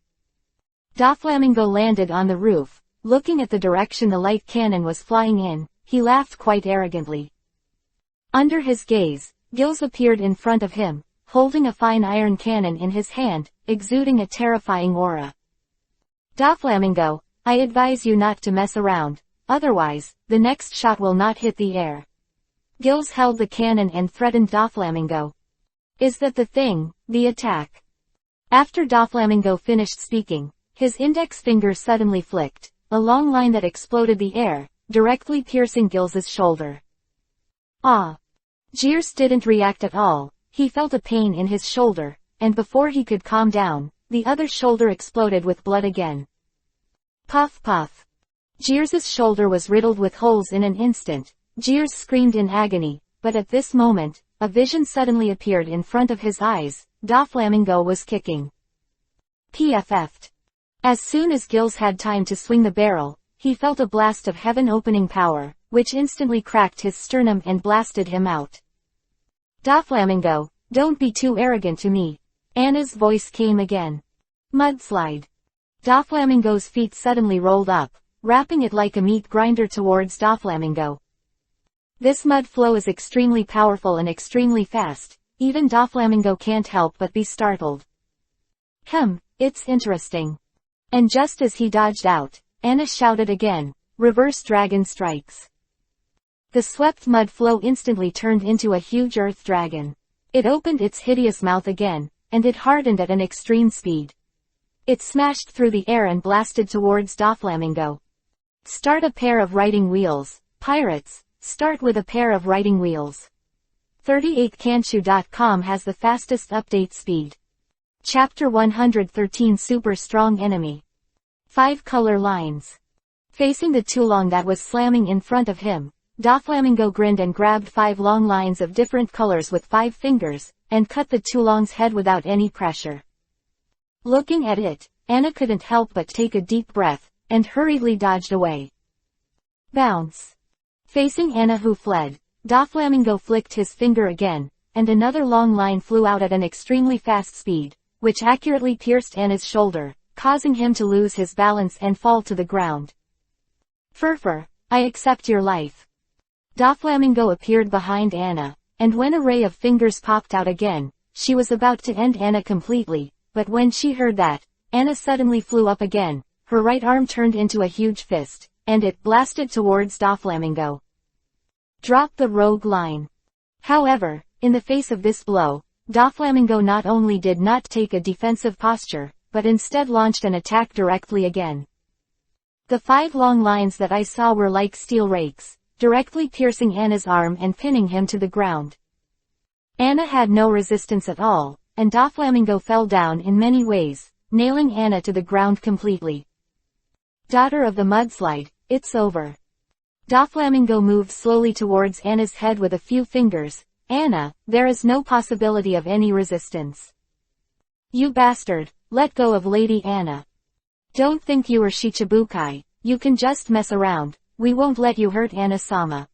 Doflamingo landed on the roof, looking at the direction the light cannon was flying in. he laughed quite arrogantly. Under his gaze, Gills appeared in front of him, holding a fine iron cannon in his hand, exuding a terrifying aura. Doflamingo, I advise you not to mess around, otherwise, the next shot will not hit the air. Gills held the cannon and threatened Doflamingo. Is that the thing, the attack? After Doflamingo finished speaking, his index finger suddenly flicked, a long line that exploded the air, directly piercing Gills's shoulder. Ah! Gears didn't react at all. He felt a pain in his shoulder, and before he could calm down, the other shoulder exploded with blood again. Puff puff. Gears's shoulder was riddled with holes in an instant. Gears screamed in agony, but at this moment, a vision suddenly appeared in front of his eyes. Doflamingo was kicking. PFF'd. As soon as Gills had time to swing the barrel, he felt a blast of heaven-opening power, which instantly cracked his sternum and blasted him out. Doflamingo, don't be too arrogant to me. Anna's voice came again. Mudslide. Doflamingo's feet suddenly rolled up, wrapping it like a meat grinder towards Doflamingo. This mud flow is extremely powerful and extremely fast, even Doflamingo can't help but be startled. It's interesting. And just as he dodged out, Anna shouted again, reverse dragon strikes. The swept mud flow instantly turned into a huge earth dragon. It opened its hideous mouth again, and it hardened at an extreme speed. It smashed through the air and blasted towards Doflamingo. Start a pair of riding wheels, pirates, start with a pair of riding wheels. 38kanshu.com has the fastest update speed. Chapter 113 Super Strong Enemy. 5 color lines. Facing the tulong that was slamming in front of him, Doflamingo grinned and grabbed 5 long lines of different colors with 5 fingers, and cut the tulong's head without any pressure. Looking at it, Anna couldn't help but take a deep breath, and hurriedly dodged away. Bounce. Facing Anna who fled, Doflamingo flicked his finger again, and another long line flew out at an extremely fast speed, which accurately pierced Anna's shoulder, causing him to lose his balance and fall to the ground. Furfur, I accept your life. Doflamingo appeared behind Anna, and when a ray of fingers popped out again, she was about to end Anna completely, but when she heard that, Anna suddenly flew up again, her right arm turned into a huge fist, and it blasted towards Doflamingo. Drop the rogue line. However, in the face of this blow, Doflamingo not only did not take a defensive posture, but instead launched an attack directly again. The 5 long lines that I saw were like steel rakes, directly piercing Anna's arm and pinning him to the ground. Anna had no resistance at all, and Doflamingo fell down in many ways, nailing Anna to the ground completely. Daughter of the mudslide, it's over. Doflamingo moved slowly towards Anna's head with a few fingers. Anna, there is no possibility of any resistance. You bastard, let go of Lady Anna. Don't think you are Shichibukai, you can just mess around, we won't let you hurt Anna-sama.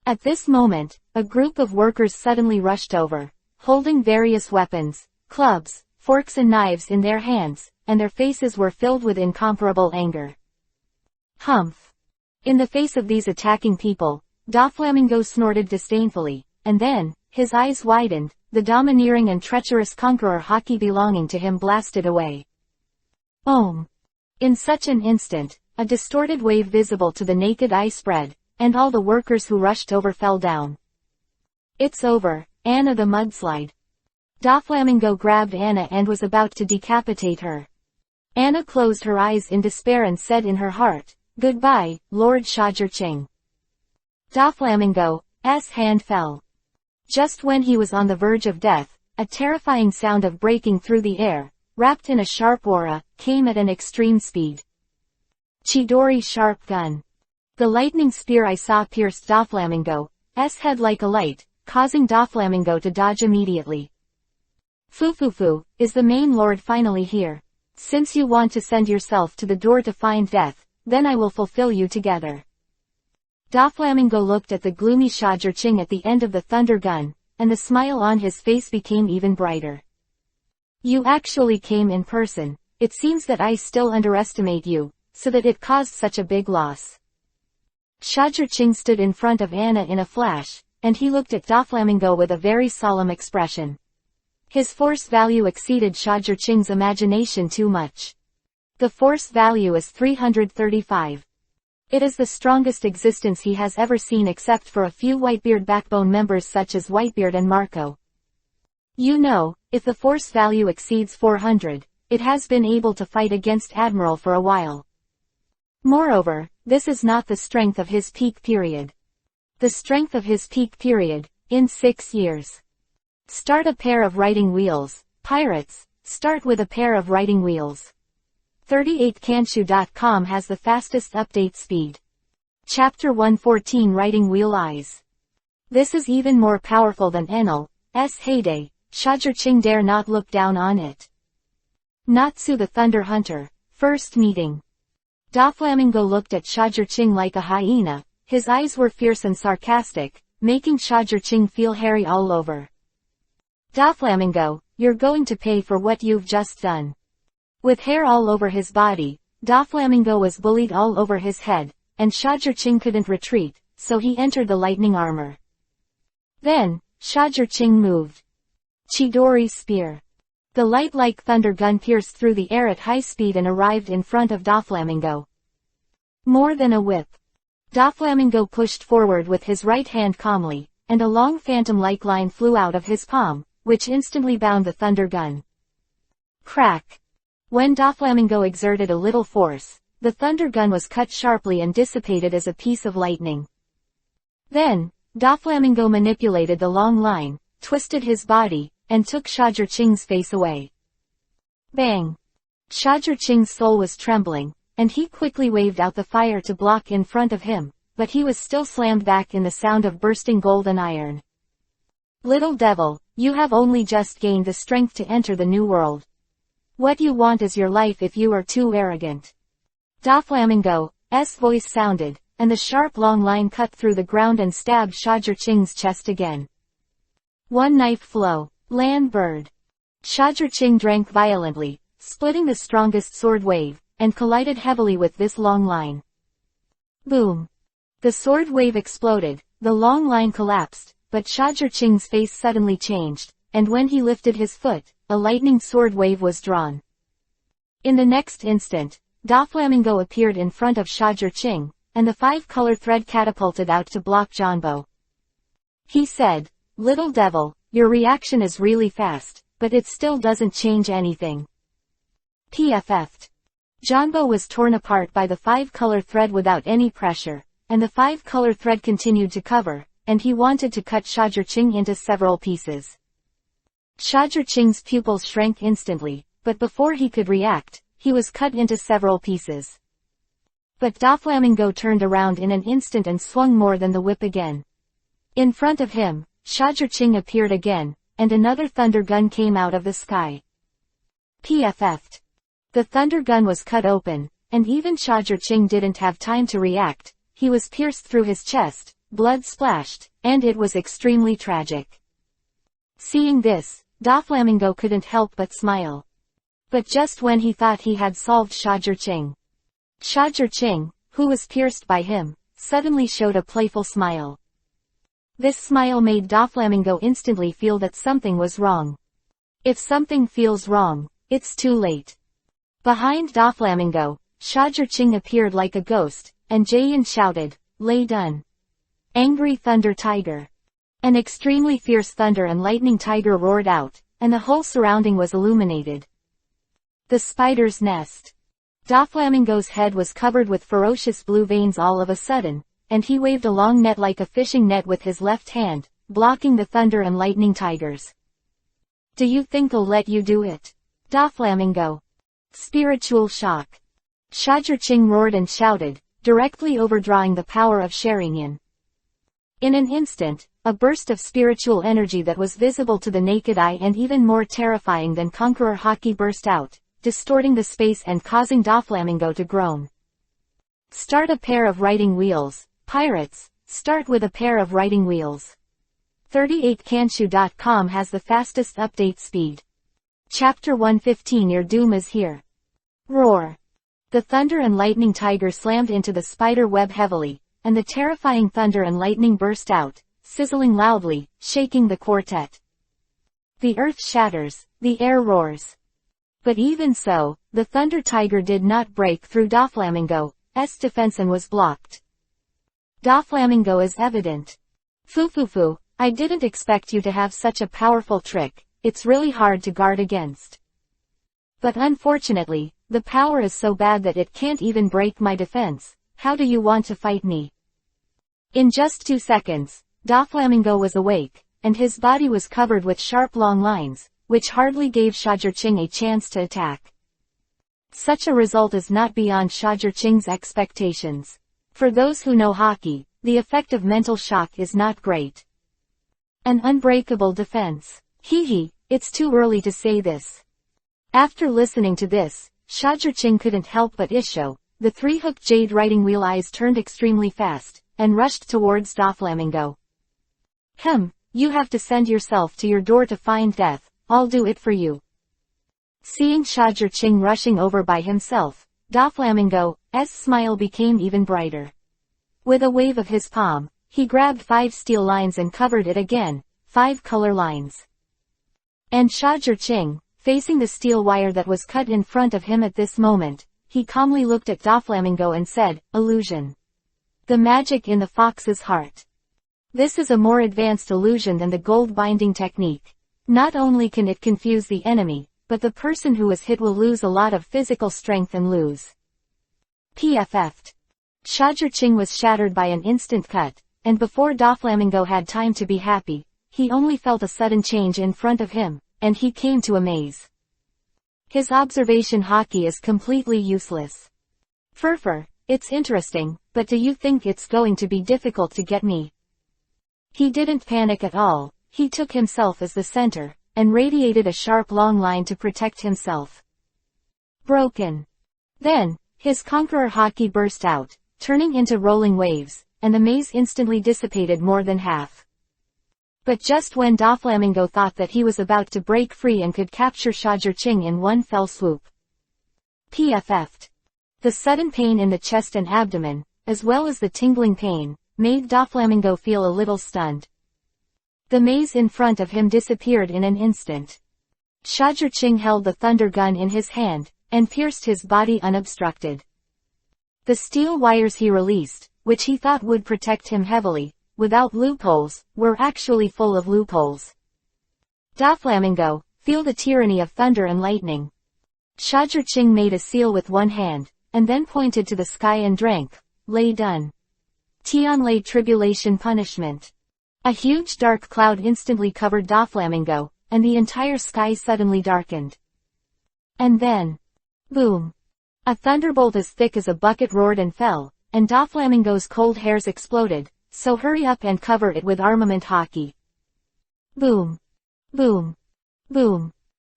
At this moment, a group of workers suddenly rushed over, holding various weapons, clubs, forks and knives in their hands, and their faces were filled with incomparable anger. Humph! In the face of these attacking people, Doflamingo snorted disdainfully, and then, his eyes widened, the domineering and treacherous conqueror Haki belonging to him blasted away. Om! In such an instant, a distorted wave visible to the naked eye spread, and all the workers who rushed over fell down. It's over, Anna the mudslide. Doflamingo grabbed Anna and was about to decapitate her. Anna closed her eyes in despair and said in her heart, Goodbye, Lord Shajarching. Doflamingo's hand fell. Just when he was on the verge of death, a terrifying sound of breaking through the air, wrapped in a sharp aura, came at an extreme speed. Chidori sharp gun. The lightning spear I saw pierced Doflamingo's head like a light, causing Doflamingo to dodge immediately. Fufufu, is the main lord finally here? Since you want to send yourself to the door to find death, then I will fulfill you together. Doflamingo looked at the gloomy Shajarching at the end of the thunder gun, and the smile on his face became even brighter. You actually came in person. It seems that I still underestimate you, so that it caused such a big loss. Shajur-Ching stood in front of Anna in a flash, and he looked at Doflamingo with a very solemn expression. His force value exceeded Shajur-Ching's imagination too much. The force value is 335. It is the strongest existence he has ever seen except for a few Whitebeard backbone members such as Whitebeard and Marco. You know, if the force value exceeds 400, it has been able to fight against Admiral for a while. Moreover, this is not the strength of his peak period. The strength of his peak period, in 6 years. Start a pair of writing wheels, pirates, start with a pair of writing wheels. 38kanshu.com has the fastest update speed. Chapter 114 Writing Wheel Eyes. This is even more powerful than Enel's heyday. Shajur-Ching dare not look down on it. Natsu the Thunder Hunter. First meeting. Doflamingo looked at Shajur-Ching like a hyena. His eyes were fierce and sarcastic, making Shajur-Ching feel hairy all over. Doflamingo, you're going to pay for what you've just done. With hair all over his body, Doflamingo was bullied all over his head, and Shajur-Ching couldn't retreat, so he entered the lightning armor. Then, Shajur-Ching moved. Chidori Spear. The light-like thunder gun pierced through the air at high speed and arrived in front of Doflamingo. More than a whip. Doflamingo pushed forward with his right hand calmly, and a long phantom-like line flew out of his palm, which instantly bound the thunder gun. Crack. When Doflamingo exerted a little force, the thunder gun was cut sharply and dissipated as a piece of lightning. Then, Doflamingo manipulated the long line, twisted his body, and took Shajur-Ching's face away. Bang! Shajur-Ching's soul was trembling, and he quickly waved out the fire to block in front of him, but he was still slammed back in the sound of bursting golden iron. Little devil, you have only just gained the strength to enter the new world. What you want is your life if you are too arrogant. Doflamingo's voice sounded, and the sharp long line cut through the ground and stabbed Shajur-Ching's chest again. One knife flow. Land bird. Shajur-Ching drank violently, splitting the strongest sword wave, and collided heavily with this long line. Boom. The sword wave exploded, the long line collapsed, but Shajur-Ching's face suddenly changed, and when he lifted his foot, a lightning sword wave was drawn. In the next instant, Doflamingo appeared in front of Shajur-Ching, and the 5-color thread catapulted out to block Janbo. He said, "Little devil, your reaction is really fast, but it still doesn't change anything." PFF'd. Janbo was torn apart by the 5-color thread without any pressure, and the 5-color thread continued to cover, and he wanted to cut Shajur-Ching into several pieces. Shajur-Ching's pupils shrank instantly, but before he could react, he was cut into several pieces. But Doflamingo turned around in an instant and swung more than the whip again. In front of him, Shajur-Ching appeared again, and another thunder gun came out of the sky. PFF'd. The thunder gun was cut open, and even Shajur-Ching didn't have time to react. He was pierced through his chest, blood splashed, and it was extremely tragic. Seeing this, Doflamingo couldn't help but smile. But just when he thought he had solved Shajur-Ching, Shajur-Ching, who was pierced by him, suddenly showed a playful smile. This smile made Doflamingo instantly feel that something was wrong. If something feels wrong, it's too late. Behind Doflamingo, Shajur-Ching appeared like a ghost, and Jayan shouted, "Lay done." Angry Thunder Tiger. An extremely fierce thunder and lightning tiger roared out, and the whole surrounding was illuminated. The Spider's Nest. Doflamingo's head was covered with ferocious blue veins all of a sudden, and he waved a long net like a fishing net with his left hand, blocking the thunder and lightning tigers. "Do you think I'll let you do it, Doflamingo?" Spiritual shock. Shajur-Ching roared and shouted, directly overdrawing the power of Sharingan. In an instant, a burst of spiritual energy that was visible to the naked eye and even more terrifying than Conqueror Haki burst out, distorting the space and causing Doflamingo to groan. Start a pair of writing wheels, pirates, start with a pair of writing wheels. 38kanshu.com has the fastest update speed. Chapter 115 Your doom is here. Roar. The thunder and lightning tiger slammed into the spider web heavily, and the terrifying thunder and lightning burst out, sizzling loudly, shaking the quartet. The earth shatters, the air roars. But even so, the thunder tiger did not break through Doflamingo's defense and was blocked. Doflamingo is evident. Foo, I didn't expect you to have such a powerful trick, it's really hard to guard against. But unfortunately, the power is so bad that it can't even break my defense. How do you want to fight me? In just 2 seconds, Doflamingo was awake, and his body was covered with sharp long lines, which hardly gave Shajurching a chance to attack. Such a result is not beyond Shajurching's expectations. For those who know hockey, the effect of mental shock is not great. An unbreakable defense. It's too early to say this. After listening to this, Shajurching couldn't help but issue. The 3-hooked jade writing wheel eyes turned extremely fast, and rushed towards Doflamingo. You have to send yourself to your door to find death, I'll do it for you. Seeing Shajurching rushing over by himself, Doflamingo's smile became even brighter. With a wave of his palm, he grabbed 5 steel lines and covered it again, 5 color lines. And Shajurching, facing the steel wire that was cut in front of him at this moment, he calmly looked at Doflamingo and said, "Illusion. The magic in the fox's heart. This is a more advanced illusion than the gold binding technique. Not only can it confuse the enemy, but the person who is hit will lose a lot of physical strength and lose." PFF'd. Shajurching was shattered by an instant cut, and before Doflamingo had time to be happy, he only felt a sudden change in front of him, and he came to a maze. His observation hockey is completely useless. Furfur, it's interesting, but do you think it's going to be difficult to get me? He didn't panic at all, he took himself as the center, and radiated a sharp long line to protect himself. Broken. Then, his conqueror hockey burst out, turning into rolling waves, and the maze instantly dissipated more than half. But just when Doflamingo thought that he was about to break free and could capture Shajurching in one fell swoop. PFF'd. The sudden pain in the chest and abdomen, as well as the tingling pain, made Doflamingo feel a little stunned. The maze in front of him disappeared in an instant. Shajurching held the thunder gun in his hand, and pierced his body unobstructed. The steel wires he released, which he thought would protect him heavily, without loopholes, were actually full of loopholes. Doflamingo, feel the tyranny of thunder and lightning. Shajurching made a seal with one hand, and then pointed to the sky and drank, "Lay done. Tian lay tribulation punishment." A huge dark cloud instantly covered Doflamingo, and the entire sky suddenly darkened. And then, boom! A thunderbolt as thick as a bucket roared and fell, and Doflamingo's cold hairs exploded, so hurry up and cover it with armament hockey. Boom! Boom! Boom!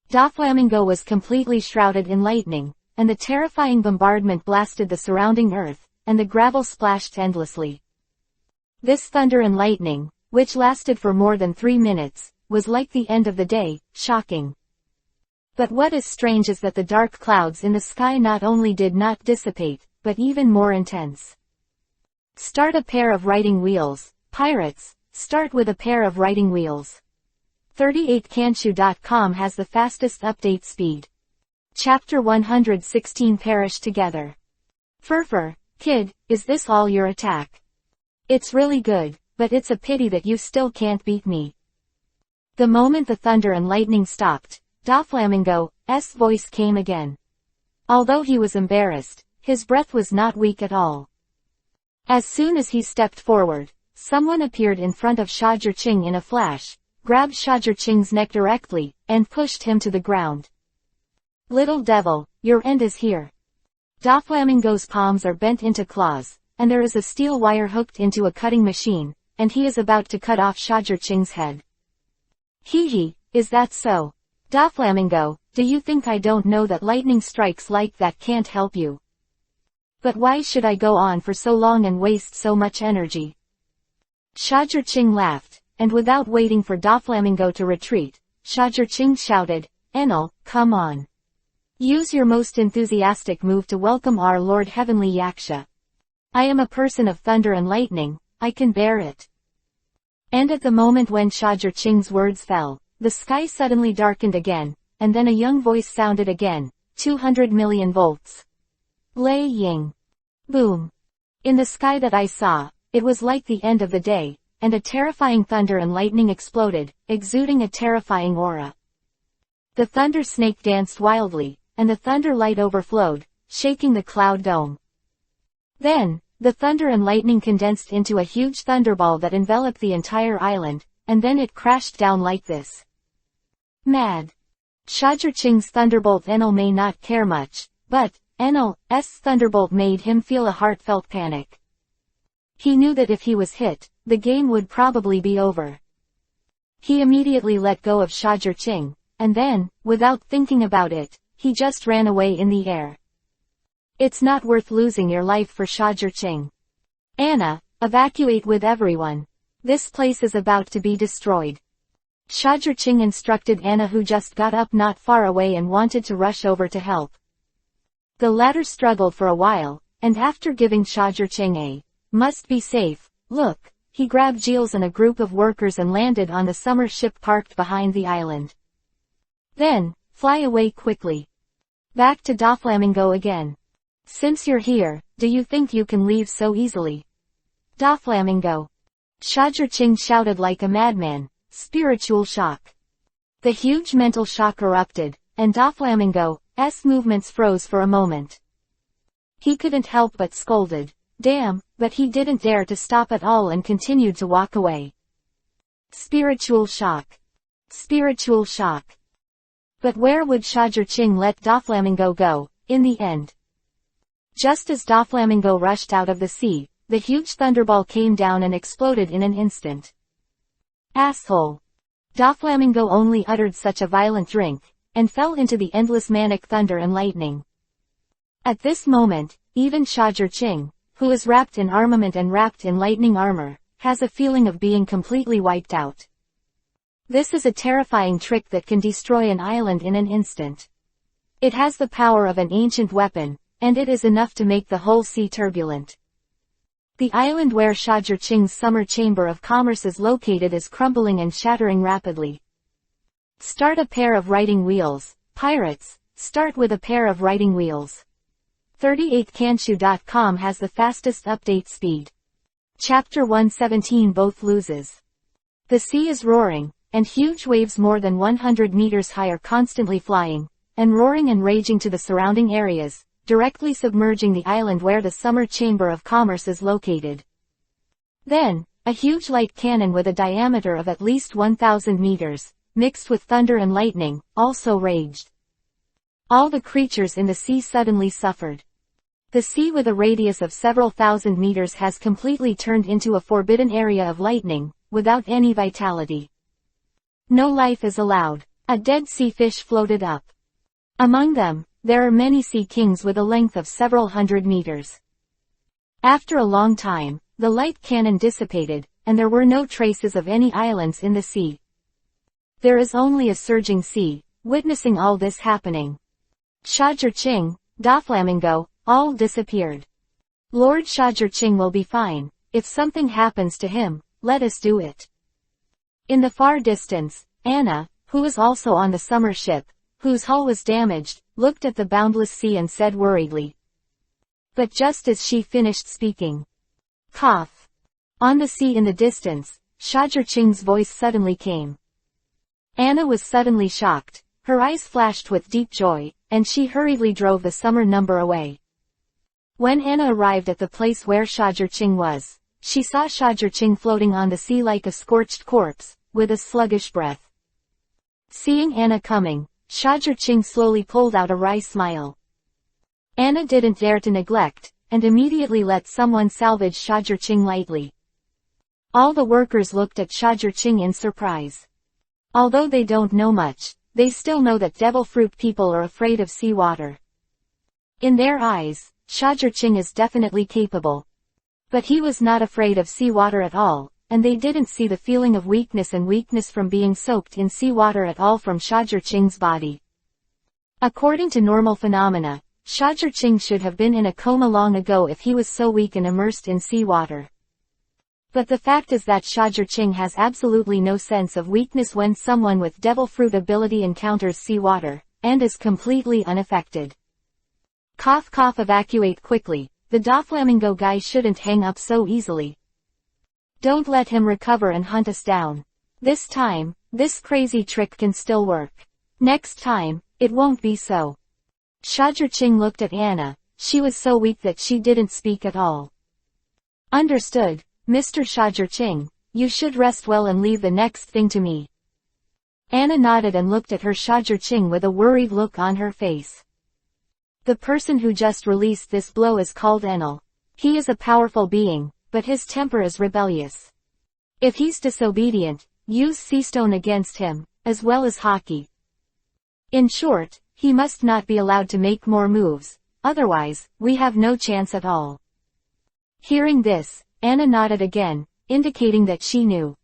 Doflamingo was completely shrouded in lightning, and the terrifying bombardment blasted the surrounding earth, and the gravel splashed endlessly. This thunder and lightning, which lasted for more than 3 minutes, was like the end of the day, shocking. But what is strange is that the dark clouds in the sky not only did not dissipate, but even more intense. Start a pair of writing wheels, pirates, start with a pair of writing wheels. 38kanshu.com has the fastest update speed. Chapter 116 Perish Together. Furfur, kid, is this all your attack? It's really good, but it's a pity that you still can't beat me. The moment the thunder and lightning stopped, Doflamingo's voice came again. Although he was embarrassed, his breath was not weak at all. As soon as he stepped forward, someone appeared in front of Shajurching in a flash, grabbed Shajurching's neck directly, and pushed him to the ground. Little devil, your end is here. Doflamingo's palms are bent into claws, and there is a steel wire hooked into a cutting machine, and he is about to cut off Shajurching's head. Is that so? Doflamingo, do you think I don't know that lightning strikes like that can't help you? But why should I go on for so long and waste so much energy? Shajurching laughed, and without waiting for Doflamingo to retreat, Shajurching shouted, "Enel, come on. Use your most enthusiastic move to welcome our Lord Heavenly Yaksha." I am a person of thunder and lightning, I can bear it. And at the moment when Shajur Ching's words fell, the sky suddenly darkened again, and then a young voice sounded again, 200 million volts. Lei Ying. Boom. In the sky that I saw, it was like the end of the day, and a terrifying thunder and lightning exploded, exuding a terrifying aura. The thunder snake danced wildly, and the thunder light overflowed, shaking the cloud dome. Then, the thunder and lightning condensed into a huge thunderball that enveloped the entire island, and then it crashed down like this. Mad. Shajur Ching's thunderbolt Enel may not care much, but, Enel's thunderbolt made him feel a heartfelt panic. He knew that if he was hit, the game would probably be over. He immediately let go of Shajur Ching, and then, without thinking about it, he just ran away in the air. It's not worth losing your life for Shajur Ching. Anna, evacuate with everyone. This place is about to be destroyed. Shajur Ching instructed Anna, who just got up not far away and wanted to rush over to help. The latter struggled for a while, and after giving Shajur Ching a must be safe look, he grabbed Giles and a group of workers and landed on the summer ship parked behind the island. Then, fly away quickly. Back to Doflamingo again. Since you're here, do you think you can leave so easily? Doflamingo. Shajur Ching shouted like a madman. Spiritual shock. The huge mental shock erupted, and Doflamingo's movements froze for a moment. He couldn't help but scolded. Damn, but he didn't dare to stop at all and continued to walk away. Spiritual shock. Spiritual shock. But where would Shajur Ching let Doflamingo go, in the end? Just as Doflamingo rushed out of the sea, the huge thunderball came down and exploded in an instant. Asshole. Doflamingo only uttered such a violent drink, and fell into the endless manic thunder and lightning. At this moment, even Shajur Ching, who is wrapped in armament and wrapped in lightning armor, has a feeling of being completely wiped out. This is a terrifying trick that can destroy an island in an instant. It has the power of an ancient weapon, and it is enough to make the whole sea turbulent. The island where Shajur Ching's summer chamber of commerce is located is crumbling and shattering rapidly. Start a pair of writing wheels, pirates, start with a pair of writing wheels. 38kanshu.com has the fastest update speed. Chapter 117 Both loses. The sea is roaring, and huge waves more than 100 meters high are constantly flying, and roaring and raging to the surrounding areas, directly submerging the island where the summer chamber of commerce is located. Then, a huge light cannon with a diameter of at least 1,000 meters, mixed with thunder and lightning, also raged. All the creatures in the sea suddenly suffered. The sea with a radius of several thousand meters has completely turned into a forbidden area of lightning, without any vitality. No life is allowed. A dead sea fish floated up. Among them, there are many sea kings with a length of several hundred meters. After a long time, the light cannon dissipated, and there were no traces of any islands in the sea. There is only a surging sea, witnessing all this happening. Shajur Ching, Doflamingo, all disappeared. Lord Shajur Ching will be fine. If something happens to him, let us do it. In the far distance, Anna, who was also on the summer ship, whose hull was damaged, looked at the boundless sea and said worriedly. But just as she finished speaking, cough. On the sea in the distance, Shajur Ching's voice suddenly came. Anna was suddenly shocked, her eyes flashed with deep joy, and she hurriedly drove the summer number away. When Anna arrived at the place where Shajur Ching was, she saw Shajur Ching floating on the sea like a scorched corpse, with a sluggish breath. Seeing Anna coming, Shajur Ching slowly pulled out a wry smile. Anna didn't dare to neglect, and immediately let someone salvage Shajur Ching lightly. All the workers looked at Shajur Ching in surprise. Although they don't know much, they still know that devil fruit people are afraid of seawater. In their eyes, Shajur Ching is definitely capable. But he was not afraid of seawater at all, and they didn't see the feeling of weakness from being soaked in seawater at all from Shajur Ching's body. According to normal phenomena, Shajirching should have been in a coma long ago if he was so weak and immersed in seawater. But the fact is that Shajirching has absolutely no sense of weakness when someone with devil fruit ability encounters seawater, and is completely unaffected. Cough cough, evacuate quickly, the Doflamingo guy shouldn't hang up so easily. Don't let him recover and hunt us down. This time, this crazy trick can still work. Next time, it won't be so. Shajirching looked at Anna. She was so weak that she didn't speak at all. Understood, Mr. Shajirching. You should rest well and leave the next thing to me. Anna nodded and looked at her Shajirching with a worried look on her face. The person who just released this blow is called Enel. He is a powerful being, but his temper is rebellious. If he's disobedient, use Seastone against him, as well as hockey. In short, he must not be allowed to make more moves, otherwise, we have no chance at all. Hearing this, Anna nodded again, indicating that she knew.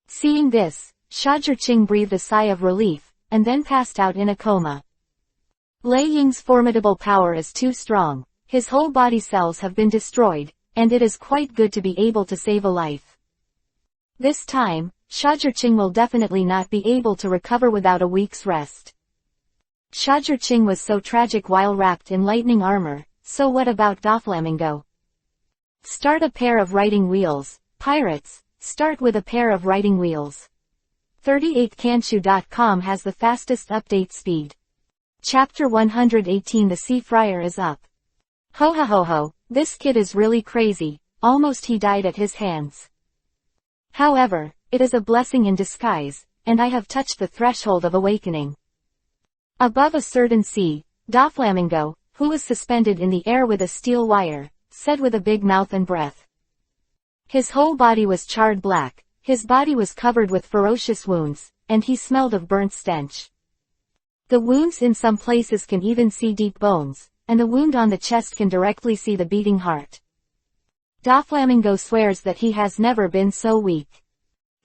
Seeing this, Shajirching breathed a sigh of relief, and then passed out in a coma. Lei Ying's formidable power is too strong, his whole body cells have been destroyed, and it is quite good to be able to save a life. This time, Shajirching will definitely not be able to recover without a week's rest. Shajirching was so tragic while wrapped in lightning armor, so what about Doflamingo? Start a pair of riding wheels, pirates, start with a pair of riding wheels. 38kanshu.com has the fastest update speed. Chapter 118, The Sea Friar is up. Ho ho ho ho, this kid is really crazy, almost he died at his hands. However, it is a blessing in disguise, and I have touched the threshold of awakening. Above a certain sea, Doflamingo, who was suspended in the air with a steel wire, said with a big mouth and breath. His whole body was charred black, his body was covered with ferocious wounds, and he smelled of burnt stench. The wounds in some places can even see deep bones, and the wound on the chest can directly see the beating heart. Doflamingo swears that he has never been so weak.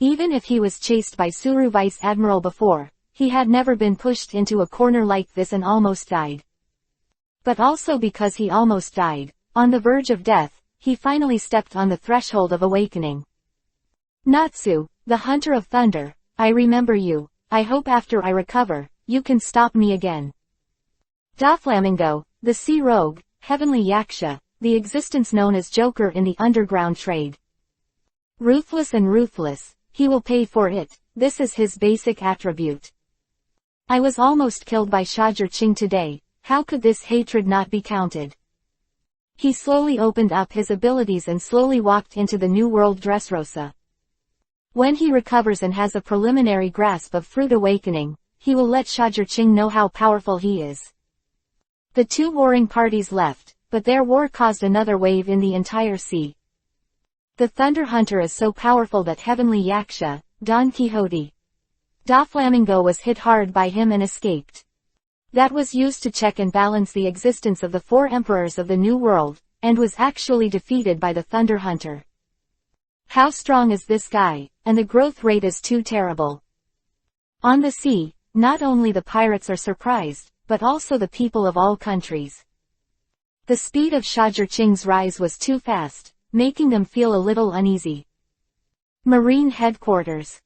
Even if he was chased by Suru Vice Admiral before, he had never been pushed into a corner like this and almost died. But also because he almost died, on the verge of death, he finally stepped on the threshold of awakening. Natsu, the Hunter of Thunder, I remember you. I hope after I recover, you can stop me again. Doflamingo, the Sea Rogue, Heavenly Yaksha, the existence known as Joker in the underground trade. Ruthless and ruthless, he will pay for it, this is his basic attribute. I was almost killed by Shajirching today, how could this hatred not be counted? He slowly opened up his abilities and slowly walked into the New World Dressrosa. When he recovers and has a preliminary grasp of Fruit Awakening, he will let Shajirching know how powerful he is. The two warring parties left, but their war caused another wave in the entire sea. The Thunder Hunter is so powerful that Heavenly Yaksha, Don Quixote, Doflamingo was hit hard by him and escaped. That was used to check and balance the existence of the four emperors of the New World, and was actually defeated by the Thunder Hunter. How strong is this guy, and the growth rate is too terrible. On the sea, not only the pirates are surprised, but also the people of all countries. The speed of Shajirching's rise was too fast, making them feel a little uneasy. Marine Headquarters.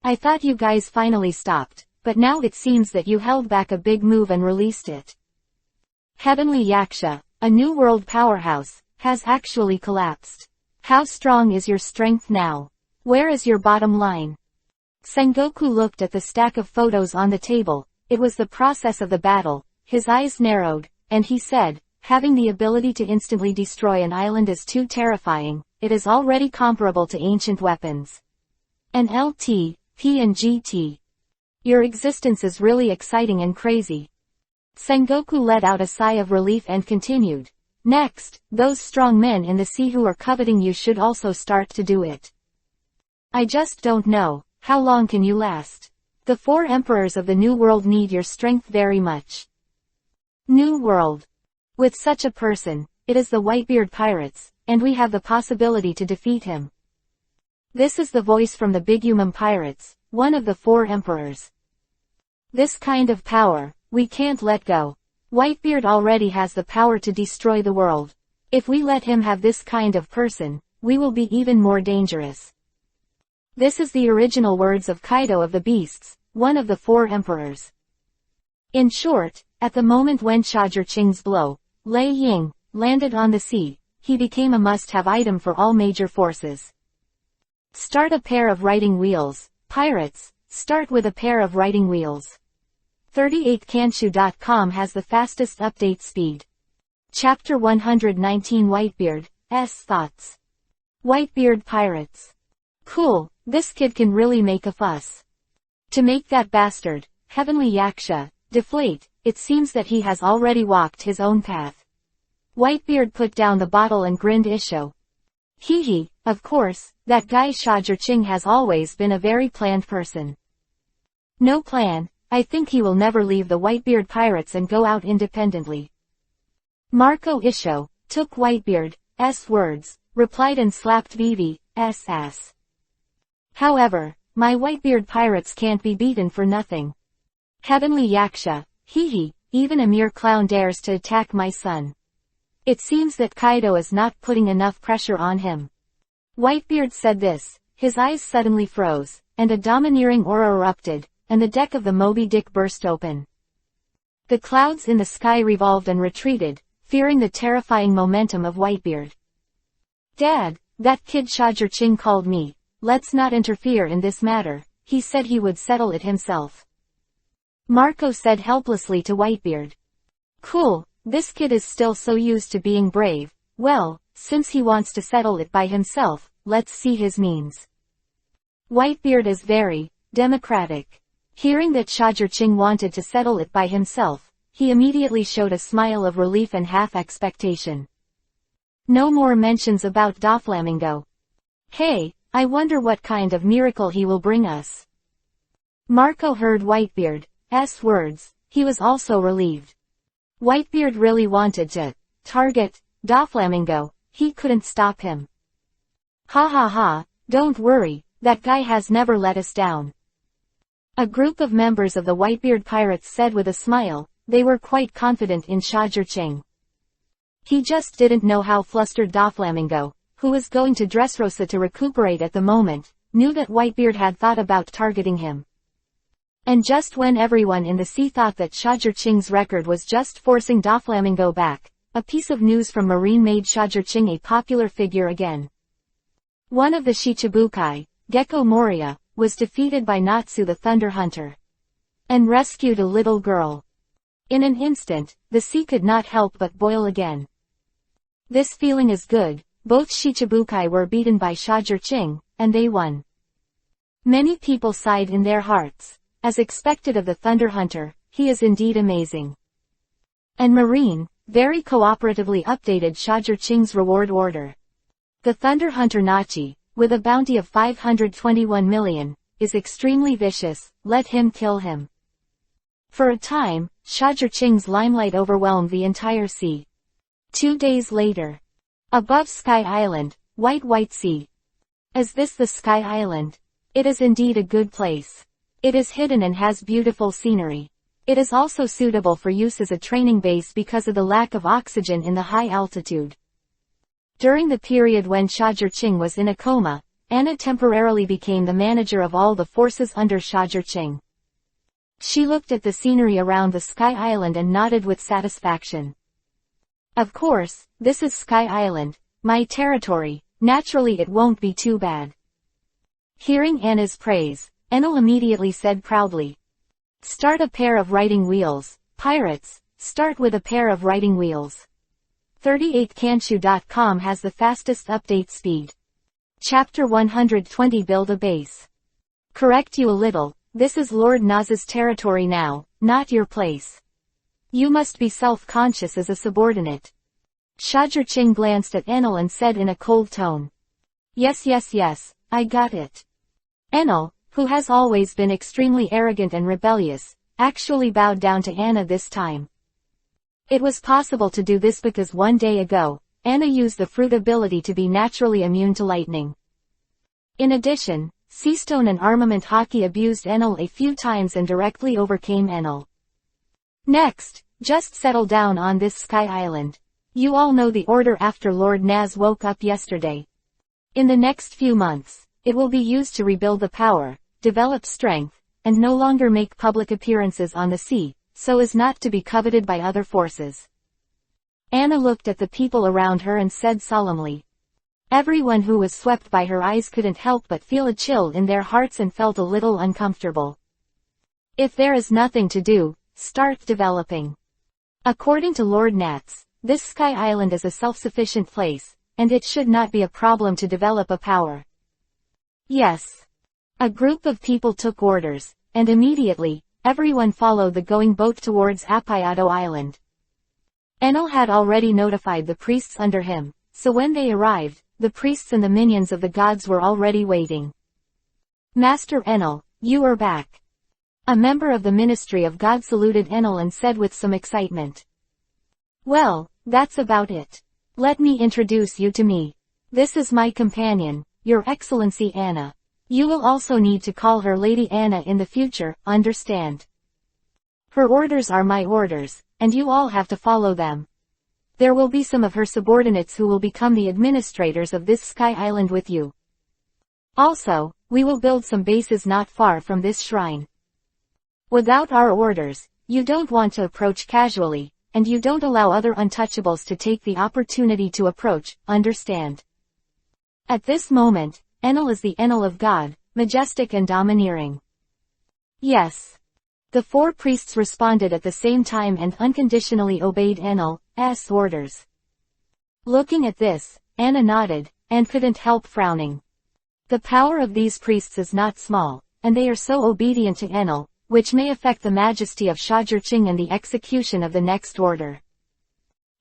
I thought you guys finally stopped, but now it seems that you held back a big move and released it. Heavenly Yaksha, a New World powerhouse, has actually collapsed. How strong is your strength now? Where is your bottom line? Sengoku looked at the stack of photos on the table. It was the process of the battle. His eyes narrowed, and he said, having the ability to instantly destroy an island is too terrifying. It is already comparable to ancient weapons. An LT, P and GT. Your existence is really exciting and crazy. Sengoku let out a sigh of relief and continued. Next, those strong men in the sea who are coveting you should also start to do it. I just don't know, how long can you last? The four emperors of the New World need your strength very much. New World. With such a person, it is the Whitebeard Pirates, and we have the possibility to defeat him. This is the voice from the Bigumum Pirates, one of the four emperors. This kind of power, we can't let go. Whitebeard already has the power to destroy the world. If we let him have this kind of person, we will be even more dangerous. This is the original words of Kaido of the Beasts, one of the 4 emperors. In short, at the moment when Shajirqing's blow, Lei Ying, landed on the sea, he became a must-have item for all major forces. Start a pair of writing wheels. Pirates, start with a pair of writing wheels. 38kanshu.com has the fastest update speed. Chapter 119 Whitebeard's Thoughts. Whitebeard Pirates. Cool, this kid can really make a fuss. To make that bastard, Heavenly Yaksha, deflate, it seems that he has already walked his own path. Whitebeard put down the bottle and grinned Isho. Hee, of course, that guy Shajirqing has always been a very planned person. No plan, I think he will never leave the Whitebeard Pirates and go out independently. Marco Isho, took Whitebeard's words, replied and slapped Vivi's ass. However, my Whitebeard Pirates can't be beaten for nothing. Heavenly Yaksha, hee, even a mere clown dares to attack my son. It seems that Kaido is not putting enough pressure on him. Whitebeard said this, his eyes suddenly froze, and a domineering aura erupted, and the deck of the Moby Dick burst open. The clouds in the sky revolved and retreated, fearing the terrifying momentum of Whitebeard. Dad, that kid Shajirqing called me. Let's not interfere in this matter, he said he would settle it himself. Marco said helplessly to Whitebeard. Cool, this kid is still so used to being brave. Well, since he wants to settle it by himself, let's see his means. Whitebeard is very democratic. Hearing that Shajirqing wanted to settle it by himself, he immediately showed a smile of relief and half expectation. No more mentions about Doflamingo. Hey, I wonder what kind of miracle he will bring us. Marco heard Whitebeard's words, he was also relieved. Whitebeard really wanted to target Doflamingo, he couldn't stop him. Ha, don't worry, that guy has never let us down. A group of members of the Whitebeard Pirates said with a smile, they were quite confident in Shajirqing. He just didn't know how flustered Doflamingo, who was going to Dressrosa to recuperate at the moment, knew that Whitebeard had thought about targeting him. And just when everyone in the sea thought that Shajirqing's record was just forcing Doflamingo back, a piece of news from Marine made Shajirqing a popular figure again. One of the Shichibukai, Gecko Moria, was defeated by Natsu the Thunder Hunter. And rescued a little girl. In an instant, the sea could not help but boil again. This feeling is good. Both Shichibukai were beaten by Shajirqing, and they won. Many people sighed in their hearts. As expected of the Thunder Hunter, he is indeed amazing. And Marine, very cooperatively updated Shajirqing's reward order. The Thunder Hunter Nachi, with a bounty of 521 million, is extremely vicious, let him kill him. For a time, Shajirqing's limelight overwhelmed the entire sea. 2 days later. Above Sky Island, white sea. Is this the Sky Island? It is indeed a good place. It is hidden and has beautiful scenery. It is also suitable for use as a training base because of the lack of oxygen in the high altitude. During the period when Shajirqing was in a coma, Anna temporarily became the manager of all the forces under Shajirqing. She looked at the scenery around the Sky Island and nodded with satisfaction. Of course, this is Sky Island, my territory, naturally it won't be too bad. Hearing Anna's praise, Enel immediately said proudly. Start a pair of writing wheels, pirates, start with a pair of writing wheels. 38kanshu.com has the fastest update speed. Chapter 120 Build a base. Correct you a little, this is Lord Naz's territory now, not your place. You must be self-conscious as a subordinate. Shajirqing glanced at Enel and said in a cold tone. Yes, I got it. Enel, who has always been extremely arrogant and rebellious, actually bowed down to Anna this time. It was possible to do this because 1 day ago, Anna used the fruit ability to be naturally immune to lightning. In addition, Seastone and Armament Hockey abused Enel a few times and directly overcame Enel. Next, Just settle down on this sky island. You all know the order after Lord Naz woke up yesterday. In the next few months, it will be used to rebuild the power, develop strength, and no longer make public appearances on the sea, so as not to be coveted by other forces. Anna looked at the people around her and said solemnly. Everyone who was swept by her eyes couldn't help but feel a chill in their hearts and felt a little uncomfortable. If there is nothing to do, start developing. According to Lord Naz, this sky island is a self-sufficient place, and it should not be a problem to develop a power. Yes. A group of people took orders, and immediately, everyone followed the going boat towards EPUB Island. Enel had already notified the priests under him, so when they arrived, the priests and the minions of the gods were already waiting. Master Enel, you are back. A member of the Ministry of God saluted Enel and said with some excitement. Well, that's about it. Let me introduce you to me. This is my companion, Your Excellency Anna. You will also need to call her Lady Anna in the future, understand? Her orders are my orders, and you all have to follow them. There will be some of her subordinates who will become the administrators of this sky island with you. Also, we will build some bases not far from this shrine. Without our orders, you don't want to approach casually, and you don't allow other untouchables to take the opportunity to approach, understand? At this moment, Enel is the Enel of God, majestic and domineering. Yes. The four priests responded at the same time and unconditionally obeyed Enel's orders. Looking at this, Anna nodded, and couldn't help frowning. The power of these priests is not small, and they are so obedient to Enel, which may affect the majesty of Shajurching and the execution of the next order.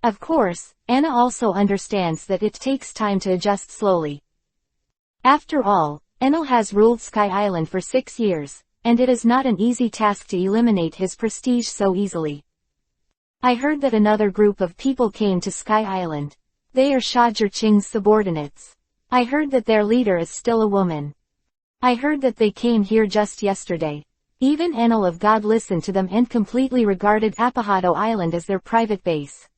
Of course, Anna also understands that it takes time to adjust slowly. After all, Enel has ruled Sky Island for 6 years, and it is not an easy task to eliminate his prestige so easily. I heard that another group of people came to Sky Island. They are Shajurching's subordinates. I heard that their leader is still a woman. I heard that they came here just yesterday. Even Enel of God listened to them and completely regarded EPUB Island as their private base.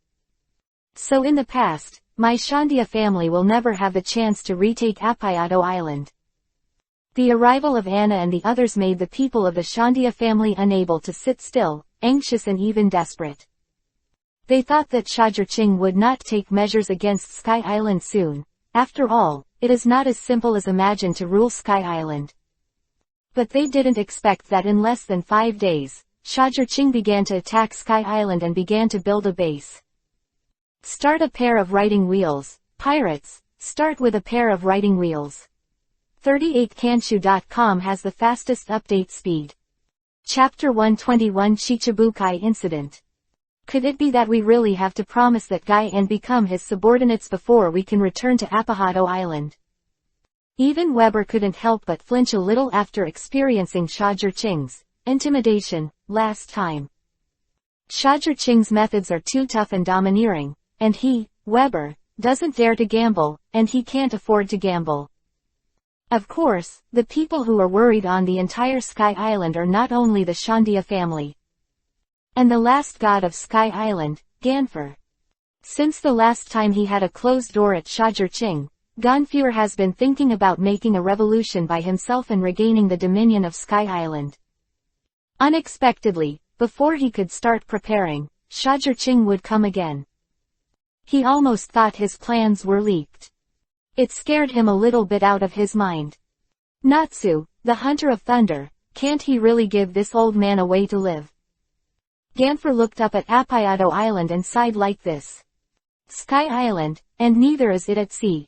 So in the past, my Shandia family will never have the chance to retake EPUB Island. The arrival of Anna and the others made the people of the Shandia family unable to sit still, anxious and even desperate. They thought that Shajurching would not take measures against Sky Island soon. After all, it is not as simple as imagined to rule Sky Island. But they didn't expect that in less than 5 days, Shajurching began to attack Sky Island and began to build a base. Start a pair of riding wheels, pirates, start with a pair of riding wheels. 38kanshu.com has the fastest update speed. Chapter 121 Shichibukai Incident. Could it be that we really have to promise that guy and become his subordinates before we can return to EPUB Island? Even Weber couldn't help but flinch a little after experiencing Shajurching's intimidation last time. Shajurching's methods are too tough and domineering, and he, Weber, doesn't dare to gamble, and he can't afford to gamble. Of course, the people who are worried on the entire Sky Island are not only the Shandia family and the last god of Sky Island, Ganfer. Since the last time he had a closed door at Shajurching, Ganfer has been thinking about making a revolution by himself and regaining the dominion of Sky Island. Unexpectedly, before he could start preparing, Shajurching would come again. He almost thought his plans were leaked. It scared him a little bit out of his mind. Natsu, the hunter of thunder, can't he really give this old man a way to live? Ganfer looked up at EPUB Island and sighed like this. Sky Island, and neither is it at sea.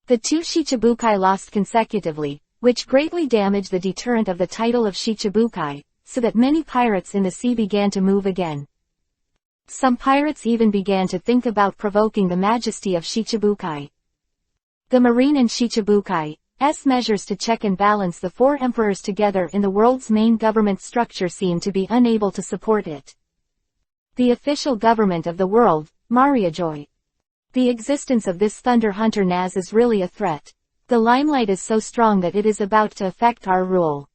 The two Shichibukai lost consecutively, which greatly damaged the deterrent of the title of Shichibukai, so that many pirates in the sea began to move again. Some pirates even began to think about provoking the majesty of Shichibukai. The marine and Shichibukai's measures to check and balance the four emperors together in the world's main government structure seemed to be unable to support it. The official government of the world, Mariajoy. The existence of this thunder hunter Naz is really a threat. The limelight is so strong that it is about to affect our rule.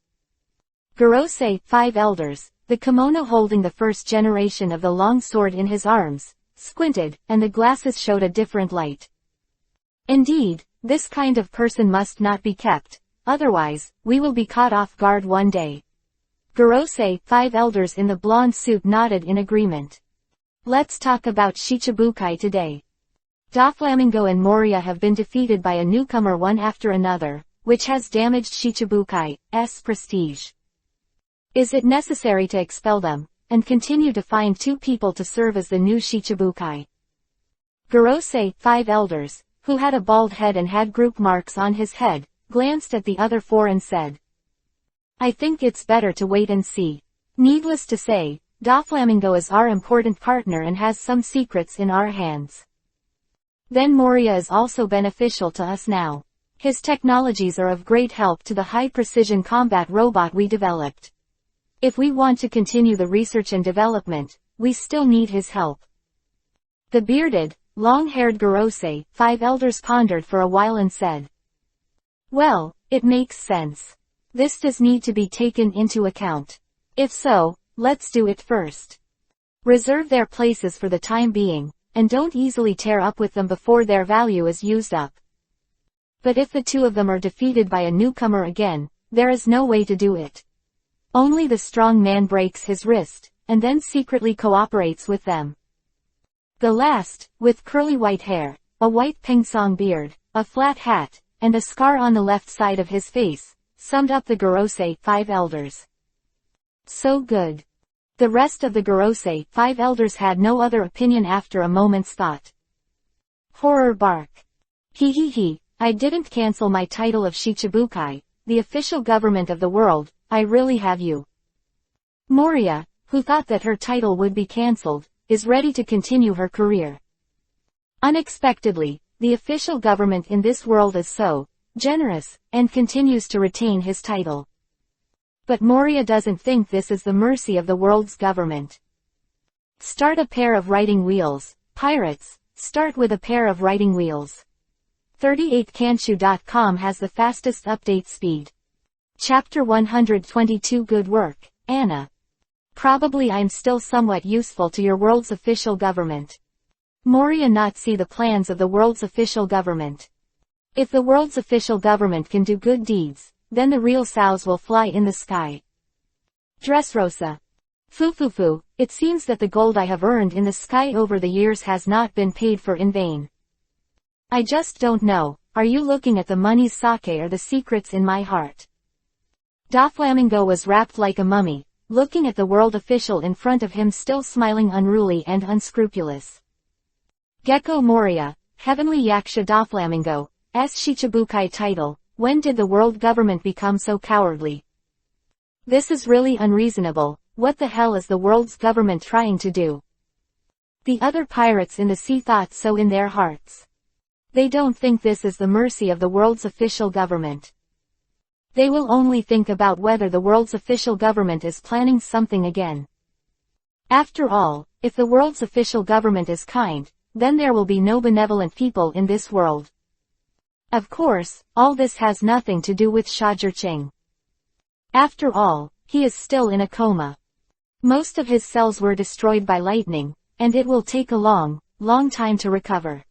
Gorosei, 5 elders, the kimono holding the first generation of the long sword in his arms, squinted, and the glasses showed a different light. Indeed, this kind of person must not be kept, otherwise, we will be caught off guard one day. Gorosei, 5 elders in the blonde suit nodded in agreement. Let's talk about Shichibukai today. Doflamingo and Moria have been defeated by a newcomer one after another, which has damaged Shichibukai's prestige. Is it necessary to expel them, and continue to find 2 people to serve as the new Shichibukai? Gorosei, 5 elders, who had a bald head and had group marks on his head, glanced at the other 4 and said, I think it's better to wait and see. Needless to say, Doflamingo is our important partner and has some secrets in our hands. Then Moria is also beneficial to us now. His technologies are of great help to the high-precision combat robot we developed. If we want to continue the research and development, we still need his help. The bearded, long-haired Gorosei, 5 elders pondered for a while and said, well, it makes sense. This does need to be taken into account. If so, let's do it first. Reserve their places for the time being, and don't easily tear up with them before their value is used up. But if the 2 of them are defeated by a newcomer again, there is no way to do it. Only the strong man breaks his wrist, and then secretly cooperates with them. The last, with curly white hair, a white pingsong beard, a flat hat, and a scar on the left side of his face, summed up the Gorosei, 5 elders. So good. The rest of the Gorosei, 5 elders had no other opinion after a moment's thought. Horror bark. He, I didn't cancel my title of Shichibukai, the official government of the world, I really have you. Moria, who thought that her title would be cancelled, is ready to continue her career. Unexpectedly, the official government in this world is so generous, and continues to retain his title. But Moria doesn't think this is the mercy of the world's government. Start a pair of writing wheels, pirates, start with a pair of writing wheels. 38kanshu.com has the fastest update speed. Chapter 122 Good work, Anna. Probably I'm still somewhat useful to your world's official government. Moria not see the plans of the world's official government. If the world's official government can do good deeds, then the real sows will fly in the sky. Dressrosa. Fufufu, it seems that the gold I have earned in the sky over the years has not been paid for in vain. I just don't know, are you looking at the money's sake or the secrets in my heart? Doflamingo was wrapped like a mummy, looking at the world official in front of him still smiling unruly and unscrupulous. Gecko Moria, Heavenly Yaksha Doflamingo, Shichibukai title, when did the world government become so cowardly? This is really unreasonable, what the hell is the world's government trying to do? The other pirates in the sea thought so in their hearts. They don't think this is the mercy of the world's official government. They will only think about whether the world's official government is planning something again. After all, if the world's official government is kind, then there will be no benevolent people in this world. Of course, all this has nothing to do with Shajirching. After all, he is still in a coma. Most of his cells were destroyed by lightning, and it will take a long time to recover.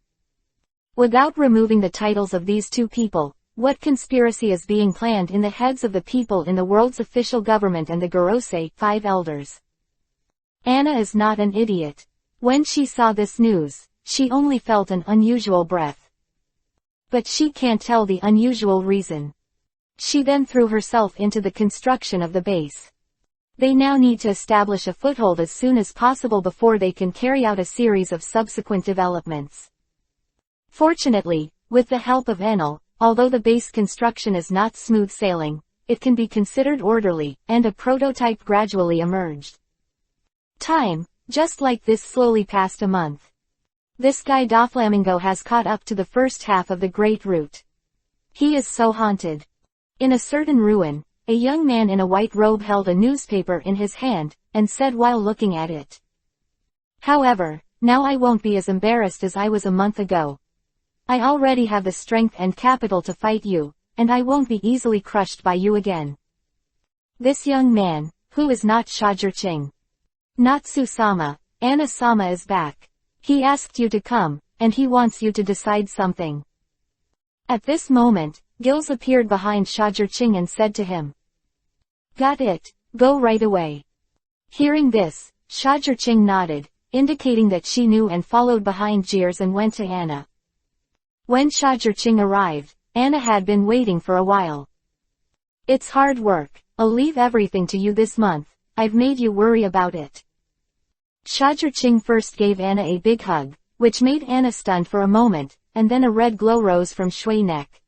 Without removing the titles of these 2 people, what conspiracy is being planned in the heads of the people in the world's official government and the Gorosei, 5 elders? Anna is not an idiot. When she saw this news, she only felt an unusual breath. But she can't tell the unusual reason. She then threw herself into the construction of the base. They now need to establish a foothold as soon as possible before they can carry out a series of subsequent developments. Fortunately, with the help of Enel, although the base construction is not smooth sailing, it can be considered orderly, and a prototype gradually emerged. Time, just like this slowly passed a month. This guy Doflamingo has caught up to the first half of the Great Route. He is so haunted. In a certain ruin, a young man in a white robe held a newspaper in his hand, and said while looking at it. However, now I won't be as embarrassed as I was a month ago. I already have the strength and capital to fight you, and I won't be easily crushed by you again. This young man, who is not Shajur-Ching. Natsu-sama, Anna-sama is back. He asked you to come, and he wants you to decide something. At this moment, Gills appeared behind Shajur-Ching and said to him. Got it, go right away. Hearing this, Shajur-Ching nodded, indicating that she knew and followed behind Jeers and went to Anna. When Shajur-Ching arrived, Anna had been waiting for a while. It's hard work, I'll leave everything to you this month, I've made you worry about it. Shajur-Ching first gave Anna a big hug, which made Anna stunned for a moment, and then a red glow rose from Shui's neck.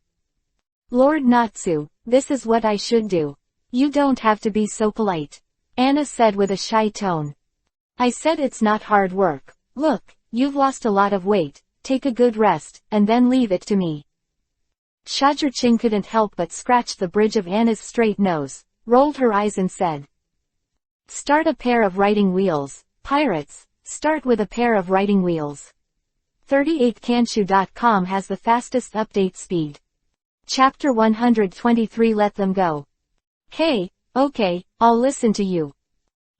Lord Natsu, this is what I should do. You don't have to be so polite, Anna said with a shy tone. I said it's not hard work. Look, you've lost a lot of weight, take a good rest, and then leave it to me. Shajur-Ching couldn't help but scratch the bridge of Anna's straight nose, rolled her eyes and said. Start a pair of writing wheels, pirates, start with a pair of writing wheels. 38kanshu.com has the fastest update speed. Chapter 123 Let Them Go. Hey, okay, I'll listen to you.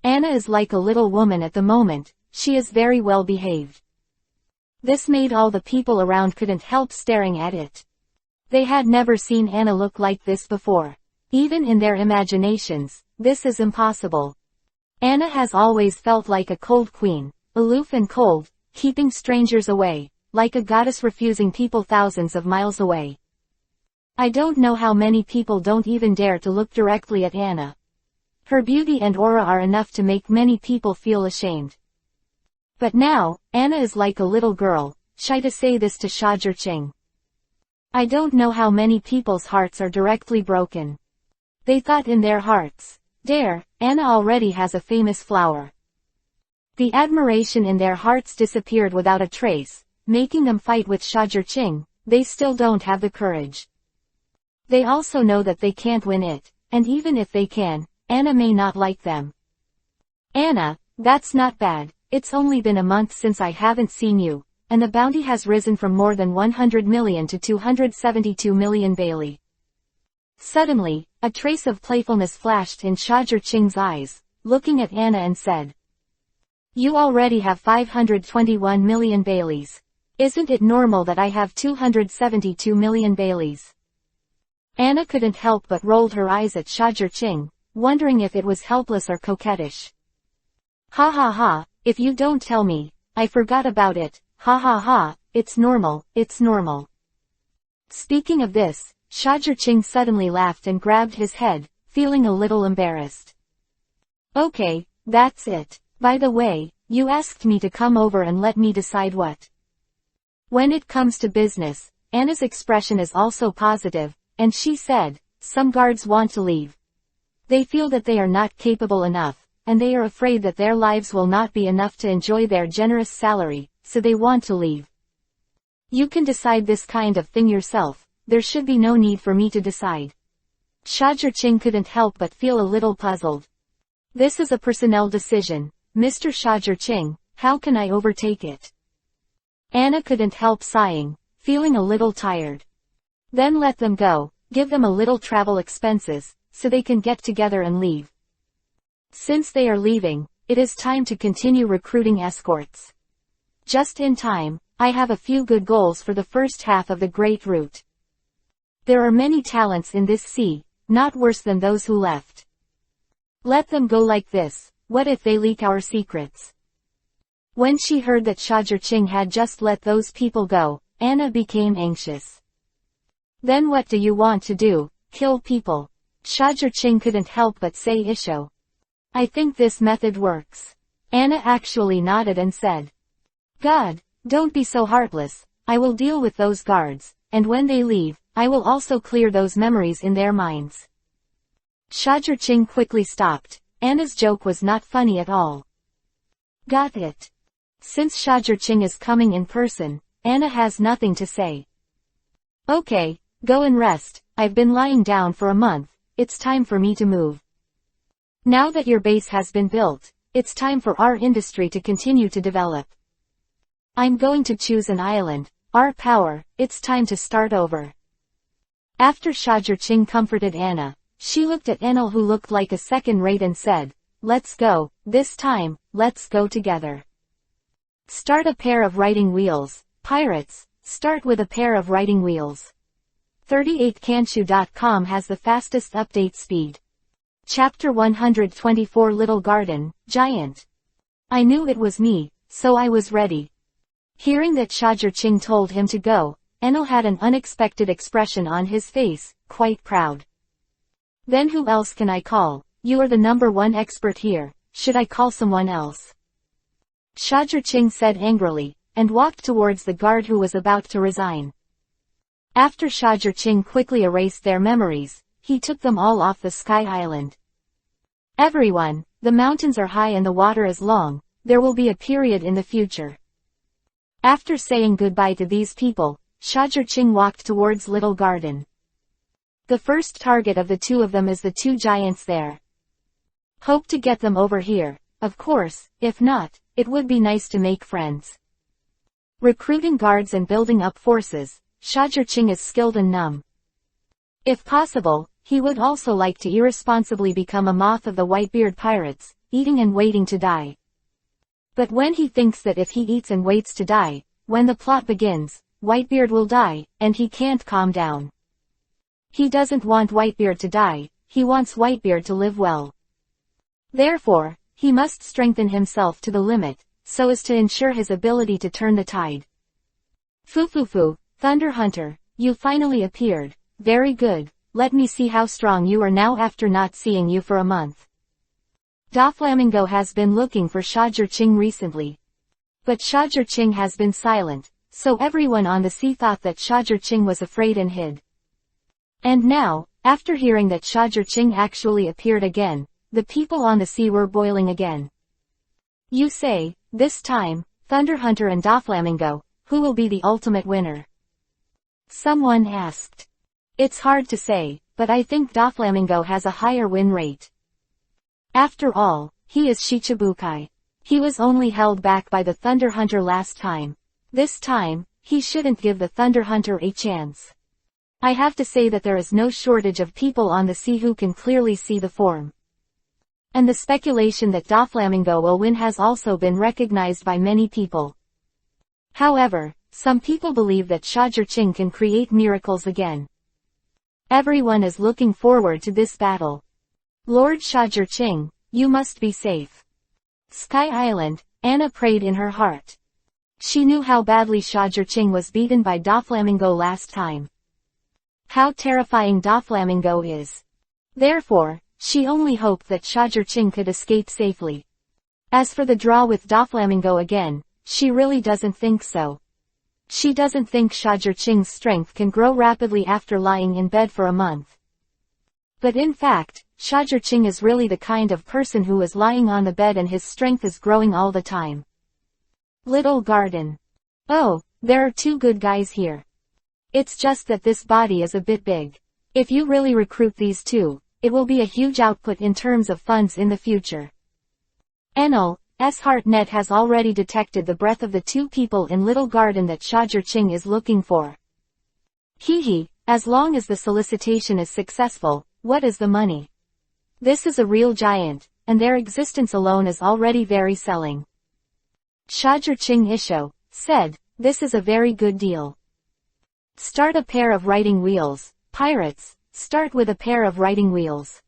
Anna is like a little woman at the moment, she is very well behaved. This made all the people around couldn't help staring at it. They had never seen Anna look like this before. Even in their imaginations, this is impossible. Anna has always felt like a cold queen, aloof and cold, keeping strangers away, like a goddess refusing people thousands of miles away. I don't know how many people don't even dare to look directly at Anna. Her beauty and aura are enough to make many people feel ashamed. But now, Anna is like a little girl, shy to say this to Shajur-Ching. I don't know how many people's hearts are directly broken. They thought in their hearts, there, Anna already has a famous flower. The admiration in their hearts disappeared without a trace, making them fight with Shajur-Ching. They still don't have the courage. They also know that they can't win it, and even if they can, Anna may not like them. Anna, that's not bad, it's only been a month since I haven't seen you, and the bounty has risen from more than 100 million to 272 million Bailey. Suddenly, a trace of playfulness flashed in Shajur-Ching's eyes, looking at Anna and said. You already have 521 million Baileys. Isn't it normal that I have 272 million Baileys? Anna couldn't help but rolled her eyes at Shajur-Ching, wondering if it was helpless or coquettish. Ha ha ha, if you don't tell me, I forgot about it, ha ha ha, it's normal, it's normal. Speaking of this, Shajur-Ching suddenly laughed and grabbed his head, feeling a little embarrassed. Okay, that's it. By the way, you asked me to come over and let me decide what. When it comes to business, Anna's expression is also positive, and she said, some guards want to leave. They feel that they are not capable enough, and they are afraid that their lives will not be enough to enjoy their generous salary, so they want to leave. You can decide this kind of thing yourself, there should be no need for me to decide. Shajur-Ching couldn't help but feel a little puzzled. This is a personnel decision, Mr. Shajur-Ching, how can I overtake it? Anna couldn't help sighing, feeling a little tired. Then let them go, give them a little travel expenses, so they can get together and leave. Since they are leaving, it is time to continue recruiting escorts. Just in time, I have a few good goals for the first half of the Great Route. There are many talents in this sea, not worse than those who left. Let them go like this, what if they leak our secrets? When she heard that Shajur-Ching had just let those people go, Anna became anxious. Then what do you want to do, kill people? Shajur-Ching couldn't help but say Isho. I think this method works. Anna actually nodded and said. God, don't be so heartless, I will deal with those guards, and when they leave, I will also clear those memories in their minds. Shajur-Ching quickly stopped. Anna's joke was not funny at all. Got it. Since Shajur-Ching is coming in person, Anna has nothing to say. Okay, go and rest, I've been lying down for a month, it's time for me to move. Now that your base has been built, it's time for our industry to continue to develop. I'm going to choose an island, our power, it's time to start over. After Shajur-Ching comforted Anna, she looked at Enel who looked like a second rate and said, let's go, this time, let's go together. Start a pair of writing wheels, pirates, start with a pair of writing wheels. 38kanshu.com has the fastest update speed. Chapter 124 Little Garden, Giant. I knew it was me, so I was ready. Hearing that Shajur Ching told him to go, Enel had an unexpected expression on his face, quite proud. Then who else can I call? You are the #1 expert here, should I call someone else? Shajur Ching said angrily, and walked towards the guard who was about to resign. After Shajur Ching quickly erased their memories, he took them all off the Sky Island. Everyone, the mountains are high and the water is long, there will be a period in the future. After saying goodbye to these people, Shajur Ching walked towards Little Garden. The first target of the two of them is the two giants there. Hope to get them over here, of course, if not, it would be nice to make friends. Recruiting guards and building up forces, Shajur Ching is skilled and numb. If possible, he would also like to irresponsibly become a moth of the Whitebeard pirates, eating and waiting to die. But when he thinks that if he eats and waits to die, when the plot begins, Whitebeard will die, and he can't calm down. He doesn't want Whitebeard to die, he wants Whitebeard to live well. Therefore, he must strengthen himself to the limit, so as to ensure his ability to turn the tide. Foo, Thunder Hunter, you finally appeared, very good, let me see how strong you are now after not seeing you for a month. Doflamingo has been looking for Shajur Ching recently. But Shajur Ching has been silent, so everyone on the sea thought that Shajur Ching was afraid and hid. And now, after hearing that Shajur Ching actually appeared again, the people on the sea were boiling again. You say, this time, Thunder Hunter and Doflamingo, who will be the ultimate winner? Someone asked. It's hard to say, but I think Doflamingo has a higher win rate. After all, he is Shichibukai. He was only held back by the Thunder Hunter last time. This time, he shouldn't give the Thunder Hunter a chance. I have to say that there is no shortage of people on the sea who can clearly see the form. And the speculation that Doflamingo will win has also been recognized by many people. However, some people believe that Shajur Ching can create miracles again. Everyone is looking forward to this battle. Lord Shajur Ching, you must be safe. Sky Island, Anna prayed in her heart. She knew how badly Shajur Ching was beaten by Doflamingo last time. How terrifying Doflamingo is. Therefore, she only hoped that Shajur Ching could escape safely. As for the draw with Doflamingo again, she really doesn't think so. She doesn't think Shajur Ching's strength can grow rapidly after lying in bed for a month. But in fact, Shajur Ching is really the kind of person who is lying on the bed and his strength is growing all the time. Little Garden. Oh, there are two good guys here. It's just that this body is a bit big. If you really recruit these two, it will be a huge output in terms of funds in the future. Enel's HeartNet has already detected the breath of the two people in Little Garden that Shajur Ching is looking for. As long as the solicitation is successful, what is the money? This is a real giant, and their existence alone is already very selling. Shajur Ching Isho said, this is a very good deal. Start a pair of writing wheels, pirates, start with a pair of writing wheels.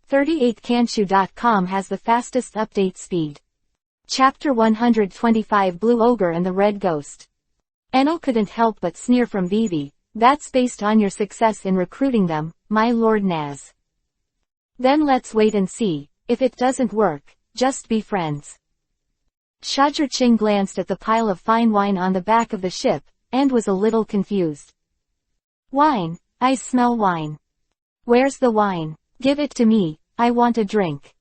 38kanshu.com has the fastest update speed. Chapter 125 Blue Ogre and the Red Ghost. Enel couldn't help but sneer from Vivi, that's based on your success in recruiting them, my Lord Naz. Then let's wait and see, if it doesn't work, just be friends. Shajur Ching glanced at the pile of fine wine on the back of the ship, and was a little confused. Wine, I smell wine. Where's the wine? Give it to me, I want a drink.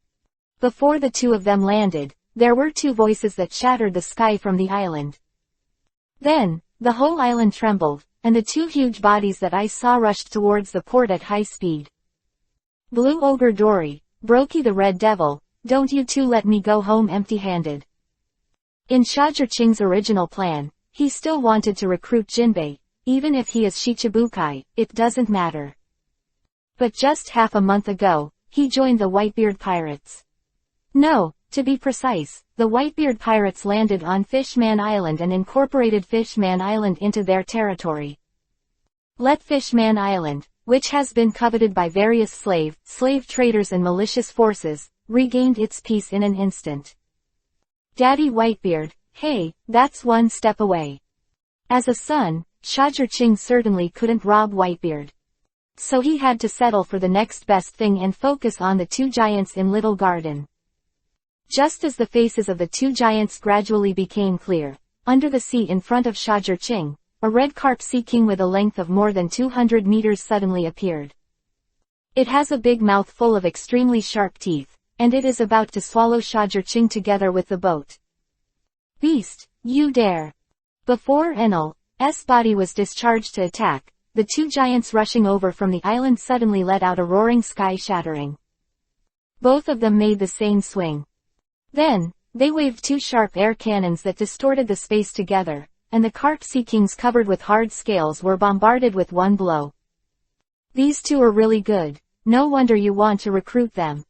Before the two of them landed, there were two voices that shattered the sky from the island. Then, the whole island trembled, and the two huge bodies that I saw rushed towards the port at high speed. Blue Ogre Dory, Brokey the Red Devil, don't you two let me go home empty-handed. In Shajur Ching's original plan, he still wanted to recruit Jinbei, even if he is Shichibukai, it doesn't matter. But just half a month ago, he joined the Whitebeard pirates. No, to be precise, the Whitebeard pirates landed on Fishman Island and incorporated Fishman Island into their territory. Let Fishman Island, which has been coveted by various slave traders and malicious forces, regained its peace in an instant. Daddy Whitebeard, hey, that's one step away. As a son, Shazherching certainly couldn't rob Whitebeard. So he had to settle for the next best thing and focus on the two giants in Little Garden. Just as the faces of the two giants gradually became clear, under the sea in front of Shazherching, a red carp sea king with a length of more than 200 meters suddenly appeared. It has a big mouth full of extremely sharp teeth, and it is about to swallow Shazherching together with the boat. Beast, you dare! Before Enel's body was discharged to attack, the two giants rushing over from the island suddenly let out a roaring sky-shattering. Both of them made the same swing. Then, they waved two sharp air cannons that distorted the space together, and the carp sea kings covered with hard scales were bombarded with one blow. These two are really good, no wonder you want to recruit them.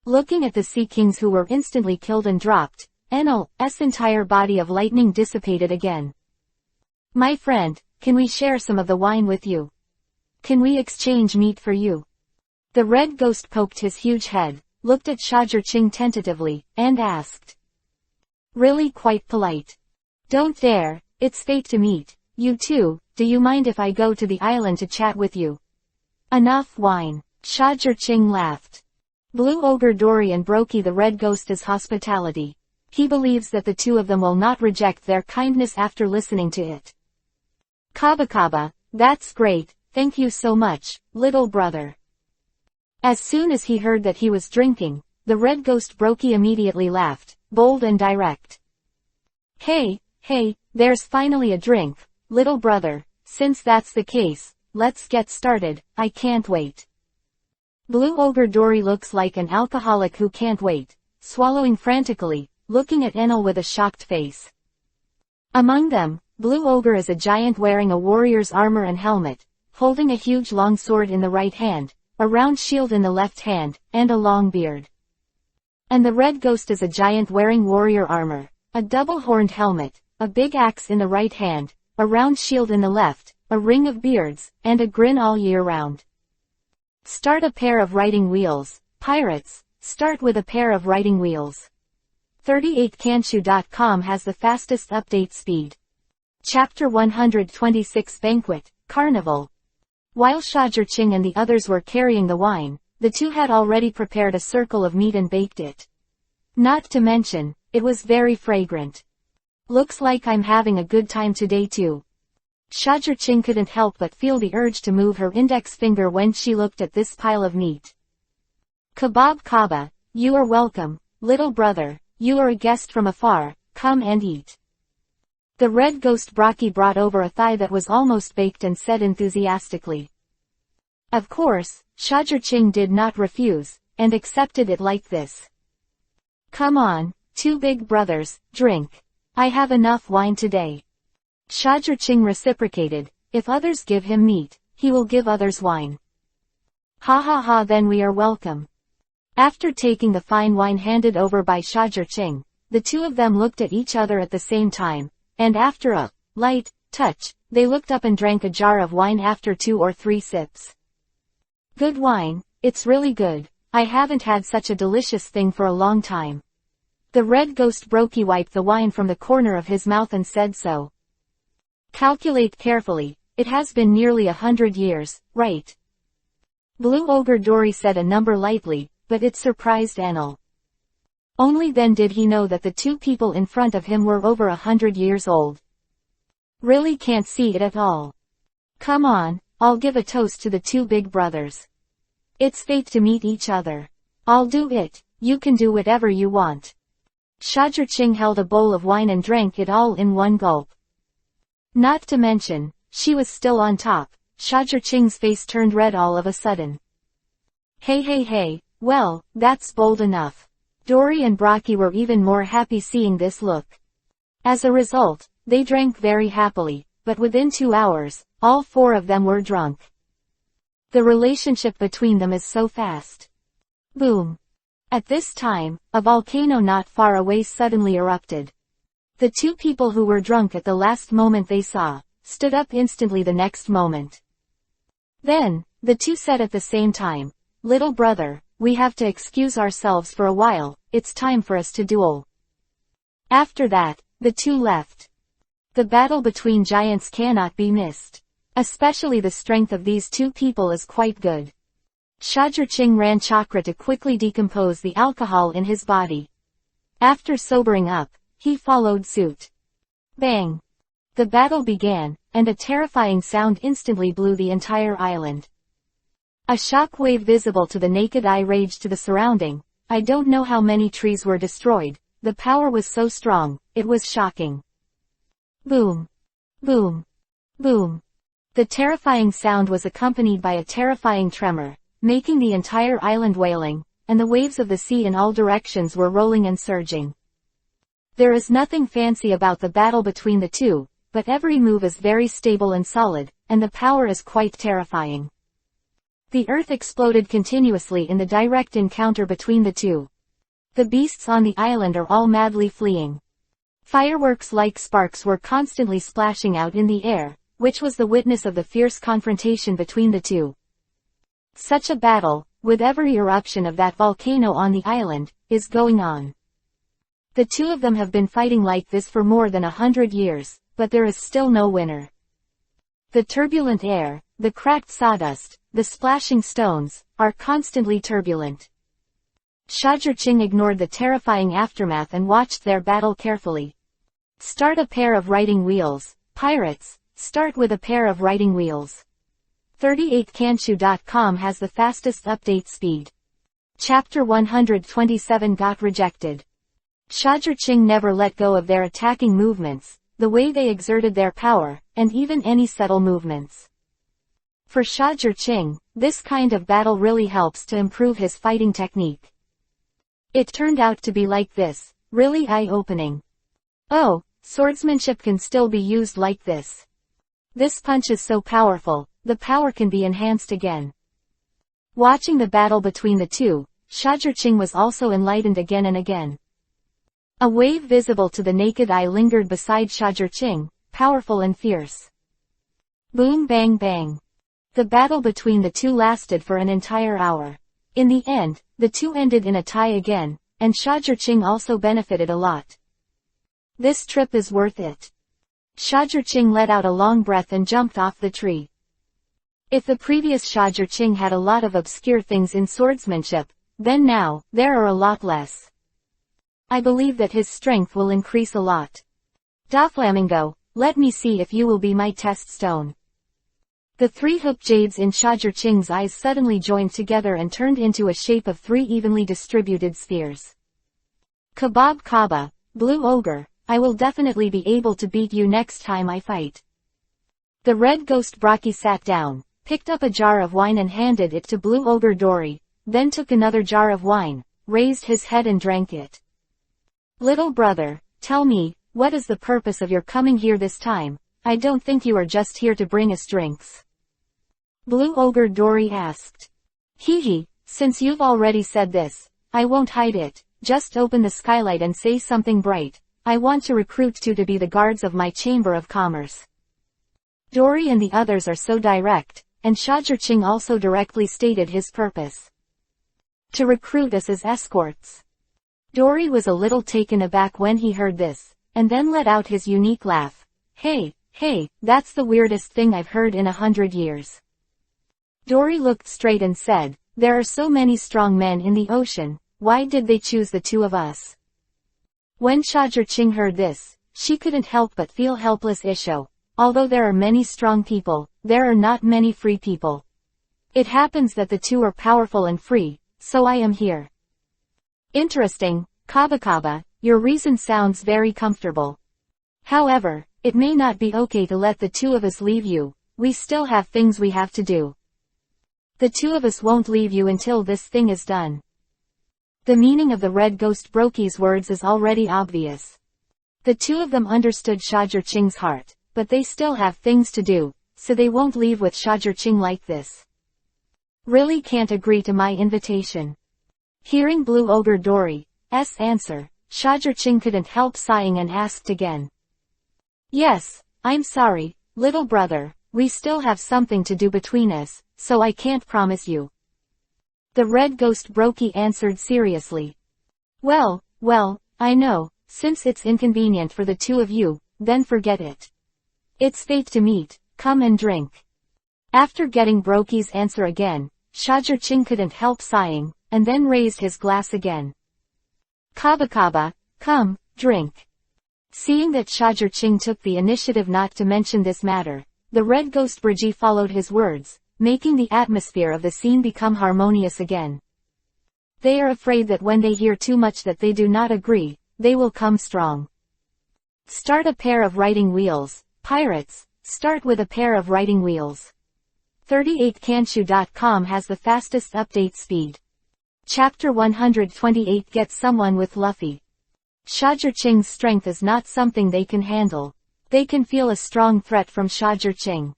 Looking at the sea kings who were instantly killed and dropped, Enel's entire body of lightning dissipated again. My friend, can we share some of the wine with you? Can we exchange meat for you? The red ghost poked his huge head, looked at Shazherching tentatively, and asked. Really quite polite. Don't dare, it's fate to meet, you two, do you mind if I go to the island to chat with you? Enough wine. Shazherching laughed. Blue Ogre Dory and Brokey the red ghost is hospitality. He believes that the two of them will not reject their kindness after listening to it. Kaba, that's great, thank you so much, little brother. As soon as he heard that he was drinking, the red ghost Brokey immediately laughed, bold and direct. Hey, there's finally a drink, little brother, since that's the case, let's get started, I can't wait. Blue Ogre Dory looks like an alcoholic who can't wait, swallowing frantically, looking at Enel with a shocked face. Among them, Blue Ogre is a giant wearing a warrior's armor and helmet, holding a huge long sword in the right hand, a round shield in the left hand, and a long beard. And the red ghost is a giant wearing warrior armor, a double-horned helmet, a big axe in the right hand, a round shield in the left, a ring of beards, and a grin all year round. Start a pair of riding wheels, pirates, start with a pair of riding wheels. 38kanshu.com has the fastest update speed. Chapter 126 Banquet, Carnival. While Shazherching and the others were carrying the wine, the two had already prepared a circle of meat and baked it. Not to mention, it was very fragrant. Looks like I'm having a good time today too. Shazherching couldn't help but feel the urge to move her index finger when she looked at this pile of meat. Kaba, you are welcome, little brother, you are a guest from afar, come and eat. The red ghost Brokey brought over a thigh that was almost baked and said enthusiastically. Of course, Shazherching did not refuse, and accepted it like this. Come on, two big brothers, drink. I have enough wine today. Shazherching reciprocated, if others give him meat, he will give others wine. Ha, then we are welcome. After taking the fine wine handed over by Shazherching, the two of them looked at each other at the same time, and after a light touch, they looked up and drank a jar of wine after 2 or 3 sips. Good wine, it's really good, I haven't had such a delicious thing for a long time. The red ghost Brokey wiped the wine from the corner of his mouth and said so. Calculate carefully, it has been nearly 100 years, right? Blue Ogre Dory said a number lightly, but it surprised Enel. Only then did he know that the two people in front of him were over 100 years old. Really can't see it at all. Come on, I'll give a toast to the two big brothers. It's fate to meet each other. I'll do it, you can do whatever you want. Shazherching held a bowl of wine and drank it all in one gulp. Not to mention, she was still on top. Shazherching's face turned red all of a sudden. Hey, well, that's bold enough. Dory and Brokey were even more happy seeing this look. As a result, they drank very happily, but within 2 hours, all 4 of them were drunk. The relationship between them is so fast. Boom. At this time, a volcano not far away suddenly erupted. The two people who were drunk at the last moment they saw, stood up instantly the next moment. Then, the two said at the same time, "Little brother, we have to excuse ourselves for a while, it's time for us to duel." After that, the two left. The battle between giants cannot be missed. Especially the strength of these two people is quite good. Shajurching ran chakra to quickly decompose the alcohol in his body. After sobering up, he followed suit. Bang! The battle began, and a terrifying sound instantly blew the entire island. A shock wave visible to the naked eye raged to the surrounding. I don't know how many trees were destroyed, the power was so strong, it was shocking. Boom! Boom! Boom! The terrifying sound was accompanied by a terrifying tremor, making the entire island wailing, and the waves of the sea in all directions were rolling and surging. There is nothing fancy about the battle between the two, but every move is very stable and solid, and the power is quite terrifying. The earth exploded continuously in the direct encounter between the two. The beasts on the island are all madly fleeing. Fireworks-like sparks were constantly splashing out in the air, which was the witness of the fierce confrontation between the two. Such a battle, with every eruption of that volcano on the island, is going on. The two of them have been fighting like this for more than 100 years, but there is still no winner. The turbulent air, the cracked sawdust, the splashing stones, are constantly turbulent. Shajurching ignored the terrifying aftermath and watched their battle carefully. Start a pair of writing wheels, pirates, start with a pair of writing wheels. 38kanshu.com has the fastest update speed. Chapter 127 got rejected. Shajurching never let go of their attacking movements, the way they exerted their power, and even any subtle movements. For Shajurching, this kind of battle really helps to improve his fighting technique. It turned out to be like this, really eye-opening. Oh, swordsmanship can still be used like this. This punch is so powerful, the power can be enhanced again. Watching the battle between the two, Shajurching was also enlightened again and again. A wave visible to the naked eye lingered beside Shajurching, powerful and fierce. Boom bang bang. The battle between the two lasted for an entire hour. In the end, the two ended in a tie again, and Shajurching also benefited a lot. This trip is worth it. Shajurching let out a long breath and jumped off the tree. If the previous Shajurching had a lot of obscure things in swordsmanship, then now, there are a lot less. I believe that his strength will increase a lot. Doflamingo, let me see if you will be my test stone. The three hoop jades in Shajurching's eyes suddenly joined together and turned into a shape of three evenly distributed spheres. Kebab Kaba, Blue Ogre, I will definitely be able to beat you next time I fight. The red ghost Braki sat down, picked up a jar of wine and handed it to Blue Ogre Dory, then took another jar of wine, raised his head and drank it. Little brother, tell me, what is the purpose of your coming here this time? I don't think you are just here to bring us drinks. Blue Ogre Dory asked. Hee, since you've already said this, I won't hide it, just open the skylight and say something bright. I want to recruit two to be the guards of my Chamber of Commerce. Dory and the others are so direct, and Shajurching also directly stated his purpose. To recruit us as escorts. Dory was a little taken aback when he heard this, and then let out his unique laugh. Hey, that's the weirdest thing I've heard in 100 years. Dory looked straight and said, there are so many strong men in the ocean, why did they choose the two of us? When Shajurching heard this, she couldn't help but feel helpless. Although there are many strong people, there are not many free people. It happens that the two are powerful and free, so I am here. Interesting, Kaba, your reason sounds very comfortable. However, it may not be okay to let the two of us leave you, we still have things we have to do. The two of us won't leave you until this thing is done. The meaning of the red ghost Broki's words is already obvious. The two of them understood Shajurching's heart, but they still have things to do, so they won't leave with Shajurching like this. Really can't agree to my invitation. Hearing Blue Ogre Dory's answer, Shajurching couldn't help sighing and asked again. Yes, I'm sorry, little brother, we still have something to do between us, so I can't promise you. The red ghost Brokey answered seriously. Well, I know, since it's inconvenient for the two of you, then forget it. It's fate to meet, come and drink. After getting Brokey's answer again, Shajurching couldn't help sighing, and then raised his glass again. Kaba, come, drink. Seeing that Shajurching took the initiative not to mention this matter, the red ghost Brigi followed his words, making the atmosphere of the scene become harmonious again. They are afraid that when they hear too much that they do not agree, they will come strong. Start a pair of writing wheels, pirates, start with a pair of writing wheels. 38kanshu.com has the fastest update speed. Chapter 128 Get someone with Luffy. Shajurching's strength is not something they can handle. They can feel a strong threat from Shajurching.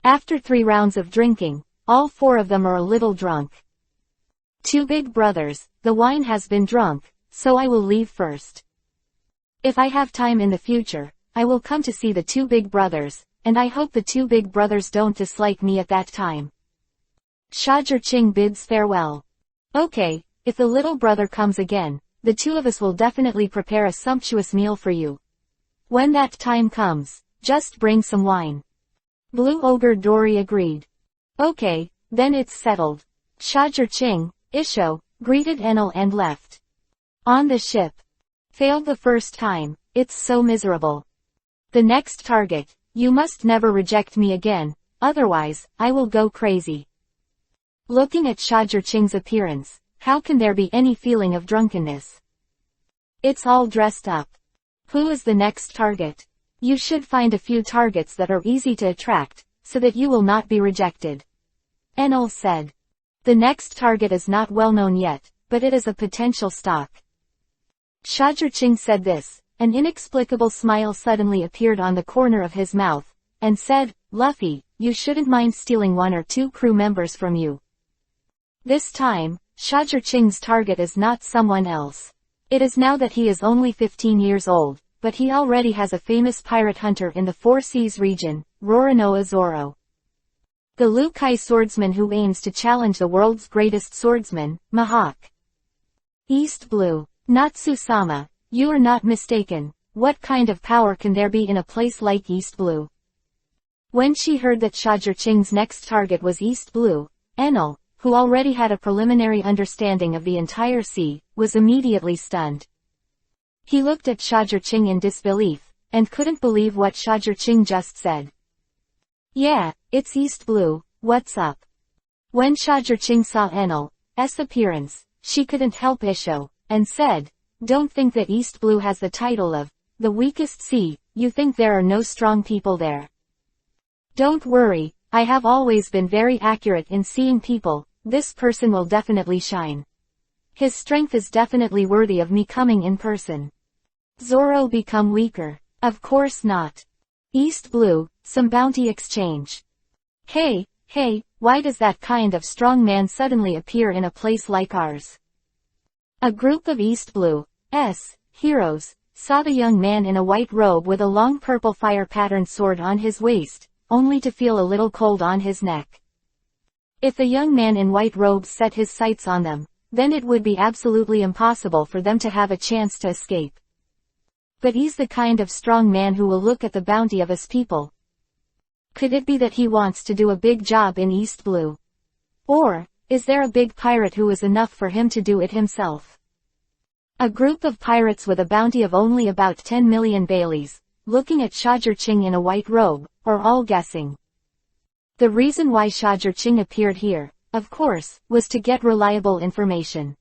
After 3 rounds of drinking, all 4 of them are a little drunk. Two big brothers, the wine has been drunk, so I will leave first. If I have time in the future, I will come to see the 2 big brothers, and I hope the 2 big brothers don't dislike me at that time. Shajurching bids farewell. Okay, if the little brother comes again, the 2 of us will definitely prepare a sumptuous meal for you. When that time comes, just bring some wine. Blue Ogre Dory agreed. Okay, then it's settled. Shajurching, Isho, greeted Enel and left. On the ship. Failed the first time, it's so miserable. The next target, you must never reject me again, otherwise, I will go crazy. Looking at Shajurching's appearance, how can there be any feeling of drunkenness? It's all dressed up. Who is the next target? You should find a few targets that are easy to attract, so that you will not be rejected. Enel said. The next target is not well known yet, but it is a potential stock. Shajurching said this, an inexplicable smile suddenly appeared on the corner of his mouth, and said, Luffy, you shouldn't mind stealing 1 or 2 crew members from you. This time, Shajurching's target is not someone else. It is now that he is only 15 years old, but he already has a famous pirate hunter in the 4 Seas region, Roronoa Zoro. The Lukai swordsman who aims to challenge the world's greatest swordsman, Mihawk. East Blue. Natsu-sama, you are not mistaken. What kind of power can there be in a place like East Blue? When she heard that Shajurching's next target was East Blue, Enel, who already had a preliminary understanding of the entire sea, was immediately stunned. He looked at Shajurching in disbelief, and couldn't believe what Shajurching just said. Yeah, it's East Blue, what's up? When Shajurching saw Enel's appearance, she couldn't help Isho, and said, don't think that East Blue has the title of the weakest sea, you think there are no strong people there. Don't worry, I have always been very accurate in seeing people, this person will definitely shine. His strength is definitely worthy of me coming in person. Zoro become weaker? Of course not. East Blue, some bounty exchange. Hey, why does that kind of strong man suddenly appear in a place like ours? A group of East Blue's heroes saw the young man in a white robe with a long purple fire-patterned sword on his waist, only to feel a little cold on his neck. If the young man in white robes set his sights on them, then it would be absolutely impossible for them to have a chance to escape. But he's the kind of strong man who will look at the bounty of us people. Could it be that he wants to do a big job in East Blue? Or, is there a big pirate who is enough for him to do it himself? A group of pirates with a bounty of only about 10 million Baileys, looking at Shajurching in a white robe, are all guessing. The reason why Shajurching appeared here, of course, was to get reliable information.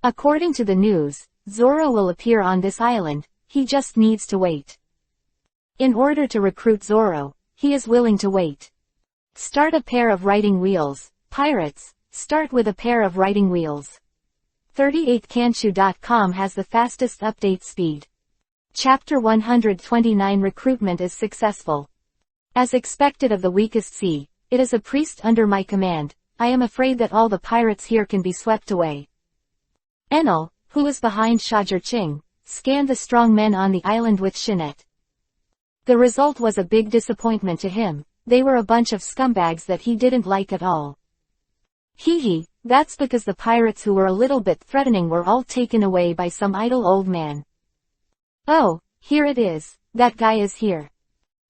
According to the news, Zoro will appear on this island, he just needs to wait. In order to recruit Zoro, he is willing to wait. Start a pair of writing wheels, pirates, start with a pair of writing wheels. 38kanshu.com has the fastest update speed. Chapter 129 Recruitment is successful. As expected of the weakest sea, it is a priest under my command. I am afraid that all the pirates here can be swept away. Enel, who was behind Shajurching, scanned the strong men on the island with Shinette. The result was a big disappointment to him. They were a bunch of scumbags that he didn't like at all. That's because the pirates who were a little bit threatening were all taken away by some idle old man. Oh, here it is, that guy is here.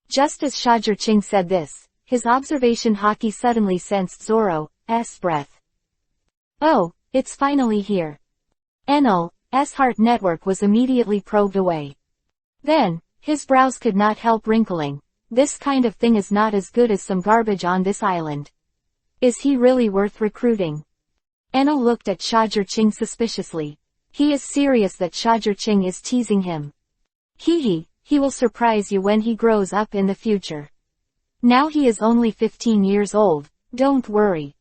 Just as Shajurching said this, his observation Haki suddenly sensed Zoro's breath. Oh, it's finally here. Enel's heart network was immediately probed away. Then, his brows could not help wrinkling. This kind of thing is not as good as some garbage on this island. Is he really worth recruiting? Enel looked at Shajurching suspiciously. He is serious that Shajurching is teasing him. He will surprise you when he grows up in the future. Now he is only 15 years old, don't worry.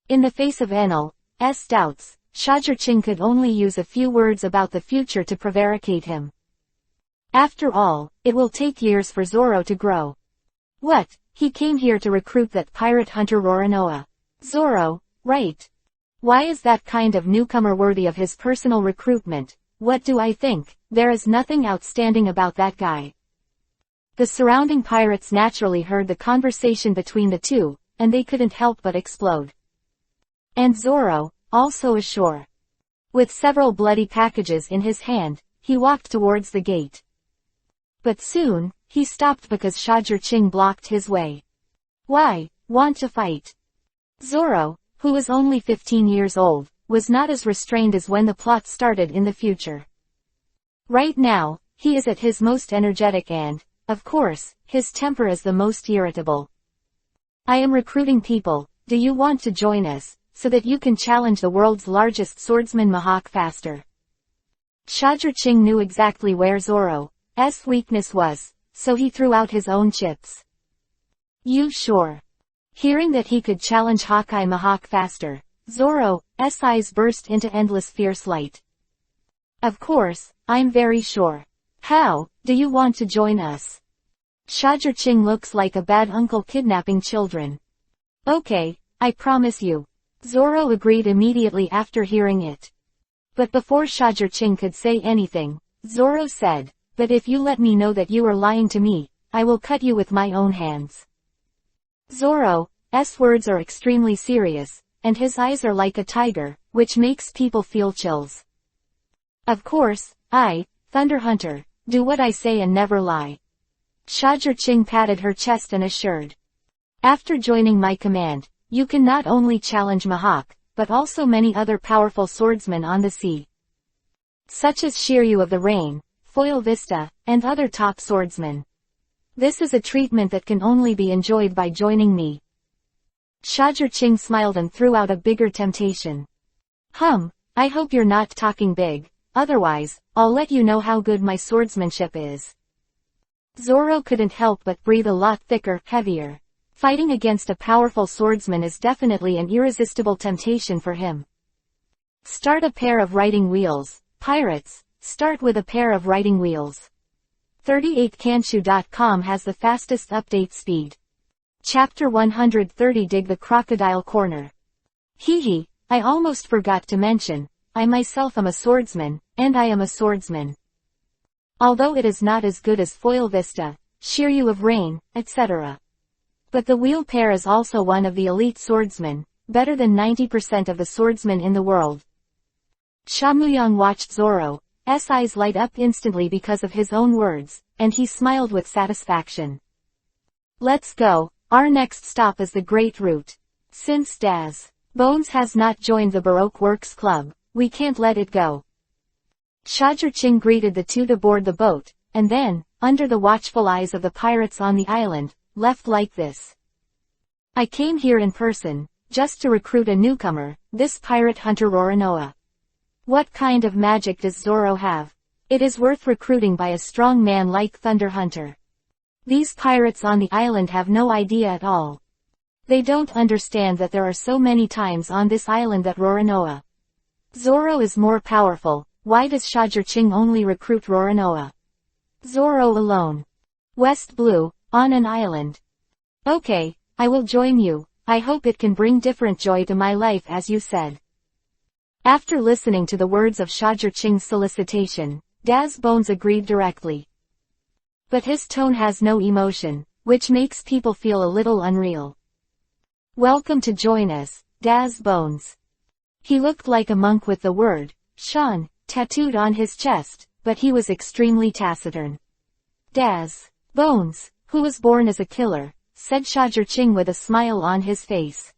In the face of Enel's doubts, Shajurching could only use a few words about the future to prevaricate him. After all, it will take years for Zoro to grow. What, he came here to recruit that pirate hunter Roronoa. Zoro, right? Why is that kind of newcomer worthy of his personal recruitment? What do I think? There is nothing outstanding about that guy. The surrounding pirates naturally heard the conversation between the two, and they couldn't help but explode. And Zoro, also ashore. With several bloody packages in his hand, he walked towards the gate. But soon, he stopped because Shajurching blocked his way. Why, want to fight? Zoro, who was only 15 years old, was not as restrained as when the plot started in the future. Right now, he is at his most energetic and, of course, his temper is the most irritable. I am recruiting people, do you want to join us, so that you can challenge the world's largest swordsman Mihawk faster? Shajurching knew exactly where Zoro's weakness was, so he threw out his own chips. You sure? Hearing that he could challenge Hawkeye Mihawk faster, Zoro's eyes burst into endless fierce light. Of course, I'm very sure. How, do you want to join us? Shajurching looks like a bad uncle kidnapping children. Okay, I promise you. Zoro agreed immediately after hearing it. But before Shajurching could say anything, Zoro said, but if you let me know that you are lying to me, I will cut you with my own hands. Zoro's words are extremely serious, and his eyes are like a tiger, which makes people feel chills. Of course, I, Thunder Hunter, do what I say and never lie. Shajurching patted her chest and assured. After joining my command, you can not only challenge Mihawk, but also many other powerful swordsmen on the sea. Such as Shiryu of the Rain, Foil Vista, and other top swordsmen. This is a treatment that can only be enjoyed by joining me. Shajurching smiled and threw out a bigger temptation. I hope you're not talking big, otherwise, I'll let you know how good my swordsmanship is. Zoro couldn't help but breathe a lot thicker, heavier. Fighting against a powerful swordsman is definitely an irresistible temptation for him. Start a pair of writing wheels, pirates, start with a pair of writing wheels. 38kanshu.com has the fastest update speed. Chapter 130 Dig the Crocodile Corner. I almost forgot to mention, I myself am a swordsman, and I am a swordsman. Although it is not as good as Foil Vista, Shiryu of Rain, etc. But the wheel pair is also one of the elite swordsmen, better than 90% of the swordsmen in the world. Shamuyang watched Zoro's eyes light up instantly because of his own words, and he smiled with satisfaction. Let's go, our next stop is the Great Route. Since Daz Bones has not joined the Baroque Works Club, we can't let it go. Shajurching greeted the two to board the boat, and then, under the watchful eyes of the pirates on the island, left like this. I came here in person, just to recruit a newcomer, this pirate hunter Roronoa. What kind of magic does Zoro have? It is worth recruiting by a strong man like Thunder Hunter. These pirates on the island have no idea at all. They don't understand that there are so many times on this island that Roronoa. Zoro is more powerful, why does Shajurching only recruit Roronoa? Zoro alone. West Blue, on an island. Okay, I will join you, I hope it can bring different joy to my life as you said. After listening to the words of Sha Zhiqing's solicitation, Daz Bones agreed directly. But his tone has no emotion, which makes people feel a little unreal. Welcome to join us, Daz Bones. He looked like a monk with the word, Shan, tattooed on his chest, but he was extremely taciturn. Daz Bones, who was born as a killer, said Sha Zhiqing with a smile on his face.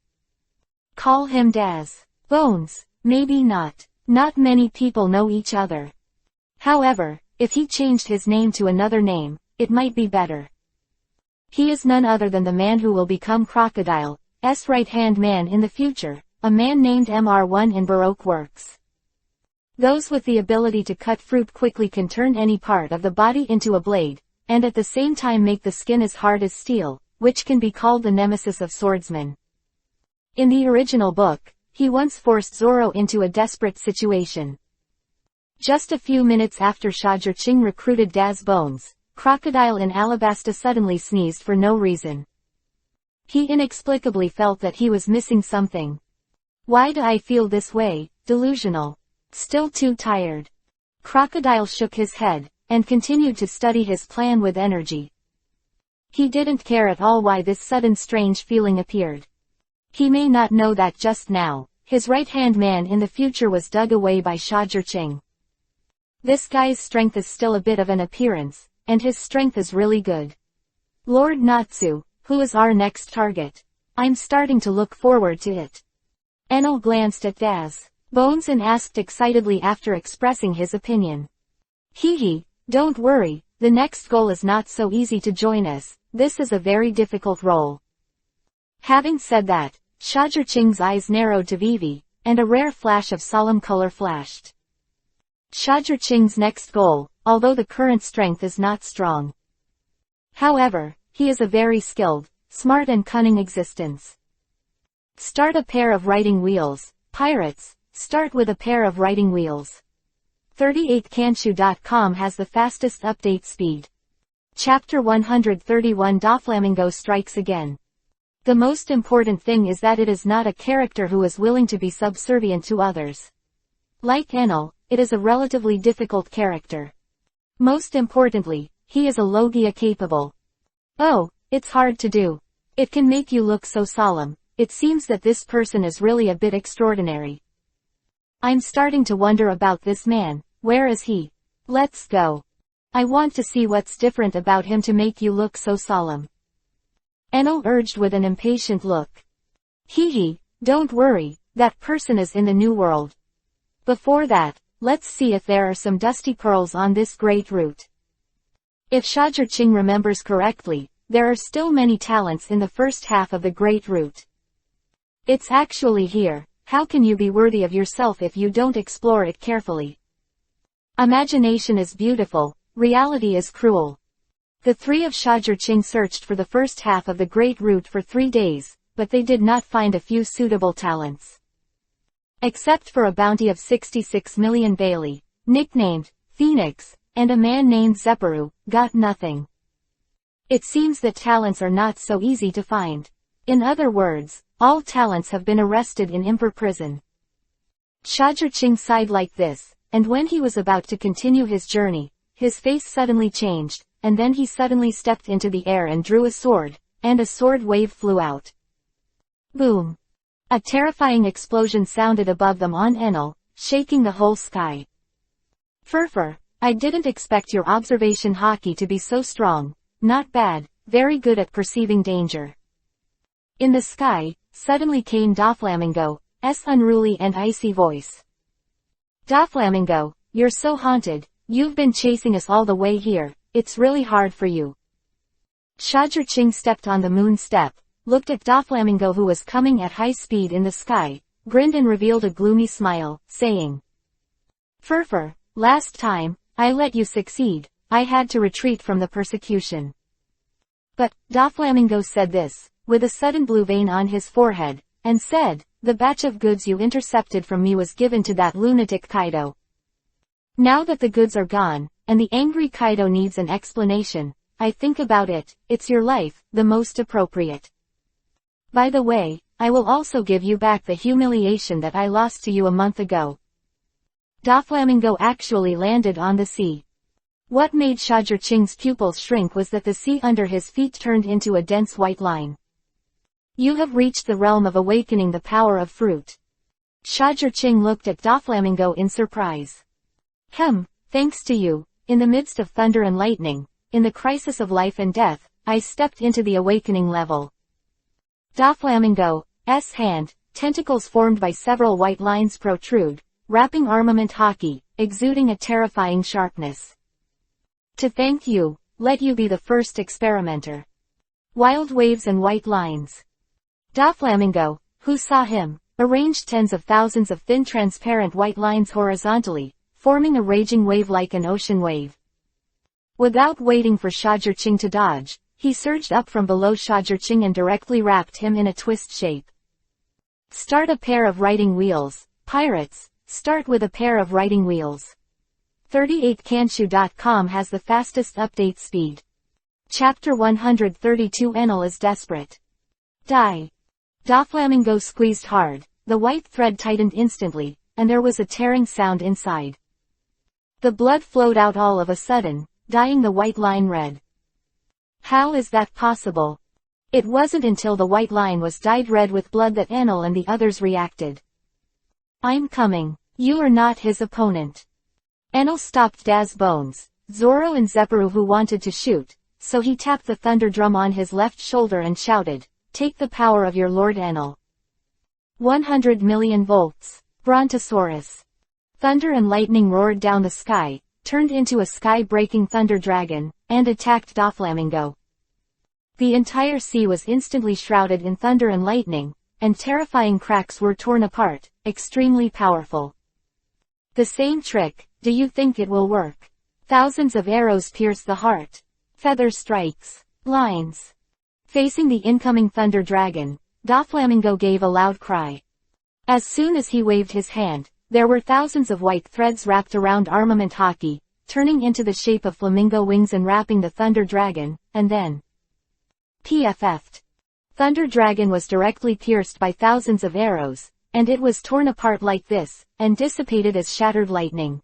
Call him Daz Bones, maybe not. Not many people know each other. However, if he changed his name to another name, it might be better. He is none other than the man who will become Crocodile's right-hand man in the future, a man named Mr1 in Baroque works. Those with the ability to cut fruit quickly can turn any part of the body into a blade, and at the same time make the skin as hard as steel, which can be called the nemesis of swordsmen. In the original book, he once forced Zoro into a desperate situation. Just a few minutes after Sha Zhiqing recruited Daz Bones, Crocodile in Alabasta suddenly sneezed for no reason. He inexplicably felt that he was missing something. Why do I feel this way? Delusional. Still too tired. Crocodile shook his head, and continued to study his plan with energy. He didn't care at all why this sudden strange feeling appeared. He may not know that just now, his right-hand man in the future was dug away by Sha Zhiqing. This guy's strength is still a bit of an appearance, and his strength is really good. Lord Natsu, who is our next target? I'm starting to look forward to it. Enel glanced at Daz Bones and asked excitedly after expressing his opinion. Hee, don't worry, the next goal is not so easy to join us, this is a very difficult role. Having said that, Sha Zhiqing's eyes narrowed to Vivi, and a rare flash of solemn color flashed. Sha Zhiqing's next goal, although the current strength is not strong. However, he is a very skilled, smart and cunning existence. Start a pair of writing wheels, pirates, start with a pair of writing wheels. 38kanshu.com has the fastest update speed. Chapter 131 Doflamingo strikes again. The most important thing is that it is not a character who is willing to be subservient to others. Like Enel, it is a relatively difficult character. Most importantly, he is a Logia capable. Oh, it's hard to do. It can make you look so solemn. It seems that this person is really a bit extraordinary. I'm starting to wonder about this man. Where is he? Let's go. I want to see what's different about him to make you look so solemn. Enel urged with an impatient look. Hee, don't worry, that person is in the new world. Before that, let's see if there are some dusty pearls on this great route. If Sha Zhiqing remembers correctly, there are still many talents in the first half of the great route. It's actually here. How can you be worthy of yourself if you don't explore it carefully? Imagination is beautiful, reality is cruel. The three of Sha Zhiqing searched for the first half of the great route for 3 days, but they did not find a few suitable talents. Except for a bounty of 66 million Bailey, nicknamed Phoenix, and a man named Zepparu, got nothing. It seems that talents are not so easy to find. In other words, all talents have been arrested in Imper prison. Sha Zhiqing sighed like this, and when he was about to continue his journey, his face suddenly changed, and then he suddenly stepped into the air and drew a sword, and a sword wave flew out. Boom! A terrifying explosion sounded above them on Enel, shaking the whole sky. Furfur, I didn't expect your observation hockey to be so strong. Not bad, very good at perceiving danger. In the sky, suddenly came Doflamingo's unruly and icy voice. Doflamingo, you're so haunted, you've been chasing us all the way here, it's really hard for you. Sha Zhiqing stepped on the moon step, looked at Doflamingo who was coming at high speed in the sky, grinned and revealed a gloomy smile, saying, Furfur, last time, I let you succeed, I had to retreat from the persecution. But, Doflamingo said this, with a sudden blue vein on his forehead, and said, the batch of goods you intercepted from me was given to that lunatic Kaido. Now that the goods are gone, and the angry Kaido needs an explanation, I think about it, it's your life, the most appropriate. By the way, I will also give you back the humiliation that I lost to you a month ago. Doflamingo actually landed on the sea. What made Shajirching's pupils shrink was that the sea under his feet turned into a dense white line. You have reached the realm of awakening the power of fruit. Shajirching looked at Doflamingo in surprise. Thanks to you, in the midst of thunder and lightning, in the crisis of life and death, I stepped into the awakening level. Doflamingo's hand, tentacles formed by several white lines protrude, wrapping armament hockey, exuding a terrifying sharpness. To thank you, let you be the first experimenter. Wild waves and white lines. Doflamingo, who saw him, arranged tens of thousands of thin transparent white lines horizontally, forming a raging wave like an ocean wave. Without waiting for Shajirching to dodge, he surged up from below Shajirching and directly wrapped him in a twist shape. Start a pair of writing wheels, pirates, start with a pair of writing wheels. 38kanshu.com has the fastest update speed. Chapter 132 Enel is desperate. Die. Doflamingo squeezed hard, the white thread tightened instantly, and there was a tearing sound inside. The blood flowed out all of a sudden, dyeing the white line red. How is that possible? It wasn't until the white line was dyed red with blood that Enel and the others reacted. I'm coming. You are not his opponent. Enel stopped Daz Bones, Zoro and Zephyru who wanted to shoot, so he tapped the thunder drum on his left shoulder and shouted, "Take the power of your Lord Enel." 100 million volts. Brontosaurus. Thunder and lightning roared down the sky, turned into a sky-breaking thunder dragon, and attacked Doflamingo. The entire sea was instantly shrouded in thunder and lightning, and terrifying cracks were torn apart, extremely powerful. The same trick, do you think it will work? Thousands of arrows pierce the heart. Feather strikes. Lines. Facing the incoming thunder dragon, Doflamingo gave a loud cry. As soon as he waved his hand, there were thousands of white threads wrapped around armament hockey, turning into the shape of flamingo wings and wrapping the thunder dragon, and then PFF'd. Thunder dragon was directly pierced by thousands of arrows, and it was torn apart like this, and dissipated as shattered lightning.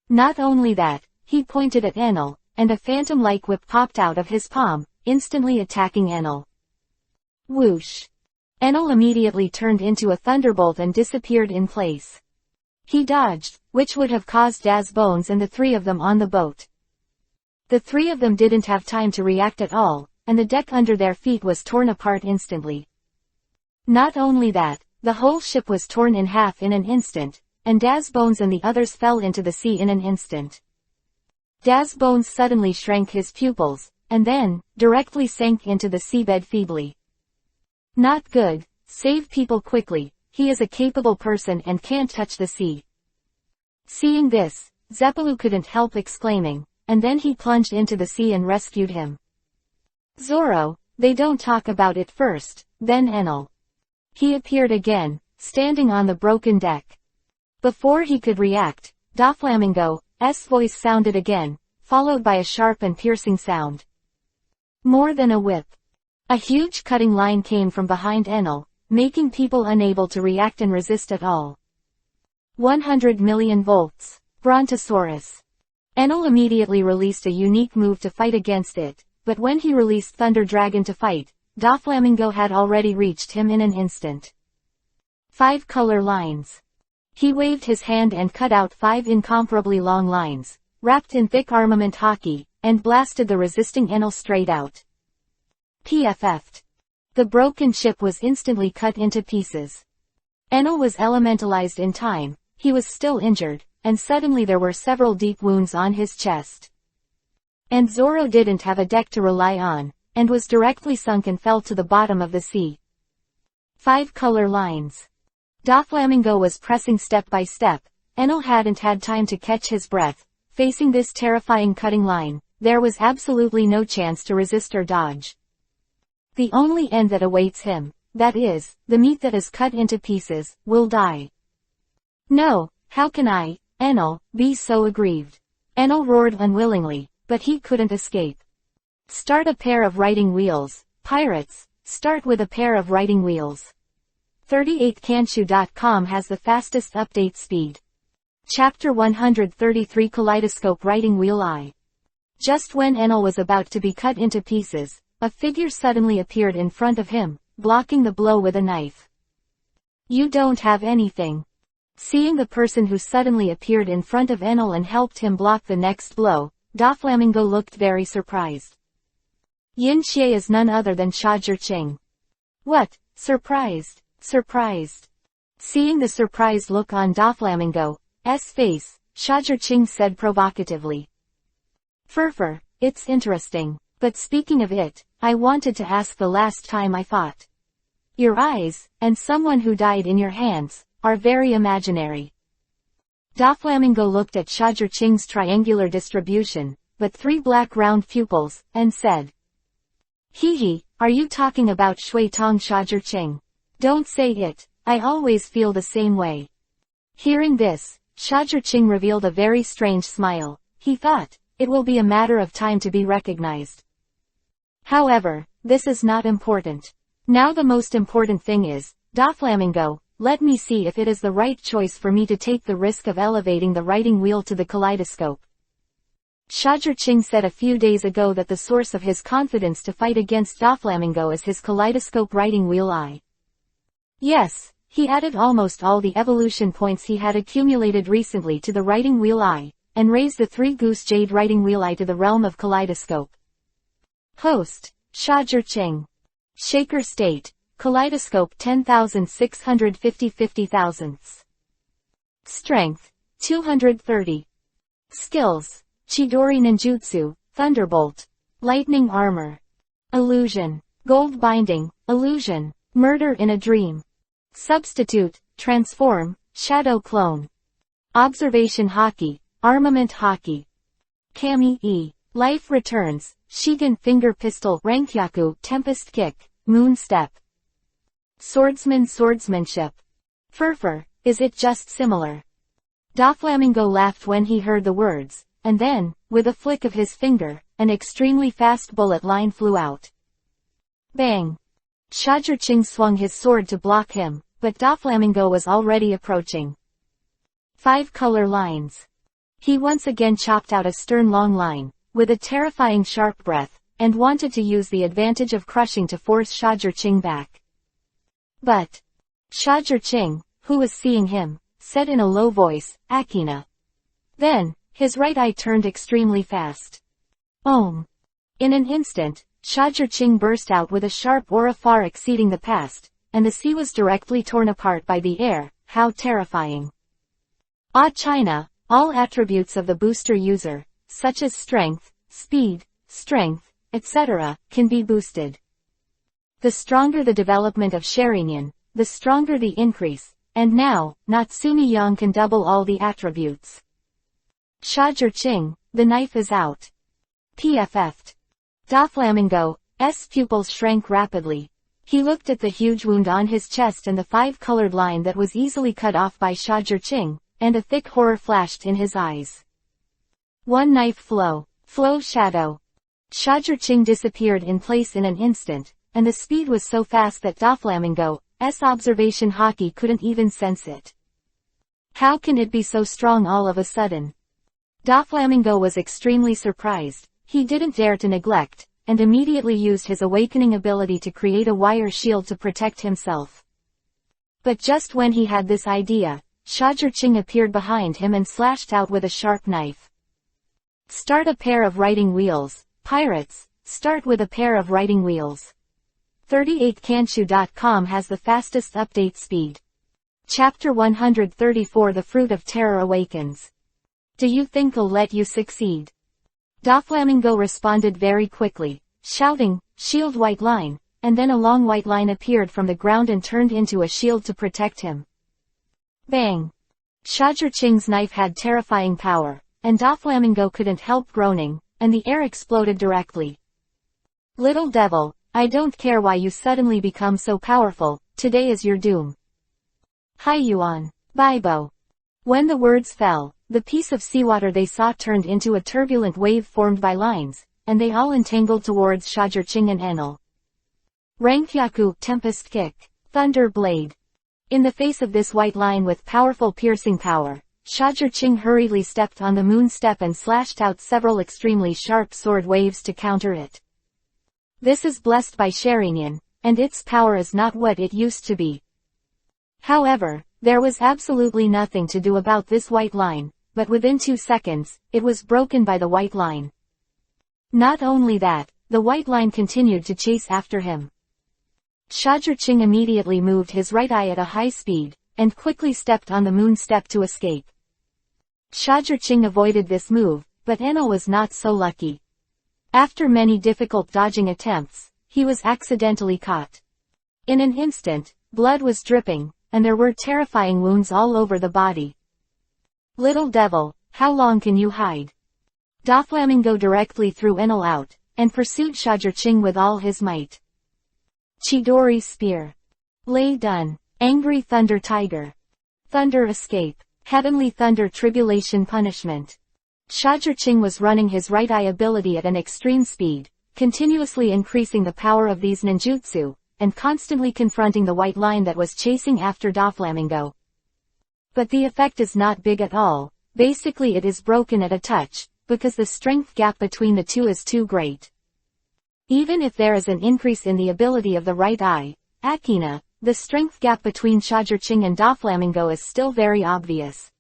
Not only that, he pointed at Enel, and a phantom-like whip popped out of his palm, instantly attacking Enel. Whoosh! Enel immediately turned into a thunderbolt and disappeared in place. He dodged, which would have caused Daz Bones and the three of them on the boat. The three of them didn't have time to react at all, and the deck under their feet was torn apart instantly. Not only that, the whole ship was torn in half in an instant, and Daz Bones and the others fell into the sea in an instant. Daz Bones suddenly shrank his pupils, and then, directly sank into the seabed feebly. Not good, save people quickly, he is a capable person and can't touch the sea. Seeing this, Zephyru couldn't help exclaiming, and then he plunged into the sea and rescued him. Zoro, they don't talk about it first, then Enel. He appeared again, standing on the broken deck. Before he could react, Doflamingo's voice sounded again, followed by a sharp and piercing sound. More than a whip. A huge cutting line came from behind Enel, making people unable to react and resist at all. 100 million volts. Brontosaurus. Enel immediately released a unique move to fight against it, but when he released Thunder Dragon to fight, Doflamingo had already reached him in an instant. 5 color lines. He waved his hand and cut out 5 incomparably long lines, wrapped in thick armament hockey, and blasted the resisting Enel straight out. PFF'd. The broken ship was instantly cut into pieces. Enel was elementalized in time, he was still injured, and suddenly there were several deep wounds on his chest. And Zoro didn't have a deck to rely on, and was directly sunk and fell to the bottom of the sea. 5 color lines. Doflamingo was pressing step by step. Enel hadn't had time to catch his breath. Facing this terrifying cutting line, there was absolutely no chance to resist or dodge. The only end that awaits him, that is, the meat that is cut into pieces, will die. No, how can I, Enel, be so aggrieved? Enel roared unwillingly, but he couldn't escape. Start a pair of writing wheels, pirates, start with a pair of writing wheels. 38kanshu.com has the fastest update speed. Chapter 133 Kaleidoscope Writing Wheel I. Just when Enel was about to be cut into pieces, a figure suddenly appeared in front of him, blocking the blow with a knife. You don't have anything. Seeing the person who suddenly appeared in front of Enel and helped him block the next blow, Doflamingo looked very surprised. Yin Xie is none other than Xia Zhiqing. What? Surprised? Surprised. Seeing the surprised look on Doflamingo's face, Xia Zhiqing said provocatively. Furfur, it's interesting, but speaking of it, I wanted to ask the last time I fought. Your eyes, and someone who died in your hands, are very imaginary. Doflamingo looked at Xia Zhiqing's triangular distribution, but 3 black round pupils, and said. Hee, are you talking about Shui Tong Xia Zhiqing? Don't say it, I always feel the same way. Hearing this, Xia Zhiqing revealed a very strange smile. He thought, it will be a matter of time to be recognized. However, this is not important. Now the most important thing is, Doflamingo, let me see if it is the right choice for me to take the risk of elevating the writing wheel to the kaleidoscope. Xia Zhiqing said a few days ago that the source of his confidence to fight against Doflamingo is his kaleidoscope writing wheel I. Yes, he added almost all the evolution points he had accumulated recently to the writing wheel I, and raised the 3-goose jade writing wheel I to the realm of kaleidoscope. Host, Xia Zhiqing. Shaker State, Kaleidoscope 10,650 50,000ths. Strength, 230. Skills, Chidori Ninjutsu, Thunderbolt. Lightning Armor. Illusion. Gold Binding, Illusion. Murder in a Dream. Substitute, Transform, Shadow Clone. Observation Hockey, Armament Hockey. Kami E. Life Returns, Shigen Finger Pistol Renkyaku Tempest Kick, Moon Step. Swordsman Swordsmanship. Furfur, is it just similar? Doflamingo laughed when he heard the words, and then, with a flick of his finger, an extremely fast bullet line flew out. Bang! Xia Zhiqing swung his sword to block him, but Doflamingo was already approaching. 5 color lines. He once again chopped out a stern long line, with a terrifying sharp breath, and wanted to use the advantage of crushing to force Xia Zhiqing back. But Xia Zhiqing, who was seeing him, said in a low voice, Akina. Then, his right eye turned extremely fast. Om. In an instant, Xia Zhiqing burst out with a sharp aura far exceeding the past, and the sea was directly torn apart by the air. How terrifying. Ah China, all attributes of the booster user, such as strength, speed, strength, etc., can be boosted. The stronger the development of Sharingan, the stronger the increase, and now, Natsumi Yang can double all the attributes. Xia Zhiqing, the knife is out. PFF'd. Doflamingo's pupils shrank rapidly. He looked at the huge wound on his chest and the 5-colored line that was easily cut off by Xia Zhiqing, and a thick horror flashed in his eyes. One knife flow shadow. Xia Zhiqing disappeared in place in an instant, and the speed was so fast that Doflamingo's observation hockey couldn't even sense it. How can it be so strong all of a sudden? Doflamingo was extremely surprised. He didn't dare to neglect, and immediately used his awakening ability to create a wire shield to protect himself. But just when he had this idea, Xia Zhiqing appeared behind him and slashed out with a sharp knife. Start a pair of writing wheels, pirates, start with a pair of writing wheels. 38kanshu.com has the fastest update speed. Chapter 134 The Fruit of Terror Awakens. Do you think I'll let you succeed? Doflamingo responded very quickly, shouting, shield white line, and then a long white line appeared from the ground and turned into a shield to protect him. Bang! Xia Zhiqing's knife had terrifying power, and Doflamingo couldn't help groaning, and the air exploded directly. Little devil, I don't care why you suddenly become so powerful, today is your doom. Hai Yuan, Baibo. When the words fell, the piece of seawater they saw turned into a turbulent wave formed by lines, and they all entangled towards Xia Zhiqing and Enel. Rangkyaku, Tempest Kick, Thunder Blade. In the face of this white line with powerful piercing power, Shajurching hurriedly stepped on the moon step and slashed out several extremely sharp sword waves to counter it. This is blessed by Sharingan, and its power is not what it used to be. However, there was absolutely nothing to do about this white line, but within 2 seconds, it was broken by the white line. Not only that, the white line continued to chase after him. Shajurching immediately moved his right eye at a high speed, and quickly stepped on the moon step to escape. Shajurching avoided this move, but Enno was not so lucky. After many difficult dodging attempts, he was accidentally caught. In an instant, blood was dripping, and there were terrifying wounds all over the body. Little devil, how long can you hide? Doflamingo directly threw Enel out, and pursued Shajurching with all his might. Chidori Spear. Lay done. Angry Thunder Tiger. Thunder Escape. Heavenly Thunder Tribulation Punishment. Shajurching was running his right eye ability at an extreme speed, continuously increasing the power of these ninjutsu, and constantly confronting the white line that was chasing after Doflamingo. But the effect is not big at all, basically it is broken at a touch, because the strength gap between the two is too great. Even if there is an increase in the ability of the right eye, Akina, the strength gap between Shajurching and Doflamingo is still very obvious.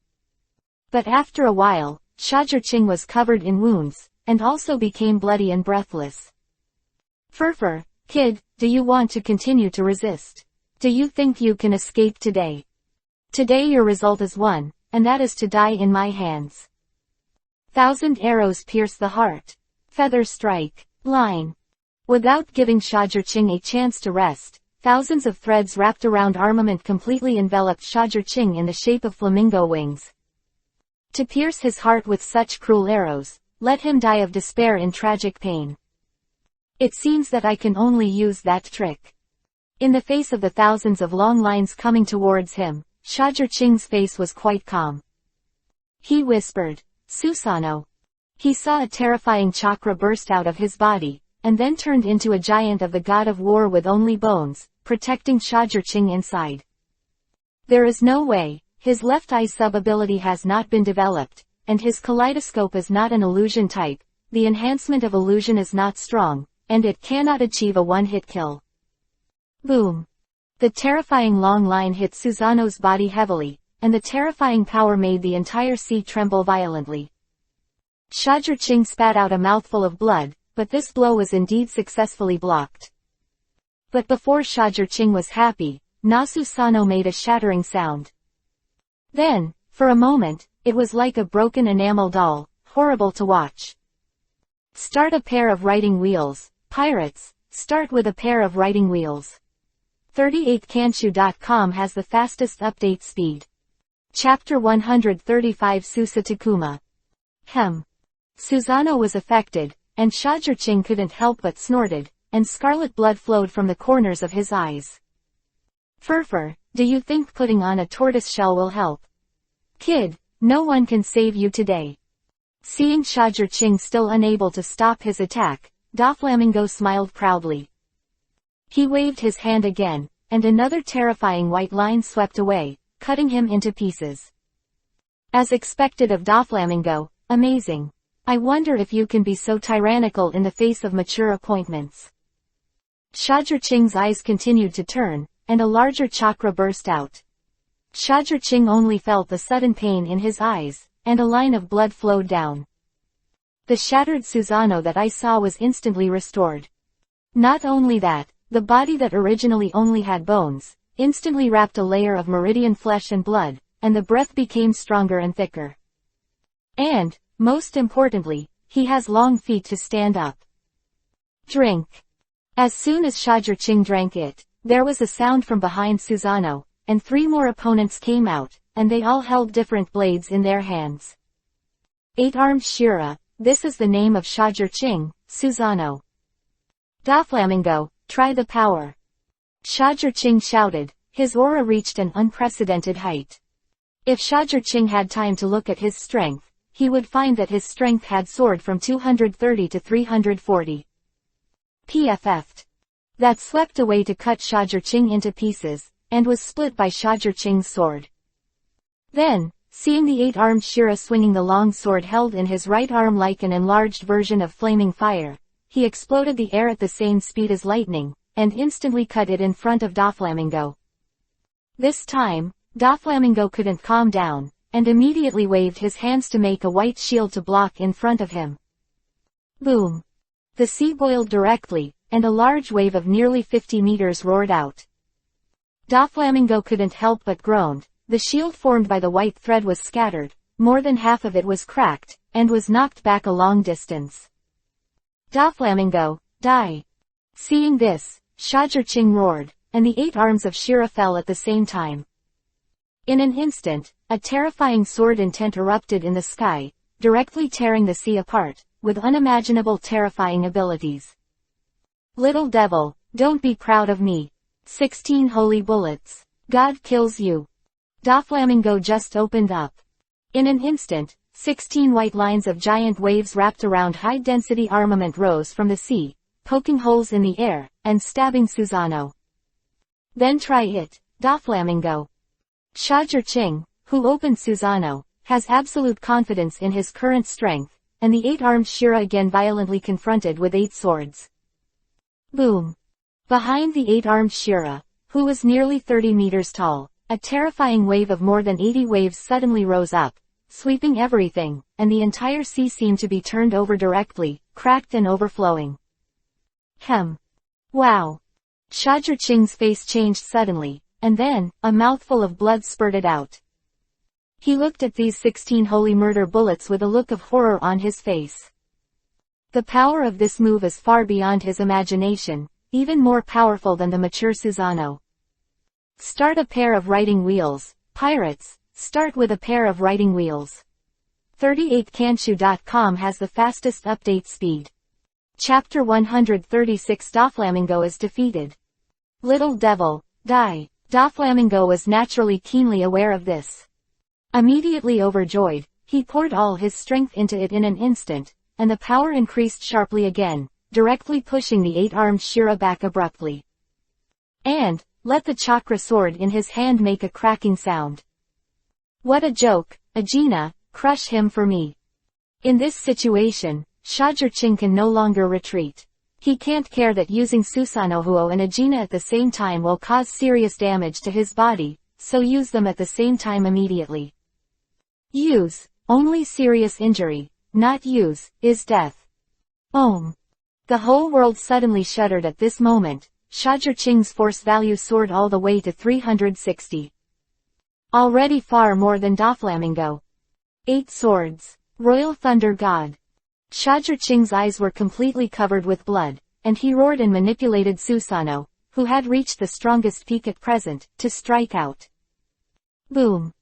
But after a while, Shajurching was covered in wounds, and also became bloody and breathless. Furfur, kid, do you want to continue to resist? Do you think you can escape today? Today your result is one, and that is to die in my hands. 1,000 arrows pierce the heart. Feather strike. Line. Without giving Shajurching a chance to rest, thousands of threads wrapped around armament completely enveloped Shajurching in the shape of flamingo wings. To pierce his heart with such cruel arrows, let him die of despair in tragic pain. It seems that I can only use that trick. In the face of the thousands of long lines coming towards him, Shajurching's face was quite calm. He whispered, Susanoo. He saw a terrifying chakra burst out of his body, and then turned into a giant of the god of war with only bones, protecting Shajurching inside. There is no way, his left eye sub-ability has not been developed, and his kaleidoscope is not an illusion type, the enhancement of illusion is not strong, and it cannot achieve a one-hit kill. Boom. The terrifying long line hit Susanoo's body heavily, and the terrifying power made the entire sea tremble violently. Shajurching spat out a mouthful of blood, but this blow was indeed successfully blocked. But before Shajurching was happy, Susanoo made a shattering sound. Then, for a moment, it was like a broken enamel doll, horrible to watch. Start a pair of writing wheels, pirates, start with a pair of writing wheels. 38kanshu.com has the fastest update speed. Chapter 135 Susa Takuma. Susanoo was affected, and Shajurching couldn't help but snorted, and scarlet blood flowed from the corners of his eyes. Furfur, do you think putting on a tortoise shell will help? Kid, no one can save you today. Seeing Shajurching still unable to stop his attack, Doflamingo smiled proudly. He waved his hand again, and another terrifying white line swept away, cutting him into pieces. As expected of Doflamingo, amazing. I wonder if you can be so tyrannical in the face of mature appointments. Shajurching's eyes continued to turn, and a larger chakra burst out. Shajurching only felt the sudden pain in his eyes, and a line of blood flowed down. The shattered Susanoo that I saw was instantly restored. Not only that, the body that originally only had bones, instantly wrapped a layer of meridian flesh and blood, and the breath became stronger and thicker. And, most importantly, he has long feet to stand up. Drink. As soon as Shajurching drank it, there was a sound from behind Susanoo, and 3 more opponents came out, and they all held different blades in their hands. 8-armed Shira, this is the name of Shajurching, Susanoo. Doflamingo, try the power. Shajurching shouted, his aura reached an unprecedented height. If Shajurching had time to look at his strength, he would find that his strength had soared from 230 to 340. PFF'd. that swept away to cut Shajurching into pieces, and was split by Shajurching's sword. Then, seeing the 8-armed Shira swinging the long sword held in his right arm like an enlarged version of flaming fire, he exploded the air at the same speed as lightning, and instantly cut it in front of Doflamingo. This time, Doflamingo couldn't calm down, and immediately waved his hands to make a white shield to block in front of him. Boom! The sea boiled directly, and a large wave of nearly 50 meters roared out. Doflamingo couldn't help but groan. The shield formed by the white thread was scattered, more than half of it was cracked, and was knocked back a long distance. Doflamingo, die! Seeing this, Shajurching roared, and the 8 arms of Shira fell at the same time. In an instant, a terrifying sword intent erupted in the sky, directly tearing the sea apart, with unimaginable terrifying abilities. Little devil, don't be proud of me. 16 holy bullets. God kills you. Doflamingo just opened up. In an instant, 16 white lines of giant waves wrapped around high-density armament rose from the sea, poking holes in the air, and stabbing Susano. Then try it, Doflamingo. Shajurching, who opened Susano, has absolute confidence in his current strength, and the 8-armed Shira again violently confronted with 8 swords. Boom! Behind the 8-armed Shira, who was nearly 30 meters tall, a terrifying wave of more than 80 waves suddenly rose up, sweeping everything, and the entire sea seemed to be turned over directly, cracked and overflowing. Wow! Shajurching's face changed suddenly, and then, a mouthful of blood spurted out. He looked at these 16 holy murder bullets with a look of horror on his face. The power of this move is far beyond his imagination, even more powerful than the mature Susano. Start a pair of writing wheels, pirates, start with a pair of writing wheels. 38kanshu.com has the fastest update speed. Chapter 136 Doflamingo is defeated. Little devil, die. Doflamingo was naturally keenly aware of this. Immediately overjoyed, he poured all his strength into it in an instant, and the power increased sharply again, directly pushing the 8-armed Shira back abruptly. And, let the chakra sword in his hand make a cracking sound. What a joke, Ajina, crush him for me. In this situation, Shajurching can no longer retreat. He can't care that using Susanohuo and Ajina at the same time will cause serious damage to his body, so use them at the same time immediately. Use, only serious injury, not use, is death. Om. The whole world suddenly shuddered at this moment. Shajurching's force value soared all the way to 360. Already far more than Doflamingo. 8 swords. Royal Thunder God. Shajurching's eyes were completely covered with blood, and he roared and manipulated Susano, who had reached the strongest peak at present, to strike out. Boom.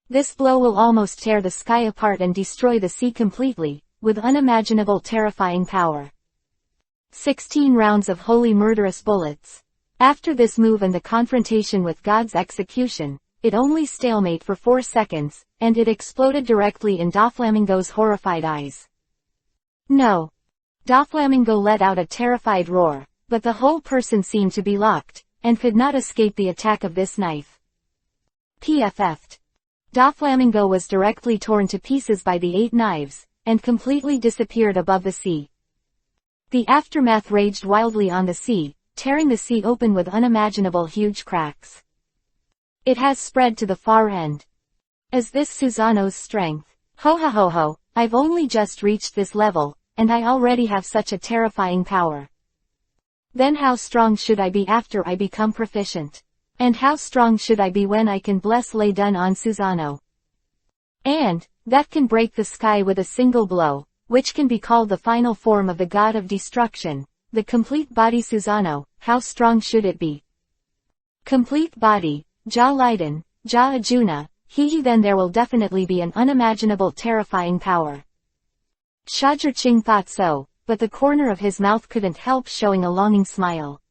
This blow will almost tear the sky apart and destroy the sea completely, with unimaginable terrifying power. 16 rounds of holy murderous bullets. After this move and the confrontation with God's execution, it only stalemate for 4 seconds, and it exploded directly in Doflamingo's horrified eyes. No. Doflamingo let out a terrified roar, but the whole person seemed to be locked, and could not escape the attack of this knife. PFF'd. Doflamingo was directly torn to pieces by the 8 knives, and completely disappeared above the sea. The aftermath raged wildly on the sea, tearing the sea open with unimaginable huge cracks. It has spread to the far end. Is this Susano's strength? Ho ho ho ho, I've only just reached this level, and I already have such a terrifying power. Then how strong should I be after I become proficient? And how strong should I be when I can lay done on Susano? And, that can break the sky with a single blow, which can be called the final form of the god of destruction, the complete body Susano, how strong should it be? Complete body, Ja Leiden, Ja Ajuna, then there will definitely be an unimaginable terrifying power. Shajurching thought so, but the corner of his mouth couldn't help showing a longing smile.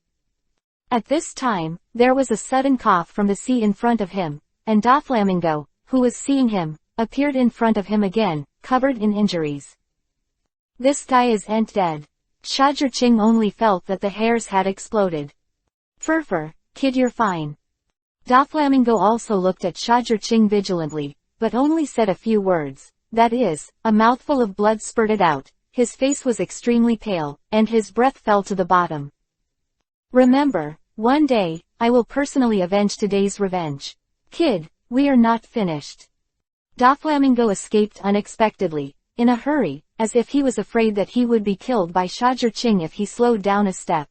At this time, there was a sudden cough from the sea in front of him, and Doflamingo, who was seeing him, appeared in front of him again, covered in injuries. This guy is ain't dead. Shajurching only felt that the hairs had exploded. Furfur, kid, you're fine. Doflamingo also looked at Shajurching vigilantly, but only said a few words. That is, a mouthful of blood spurted out, his face was extremely pale, and his breath fell to the bottom. Remember, one day, I will personally avenge today's revenge. Kid, we are not finished. Doflamingo escaped unexpectedly, in a hurry, as if he was afraid that he would be killed by Shajurching if he slowed down a step.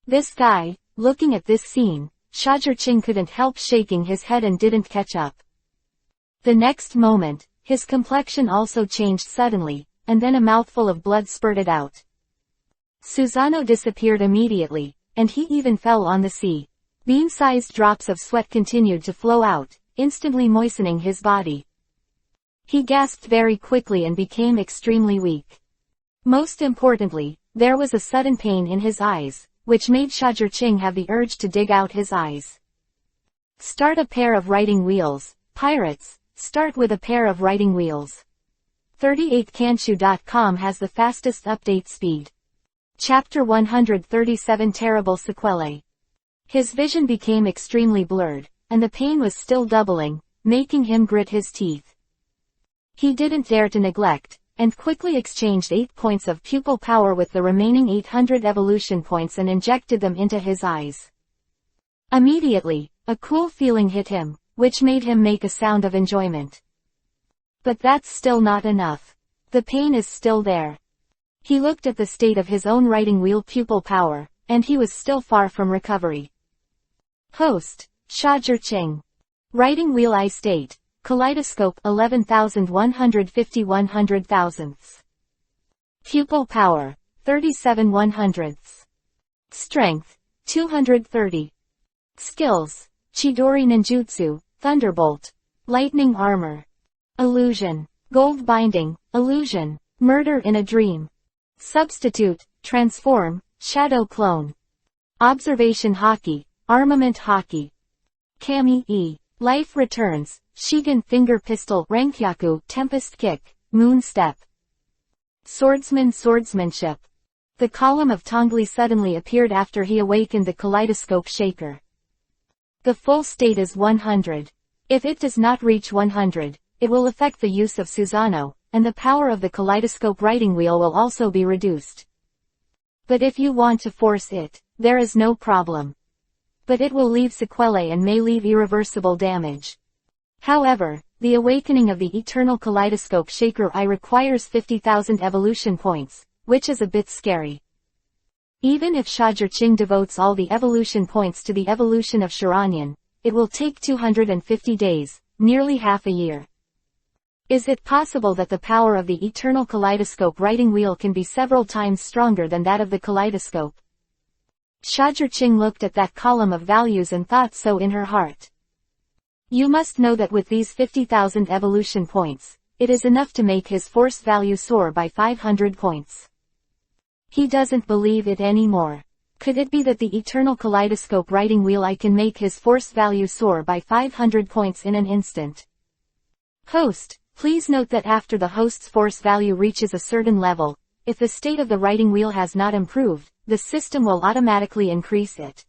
This guy, looking at this scene, Shajurching couldn't help shaking his head and didn't catch up. The next moment, his complexion also changed suddenly, and then a mouthful of blood spurted out. Susano disappeared immediately, and he even fell on the sea. Bean-sized drops of sweat continued to flow out, instantly moistening his body. He gasped very quickly and became extremely weak. Most importantly, there was a sudden pain in his eyes, which made Shajurching have the urge to dig out his eyes. Start a pair of writing wheels, pirates, start with a pair of writing wheels. 38kanshu.com has the fastest update speed. Chapter 137 Terrible Sequelae. His vision became extremely blurred, and the pain was still doubling, making him grit his teeth. He didn't dare to neglect, and quickly exchanged 8 points of pupil power with the remaining 800 evolution points and injected them into his eyes. Immediately, a cool feeling hit him, which made him make a sound of enjoyment. But that's still not enough. The pain is still there. He looked at the state of his own writing wheel pupil power, and he was still far from recovery. Host, Shajurching. Writing wheel eye state, kaleidoscope 11,150 100,000ths. Pupil power, 37 100ths. Strength, 230. Skills, Chidori Ninjutsu, Thunderbolt. Lightning armor. Illusion. Gold binding, illusion. Murder in a dream. Substitute, transform, shadow clone. Observation hockey, armament hockey. Kami E. Life returns, Shigen finger pistol, Renkyaku, tempest kick, moon step. Swordsman swordsmanship. The column of Tongli suddenly appeared after he awakened the kaleidoscope shaker. The full state is 100. If it does not reach 100, it will affect the use of Susano, and the power of the kaleidoscope writing wheel will also be reduced. But if you want to force it, there is no problem. But it will leave sequelae and may leave irreversible damage. However, the awakening of the eternal kaleidoscope shaker eye requires 50,000 evolution points, which is a bit scary. Even if Shajurching devotes all the evolution points to the evolution of Shiranyan, it will take 250 days, nearly half a year. Is it possible that the power of the eternal kaleidoscope writing wheel can be several times stronger than that of the kaleidoscope? Shajurching looked at that column of values and thought so in her heart. You must know that with these 50,000 evolution points, it is enough to make his force value soar by 500 points. He doesn't believe it anymore. Could it be that the eternal kaleidoscope writing wheel eye can make his force value soar by 500 points in an instant? Host, please note that after the host's force value reaches a certain level, if the state of the writing wheel has not improved, the system will automatically increase it.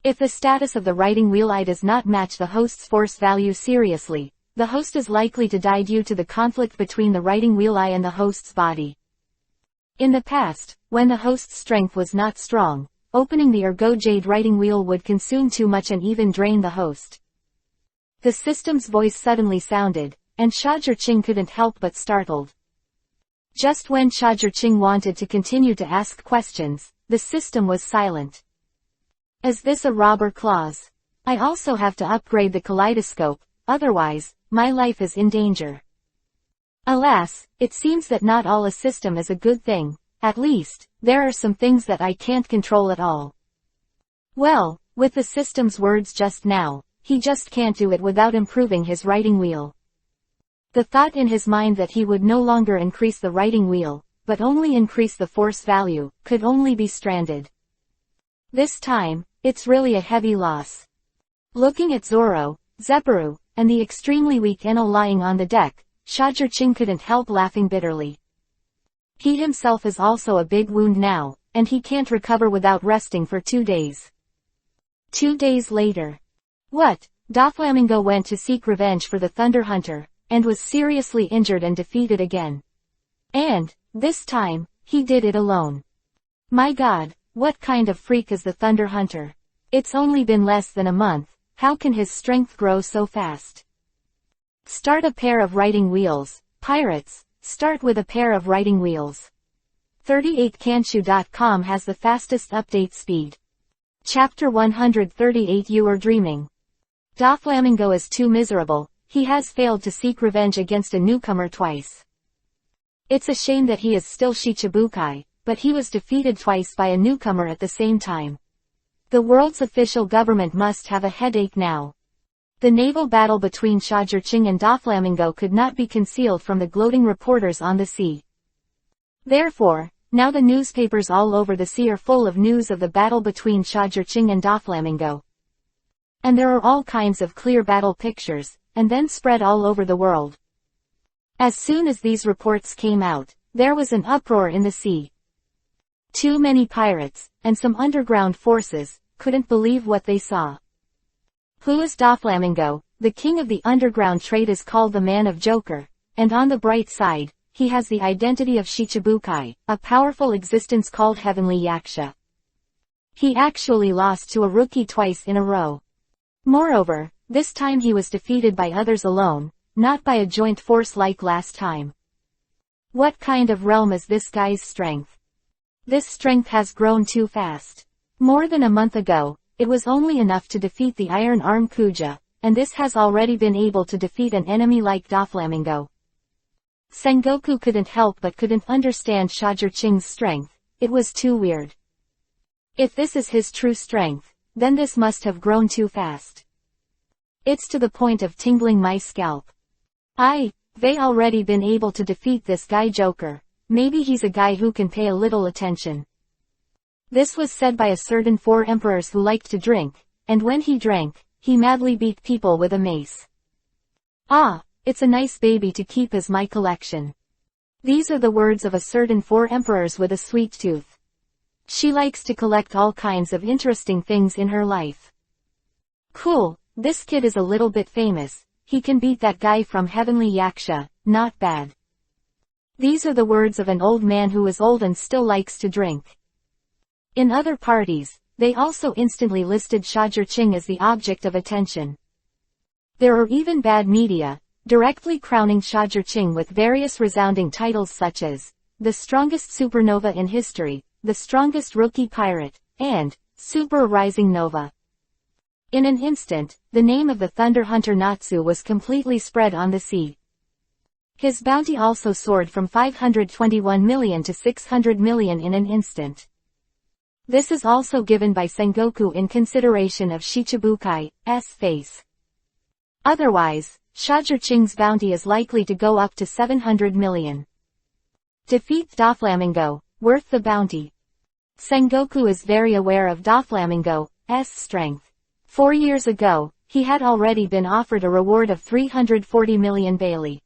If the status of the writing wheel eye does not match the host's force value seriously, the host is likely to die due to the conflict between the writing wheel eye and the host's body. In the past, when the host's strength was not strong, opening the Ergo Jade writing wheel would consume too much and even drain the host. The system's voice suddenly sounded, and Shajurching couldn't help but startled. Just when Shajurching wanted to continue to ask questions, the system was silent. Is this a robber clause? I also have to upgrade the kaleidoscope, otherwise, my life is in danger. Alas, it seems that not all a system is a good thing. At least, there are some things that I can't control at all. Well, with the system's words just now, he just can't do it without improving his writing wheel. The thought in his mind that he would no longer increase the writing wheel, but only increase the force value, could only be stranded. This time, it's really a heavy loss. Looking at Zoro, Zephyru, and the extremely weak Enno lying on the deck, Shajurching couldn't help laughing bitterly. He himself is also a big wound now, and he can't recover without resting for 2 days. 2 days later. What? Doflamingo went to seek revenge for the Thunder Hunter, and was seriously injured and defeated again. And, this time, he did it alone. My God, what kind of freak is the Thunder Hunter? It's only been less than a month, how can his strength grow so fast? Start a pair of writing wheels, pirates, start with a pair of writing wheels. 38kanshu.com has the fastest update speed. Chapter 138 You Are Dreaming. Doflamingo is too miserable, he has failed to seek revenge against a newcomer twice. It's a shame that he is still Shichibukai, but he was defeated twice by a newcomer at the same time. The world's official government must have a headache now. The naval battle between Shajirching and Doflamingo could not be concealed from the gloating reporters on the sea. Therefore, now the newspapers all over the sea are full of news of the battle between Shajirching and Doflamingo. And there are all kinds of clear battle pictures, and then spread all over the world. As soon as these reports came out, there was an uproar in the sea. Too many pirates, and some underground forces, couldn't believe what they saw. Who is Doflamingo? The king of the underground trade is called the Man of Joker, and on the bright side, he has the identity of Shichibukai, a powerful existence called Heavenly Yaksha. He actually lost to a rookie twice in a row. Moreover, this time he was defeated by others alone, not by a joint force like last time. What kind of realm is this guy's strength? This strength has grown too fast. More than a month ago, it was only enough to defeat the Iron Arm Kuja, and this has already been able to defeat an enemy like Doflamingo. Sengoku couldn't help but couldn't understand Shajirching's strength, it was too weird. If this is his true strength, then this must have grown too fast. It's to the point of tingling my scalp. They already been able to defeat this guy Joker, maybe he's a guy who can pay a little attention. This was said by a certain 4 emperors who liked to drink, and when he drank, he madly beat people with a mace. It's a nice baby to keep as my collection. These are the words of a certain 4 emperors with a sweet tooth. She likes to collect all kinds of interesting things in her life. Cool, this kid is a little bit famous, he can beat that guy from Heavenly Yaksha, not bad. These are the words of an old man who is old and still likes to drink. In other parties, they also instantly listed Shajirching as the object of attention. There are even bad media, directly crowning Shajirching with various resounding titles such as, the strongest supernova in history, the strongest rookie pirate, and, Super Rising Nova. In an instant, the name of the Thunder Hunter Natsu was completely spread on the sea. His bounty also soared from 521 million to 600 million in an instant. This is also given by Sengoku in consideration of Shichibukai's face. Otherwise, Shajirching's bounty is likely to go up to 700 million. Defeat Doflamingo, worth the bounty. Sengoku is very aware of Doflamingo's strength. 4 years ago, he had already been offered a reward of 340 million Bailey.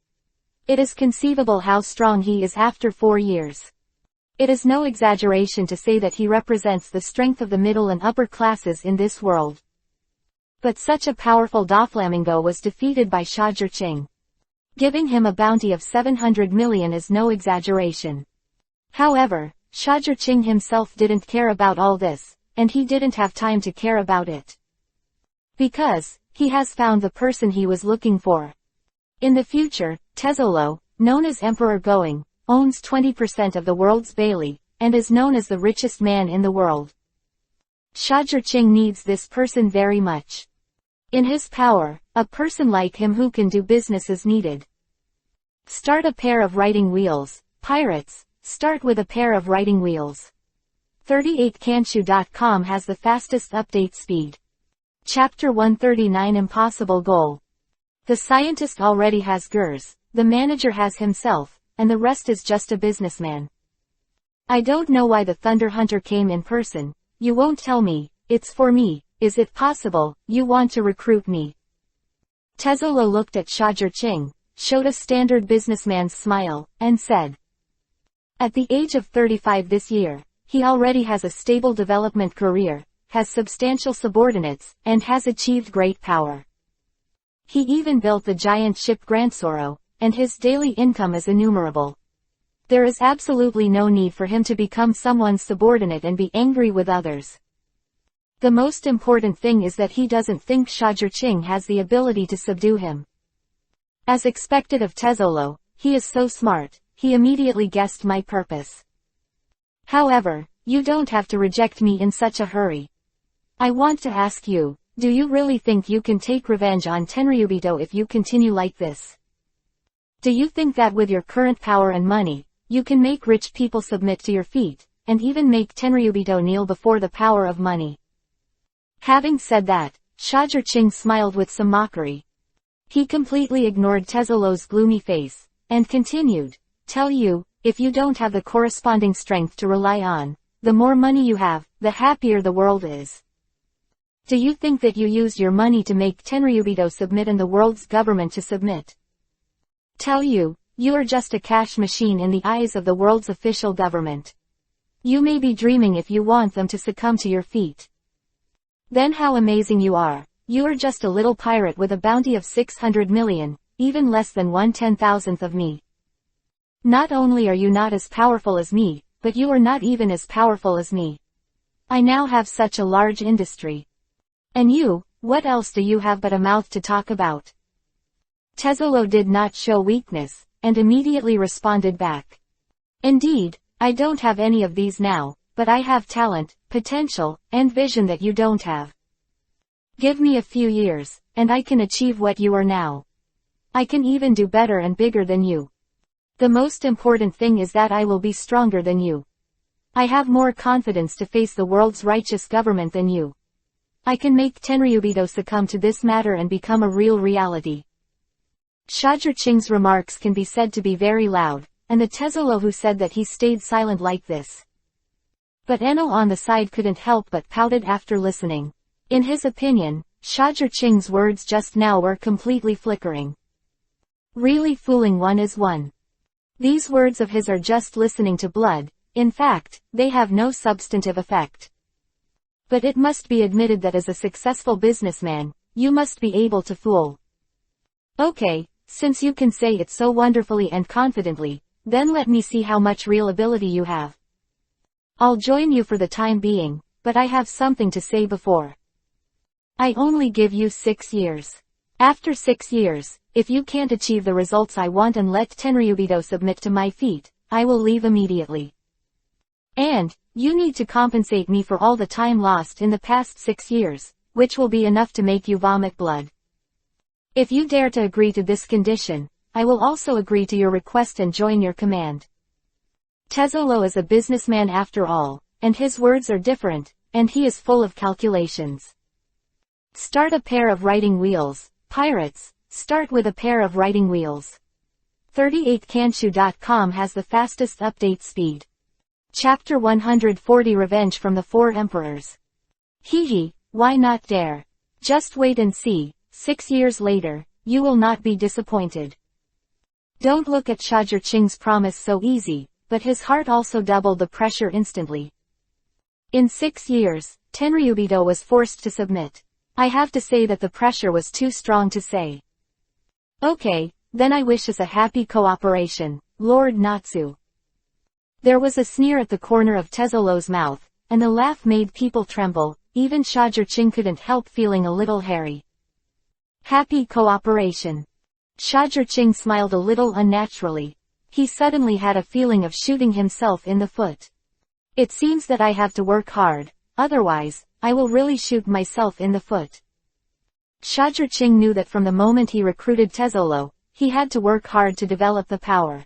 It is conceivable how strong he is after 4 years. It is no exaggeration to say that he represents the strength of the middle and upper classes in this world. But such a powerful Doflamingo was defeated by Shajirching. Giving him a bounty of 700 million is no exaggeration. However, Shajirching himself didn't care about all this, and he didn't have time to care about it. Because, he has found the person he was looking for. In the future, Tezzolo, known as Emperor Going, owns 20% of the world's Bailey, and is known as the richest man in the world. Shajirching needs this person very much. In his power, a person like him who can do business is needed. Start a pair of writing wheels, pirates, start with a pair of writing wheels. 38kanshu.com has the fastest update speed. Chapter 139 Impossible Goal. The scientist already has Gers, the manager has himself, and the rest is just a businessman. I don't know why the Thunder Hunter came in person, you won't tell me, it's for me, is it possible, you want to recruit me? Tezzolo looked at Shajirching, showed a standard businessman's smile, and said. At the age of 35 this year, he already has a stable development career, has substantial subordinates, and has achieved great power. He even built the giant ship Grandsoro, and his daily income is innumerable. There is absolutely no need for him to become someone's subordinate and be angry with others. The most important thing is that he doesn't think Shajirqing has the ability to subdue him. As expected of Tezzolo, he is so smart, he immediately guessed my purpose. However, you don't have to reject me in such a hurry. I want to ask you, do you really think you can take revenge on Tenryubito if you continue like this? Do you think that with your current power and money, you can make rich people submit to your feet, and even make Tenryubito kneel before the power of money? Having said that, Shajirqing smiled with some mockery. He completely ignored Tezzolo's gloomy face, and continued, tell you, if you don't have the corresponding strength to rely on, the more money you have, the happier the world is. Do you think that you used your money to make Tenryubito submit and the world's government to submit? Tell you, you are just a cash machine in the eyes of the world's official government. You may be dreaming if you want them to succumb to your feet. Then how amazing you are. You are just a little pirate with a bounty of 600 million, even less than 1/10,000th of me. Not only are you not as powerful as me, but you are not even as powerful as me. I now have such a large industry. And you, what else do you have but a mouth to talk about? Tezzolo did not show weakness, and immediately responded back. Indeed, I don't have any of these now, but I have talent, potential, and vision that you don't have. Give me a few years, and I can achieve what you are now. I can even do better and bigger than you. The most important thing is that I will be stronger than you. I have more confidence to face the world's righteous government than you. I can make Tenryubito succumb to this matter and become a real reality. Shajirqing's remarks can be said to be very loud, and the Tezzolo who said that he stayed silent like this. But Enno on the side couldn't help but pouted after listening. In his opinion, Shajirqing's words just now were completely flickering. Really fooling one is one. These words of his are just listening to blood, in fact, they have no substantive effect. But it must be admitted that as a successful businessman, you must be able to fool. Okay, since you can say it so wonderfully and confidently, then let me see how much real ability you have. I'll join you for the time being, but I have something to say before. I only give you 6 years. After 6 years, if you can't achieve the results I want and let Tenryubito submit to my feet, I will leave immediately. And, you need to compensate me for all the time lost in the past 6 years, which will be enough to make you vomit blood. If you dare to agree to this condition, I will also agree to your request and join your command. Tezzolo is a businessman after all, and his words are different, and he is full of calculations. Start a pair of writing wheels, pirates, start with a pair of writing wheels. 38kanshu.com has the fastest update speed. Chapter 140 Revenge from the Four Emperors. Hee, why not dare? Just wait and see, 6 years later, you will not be disappointed. Don't look at Shajirqing's promise so easy, but his heart also doubled the pressure instantly. In 6 years, Tenryubito was forced to submit. I have to say that the pressure was too strong to say. Okay, then I wish us a happy cooperation, Lord Natsu. There was a sneer at the corner of Tezzolo's mouth, and the laugh made people tremble, even Shajirqing couldn't help feeling a little hairy. Happy cooperation. Shajirqing smiled a little unnaturally. He suddenly had a feeling of shooting himself in the foot. It seems that I have to work hard, otherwise, I will really shoot myself in the foot. Shajirqing knew that from the moment he recruited Tezzolo, he had to work hard to develop the power.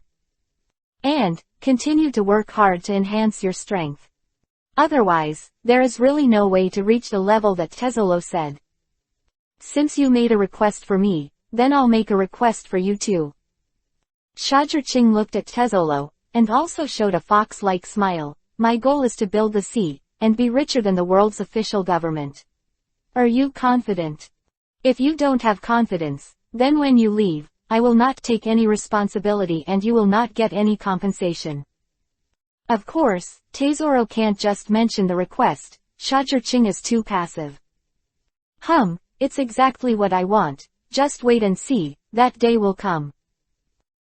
And, continue to work hard to enhance your strength. Otherwise, there is really no way to reach the level that Tezzolo said. Since you made a request for me, then I'll make a request for you too. Shajirqing looked at Tezzolo, and also showed a fox-like smile. My goal is to build the sea, and be richer than the world's official government. Are you confident? If you don't have confidence, then when you leave, I will not take any responsibility and you will not get any compensation. Of course, Tezzolo can't just mention the request, Shajirching is too passive. It's exactly what I want, just wait and see, that day will come.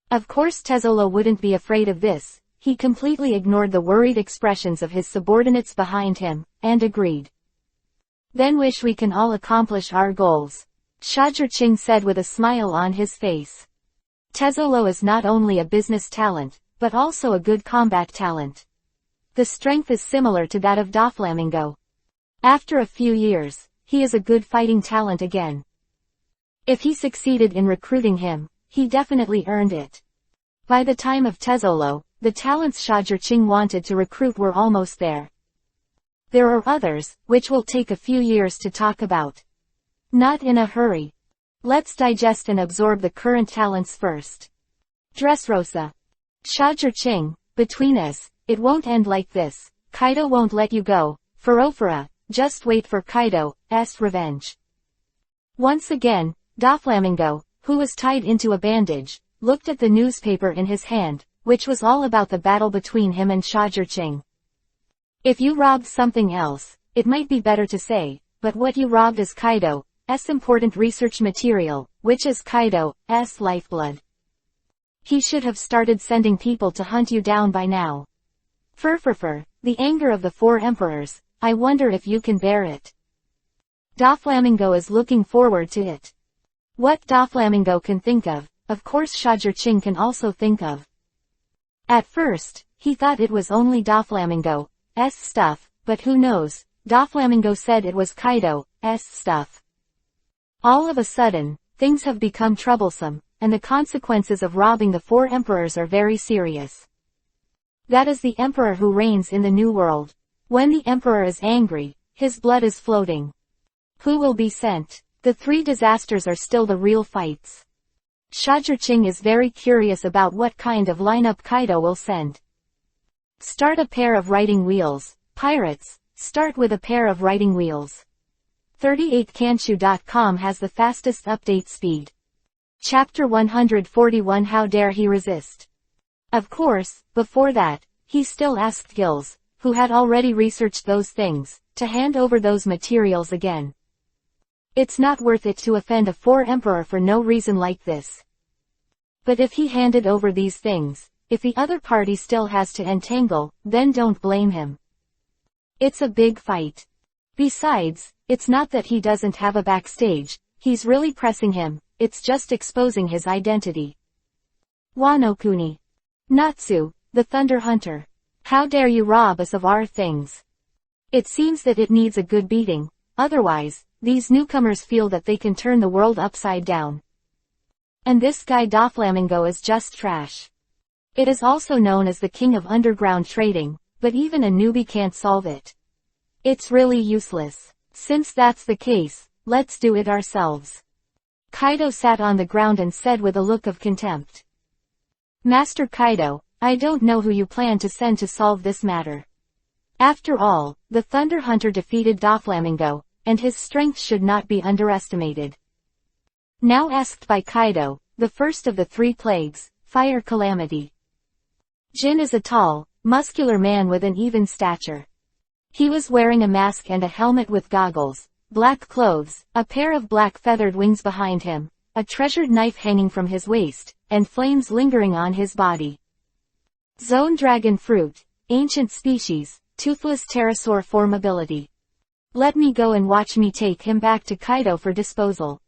Of course Tezzolo wouldn't be afraid of this, he completely ignored the worried expressions of his subordinates behind him, and agreed. Then wish we can all accomplish our goals. Shajirching said with a smile on his face. Tezzolo is not only a business talent, but also a good combat talent. The strength is similar to that of Doflamingo. After a few years, he is a good fighting talent again. If he succeeded in recruiting him, he definitely earned it. By the time of Tezzolo, the talents Shajirching wanted to recruit were almost there. There are others, which will take a few years to talk about. Not in a hurry. Let's digest and absorb the current talents first. Dressrosa. Shajirching, between us, it won't end like this. Kaido won't let you go. Furofura, just wait for Kaido's revenge. Once again, Doflamingo, who was tied into a bandage, looked at the newspaper in his hand, which was all about the battle between him and Shajirching. If you robbed something else, it might be better to say, but what you robbed is Kaido's important research material, which is Kaido's lifeblood. He should have started sending people to hunt you down by now. Furfurfur, the anger of the four emperors, I wonder if you can bear it. Doflamingo is looking forward to it. What Doflamingo can think of course Shajirching can also think of. At first, he thought it was only Doflamingo's stuff, but who knows, Doflamingo said it was Kaido's stuff. All of a sudden, things have become troublesome, and the consequences of robbing the four emperors are very serious. That is the emperor who reigns in the New World. When the emperor is angry, his blood is floating. Who will be sent? The three disasters are still the real fights. Shajirching is very curious about what kind of lineup Kaido will send. Start a pair of writing wheels. Pirates, start with a pair of writing wheels. 38kanshu.com has the fastest update speed. Chapter 141 How dare he resist? Of course, before that, he still asked Gills, who had already researched those things, to hand over those materials again. It's not worth it to offend a four emperor for no reason like this. But if he handed over these things, if the other party still has to entangle, then don't blame him. It's a big fight. Besides, it's not that he doesn't have a backstage, he's really pressing him, it's just exposing his identity. Wanokuni. Natsu, the Thunder Hunter. How dare you rob us of our things? It seems that it needs a good beating, otherwise, these newcomers feel that they can turn the world upside down. And this guy Doflamingo is just trash. It is also known as the king of underground trading, but even a newbie can't solve it. It's really useless. Since that's the case, let's do it ourselves. Kaido sat on the ground and said with a look of contempt. Master Kaido, I don't know who you plan to send to solve this matter. After all, the Thunder Hunter defeated Doflamingo, and his strength should not be underestimated. Now asked by Kaido, the first of the three plagues, Fire Calamity. Jin is a tall, muscular man with an even stature. He was wearing a mask and a helmet with goggles, black clothes, a pair of black feathered wings behind him, a treasured knife hanging from his waist, and flames lingering on his body. Zone Dragon Fruit, ancient species, toothless pterosaur formability. Let me go and watch me take him back to Kaido for disposal.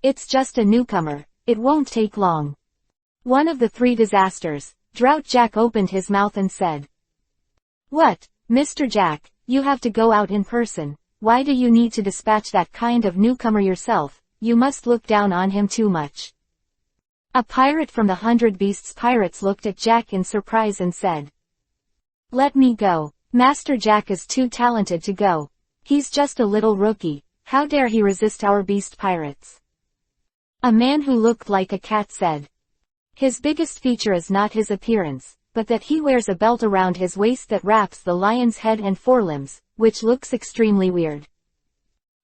It's just a newcomer, it won't take long. One of the three disasters, Drought Jack opened his mouth and said. What, Mr. Jack, you have to go out in person, why do you need to dispatch that kind of newcomer yourself, you must look down on him too much. A pirate from the 100 Beasts Pirates looked at Jack in surprise and said. Let me go, Master Jack is too talented to go. He's just a little rookie, how dare he resist our beast pirates? A man who looked like a cat said. His biggest feature is not his appearance, but that he wears a belt around his waist that wraps the lion's head and forelimbs, which looks extremely weird.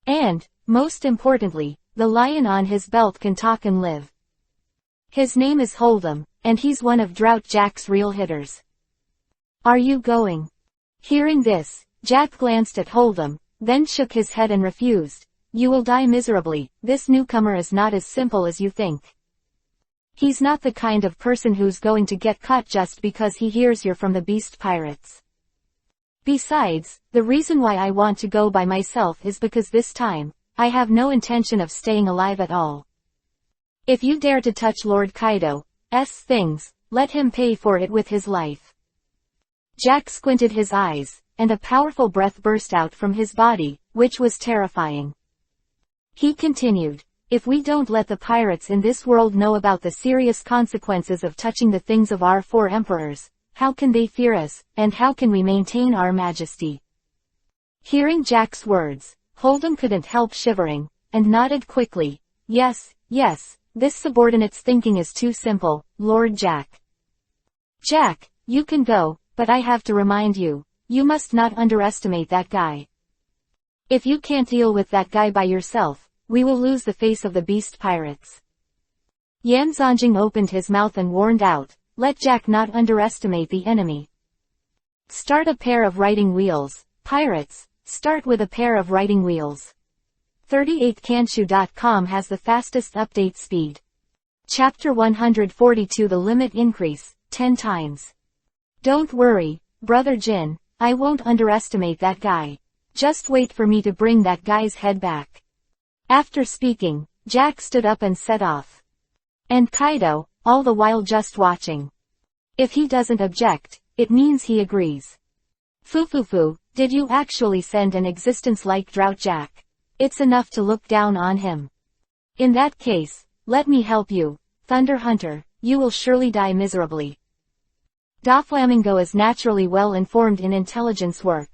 And, most importantly, the lion on his belt can talk and live. His name is Hold'em, and he's one of Drought Jack's real hitters. Are you going? Hearing this, Jack glanced at Hold'em, then shook his head and refused. You will die miserably. This newcomer is not as simple as you think. He's not the kind of person who's going to get caught just because he hears you're from the Beast Pirates. Besides, the reason why I want to go by myself is because this time, I have no intention of staying alive at all. If you dare to touch Lord Kaido's things, let him pay for it with his life. Jack squinted his eyes, and a powerful breath burst out from his body, which was terrifying. He continued, if we don't let the pirates in this world know about the serious consequences of touching the things of our four emperors, how can they fear us, and how can we maintain our majesty? Hearing Jack's words, Hold'em couldn't help shivering, and nodded quickly. Yes, yes, this subordinate's thinking is too simple, Lord Jack. Jack, you can go, but I have to remind you, you must not underestimate that guy. If you can't deal with that guy by yourself, we will lose the face of the Beast Pirates. Yan Zongjing opened his mouth and warned out, let Jack not underestimate the enemy. Start a pair of writing wheels, pirates, start with a pair of writing wheels. 38kanshu.com has the fastest update speed. Chapter 142 The limit increase, 10 times. Don't worry, Brother Jin, I won't underestimate that guy. Just wait for me to bring that guy's head back. After speaking, Jack stood up and set off. And Kaido, all the while just watching. If he doesn't object, it means he agrees. Fufufu, did you actually send an existence like drought Jack? It's enough to look down on him. In that case, let me help you, Thunder Hunter, you will surely die miserably. Doflamingo is naturally well informed in intelligence work.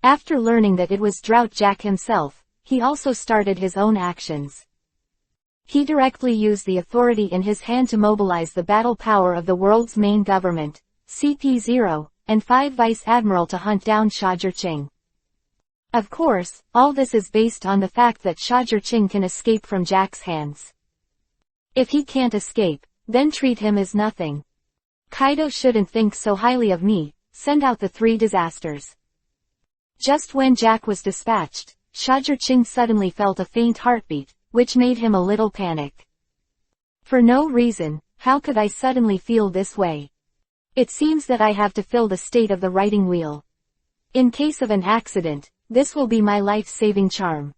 After learning that it was Drought Jack himself, he also started his own actions. He directly used the authority in his hand to mobilize the battle power of the world's main government, CP0, and 5 Vice Admiral to hunt down Sha Zhiqing. Of course, all this is based on the fact that Sha Zhiqing can escape from Jack's hands. If he can't escape, then treat him as nothing. Kaido shouldn't think so highly of me, send out the 3 disasters. Just when Jack was dispatched, Sha Zhiqing suddenly felt a faint heartbeat, which made him a little panic. For no reason, how could I suddenly feel this way? It seems that I have to fill the state of the writing wheel. In case of an accident, this will be my life-saving charm.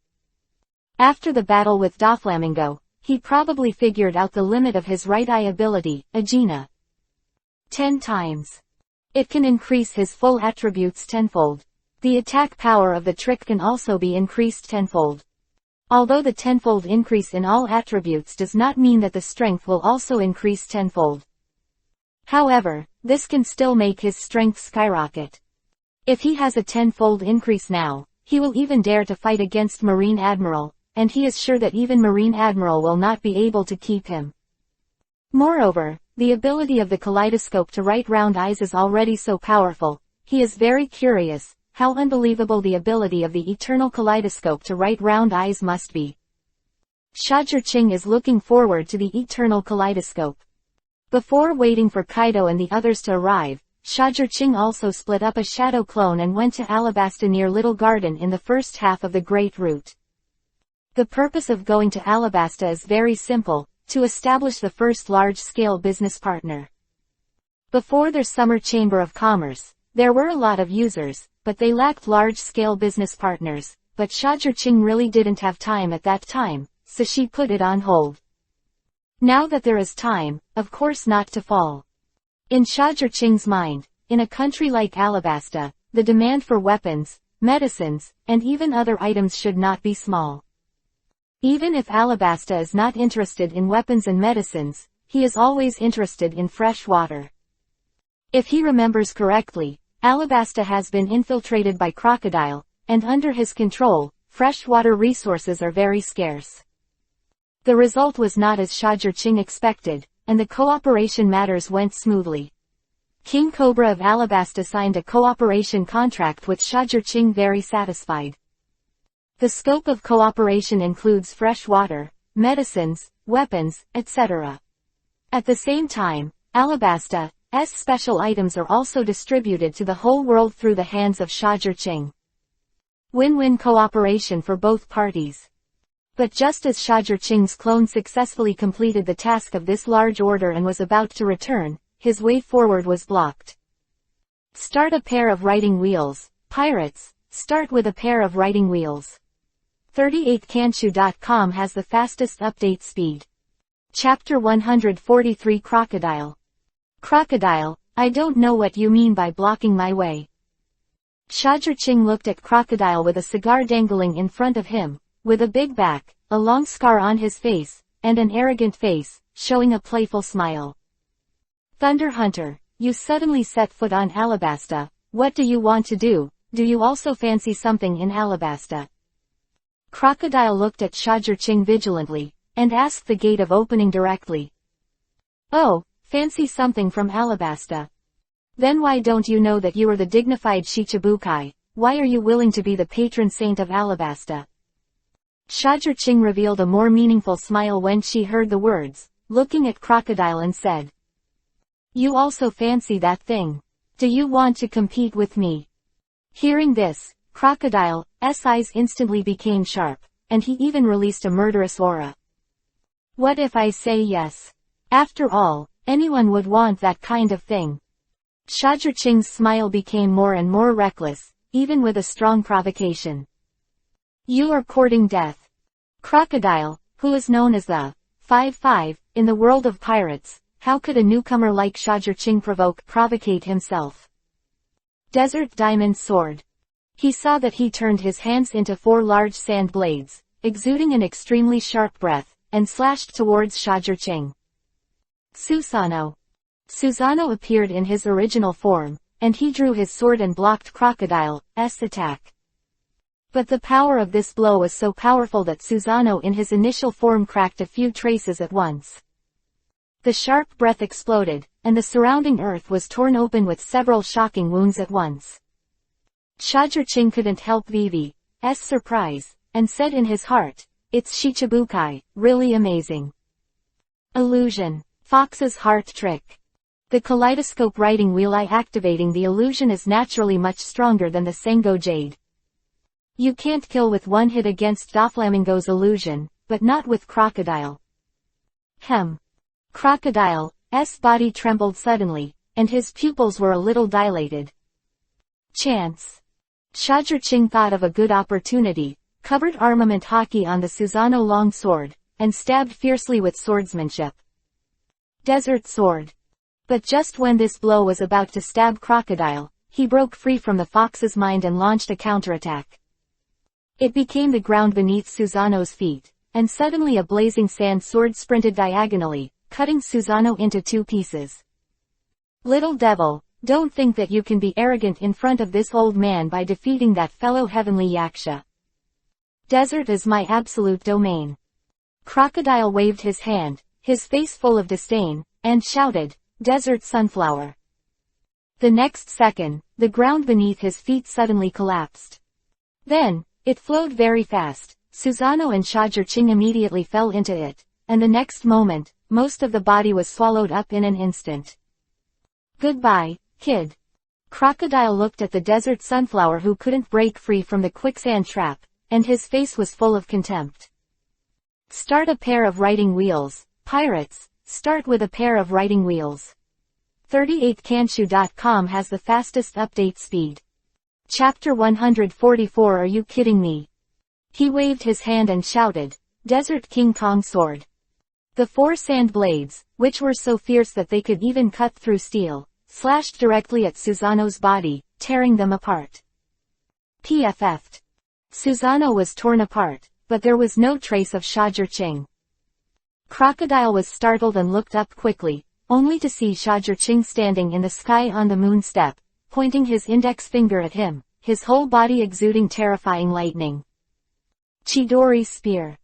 After the battle with Doflamingo, he probably figured out the limit of his right eye ability, Agena. 10 times. It can increase his full attributes tenfold. The attack power of the trick can also be increased tenfold. Although the tenfold increase in all attributes does not mean that the strength will also increase tenfold. However, this can still make his strength skyrocket. If he has a tenfold increase now, he will even dare to fight against Marine Admiral, and he is sure that even Marine Admiral will not be able to keep him. Moreover, the ability of the kaleidoscope to write round eyes is already so powerful. He is very curious how unbelievable the ability of the eternal kaleidoscope to write round eyes must be. Sha Zhiqing is looking forward to the eternal kaleidoscope. Before waiting for Kaido and the others to arrive, Sha Zhiqing also split up a shadow clone and went to Alabasta near Little Garden in the first half of the Great Route. The purpose of going to Alabasta is very simple, to establish the first large-scale business partner. Before their summer chamber of commerce, there were a lot of users, but they lacked large-scale business partners, but Sha Zhiqing really didn't have time at that time, so she put it on hold. Now that there is time, of course not to fall. In Sha Zhiqing's mind, in a country like Alabasta, the demand for weapons, medicines, and even other items should not be small. Even if Alabasta is not interested in weapons and medicines, he is always interested in fresh water. If he remembers correctly, Alabasta has been infiltrated by crocodile, and under his control, freshwater resources are very scarce. The result was not as Sha Zhiqing expected, and the cooperation matters went smoothly. King Cobra of Alabasta signed a cooperation contract with Sha Zhiqing very satisfied. The scope of cooperation includes fresh water, medicines, weapons, etc. At the same time, Alabasta's special items are also distributed to the whole world through the hands of Sha Zhiqing. Win-win cooperation for both parties. But just as Shajur-Ching's clone successfully completed the task of this large order and was about to return, his way forward was blocked. Start a pair of writing wheels. Pirates, start with a pair of writing wheels. 38kanshu.com has the fastest update speed. Chapter 143 Crocodile. Crocodile, I don't know what you mean by blocking my way. Shajur-Ching looked at Crocodile with a cigar dangling in front of him, with a big back, a long scar on his face, and an arrogant face, showing a playful smile. Thunder Hunter, you suddenly set foot on Alabasta. What do you want to do? Do you also fancy something in Alabasta? Crocodile looked at Shajur-Ching vigilantly, and asked the gate of opening directly. Oh, fancy something from Alabasta. Then why don't you know that you are the dignified Shichibukai? Why are you willing to be the patron saint of Alabasta? Shajur-Ching revealed a more meaningful smile when she heard the words, looking at Crocodile and said. You also fancy that thing. Do you want to compete with me? Hearing this, Crocodile's eyes instantly became sharp, and he even released a murderous aura. What if I say yes? After all, anyone would want that kind of thing. Shajur-Ching's smile became more and more reckless, even with a strong provocation. You are courting death. Crocodile, who is known as the 5-5 in the world of pirates, how could a newcomer like Shajur-Ching provocate himself? Desert Diamond Sword. He saw that he turned his hands into 4 large sand blades, exuding an extremely sharp breath, and slashed towards Shajur-Ching. Susanoo. Susanoo appeared in his original form, and he drew his sword and blocked Crocodile's attack. But the power of this blow was so powerful that Susanoo in his initial form cracked a few traces at once. The sharp breath exploded, and the surrounding earth was torn open with several shocking wounds at once. Shajur-Ching couldn't help Vivi's surprise, and said in his heart, it's Shichibukai, really amazing. Illusion. Fox's heart trick. The kaleidoscope writing wheel activating the illusion is naturally much stronger than the Sengo Jade. You can't kill with one hit against Doflamingo's illusion, but not with Crocodile. Crocodile's body trembled suddenly, and his pupils were a little dilated. Chance. Shajur-Ching thought of a good opportunity, covered armament hockey on the Susanoo long sword, and stabbed fiercely with swordsmanship. Desert Sword. But just when this blow was about to stab Crocodile, he broke free from the fox's mind and launched a counterattack. It became the ground beneath Susanoo's feet, and suddenly a blazing sand sword sprinted diagonally, cutting Susanoo into 2 pieces. Little devil, don't think that you can be arrogant in front of this old man by defeating that fellow heavenly yaksha. Desert is my absolute domain. Crocodile waved his hand, his face full of disdain, and shouted, Desert Sunflower. The next second, the ground beneath his feet suddenly collapsed. Then, it flowed very fast. Susanoo and Shajur-Ching immediately fell into it, and the next moment, most of the body was swallowed up in an instant. Goodbye, kid. Crocodile looked at the desert sunflower who couldn't break free from the quicksand trap, and his face was full of contempt. Start a pair of writing wheels. Pirates, start with a pair of writing wheels. 38kanshu.com has the fastest update speed. Chapter 144 Are you kidding me? He waved his hand and shouted, Desert King Kong Sword. The 4 sand blades, which were so fierce that they could even cut through steel, slashed directly at Susanoo's body, tearing them apart. PFF'd. Susanoo was torn apart, but there was no trace of Shajur-Ching. Crocodile was startled and looked up quickly, only to see Shajur-Ching standing in the sky on the moon step, pointing his index finger at him, his whole body exuding terrifying lightning. Chidori Spear.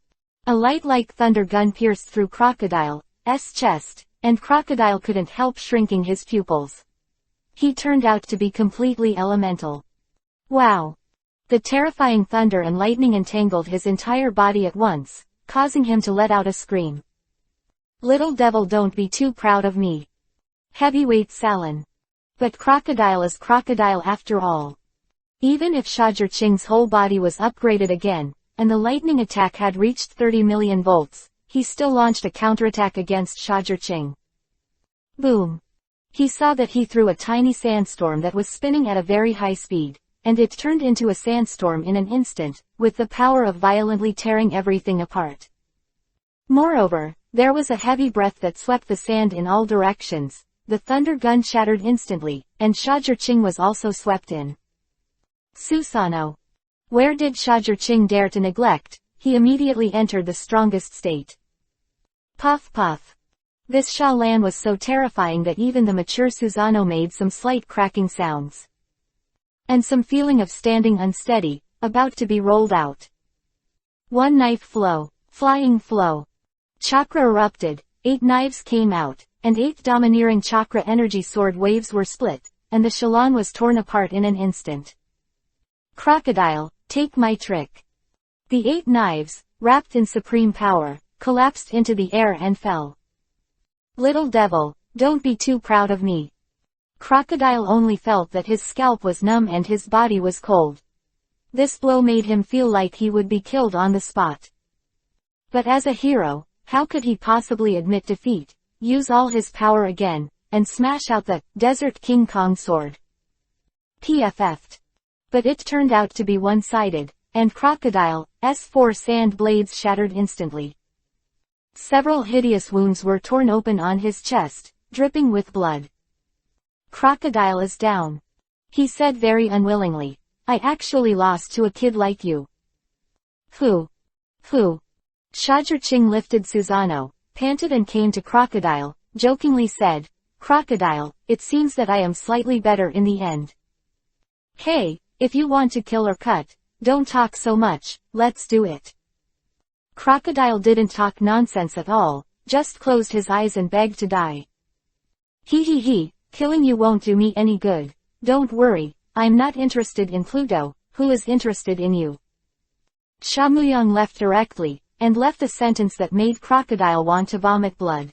A light like thunder gun pierced through Crocodile's chest, and Crocodile couldn't help shrinking his pupils. He turned out to be completely elemental. Wow! The terrifying thunder and lightning entangled his entire body at once, causing him to let out a scream. Little devil, don't be too proud of me. Heavyweight Salon. But Crocodile is Crocodile after all. Even if Shajirqing's whole body was upgraded again, and the lightning attack had reached 30 million volts, he still launched a counterattack against Shajirqing. Boom! He saw that he threw a tiny sandstorm that was spinning at a very high speed, and it turned into a sandstorm in an instant, with the power of violently tearing everything apart. Moreover, there was a heavy breath that swept the sand in all directions, the thunder gun shattered instantly, and Shajirqing was also swept in. Susanoo. Where did Shajirqing dare to neglect? He immediately entered the strongest state. Puff puff. This Shalan was so terrifying that even the mature Susanoo made some slight cracking sounds. And some feeling of standing unsteady, about to be rolled out. One knife flow. Flying flow. Chakra erupted, 8 knives came out, and 8 domineering chakra energy sword waves were split, and the Shalan was torn apart in an instant. Crocodile, take my trick. The 8 knives, wrapped in supreme power, collapsed into the air and fell. Little devil, don't be too proud of me. Crocodile only felt that his scalp was numb and his body was cold. This blow made him feel like he would be killed on the spot. But as a hero, how could he possibly admit defeat, use all his power again, and smash out the Desert King Kong sword? PFF'd. But it turned out to be one-sided, and Crocodile's 4 sand blades shattered instantly. Several hideous wounds were torn open on his chest, dripping with blood. Crocodile is down. He said very unwillingly. I actually lost to a kid like you. Phew. Phew. Shajirqing lifted Susanoo, panted and came to Crocodile, jokingly said, Crocodile, it seems that I am slightly better in the end. Hey, if you want to kill or cut, don't talk so much, let's do it. Crocodile didn't talk nonsense at all, just closed his eyes and begged to die. He, killing you won't do me any good. Don't worry, I'm not interested in Pluto, who is interested in you. Shamuyang left directly, and left a sentence that made Crocodile want to vomit blood.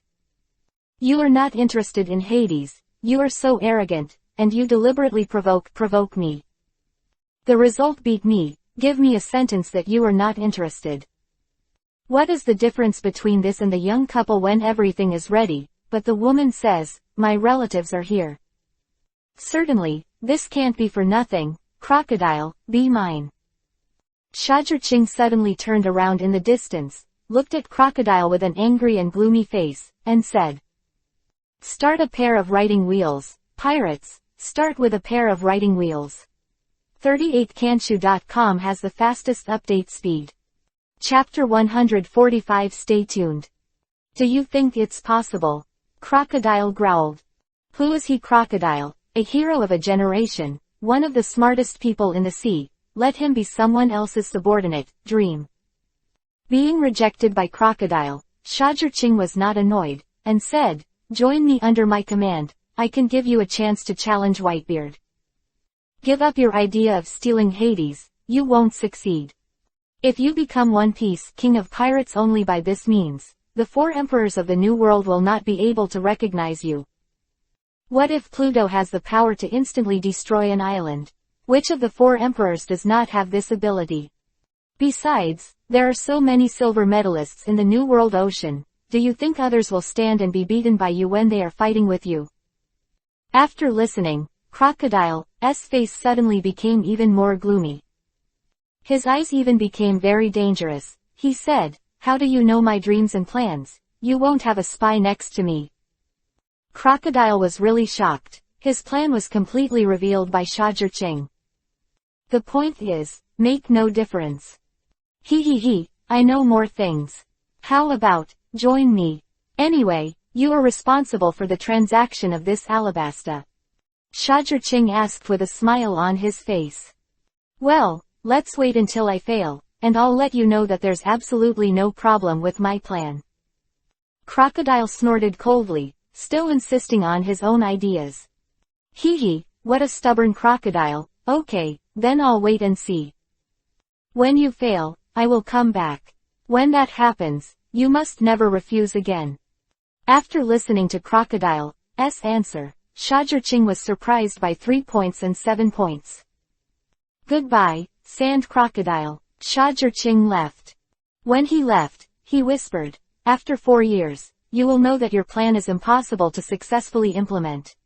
You are not interested in Hades, you are so arrogant, and you deliberately provoke me. The result beat me, give me a sentence that you are not interested. What is the difference between this and the young couple when everything is ready, but the woman says, my relatives are here. Certainly, this can't be for nothing, Crocodile, be mine. Shajirqing suddenly turned around in the distance, looked at Crocodile with an angry and gloomy face, and said, Start a pair of writing wheels, pirates, start with a pair of writing wheels. 38kanshu.com has the fastest update speed. Chapter 145. Stay tuned. Do you think it's possible? Crocodile growled. Who is he? Crocodile, a hero of a generation, one of the smartest people in the sea, let him be someone else's subordinate, dream. Being rejected by Crocodile, Shajirqing was not annoyed, and said, Join me under my command, I can give you a chance to challenge Whitebeard. Give up your idea of stealing Hades, you won't succeed. If you become One Piece King of Pirates only by this means, the 4 emperors of the New World will not be able to recognize you. What if Pluto has the power to instantly destroy an island? Which of the 4 emperors does not have this ability? Besides, there are so many silver medalists in the New World Ocean, do you think others will stand and be beaten by you when they are fighting with you? After listening, Crocodile's face suddenly became even more gloomy. His eyes even became very dangerous. He said, How do you know my dreams and plans? You won't have a spy next to me. Crocodile was really shocked. His plan was completely revealed by Shajirqing. The point is, make no difference. I know more things. How about, join me? Anyway, you are responsible for the transaction of this alabasta. Shajirqing asked with a smile on his face. Well, let's wait until I fail, and I'll let you know that there's absolutely no problem with my plan. Crocodile snorted coldly, still insisting on his own ideas. What a stubborn crocodile. Okay, then I'll wait and see. When you fail, I will come back. When that happens, you must never refuse again. After listening to Crocodile's answer, Shajirqing was surprised by 3 points and 7 points. Goodbye, Sand Crocodile. Sha Zhiqing left. When he left, he whispered, after 4 years, you will know that your plan is impossible to successfully implement.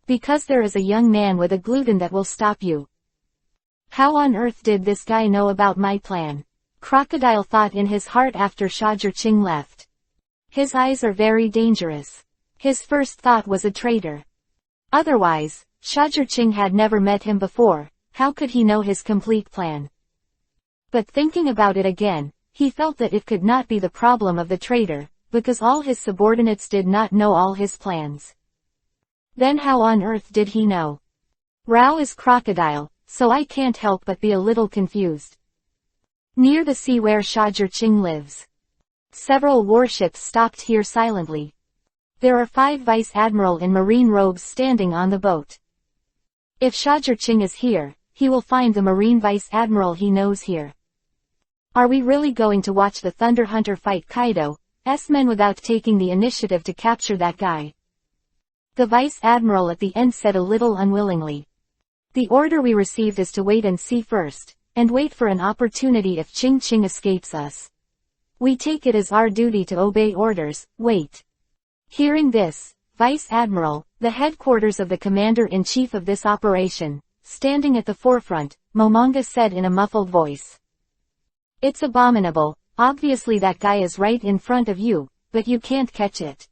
Because there is a young man with a gluten that will stop you. How on earth did this guy know about my plan? Crocodile thought in his heart after Sha Zhiqing left. His eyes are very dangerous. His first thought was a traitor. Otherwise, Sha Zhiqing had never met him before, how could he know his complete plan? But thinking about it again, he felt that it could not be the problem of the traitor, because all his subordinates did not know all his plans. Then how on earth did he know? Rao is Crocodile, so I can't help but be a little confused. Near the sea where Sha Zhiqing lives. Several warships stopped here silently. There are 5 vice admiral in marine robes standing on the boat. If Sha Zhiqing is here, he will find the marine vice admiral he knows here. Are we really going to watch the Thunder Hunter fight Kaido's men without taking the initiative to capture that guy? The vice admiral at the end said a little unwillingly. The order we received is to wait and see first, and wait for an opportunity if Ching Ching escapes us. We take it as our duty to obey orders, wait. Hearing this, Vice Admiral, the headquarters of the commander-in-chief of this operation, standing at the forefront, Momonga said in a muffled voice. It's abominable, obviously that guy is right in front of you, but you can't catch it.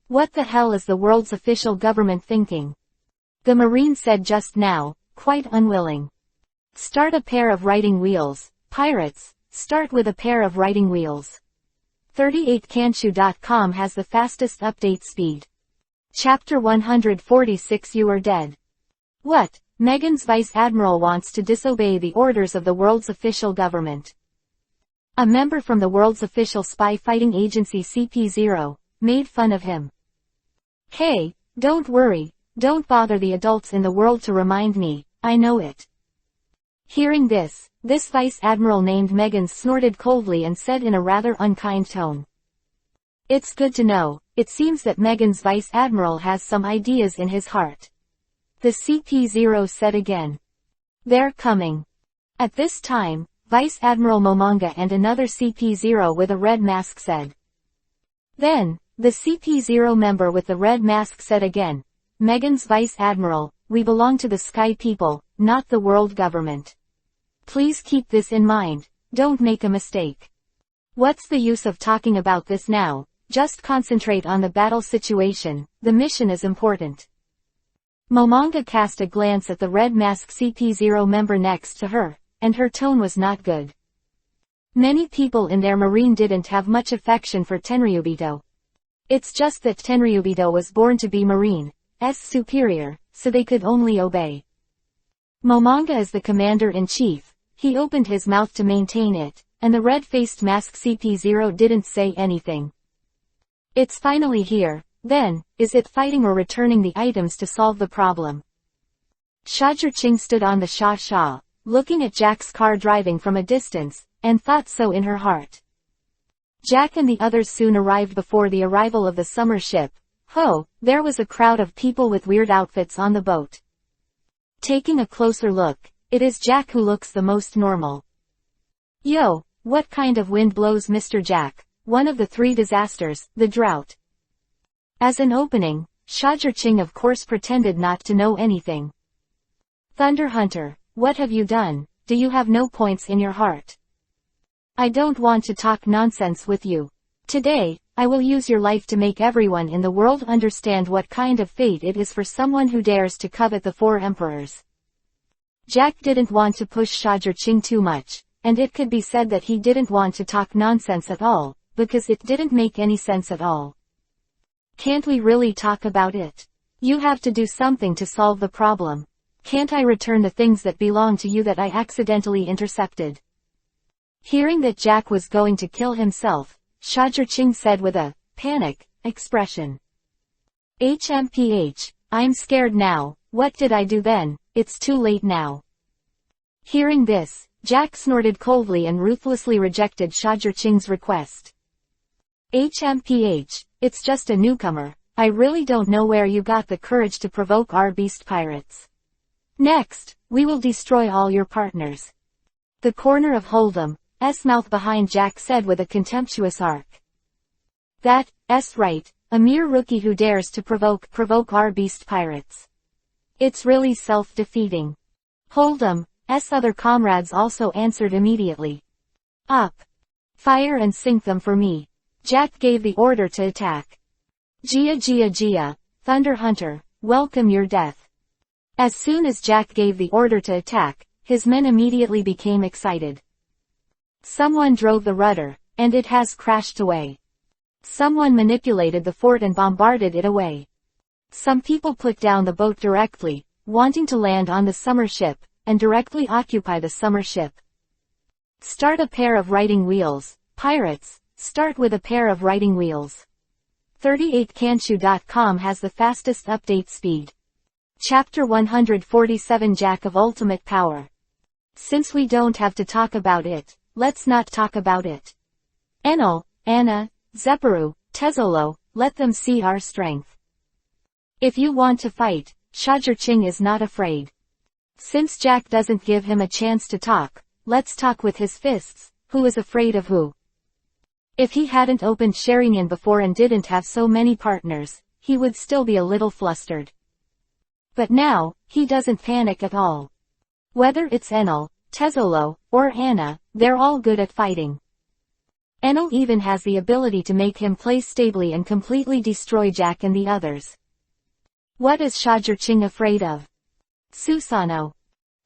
What the hell is the world's official government thinking? The Marine said just now, quite unwilling. Start a pair of writing wheels, pirates, start with a pair of writing wheels. 38kanshu.com has the fastest update speed. Chapter 146 You Are Dead. What? Megan's Vice Admiral wants to disobey the orders of the world's official government. A member from the world's official spy fighting agency CP0, made fun of him. Hey, don't worry, don't bother the adults in the world to remind me, I know it. Hearing this Vice Admiral named Megan snorted coldly and said in a rather unkind tone. It's good to know, it seems that Megan's Vice Admiral has some ideas in his heart. The CP0 said again. They're coming. At this time, Vice Admiral Momonga and another CP0 with a red mask said. Then, the CP0 member with the red mask said again, Megan's Vice Admiral, we belong to the Sky People, not the world government. Please keep this in mind, don't make a mistake. What's the use of talking about this now, just concentrate on the battle situation, the mission is important. Momonga cast a glance at the red mask CP0 member next to her, and her tone was not good. Many people in their marine didn't have much affection for Tenryubito. It's just that Tenryubito was born to be marine's superior, so they could only obey. Momonga is the commander-in-chief, he opened his mouth to maintain it, and the red-faced mask CP0 didn't say anything. It's finally here, then, is it fighting or returning the items to solve the problem? Sha Zhiqing stood on the Sha, looking at Jack's car driving from a distance, and thought so in her heart. Jack and the others soon arrived before the arrival of the summer ship. There was a crowd of people with weird outfits on the boat. Taking a closer look, it is Jack who looks the most normal. Yo, what kind of wind blows Mr. Jack? One of the 3 disasters, the drought. As an opening, Sha Zhiqing of course pretended not to know anything. Thunder Hunter, what have you done? Do you have no points in your heart? I don't want to talk nonsense with you. Today, I will use your life to make everyone in the world understand what kind of fate it is for someone who dares to covet the 4 emperors. Jack didn't want to push Sha Zhiqing too much, and it could be said that he didn't want to talk nonsense at all, because it didn't make any sense at all. Can't we really talk about it? You have to do something to solve the problem. Can't I return the things that belong to you that I accidentally intercepted? Hearing that Jack was going to kill himself, Sha Zhiqing said with a panic expression. HMPH, I'm scared now, what did I do then? It's too late now. Hearing this, Jack snorted coldly and ruthlessly rejected Sha Zhiqing's request. HMPH, it's just a newcomer, I really don't know where you got the courage to provoke our beast pirates. Next, We will destroy all your partners. The corner of Hold'em's mouth behind Jack said with a contemptuous arc. That's right, a mere rookie who dares to provoke our beast pirates. It's really self-defeating. Hold'em's other comrades also answered immediately. Up! Fire and sink them for me. Jack gave the order to attack. Gia, Thunder Hunter, welcome your death. As soon as Jack gave the order to attack, his men immediately became excited. Someone drove the rudder, and it has crashed away. Someone manipulated the fort and bombarded it away. Some people put down the boat directly, wanting to land on the summer ship, and directly occupy the summer ship. Start a pair of riding wheels, pirates, start with a pair of riding wheels. 38kanshu.com has the fastest update speed. Chapter 147 Jack of Ultimate Power. Since we don't have to talk about it, let's not talk about it. Enel, Anna, Zephyru, Tezzolo, let them see our strength. If you want to fight, Shajurching is not afraid. Since Jack doesn't give him a chance to talk, let's talk with his fists. Who is afraid of who? If he hadn't opened Sharingan before and didn't have so many partners, he would still be a little flustered. But now, he doesn't panic at all. Whether it's Enel, Tezzolo, or Anna, they're all good at fighting. Enel even has the ability to make him play stably and completely destroy Jack and the others. What is Shajurching afraid of? Susanoo.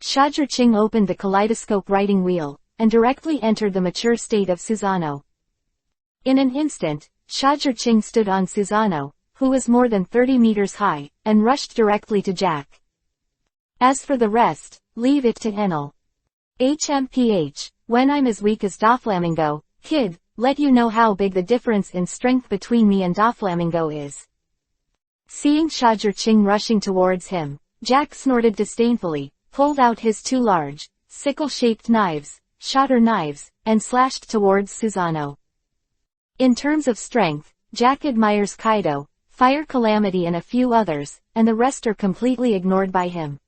Shajurching opened the kaleidoscope writing wheel, and directly entered the mature state of Susanoo. In an instant, Shajurching stood on Susanoo, who was more than 30 meters high, and rushed directly to Jack. As for the rest, leave it to Enel. HMPH, when I'm as weak as Doflamingo, kid, let you know how big the difference in strength between me and Doflamingo is. Seeing Shajurching rushing towards him, Jack snorted disdainfully, pulled out his two large, sickle-shaped knives, shotter knives, and slashed towards Susanoo. In terms of strength, Jack admires Kaido, Fire Calamity and a few others, and the rest are completely ignored by him.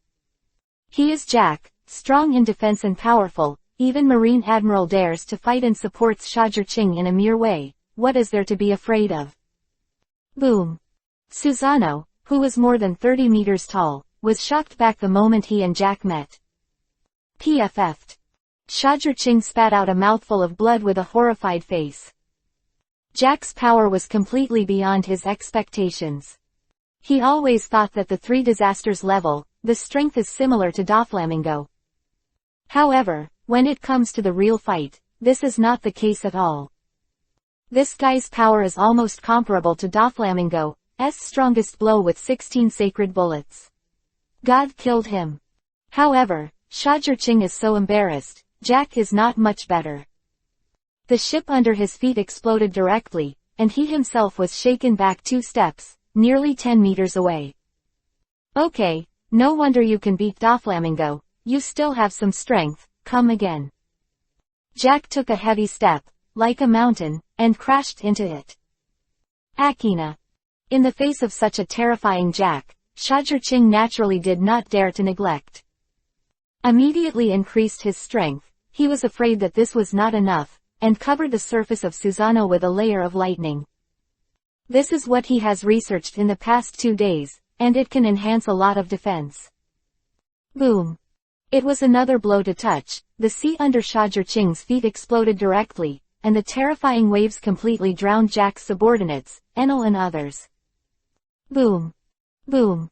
He is Jack, strong in defense and powerful, even Marine Admiral dares to fight and supports Shajurching in a mere way. What is there to be afraid of? Boom! Susanoo, who was more than 30 meters tall, was shocked back the moment he and Jack met. PFF'd. Shajurching spat out a mouthful of blood with a horrified face. Jack's power was completely beyond his expectations. He always thought that the Three Disasters level, the strength is similar to Doflamingo. However, when it comes to the real fight, this is not the case at all. This guy's power is almost comparable to Doflamingo's strongest blow with 16 sacred bullets. God killed him. However, Shajurching is so embarrassed, Jack is not much better. The ship under his feet exploded directly, and he himself was shaken back 2 steps, nearly 10 meters away. Okay, no wonder you can beat Doflamingo, you still have some strength, come again. Jack took a heavy step, like a mountain, and crashed into it. Akina. In the face of such a terrifying Jack, Shajurching naturally did not dare to neglect. Immediately increased his strength, he was afraid that this was not enough, and covered the surface of Susanoo with a layer of lightning. This is what he has researched in the past 2 days, and it can enhance a lot of defense. Boom! It was another blow to touch, the sea under Shajurching's feet exploded directly, and the terrifying waves completely drowned Jack's subordinates, Enel and others. Boom! Boom!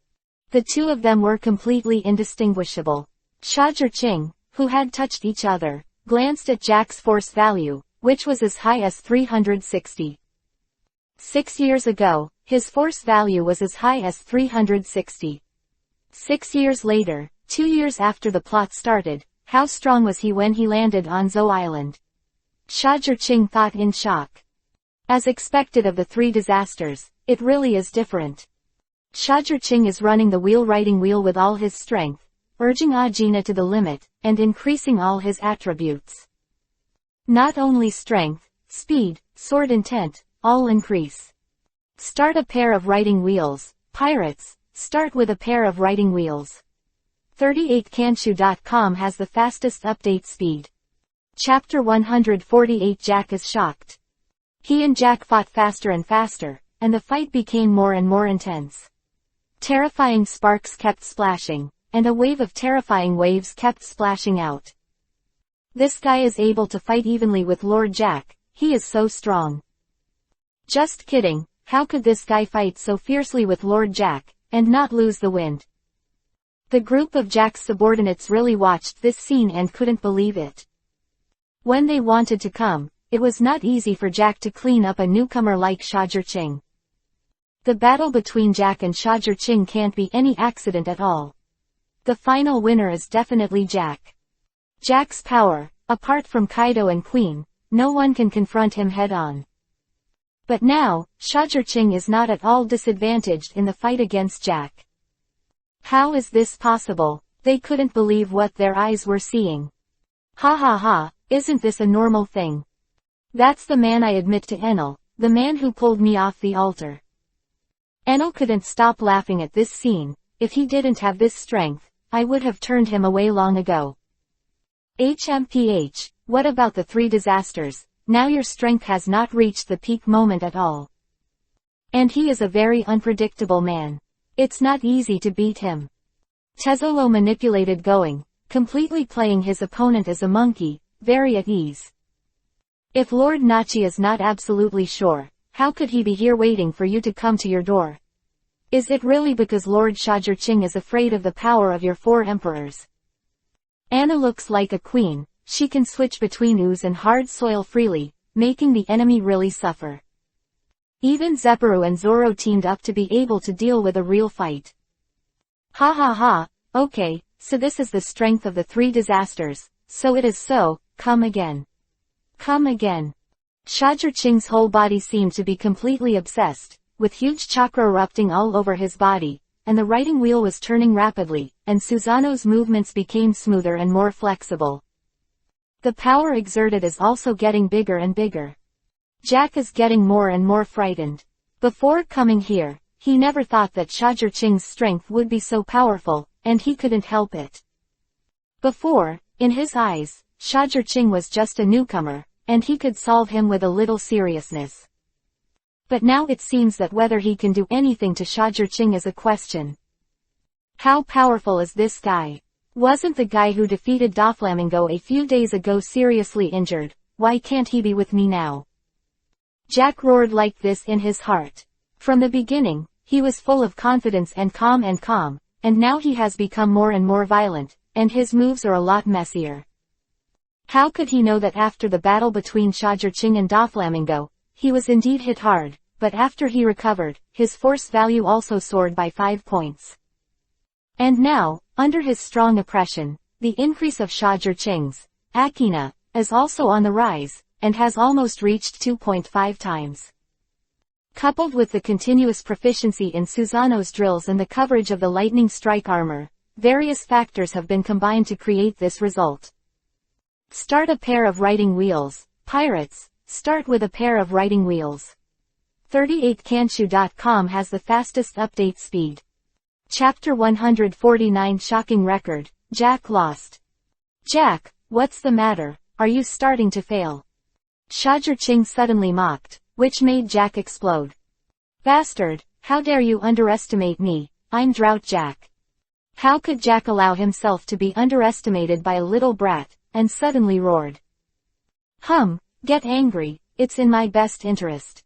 The two of them were completely indistinguishable. Shajurching, who had touched each other, glanced at Jack's force value, which was as high as 360. 6 years ago, his force value was as high as 360. 6 years later, 2 years after the plot started, how strong was he when he landed on Zou Island? Shajurching thought in shock. As expected of the 3 disasters, it really is different. Shajurching is running the wheel-writing wheel with all his strength, urging Ajina to the limit, and increasing all his attributes. Not only strength, speed, sword intent, all increase. Start a pair of writing wheels, pirates, start with a pair of writing wheels. 38kanshu.com has the fastest update speed. Chapter 148. Jack is shocked. He and Jack fought faster and faster, and the fight became more and more intense. Terrifying sparks kept splashing, and a wave of terrifying waves kept splashing out. This guy is able to fight evenly with Lord Jack, he is so strong. Just kidding, how could this guy fight so fiercely with Lord Jack, and not lose the wind? The group of Jack's subordinates really watched this scene and couldn't believe it. When they wanted to come, it was not easy for Jack to clean up a newcomer like Shajur-Ching. The battle between Jack and Shajur-Ching can't be any accident at all. The final winner is definitely Jack. Jack's power, apart from Kaido and Queen, no one can confront him head-on. But now, Shajur-Ching is not at all disadvantaged in the fight against Jack. How is this possible? They couldn't believe what their eyes were seeing. Ha ha ha, isn't this a normal thing? That's the man I admit to Enel, the man who pulled me off the altar. Enel couldn't stop laughing at this scene. If he didn't have this strength, I would have turned him away long ago. HMPH, what about the 3 disasters? Now your strength has not reached the peak moment at all. And he is a very unpredictable man. It's not easy to beat him. Tezzolo manipulated going, completely playing his opponent as a monkey, very at ease. If Lord Nachi is not absolutely sure, how could he be here waiting for you to come to your door? Is it really because Lord Shajur-Ching is afraid of the power of your 4 emperors? Anna looks like a queen, she can switch between ooze and hard soil freely, making the enemy really suffer. Even Zephyru and Zoro teamed up to be able to deal with a real fight. Ha ha ha, okay, so this is the strength of the 3 disasters, so it is so, come again. Come again. Shajur-Ching's whole body seemed to be completely obsessed, with huge chakra erupting all over his body, and the writing wheel was turning rapidly, and Susanoo's movements became smoother and more flexible. The power exerted is also getting bigger and bigger. Jack is getting more and more frightened. Before coming here, he never thought that Shajur-Ching's strength would be so powerful, and he couldn't help it. Before, in his eyes, Shajur-Ching was just a newcomer, and he could solve him with a little seriousness. But now it seems that whether he can do anything to Shajur-Ching is a question. How powerful is this guy? Wasn't the guy who defeated Doflamingo a few days ago seriously injured? Why can't he be with me now? Jack roared like this in his heart. From the beginning, he was full of confidence and calm, and now he has become more and more violent, and his moves are a lot messier. How could he know that after the battle between Shajur-Ching and Doflamingo, he was indeed hit hard, but after he recovered, his force value also soared by 5 points. And now, under his strong oppression, the increase of Shajur-Ching's Akina is also on the rise, and has almost reached 2.5 times. Coupled with the continuous proficiency in Susanoo's drills and the coverage of the lightning strike armor, various factors have been combined to create this result. Start a pair of writing wheels, pirates, start with a pair of writing wheels. 38kanshu.com has the fastest update speed. Chapter 149. Shocking record, Jack lost. Jack, what's the matter, are you starting to fail? Shajur-Ching suddenly mocked, which made Jack explode. Bastard, how dare you underestimate me, I'm Drought Jack. How could Jack allow himself to be underestimated by a little brat, and suddenly roared. Get angry, it's in my best interest.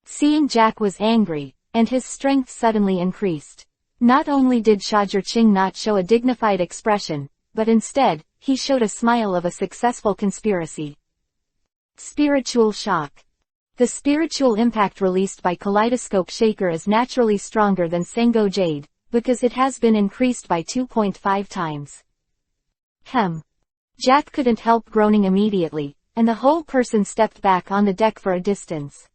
Seeing Jack was angry, and his strength suddenly increased. Not only did Shajur-Ching not show a dignified expression, but instead, he showed a smile of a successful conspiracy. Spiritual shock. The spiritual impact released by Kaleidoscope Shaker is naturally stronger than Sengo Jade, because it has been increased by 2.5 times. Jack couldn't help groaning immediately, and the whole person stepped back on the deck for a distance.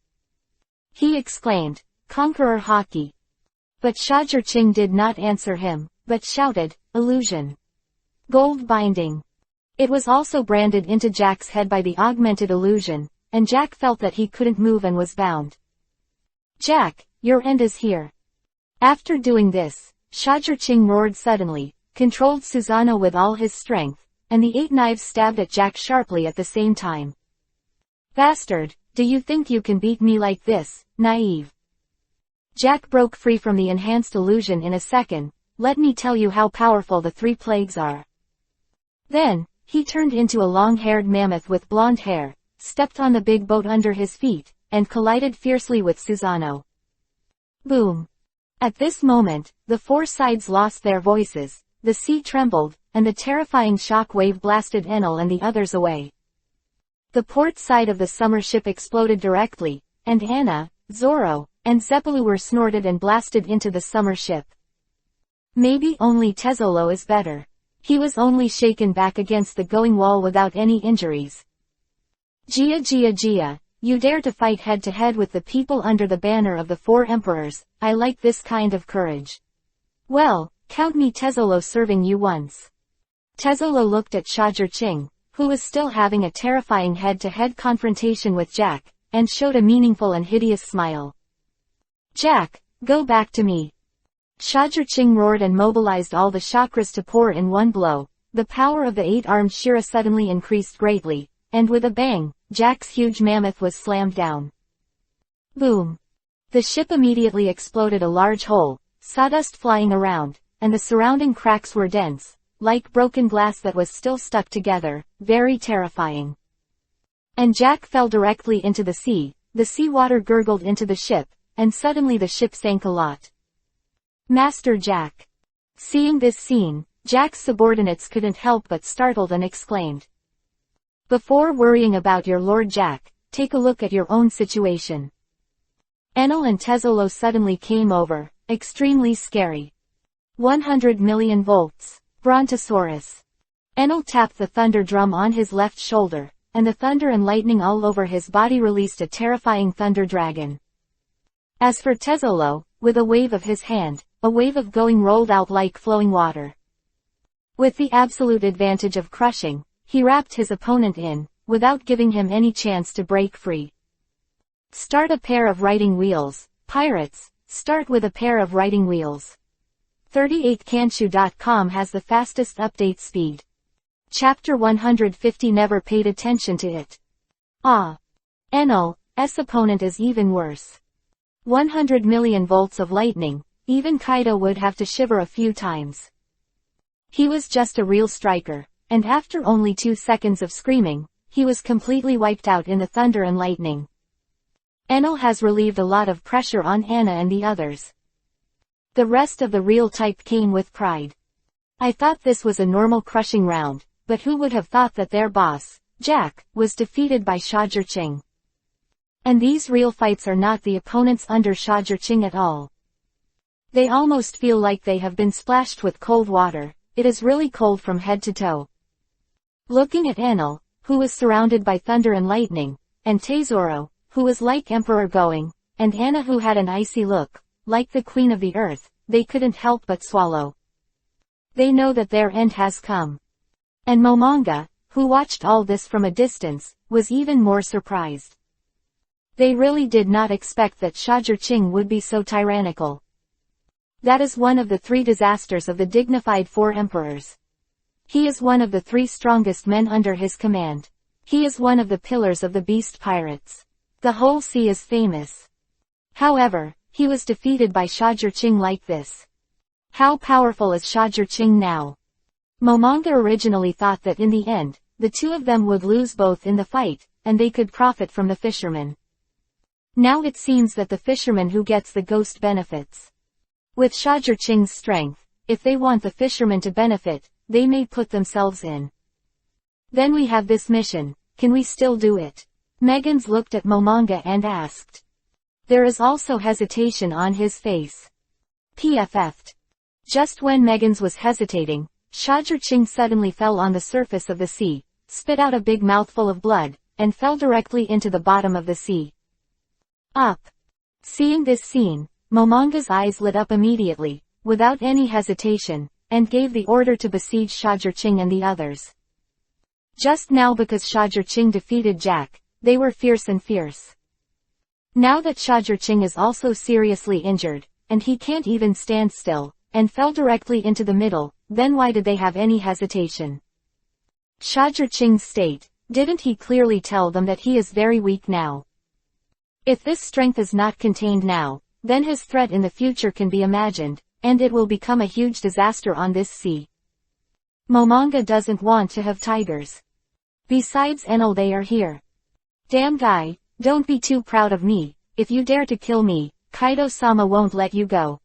He exclaimed, Conqueror Haki. But Shajur-Ching did not answer him, but shouted, Illusion. Gold binding. It was also branded into Jack's head by the augmented illusion, and Jack felt that he couldn't move and was bound. Jack, your end is here. After doing this, Shajur-Ching roared suddenly, controlled Susanoo with all his strength, and the 8 knives stabbed at Jack sharply at the same time. "Bastard, do you think you can beat me like this, naive?" Jack broke free from the enhanced illusion in a second. "Let me tell you how powerful the 3 plagues are." Then, he turned into a long-haired mammoth with blonde hair, stepped on the big boat under his feet, and collided fiercely with Susanoo. Boom! At this moment, the 4 sides lost their voices, the sea trembled, and the terrifying shock wave blasted Enel and the others away. The port side of the summer ship exploded directly, and Anna, Zoro, and Zeppelu were snorted and blasted into the summer ship. Maybe only Tezzolo is better. He was only shaken back against the going wall without any injuries. "Gia Gia Gia, you dare to fight head-to-head with the people under the banner of the 4 emperors, I like this kind of courage. Well, count me Tezzolo serving you once." Tezzolo looked at Shajirching, who was still having a terrifying head-to-head confrontation with Jack, and showed a meaningful and hideous smile. "Jack, go back to me." Shajirching roared and mobilized all the chakras to pour in one blow. The power of the 8-armed Shira suddenly increased greatly, and with a bang, Jack's huge mammoth was slammed down. Boom! The ship immediately exploded a large hole, sawdust flying around, and the surrounding cracks were dense, like broken glass that was still stuck together, very terrifying. And Jack fell directly into the seawater gurgled into the ship, and suddenly the ship sank a lot. Master Jack. Seeing this scene, Jack's subordinates couldn't help but startled and exclaimed. "Before worrying about your Lord Jack, take a look at your own situation." Enel and Tezzolo suddenly came over, extremely scary. 100 million volts. Brontosaurus. Enel tapped the thunder drum on his left shoulder, and the thunder and lightning all over his body released a terrifying thunder dragon. As for Tezzolo, with a wave of his hand, a wave of going rolled out like flowing water. With the absolute advantage of crushing, he wrapped his opponent in, without giving him any chance to break free. Start a pair of writing wheels, pirates, start with a pair of writing wheels. 38kanshu.com has the fastest update speed. Chapter 150 never paid attention to it. Enel's opponent is even worse. 100 million volts of lightning, even Kaido would have to shiver a few times. He was just a real striker, and after only 2 seconds of screaming, he was completely wiped out in the thunder and lightning. Enel has relieved a lot of pressure on Anna and the others. The rest of the real type came with pride. I thought this was a normal crushing round, but who would have thought that their boss, Jack, was defeated by Shajirching. And these real fights are not the opponents under Shajirching at all. They almost feel like they have been splashed with cold water. It is really cold from head to toe. Looking at Enel, who was surrounded by thunder and lightning, and Tezzoro, who was like Emperor going, and Anna who had an icy look, like the Queen of the Earth, they couldn't help but swallow. They know that their end has come. And Momonga, who watched all this from a distance, was even more surprised. They really did not expect that Shajirching would be so tyrannical. That is one of the 3 disasters of the dignified 4 emperors. He is one of the 3 strongest men under his command. He is one of the pillars of the beast pirates. The whole sea is famous. However, he was defeated by Shajirching like this. How powerful is Shajirching now? Momonga originally thought that in the end, the 2 of them would lose both in the fight, and they could profit from the fisherman. Now it seems that the fisherman who gets the ghost benefits. With Shajirching's strength, if they want the fisherman to benefit, they may put themselves in. Then we have this mission, can we still do it? Megans looked at Momonga and asked. There is also hesitation on his face. PFF'd. Just when Megans was hesitating, Shajirching suddenly fell on the surface of the sea, spit out a big mouthful of blood, and fell directly into the bottom of the sea. Up. Seeing this scene, Momonga's eyes lit up immediately, without any hesitation, and gave the order to besiege Shajirching and the others. Just now because Shajirching defeated Jack, they were fierce. Now that Shajirching is also seriously injured, and he can't even stand still, and fell directly into the middle, then why did they have any hesitation? Shazher Qing's state, didn't he clearly tell them that he is very weak now? If this strength is not contained now, then his threat in the future can be imagined, and it will become a huge disaster on this sea. Momonga doesn't want to have tigers. Besides Enel, they are here. Damn guy, don't be too proud of me. If you dare to kill me, Kaido-sama won't let you go.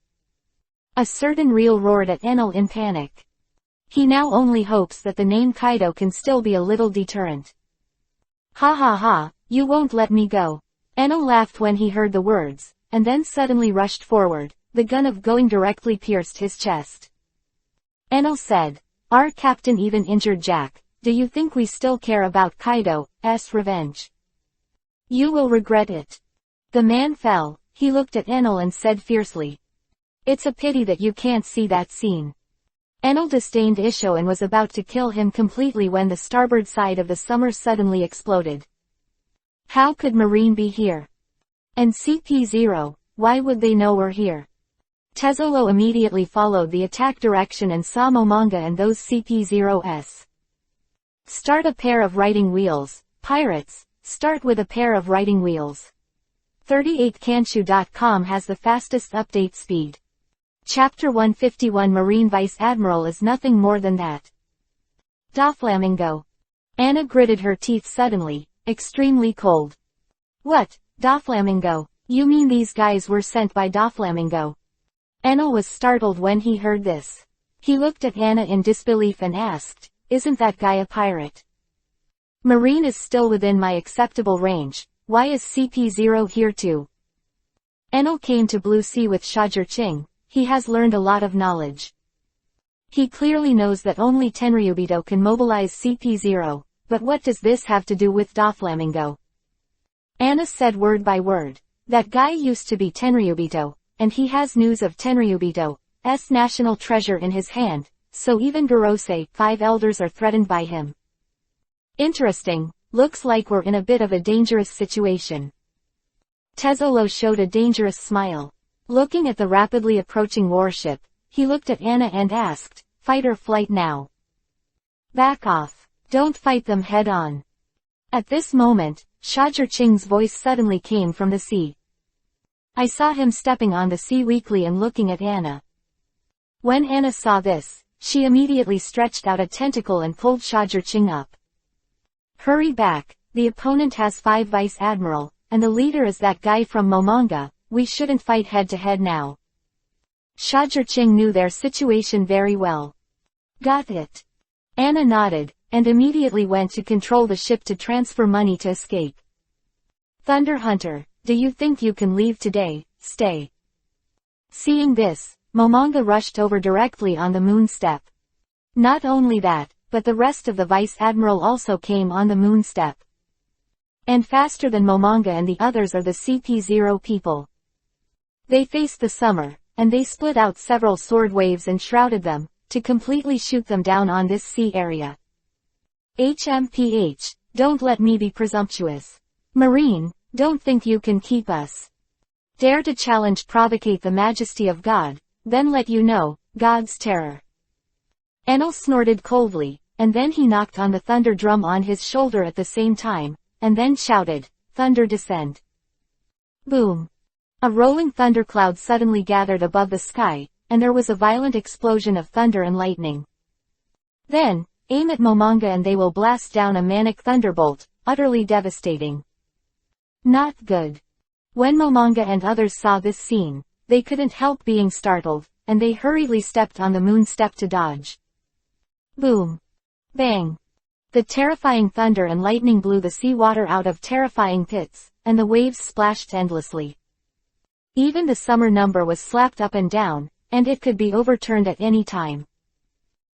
A certain Real roared at Enel in panic. He now only hopes that the name Kaido can still be a little deterrent. Ha ha ha, you won't let me go. Enel laughed when he heard the words, and then suddenly rushed forward. The gun of going directly pierced his chest. Enel said, "Our captain even injured Jack. Do you think we still care about Kaido's revenge? You will regret it." The man fell. He looked at Enel and said fiercely, "It's a pity that you can't see that scene." Enel disdained Isho and was about to kill him completely when the starboard side of the summer suddenly exploded. How could Marine be here? And CP0, why would they know we're here? Tezzolo immediately followed the attack direction and saw Momonga and those CP0s. Start a pair of writing wheels, pirates, start with a pair of writing wheels. 38kanshu.com has the fastest update speed. Chapter 151 Marine Vice Admiral is nothing more than that. Doflamingo. Anna gritted her teeth suddenly, extremely cold. What, Doflamingo? You mean these guys were sent by Doflamingo? Enel was startled when he heard this. He looked at Anna in disbelief and asked, "Isn't that guy a pirate?" "Marine is still within my acceptable range. Why is CP0 here too?" Enel came to Blue Sea with Shazher Qing. He has learned a lot of knowledge. He clearly knows that only Tenryubito can mobilize CP0, but what does this have to do with Doflamingo? Anna said word by word, "That guy used to be Tenryubito, and he has news of Tenryubito's national treasure in his hand, so even Gorosei, 5 elders are threatened by him." Interesting, looks like we're in a bit of a dangerous situation. Tezzolo showed a dangerous smile. Looking at the rapidly approaching warship, he looked at Anna and asked, "Fight or flight now?" "Back off. Don't fight them head on." At this moment, Shazher Qing's voice suddenly came from the sea. I saw him stepping on the sea weakly and looking at Anna. When Anna saw this, she immediately stretched out a tentacle and pulled Shazher Qing up. "Hurry back, the opponent has 5 Vice Admiral, and the leader is that guy from Momonga. We shouldn't fight head to head now." Shazher Qing knew their situation very well. "Got it." Anna nodded, and immediately went to control the ship to transfer money to escape. "Thunder Hunter, do you think you can leave today? Stay." Seeing this, Momonga rushed over directly on the moon step. Not only that, but the rest of the Vice Admiral also came on the moon step. And faster than Momonga and the others are the CP0 people. They faced the summer, and they split out several sword waves and shrouded them, to completely shoot them down on this sea area. HMPH, don't let me be presumptuous. Marine, don't think you can keep us. Dare to challenge provocate the majesty of God, then let you know, God's terror. Enel snorted coldly, and then he knocked on the thunder drum on his shoulder at the same time, and then shouted, "Thunder descend." Boom. A rolling thundercloud suddenly gathered above the sky, and there was a violent explosion of thunder and lightning. Then, aim at Momonga and they will blast down a manic thunderbolt, utterly devastating. Not good. When Momonga and others saw this scene, they couldn't help being startled, and they hurriedly stepped on the moon step to dodge. Boom. Bang. The terrifying thunder and lightning blew the seawater out of terrifying pits, and the waves splashed endlessly. Even the summer number was slapped up and down, and it could be overturned at any time.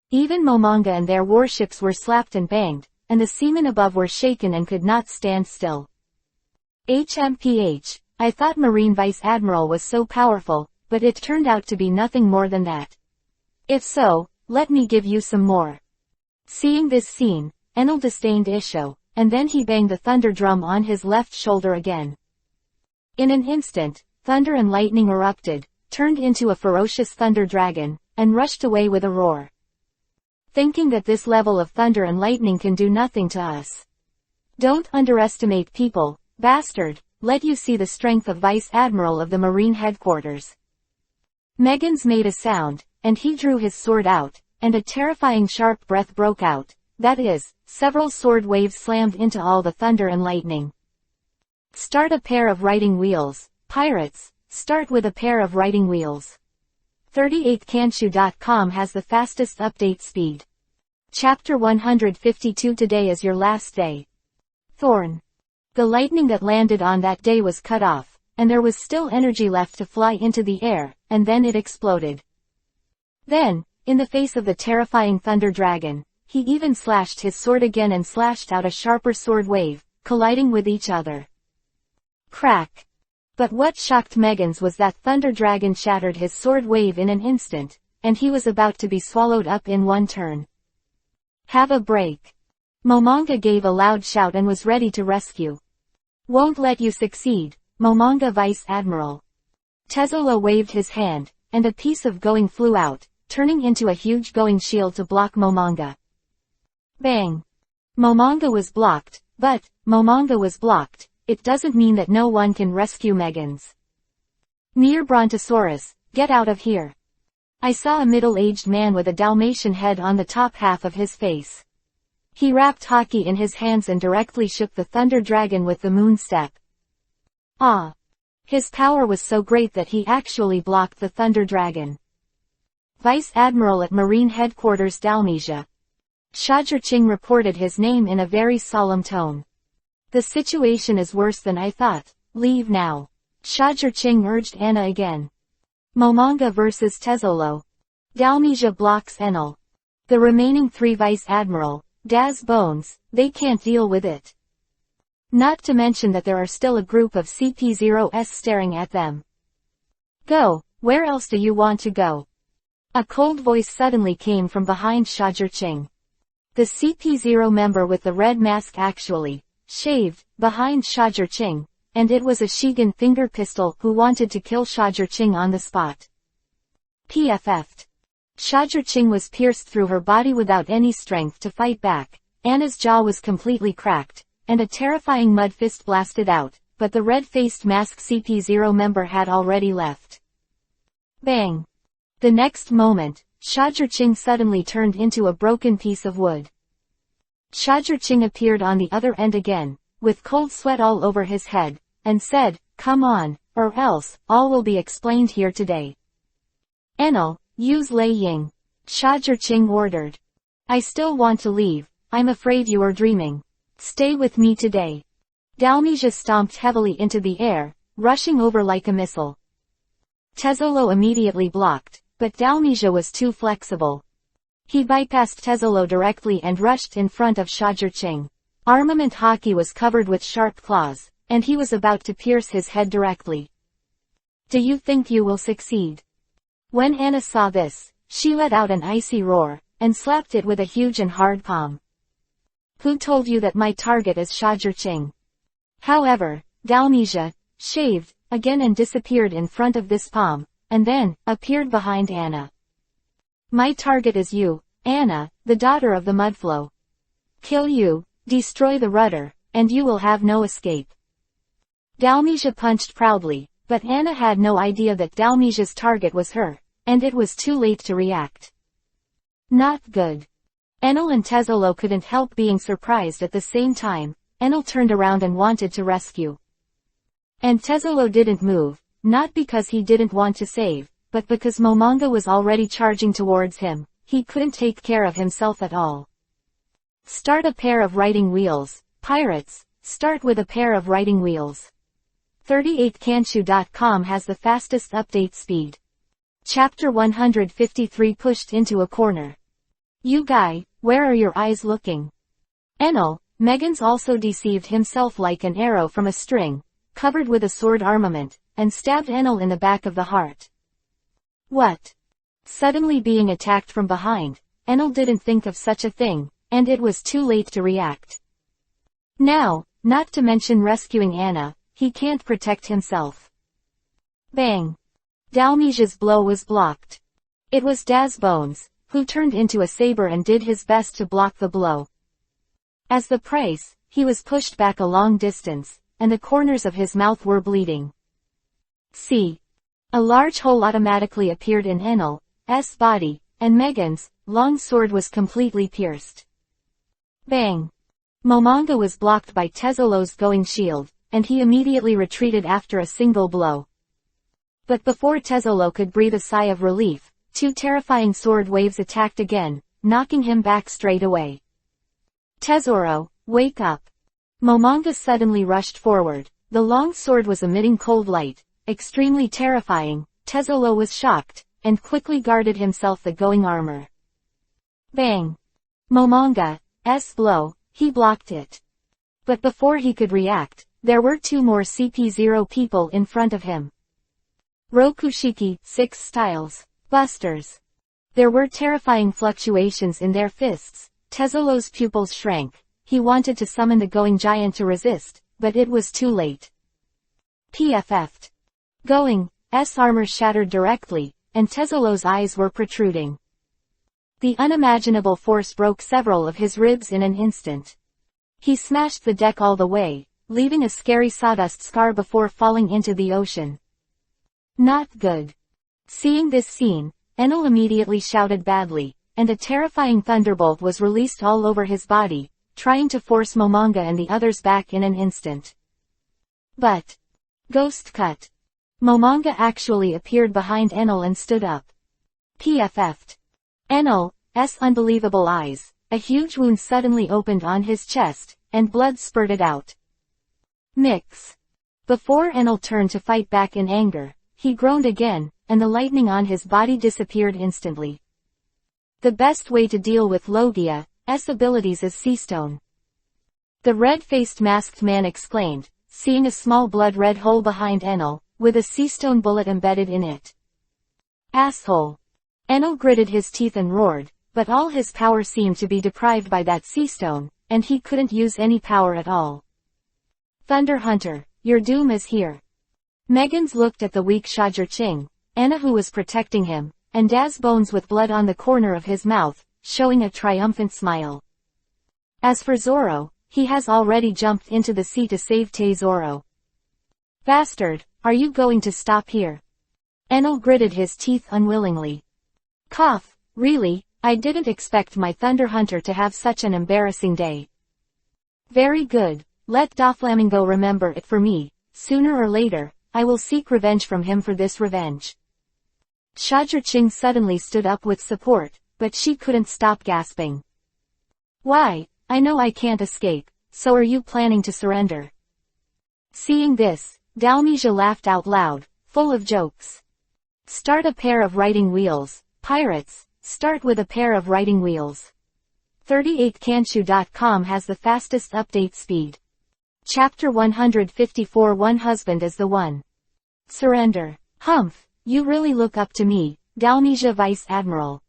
Even Momonga and their warships were slapped and banged, and the seamen above were shaken and could not stand still. HMPH, I thought Marine Vice Admiral was so powerful, but it turned out to be nothing more than that. If so, let me give you some more. Seeing this scene, Enel disdained Isho, and then he banged the thunder drum on his left shoulder again. In an instant, thunder and lightning erupted, turned into a ferocious thunder dragon, and rushed away with a roar. thinking that this level of thunder and lightning can do nothing to us. Don't underestimate people, bastard, let you see the strength of Vice Admiral of the Marine Headquarters. Meggins made a sound, and he drew his sword out, and a terrifying sharp breath broke out, that is, several sword waves slammed into all the thunder and lightning. Start a pair of writing wheels, pirates, start with a pair of writing wheels. 38kanshu.com has the fastest update speed. Chapter 152. Today is your last day. Thorn. The lightning that landed on that day was cut off, and there was still energy left to fly into the air, and then it exploded. Then, in the face of the terrifying thunder dragon, he even slashed his sword again and slashed out a sharper sword wave, colliding with each other. Crack. But what shocked Meggins was that thunder dragon shattered his sword wave in an instant, and he was about to be swallowed up in one turn. Have a break. Momonga gave a loud shout and was ready to rescue. Won't let you succeed, Momonga Vice Admiral. Tezzolo waved his hand, and a piece of going flew out, turning into a huge going shield to block Momonga. Bang. Momonga was blocked, but, Momonga was blocked, it doesn't mean that no one can rescue Meggins. Near Brontosaurus, get out of here. I saw a middle-aged man with a Dalmatian head on the top half of his face. He wrapped hockey in his hands and directly shook the thunder dragon with the moon step. Ah! His power was so great that he actually blocked the thunder dragon. Vice Admiral at Marine Headquarters Dalmatia. Shajirching reported his name in a very solemn tone. The situation is worse than I thought. Leave now. Shajirching urged Anna again. Momonga versus Tezzolo. Dalmatia blocks Enel. The remaining three Vice Admiral, Daz Bones, they can't deal with it. Not to mention that there are still a group of CP0s staring at them. Go, where else do you want to go? A cold voice suddenly came from behind Shajirching. The CP0 member with the red mask actually shaved behind Shajirching, and it was a Shigan finger pistol who wanted to kill Shajirching on the spot. PFF'd. Shajirching was pierced through her body without any strength to fight back. Anna's jaw was completely cracked, and a terrifying mud fist blasted out, but the red-faced mask CP0 member had already left. Bang! The next moment, Shajirching suddenly turned into a broken piece of wood. Shajirching appeared on the other end again, with cold sweat all over his head, and said, "Come on, or else, all will be explained here today." Enel, use Lei Ying. Shajirching ordered. I still want to leave, I'm afraid you are dreaming. Stay with me today. Dalmatia stomped heavily into the air, rushing over like a missile. Tezzolo immediately blocked, but Dalmatia was too flexible. He bypassed Tezzolo directly and rushed in front of Shajirching. Armament hockey was covered with sharp claws, and he was about to pierce his head directly. Do you think you will succeed? When Anna saw this, she let out an icy roar, and slapped it with a huge and hard palm. Who told you that my target is Shajirching? However, Dalmatia shaved again and disappeared in front of this palm, and then appeared behind Anna. My target is you, Anna, the daughter of the Mudflow. Kill you, destroy the rudder, and you will have no escape. Dalmatia punched proudly, but Anna had no idea that Dalmatia's target was her, and it was too late to react. Not good. Enel and Tezzolo couldn't help being surprised at the same time. Enel turned around and wanted to rescue. And Tezzolo didn't move, not because he didn't want to save, but because Momonga was already charging towards him. He couldn't take care of himself at all. Start a pair of writing wheels, pirates, start with a pair of writing wheels. 38kanshu.com has the fastest update speed. Chapter 153 pushed into a corner. You guy, where are your eyes looking? Enel, Meggins also deceived himself like an arrow from a string, covered with a sword armament, and stabbed Enel in the back of the heart. What? Suddenly being attacked from behind, Enel didn't think of such a thing, and it was too late to react. Now, not to mention rescuing Anna, he can't protect himself. Bang! Dalmatia's blow was blocked. It was Daz Bones, who turned into a saber and did his best to block the blow. As the price, he was pushed back a long distance, and the corners of his mouth were bleeding. C. A large hole automatically appeared in Enel's body, and Megan's long sword was completely pierced. Bang! Momonga was blocked by Tezzolo's going shield, and he immediately retreated after a single blow. But before Tezzolo could breathe a sigh of relief, two terrifying sword waves attacked again, knocking him back straight away. Tezzoro, wake up! Momonga suddenly rushed forward. The long sword was emitting cold light, extremely terrifying. Tezzolo was shocked, and quickly guarded himself the going armor. Bang! Momonga's blow, he blocked it. But before he could react, there were two more CP0 people in front of him. Rokushiki, 6 styles, busters. There were terrifying fluctuations in their fists. Tezzolo's pupils shrank. He wanted to summon the going giant to resist, but it was too late. PFF'd. Going's armor shattered directly, and Tezzolo's eyes were protruding. The unimaginable force broke several of his ribs in an instant. He smashed the deck all the way, leaving a scary sawdust scar before falling into the ocean. Not good. Seeing this scene, Enel immediately shouted badly, and a terrifying thunderbolt was released all over his body, trying to force Momonga and the others back in an instant. But, ghost cut. Momonga actually appeared behind Enel and stood up. PFF'd. Enel's unbelievable eyes. A huge wound suddenly opened on his chest, and blood spurted out. Mix. Before Enel turned to fight back in anger, he groaned again, and the lightning on his body disappeared instantly. The best way to deal with Logia's abilities is Seastone. The red-faced masked man exclaimed, seeing a small blood-red hole behind Enel, with a Seastone bullet embedded in it. Asshole. Enel gritted his teeth and roared, but all his power seemed to be deprived by that Seastone, and he couldn't use any power at all. Thunder Hunter, your doom is here. Meggans looked at the weak Shajur-Ching, Anna who was protecting him, and Daz Bones with blood on the corner of his mouth, showing a triumphant smile. As for Zoro, he has already jumped into the sea to save Tezzoro. Bastard, are you going to stop here? Enel gritted his teeth unwillingly. Cough, really, I didn't expect my Thunder Hunter to have such an embarrassing day. Very good, let Doflamingo remember it for me. Sooner or later, I will seek revenge from him for this revenge. Shajur-Ching suddenly stood up with support, but she couldn't stop gasping. Why, I know I can't escape, so are you planning to surrender? Seeing this, Dalmisia laughed out loud, full of jokes. Start a pair of writing wheels, pirates, start with a pair of writing wheels. 38kanshu.com has the fastest update speed. Chapter 154 One husband is the one. Surrender. Humph, you really look up to me, Dalmisia Vice Admiral.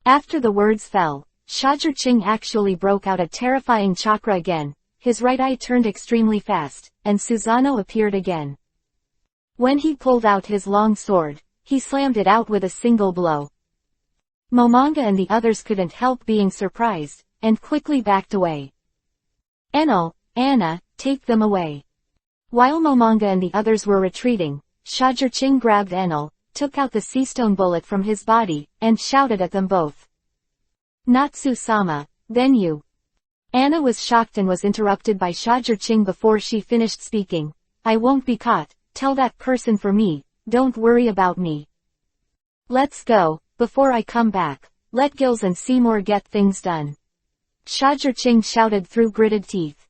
After the words fell, Shajur-Ching actually broke out a terrifying chakra again, his right eye turned extremely fast, and Susano appeared again. When he pulled out his long sword, he slammed it out with a single blow. Momonga and the others couldn't help being surprised, and quickly backed away. Enel, Anna, take them away. While Momonga and the others were retreating, Shajur-Ching grabbed Enel, took out the Seastone bullet from his body, and shouted at them both. Natsu-sama, then you. Anna was shocked and was interrupted by Shajur-Ching before she finished speaking. I won't be caught, tell that person for me, don't worry about me. Let's go, before I come back, let Gills and Seymour get things done. Shajur-Ching shouted through gritted teeth.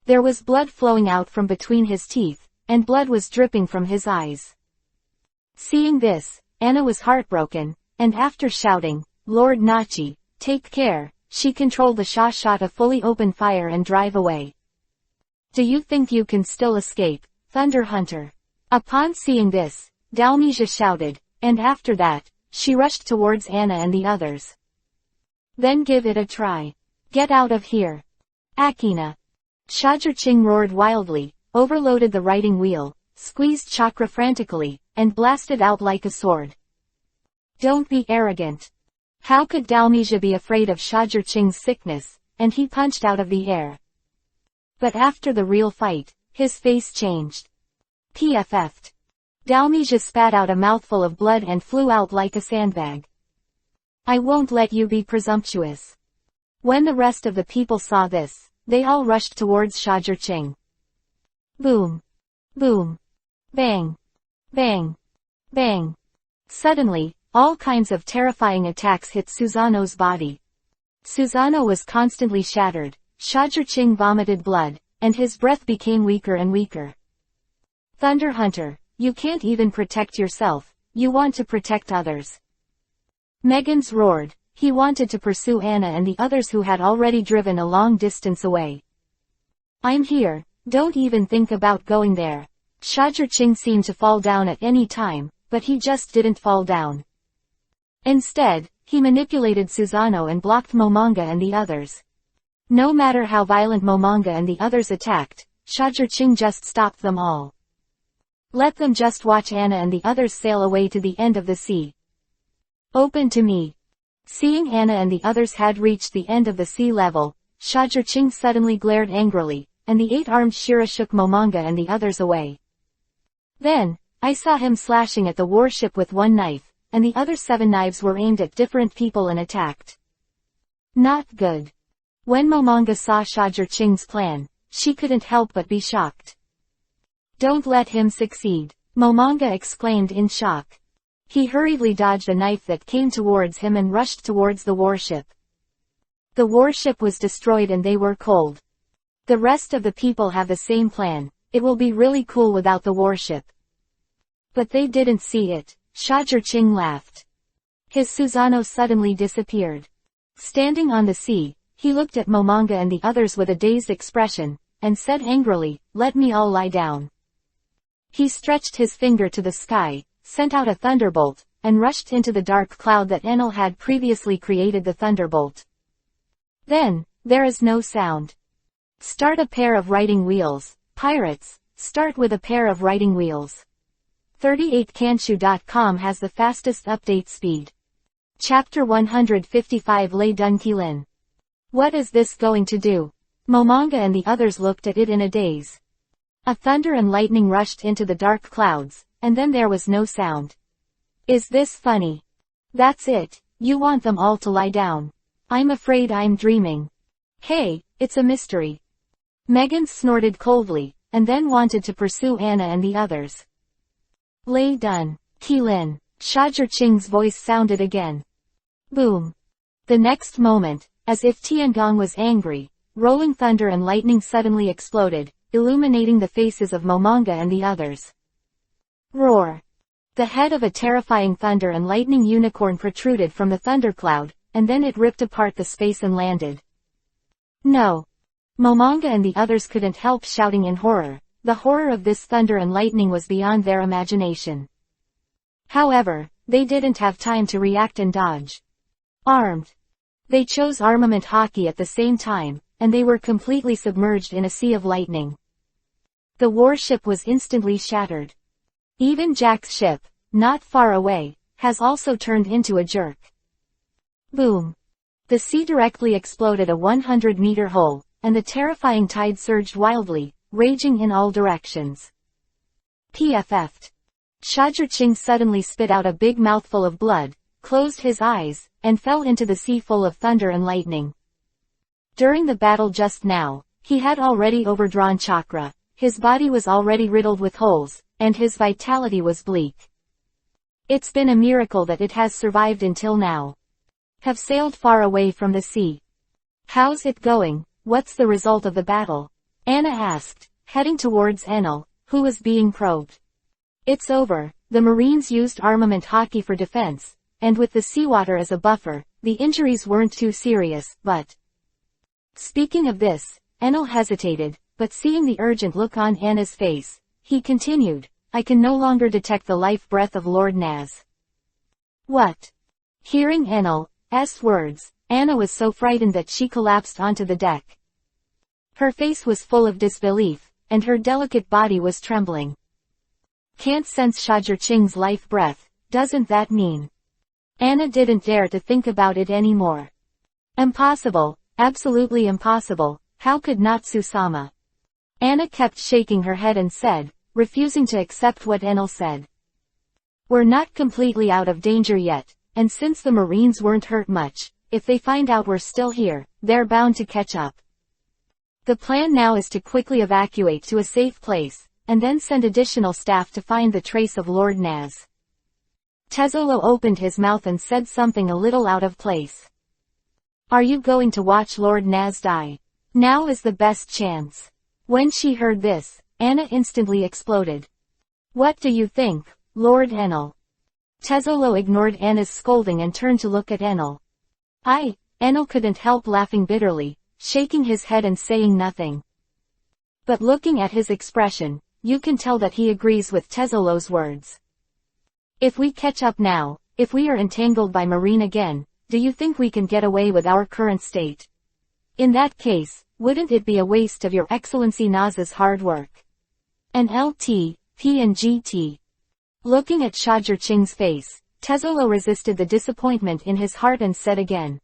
There was blood flowing out from between his teeth, and blood was dripping from his eyes. Seeing this, Anna was heartbroken, and after shouting, Lord Nachi, take care, she controlled the shot of fully open fire and drive away. Do you think you can still escape, Thunder Hunter? Upon seeing this, Dalmisia shouted, and after that, she rushed towards Anna and the others. Then give it a try. Get out of here. Akina. Shajur-Ching roared wildly, overloaded the writing wheel, squeezed chakra frantically, and blasted out like a sword. Don't be arrogant. How could Dalmisia be afraid of Shajurching's sickness, and he punched out of the air. But after the real fight, his face changed. PFF'd. Dalmisia spat out a mouthful of blood and flew out like a sandbag. I won't let you be presumptuous. When the rest of the people saw this, they all rushed towards Shajurching. Boom. Boom. Bang. Bang. Bang. Suddenly, all kinds of terrifying attacks hit Susano's body. Susano was constantly shattered, Shajurching vomited blood, and his breath became weaker and weaker. Thunder Hunter, you can't even protect yourself, you want to protect others. Meggans roared. He wanted to pursue Anna and the others who had already driven a long distance away. I'm here, don't even think about going there. Shajurching seemed to fall down at any time, but he just didn't fall down. Instead, he manipulated Susano and blocked Momonga and the others. No matter how violent Momonga and the others attacked, Shajurching just stopped them all. Let them just watch Anna and the others sail away to the end of the sea. Open to me. Seeing Anna and the others had reached the end of the sea level, Shajurching suddenly glared angrily, and the 8-armed Shira shook Momonga and the others away. Then, I saw him slashing at the warship with one knife, and the other 7 knives were aimed at different people and attacked. Not good. When Momonga saw Shajurching's plan, she couldn't help but be shocked. Don't let him succeed, Momonga exclaimed in shock. He hurriedly dodged a knife that came towards him and rushed towards the warship. The warship was destroyed and they were cold. The rest of the people have the same plan, it will be really cool without the warship. But they didn't see it, Shajurching laughed. His Susano suddenly disappeared. Standing on the sea, he looked at Momonga and the others with a dazed expression, and said angrily, let me all lie down. He stretched his finger to the sky, sent out a thunderbolt, and rushed into the dark cloud that Enel had previously created the thunderbolt. Then, there is no sound. Start a pair of writing wheels, pirates, start with a pair of writing wheels. 38kanshu.com has the fastest update speed. Chapter 155 Lei Dunkilin. What is this going to do? Momonga and the others looked at it in a daze. A thunder and lightning rushed into the dark clouds, and then there was no sound. Is this funny? That's it, you want them all to lie down. I'm afraid I'm dreaming. Hey, it's a mystery. Megan snorted coldly, and then wanted to pursue Anna and the others. Lei Dun, Kilin, Shajurching's voice sounded again. Boom. The next moment, as if Tiangong was angry, rolling thunder and lightning suddenly exploded, illuminating the faces of Momonga and the others. Roar. The head of a terrifying thunder and lightning unicorn protruded from the thundercloud, and then it ripped apart the space and landed. No. Momonga and the others couldn't help shouting in horror. The horror of this thunder and lightning was beyond their imagination. However, they didn't have time to react and dodge. Armed. They chose armament hockey at the same time, and they were completely submerged in a sea of lightning. The warship was instantly shattered. Even Jack's ship, not far away, has also turned into a jerk. Boom. The sea directly exploded a 100-meter hole, and the terrifying tide surged wildly, raging in all directions. PFF'd. Shajurching suddenly spit out a big mouthful of blood, closed his eyes, and fell into the sea full of thunder and lightning. During the battle just now, he had already overdrawn chakra, his body was already riddled with holes, and his vitality was bleak. It's been a miracle that it has survived until now. Have sailed far away from the sea. How's it going? What's the result of the battle? Anna asked, heading towards Enel, who was being probed. It's over. The Marines used armament hockey for defense, and with the seawater as a buffer, the injuries weren't too serious, but... Speaking of this, Enel hesitated, but seeing the urgent look on Anna's face, he continued, I can no longer detect the life breath of Lord Naz. What? Hearing Enel's words, Anna was so frightened that she collapsed onto the deck. Her face was full of disbelief, and her delicate body was trembling. Can't sense Shajurching's life breath, doesn't that mean? Anna didn't dare to think about it anymore. Impossible, absolutely impossible, how could Natsu-sama? Anna kept shaking her head and said, refusing to accept what Enel said. We're not completely out of danger yet, and since the Marines weren't hurt much, if they find out we're still here, they're bound to catch up. The plan now is to quickly evacuate to a safe place, and then send additional staff to find the trace of Lord Naz. Tezzolo opened his mouth and said something a little out of place. Are you going to watch Lord Naz die? Now is the best chance. When she heard this, Anna instantly exploded. What do you think, Lord Enel? Tezzolo ignored Anna's scolding and turned to look at Enel. Enel couldn't help laughing bitterly, shaking his head and saying nothing. But looking at his expression, you can tell that he agrees with Tezzolo's words. If we catch up now, if we are entangled by Marine again, do you think we can get away with our current state? In that case, wouldn't it be a waste of Your Excellency Naz's hard work? And LT, P and GT. Looking at Shajirching's face, Tezzolo resisted the disappointment in his heart and said again.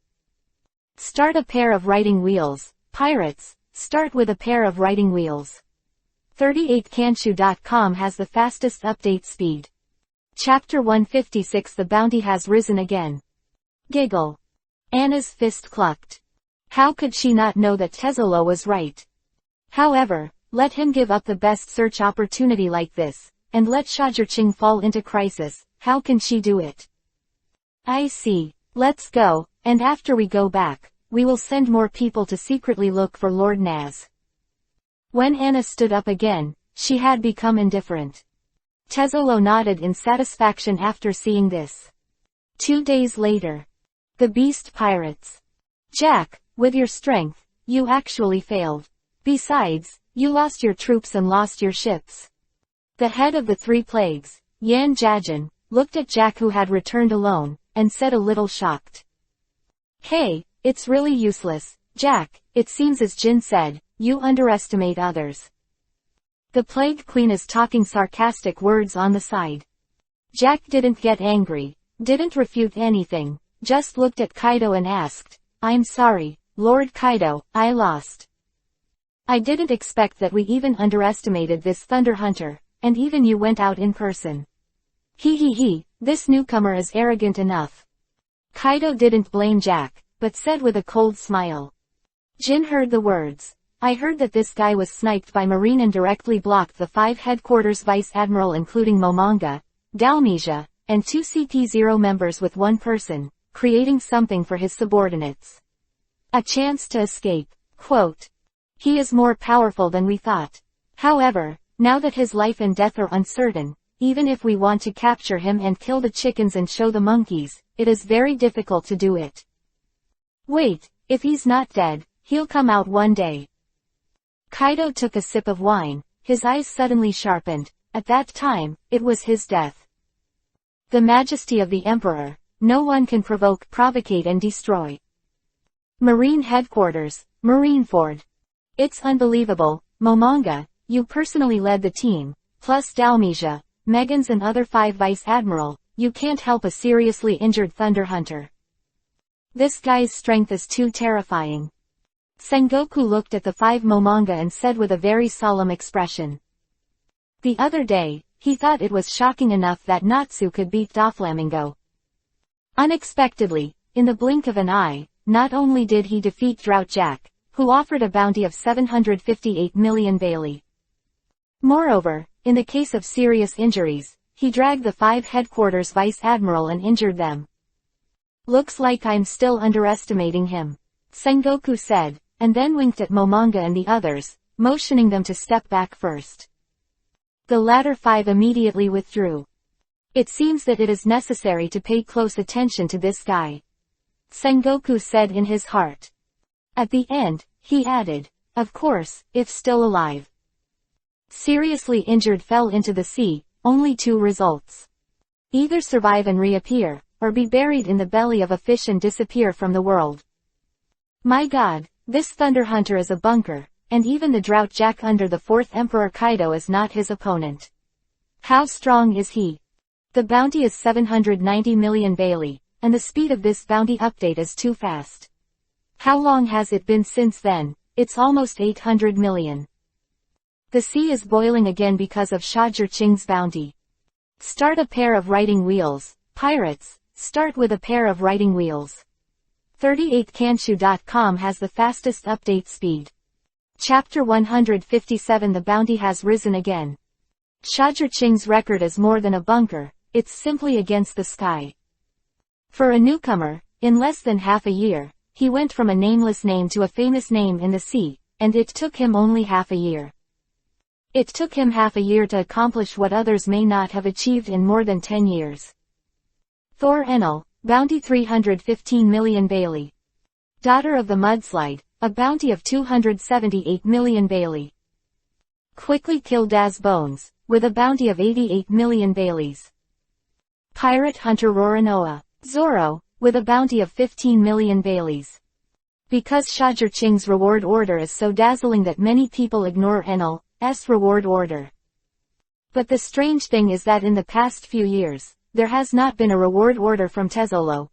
Start a pair of writing wheels, pirates, start with a pair of writing wheels. 38kanshu.com has the fastest update speed. Chapter 156 The bounty has risen again. Giggle. Anna's fist clucked. How could she not know that Tezzolo was right? However, let him give up the best search opportunity like this, and let Shajirching fall into crisis, how can she do it? I see. Let's go, and after we go back, we will send more people to secretly look for Lord Naz. When Anna stood up again, she had become indifferent. Tezzolo nodded in satisfaction after seeing this. 2 days later. The Beast Pirates. Jack, with your strength, you actually failed. Besides, you lost your troops and lost your ships. The head of the 3 plagues, Yan Jajin, looked at Jack who had returned alone, and said a little shocked. Hey, it's really useless, Jack, it seems as Jin said, you underestimate others. The Plague Queen is talking sarcastic words on the side. Jack didn't get angry, didn't refute anything, just looked at Kaido and asked, I'm sorry, Lord Kaido, I lost. I didn't expect that we even underestimated this Thunder Hunter, and even you went out in person. He, this newcomer is arrogant enough. Kaido didn't blame Jack, but said with a cold smile. Jin heard the words. I heard that this guy was sniped by Marine and directly blocked the 5 headquarters vice admiral including Momonga, Dalmesia, and 2 CP0 members with 1 person, creating something for his subordinates. A chance to escape. Quote. He is more powerful than we thought. However, now that his life and death are uncertain, even if we want to capture him and kill the chickens and show the monkeys, it is very difficult to do it. Wait, if he's not dead, he'll come out one day. Kaido took a sip of wine, his eyes suddenly sharpened. At that time, it was his death. The majesty of the Emperor, no one can provoke, provocate and destroy. Marine Headquarters, Marineford. It's unbelievable, Momonga, you personally led the team, plus Dalmesia, Megans and other 5 Vice Admiral, you can't help a seriously injured Thunder Hunter. This guy's strength is too terrifying. Sengoku looked at the 5 Momonga and said with a very solemn expression. The other day, he thought it was shocking enough that Natsu could beat Doflamingo. Unexpectedly, in the blink of an eye, not only did he defeat Drought Jack, who offered a bounty of 758 million Bailey. Moreover, in the case of serious injuries, he dragged the 5 headquarters vice admiral and injured them. Looks like I'm still underestimating him, Sengoku said, and then winked at Momonga and the others, motioning them to step back first. The latter 5 immediately withdrew. It seems that it is necessary to pay close attention to this guy, Sengoku said in his heart. At the end, he added, of course, if still alive. Seriously injured fell into the sea, only 2 results. Either survive and reappear, or be buried in the belly of a fish and disappear from the world. My god, this Thunder Hunter is a bunker, and even the Drought Jack under the 4th Emperor Kaido is not his opponent. How strong is he? The bounty is 790 million Bailey, and the speed of this bounty update is too fast. How long has it been since then? It's almost 800 million. The sea is boiling again because of Shazher Ching's bounty. Start a pair of writing wheels. Pirates, start with a pair of writing wheels. 38kanshu.com has the fastest update speed. Chapter 157. The bounty has risen again. Shazher Ching's record is more than a bunker, it's simply against the sky. For a newcomer, in less than half a year, he went from a nameless name to a famous name in the sea, and it took him only half a year. It took him half a year to accomplish what others may not have achieved in more than 10 years. Thor Enel, bounty 315 million Bailey. Daughter of the Mudslide, a bounty of 278 million Bailey. Quickly kill Daz Bones, with a bounty of 88 million Baileys. Pirate Hunter Roranoa, Zoro, with a bounty of 15 million Baileys. Because Shazher Ching's reward order is so dazzling that many people ignore Enel's reward order. But the strange thing is that in the past few years, there has not been a reward order from Tezzolo.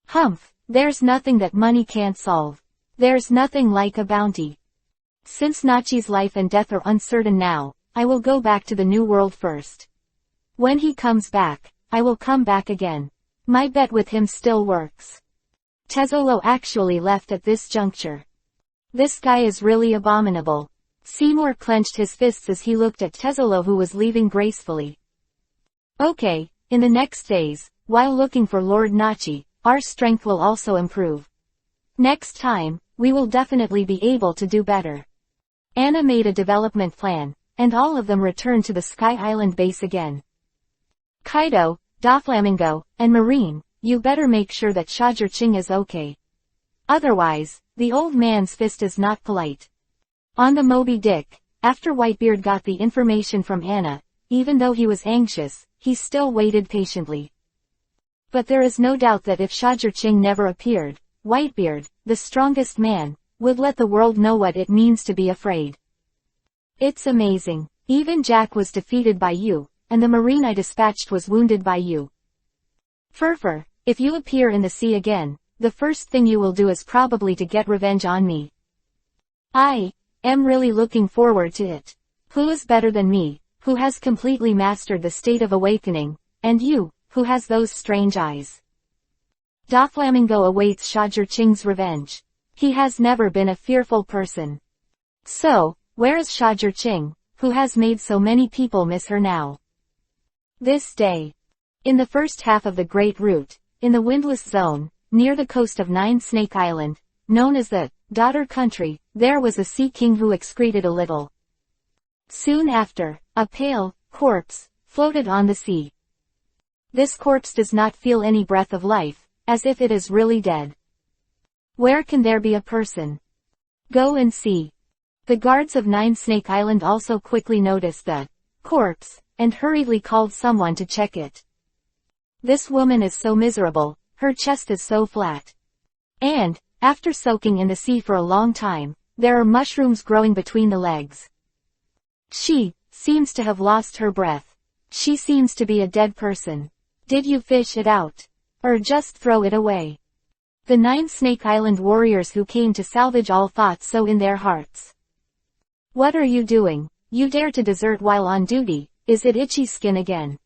Humph, there's nothing that money can't solve. There's nothing like a bounty. Since Nachi's life and death are uncertain now, I will go back to the New World first. When he comes back, I will come back again. My bet with him still works. Tezzolo actually left at this juncture. This guy is really abominable. Seymour clenched his fists as he looked at Tezzolo, who was leaving gracefully. Okay, in the next days, while looking for Lord Nachi, our strength will also improve. Next time, we will definitely be able to do better. Anna made a development plan, and all of them returned to the Sky Island base again. Kaido, Doflamingo, and Marine, you better make sure that Shazher Ching is okay. Otherwise, the old man's fist is not polite. On the Moby Dick, after Whitebeard got the information from Anna, even though he was anxious, he still waited patiently. But there is no doubt that if Shazher Ching never appeared, Whitebeard, the strongest man, would let the world know what it means to be afraid. It's amazing. Even Jack was defeated by you, and the Marine I dispatched was wounded by you. Furfur, if you appear in the sea again, the first thing you will do is probably to get revenge on me. I am really looking forward to it. Who is better than me, who has completely mastered the state of awakening, and you, who has those strange eyes? Doflamingo awaits Shazher Ching's revenge. He has never been a fearful person. So, where is Shazher Ching, who has made so many people miss her now? This day. In the first half of the Great Route, in the windless zone, near the coast of Nine Snake Island, known as the Daughter Country, there was a sea king who excreted a little. Soon after, a pale corpse floated on the sea. This corpse does not feel any breath of life, as if it is really dead. Where can there be a person? Go and see. The guards of Nine Snake Island also quickly noticed the corpse, and hurriedly called someone to check it. This woman is so miserable, her chest is so flat. And, after soaking in the sea for a long time, there are mushrooms growing between the legs. She seems to have lost her breath. She seems to be a dead person. Did you fish it out? Or just throw it away? The Nine Snake Island warriors who came to salvage all thought so in their hearts. What are you doing? You dare to desert while on duty, is it Itchy Skin again?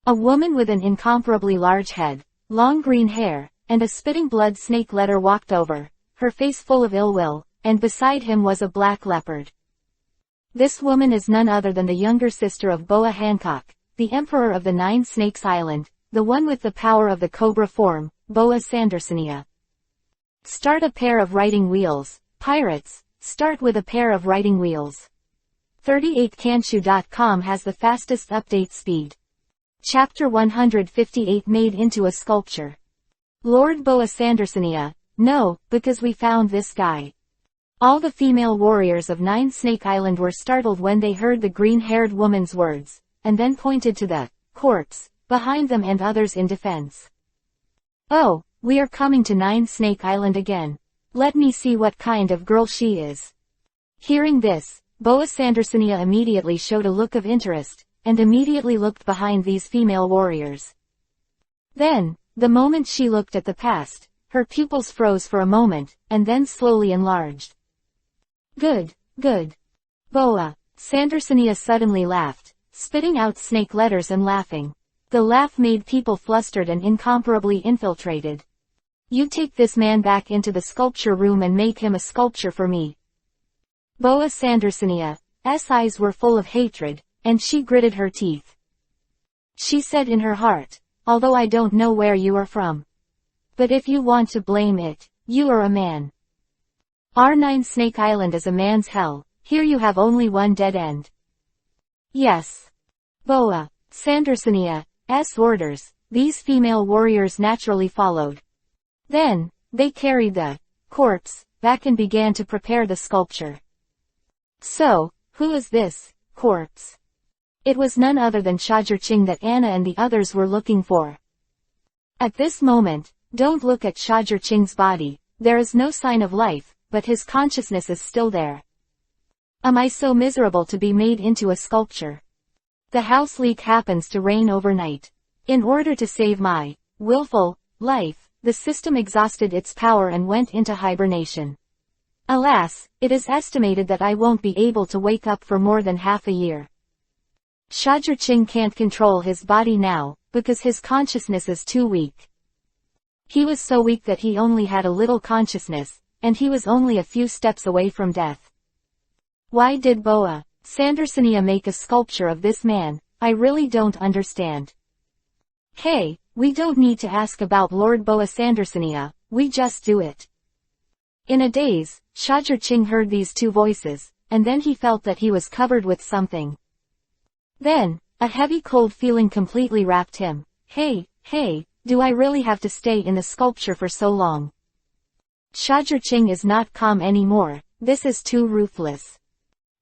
A woman with an incomparably large head, long green hair, and a spitting blood snake letter walked over, her face full of ill will, and beside him was a black leopard. This woman is none other than the younger sister of Boa Hancock, the emperor of the Nine Snakes Island, the one with the power of the cobra form, Boa Sandersonia. Start a pair of writing wheels, pirates, start with a pair of writing wheels. 38kanshu.com has the fastest update speed. Chapter 158 made into a sculpture. Lord Boa Sandersonia, no, because we found this guy. All the female warriors of Nine Snake Island were startled when they heard the green-haired woman's words, and then pointed to the corpse behind them and others in defense. Oh, we are coming to Nine Snake Island again. Let me see what kind of girl she is. Hearing this, Boa Sandersonia immediately showed a look of interest, and immediately looked behind these female warriors. Then, The moment she looked at the past, her pupils froze for a moment, and then slowly enlarged. Good, good. Boa. Sandersonia suddenly laughed, spitting out snake letters and laughing. The laugh made people flustered and incomparably infiltrated. You take this man back into the sculpture room and make him a sculpture for me. Boa Sandersonia's eyes were full of hatred, and she gritted her teeth. She said in her heart, although I don't know where you are from. But if you want to blame it, you are a man. R9 Snake Island is a man's hell, here you have only one dead end. Yes. Boa Sandersonia's orders, these female warriors naturally followed. Then, they carried the corpse back and began to prepare the sculpture. So, who is this corpse? It was none other than Shajirching that Anna and the others were looking for. At this moment, don't look at Shajirching's body, there is no sign of life, but his consciousness is still there. Am I so miserable to be made into a sculpture? The house leak happens to rain overnight. In order to save my willful life, the system exhausted its power and went into hibernation. Alas, it is estimated that I won't be able to wake up for more than half a year. Shajirching can't control his body now, because his consciousness is too weak. He was so weak that he only had a little consciousness, and he was only a few steps away from death. Why did Boa Sandersonia make a sculpture of this man? I really don't understand. Hey, we don't need to ask about Lord Boa Sandersonia, we just do it. In a daze, Shajirching heard these two voices, and then he felt that he was covered with something. Then, a heavy cold feeling completely wrapped him. Hey, do I really have to stay in the sculpture for so long? Shajirching is not calm anymore, this is too ruthless.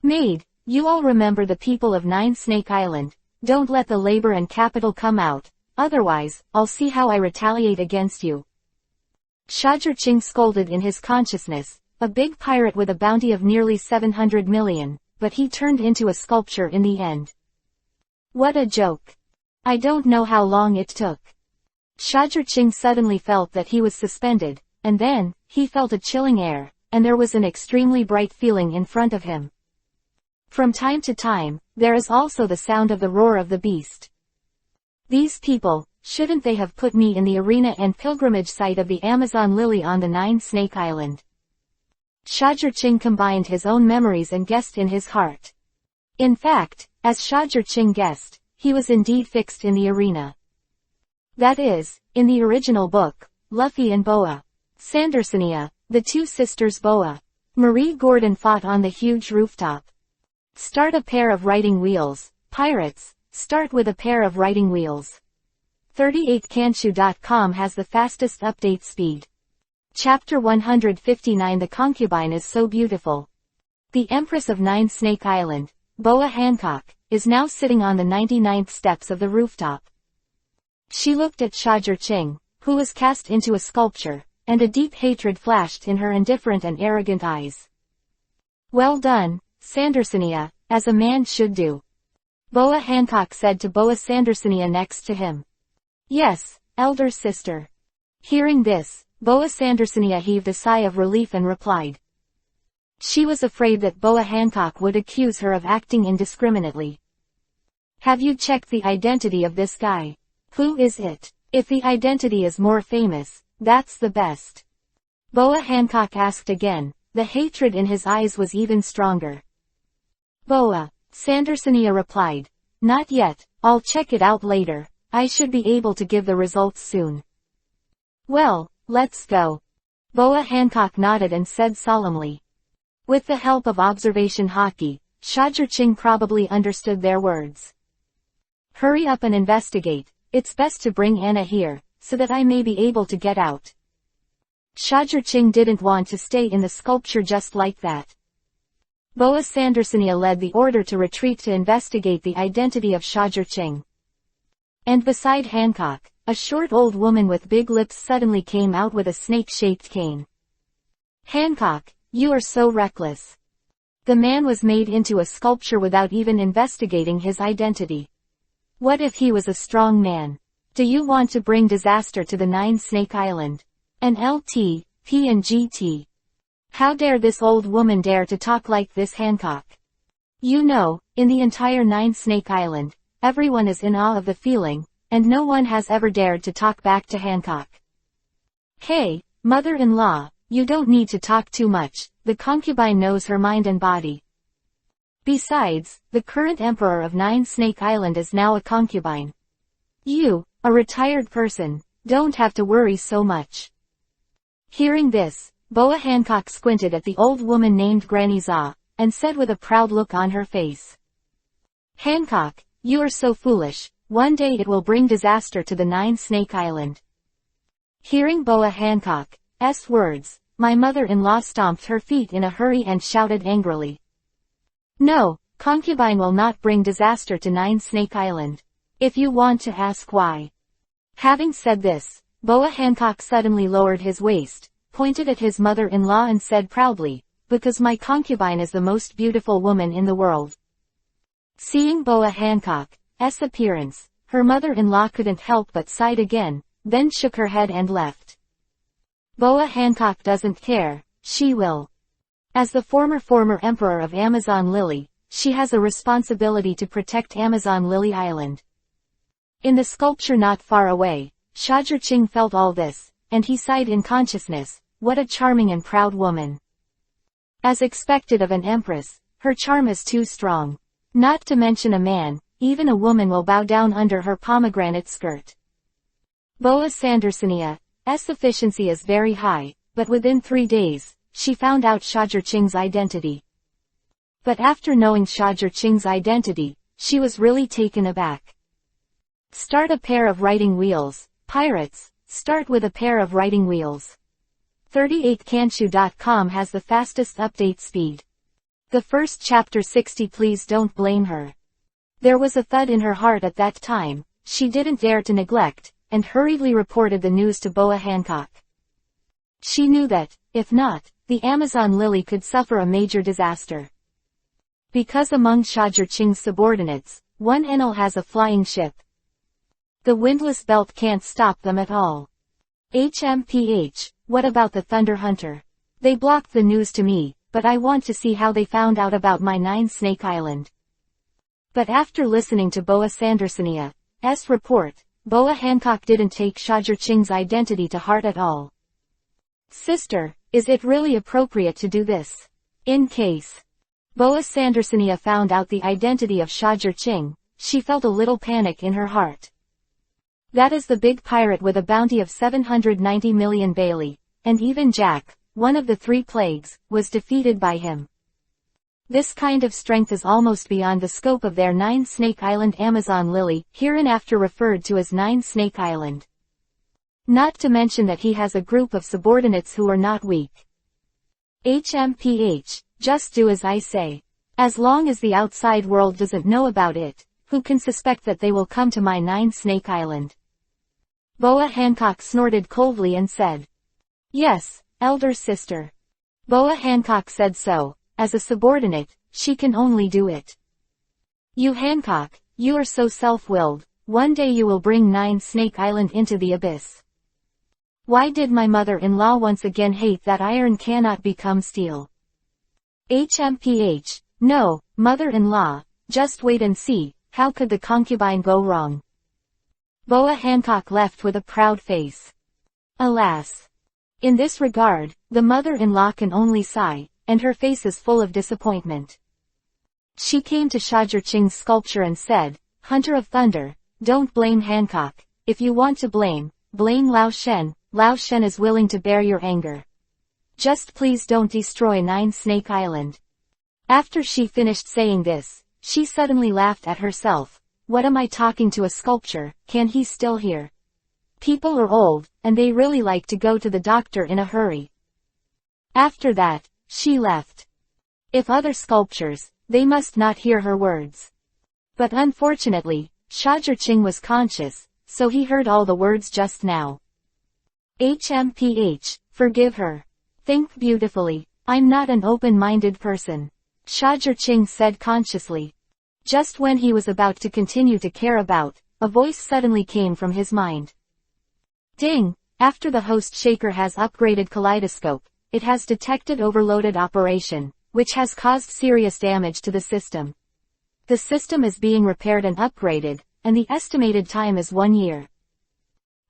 Maid, you all remember the people of 9 Snake Island, don't let the labor and capital come out, otherwise, I'll see how I retaliate against you. Shajirching scolded in his consciousness, a big pirate with a bounty of nearly 700 million, but he turned into a sculpture in the end. What a joke. I don't know how long it took. Shajirching suddenly felt that he was suspended, and then, he felt a chilling air, and there was an extremely bright feeling in front of him. From time to time, there is also the sound of the roar of the beast. These people, shouldn't they have put me in the arena and pilgrimage site of the Amazon lily on the 9 Snake Island? Shajirching combined his own memories and guessed in his heart. In fact, as Shajirching guessed, he was indeed fixed in the arena. That is, in the original book, Luffy and Boa Sandersonia, the two sisters Boa Marie Gordon fought on the huge rooftop. Start a pair of writing wheels, pirates, start with a pair of writing wheels. 38kanshu.com has the fastest update speed. Chapter 159 The Concubine is so beautiful. The Empress of 9 Snake Island, Boa Hancock, is now sitting on the 99th steps of the rooftop. She looked at Shajirching, who was cast into a sculpture, and a deep hatred flashed in her indifferent and arrogant eyes. Well done, Sandersonia, as a man should do. Boa Hancock said to Boa Sandersonia next to him. Yes, elder sister. Hearing this, Boa Sandersonia heaved a sigh of relief and replied. She was afraid that Boa Hancock would accuse her of acting indiscriminately. Have you checked the identity of this guy? Who is it? If the identity is more famous, that's the best. Boa Hancock asked again, the hatred in his eyes was even stronger. Boa Sandersonia replied, not yet, I'll check it out later, I should be able to give the results soon. Well, let's go. Boa Hancock nodded and said solemnly. With the help of observation hockey, Shajirching probably understood their words. Hurry up and investigate, it's best to bring Anna here, so that I may be able to get out. Shajirching didn't want to stay in the sculpture just like that. Boa Sandersonia led the order to retreat to investigate the identity of Shajirching. And beside Hancock, a short old woman with big lips suddenly came out with a snake-shaped cane. Hancock, you are so reckless. The man was made into a sculpture without even investigating his identity. What if he was a strong man? Do you want to bring disaster to the Nine-Snake Island? NLT, P and GT. How dare this old woman dare to talk like this, Hancock? You know, in the entire Nine-Snake Island, everyone is in awe of the feeling, and no one has ever dared to talk back to Hancock. Hey, mother-in-law, you don't need to talk too much, the concubine knows her mind and body. Besides, the current emperor of Nine-Snake Island is now a concubine. You, a retired person, don't have to worry so much. Hearing this, Boa Hancock squinted at the old woman named Granny Za, and said with a proud look on her face. Hancock, you are so foolish, one day it will bring disaster to the Nine-Snake Island. Hearing Boa Hancock's words, my mother-in-law stomped her feet in a hurry and shouted angrily. No, concubine will not bring disaster to Nine-Snake Island. If you want to ask why. Having said this, Boa Hancock suddenly lowered his waist, pointed at his mother-in-law and said proudly, because my concubine is the most beautiful woman in the world. Seeing Boa Hancock's appearance, her mother-in-law couldn't help but sighed again, then shook her head and left. Boa Hancock doesn't care, she will. As the former emperor of Amazon Lily, she has a responsibility to protect Amazon Lily Island. In the sculpture not far away, Shajirching felt all this, and he sighed in consciousness, what a charming and proud woman. As expected of an empress, her charm is too strong. Not to mention a man, even a woman will bow down under her pomegranate skirt. Boa Sandersonia's efficiency is very high, but within 3 days, she found out Shajirching's identity. But after knowing Shajirching's identity, she was really taken aback. Start a pair of writing wheels, pirates, start with a pair of writing wheels. 38kanshu.com has the fastest update speed. The first chapter 60. Please don't blame her. There was a thud in her heart at that time, she didn't dare to neglect, and hurriedly reported the news to Boa Hancock. She knew that, if not, the Amazon Lily could suffer a major disaster. Because among Shajirching's subordinates, one Enel has a flying ship. The windless belt can't stop them at all. HMPH, what about the Thunder Hunter? They blocked the news to me, but I want to see how they found out about my Nine-Snake Island. But after listening to Boa Sandersonia's report, Boa Hancock didn't take Shajirching's identity to heart at all. Sister, is it really appropriate to do this? In case Boa Sandersonia found out the identity of Shajirching, she felt a little panic in her heart. That is the big pirate with a bounty of 790 million Bailey, and even Jack, one of the 3 plagues, was defeated by him. This kind of strength is almost beyond the scope of their Nine-Snake Island. Amazon Lily, hereinafter referred to as Nine-Snake Island. Not to mention that he has a group of subordinates who are not weak. HMPH, just do as I say. As long as the outside world doesn't know about it, who can suspect that they will come to my Nine-Snake Island? Boa Hancock snorted coldly and said, Yes, elder sister. Boa Hancock said so. As a subordinate, she can only do it. You Hancock, you are so self-willed, one day you will bring Nine-Snake Island into the abyss. Why did my mother-in-law once again hate that iron cannot become steel? HMPH, no, mother-in-law, just wait and see, how could the concubine go wrong? Boa Hancock left with a proud face. Alas! In this regard, the mother-in-law can only sigh, and her face is full of disappointment. She came to Shajirching's sculpture and said, Hunter of Thunder, don't blame Hancock. If you want to blame Lao Shen. Lao Shen is willing to bear your anger. Just please don't destroy Nine-Snake Island. After she finished saying this, she suddenly laughed at herself. What am I talking to a sculpture, can he still hear? People are old, and they really like to go to the doctor in a hurry. After that, she left. If other sculptures, they must not hear her words. But unfortunately, Shajirching was conscious, so he heard all the words just now. HMPH, forgive her. Think beautifully, I'm not an open-minded person. Shajirching said consciously. Just when he was about to continue to care about a voice suddenly came from his mind. Ding! After the host shaker has upgraded Kaleidoscope, it has detected overloaded operation, which has caused serious damage to the system. The system is being repaired and upgraded, and the estimated time is 1 year.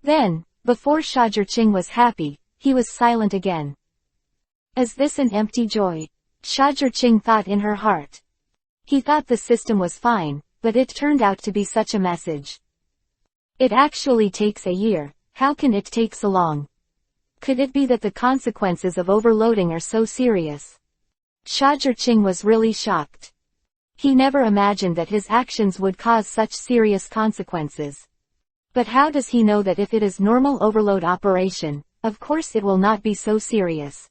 Then, before Shajarching was happy, he was silent again. Is this an empty joy? Shajarching thought in her heart. He thought the system was fine, but it turned out to be such a message. It actually takes a year, how can it take so long? Could it be that the consequences of overloading are so serious? Shajarching was really shocked. He never imagined that his actions would cause such serious consequences. But how does he know that if it is normal overload operation, of course it will not be so serious?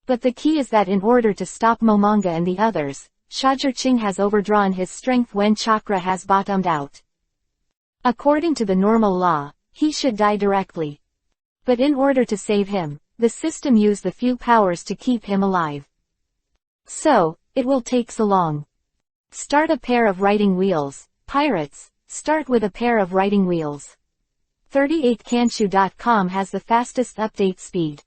But the key is that in order to stop Momonga and the others, Shajarching has overdrawn his strength when chakra has bottomed out. According to the normal law, he should die directly. But in order to save him, the system used the few powers to keep him alive. So, it will take so long. Start a pair of writing wheels, pirates, start with a pair of writing wheels. 38kanshu.com has the fastest update speed.